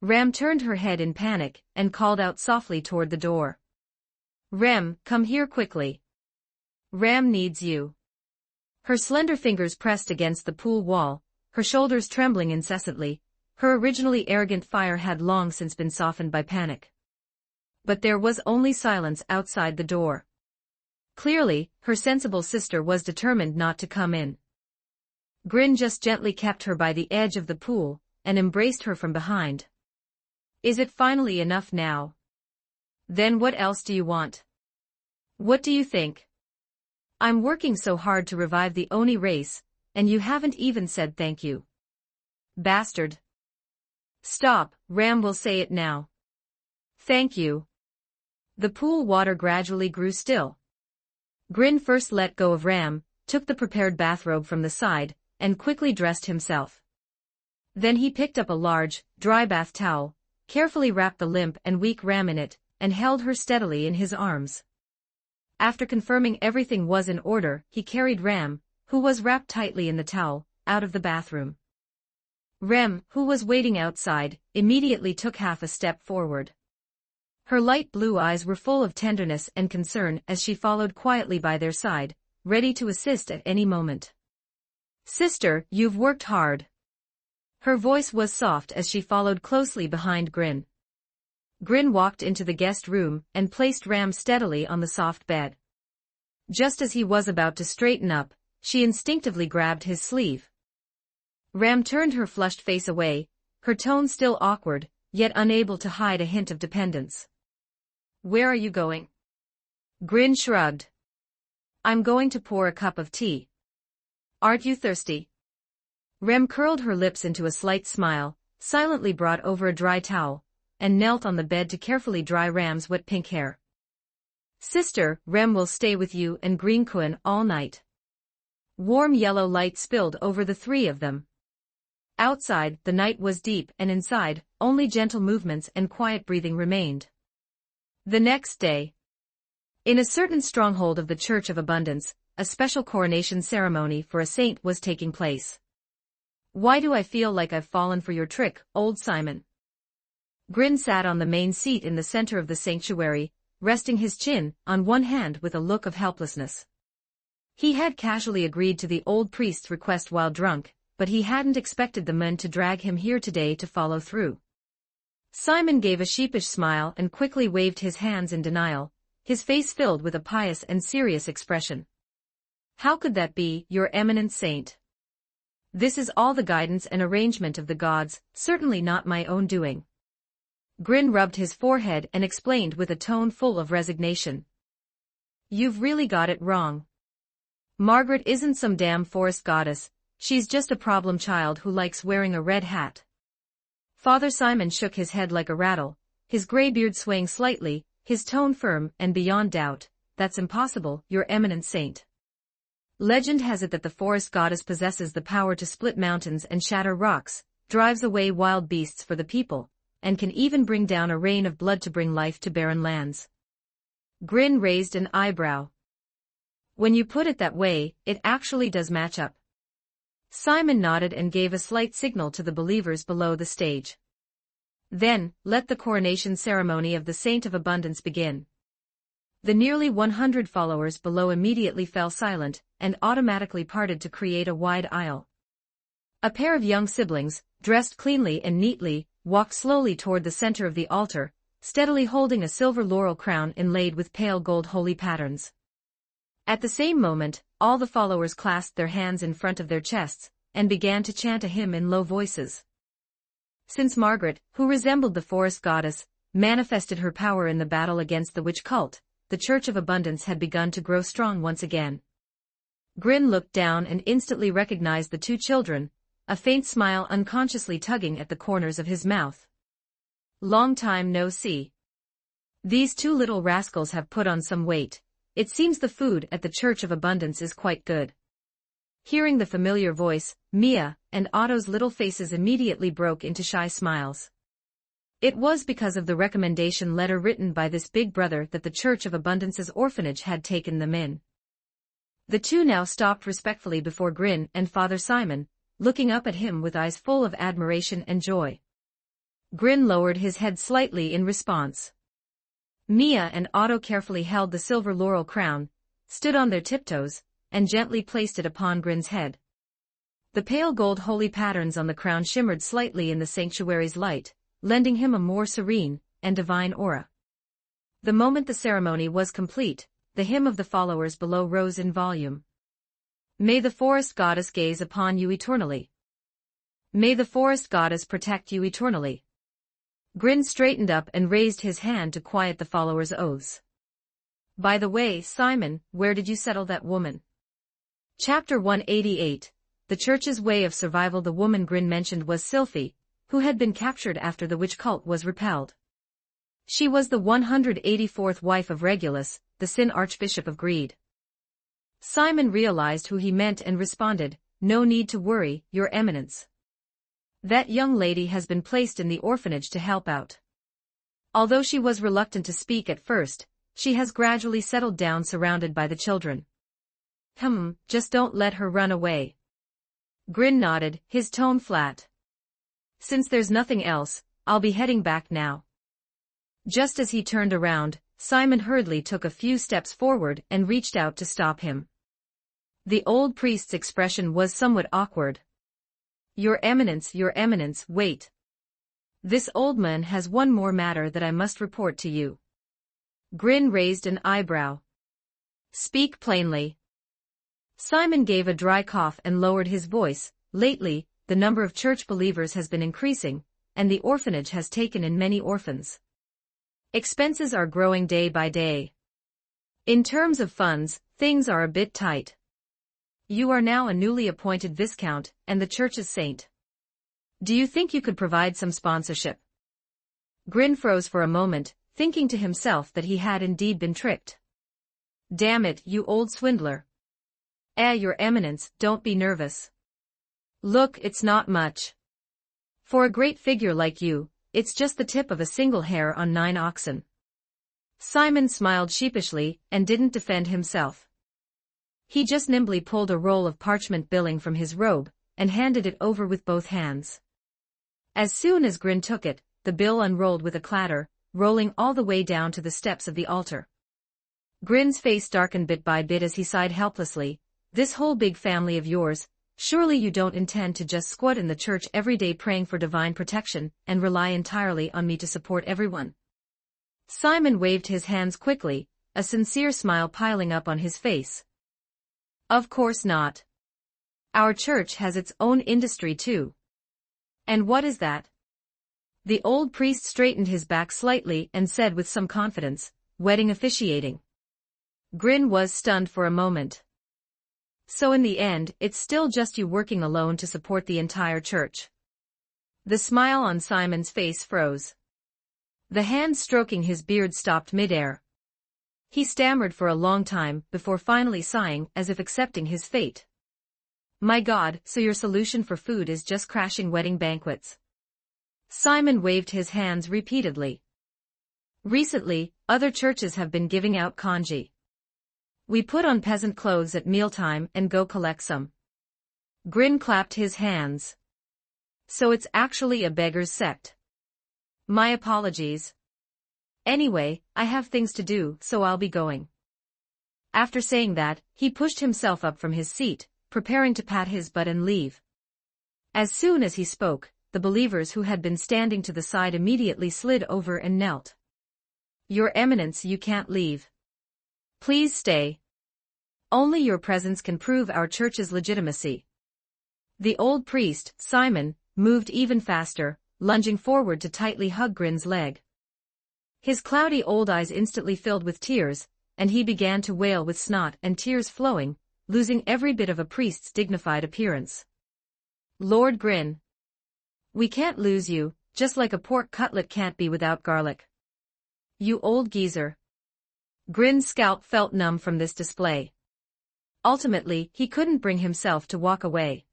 Ram turned her head in panic and called out softly toward the door. "Rem, come here quickly. Ram needs you." Her slender fingers pressed against the pool wall, her shoulders trembling incessantly. Her originally arrogant fire had long since been softened by panic. But there was only silence outside the door. Clearly, her sensible sister was determined not to come in. Grin just gently kept her by the edge of the pool and embraced her from behind. "Is it finally enough now? Then what else do you want? What do you think? I'm working so hard to revive the Oni race, and you haven't even said thank you. Bastard. Stop, Ram will say it now. Thank you." The pool water gradually grew still. Grin first let go of Ram, took the prepared bathrobe from the side, and quickly dressed himself. Then he picked up a large, dry bath towel, carefully wrapped the limp and weak Ram in it, and held her steadily in his arms. After confirming everything was in order, he carried Ram, who was wrapped tightly in the towel, out of the bathroom. Rem, who was waiting outside, immediately took half a step forward. Her light blue eyes were full of tenderness and concern as she followed quietly by their side, ready to assist at any moment. "Sister, you've worked hard." Her voice was soft as she followed closely behind Grin. Grin walked into the guest room and placed Ram steadily on the soft bed. Just as he was about to straighten up, she instinctively grabbed his sleeve. Ram turned her flushed face away, her tone still awkward, yet unable to hide a hint of dependence. "Where are you going?" Grin shrugged. "I'm going to pour a cup of tea." "Aren't you thirsty?" Rem curled her lips into a slight smile, silently brought over a dry towel, and knelt on the bed to carefully dry Ram's wet pink hair. "Sister, Rem will stay with you and Green Kun all night." Warm yellow light spilled over the three of them. Outside, the night was deep, and inside, only gentle movements and quiet breathing remained. The next day, in a certain stronghold of the Church of Abundance, a special coronation ceremony for a saint was taking place. "Why do I feel like I've fallen for your trick, old Simon?" Grin sat on the main seat in the center of the sanctuary, resting his chin on one hand with a look of helplessness. He had casually agreed to the old priest's request while drunk, but he hadn't expected the men to drag him here today to follow through. Simon gave a sheepish smile and quickly waved his hands in denial, his face filled with a pious and serious expression. "How could that be, your eminent saint? This is all the guidance and arrangement of the gods, certainly not my own doing." Grin rubbed his forehead and explained with a tone full of resignation. "You've really got it wrong. Margaret isn't some damn forest goddess, she's just a problem child who likes wearing a red hat." Father Simon shook his head like a rattle, his gray beard swaying slightly, his tone firm and beyond doubt. "That's impossible, your eminent saint. Legend has it that the forest goddess possesses the power to split mountains and shatter rocks, drives away wild beasts for the people, and can even bring down a rain of blood to bring life to barren lands." Grin raised an eyebrow. "When you put it that way, it actually does match up." Simon nodded and gave a slight signal to the believers below the stage. "Then, let the coronation ceremony of the Saint of Abundance begin." The nearly 100 followers below immediately fell silent, and automatically parted to create a wide aisle. A pair of young siblings, dressed cleanly and neatly, walked slowly toward the center of the altar, steadily holding a silver laurel crown inlaid with pale gold holy patterns. At the same moment, all the followers clasped their hands in front of their chests, and began to chant a hymn in low voices. Since Margaret, who resembled the forest goddess, manifested her power in the battle against the witch cult, the Church of Abundance had begun to grow strong once again. Grin looked down and instantly recognized the two children, a faint smile unconsciously tugging at the corners of his mouth. "Long time no see. These two little rascals have put on some weight. It seems the food at the Church of Abundance is quite good." Hearing the familiar voice, Mia and Otto's little faces immediately broke into shy smiles. It was because of the recommendation letter written by this big brother that the Church of Abundance's orphanage had taken them in. The two now stopped respectfully before Grin and Father Simon, looking up at him with eyes full of admiration and joy. Grin lowered his head slightly in response. Mia and Otto carefully held the silver laurel crown, stood on their tiptoes, and gently placed it upon Grin's head. The pale gold holy patterns on the crown shimmered slightly in the sanctuary's light, lending him a more serene and divine aura. The moment the ceremony was complete, the hymn of the followers below rose in volume. "May the forest goddess gaze upon you eternally. May the forest goddess protect you eternally." Grin straightened up and raised his hand to quiet the followers' oaths. "By the way, Simon, where did you settle that woman?" Chapter 188. The Church's way of survival. The woman Grin mentioned was Sylphie, who had been captured after the witch cult was repelled. She was the 184th wife of Regulus, the Sin Archbishop of Greed. Simon realized who he meant and responded, "No need to worry, Your Eminence. That young lady has been placed in the orphanage to help out." Although she was reluctant to speak at first, she has gradually settled down surrounded by the children. Just don't let her run away. Grin nodded, his tone flat. Since there's nothing else, I'll be heading back now. Just as he turned around, Simon hurriedly took a few steps forward and reached out to stop him. The old priest's expression was somewhat awkward. Your Eminence, wait. This old man has one more matter that I must report to you. Grin raised an eyebrow. Speak plainly. Simon gave a dry cough and lowered his voice. Lately, the number of church believers has been increasing, and the orphanage has taken in many orphans. Expenses are growing day by day. In terms of funds, things are a bit tight. You are now a newly appointed viscount, and the church's saint. Do you think you could provide some sponsorship? Grin froze for a moment, thinking to himself that he had indeed been tricked. Damn it, you old swindler. Your Eminence, don't be nervous. Look, it's not much. For a great figure like you, it's just the tip of a single hair on 9 oxen. Simon smiled sheepishly and didn't defend himself. He just nimbly pulled a roll of parchment billing from his robe and handed it over with both hands. As soon as Grin took it, the bill unrolled with a clatter, rolling all the way down to the steps of the altar. Grin's face darkened bit by bit as he sighed helplessly. This whole big family of yours, surely you don't intend to just squat in the church every day praying for divine protection and rely entirely on me to support everyone. Simon waved his hands quickly, a sincere smile piling up on his face. Of course not. Our church has its own industry too. And what is that? The old priest straightened his back slightly and said with some confidence, wedding officiating. Grin was stunned for a moment. So in the end, it's still just you working alone to support the entire church. The smile on Simon's face froze. The hand stroking his beard stopped midair. He stammered for a long time before finally sighing as if accepting his fate. My God, so your solution for food is just crashing wedding banquets. Simon waved his hands repeatedly. Recently, other churches have been giving out congee. We put on peasant clothes at mealtime and go collect some. Grin clapped his hands. So it's actually a beggar's sect. My apologies. Anyway, I have things to do, so I'll be going. After saying that, he pushed himself up from his seat, preparing to pat his butt and leave. As soon as he spoke, the believers who had been standing to the side immediately slid over and knelt. Your Eminence, you can't leave. Please stay. Only your presence can prove our church's legitimacy. The old priest, Simon, moved even faster, lunging forward to tightly hug Grin's leg. His cloudy old eyes instantly filled with tears, and he began to wail with snot and tears flowing, losing every bit of a priest's dignified appearance. Lord Grin. We can't lose you, just like a pork cutlet can't be without garlic. You old geezer. Grin's scalp felt numb from this display. Ultimately, he couldn't bring himself to walk away.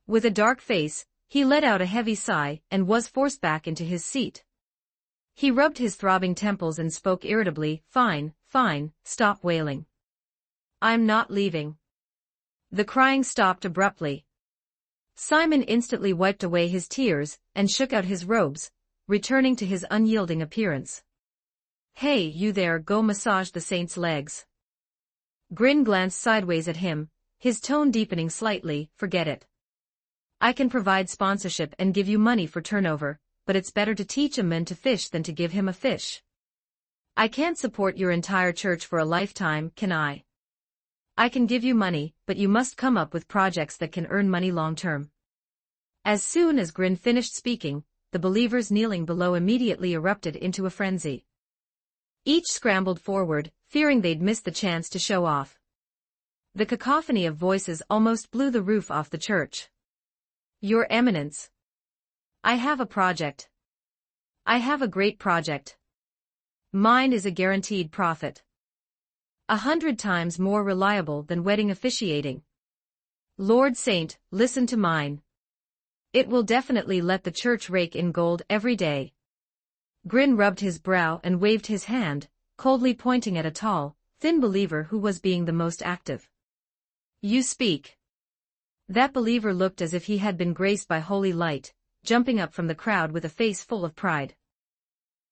With a dark face, he let out a heavy sigh and was forced back into his seat. He rubbed his throbbing temples and spoke irritably, Fine, stop wailing. I'm not leaving. The crying stopped abruptly. Simon instantly wiped away his tears and shook out his robes, returning to his unyielding appearance. Hey, you there, go massage the saint's legs. Grin glanced sideways at him, his tone deepening slightly, forget it. I can provide sponsorship and give you money for turnover, but it's better to teach a man to fish than to give him a fish. I can't support your entire church for a lifetime, can I? I can give you money, but you must come up with projects that can earn money long term. As soon as Grin finished speaking, the believers kneeling below immediately erupted into a frenzy. Each scrambled forward, fearing they'd miss the chance to show off. The cacophony of voices almost blew the roof off the church. Your Eminence. I have a project. I have a great project. Mine is a guaranteed profit. 100 times more reliable than wedding officiating. Lord Saint, listen to mine. It will definitely let the church rake in gold every day. Grin rubbed his brow and waved his hand, coldly pointing at a tall, thin believer who was being the most active. You speak. That believer looked as if he had been graced by holy light, jumping up from the crowd with a face full of pride.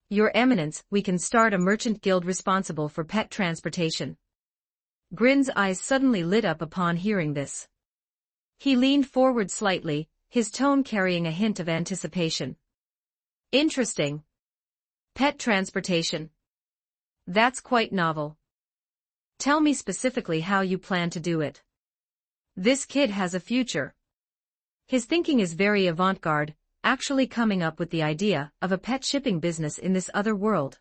Your Eminence, we can start a merchant guild responsible for pet transportation. Grin's eyes suddenly lit up upon hearing this. He leaned forward slightly, his tone carrying a hint of anticipation. Interesting. Pet transportation. That's quite novel. Tell me specifically how you plan to do it. This kid has a future. His thinking is very avant-garde, actually coming up with the idea of a pet shipping business in this other world.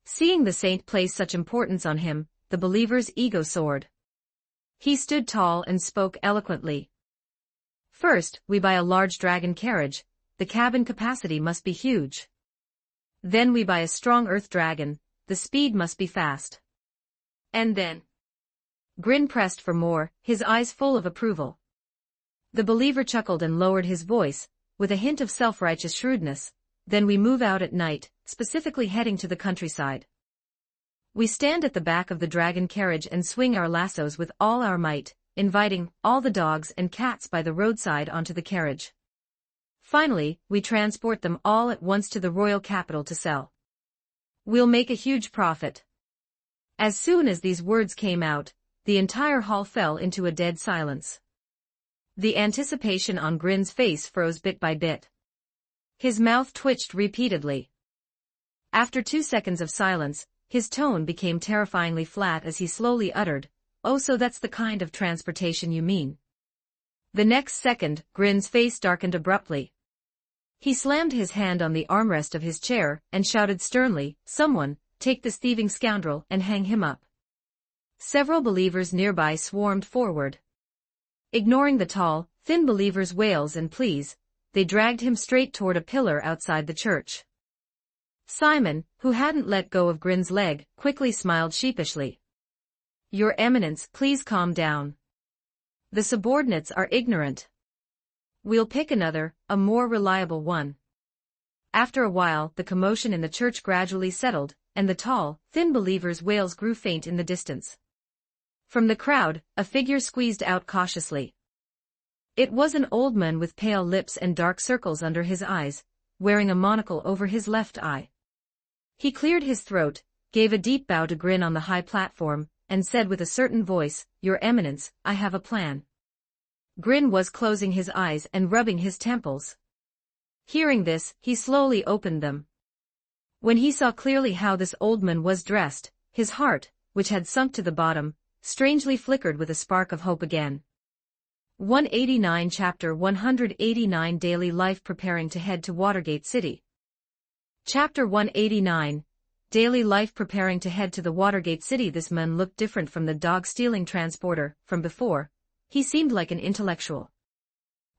Seeing the saint place such importance on him, the believer's ego soared. He stood tall and spoke eloquently. First, we buy a large dragon carriage, the cabin capacity must be huge. Then we buy a strong earth dragon, the speed must be fast. And then. Grin pressed for more, his eyes full of approval. The believer chuckled and lowered his voice, with a hint of self-righteous shrewdness. Then we move out at night, specifically heading to the countryside. We stand at the back of the dragon carriage and swing our lassos with all our might, inviting all the dogs and cats by the roadside onto the carriage. Finally, we transport them all at once to the royal capital to sell. We'll make a huge profit. As soon as these words came out, the entire hall fell into a dead silence. The anticipation on Grin's face froze bit by bit. His mouth twitched repeatedly. After 2 seconds of silence, his tone became terrifyingly flat as he slowly uttered, "Oh, so that's the kind of transportation you mean." The next second, Grin's face darkened abruptly. He slammed his hand on the armrest of his chair and shouted sternly, "Someone, take this thieving scoundrel and hang him up." Several believers nearby swarmed forward. Ignoring the tall, thin believer's wails and pleas, they dragged him straight toward a pillar outside the church. Simon, who hadn't let go of Grin's leg, quickly smiled sheepishly. Your Eminence, please calm down. The subordinates are ignorant. We'll pick another, a more reliable one. After a while, the commotion in the church gradually settled, and the tall, thin believer's wails grew faint in the distance. From the crowd, a figure squeezed out cautiously. It was an old man with pale lips and dark circles under his eyes, wearing a monocle over his left eye. He cleared his throat, gave a deep bow to Grin on the high platform, and said with a certain voice, Your Eminence, I have a plan. Grin was closing his eyes and rubbing his temples. Hearing this, he slowly opened them. When he saw clearly how this old man was dressed, his heart, which had sunk to the bottom, strangely flickered with a spark of hope again. 189 Chapter 189 Daily Life Preparing to Head to Watergate City. Chapter 189 Daily Life Preparing to Head to the Watergate City. This man looked different from the dog-stealing transporter from before. He seemed like an intellectual.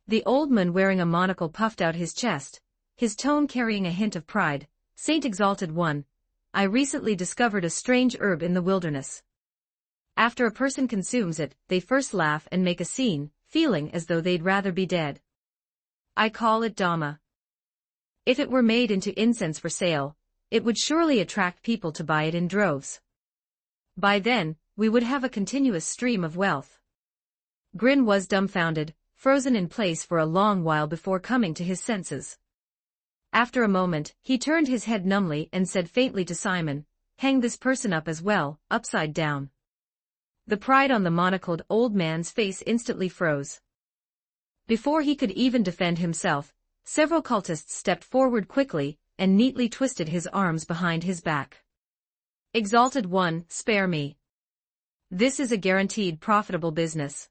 The old man wearing a monocle puffed out his chest, his tone carrying a hint of pride. Saint Exalted One, I recently discovered a strange herb in the wilderness. After a person consumes it, they first laugh and make a scene, feeling as though they'd rather be dead. I call it Dhamma. If it were made into incense for sale, it would surely attract people to buy it in droves. By then, we would have a continuous stream of wealth. Grin was dumbfounded, frozen in place for a long while before coming to his senses. After a moment, he turned his head numbly and said faintly to Simon, Hang this person up as well, upside down. The pride on the monocled old man's face instantly froze. Before he could even defend himself, several cultists stepped forward quickly and neatly twisted his arms behind his back. Exalted One, spare me. This is a guaranteed profitable business.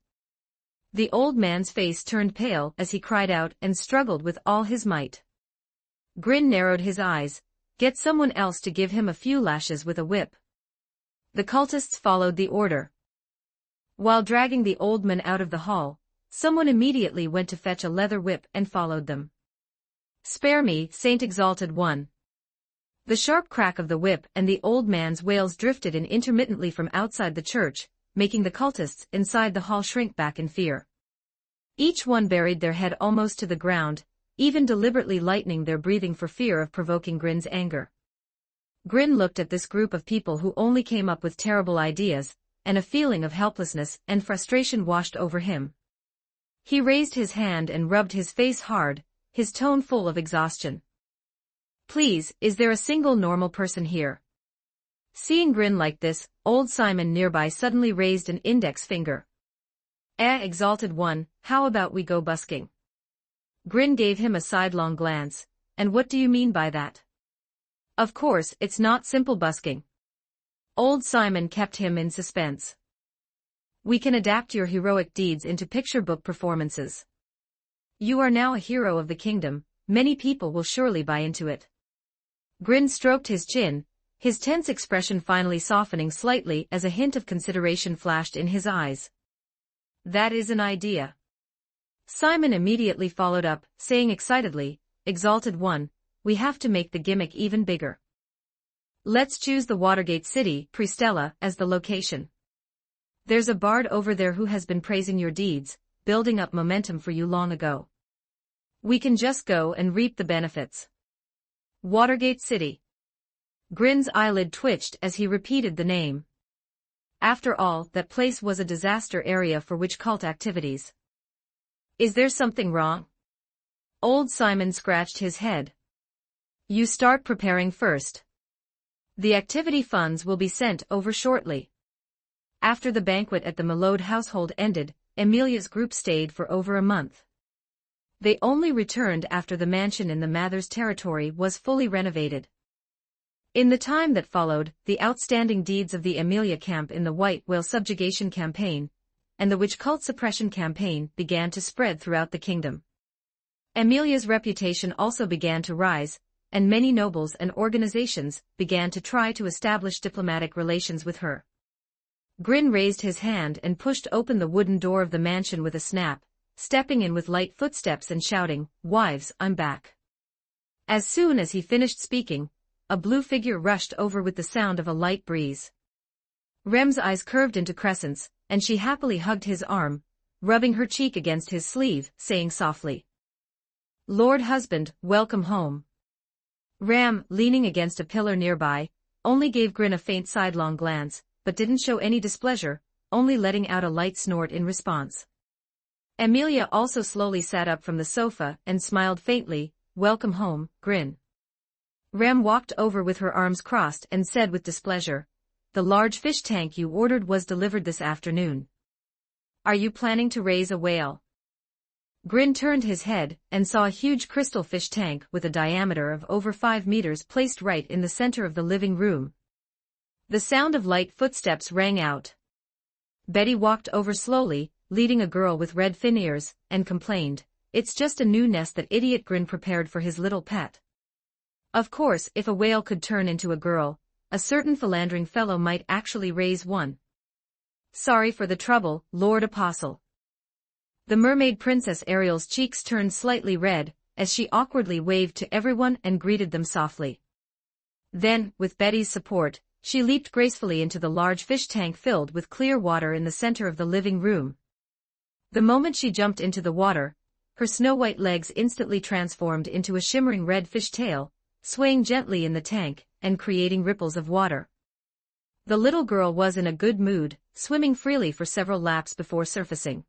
The old man's face turned pale as he cried out and struggled with all his might. Grin narrowed his eyes, get someone else to give him a few lashes with a whip. The cultists followed the order. While dragging the old man out of the hall, someone immediately went to fetch a leather whip and followed them. Spare me, Saint Exalted One. The sharp crack of the whip and the old man's wails drifted in intermittently from outside the church, making the cultists inside the hall shrink back in fear. Each one buried their head almost to the ground, even deliberately lightening their breathing for fear of provoking Grin's anger. Grin looked at this group of people who only came up with terrible ideas, and a feeling of helplessness and frustration washed over him. He raised his hand and rubbed his face hard, his tone full of exhaustion. "Please, is there a single normal person here?" Seeing Grin like this, old Simon nearby suddenly raised an index finger. Exalted One, how about we go busking?" Grin gave him a sidelong glance. "And what do you mean by that?" "Of course, it's not simple busking." Old Simon kept him in suspense. "We can adapt your heroic deeds into picture book performances. You are now a hero of the kingdom, many people will surely buy into it." Grin stroked his chin, his tense expression finally softening slightly as a hint of consideration flashed in his eyes. "That is an idea." Simon immediately followed up, saying excitedly, "Exalted One, we have to make the gimmick even bigger. Let's choose the Watergate City, Pristella, as the location. There's a bard over there who has been praising your deeds, building up momentum for you long ago. We can just go and reap the benefits." Watergate City. Grin's eyelid twitched as he repeated the name. After all, that place was a disaster area for witch cult activities. "Is there something wrong?" Old Simon scratched his head. "You start preparing first. The activity funds will be sent over shortly." After the banquet at the Milode household ended, Amelia's group stayed for over a month. They only returned after the mansion in the Mathers territory was fully renovated. In the time that followed, the outstanding deeds of the Amelia camp in the White Whale subjugation campaign and the witch cult suppression campaign began to spread throughout the kingdom. Amelia's reputation also began to rise, and many nobles and organizations began to try to establish diplomatic relations with her. Grin raised his hand and pushed open the wooden door of the mansion with a snap, stepping in with light footsteps and shouting, "Wives, I'm back." As soon as he finished speaking, a blue figure rushed over with the sound of a light breeze. Rem's eyes curved into crescents, and she happily hugged his arm, rubbing her cheek against his sleeve, saying softly, "Lord husband, welcome home." Ram, leaning against a pillar nearby, only gave Grin a faint sidelong glance, but didn't show any displeasure, only letting out a light snort in response. Amelia also slowly sat up from the sofa and smiled faintly, "Welcome home, Grin." Ram walked over with her arms crossed and said with displeasure, "The large fish tank you ordered was delivered this afternoon. Are you planning to raise a whale?" Grin turned his head and saw a huge crystal fish tank with a diameter of over 5 meters placed right in the center of the living room. The sound of light footsteps rang out. Betty walked over slowly, leading a girl with red fin ears, and complained, "It's just a new nest that idiot Grin prepared for his little pet." Of course, if a whale could turn into a girl, a certain philandering fellow might actually raise one. "Sorry for the trouble, Lord Apostle." The mermaid princess Ariel's cheeks turned slightly red, as she awkwardly waved to everyone and greeted them softly. Then, with Betty's support, she leaped gracefully into the large fish tank filled with clear water in the center of the living room. The moment she jumped into the water, her snow-white legs instantly transformed into a shimmering red fish tail, swaying gently in the tank and creating ripples of water. The little girl was in a good mood, swimming freely for several laps before surfacing.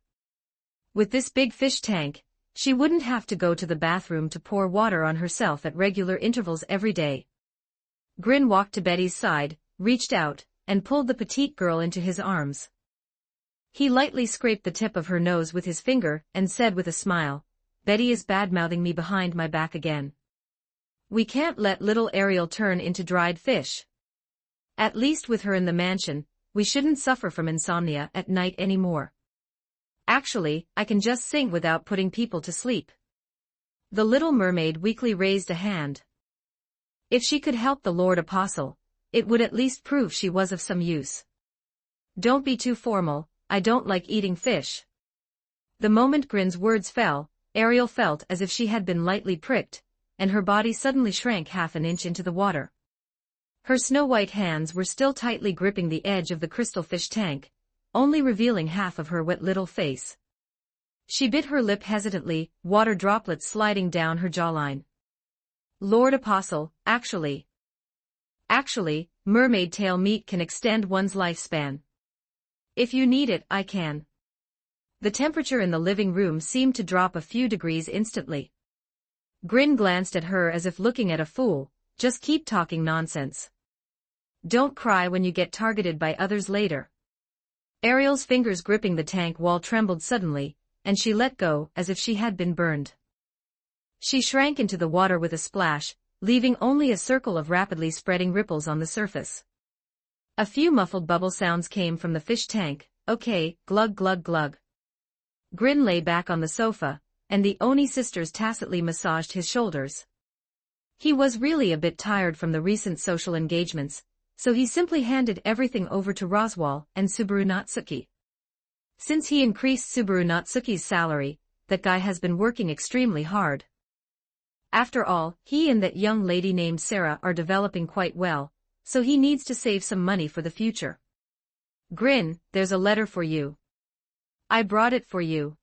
With this big fish tank, she wouldn't have to go to the bathroom to pour water on herself at regular intervals every day. Grin walked to Betty's side, reached out, and pulled the petite girl into his arms. He lightly scraped the tip of her nose with his finger and said with a smile, "Betty is bad-mouthing me behind my back again. We can't let little Ariel turn into dried fish. At least with her in the mansion, we shouldn't suffer from insomnia at night anymore. Actually, I can just sing without putting people to sleep." The little mermaid weakly raised a hand. If she could help the Lord Apostle, it would at least prove she was of some use. "Don't be too formal, I don't like eating fish." The moment Grin's words fell, Ariel felt as if she had been lightly pricked, and her body suddenly shrank half an inch into the water. Her snow-white hands were still tightly gripping the edge of the crystal fish tank, only revealing half of her wet little face. She bit her lip hesitantly, water droplets sliding down her jawline. Lord Apostle, actually, mermaid tail meat can extend one's lifespan. If you need it, I can. The temperature in the living room seemed to drop a few degrees instantly. Grin glanced at her as if looking at a fool. Just keep talking nonsense. Don't cry when you get targeted by others later. Ariel's fingers gripping the tank wall trembled suddenly, and she let go as if she had been burned. She shrank into the water with a splash, leaving only a circle of rapidly spreading ripples on the surface. A few muffled bubble sounds came from the fish tank. Okay, glug glug glug. Grin lay back on the sofa, and the Oni sisters tacitly massaged his shoulders. He was really a bit tired from the recent social engagements, so he simply handed everything over to Roswal and Subaru Natsuki. Since he increased Subaru Natsuki's salary, that guy has been working extremely hard. After all, he and that young lady named Sarah are developing quite well, so he needs to save some money for the future. Grin, there's a letter for you. I brought it for you.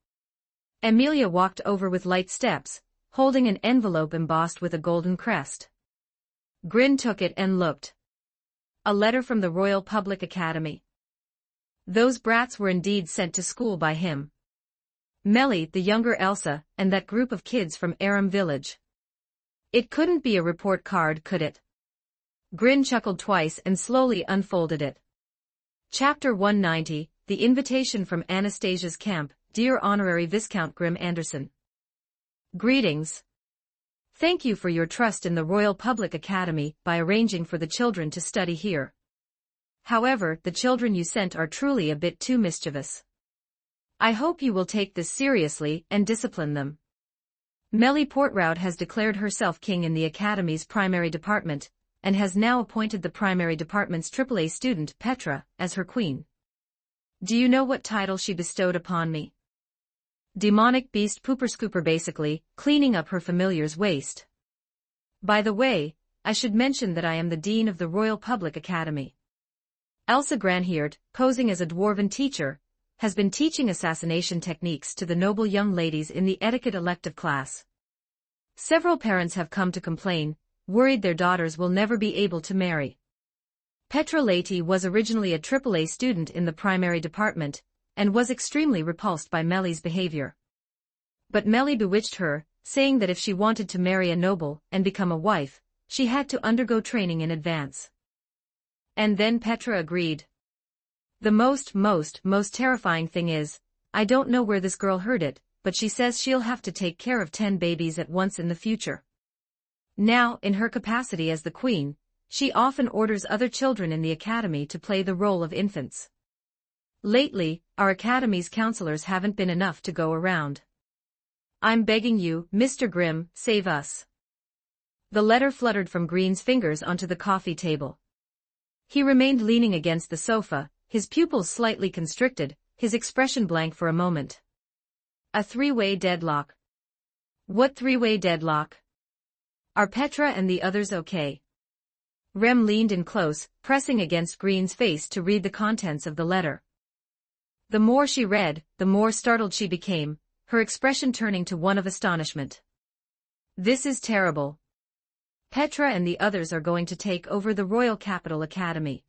Amelia walked over with light steps, holding an envelope embossed with a golden crest. Grin took it and looked. A letter from the Royal Public Academy. Those brats were indeed sent to school by him. Melly, the younger Elsa, and that group of kids from Aram Village. It couldn't be a report card, could it? Grin chuckled twice and slowly unfolded it. Chapter 190, The Invitation from Anastasia's Camp, Dear Honorary Viscount Grim Anderson. Greetings. Thank you for your trust in the Royal Public Academy by arranging for the children to study here. However, the children you sent are truly a bit too mischievous. I hope you will take this seriously and discipline them. Melly Portroud has declared herself king in the Academy's primary department, and has now appointed the primary department's AAA student, Petra, as her queen. Do you know what title she bestowed upon me? Demonic beast pooper scooper, basically, cleaning up her familiar's waste. By the way, I should mention that I am the Dean of the Royal Public Academy. Elsa Granhiert, posing as a dwarven teacher, has been teaching assassination techniques to the noble young ladies in the etiquette elective class. Several parents have come to complain, worried their daughters will never be able to marry. Petra Leti was originally a AAA student in the primary department, and was extremely repulsed by Melly's behavior. But Melly bewitched her, saying that if she wanted to marry a noble and become a wife, she had to undergo training in advance. And then Petra agreed. The most terrifying thing is, I don't know where this girl heard it, but she says she'll have to take care of 10 babies at once in the future. Now, in her capacity as the queen, she often orders other children in the academy to play the role of infants. Lately, our academy's counselors haven't been enough to go around. I'm begging you, Mr. Grimm, save us. The letter fluttered from Green's fingers onto the coffee table. He remained leaning against the sofa, his pupils slightly constricted, his expression blank for a moment. A three-way deadlock. What three-way deadlock? Are Petra and the others okay? Rem leaned in close, pressing against Green's face to read the contents of the letter. The more she read, the more startled she became, her expression turning to one of astonishment. This is terrible. Petra and the others are going to take over the Royal Capital Academy.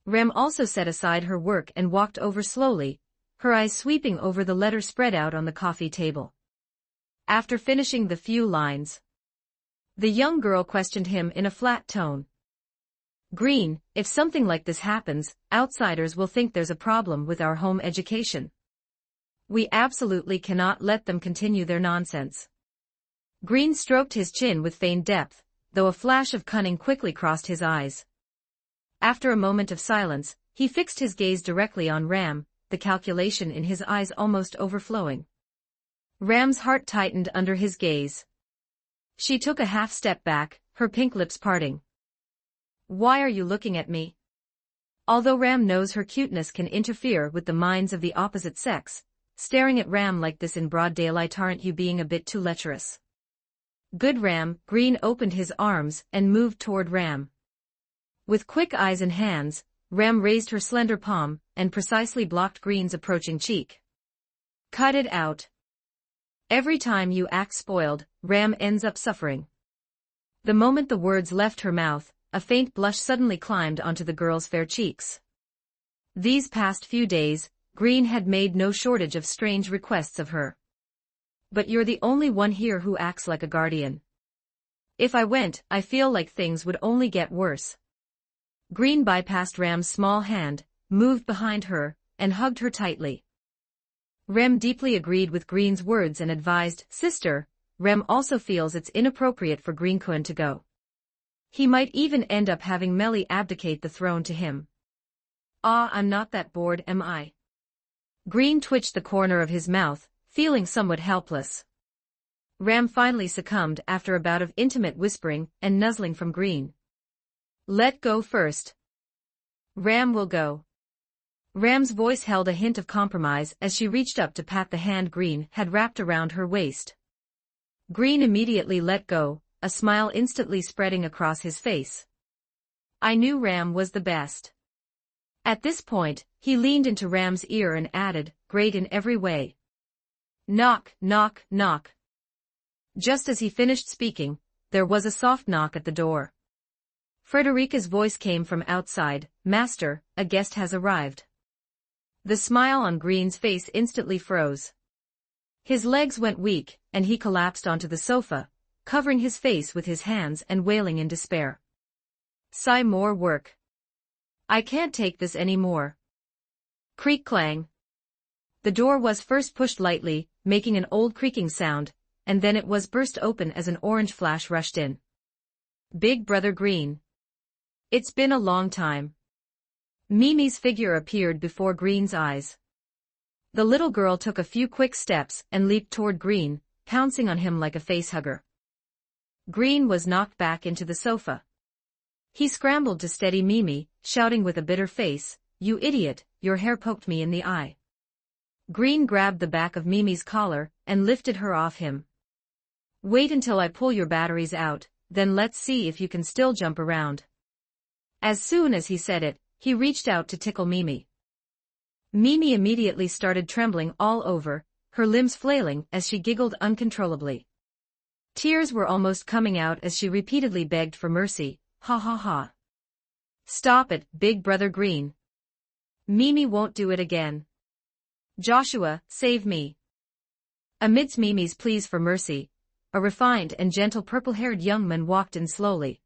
Rem also set aside her work and walked over slowly, her eyes sweeping over the letter spread out on the coffee table. After finishing the few lines, the young girl questioned him in a flat tone. Green, if something like this happens, outsiders will think there's a problem with our home education. We absolutely cannot let them continue their nonsense. Green stroked his chin with feigned depth, though a flash of cunning quickly crossed his eyes. After a moment of silence, he fixed his gaze directly on Ram, the calculation in his eyes almost overflowing. Ram's heart tightened under his gaze. She took a half step back, her pink lips parting. Why are you looking at me? Although Ram knows her cuteness can interfere with the minds of the opposite sex, staring at Ram like this in broad daylight, aren't you being a bit too lecherous? Good Ram. Green opened his arms and moved toward Ram. With quick eyes and hands, Ram raised her slender palm and precisely blocked Green's approaching cheek. Cut it out. Every time you act spoiled, Ram ends up suffering. The moment the words left her mouth, a faint blush suddenly climbed onto the girl's fair cheeks. These past few days, Green had made no shortage of strange requests of her. But you're the only one here who acts like a guardian. If I went, I feel like things would only get worse. Green bypassed Ram's small hand, moved behind her, and hugged her tightly. Rem deeply agreed with Green's words and advised, "Sister, Rem also feels it's inappropriate for Green-kun to go. He might even end up having Melly abdicate the throne to him." "Ah, I'm not that bored, am I?" Green twitched the corner of his mouth, feeling somewhat helpless. Ram finally succumbed after a bout of intimate whispering and nuzzling from Green. "Let go first." "Ram will go." Ram's voice held a hint of compromise as she reached up to pat the hand Green had wrapped around her waist. Green immediately let go, a smile instantly spreading across his face. "I knew Ram was the best." At this point, he leaned into Ram's ear and added, "Great in every way." Knock, knock, knock. Just as he finished speaking, there was a soft knock at the door. Frederica's voice came from outside, "Master, a guest has arrived." The smile on Green's face instantly froze. His legs went weak, and he collapsed onto the sofa, covering his face with his hands and wailing in despair. "Sigh, more work. I can't take this any more." Creak clang. The door was first pushed lightly, making an old creaking sound, and then it was burst open as an orange flash rushed in. "Big Brother Green. It's been a long time." Mimi's figure appeared before Green's eyes. The little girl took a few quick steps and leaped toward Green, pouncing on him like a facehugger. Green was knocked back into the sofa. He scrambled to steady Mimi, shouting with a bitter face, "You idiot, your hair poked me in the eye." Green grabbed the back of Mimi's collar and lifted her off him. "Wait until I pull your batteries out, then let's see if you can still jump around." As soon as he said it, he reached out to tickle Mimi. Mimi immediately started trembling all over, her limbs flailing as she giggled uncontrollably. Tears were almost coming out as she repeatedly begged for mercy, "Ha ha ha. Stop it, Big Brother Green. Mimi won't do it again. Joshua, save me." Amidst Mimi's pleas for mercy, a refined and gentle purple-haired young man walked in slowly.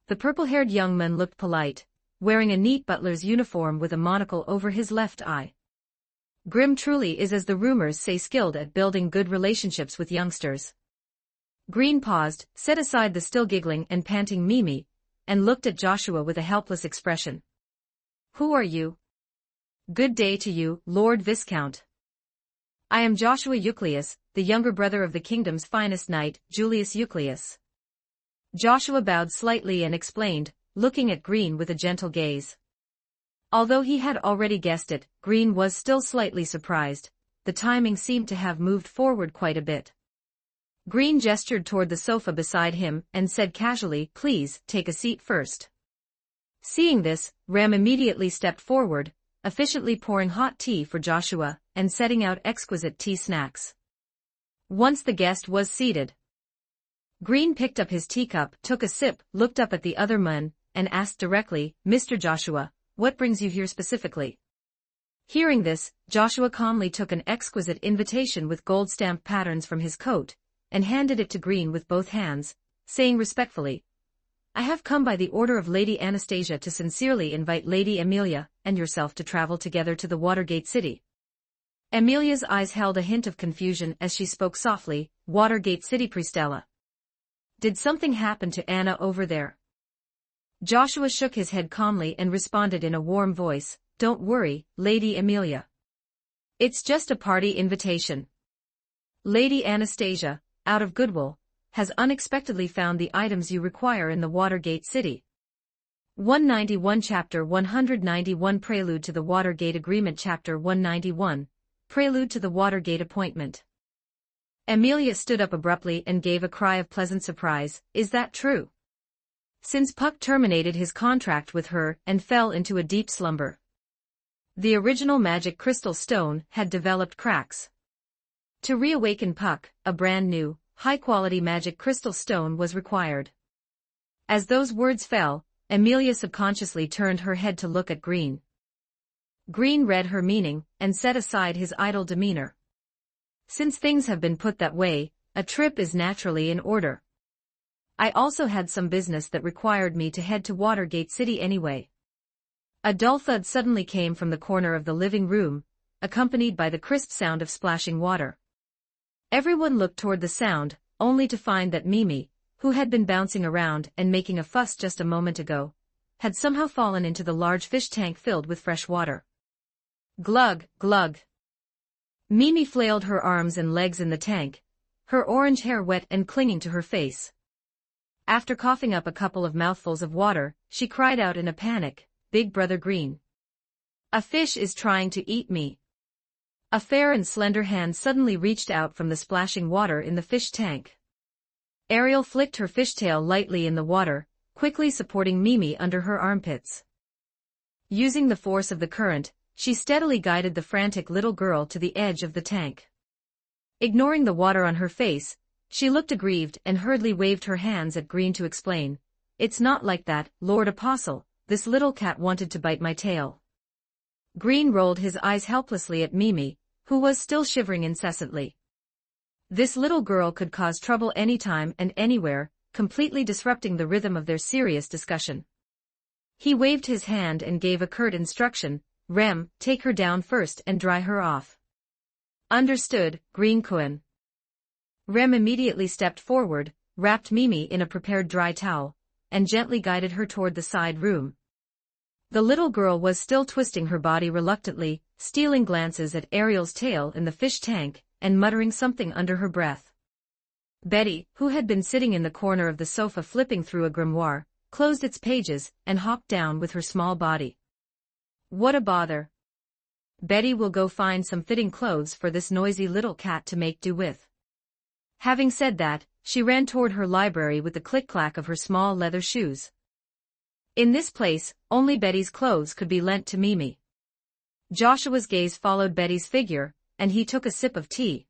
The purple-haired young man looked polite, wearing a neat butler's uniform with a monocle over his left eye. Grim truly is, as the rumors say, skilled at building good relationships with youngsters. Green paused, set aside the still giggling and panting Mimi, and looked at Joshua with a helpless expression. "Who are you?" "Good day to you, Lord Viscount. I am Joshua Eucleus, the younger brother of the kingdom's finest knight, Julius Eucleus." Joshua bowed slightly and explained, looking at Green with a gentle gaze. Although he had already guessed it, Green was still slightly surprised. The timing seemed to have moved forward quite a bit. Green gestured toward the sofa beside him and said casually, "Please, take a seat first." Seeing this, Ram immediately stepped forward, efficiently pouring hot tea for Joshua and setting out exquisite tea snacks. Once the guest was seated, Green picked up his teacup, took a sip, looked up at the other man, and asked directly, "Mr. Joshua, what brings you here specifically?" Hearing this, Joshua calmly took an exquisite invitation with gold-stamped patterns from his coat, and handed it to Green with both hands, saying respectfully, "I have come by the order of Lady Anastasia to sincerely invite Lady Amelia and yourself to travel together to the Watergate City." Amelia's eyes held a hint of confusion as she spoke softly, "Watergate City, Pristella. Did something happen to Anna over there?" Joshua shook his head calmly and responded in a warm voice, "Don't worry, Lady Amelia. It's just a party invitation. Lady Anastasia, out of goodwill, has unexpectedly found the items you require in the Watergate City." 191 Chapter 191 Prelude to the Watergate Agreement Chapter 191 Prelude to the Watergate Appointment. Amelia stood up abruptly and gave a cry of pleasant surprise. "Is that true?" Since Puck terminated his contract with her and fell into a deep slumber, the original magic crystal stone had developed cracks. To reawaken Puck, a brand new, high-quality magic crystal stone was required. As those words fell, Amelia subconsciously turned her head to look at Green. Green read her meaning, and set aside his idle demeanor. Since things have been put that way, a trip is naturally in order. I also had some business that required me to head to Watergate City anyway. A dull thud suddenly came from the corner of the living room, accompanied by the crisp sound of splashing water. Everyone looked toward the sound, only to find that Mimi, who had been bouncing around and making a fuss just a moment ago, had somehow fallen into the large fish tank filled with fresh water. Glug, glug. Mimi flailed her arms and legs in the tank, her orange hair wet and clinging to her face. After coughing up a couple of mouthfuls of water, she cried out in a panic, "Big Brother Green! A fish is trying to eat me!" A fair and slender hand suddenly reached out from the splashing water in the fish tank. Ariel flicked her fishtail lightly in the water, quickly supporting Mimi under her armpits. Using the force of the current, she steadily guided the frantic little girl to the edge of the tank. Ignoring the water on her face, she looked aggrieved and hurriedly waved her hands at Green to explain, "It's not like that, Lord Apostle, this little cat wanted to bite my tail." Green rolled his eyes helplessly at Mimi, who was still shivering incessantly. This little girl could cause trouble anytime and anywhere, completely disrupting the rhythm of their serious discussion. He waved his hand and gave a curt instruction, "Rem, take her down first and dry her off." "Understood, Green Cohen." Rem immediately stepped forward, wrapped Mimi in a prepared dry towel, and gently guided her toward the side room. The little girl was still twisting her body reluctantly, stealing glances at Ariel's tail in the fish tank, and muttering something under her breath. Betty, who had been sitting in the corner of the sofa flipping through a grimoire, closed its pages and hopped down with her small body. "What a bother. Betty will go find some fitting clothes for this noisy little cat to make do with." Having said that, she ran toward her library with the click-clack of her small leather shoes. In this place, only Betty's clothes could be lent to Mimi. Joshua's gaze followed Betty's figure, and he took a sip of tea.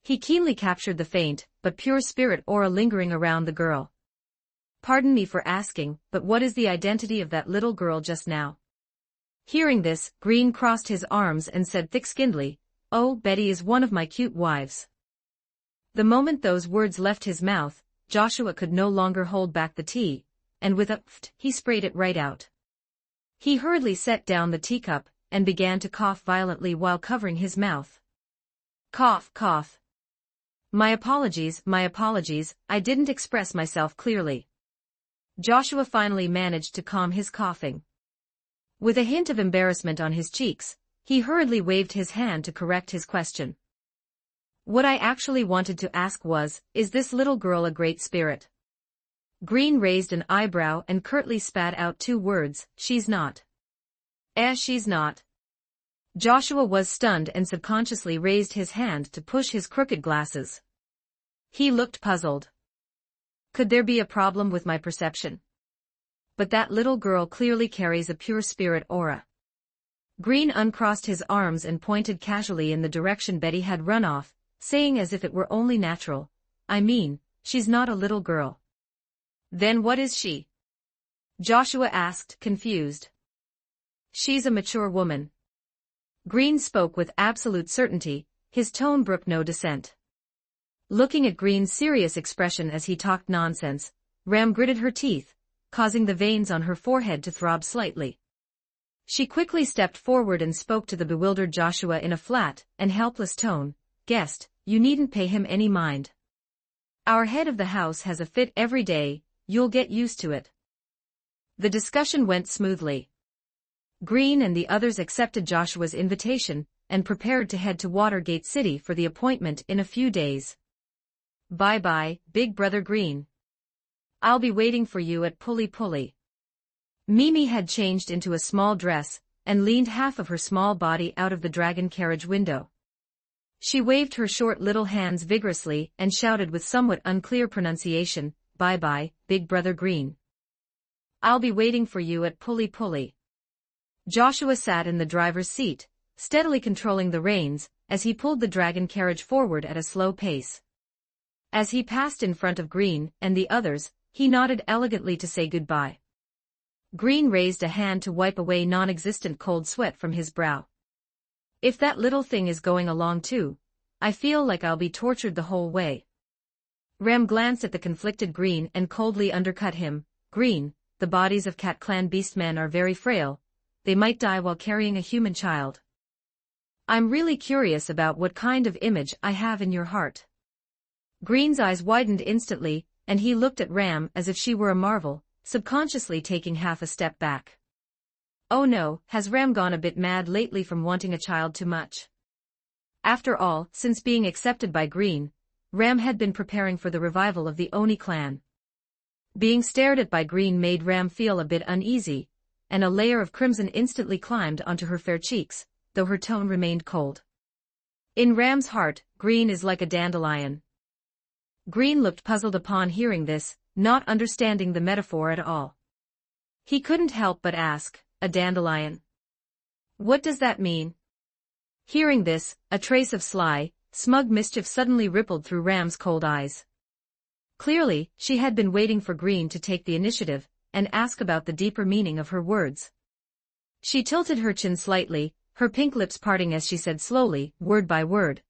He keenly captured the faint, but pure spirit aura lingering around the girl. "Pardon me for asking, but what is the identity of that little girl just now?" Hearing this, Green crossed his arms and said thick-skinnedly, "Oh, Betty is one of my cute wives." The moment those words left his mouth, Joshua could no longer hold back the tea, and with a pft, he sprayed it right out. He hurriedly set down the teacup, and began to cough violently while covering his mouth. Cough, cough. My apologies, I didn't express myself clearly." Joshua finally managed to calm his coughing. With a hint of embarrassment on his cheeks, he hurriedly waved his hand to correct his question. "What I actually wanted to ask was, is this little girl a great spirit?" Green raised an eyebrow and curtly spat out two words, "She's not." She's not." Joshua was stunned and subconsciously raised his hand to push his crooked glasses. He looked puzzled. Could there be a problem with my perception? But that little girl clearly carries a pure spirit aura. Green uncrossed his arms and pointed casually in the direction Betty had run off, saying as if it were only natural, "I mean, she's not a little girl." "Then what is she?" Joshua asked, confused. "She's a mature woman." Green spoke with absolute certainty, his tone brooked no dissent. Looking at Green's serious expression as he talked nonsense, Ram gritted her teeth, causing the veins on her forehead to throb slightly. She quickly stepped forward and spoke to the bewildered Joshua in a flat and helpless tone, "Guest, you needn't pay him any mind. Our head of the house has a fit every day, you'll get used to it." The discussion went smoothly. Green and the others accepted Joshua's invitation, and prepared to head to Watergate City for the appointment in a few days. "Bye-bye, Big Brother Green. I'll be waiting for you at Pulley Pulley." Mimi had changed into a small dress, and leaned half of her small body out of the dragon carriage window. She waved her short little hands vigorously and shouted with somewhat unclear pronunciation, "Bye-bye, Big Brother Green. I'll be waiting for you at Pulley Pulley." Joshua sat in the driver's seat, steadily controlling the reins, as he pulled the dragon carriage forward at a slow pace. As he passed in front of Green and the others, he nodded elegantly to say goodbye. Green raised a hand to wipe away non-existent cold sweat from his brow. If that little thing is going along too, I feel like I'll be tortured the whole way. Ram glanced at the conflicted Green and coldly undercut him. Green, the bodies of Cat Clan beastmen are very frail. They might die while carrying a human child. I'm really curious about what kind of image I have in your heart. Green's eyes widened instantly, and he looked at Ram as if she were a marvel, subconsciously taking half a step back. Oh no, has Ram gone a bit mad lately from wanting a child too much? After all, since being accepted by Green, Ram had been preparing for the revival of the Oni clan. Being stared at by Green made Ram feel a bit uneasy, and a layer of crimson instantly climbed onto her fair cheeks, though her tone remained cold. In Ram's heart, Green is like a dandelion. Green looked puzzled upon hearing this, not understanding the metaphor at all. He couldn't help but ask, a dandelion? What does that mean? Hearing this, a trace of sly, smug mischief suddenly rippled through Ram's cold eyes. Clearly, she had been waiting for Green to take the initiative and ask about the deeper meaning of her words. She tilted her chin slightly, her pink lips parting as she said slowly, word by word.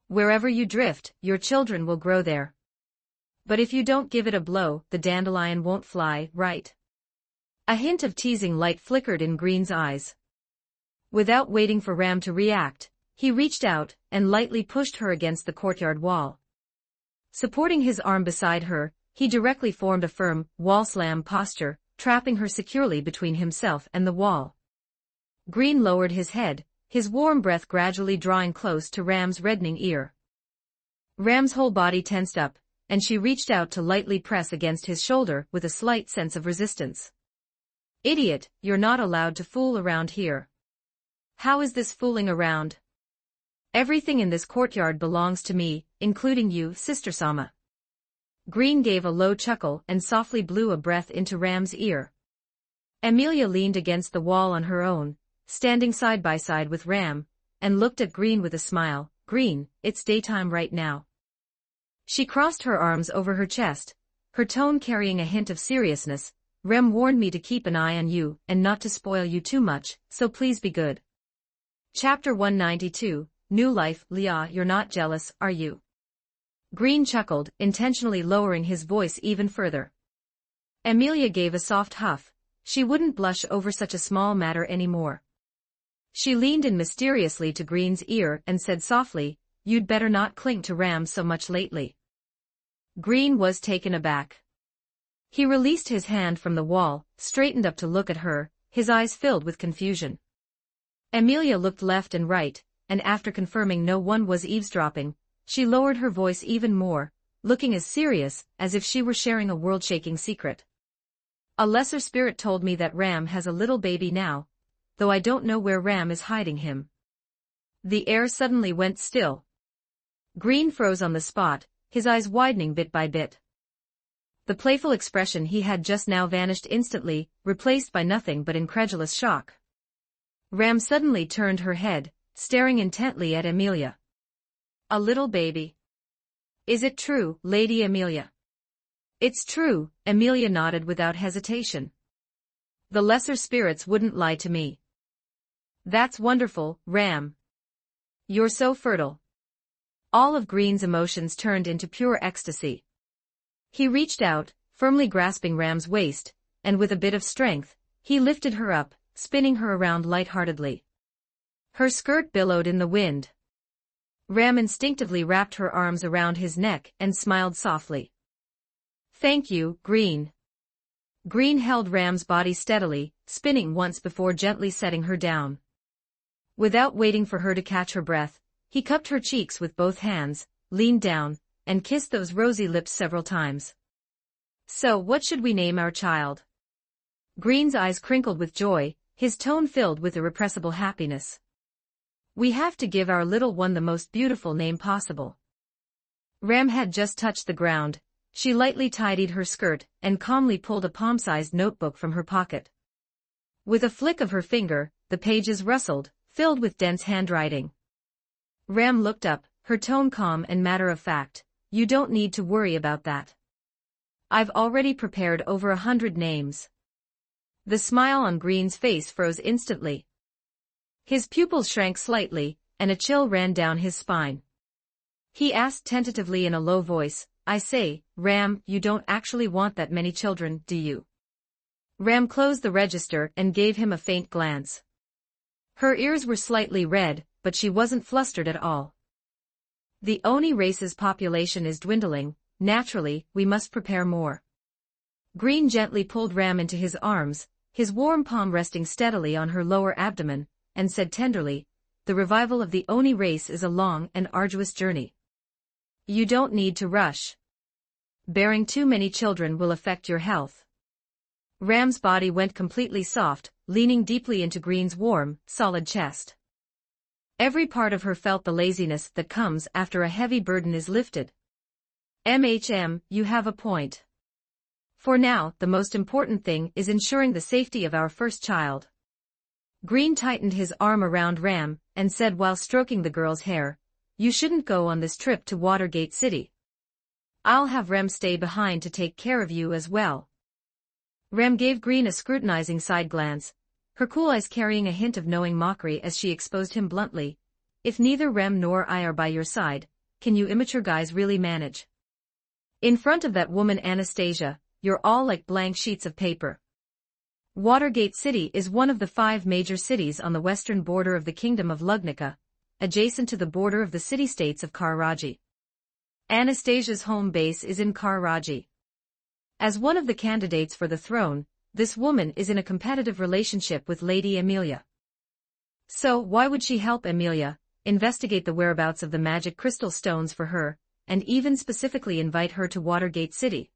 Wherever you drift, your children will grow there. But if you don't give it a blow, the dandelion won't fly, right? A hint of teasing light flickered in Green's eyes. Without waiting for Ram to react, he reached out and lightly pushed her against the courtyard wall. Supporting his arm beside her, he directly formed a firm, wall-slam posture, trapping her securely between himself and the wall. Green lowered his head, his warm breath gradually drawing close to Ram's reddening ear. Ram's whole body tensed up, and she reached out to lightly press against his shoulder with a slight sense of resistance. Idiot, you're not allowed to fool around here. How is this fooling around? Everything in this courtyard belongs to me, including you, Sister Sama. Green gave a low chuckle and softly blew a breath into Ram's ear. Amelia leaned against the wall on her own, standing side by side with Ram, and looked at Green with a smile. Green, it's daytime right now. She crossed her arms over her chest, her tone carrying a hint of seriousness. Rem warned me to keep an eye on you and not to spoil you too much, so please be good. Chapter 192, New Life. Leah, you're not jealous, are you? Green chuckled, intentionally lowering his voice even further. Amelia gave a soft huff. She wouldn't blush over such a small matter anymore. She leaned in mysteriously to Green's ear and said softly, you'd better not cling to Ram so much lately. Green was taken aback. He released his hand from the wall, straightened up to look at her, his eyes filled with confusion. Amelia looked left and right, and after confirming no one was eavesdropping, she lowered her voice even more, looking as serious as if she were sharing a world-shaking secret. A lesser spirit told me that Ram has a little baby now, though I don't know where Ram is hiding him. The air suddenly went still. Green froze on the spot, his eyes widening bit by bit. The playful expression he had just now vanished instantly, replaced by nothing but incredulous shock. Ram suddenly turned her head, staring intently at Amelia. A little baby. Is it true, Lady Amelia? It's true, Amelia nodded without hesitation. The lesser spirits wouldn't lie to me. That's wonderful, Ram. You're so fertile. All of Green's emotions turned into pure ecstasy. He reached out, firmly grasping Ram's waist, and with a bit of strength, he lifted her up, spinning her around lightheartedly. Her skirt billowed in the wind. Ram instinctively wrapped her arms around his neck and smiled softly. Thank you, Green. Green held Ram's body steadily, spinning once before gently setting her down. Without waiting for her to catch her breath, he cupped her cheeks with both hands, leaned down, and kissed those rosy lips several times. So what should we name our child? Green's eyes crinkled with joy, his tone filled with irrepressible happiness. We have to give our little one the most beautiful name possible. Ram had just touched the ground. She lightly tidied her skirt and calmly pulled a palm-sized notebook from her pocket. With a flick of her finger, the pages rustled, filled with dense handwriting. Ram looked up, her tone calm and matter-of-fact. You don't need to worry about that. I've already prepared over 100 names. The smile on Green's face froze instantly. His pupils shrank slightly, and a chill ran down his spine. He asked tentatively in a low voice, I say, Ram, you don't actually want that many children, do you? Ram closed the register and gave him a faint glance. Her ears were slightly red, but she wasn't flustered at all. The Oni race's population is dwindling, naturally, we must prepare more. Green gently pulled Ram into his arms, his warm palm resting steadily on her lower abdomen, and said tenderly, the revival of the Oni race is a long and arduous journey. You don't need to rush. Bearing too many children will affect your health. Ram's body went completely soft, leaning deeply into Green's warm, solid chest. Every part of her felt the laziness that comes after a heavy burden is lifted. You have a point. For now, the most important thing is ensuring the safety of our first child. Green tightened his arm around Ram, and said while stroking the girl's hair, you shouldn't go on this trip to Watergate City. I'll have Ram stay behind to take care of you as well. Ram gave Green a scrutinizing side glance, her cool eyes carrying a hint of knowing mockery as she exposed him bluntly. If neither Ram nor I are by your side, can you immature guys really manage? In front of that woman Anastasia, you're all like blank sheets of paper. Watergate City is one of the 5 major cities on the western border of the Kingdom of Lugnica, adjacent to the border of the city-states of Karraji. Anastasia's home base is in Karraji. As one of the candidates for the throne, this woman is in a competitive relationship with Lady Amelia. So why would she help Amelia, investigate the whereabouts of the magic crystal stones for her, and even specifically invite her to Watergate City?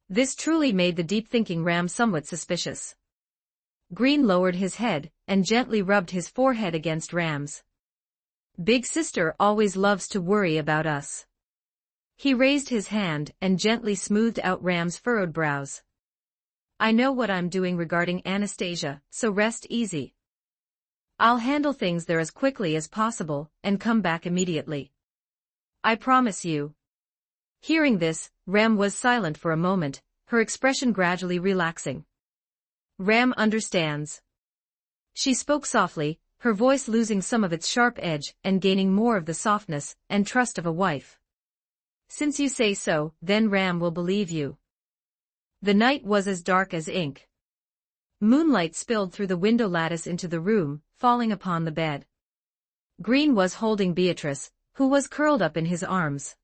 This truly made the deep-thinking Ram somewhat suspicious. Green lowered his head, and gently rubbed his forehead against Ram's. Big sister always loves to worry about us. He raised his hand and gently smoothed out Ram's furrowed brows. I know what I'm doing regarding Anastasia, so rest easy. I'll handle things there as quickly as possible, and come back immediately. I promise you. Hearing this, Ram was silent for a moment, her expression gradually relaxing. Ram understands. She spoke softly, her voice losing some of its sharp edge and gaining more of the softness and trust of a wife. Since you say so, then Ram will believe you. The night was as dark as ink. Moonlight spilled through the window lattice into the room, falling upon the bed. Green was holding Beatrice, who was curled up in his arms.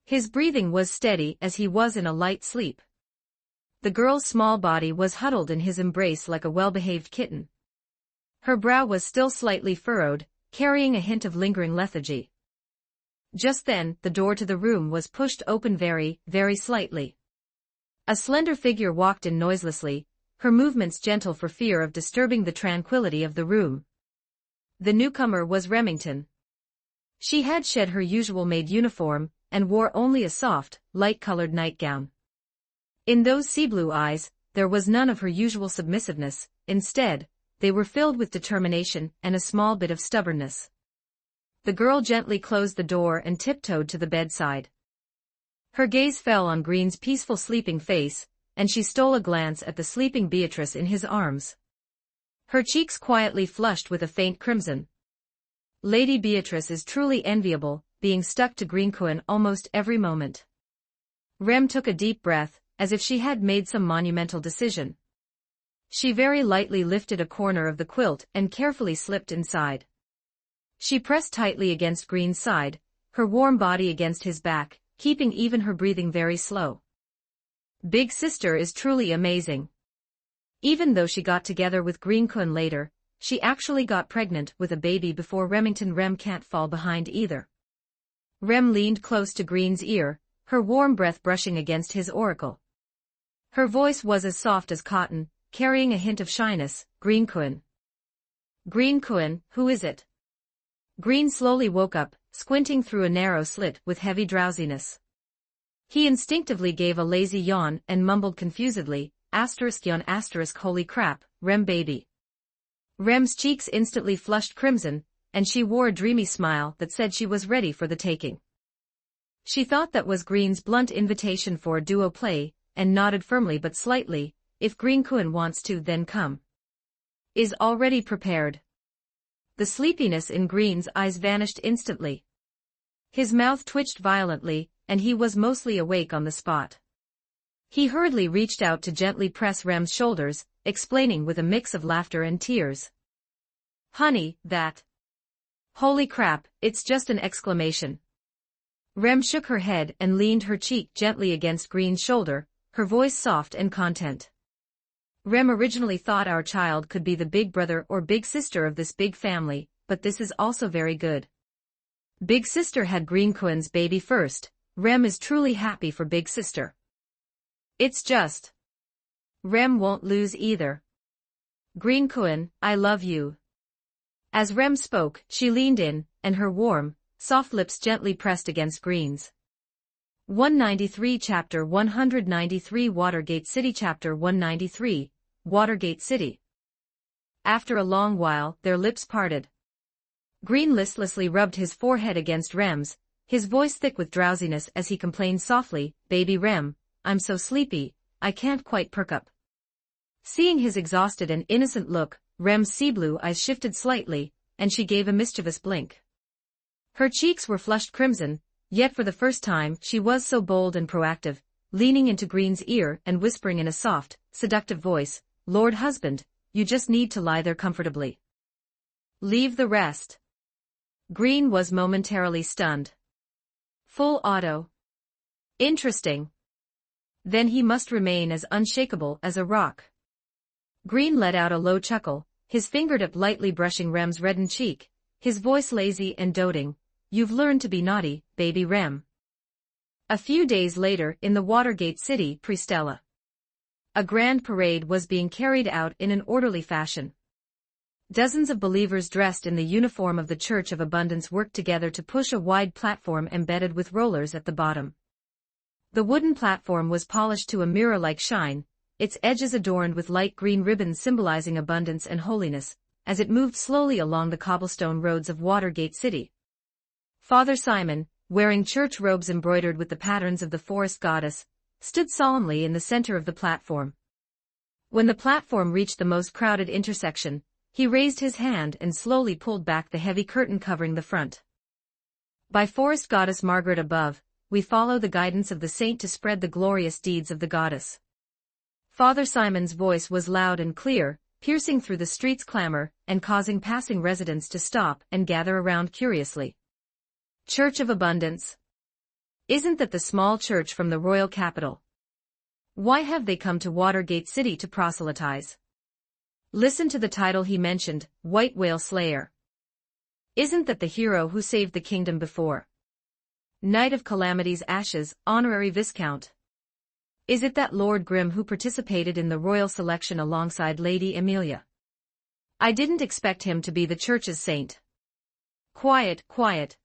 His breathing was steady as he was in a light sleep. The girl's small body was huddled in his embrace like a well-behaved kitten. Her brow was still slightly furrowed, carrying a hint of lingering lethargy. Just then, the door to the room was pushed open very, very slightly. A slender figure walked in noiselessly, her movements gentle for fear of disturbing the tranquility of the room. The newcomer was Remington. She had shed her usual maid uniform, and wore only a soft, light-colored nightgown. In those sea-blue eyes, there was none of her usual submissiveness, instead, they were filled with determination and a small bit of stubbornness. The girl gently closed the door and tiptoed to the bedside. Her gaze fell on Green's peaceful sleeping face, and she stole a glance at the sleeping Beatrice in his arms. Her cheeks quietly flushed with a faint crimson. Lady Beatrice is truly enviable, being stuck to Greencoin almost every moment. Rem took a deep breath, as if she had made some monumental decision. She very lightly lifted a corner of the quilt and carefully slipped inside. She pressed tightly against Green's side, her warm body against his back, keeping even her breathing very slow. Big sister is truly amazing. Even though she got together with Greencoin later, she actually got pregnant with a baby before Remington. Rem can't fall behind either. Rem leaned close to Green's ear, her warm breath brushing against his auricle. Her voice was as soft as cotton, carrying a hint of shyness. Greencoin. Greencoin, who is it? Green slowly woke up, squinting through a narrow slit with heavy drowsiness. He instinctively gave a lazy yawn and mumbled confusedly, *yawn*, holy crap, Rem baby. Rem's cheeks instantly flushed crimson, and she wore a dreamy smile that said she was ready for the taking. She thought that was Green's blunt invitation for a duo play, and nodded firmly but slightly. If Green Kun wants to, then come. Is already prepared. The sleepiness in Green's eyes vanished instantly. His mouth twitched violently, and he was mostly awake on the spot. He hurriedly reached out to gently press Rem's shoulders, explaining with a mix of laughter and tears. Honey, that. Holy crap, it's just an exclamation. Rem shook her head and leaned her cheek gently against Green's shoulder, her voice soft and content. Rem originally thought our child could be the big brother or big sister of this big family, but this is also very good. Big sister had Green Kun's baby first. Rem is truly happy for big sister. It's just. Rem won't lose either. Green Kun, I love you. As Rem spoke, she leaned in, and her warm, soft lips gently pressed against Green's. 193 Chapter 193 Watergate City Chapter 193, Watergate City. After a long while, their lips parted. Green listlessly rubbed his forehead against Rem's, his voice thick with drowsiness as he complained softly, Baby Rem, I'm so sleepy, I can't quite perk up. Seeing his exhausted and innocent look, Rem's sea-blue eyes shifted slightly, and she gave a mischievous blink. Her cheeks were flushed crimson, yet for the first time she was so bold and proactive, leaning into Green's ear and whispering in a soft, seductive voice, Lord husband, you just need to lie there comfortably. Leave the rest. Green was momentarily stunned. Full auto. Interesting. Then he must remain as unshakable as a rock. Green let out a low chuckle, his fingertip lightly brushing Rem's reddened cheek, his voice lazy and doting. You've learned to be naughty, baby Rem. A few days later in the Watergate City Prestella. A grand parade was being carried out in an orderly fashion. Dozens of believers dressed in the uniform of the Church of Abundance worked together to push a wide platform embedded with rollers at the bottom. The wooden platform was polished to a mirror-like shine, its edges adorned with light green ribbons symbolizing abundance and holiness, as it moved slowly along the cobblestone roads of Watergate City. Father Simon, wearing church robes embroidered with the patterns of the forest goddess, stood solemnly in the center of the platform. When the platform reached the most crowded intersection, he raised his hand and slowly pulled back the heavy curtain covering the front. By forest goddess Margaret above, we follow the guidance of the saint to spread the glorious deeds of the goddess. Father Simon's voice was loud and clear, piercing through the street's clamor and causing passing residents to stop and gather around curiously. Church of Abundance. Isn't that the small church from the royal capital? Why have they come to Watergate City to proselytize? Listen to the title he mentioned, White Whale Slayer. Isn't that the hero who saved the kingdom before? Knight of Calamity's Ashes, Honorary Viscount. Is it that Lord Grim who participated in the royal selection alongside Lady Amelia? I didn't expect him to be the church's saint. Quiet, quiet.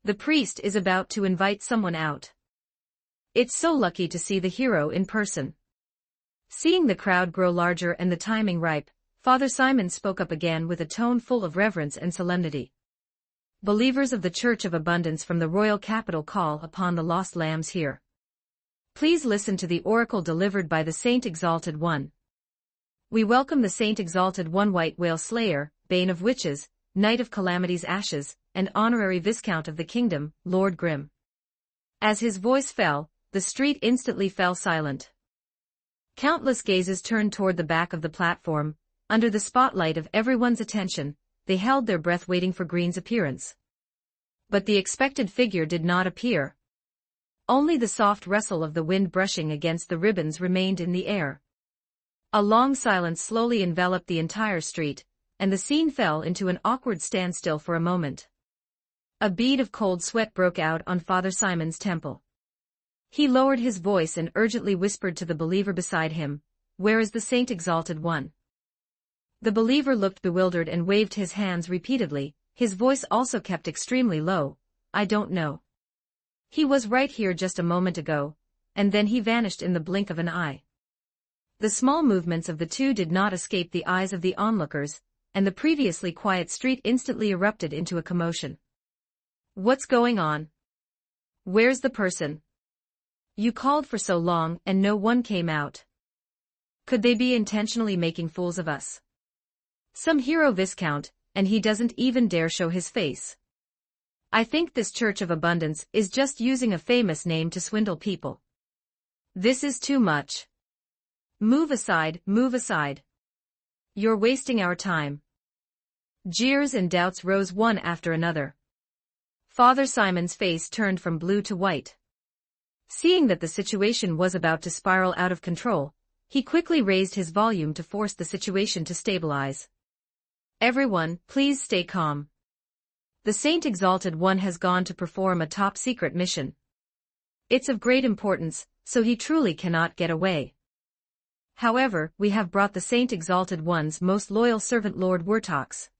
The priest is about to invite someone out. It's so lucky to see the hero in person. Seeing the crowd grow larger and the timing ripe, Father Simon spoke up again with a tone full of reverence and solemnity. Believers of the Church of Abundance from the royal capital call upon the lost lambs here. Please listen to the oracle delivered by the Saint Exalted One. We welcome the Saint Exalted One, White Whale Slayer, Bane of Witches, Knight of Calamity's Ashes, and Honorary Viscount of the Kingdom, Lord Grim. As his voice fell, the street instantly fell silent. Countless gazes turned toward the back of the platform. Under the spotlight of everyone's attention, they held their breath waiting for Green's appearance. But the expected figure did not appear. Only the soft rustle of the wind brushing against the ribbons remained in the air. A long silence slowly enveloped the entire street, and the scene fell into an awkward standstill for a moment. A bead of cold sweat broke out on Father Simon's temple. He lowered his voice and urgently whispered to the believer beside him, "Where is the Saint Exalted One?" The believer looked bewildered and waved his hands repeatedly, his voice also kept extremely low, "I don't know. He was right here just a moment ago," and then he vanished in the blink of an eye. The small movements of the two did not escape the eyes of the onlookers, and the previously quiet street instantly erupted into a commotion. What's going on? Where's the person? You called for so long and no one came out. Could they be intentionally making fools of us? Some hero Viscount, and he doesn't even dare show his face. I think this Church of Abundance is just using a famous name to swindle people. This is too much. Move aside, move aside. You're wasting our time. Jeers and doubts rose one after another. Father Simon's face turned from blue to white. Seeing that the situation was about to spiral out of control, he quickly raised his volume to force the situation to stabilize. Everyone, please stay calm. The Saint Exalted One has gone to perform a top-secret mission. It's of great importance, so he truly cannot get away. However, we have brought the Saint Exalted One's most loyal servant Lord Wertox.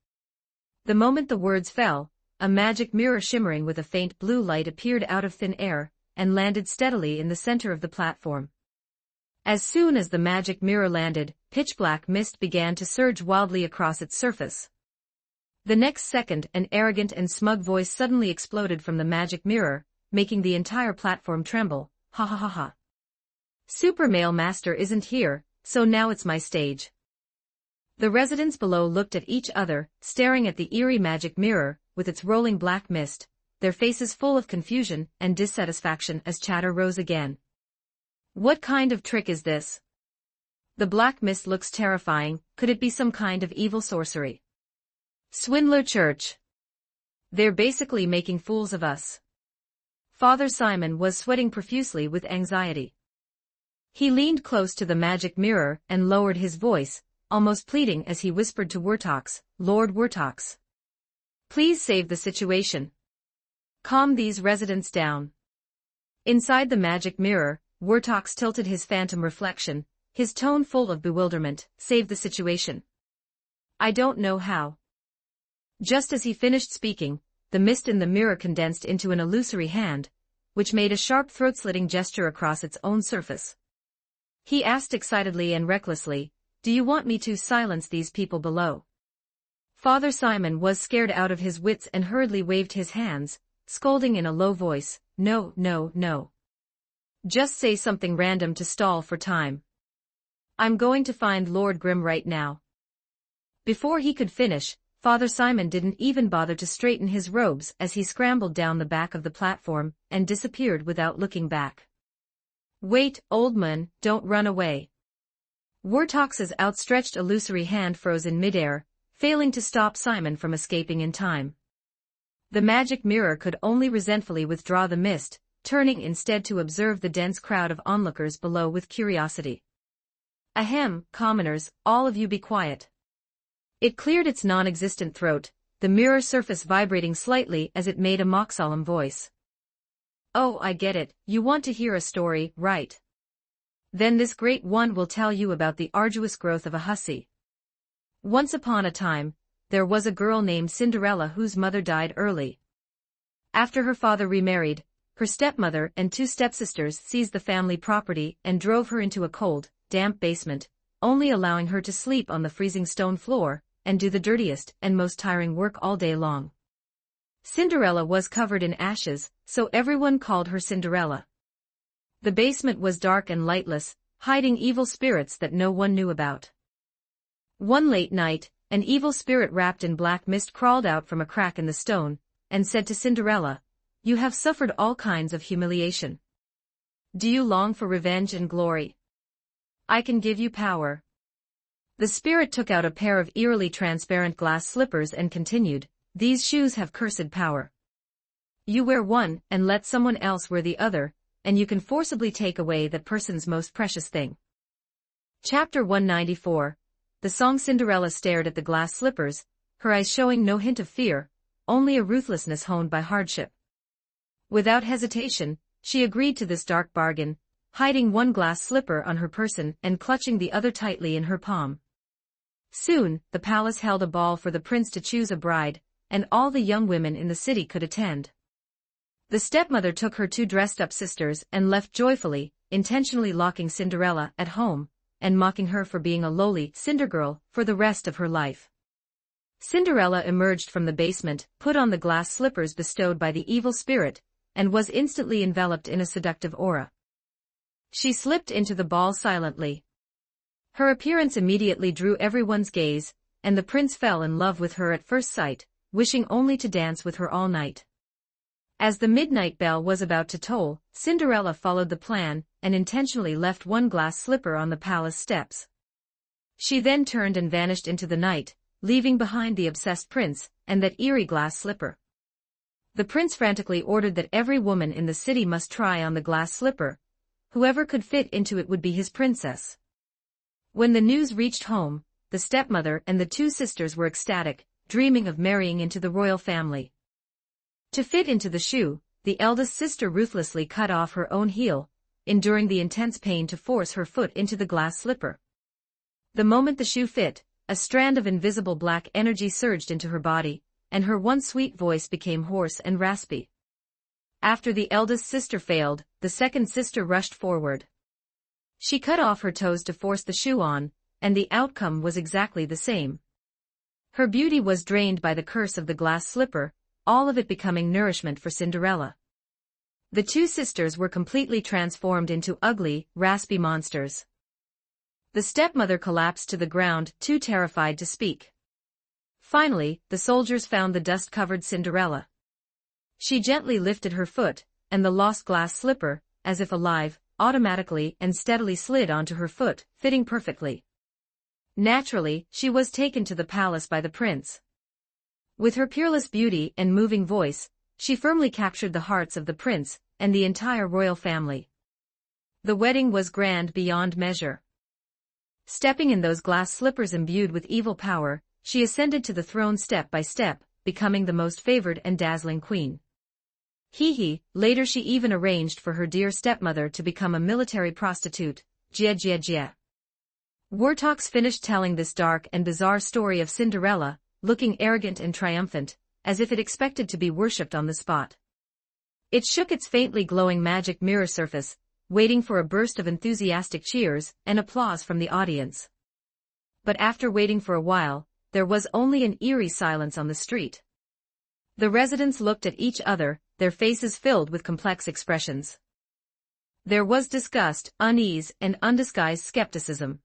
The moment the words fell, a magic mirror shimmering with a faint blue light appeared out of thin air, and landed steadily in the center of the platform. As soon as the magic mirror landed, pitch-black mist began to surge wildly across its surface. The next second, an arrogant and smug voice suddenly exploded from the magic mirror, making the entire platform tremble. Ha ha ha ha. Super Male Master isn't here, so now it's my stage. The residents below looked at each other, staring at the eerie magic mirror, with its rolling black mist, their faces full of confusion and dissatisfaction as chatter rose again. What kind of trick is this? The black mist looks terrifying. Could it be some kind of evil sorcery? Swindler Church. They're basically making fools of us. Father Simon was sweating profusely with anxiety. He leaned close to the magic mirror and lowered his voice, almost pleading as he whispered to Wertox, Lord Wertox. Please save the situation. Calm these residents down. Inside the magic mirror, Wertox tilted his phantom reflection, his tone full of bewilderment. Save the situation. I don't know how. Just as he finished speaking, the mist in the mirror condensed into an illusory hand, which made a sharp throat-slitting gesture across its own surface. He asked excitedly and recklessly, Do you want me to silence these people below? Father Simon was scared out of his wits and hurriedly waved his hands, scolding in a low voice, No, no, no. Just say something random to stall for time. I'm going to find Lord Grim right now. Before he could finish, Father Simon didn't even bother to straighten his robes as he scrambled down the back of the platform and disappeared without looking back. Wait, old man, don't run away. Wertox's outstretched illusory hand froze in midair, failing to stop Simon from escaping in time. The magic mirror could only resentfully withdraw the mist, turning instead to observe the dense crowd of onlookers below with curiosity. Ahem, commoners, all of you be quiet. It cleared its non-existent throat, the mirror surface vibrating slightly as it made a mock-solemn voice. Oh, I get it, you want to hear a story, right? Then this great one will tell you about the arduous growth of a hussy. Once upon a time, there was a girl named Cinderella whose mother died early. After her father remarried, her stepmother and two stepsisters seized the family property and drove her into a cold, damp basement, only allowing her to sleep on the freezing stone floor and do the dirtiest and most tiring work all day long. Cinderella was covered in ashes, so everyone called her Cinderella. The basement was dark and lightless, hiding evil spirits that no one knew about. One late night, an evil spirit wrapped in black mist crawled out from a crack in the stone, and said to Cinderella, You have suffered all kinds of humiliation. Do you long for revenge and glory? I can give you power. The spirit took out a pair of eerily transparent glass slippers and continued, These shoes have cursed power. You wear one and let someone else wear the other, and you can forcibly take away that person's most precious thing. Chapter 194. The song. Cinderella stared at the glass slippers, her eyes showing no hint of fear, only a ruthlessness honed by hardship. Without hesitation, she agreed to this dark bargain, hiding one glass slipper on her person and clutching the other tightly in her palm. Soon, the palace held a ball for the prince to choose a bride, and all the young women in the city could attend. The stepmother took her two dressed-up sisters and left joyfully, intentionally locking Cinderella at home, and mocking her for being a lowly cinder girl for the rest of her life. Cinderella emerged from the basement, put on the glass slippers bestowed by the evil spirit, and was instantly enveloped in a seductive aura. She slipped into the ball silently. Her appearance immediately drew everyone's gaze, and the prince fell in love with her at first sight, wishing only to dance with her all night. As the midnight bell was about to toll, Cinderella followed the plan, and intentionally left one glass slipper on the palace steps. She then turned and vanished into the night, leaving behind the obsessed prince, and that eerie glass slipper. The prince frantically ordered that every woman in the city must try on the glass slipper. Whoever could fit into it would be his princess. When the news reached home, the stepmother and the two sisters were ecstatic, dreaming of marrying into the royal family. To fit into the shoe, the eldest sister ruthlessly cut off her own heel, enduring the intense pain to force her foot into the glass slipper. The moment the shoe fit, a strand of invisible black energy surged into her body, and her once sweet voice became hoarse and raspy. After the eldest sister failed, the second sister rushed forward. She cut off her toes to force the shoe on, and the outcome was exactly the same. Her beauty was drained by the curse of the glass slipper, all of it becoming nourishment for Cinderella. The two sisters were completely transformed into ugly, raspy monsters. The stepmother collapsed to the ground, too terrified to speak. Finally, the soldiers found the dust-covered Cinderella. She gently lifted her foot, and the lost glass slipper, as if alive, automatically and steadily slid onto her foot, fitting perfectly. Naturally, she was taken to the palace by the prince. With her peerless beauty and moving voice, she firmly captured the hearts of the prince and the entire royal family. The wedding was grand beyond measure. Stepping in those glass slippers imbued with evil power, she ascended to the throne step by step, becoming the most favored and dazzling queen. Later she even arranged for her dear stepmother to become a military prostitute. Jia. Wartox finished telling this dark and bizarre story of Cinderella, looking arrogant and triumphant, as if it expected to be worshipped on the spot. It shook its faintly glowing magic mirror surface, waiting for a burst of enthusiastic cheers and applause from the audience. But after waiting for a while, there was only an eerie silence on the street. The residents looked at each other, their faces filled with complex expressions. There was disgust, unease, and undisguised skepticism.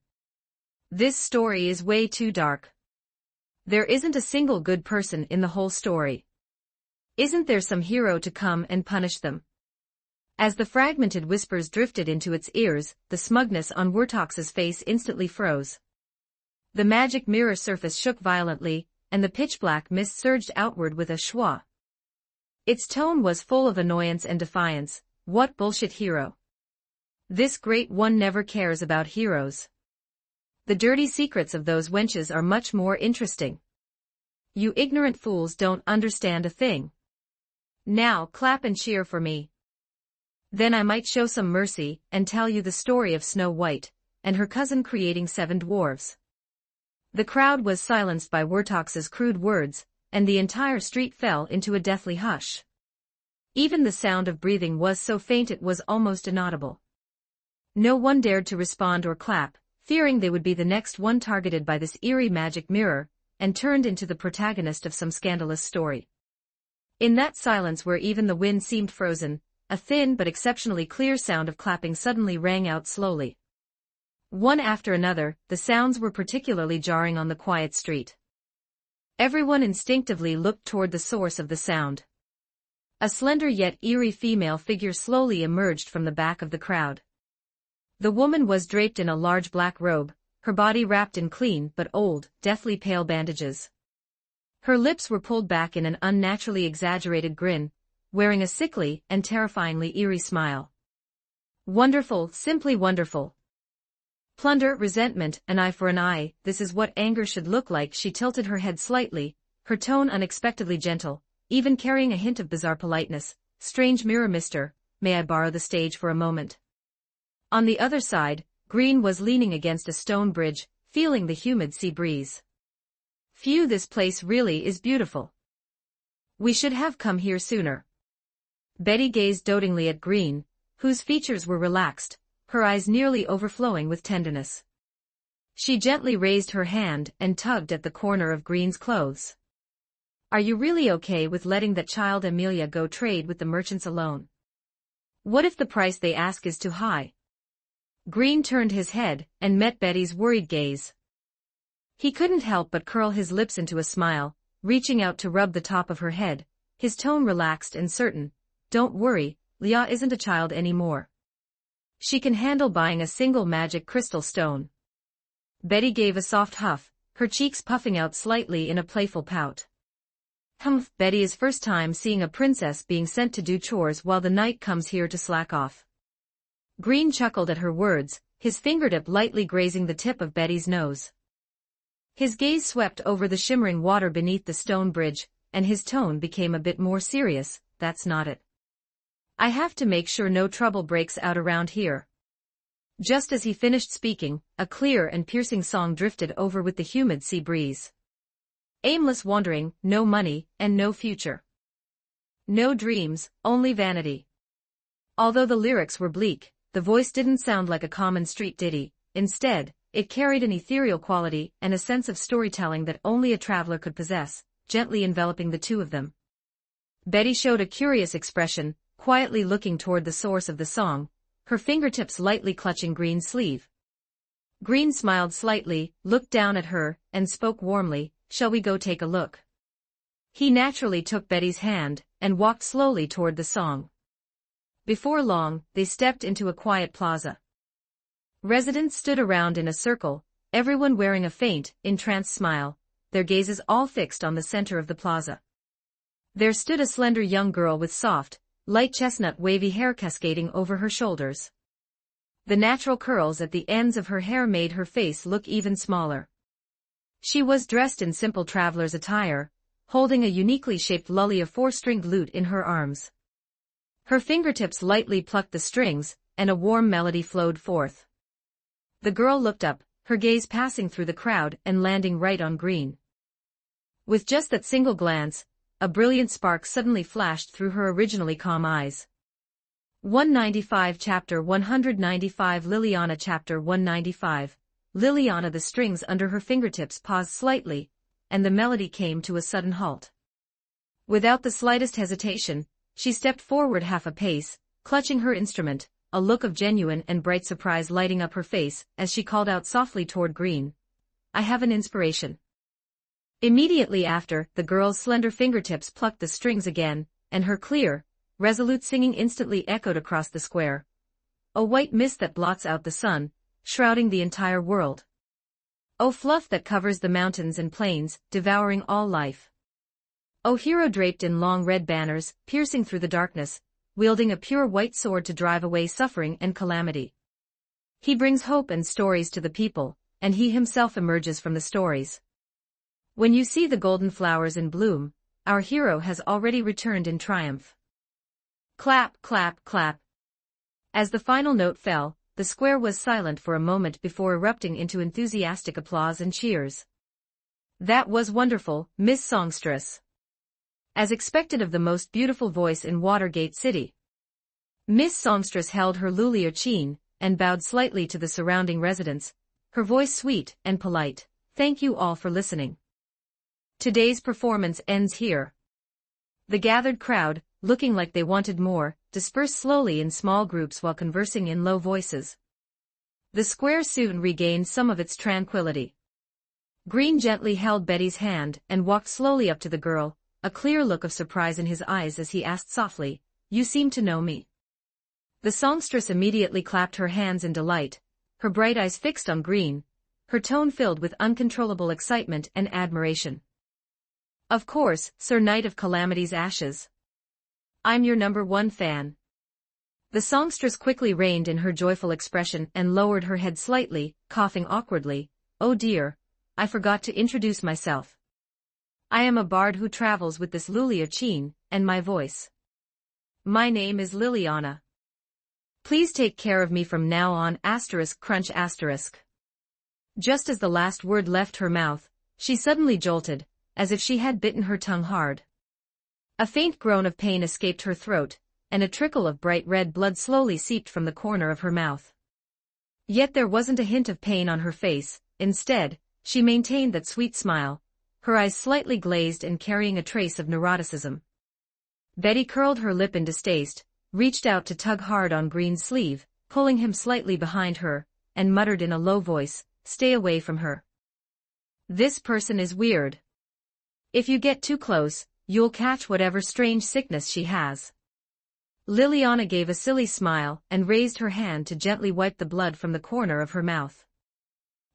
This story is way too dark. There isn't a single good person in the whole story. Isn't there some hero to come and punish them? As the fragmented whispers drifted into its ears, the smugness on Wartox's face instantly froze. The magic mirror surface shook violently, and the pitch-black mist surged outward with a schwa. Its tone was full of annoyance and defiance. What bullshit hero? This great one never cares about heroes. The dirty secrets of those wenches are much more interesting. You ignorant fools don't understand a thing. Now clap and cheer for me. Then I might show some mercy and tell you the story of Snow White and her cousin creating 7 dwarves. The crowd was silenced by Wartox's crude words, and the entire street fell into a deathly hush. Even the sound of breathing was so faint it was almost inaudible. No one dared to respond or clap, fearing they would be the next one targeted by this eerie magic mirror, and turned into the protagonist of some scandalous story. In that silence where even the wind seemed frozen, a thin but exceptionally clear sound of clapping suddenly rang out slowly. One after another, the sounds were particularly jarring on the quiet street. Everyone instinctively looked toward the source of the sound. A slender yet eerie female figure slowly emerged from the back of the crowd. The woman was draped in a large black robe, her body wrapped in clean but old, deathly pale bandages. Her lips were pulled back in an unnaturally exaggerated grin, wearing a sickly and terrifyingly eerie smile. Wonderful, simply wonderful. Plunder, resentment, an eye for an eye, this is what anger should look like. She tilted her head slightly, her tone unexpectedly gentle, even carrying a hint of bizarre politeness. Strange mirror mister, may I borrow the stage for a moment? On the other side, Green was leaning against a stone bridge, feeling the humid sea breeze. Phew, this place really is beautiful. We should have come here sooner. Betty gazed dotingly at Green, whose features were relaxed, her eyes nearly overflowing with tenderness. She gently raised her hand and tugged at the corner of Green's clothes. Are you really okay with letting that child Amelia go trade with the merchants alone? What if the price they ask is too high? Green turned his head and met Betty's worried gaze. He couldn't help but curl his lips into a smile, reaching out to rub the top of her head, his tone relaxed and certain. Don't worry, Leah isn't a child anymore. She can handle buying a single magic crystal stone. Betty gave a soft huff, her cheeks puffing out slightly in a playful pout. Humph, Betty is first time seeing a princess being sent to do chores while the knight comes here to slack off. Green chuckled at her words, his fingertip lightly grazing the tip of Betty's nose. His gaze swept over the shimmering water beneath the stone bridge, and his tone became a bit more serious. That's not it. I have to make sure no trouble breaks out around here. Just as he finished speaking, a clear and piercing song drifted over with the humid sea breeze. Aimless wandering, no money, and no future. No dreams, only vanity. Although the lyrics were bleak, the voice didn't sound like a common street ditty. Instead, it carried an ethereal quality and a sense of storytelling that only a traveler could possess, gently enveloping the two of them. Betty showed a curious expression, quietly looking toward the source of the song, her fingertips lightly clutching Green's sleeve. Green smiled slightly, looked down at her, and spoke warmly, "Shall we go take a look?" He naturally took Betty's hand and walked slowly toward the song. Before long, they stepped into a quiet plaza. Residents stood around in a circle, everyone wearing a faint, entranced smile, their gazes all fixed on the center of the plaza. There stood a slender young girl with soft, light chestnut wavy hair cascading over her shoulders. The natural curls at the ends of her hair made her face look even smaller. She was dressed in simple traveler's attire, holding a uniquely shaped lully of four-stringed lute in her arms. Her fingertips lightly plucked the strings, and a warm melody flowed forth. The girl looked up, her gaze passing through the crowd and landing right on Green. With just that single glance, a brilliant spark suddenly flashed through her originally calm eyes. 195 Chapter 195 Liliana Chapter 195 Liliana. The strings under her fingertips paused slightly, and the melody came to a sudden halt. Without the slightest hesitation, she stepped forward half a pace, clutching her instrument, a look of genuine and bright surprise lighting up her face as she called out softly toward Green, "I have an inspiration." Immediately after, the girl's slender fingertips plucked the strings again, and her clear, resolute singing instantly echoed across the square. "O white mist that blots out the sun, shrouding the entire world. O fluff that covers the mountains and plains, devouring all life. O hero draped in long red banners, piercing through the darkness, wielding a pure white sword to drive away suffering and calamity. He brings hope and stories to the people, and he himself emerges from the stories. When you see the golden flowers in bloom, our hero has already returned in triumph." Clap, clap, clap. As the final note fell, the square was silent for a moment before erupting into enthusiastic applause and cheers. "That was wonderful, Miss Songstress." As expected of the most beautiful voice in Watergate City. Miss Songstress held her Lulier chin and bowed slightly to the surrounding residents, her voice sweet and polite. "Thank you all for listening. Today's performance ends here." The gathered crowd, looking like they wanted more, dispersed slowly in small groups while conversing in low voices. The square soon regained some of its tranquility. Green gently held Betty's hand and walked slowly up to the girl, a clear look of surprise in his eyes as he asked softly, "You seem to know me." The songstress immediately clapped her hands in delight, her bright eyes fixed on Green, her tone filled with uncontrollable excitement and admiration. "Of course, Sir Knight of Calamity's Ashes. I'm your #1 fan." The songstress quickly reined in her joyful expression and lowered her head slightly, coughing awkwardly. "Oh dear, I forgot to introduce myself. I am a bard who travels with this Lulier chin and my voice. My name is Liliana. Please take care of me from now on *crunch*. Just as the last word left her mouth, she suddenly jolted, as if she had bitten her tongue hard. A faint groan of pain escaped her throat, and a trickle of bright red blood slowly seeped from the corner of her mouth. Yet there wasn't a hint of pain on her face, Instead, she maintained that sweet smile, her eyes slightly glazed and carrying a trace of neuroticism. Betty curled her lip in distaste, reached out to tug hard on Green's sleeve, pulling him slightly behind her, and muttered in a low voice, "Stay away from her. This person is weird. If you get too close, you'll catch whatever strange sickness she has." Liliana gave a silly smile and raised her hand to gently wipe the blood from the corner of her mouth.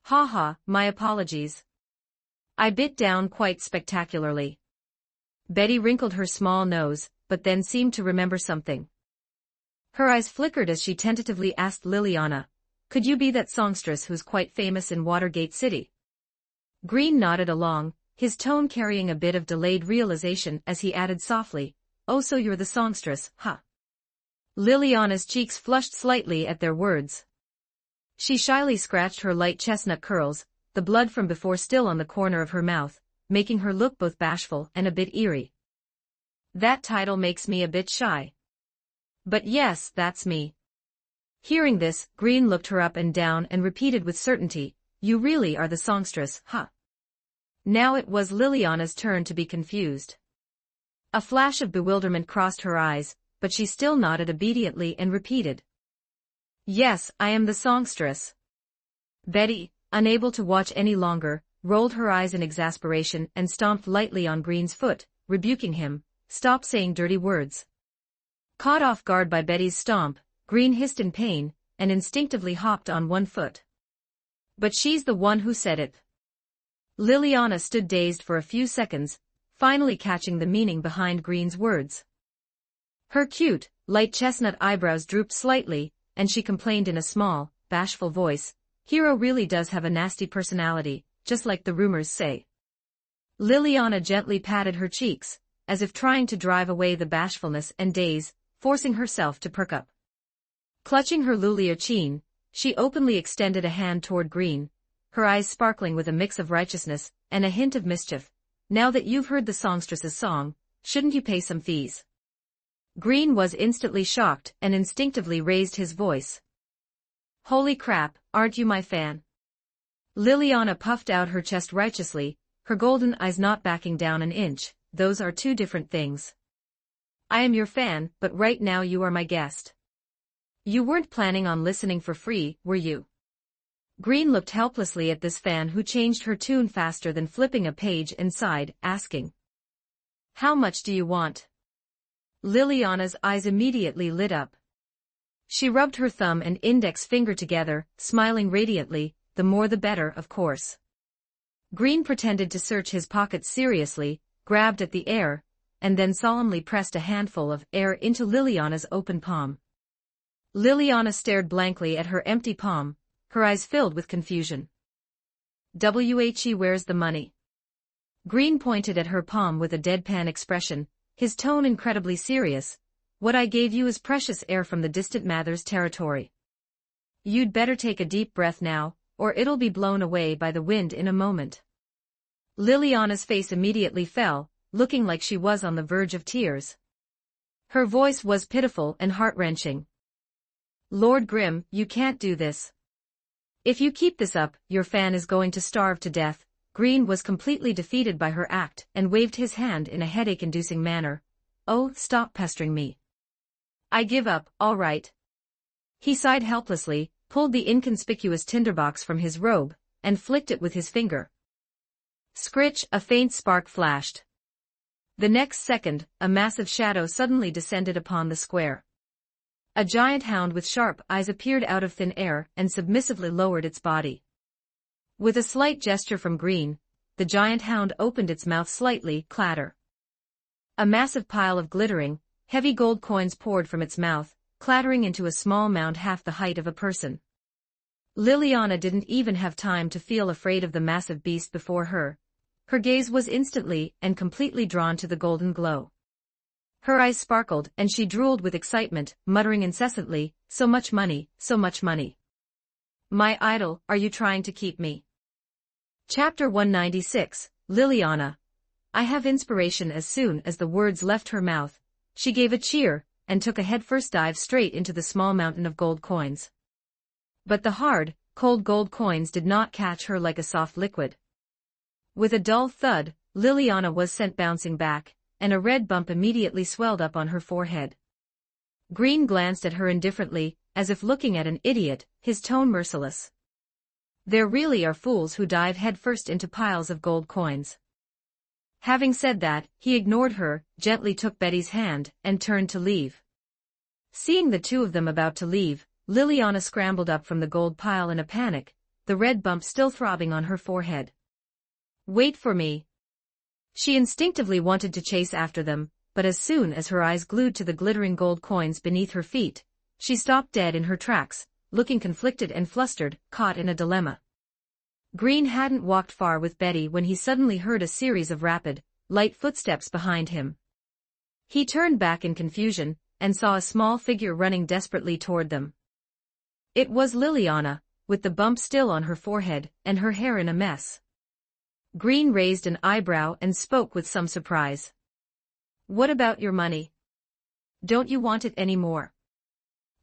"Ha ha, my apologies. I bit down quite spectacularly." Betty wrinkled her small nose, but then seemed to remember something. Her eyes flickered as she tentatively asked Liliana, "Could you be that songstress who's quite famous in Watergate City?" Green nodded along, his tone carrying a bit of delayed realization as he added softly, "Oh, so you're the songstress, huh?" Liliana's cheeks flushed slightly at their words. She shyly scratched her light chestnut curls, the blood from before still on the corner of her mouth, making her look both bashful and a bit eerie. "That title makes me a bit shy. But yes, that's me." Hearing this, Green looked her up and down and repeated with certainty, "You really are the songstress, huh?" Now it was Liliana's turn to be confused. A flash of bewilderment crossed her eyes, but she still nodded obediently and repeated, "Yes, I am the songstress." Betty, unable to watch any longer, rolled her eyes in exasperation and stomped lightly on Green's foot, rebuking him, "Stop saying dirty words." Caught off guard by Betty's stomp, Green hissed in pain, and instinctively hopped on one foot. "But she's the one who said it." Liliana stood dazed for a few seconds, finally catching the meaning behind Green's words. Her cute, light chestnut eyebrows drooped slightly, and she complained in a small, bashful voice, "Hero really does have a nasty personality, just like the rumors say." Liliana gently patted her cheeks, as if trying to drive away the bashfulness and daze, forcing herself to perk up. Clutching her Lulier chin, she openly extended a hand toward Green, her eyes sparkling with a mix of righteousness and a hint of mischief. "Now that you've heard the songstress's song, shouldn't you pay some fees?" Green was instantly shocked and instinctively raised his voice. "Holy crap, aren't you my fan?" Liliana puffed out her chest righteously, her golden eyes not backing down an inch. "Those are two different things. I am your fan, but right now you are my guest. You weren't planning on listening for free, were you?" Green looked helplessly at this fan who changed her tune faster than flipping a page and sighed, asking, "How much do you want?" Liliana's eyes immediately lit up. She rubbed her thumb and index finger together, smiling radiantly, "The more the better, of course." Green pretended to search his pockets seriously, grabbed at the air, and then solemnly pressed a handful of air into Liliana's open palm. Liliana stared blankly at her empty palm, her eyes filled with confusion. "Where's the money?" Green pointed at her palm with a deadpan expression, his tone incredibly serious. "What I gave you is precious air from the distant Mather's territory. You'd better take a deep breath now, or it'll be blown away by the wind in a moment." Liliana's face immediately fell, looking like she was on the verge of tears. Her voice was pitiful and heart-wrenching. "Lord Grim, you can't do this. If you keep this up, your fan is going to starve to death." Green was completely defeated by her act and waved his hand in a headache-inducing manner. "Oh, stop pestering me. I give up, all right." He sighed helplessly, pulled the inconspicuous tinderbox from his robe, and flicked it with his finger. Scritch, a faint spark flashed. The next second, a massive shadow suddenly descended upon the square. A giant hound with sharp eyes appeared out of thin air and submissively lowered its body. With a slight gesture from Green, the giant hound opened its mouth slightly, clatter. A massive pile of glittering, heavy gold coins poured from its mouth, clattering into a small mound half the height of a person. Liliana didn't even have time to feel afraid of the massive beast before her. Her gaze was instantly and completely drawn to the golden glow. Her eyes sparkled and she drooled with excitement, muttering incessantly, "So much money, so much money. My idol, are you trying to keep me?" Chapter 196, Liliana. I have inspiration. As soon as the words left her mouth, she gave a cheer, and took a headfirst dive straight into the small mountain of gold coins. But the hard, cold gold coins did not catch her like a soft liquid. With a dull thud, Liliana was sent bouncing back, and a red bump immediately swelled up on her forehead. Green glanced at her indifferently, as if looking at an idiot, his tone merciless. There really are fools who dive headfirst into piles of gold coins. Having said that, he ignored her, gently took Betty's hand, and turned to leave. Seeing the two of them about to leave, Liliana scrambled up from the gold pile in a panic, the red bump still throbbing on her forehead. "Wait for me." She instinctively wanted to chase after them, but as soon as her eyes glued to the glittering gold coins beneath her feet, she stopped dead in her tracks, looking conflicted and flustered, caught in a dilemma. Green hadn't walked far with Betty when he suddenly heard a series of rapid, light footsteps behind him. He turned back in confusion, and saw a small figure running desperately toward them. It was Liliana, with the bump still on her forehead, and her hair in a mess. Green raised an eyebrow and spoke with some surprise. "What about your money? Don't you want it any more?"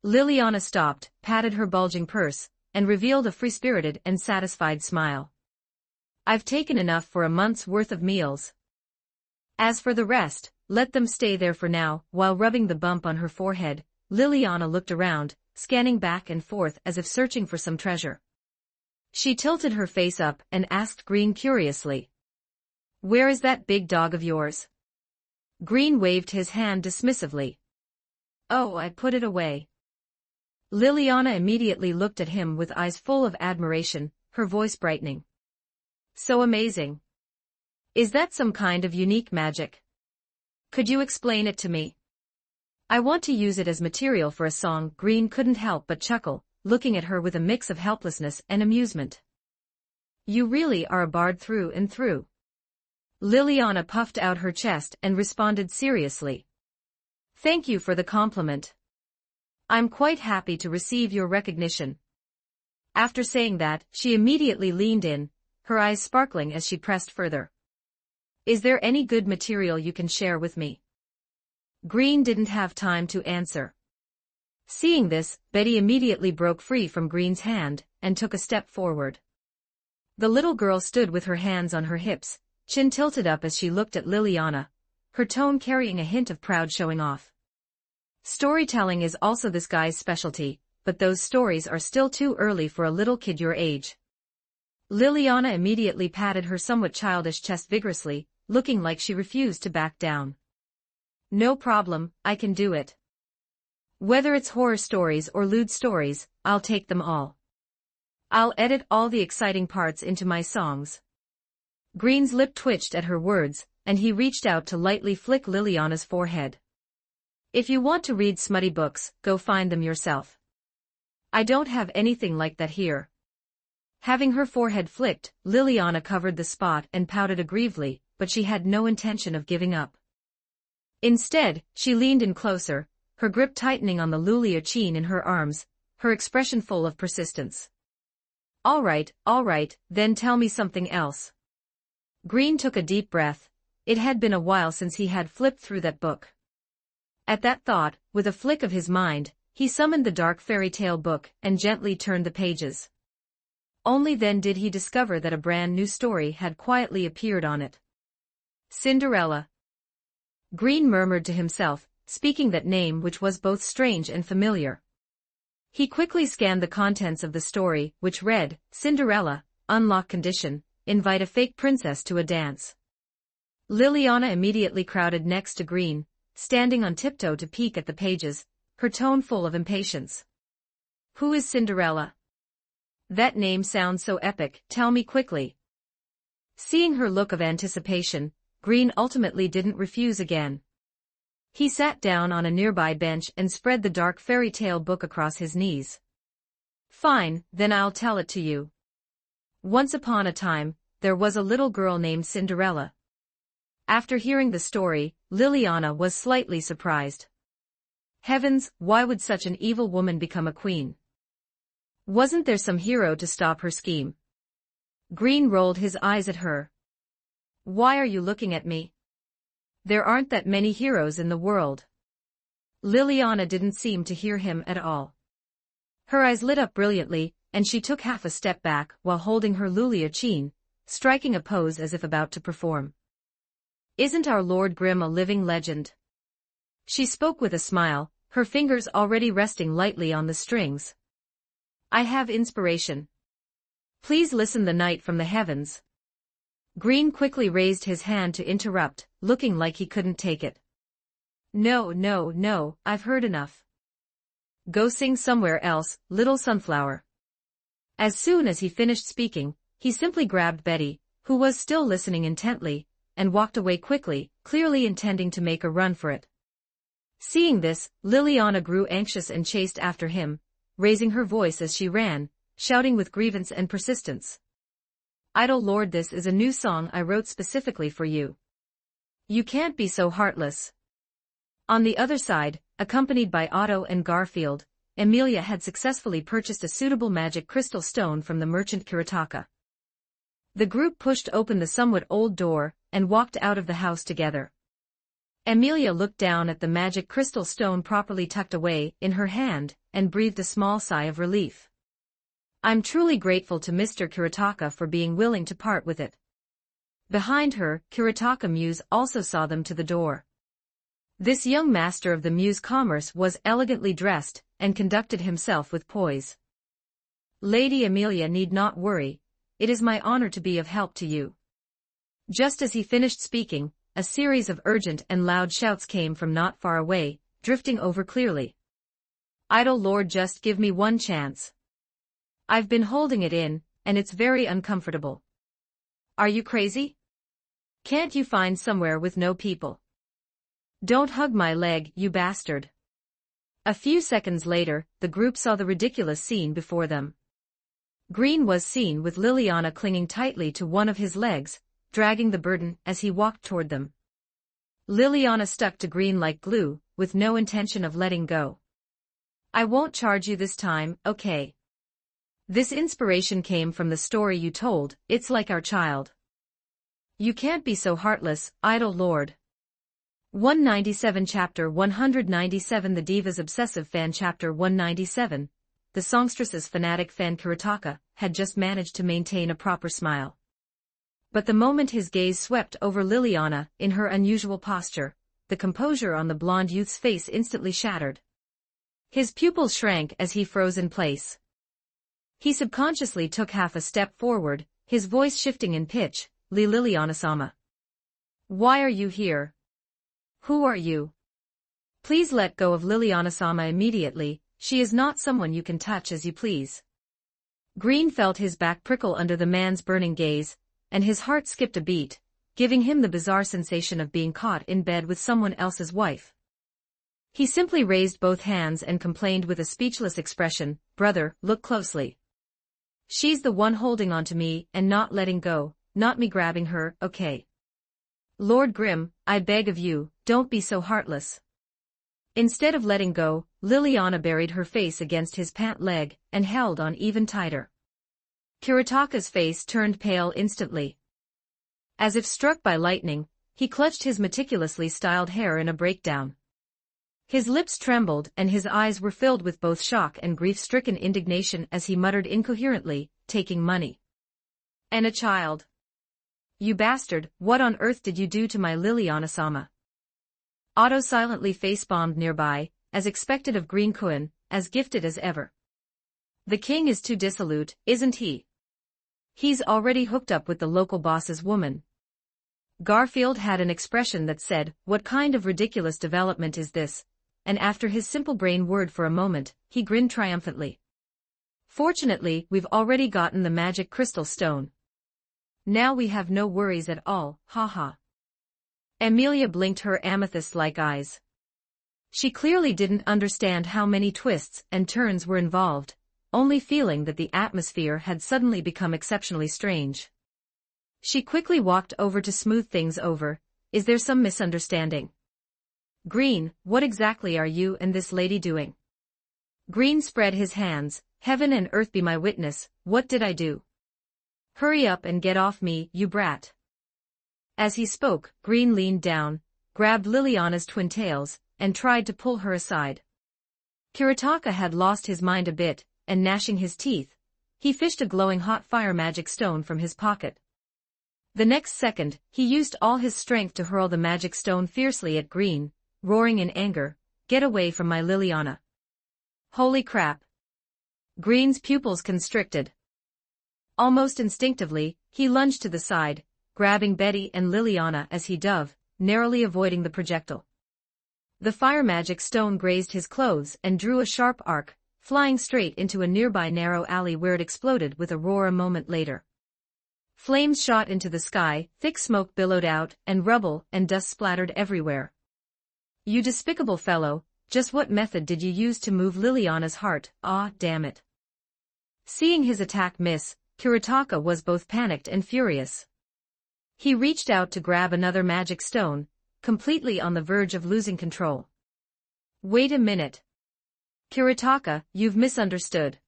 Liliana stopped, patted her bulging purse, and revealed a free-spirited and satisfied smile. "I've taken enough for a month's worth of meals. As for the rest, let them stay there for now." While rubbing the bump on her forehead, Liliana looked around, scanning back and forth as if searching for some treasure. She tilted her face up and asked Green curiously, "Where is that big dog of yours?" Green waved his hand dismissively. "Oh, I put it away." Liliana immediately looked at him with eyes full of admiration, her voice brightening. "So amazing. Is that some kind of unique magic? Could you explain it to me? I want to use it as material for a song." Green couldn't help but chuckle, looking at her with a mix of helplessness and amusement. "You really are a bard through and through." Liliana puffed out her chest and responded seriously. "Thank you for the compliment. I'm quite happy to receive your recognition." After saying that, she immediately leaned in, her eyes sparkling as she pressed further. "Is there any good material you can share with me?" Green didn't have time to answer. Seeing this, Betty immediately broke free from Green's hand, and took a step forward. The little girl stood with her hands on her hips, chin tilted up as she looked at Liliana, her tone carrying a hint of proud showing off. Storytelling is also this guy's specialty, but those stories are still too early for a little kid your age. Liliana immediately patted her somewhat childish chest vigorously, looking like she refused to back down. "No problem, I can do it. Whether it's horror stories or lewd stories, I'll take them all. I'll edit all the exciting parts into my songs." Green's lip twitched at her words, and he reached out to lightly flick Liliana's forehead. "If you want to read smutty books, go find them yourself. I don't have anything like that here." Having her forehead flicked, Liliana covered the spot and pouted aggrievely, but she had no intention of giving up. Instead, she leaned in closer, her grip tightening on the Luliachine in her arms, her expression full of persistence. All right, then tell me something else." Green took a deep breath. It had been a while since he had flipped through that book. At that thought, with a flick of his mind, he summoned the dark fairy tale book and gently turned the pages. Only then did he discover that a brand new story had quietly appeared on it. "Cinderella." Green murmured to himself, speaking that name which was both strange and familiar. He quickly scanned the contents of the story, which read, "Cinderella, unlock condition, invite a fake princess to a dance." Liliana immediately crowded next to Green, standing on tiptoe to peek at the pages, her tone full of impatience. "Who is Cinderella? That name sounds so epic, tell me quickly." Seeing her look of anticipation, Green ultimately didn't refuse again. He sat down on a nearby bench and spread the dark fairy tale book across his knees. "Fine, then I'll tell it to you. Once upon a time, there was a little girl named Cinderella." After hearing the story, Liliana was slightly surprised. Heavens, why would such an evil woman become a queen? Wasn't there some hero to stop her scheme? Green rolled his eyes at her. "Why are you looking at me? There aren't that many heroes in the world." Liliana didn't seem to hear him at all. Her eyes lit up brilliantly, and she took half a step back while holding her Lulia chin, striking a pose as if about to perform. Isn't our Lord Grimm a living legend? She spoke with a smile, her fingers already resting lightly on the strings. I have inspiration. Please listen the night from the heavens. Green quickly raised his hand to interrupt, looking like he couldn't take it. No, no, no, I've heard enough. Go sing somewhere else, little sunflower. As soon as he finished speaking, he simply grabbed Betty, who was still listening intently, and walked away quickly, clearly intending to make a run for it. Seeing this, Liliana grew anxious and chased after him, raising her voice as she ran, shouting with grievance and persistence. Idle Lord, this is a new song I wrote specifically for you. You can't be so heartless. On the other side, accompanied by Otto and Garfield, Emilia had successfully purchased a suitable magic crystal stone from the merchant Kiritaka. The group pushed open the somewhat old door, and walked out of the house together. Emilia looked down at the magic crystal stone properly tucked away in her hand, and breathed a small sigh of relief. I'm truly grateful to Mr. Kiritaka for being willing to part with it. Behind her, Kiritaka Muse also saw them to the door. This young master of the Muse commerce was elegantly dressed, and conducted himself with poise. Lady Emilia need not worry, it is my honor to be of help to you. Just as he finished speaking, a series of urgent and loud shouts came from not far away, drifting over clearly. Idle Lord, just give me one chance. I've been holding it in, and it's very uncomfortable. Are you crazy? Can't you find somewhere with no people? Don't hug my leg, you bastard. A few seconds later, the group saw the ridiculous scene before them. Green was seen with Liliana clinging tightly to one of his legs, dragging the burden as he walked toward them. Liliana stuck to Green like glue, with no intention of letting go. I won't charge you this time, okay? This inspiration came from the story you told, it's like our child. You can't be so heartless, Idle Lord. 197 Chapter 197 The Diva's Obsessive Fan Chapter 197 The songstress's fanatic fan Kiritaka had just managed to maintain a proper smile. But the moment his gaze swept over Liliana, in her unusual posture, the composure on the blonde youth's face instantly shattered. His pupils shrank as he froze in place. He subconsciously took half a step forward, his voice shifting in pitch, Liliana-sama. Why are you here? Who are you? Please let go of Liliana-sama immediately, she is not someone you can touch as you please. Green felt his back prickle under the man's burning gaze, and his heart skipped a beat, giving him the bizarre sensation of being caught in bed with someone else's wife. He simply raised both hands and complained with a speechless expression, Brother, look closely. She's the one holding on to me and not letting go, not me grabbing her, okay? Lord Grimm, I beg of you, don't be so heartless. Instead of letting go, Liliana buried her face against his pant leg and held on even tighter. Kiritaka's face turned pale instantly. As if struck by lightning, he clutched his meticulously styled hair in a breakdown. His lips trembled and his eyes were filled with both shock and grief-stricken indignation as he muttered incoherently, taking money. And a child. You bastard, what on earth did you do to my Liliana-sama? Otto silently face-bombed nearby, as expected of Green Kun, as gifted as ever. The king is too dissolute, isn't he? He's already hooked up with the local boss's woman. Garfield had an expression that said, what kind of ridiculous development is this? And after his simple brain word for a moment, he grinned triumphantly. Fortunately, we've already gotten the magic crystal stone. Now we have no worries at all, haha. Emilia blinked her amethyst-like eyes. She clearly didn't understand how many twists and turns were involved, only feeling that the atmosphere had suddenly become exceptionally strange. She quickly walked over to smooth things over. Is there some misunderstanding? Green, what exactly are you and this lady doing? Green spread his hands. Heaven and earth be my witness, what did I do? Hurry up and get off me, you brat. As he spoke, Green leaned down, grabbed Liliana's twin tails, and tried to pull her aside. Kiritaka had lost his mind a bit, and gnashing his teeth, he fished a glowing hot fire magic stone from his pocket. The next second, he used all his strength to hurl the magic stone fiercely at Green, roaring in anger, "Get away from my Liliana." Holy crap! Green's pupils constricted. Almost instinctively, he lunged to the side, grabbing Betty and Liliana as he dove, narrowly avoiding the projectile. The fire magic stone grazed his clothes and drew a sharp arc, flying straight into a nearby narrow alley where it exploded with a roar a moment later. Flames shot into the sky, thick smoke billowed out, and rubble and dust splattered everywhere. "You despicable fellow, just what method did you use to move Liliana's heart? Ah, damn it." Seeing his attack miss, Kuretaka was both panicked and furious. He reached out to grab another magic stone, completely on the verge of losing control. "Wait a minute. Kuretaka, you've misunderstood."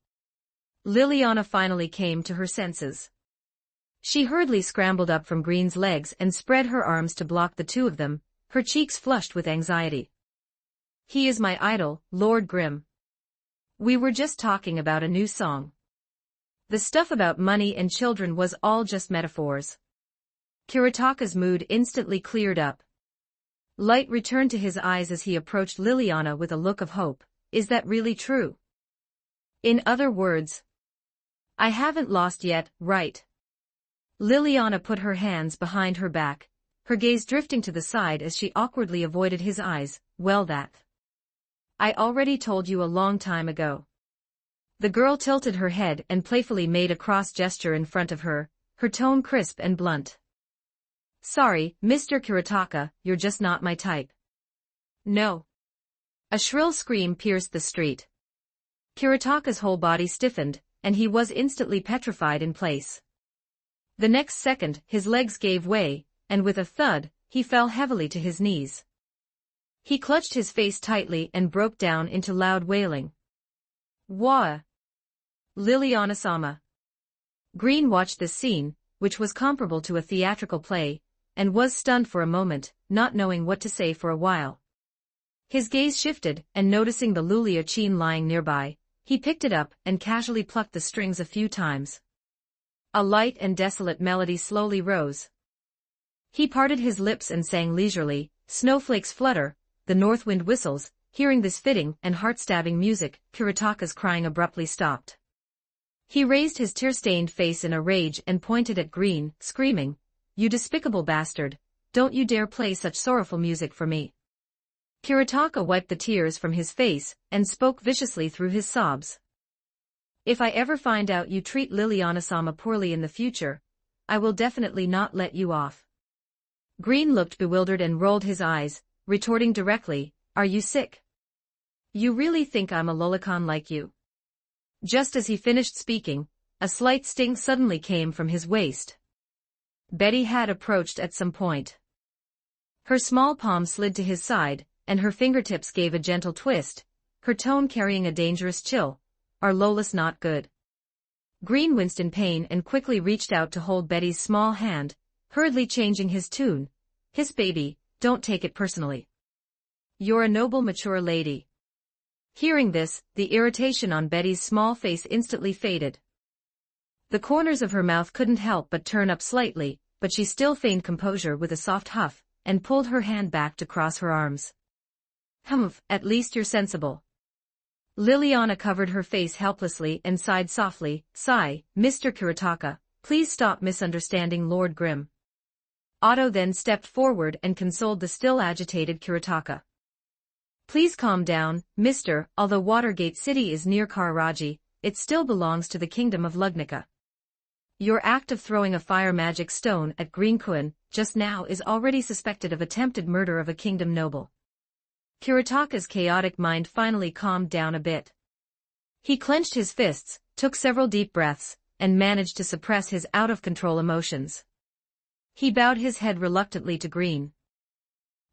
Liliana finally came to her senses. She hurriedly scrambled up from Green's legs and spread her arms to block the two of them, her cheeks flushed with anxiety. "He is my idol, Lord Grimm. We were just talking about a new song. The stuff about money and children was all just metaphors." Kuretaka's mood instantly cleared up. Light returned to his eyes as he approached Liliana with a look of hope. "Is that really true? In other words, I haven't lost yet, right?" Liliana put her hands behind her back, her gaze drifting to the side as she awkwardly avoided his eyes. "Well, that I already told you a long time ago." The girl tilted her head and playfully made a cross gesture in front of her, her tone crisp and blunt. "Sorry, Mr. Kuretaka, you're just not my type." "No." A shrill scream pierced the street. Kuretaka's whole body stiffened, and he was instantly petrified in place. The next second, his legs gave way, and with a thud, he fell heavily to his knees. He clutched his face tightly and broke down into loud wailing. "Wah! Liliana-sama." Green watched this scene, which was comparable to a theatrical play, and was stunned for a moment, not knowing what to say for a while. His gaze shifted, and noticing the Lulia chain lying nearby, he picked it up and casually plucked the strings a few times. A light and desolate melody slowly rose. He parted his lips and sang leisurely, "Snowflakes flutter, the north wind whistles." Hearing this fitting and heart-stabbing music, Kuretaka's crying abruptly stopped. He raised his tear-stained face in a rage and pointed at Green, screaming, "You despicable bastard, don't you dare play such sorrowful music for me." Kuretaka wiped the tears from his face and spoke viciously through his sobs. "If I ever find out you treat Liliana-sama poorly in the future, I will definitely not let you off." Green looked bewildered and rolled his eyes, retorting directly, "Are you sick? You really think I'm a lolicon like you?" Just as he finished speaking, a slight sting suddenly came from his waist. Betty had approached at some point. Her small palm slid to his side, and her fingertips gave a gentle twist, her tone carrying a dangerous chill. "Are Lolas not good?" Green winced in pain and quickly reached out to hold Betty's small hand, hurriedly changing his tune. "His baby, don't take it personally. You're a noble mature lady." Hearing this, the irritation on Betty's small face instantly faded. The corners of her mouth couldn't help but turn up slightly, but she still feigned composure with a soft huff, and pulled her hand back to cross her arms. "Humph, at least you're sensible." Liliana covered her face helplessly and sighed softly. "Sigh, Mr. Kuretaka, please stop misunderstanding Lord Grimm." Otto then stepped forward and consoled the still agitated Kuretaka. "Please calm down, mister. Although Watergate City is near Kararaji, it still belongs to the kingdom of Lugnica. Your act of throwing a fire magic stone at Greenkuin just now is already suspected of attempted murder of a kingdom noble." Kuretaka's chaotic mind finally calmed down a bit. He clenched his fists, took several deep breaths, and managed to suppress his out-of-control emotions. He bowed his head reluctantly to Green.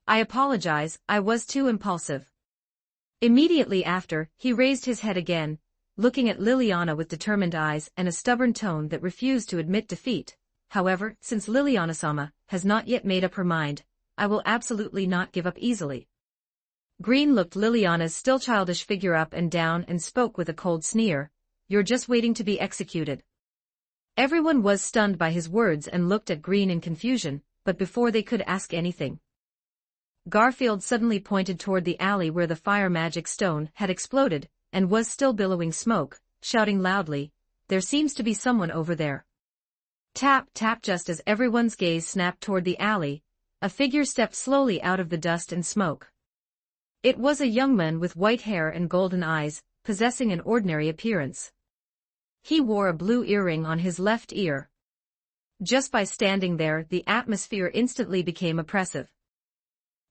"I apologize, I was too impulsive." Immediately after, he raised his head again, looking at Liliana with determined eyes and a stubborn tone that refused to admit defeat. "However, since Liliana-sama has not yet made up her mind, I will absolutely not give up easily." Green looked Liliana's still childish figure up and down and spoke with a cold sneer. you're just waiting to be executed." Everyone was stunned by his words and looked at Green in confusion, but before they could ask anything, Garfield suddenly pointed toward the alley where the fire magic stone had exploded and was still billowing smoke, shouting loudly, "There seems to be someone over there." Tap, tap. Just as everyone's gaze snapped toward the alley, a figure stepped slowly out of the dust and smoke. It was a young man with white hair and golden eyes, possessing an ordinary appearance. He wore a blue earring on his left ear. Just by standing there, the atmosphere instantly became oppressive.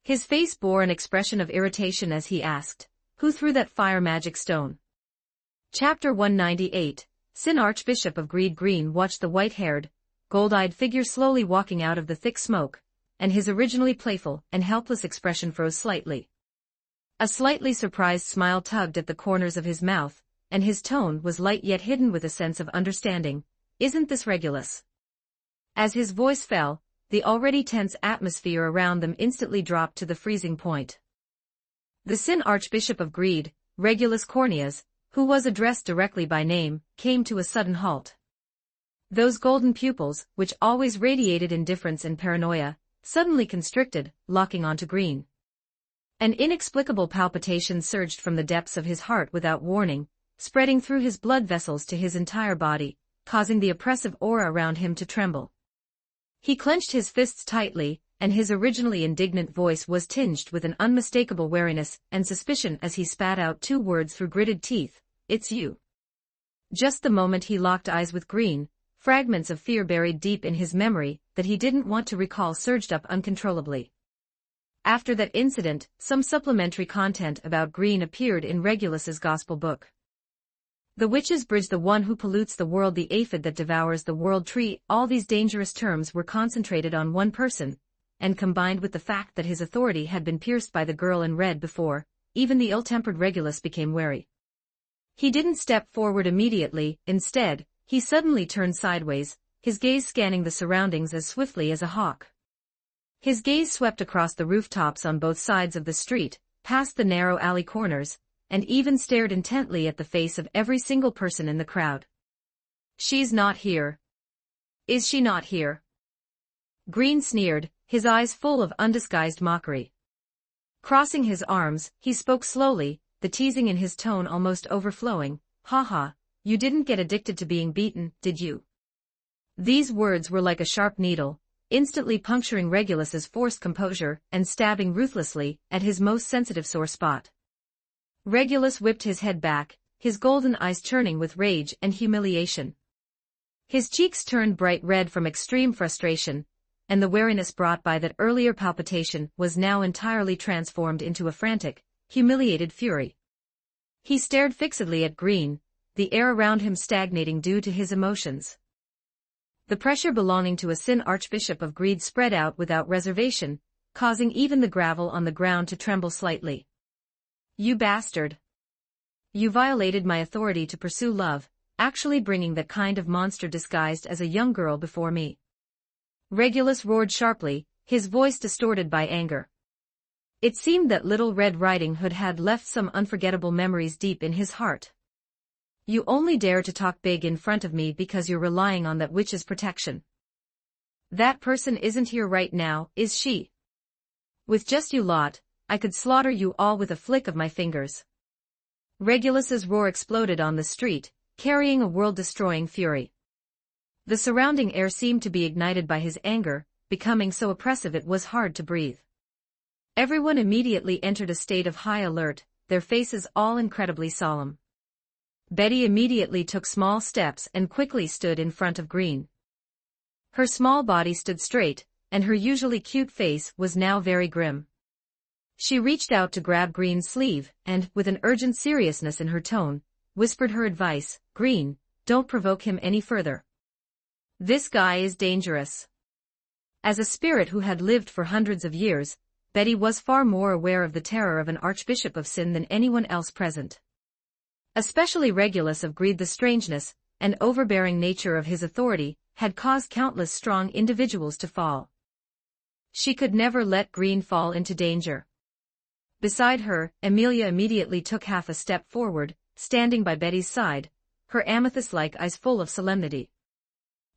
His face bore an expression of irritation as he asked, "Who threw that fire magic stone?" Chapter 198, Sin Archbishop of Greed. Green watched the white-haired, gold-eyed figure slowly walking out of the thick smoke, and his originally playful and helpless expression froze slightly. A slightly surprised smile tugged at the corners of his mouth, and his tone was light yet hidden with a sense of understanding. "Isn't this Regulus?" As his voice fell, the already tense atmosphere around them instantly dropped to the freezing point. The Sin Archbishop of Greed, Regulus Corneas, who was addressed directly by name, came to a sudden halt. Those golden pupils, which always radiated indifference and paranoia, suddenly constricted, locking onto Green. An inexplicable palpitation surged from the depths of his heart without warning, spreading through his blood vessels to his entire body, causing the oppressive aura around him to tremble. He clenched his fists tightly, and his originally indignant voice was tinged with an unmistakable wariness and suspicion as he spat out two words through gritted teeth, "It's you." Just the moment he locked eyes with Green, fragments of fear buried deep in his memory that he didn't want to recall surged up uncontrollably. After that incident, some supplementary content about Green appeared in Regulus's gospel book. The witch's bridge, the one who pollutes the world, the aphid that devours the world tree. All these dangerous terms were concentrated on one person, and combined with the fact that his authority had been pierced by the girl in red before, even the ill-tempered Regulus became wary. He didn't step forward immediately. Instead, he suddenly turned sideways, his gaze scanning the surroundings as swiftly as a hawk. His gaze swept across the rooftops on both sides of the street, past the narrow alley corners, and even stared intently at the face of every single person in the crowd. "She's not here. Is she not here?" Green sneered, his eyes full of undisguised mockery. Crossing his arms, he spoke slowly, the teasing in his tone almost overflowing. "Ha ha, you didn't get addicted to being beaten, did you?" These words were like a sharp needle, instantly puncturing Regulus's forced composure and stabbing ruthlessly at his most sensitive sore spot. Regulus whipped his head back, his golden eyes churning with rage and humiliation. His cheeks turned bright red from extreme frustration, and the wariness brought by that earlier palpitation was now entirely transformed into a frantic, humiliated fury. He stared fixedly at Green, the air around him stagnating due to his emotions. The pressure belonging to a Sin Archbishop of Greed spread out without reservation, causing even the gravel on the ground to tremble slightly. "You bastard! You violated my authority to pursue love, actually bringing that kind of monster disguised as a young girl before me." Regulus roared sharply, his voice distorted by anger. It seemed that Little Red Riding Hood had left some unforgettable memories deep in his heart. "You only dare to talk big in front of me because you're relying on that witch's protection. That person isn't here right now, is she? With just you lot, I could slaughter you all with a flick of my fingers." Regulus's roar exploded on the street, carrying a world-destroying fury. The surrounding air seemed to be ignited by his anger, becoming so oppressive it was hard to breathe. Everyone immediately entered a state of high alert, their faces all incredibly solemn. Betty immediately took small steps and quickly stood in front of Green. Her small body stood straight, and her usually cute face was now very grim. She reached out to grab Green's sleeve, and, with an urgent seriousness in her tone, whispered her advice, "Green, don't provoke him any further. This guy is dangerous." As a spirit who had lived for hundreds of years, Betty was far more aware of the terror of an Archbishop of Sin than anyone else present. Especially Regulus of Greed. The strangeness and overbearing nature of his authority had caused countless strong individuals to fall. She could never let Green fall into danger. Beside her, Amelia immediately took half a step forward, standing by Betty's side, her amethyst-like eyes full of solemnity.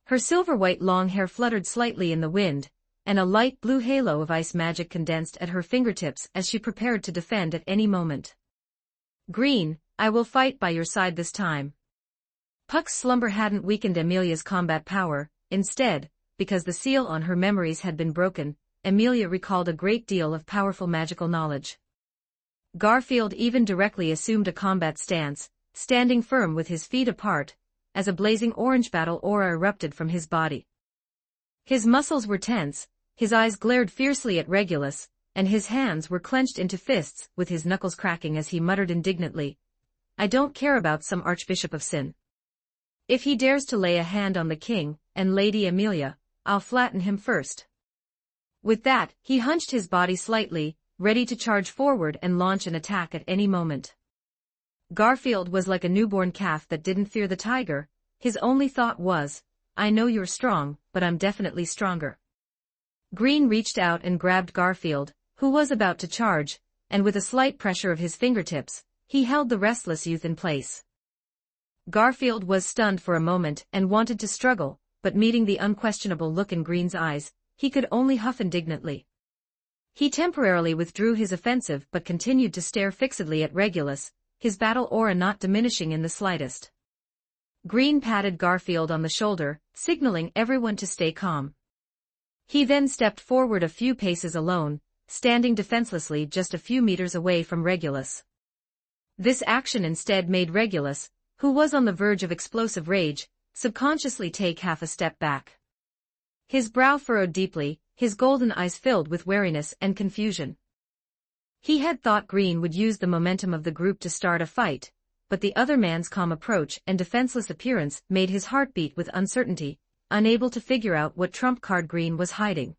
Her silver-white long hair fluttered slightly in the wind, and a light blue halo of ice magic condensed at her fingertips as she prepared to defend at any moment. "Green, I will fight by your side this time." Puck's slumber hadn't weakened Amelia's combat power. Instead, because the seal on her memories had been broken, Amelia recalled a great deal of powerful magical knowledge. Garfield even directly assumed a combat stance, standing firm with his feet apart, as a blazing orange battle aura erupted from his body. His muscles were tense, his eyes glared fiercely at Regulus, and his hands were clenched into fists, with his knuckles cracking as he muttered indignantly, "I don't care about some Archbishop of Sin. If he dares to lay a hand on the king and Lady Amelia, I'll flatten him first." With that, he hunched his body slightly, ready to charge forward and launch an attack at any moment. Garfield was like a newborn calf that didn't fear the tiger. His only thought was, "I know you're strong, but I'm definitely stronger." Green reached out and grabbed Garfield, who was about to charge, and with a slight pressure of his fingertips, he held the restless youth in place. Garfield was stunned for a moment and wanted to struggle, but meeting the unquestionable look in Green's eyes, he could only huff indignantly. He temporarily withdrew his offensive but continued to stare fixedly at Regulus, his battle aura not diminishing in the slightest. Green patted Garfield on the shoulder, signaling everyone to stay calm. He then stepped forward a few paces alone, standing defenselessly just a few meters away from Regulus. This action instead made Regulus, who was on the verge of explosive rage, subconsciously take half a step back. His brow furrowed deeply, his golden eyes filled with wariness and confusion. He had thought Green would use the momentum of the group to start a fight, but the other man's calm approach and defenseless appearance made his heart beat with uncertainty, unable to figure out what trump card Green was hiding.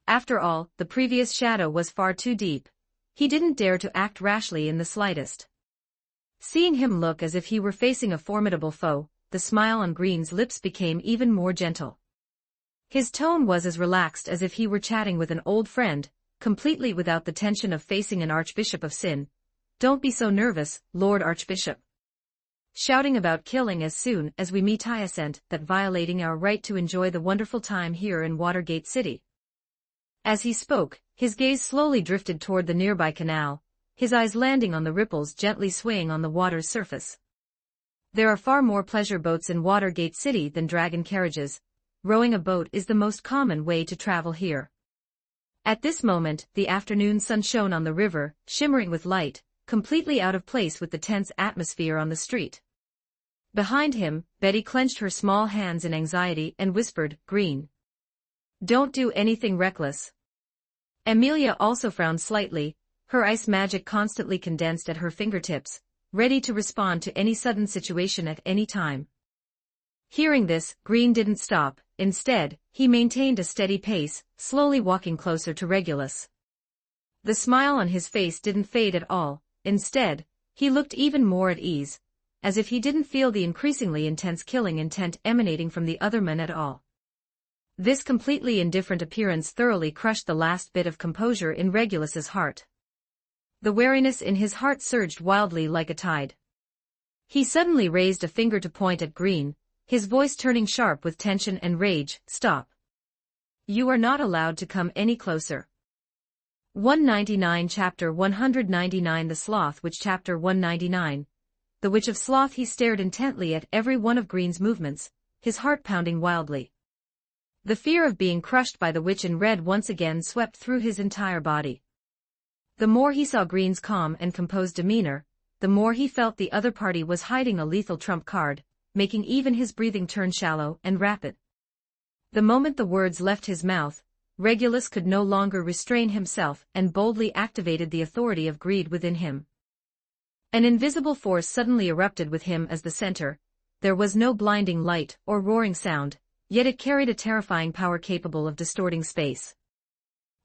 After all, the previous shadow was far too deep. He didn't dare to act rashly in the slightest. Seeing him look as if he were facing a formidable foe, the smile on Green's lips became even more gentle. His tone was as relaxed as if he were chatting with an old friend, completely without the tension of facing an Archbishop of Sin. "Don't be so nervous, Lord Archbishop. Shouting about killing as soon as we meet Hyacinth, that violating our right to enjoy the wonderful time here in Watergate City." As he spoke, his gaze slowly drifted toward the nearby canal, his eyes landing on the ripples gently swaying on the water's surface. There are far more pleasure boats in Watergate City than dragon carriages. Rowing a boat is the most common way to travel here. At this moment, the afternoon sun shone on the river, shimmering with light, completely out of place with the tense atmosphere on the street. Behind him, Betty clenched her small hands in anxiety and whispered, "Green, don't do anything reckless." Amelia also frowned slightly, her ice magic constantly condensed at her fingertips, ready to respond to any sudden situation at any time. Hearing this, Green didn't stop. Instead, he maintained a steady pace, slowly walking closer to Regulus. The smile on his face didn't fade at all. Instead, he looked even more at ease, as if he didn't feel the increasingly intense killing intent emanating from the other men at all. This completely indifferent appearance thoroughly crushed the last bit of composure in Regulus's heart. The wariness in his heart surged wildly like a tide. He suddenly raised a finger to point at Green, his voice turning sharp with tension and rage. "Stop. You are not allowed to come any closer." 199 Chapter 199 The Sloth Witch Chapter 199 The Witch of Sloth. He stared intently at every one of Green's movements, his heart pounding wildly. The fear of being crushed by the witch in red once again swept through his entire body. The more he saw Green's calm and composed demeanor, the more he felt the other party was hiding a lethal trump card, making even his breathing turn shallow and rapid. The moment the words left his mouth, Regulus could no longer restrain himself and boldly activated the authority of greed within him. An invisible force suddenly erupted with him as the center. There was no blinding light or roaring sound, yet it carried a terrifying power capable of distorting space.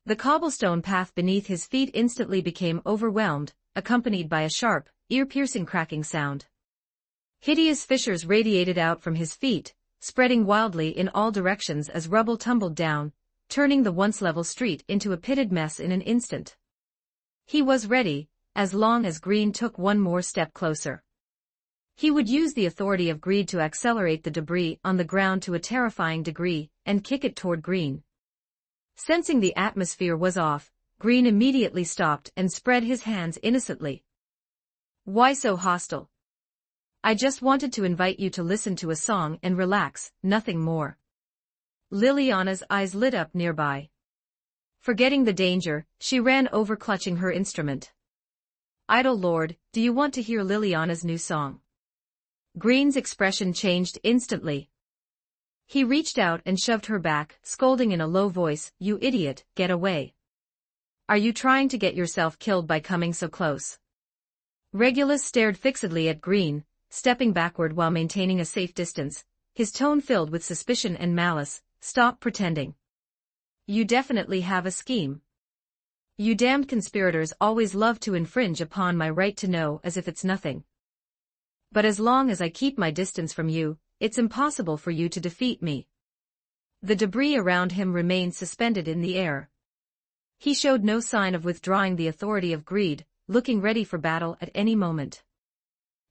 The cobblestone path beneath his feet instantly became overwhelmed, accompanied by a sharp, ear-piercing cracking sound. Hideous fissures radiated out from his feet, spreading wildly in all directions as rubble tumbled down, turning the once level street into a pitted mess in an instant. He was ready, as long as Green took one more step closer. He would use the authority of greed to accelerate the debris on the ground to a terrifying degree and kick it toward Green. Sensing the atmosphere was off, Green immediately stopped and spread his hands innocently. "Why so hostile? I just wanted to invite you to listen to a song and relax, nothing more." Liliana's eyes lit up nearby. Forgetting the danger, she ran over clutching her instrument. "Idle Lord, do you want to hear Liliana's new song?" Green's expression changed instantly. He reached out and shoved her back, scolding in a low voice, "You idiot, get away. Are you trying to get yourself killed by coming so close?" Regulus stared fixedly at Green, stepping backward while maintaining a safe distance, his tone filled with suspicion and malice. "Stop pretending. You definitely have a scheme. You damned conspirators always love to infringe upon my right to know as if it's nothing. But as long as I keep my distance from you, it's impossible for you to defeat me." The debris around him remained suspended in the air. He showed no sign of withdrawing the authority of greed, looking ready for battle at any moment.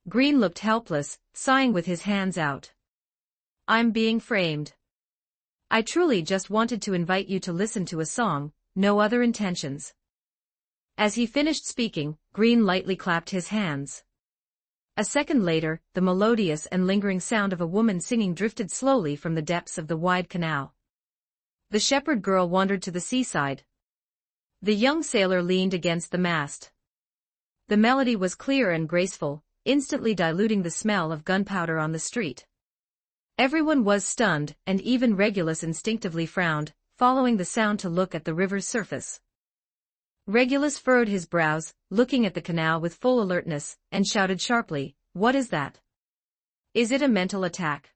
Green looked helpless, sighing with his hands out. "I'm being framed. I truly just wanted to invite you to listen to a song, no other intentions." As he finished speaking, Green lightly clapped his hands. A second later, the melodious and lingering sound of a woman singing drifted slowly from the depths of the wide canal. The shepherd girl wandered to the seaside. The young sailor leaned against the mast. The melody was clear and graceful, instantly diluting the smell of gunpowder on the street. Everyone was stunned, and even Regulus instinctively frowned, following the sound to look at the river's surface. Regulus furrowed his brows, looking at the canal with full alertness, and shouted sharply, "What is that? Is it a mental attack?"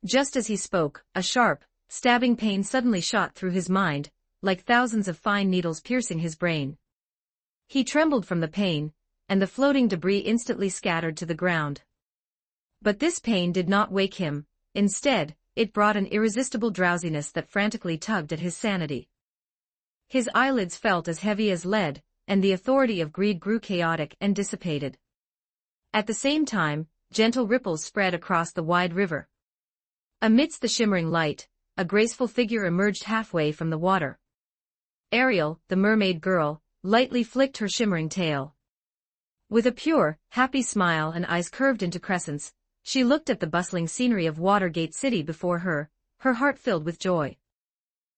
Just as he spoke, a sharp, stabbing pain suddenly shot through his mind, like thousands of fine needles piercing his brain. He trembled from the pain, and the floating debris instantly scattered to the ground. But this pain did not wake him. Instead, it brought an irresistible drowsiness that frantically tugged at his sanity. His eyelids felt as heavy as lead, and the authority of greed grew chaotic and dissipated. At the same time, gentle ripples spread across the wide river. Amidst the shimmering light, a graceful figure emerged halfway from the water. Ariel, the mermaid girl, lightly flicked her shimmering tail. With a pure, happy smile and eyes curved into crescents, she looked at the bustling scenery of Watergate City before her, her heart filled with joy.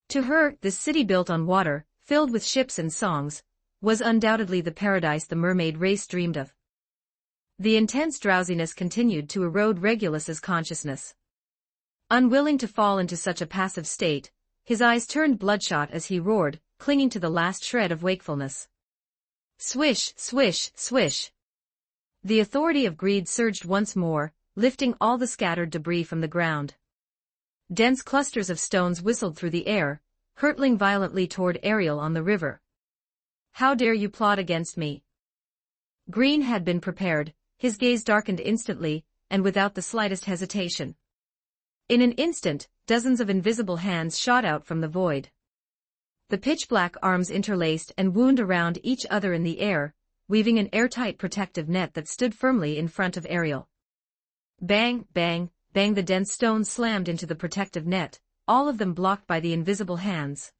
To her, this city built on water, filled with ships and songs, was undoubtedly the paradise the mermaid race dreamed of. The intense drowsiness continued to erode Regulus's consciousness. Unwilling to fall into such a passive state, his eyes turned bloodshot as he roared, clinging to the last shred of wakefulness. Swish, swish, swish. The authority of greed surged once more, lifting all the scattered debris from the ground. Dense clusters of stones whistled through the air, hurtling violently toward Ariel on the river. "How dare you plot against me?" Green had been prepared, his gaze darkened instantly, and without the slightest hesitation. In an instant, dozens of invisible hands shot out from the void. The pitch-black arms interlaced and wound around each other in the air, weaving an airtight protective net that stood firmly in front of Ariel. Bang, bang, bang, the dense stones slammed into the protective net, all of them blocked by the invisible hands.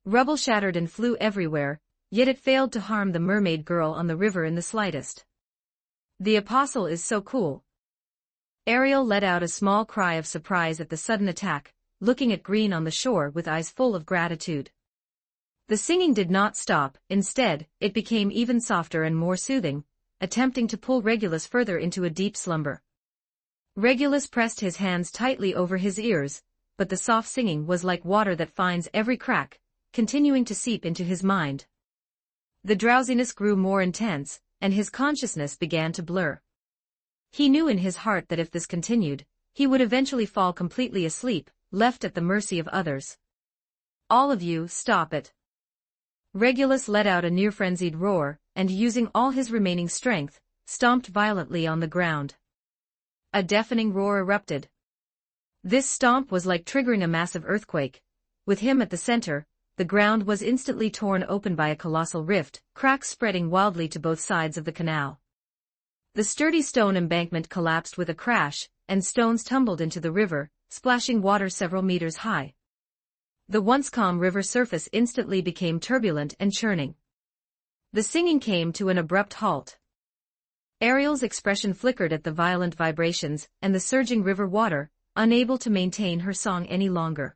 Rubble shattered and flew everywhere, yet it failed to harm the mermaid girl on the river in the slightest. "The apostle is so cool." Ariel let out a small cry of surprise at the sudden attack, looking at Green on the shore with eyes full of gratitude. The singing did not stop, instead, it became even softer and more soothing, attempting to pull Regulus further into a deep slumber. Regulus pressed his hands tightly over his ears, but the soft singing was like water that finds every crack, continuing to seep into his mind. The drowsiness grew more intense, and his consciousness began to blur. He knew in his heart that if this continued, he would eventually fall completely asleep, left at the mercy of others. "All of you, stop it." Regulus let out a near-frenzied roar, and using all his remaining strength, stomped violently on the ground. A deafening roar erupted. This stomp was like triggering a massive earthquake. With him at the center, the ground was instantly torn open by a colossal rift, cracks spreading wildly to both sides of the canal. The sturdy stone embankment collapsed with a crash, and stones tumbled into the river, splashing water several meters high. The once calm river surface instantly became turbulent and churning. The singing came to an abrupt halt. Ariel's expression flickered at the violent vibrations, and the surging river water, unable to maintain her song any longer.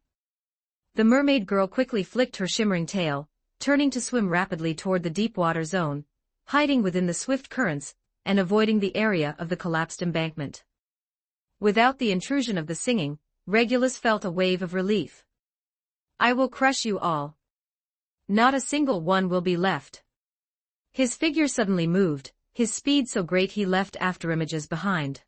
The mermaid girl quickly flicked her shimmering tail, turning to swim rapidly toward the deep water zone, hiding within the swift currents, and avoiding the area of the collapsed embankment. Without the intrusion of the singing, Regulus felt a wave of relief. "I will crush you all. Not a single one will be left." His figure suddenly moved, his speed so great he left afterimages behind.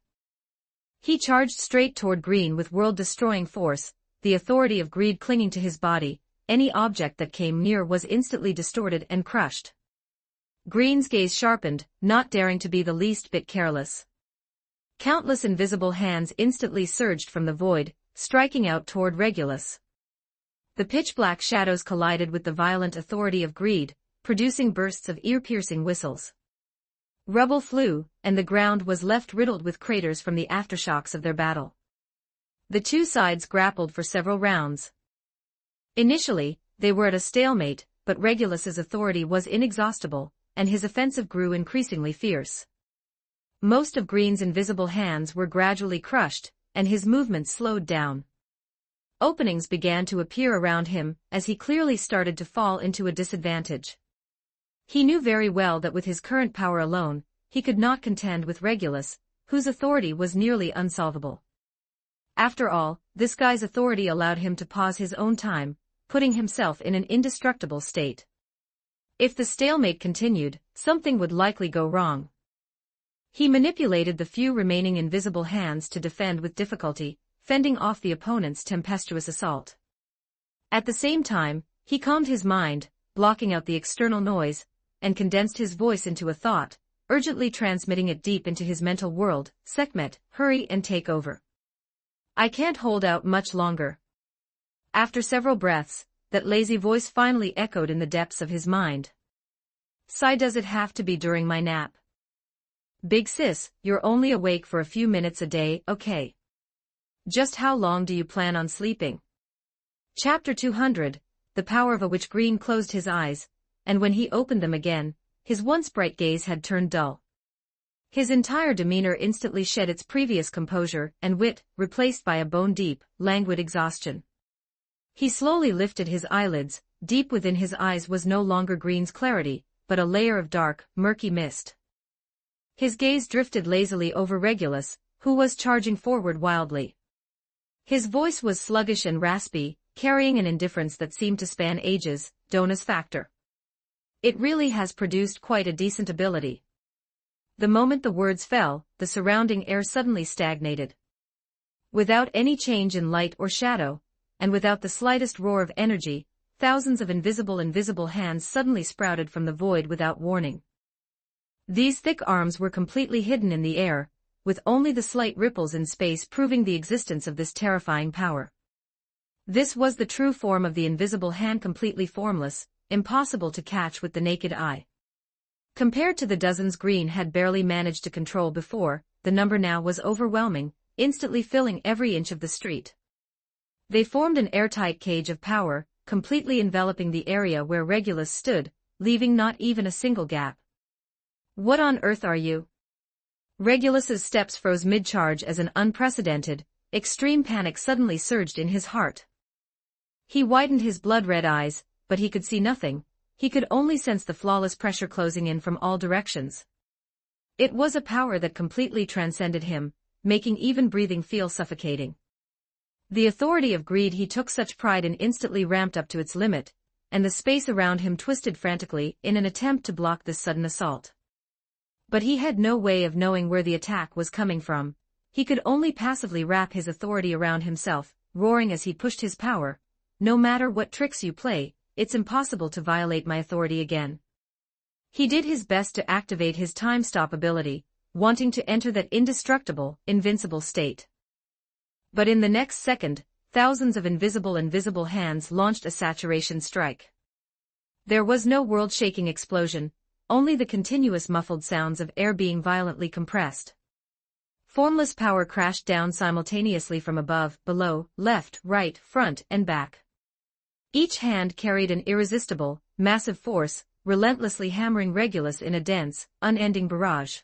He charged straight toward Green with world-destroying force, the authority of greed clinging to his body. Any object that came near was instantly distorted and crushed. Green's gaze sharpened, not daring to be the least bit careless. Countless invisible hands instantly surged from the void, striking out toward Regulus. The pitch-black shadows collided with the violent authority of greed, producing bursts of ear-piercing whistles. Rubble flew, and the ground was left riddled with craters from the aftershocks of their battle. The two sides grappled for several rounds. Initially, they were at a stalemate, but Regulus's authority was inexhaustible, and his offensive grew increasingly fierce. Most of Green's invisible hands were gradually crushed, and his movements slowed down. Openings began to appear around him, as he clearly started to fall into a disadvantage. He knew very well that with his current power alone, he could not contend with Regulus, whose authority was nearly unsolvable. After all, this guy's authority allowed him to pause his own time, putting himself in an indestructible state. If the stalemate continued, something would likely go wrong. He manipulated the few remaining invisible hands to defend with difficulty, fending off the opponent's tempestuous assault. At the same time, he calmed his mind, blocking out the external noise, and condensed his voice into a thought, urgently transmitting it deep into his mental world. "Sekhmet, hurry and take over. I can't hold out much longer." After several breaths, that lazy voice finally echoed in the depths of his mind. "Sigh, does it have to be during my nap? Big sis, you're only awake for a few minutes a day, okay? Just how long do you plan on sleeping?" Chapter 200, The Power of a Witch. Green closed his eyes, and when he opened them again, his once bright gaze had turned dull. His entire demeanor instantly shed its previous composure and wit, replaced by a bone-deep, languid exhaustion. He slowly lifted his eyelids. Deep within his eyes was no longer Green's clarity, but a layer of dark, murky mist. His gaze drifted lazily over Regulus, who was charging forward wildly. His voice was sluggish and raspy, carrying an indifference that seemed to span ages. "Donus factor. It really has produced quite a decent ability." The moment the words fell, the surrounding air suddenly stagnated. Without any change in light or shadow, and without the slightest roar of energy, thousands of invisible hands suddenly sprouted from the void without warning. These thick arms were completely hidden in the air, with only the slight ripples in space proving the existence of this terrifying power. This was the true form of the invisible hand, completely formless, impossible to catch with the naked eye. Compared to the dozens Green had barely managed to control before, the number now was overwhelming, instantly filling every inch of the street. They formed an airtight cage of power, completely enveloping the area where Regulus stood, leaving not even a single gap. "What on earth are you?" Regulus's steps froze mid-charge as an unprecedented, extreme panic suddenly surged in his heart. He widened his blood-red eyes, but he could see nothing. He could only sense the flawless pressure closing in from all directions. It was a power that completely transcended him, making even breathing feel suffocating. The authority of greed he took such pride in instantly ramped up to its limit, and the space around him twisted frantically in an attempt to block this sudden assault. But he had no way of knowing where the attack was coming from. He could only passively wrap his authority around himself, roaring as he pushed his power. "No matter what tricks you play, it's impossible to violate my authority again." He did his best to activate his time-stop ability, wanting to enter that indestructible, invincible state. But in the next second, thousands of invisible hands launched a saturation strike. There was no world-shaking explosion, only the continuous muffled sounds of air being violently compressed. Formless power crashed down simultaneously from above, below, left, right, front, and back. Each hand carried an irresistible, massive force, relentlessly hammering Regulus in a dense, unending barrage.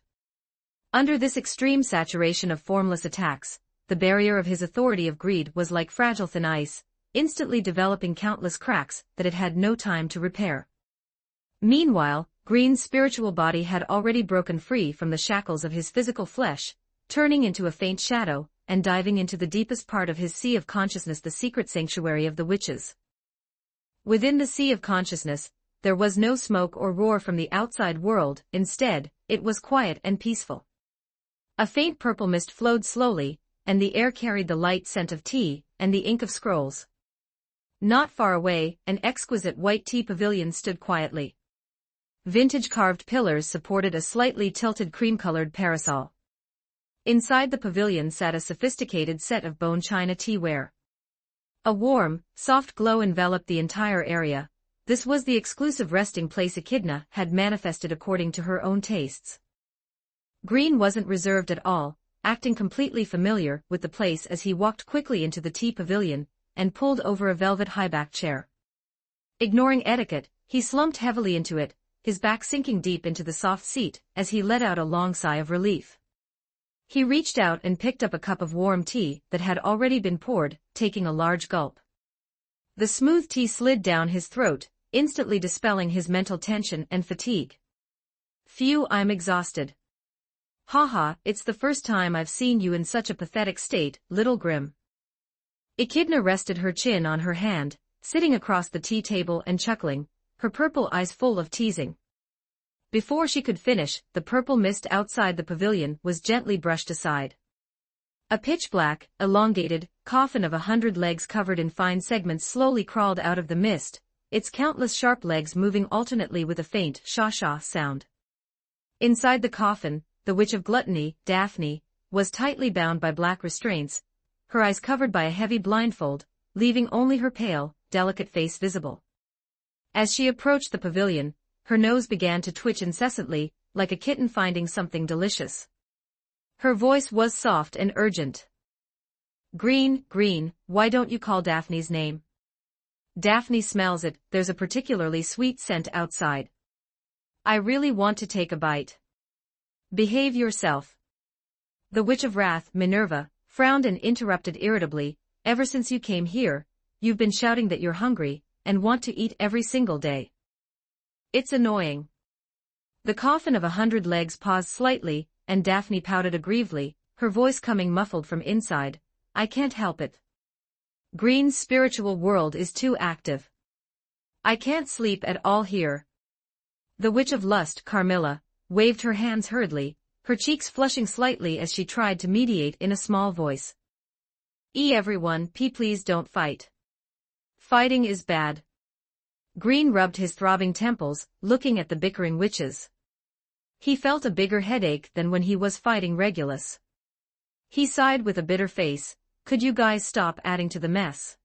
Under this extreme saturation of formless attacks, the barrier of his authority of greed was like fragile thin ice, instantly developing countless cracks that it had no time to repair. Meanwhile, Green's spiritual body had already broken free from the shackles of his physical flesh, turning into a faint shadow, and diving into the deepest part of his sea of consciousness, the secret sanctuary of the witches. Within the sea of consciousness, there was no smoke or roar from the outside world, instead, it was quiet and peaceful. A faint purple mist flowed slowly, and the air carried the light scent of tea, and the ink of scrolls. Not far away, an exquisite white tea pavilion stood quietly. Vintage carved pillars supported a slightly tilted cream-colored parasol. Inside the pavilion sat a sophisticated set of bone china teaware. A warm, soft glow enveloped the entire area. This was the exclusive resting place Echidna had manifested according to her own tastes. Green wasn't reserved at all, acting completely familiar with the place as he walked quickly into the tea pavilion and pulled over a velvet high-backed chair. Ignoring etiquette, he slumped heavily into it, his back sinking deep into the soft seat as he let out a long sigh of relief. He reached out and picked up a cup of warm tea that had already been poured, taking a large gulp. The smooth tea slid down his throat, instantly dispelling his mental tension and fatigue. "Phew, I'm exhausted." "Haha, it's the first time I've seen you in such a pathetic state, little Grim." Echidna rested her chin on her hand, sitting across the tea table and chuckling, her purple eyes full of teasing. Before she could finish, the purple mist outside the pavilion was gently brushed aside. A pitch-black, elongated, coffin of 100 legs covered in fine segments slowly crawled out of the mist, its countless sharp legs moving alternately with a faint sha-sha sound. Inside the coffin, the Witch of Gluttony, Daphne, was tightly bound by black restraints, her eyes covered by a heavy blindfold, leaving only her pale, delicate face visible. As she approached the pavilion, her nose began to twitch incessantly, like a kitten finding something delicious. Her voice was soft and urgent. Green, why don't you call Daphne's name?" "Daphne smells it, there's a particularly sweet scent outside. I really want to take a bite." "Behave yourself." The Witch of Wrath, Minerva, frowned and interrupted irritably, "Ever since you came here, you've been shouting that you're hungry, and want to eat every single day. It's annoying." The coffin of 100 legs paused slightly, and Daphne pouted aggrievedly, her voice coming muffled from inside, "I can't help it. Green's spiritual world is too active. I can't sleep at all here." The Witch of Lust, Carmilla, waved her hands hurriedly, her cheeks flushing slightly as she tried to mediate in a small voice. Everyone, please don't fight. Fighting is bad." Green rubbed his throbbing temples, looking at the bickering witches. He felt a bigger headache than when he was fighting Regulus. He sighed with a bitter face, "Could you guys stop adding to the mess?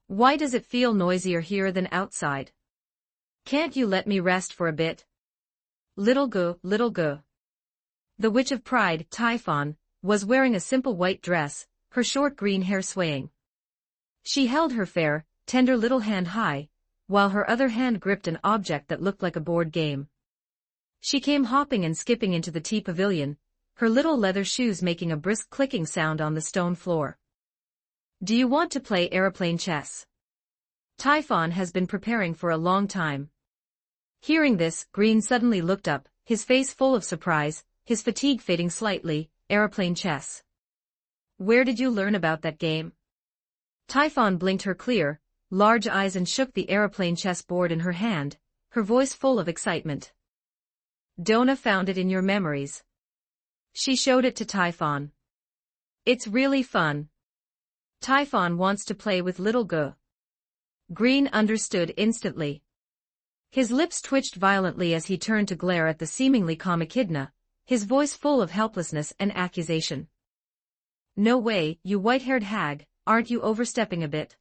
Why does it feel noisier here than outside? Can't you let me rest for a bit? Little go. The Witch of Pride, Typhon, was wearing a simple white dress, her short green hair swaying. She held her fair, tender little hand high, while her other hand gripped an object that looked like a board game. She came hopping and skipping into the tea pavilion, her little leather shoes making a brisk clicking sound on the stone floor. "Do you want to play aeroplane chess? Typhon has been preparing for a long time." Hearing this, Green suddenly looked up, his face full of surprise, his fatigue fading slightly. "Aeroplane chess? Where did you learn about that game?" Typhon blinked her clear, large eyes and shook the aeroplane chess board in her hand, her voice full of excitement. "Donna found it in your memories. She showed it to Typhon. It's really fun. Typhon wants to play with little Go." Green understood instantly. His lips twitched violently as he turned to glare at the seemingly calm Echidna, his voice full of helplessness and accusation. "No way, you white-haired hag, aren't you overstepping a bit?"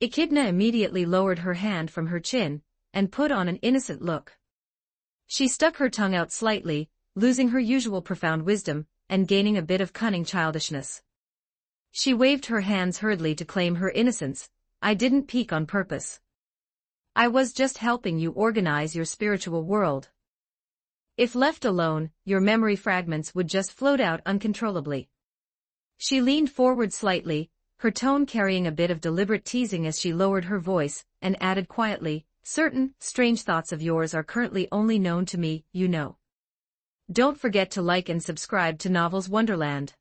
Echidna immediately lowered her hand from her chin, and put on an innocent look. She stuck her tongue out slightly, losing her usual profound wisdom, and gaining a bit of cunning childishness. She waved her hands hurriedly to claim her innocence. I didn't peek on purpose. I was just helping you organize your spiritual world. If left alone, your memory fragments would just float out uncontrollably. She leaned forward slightly, her tone carrying a bit of deliberate teasing as she lowered her voice, and added quietly, certain, strange thoughts of yours are currently only known to me, you know. Don't forget to like and subscribe to Novels Wonderland.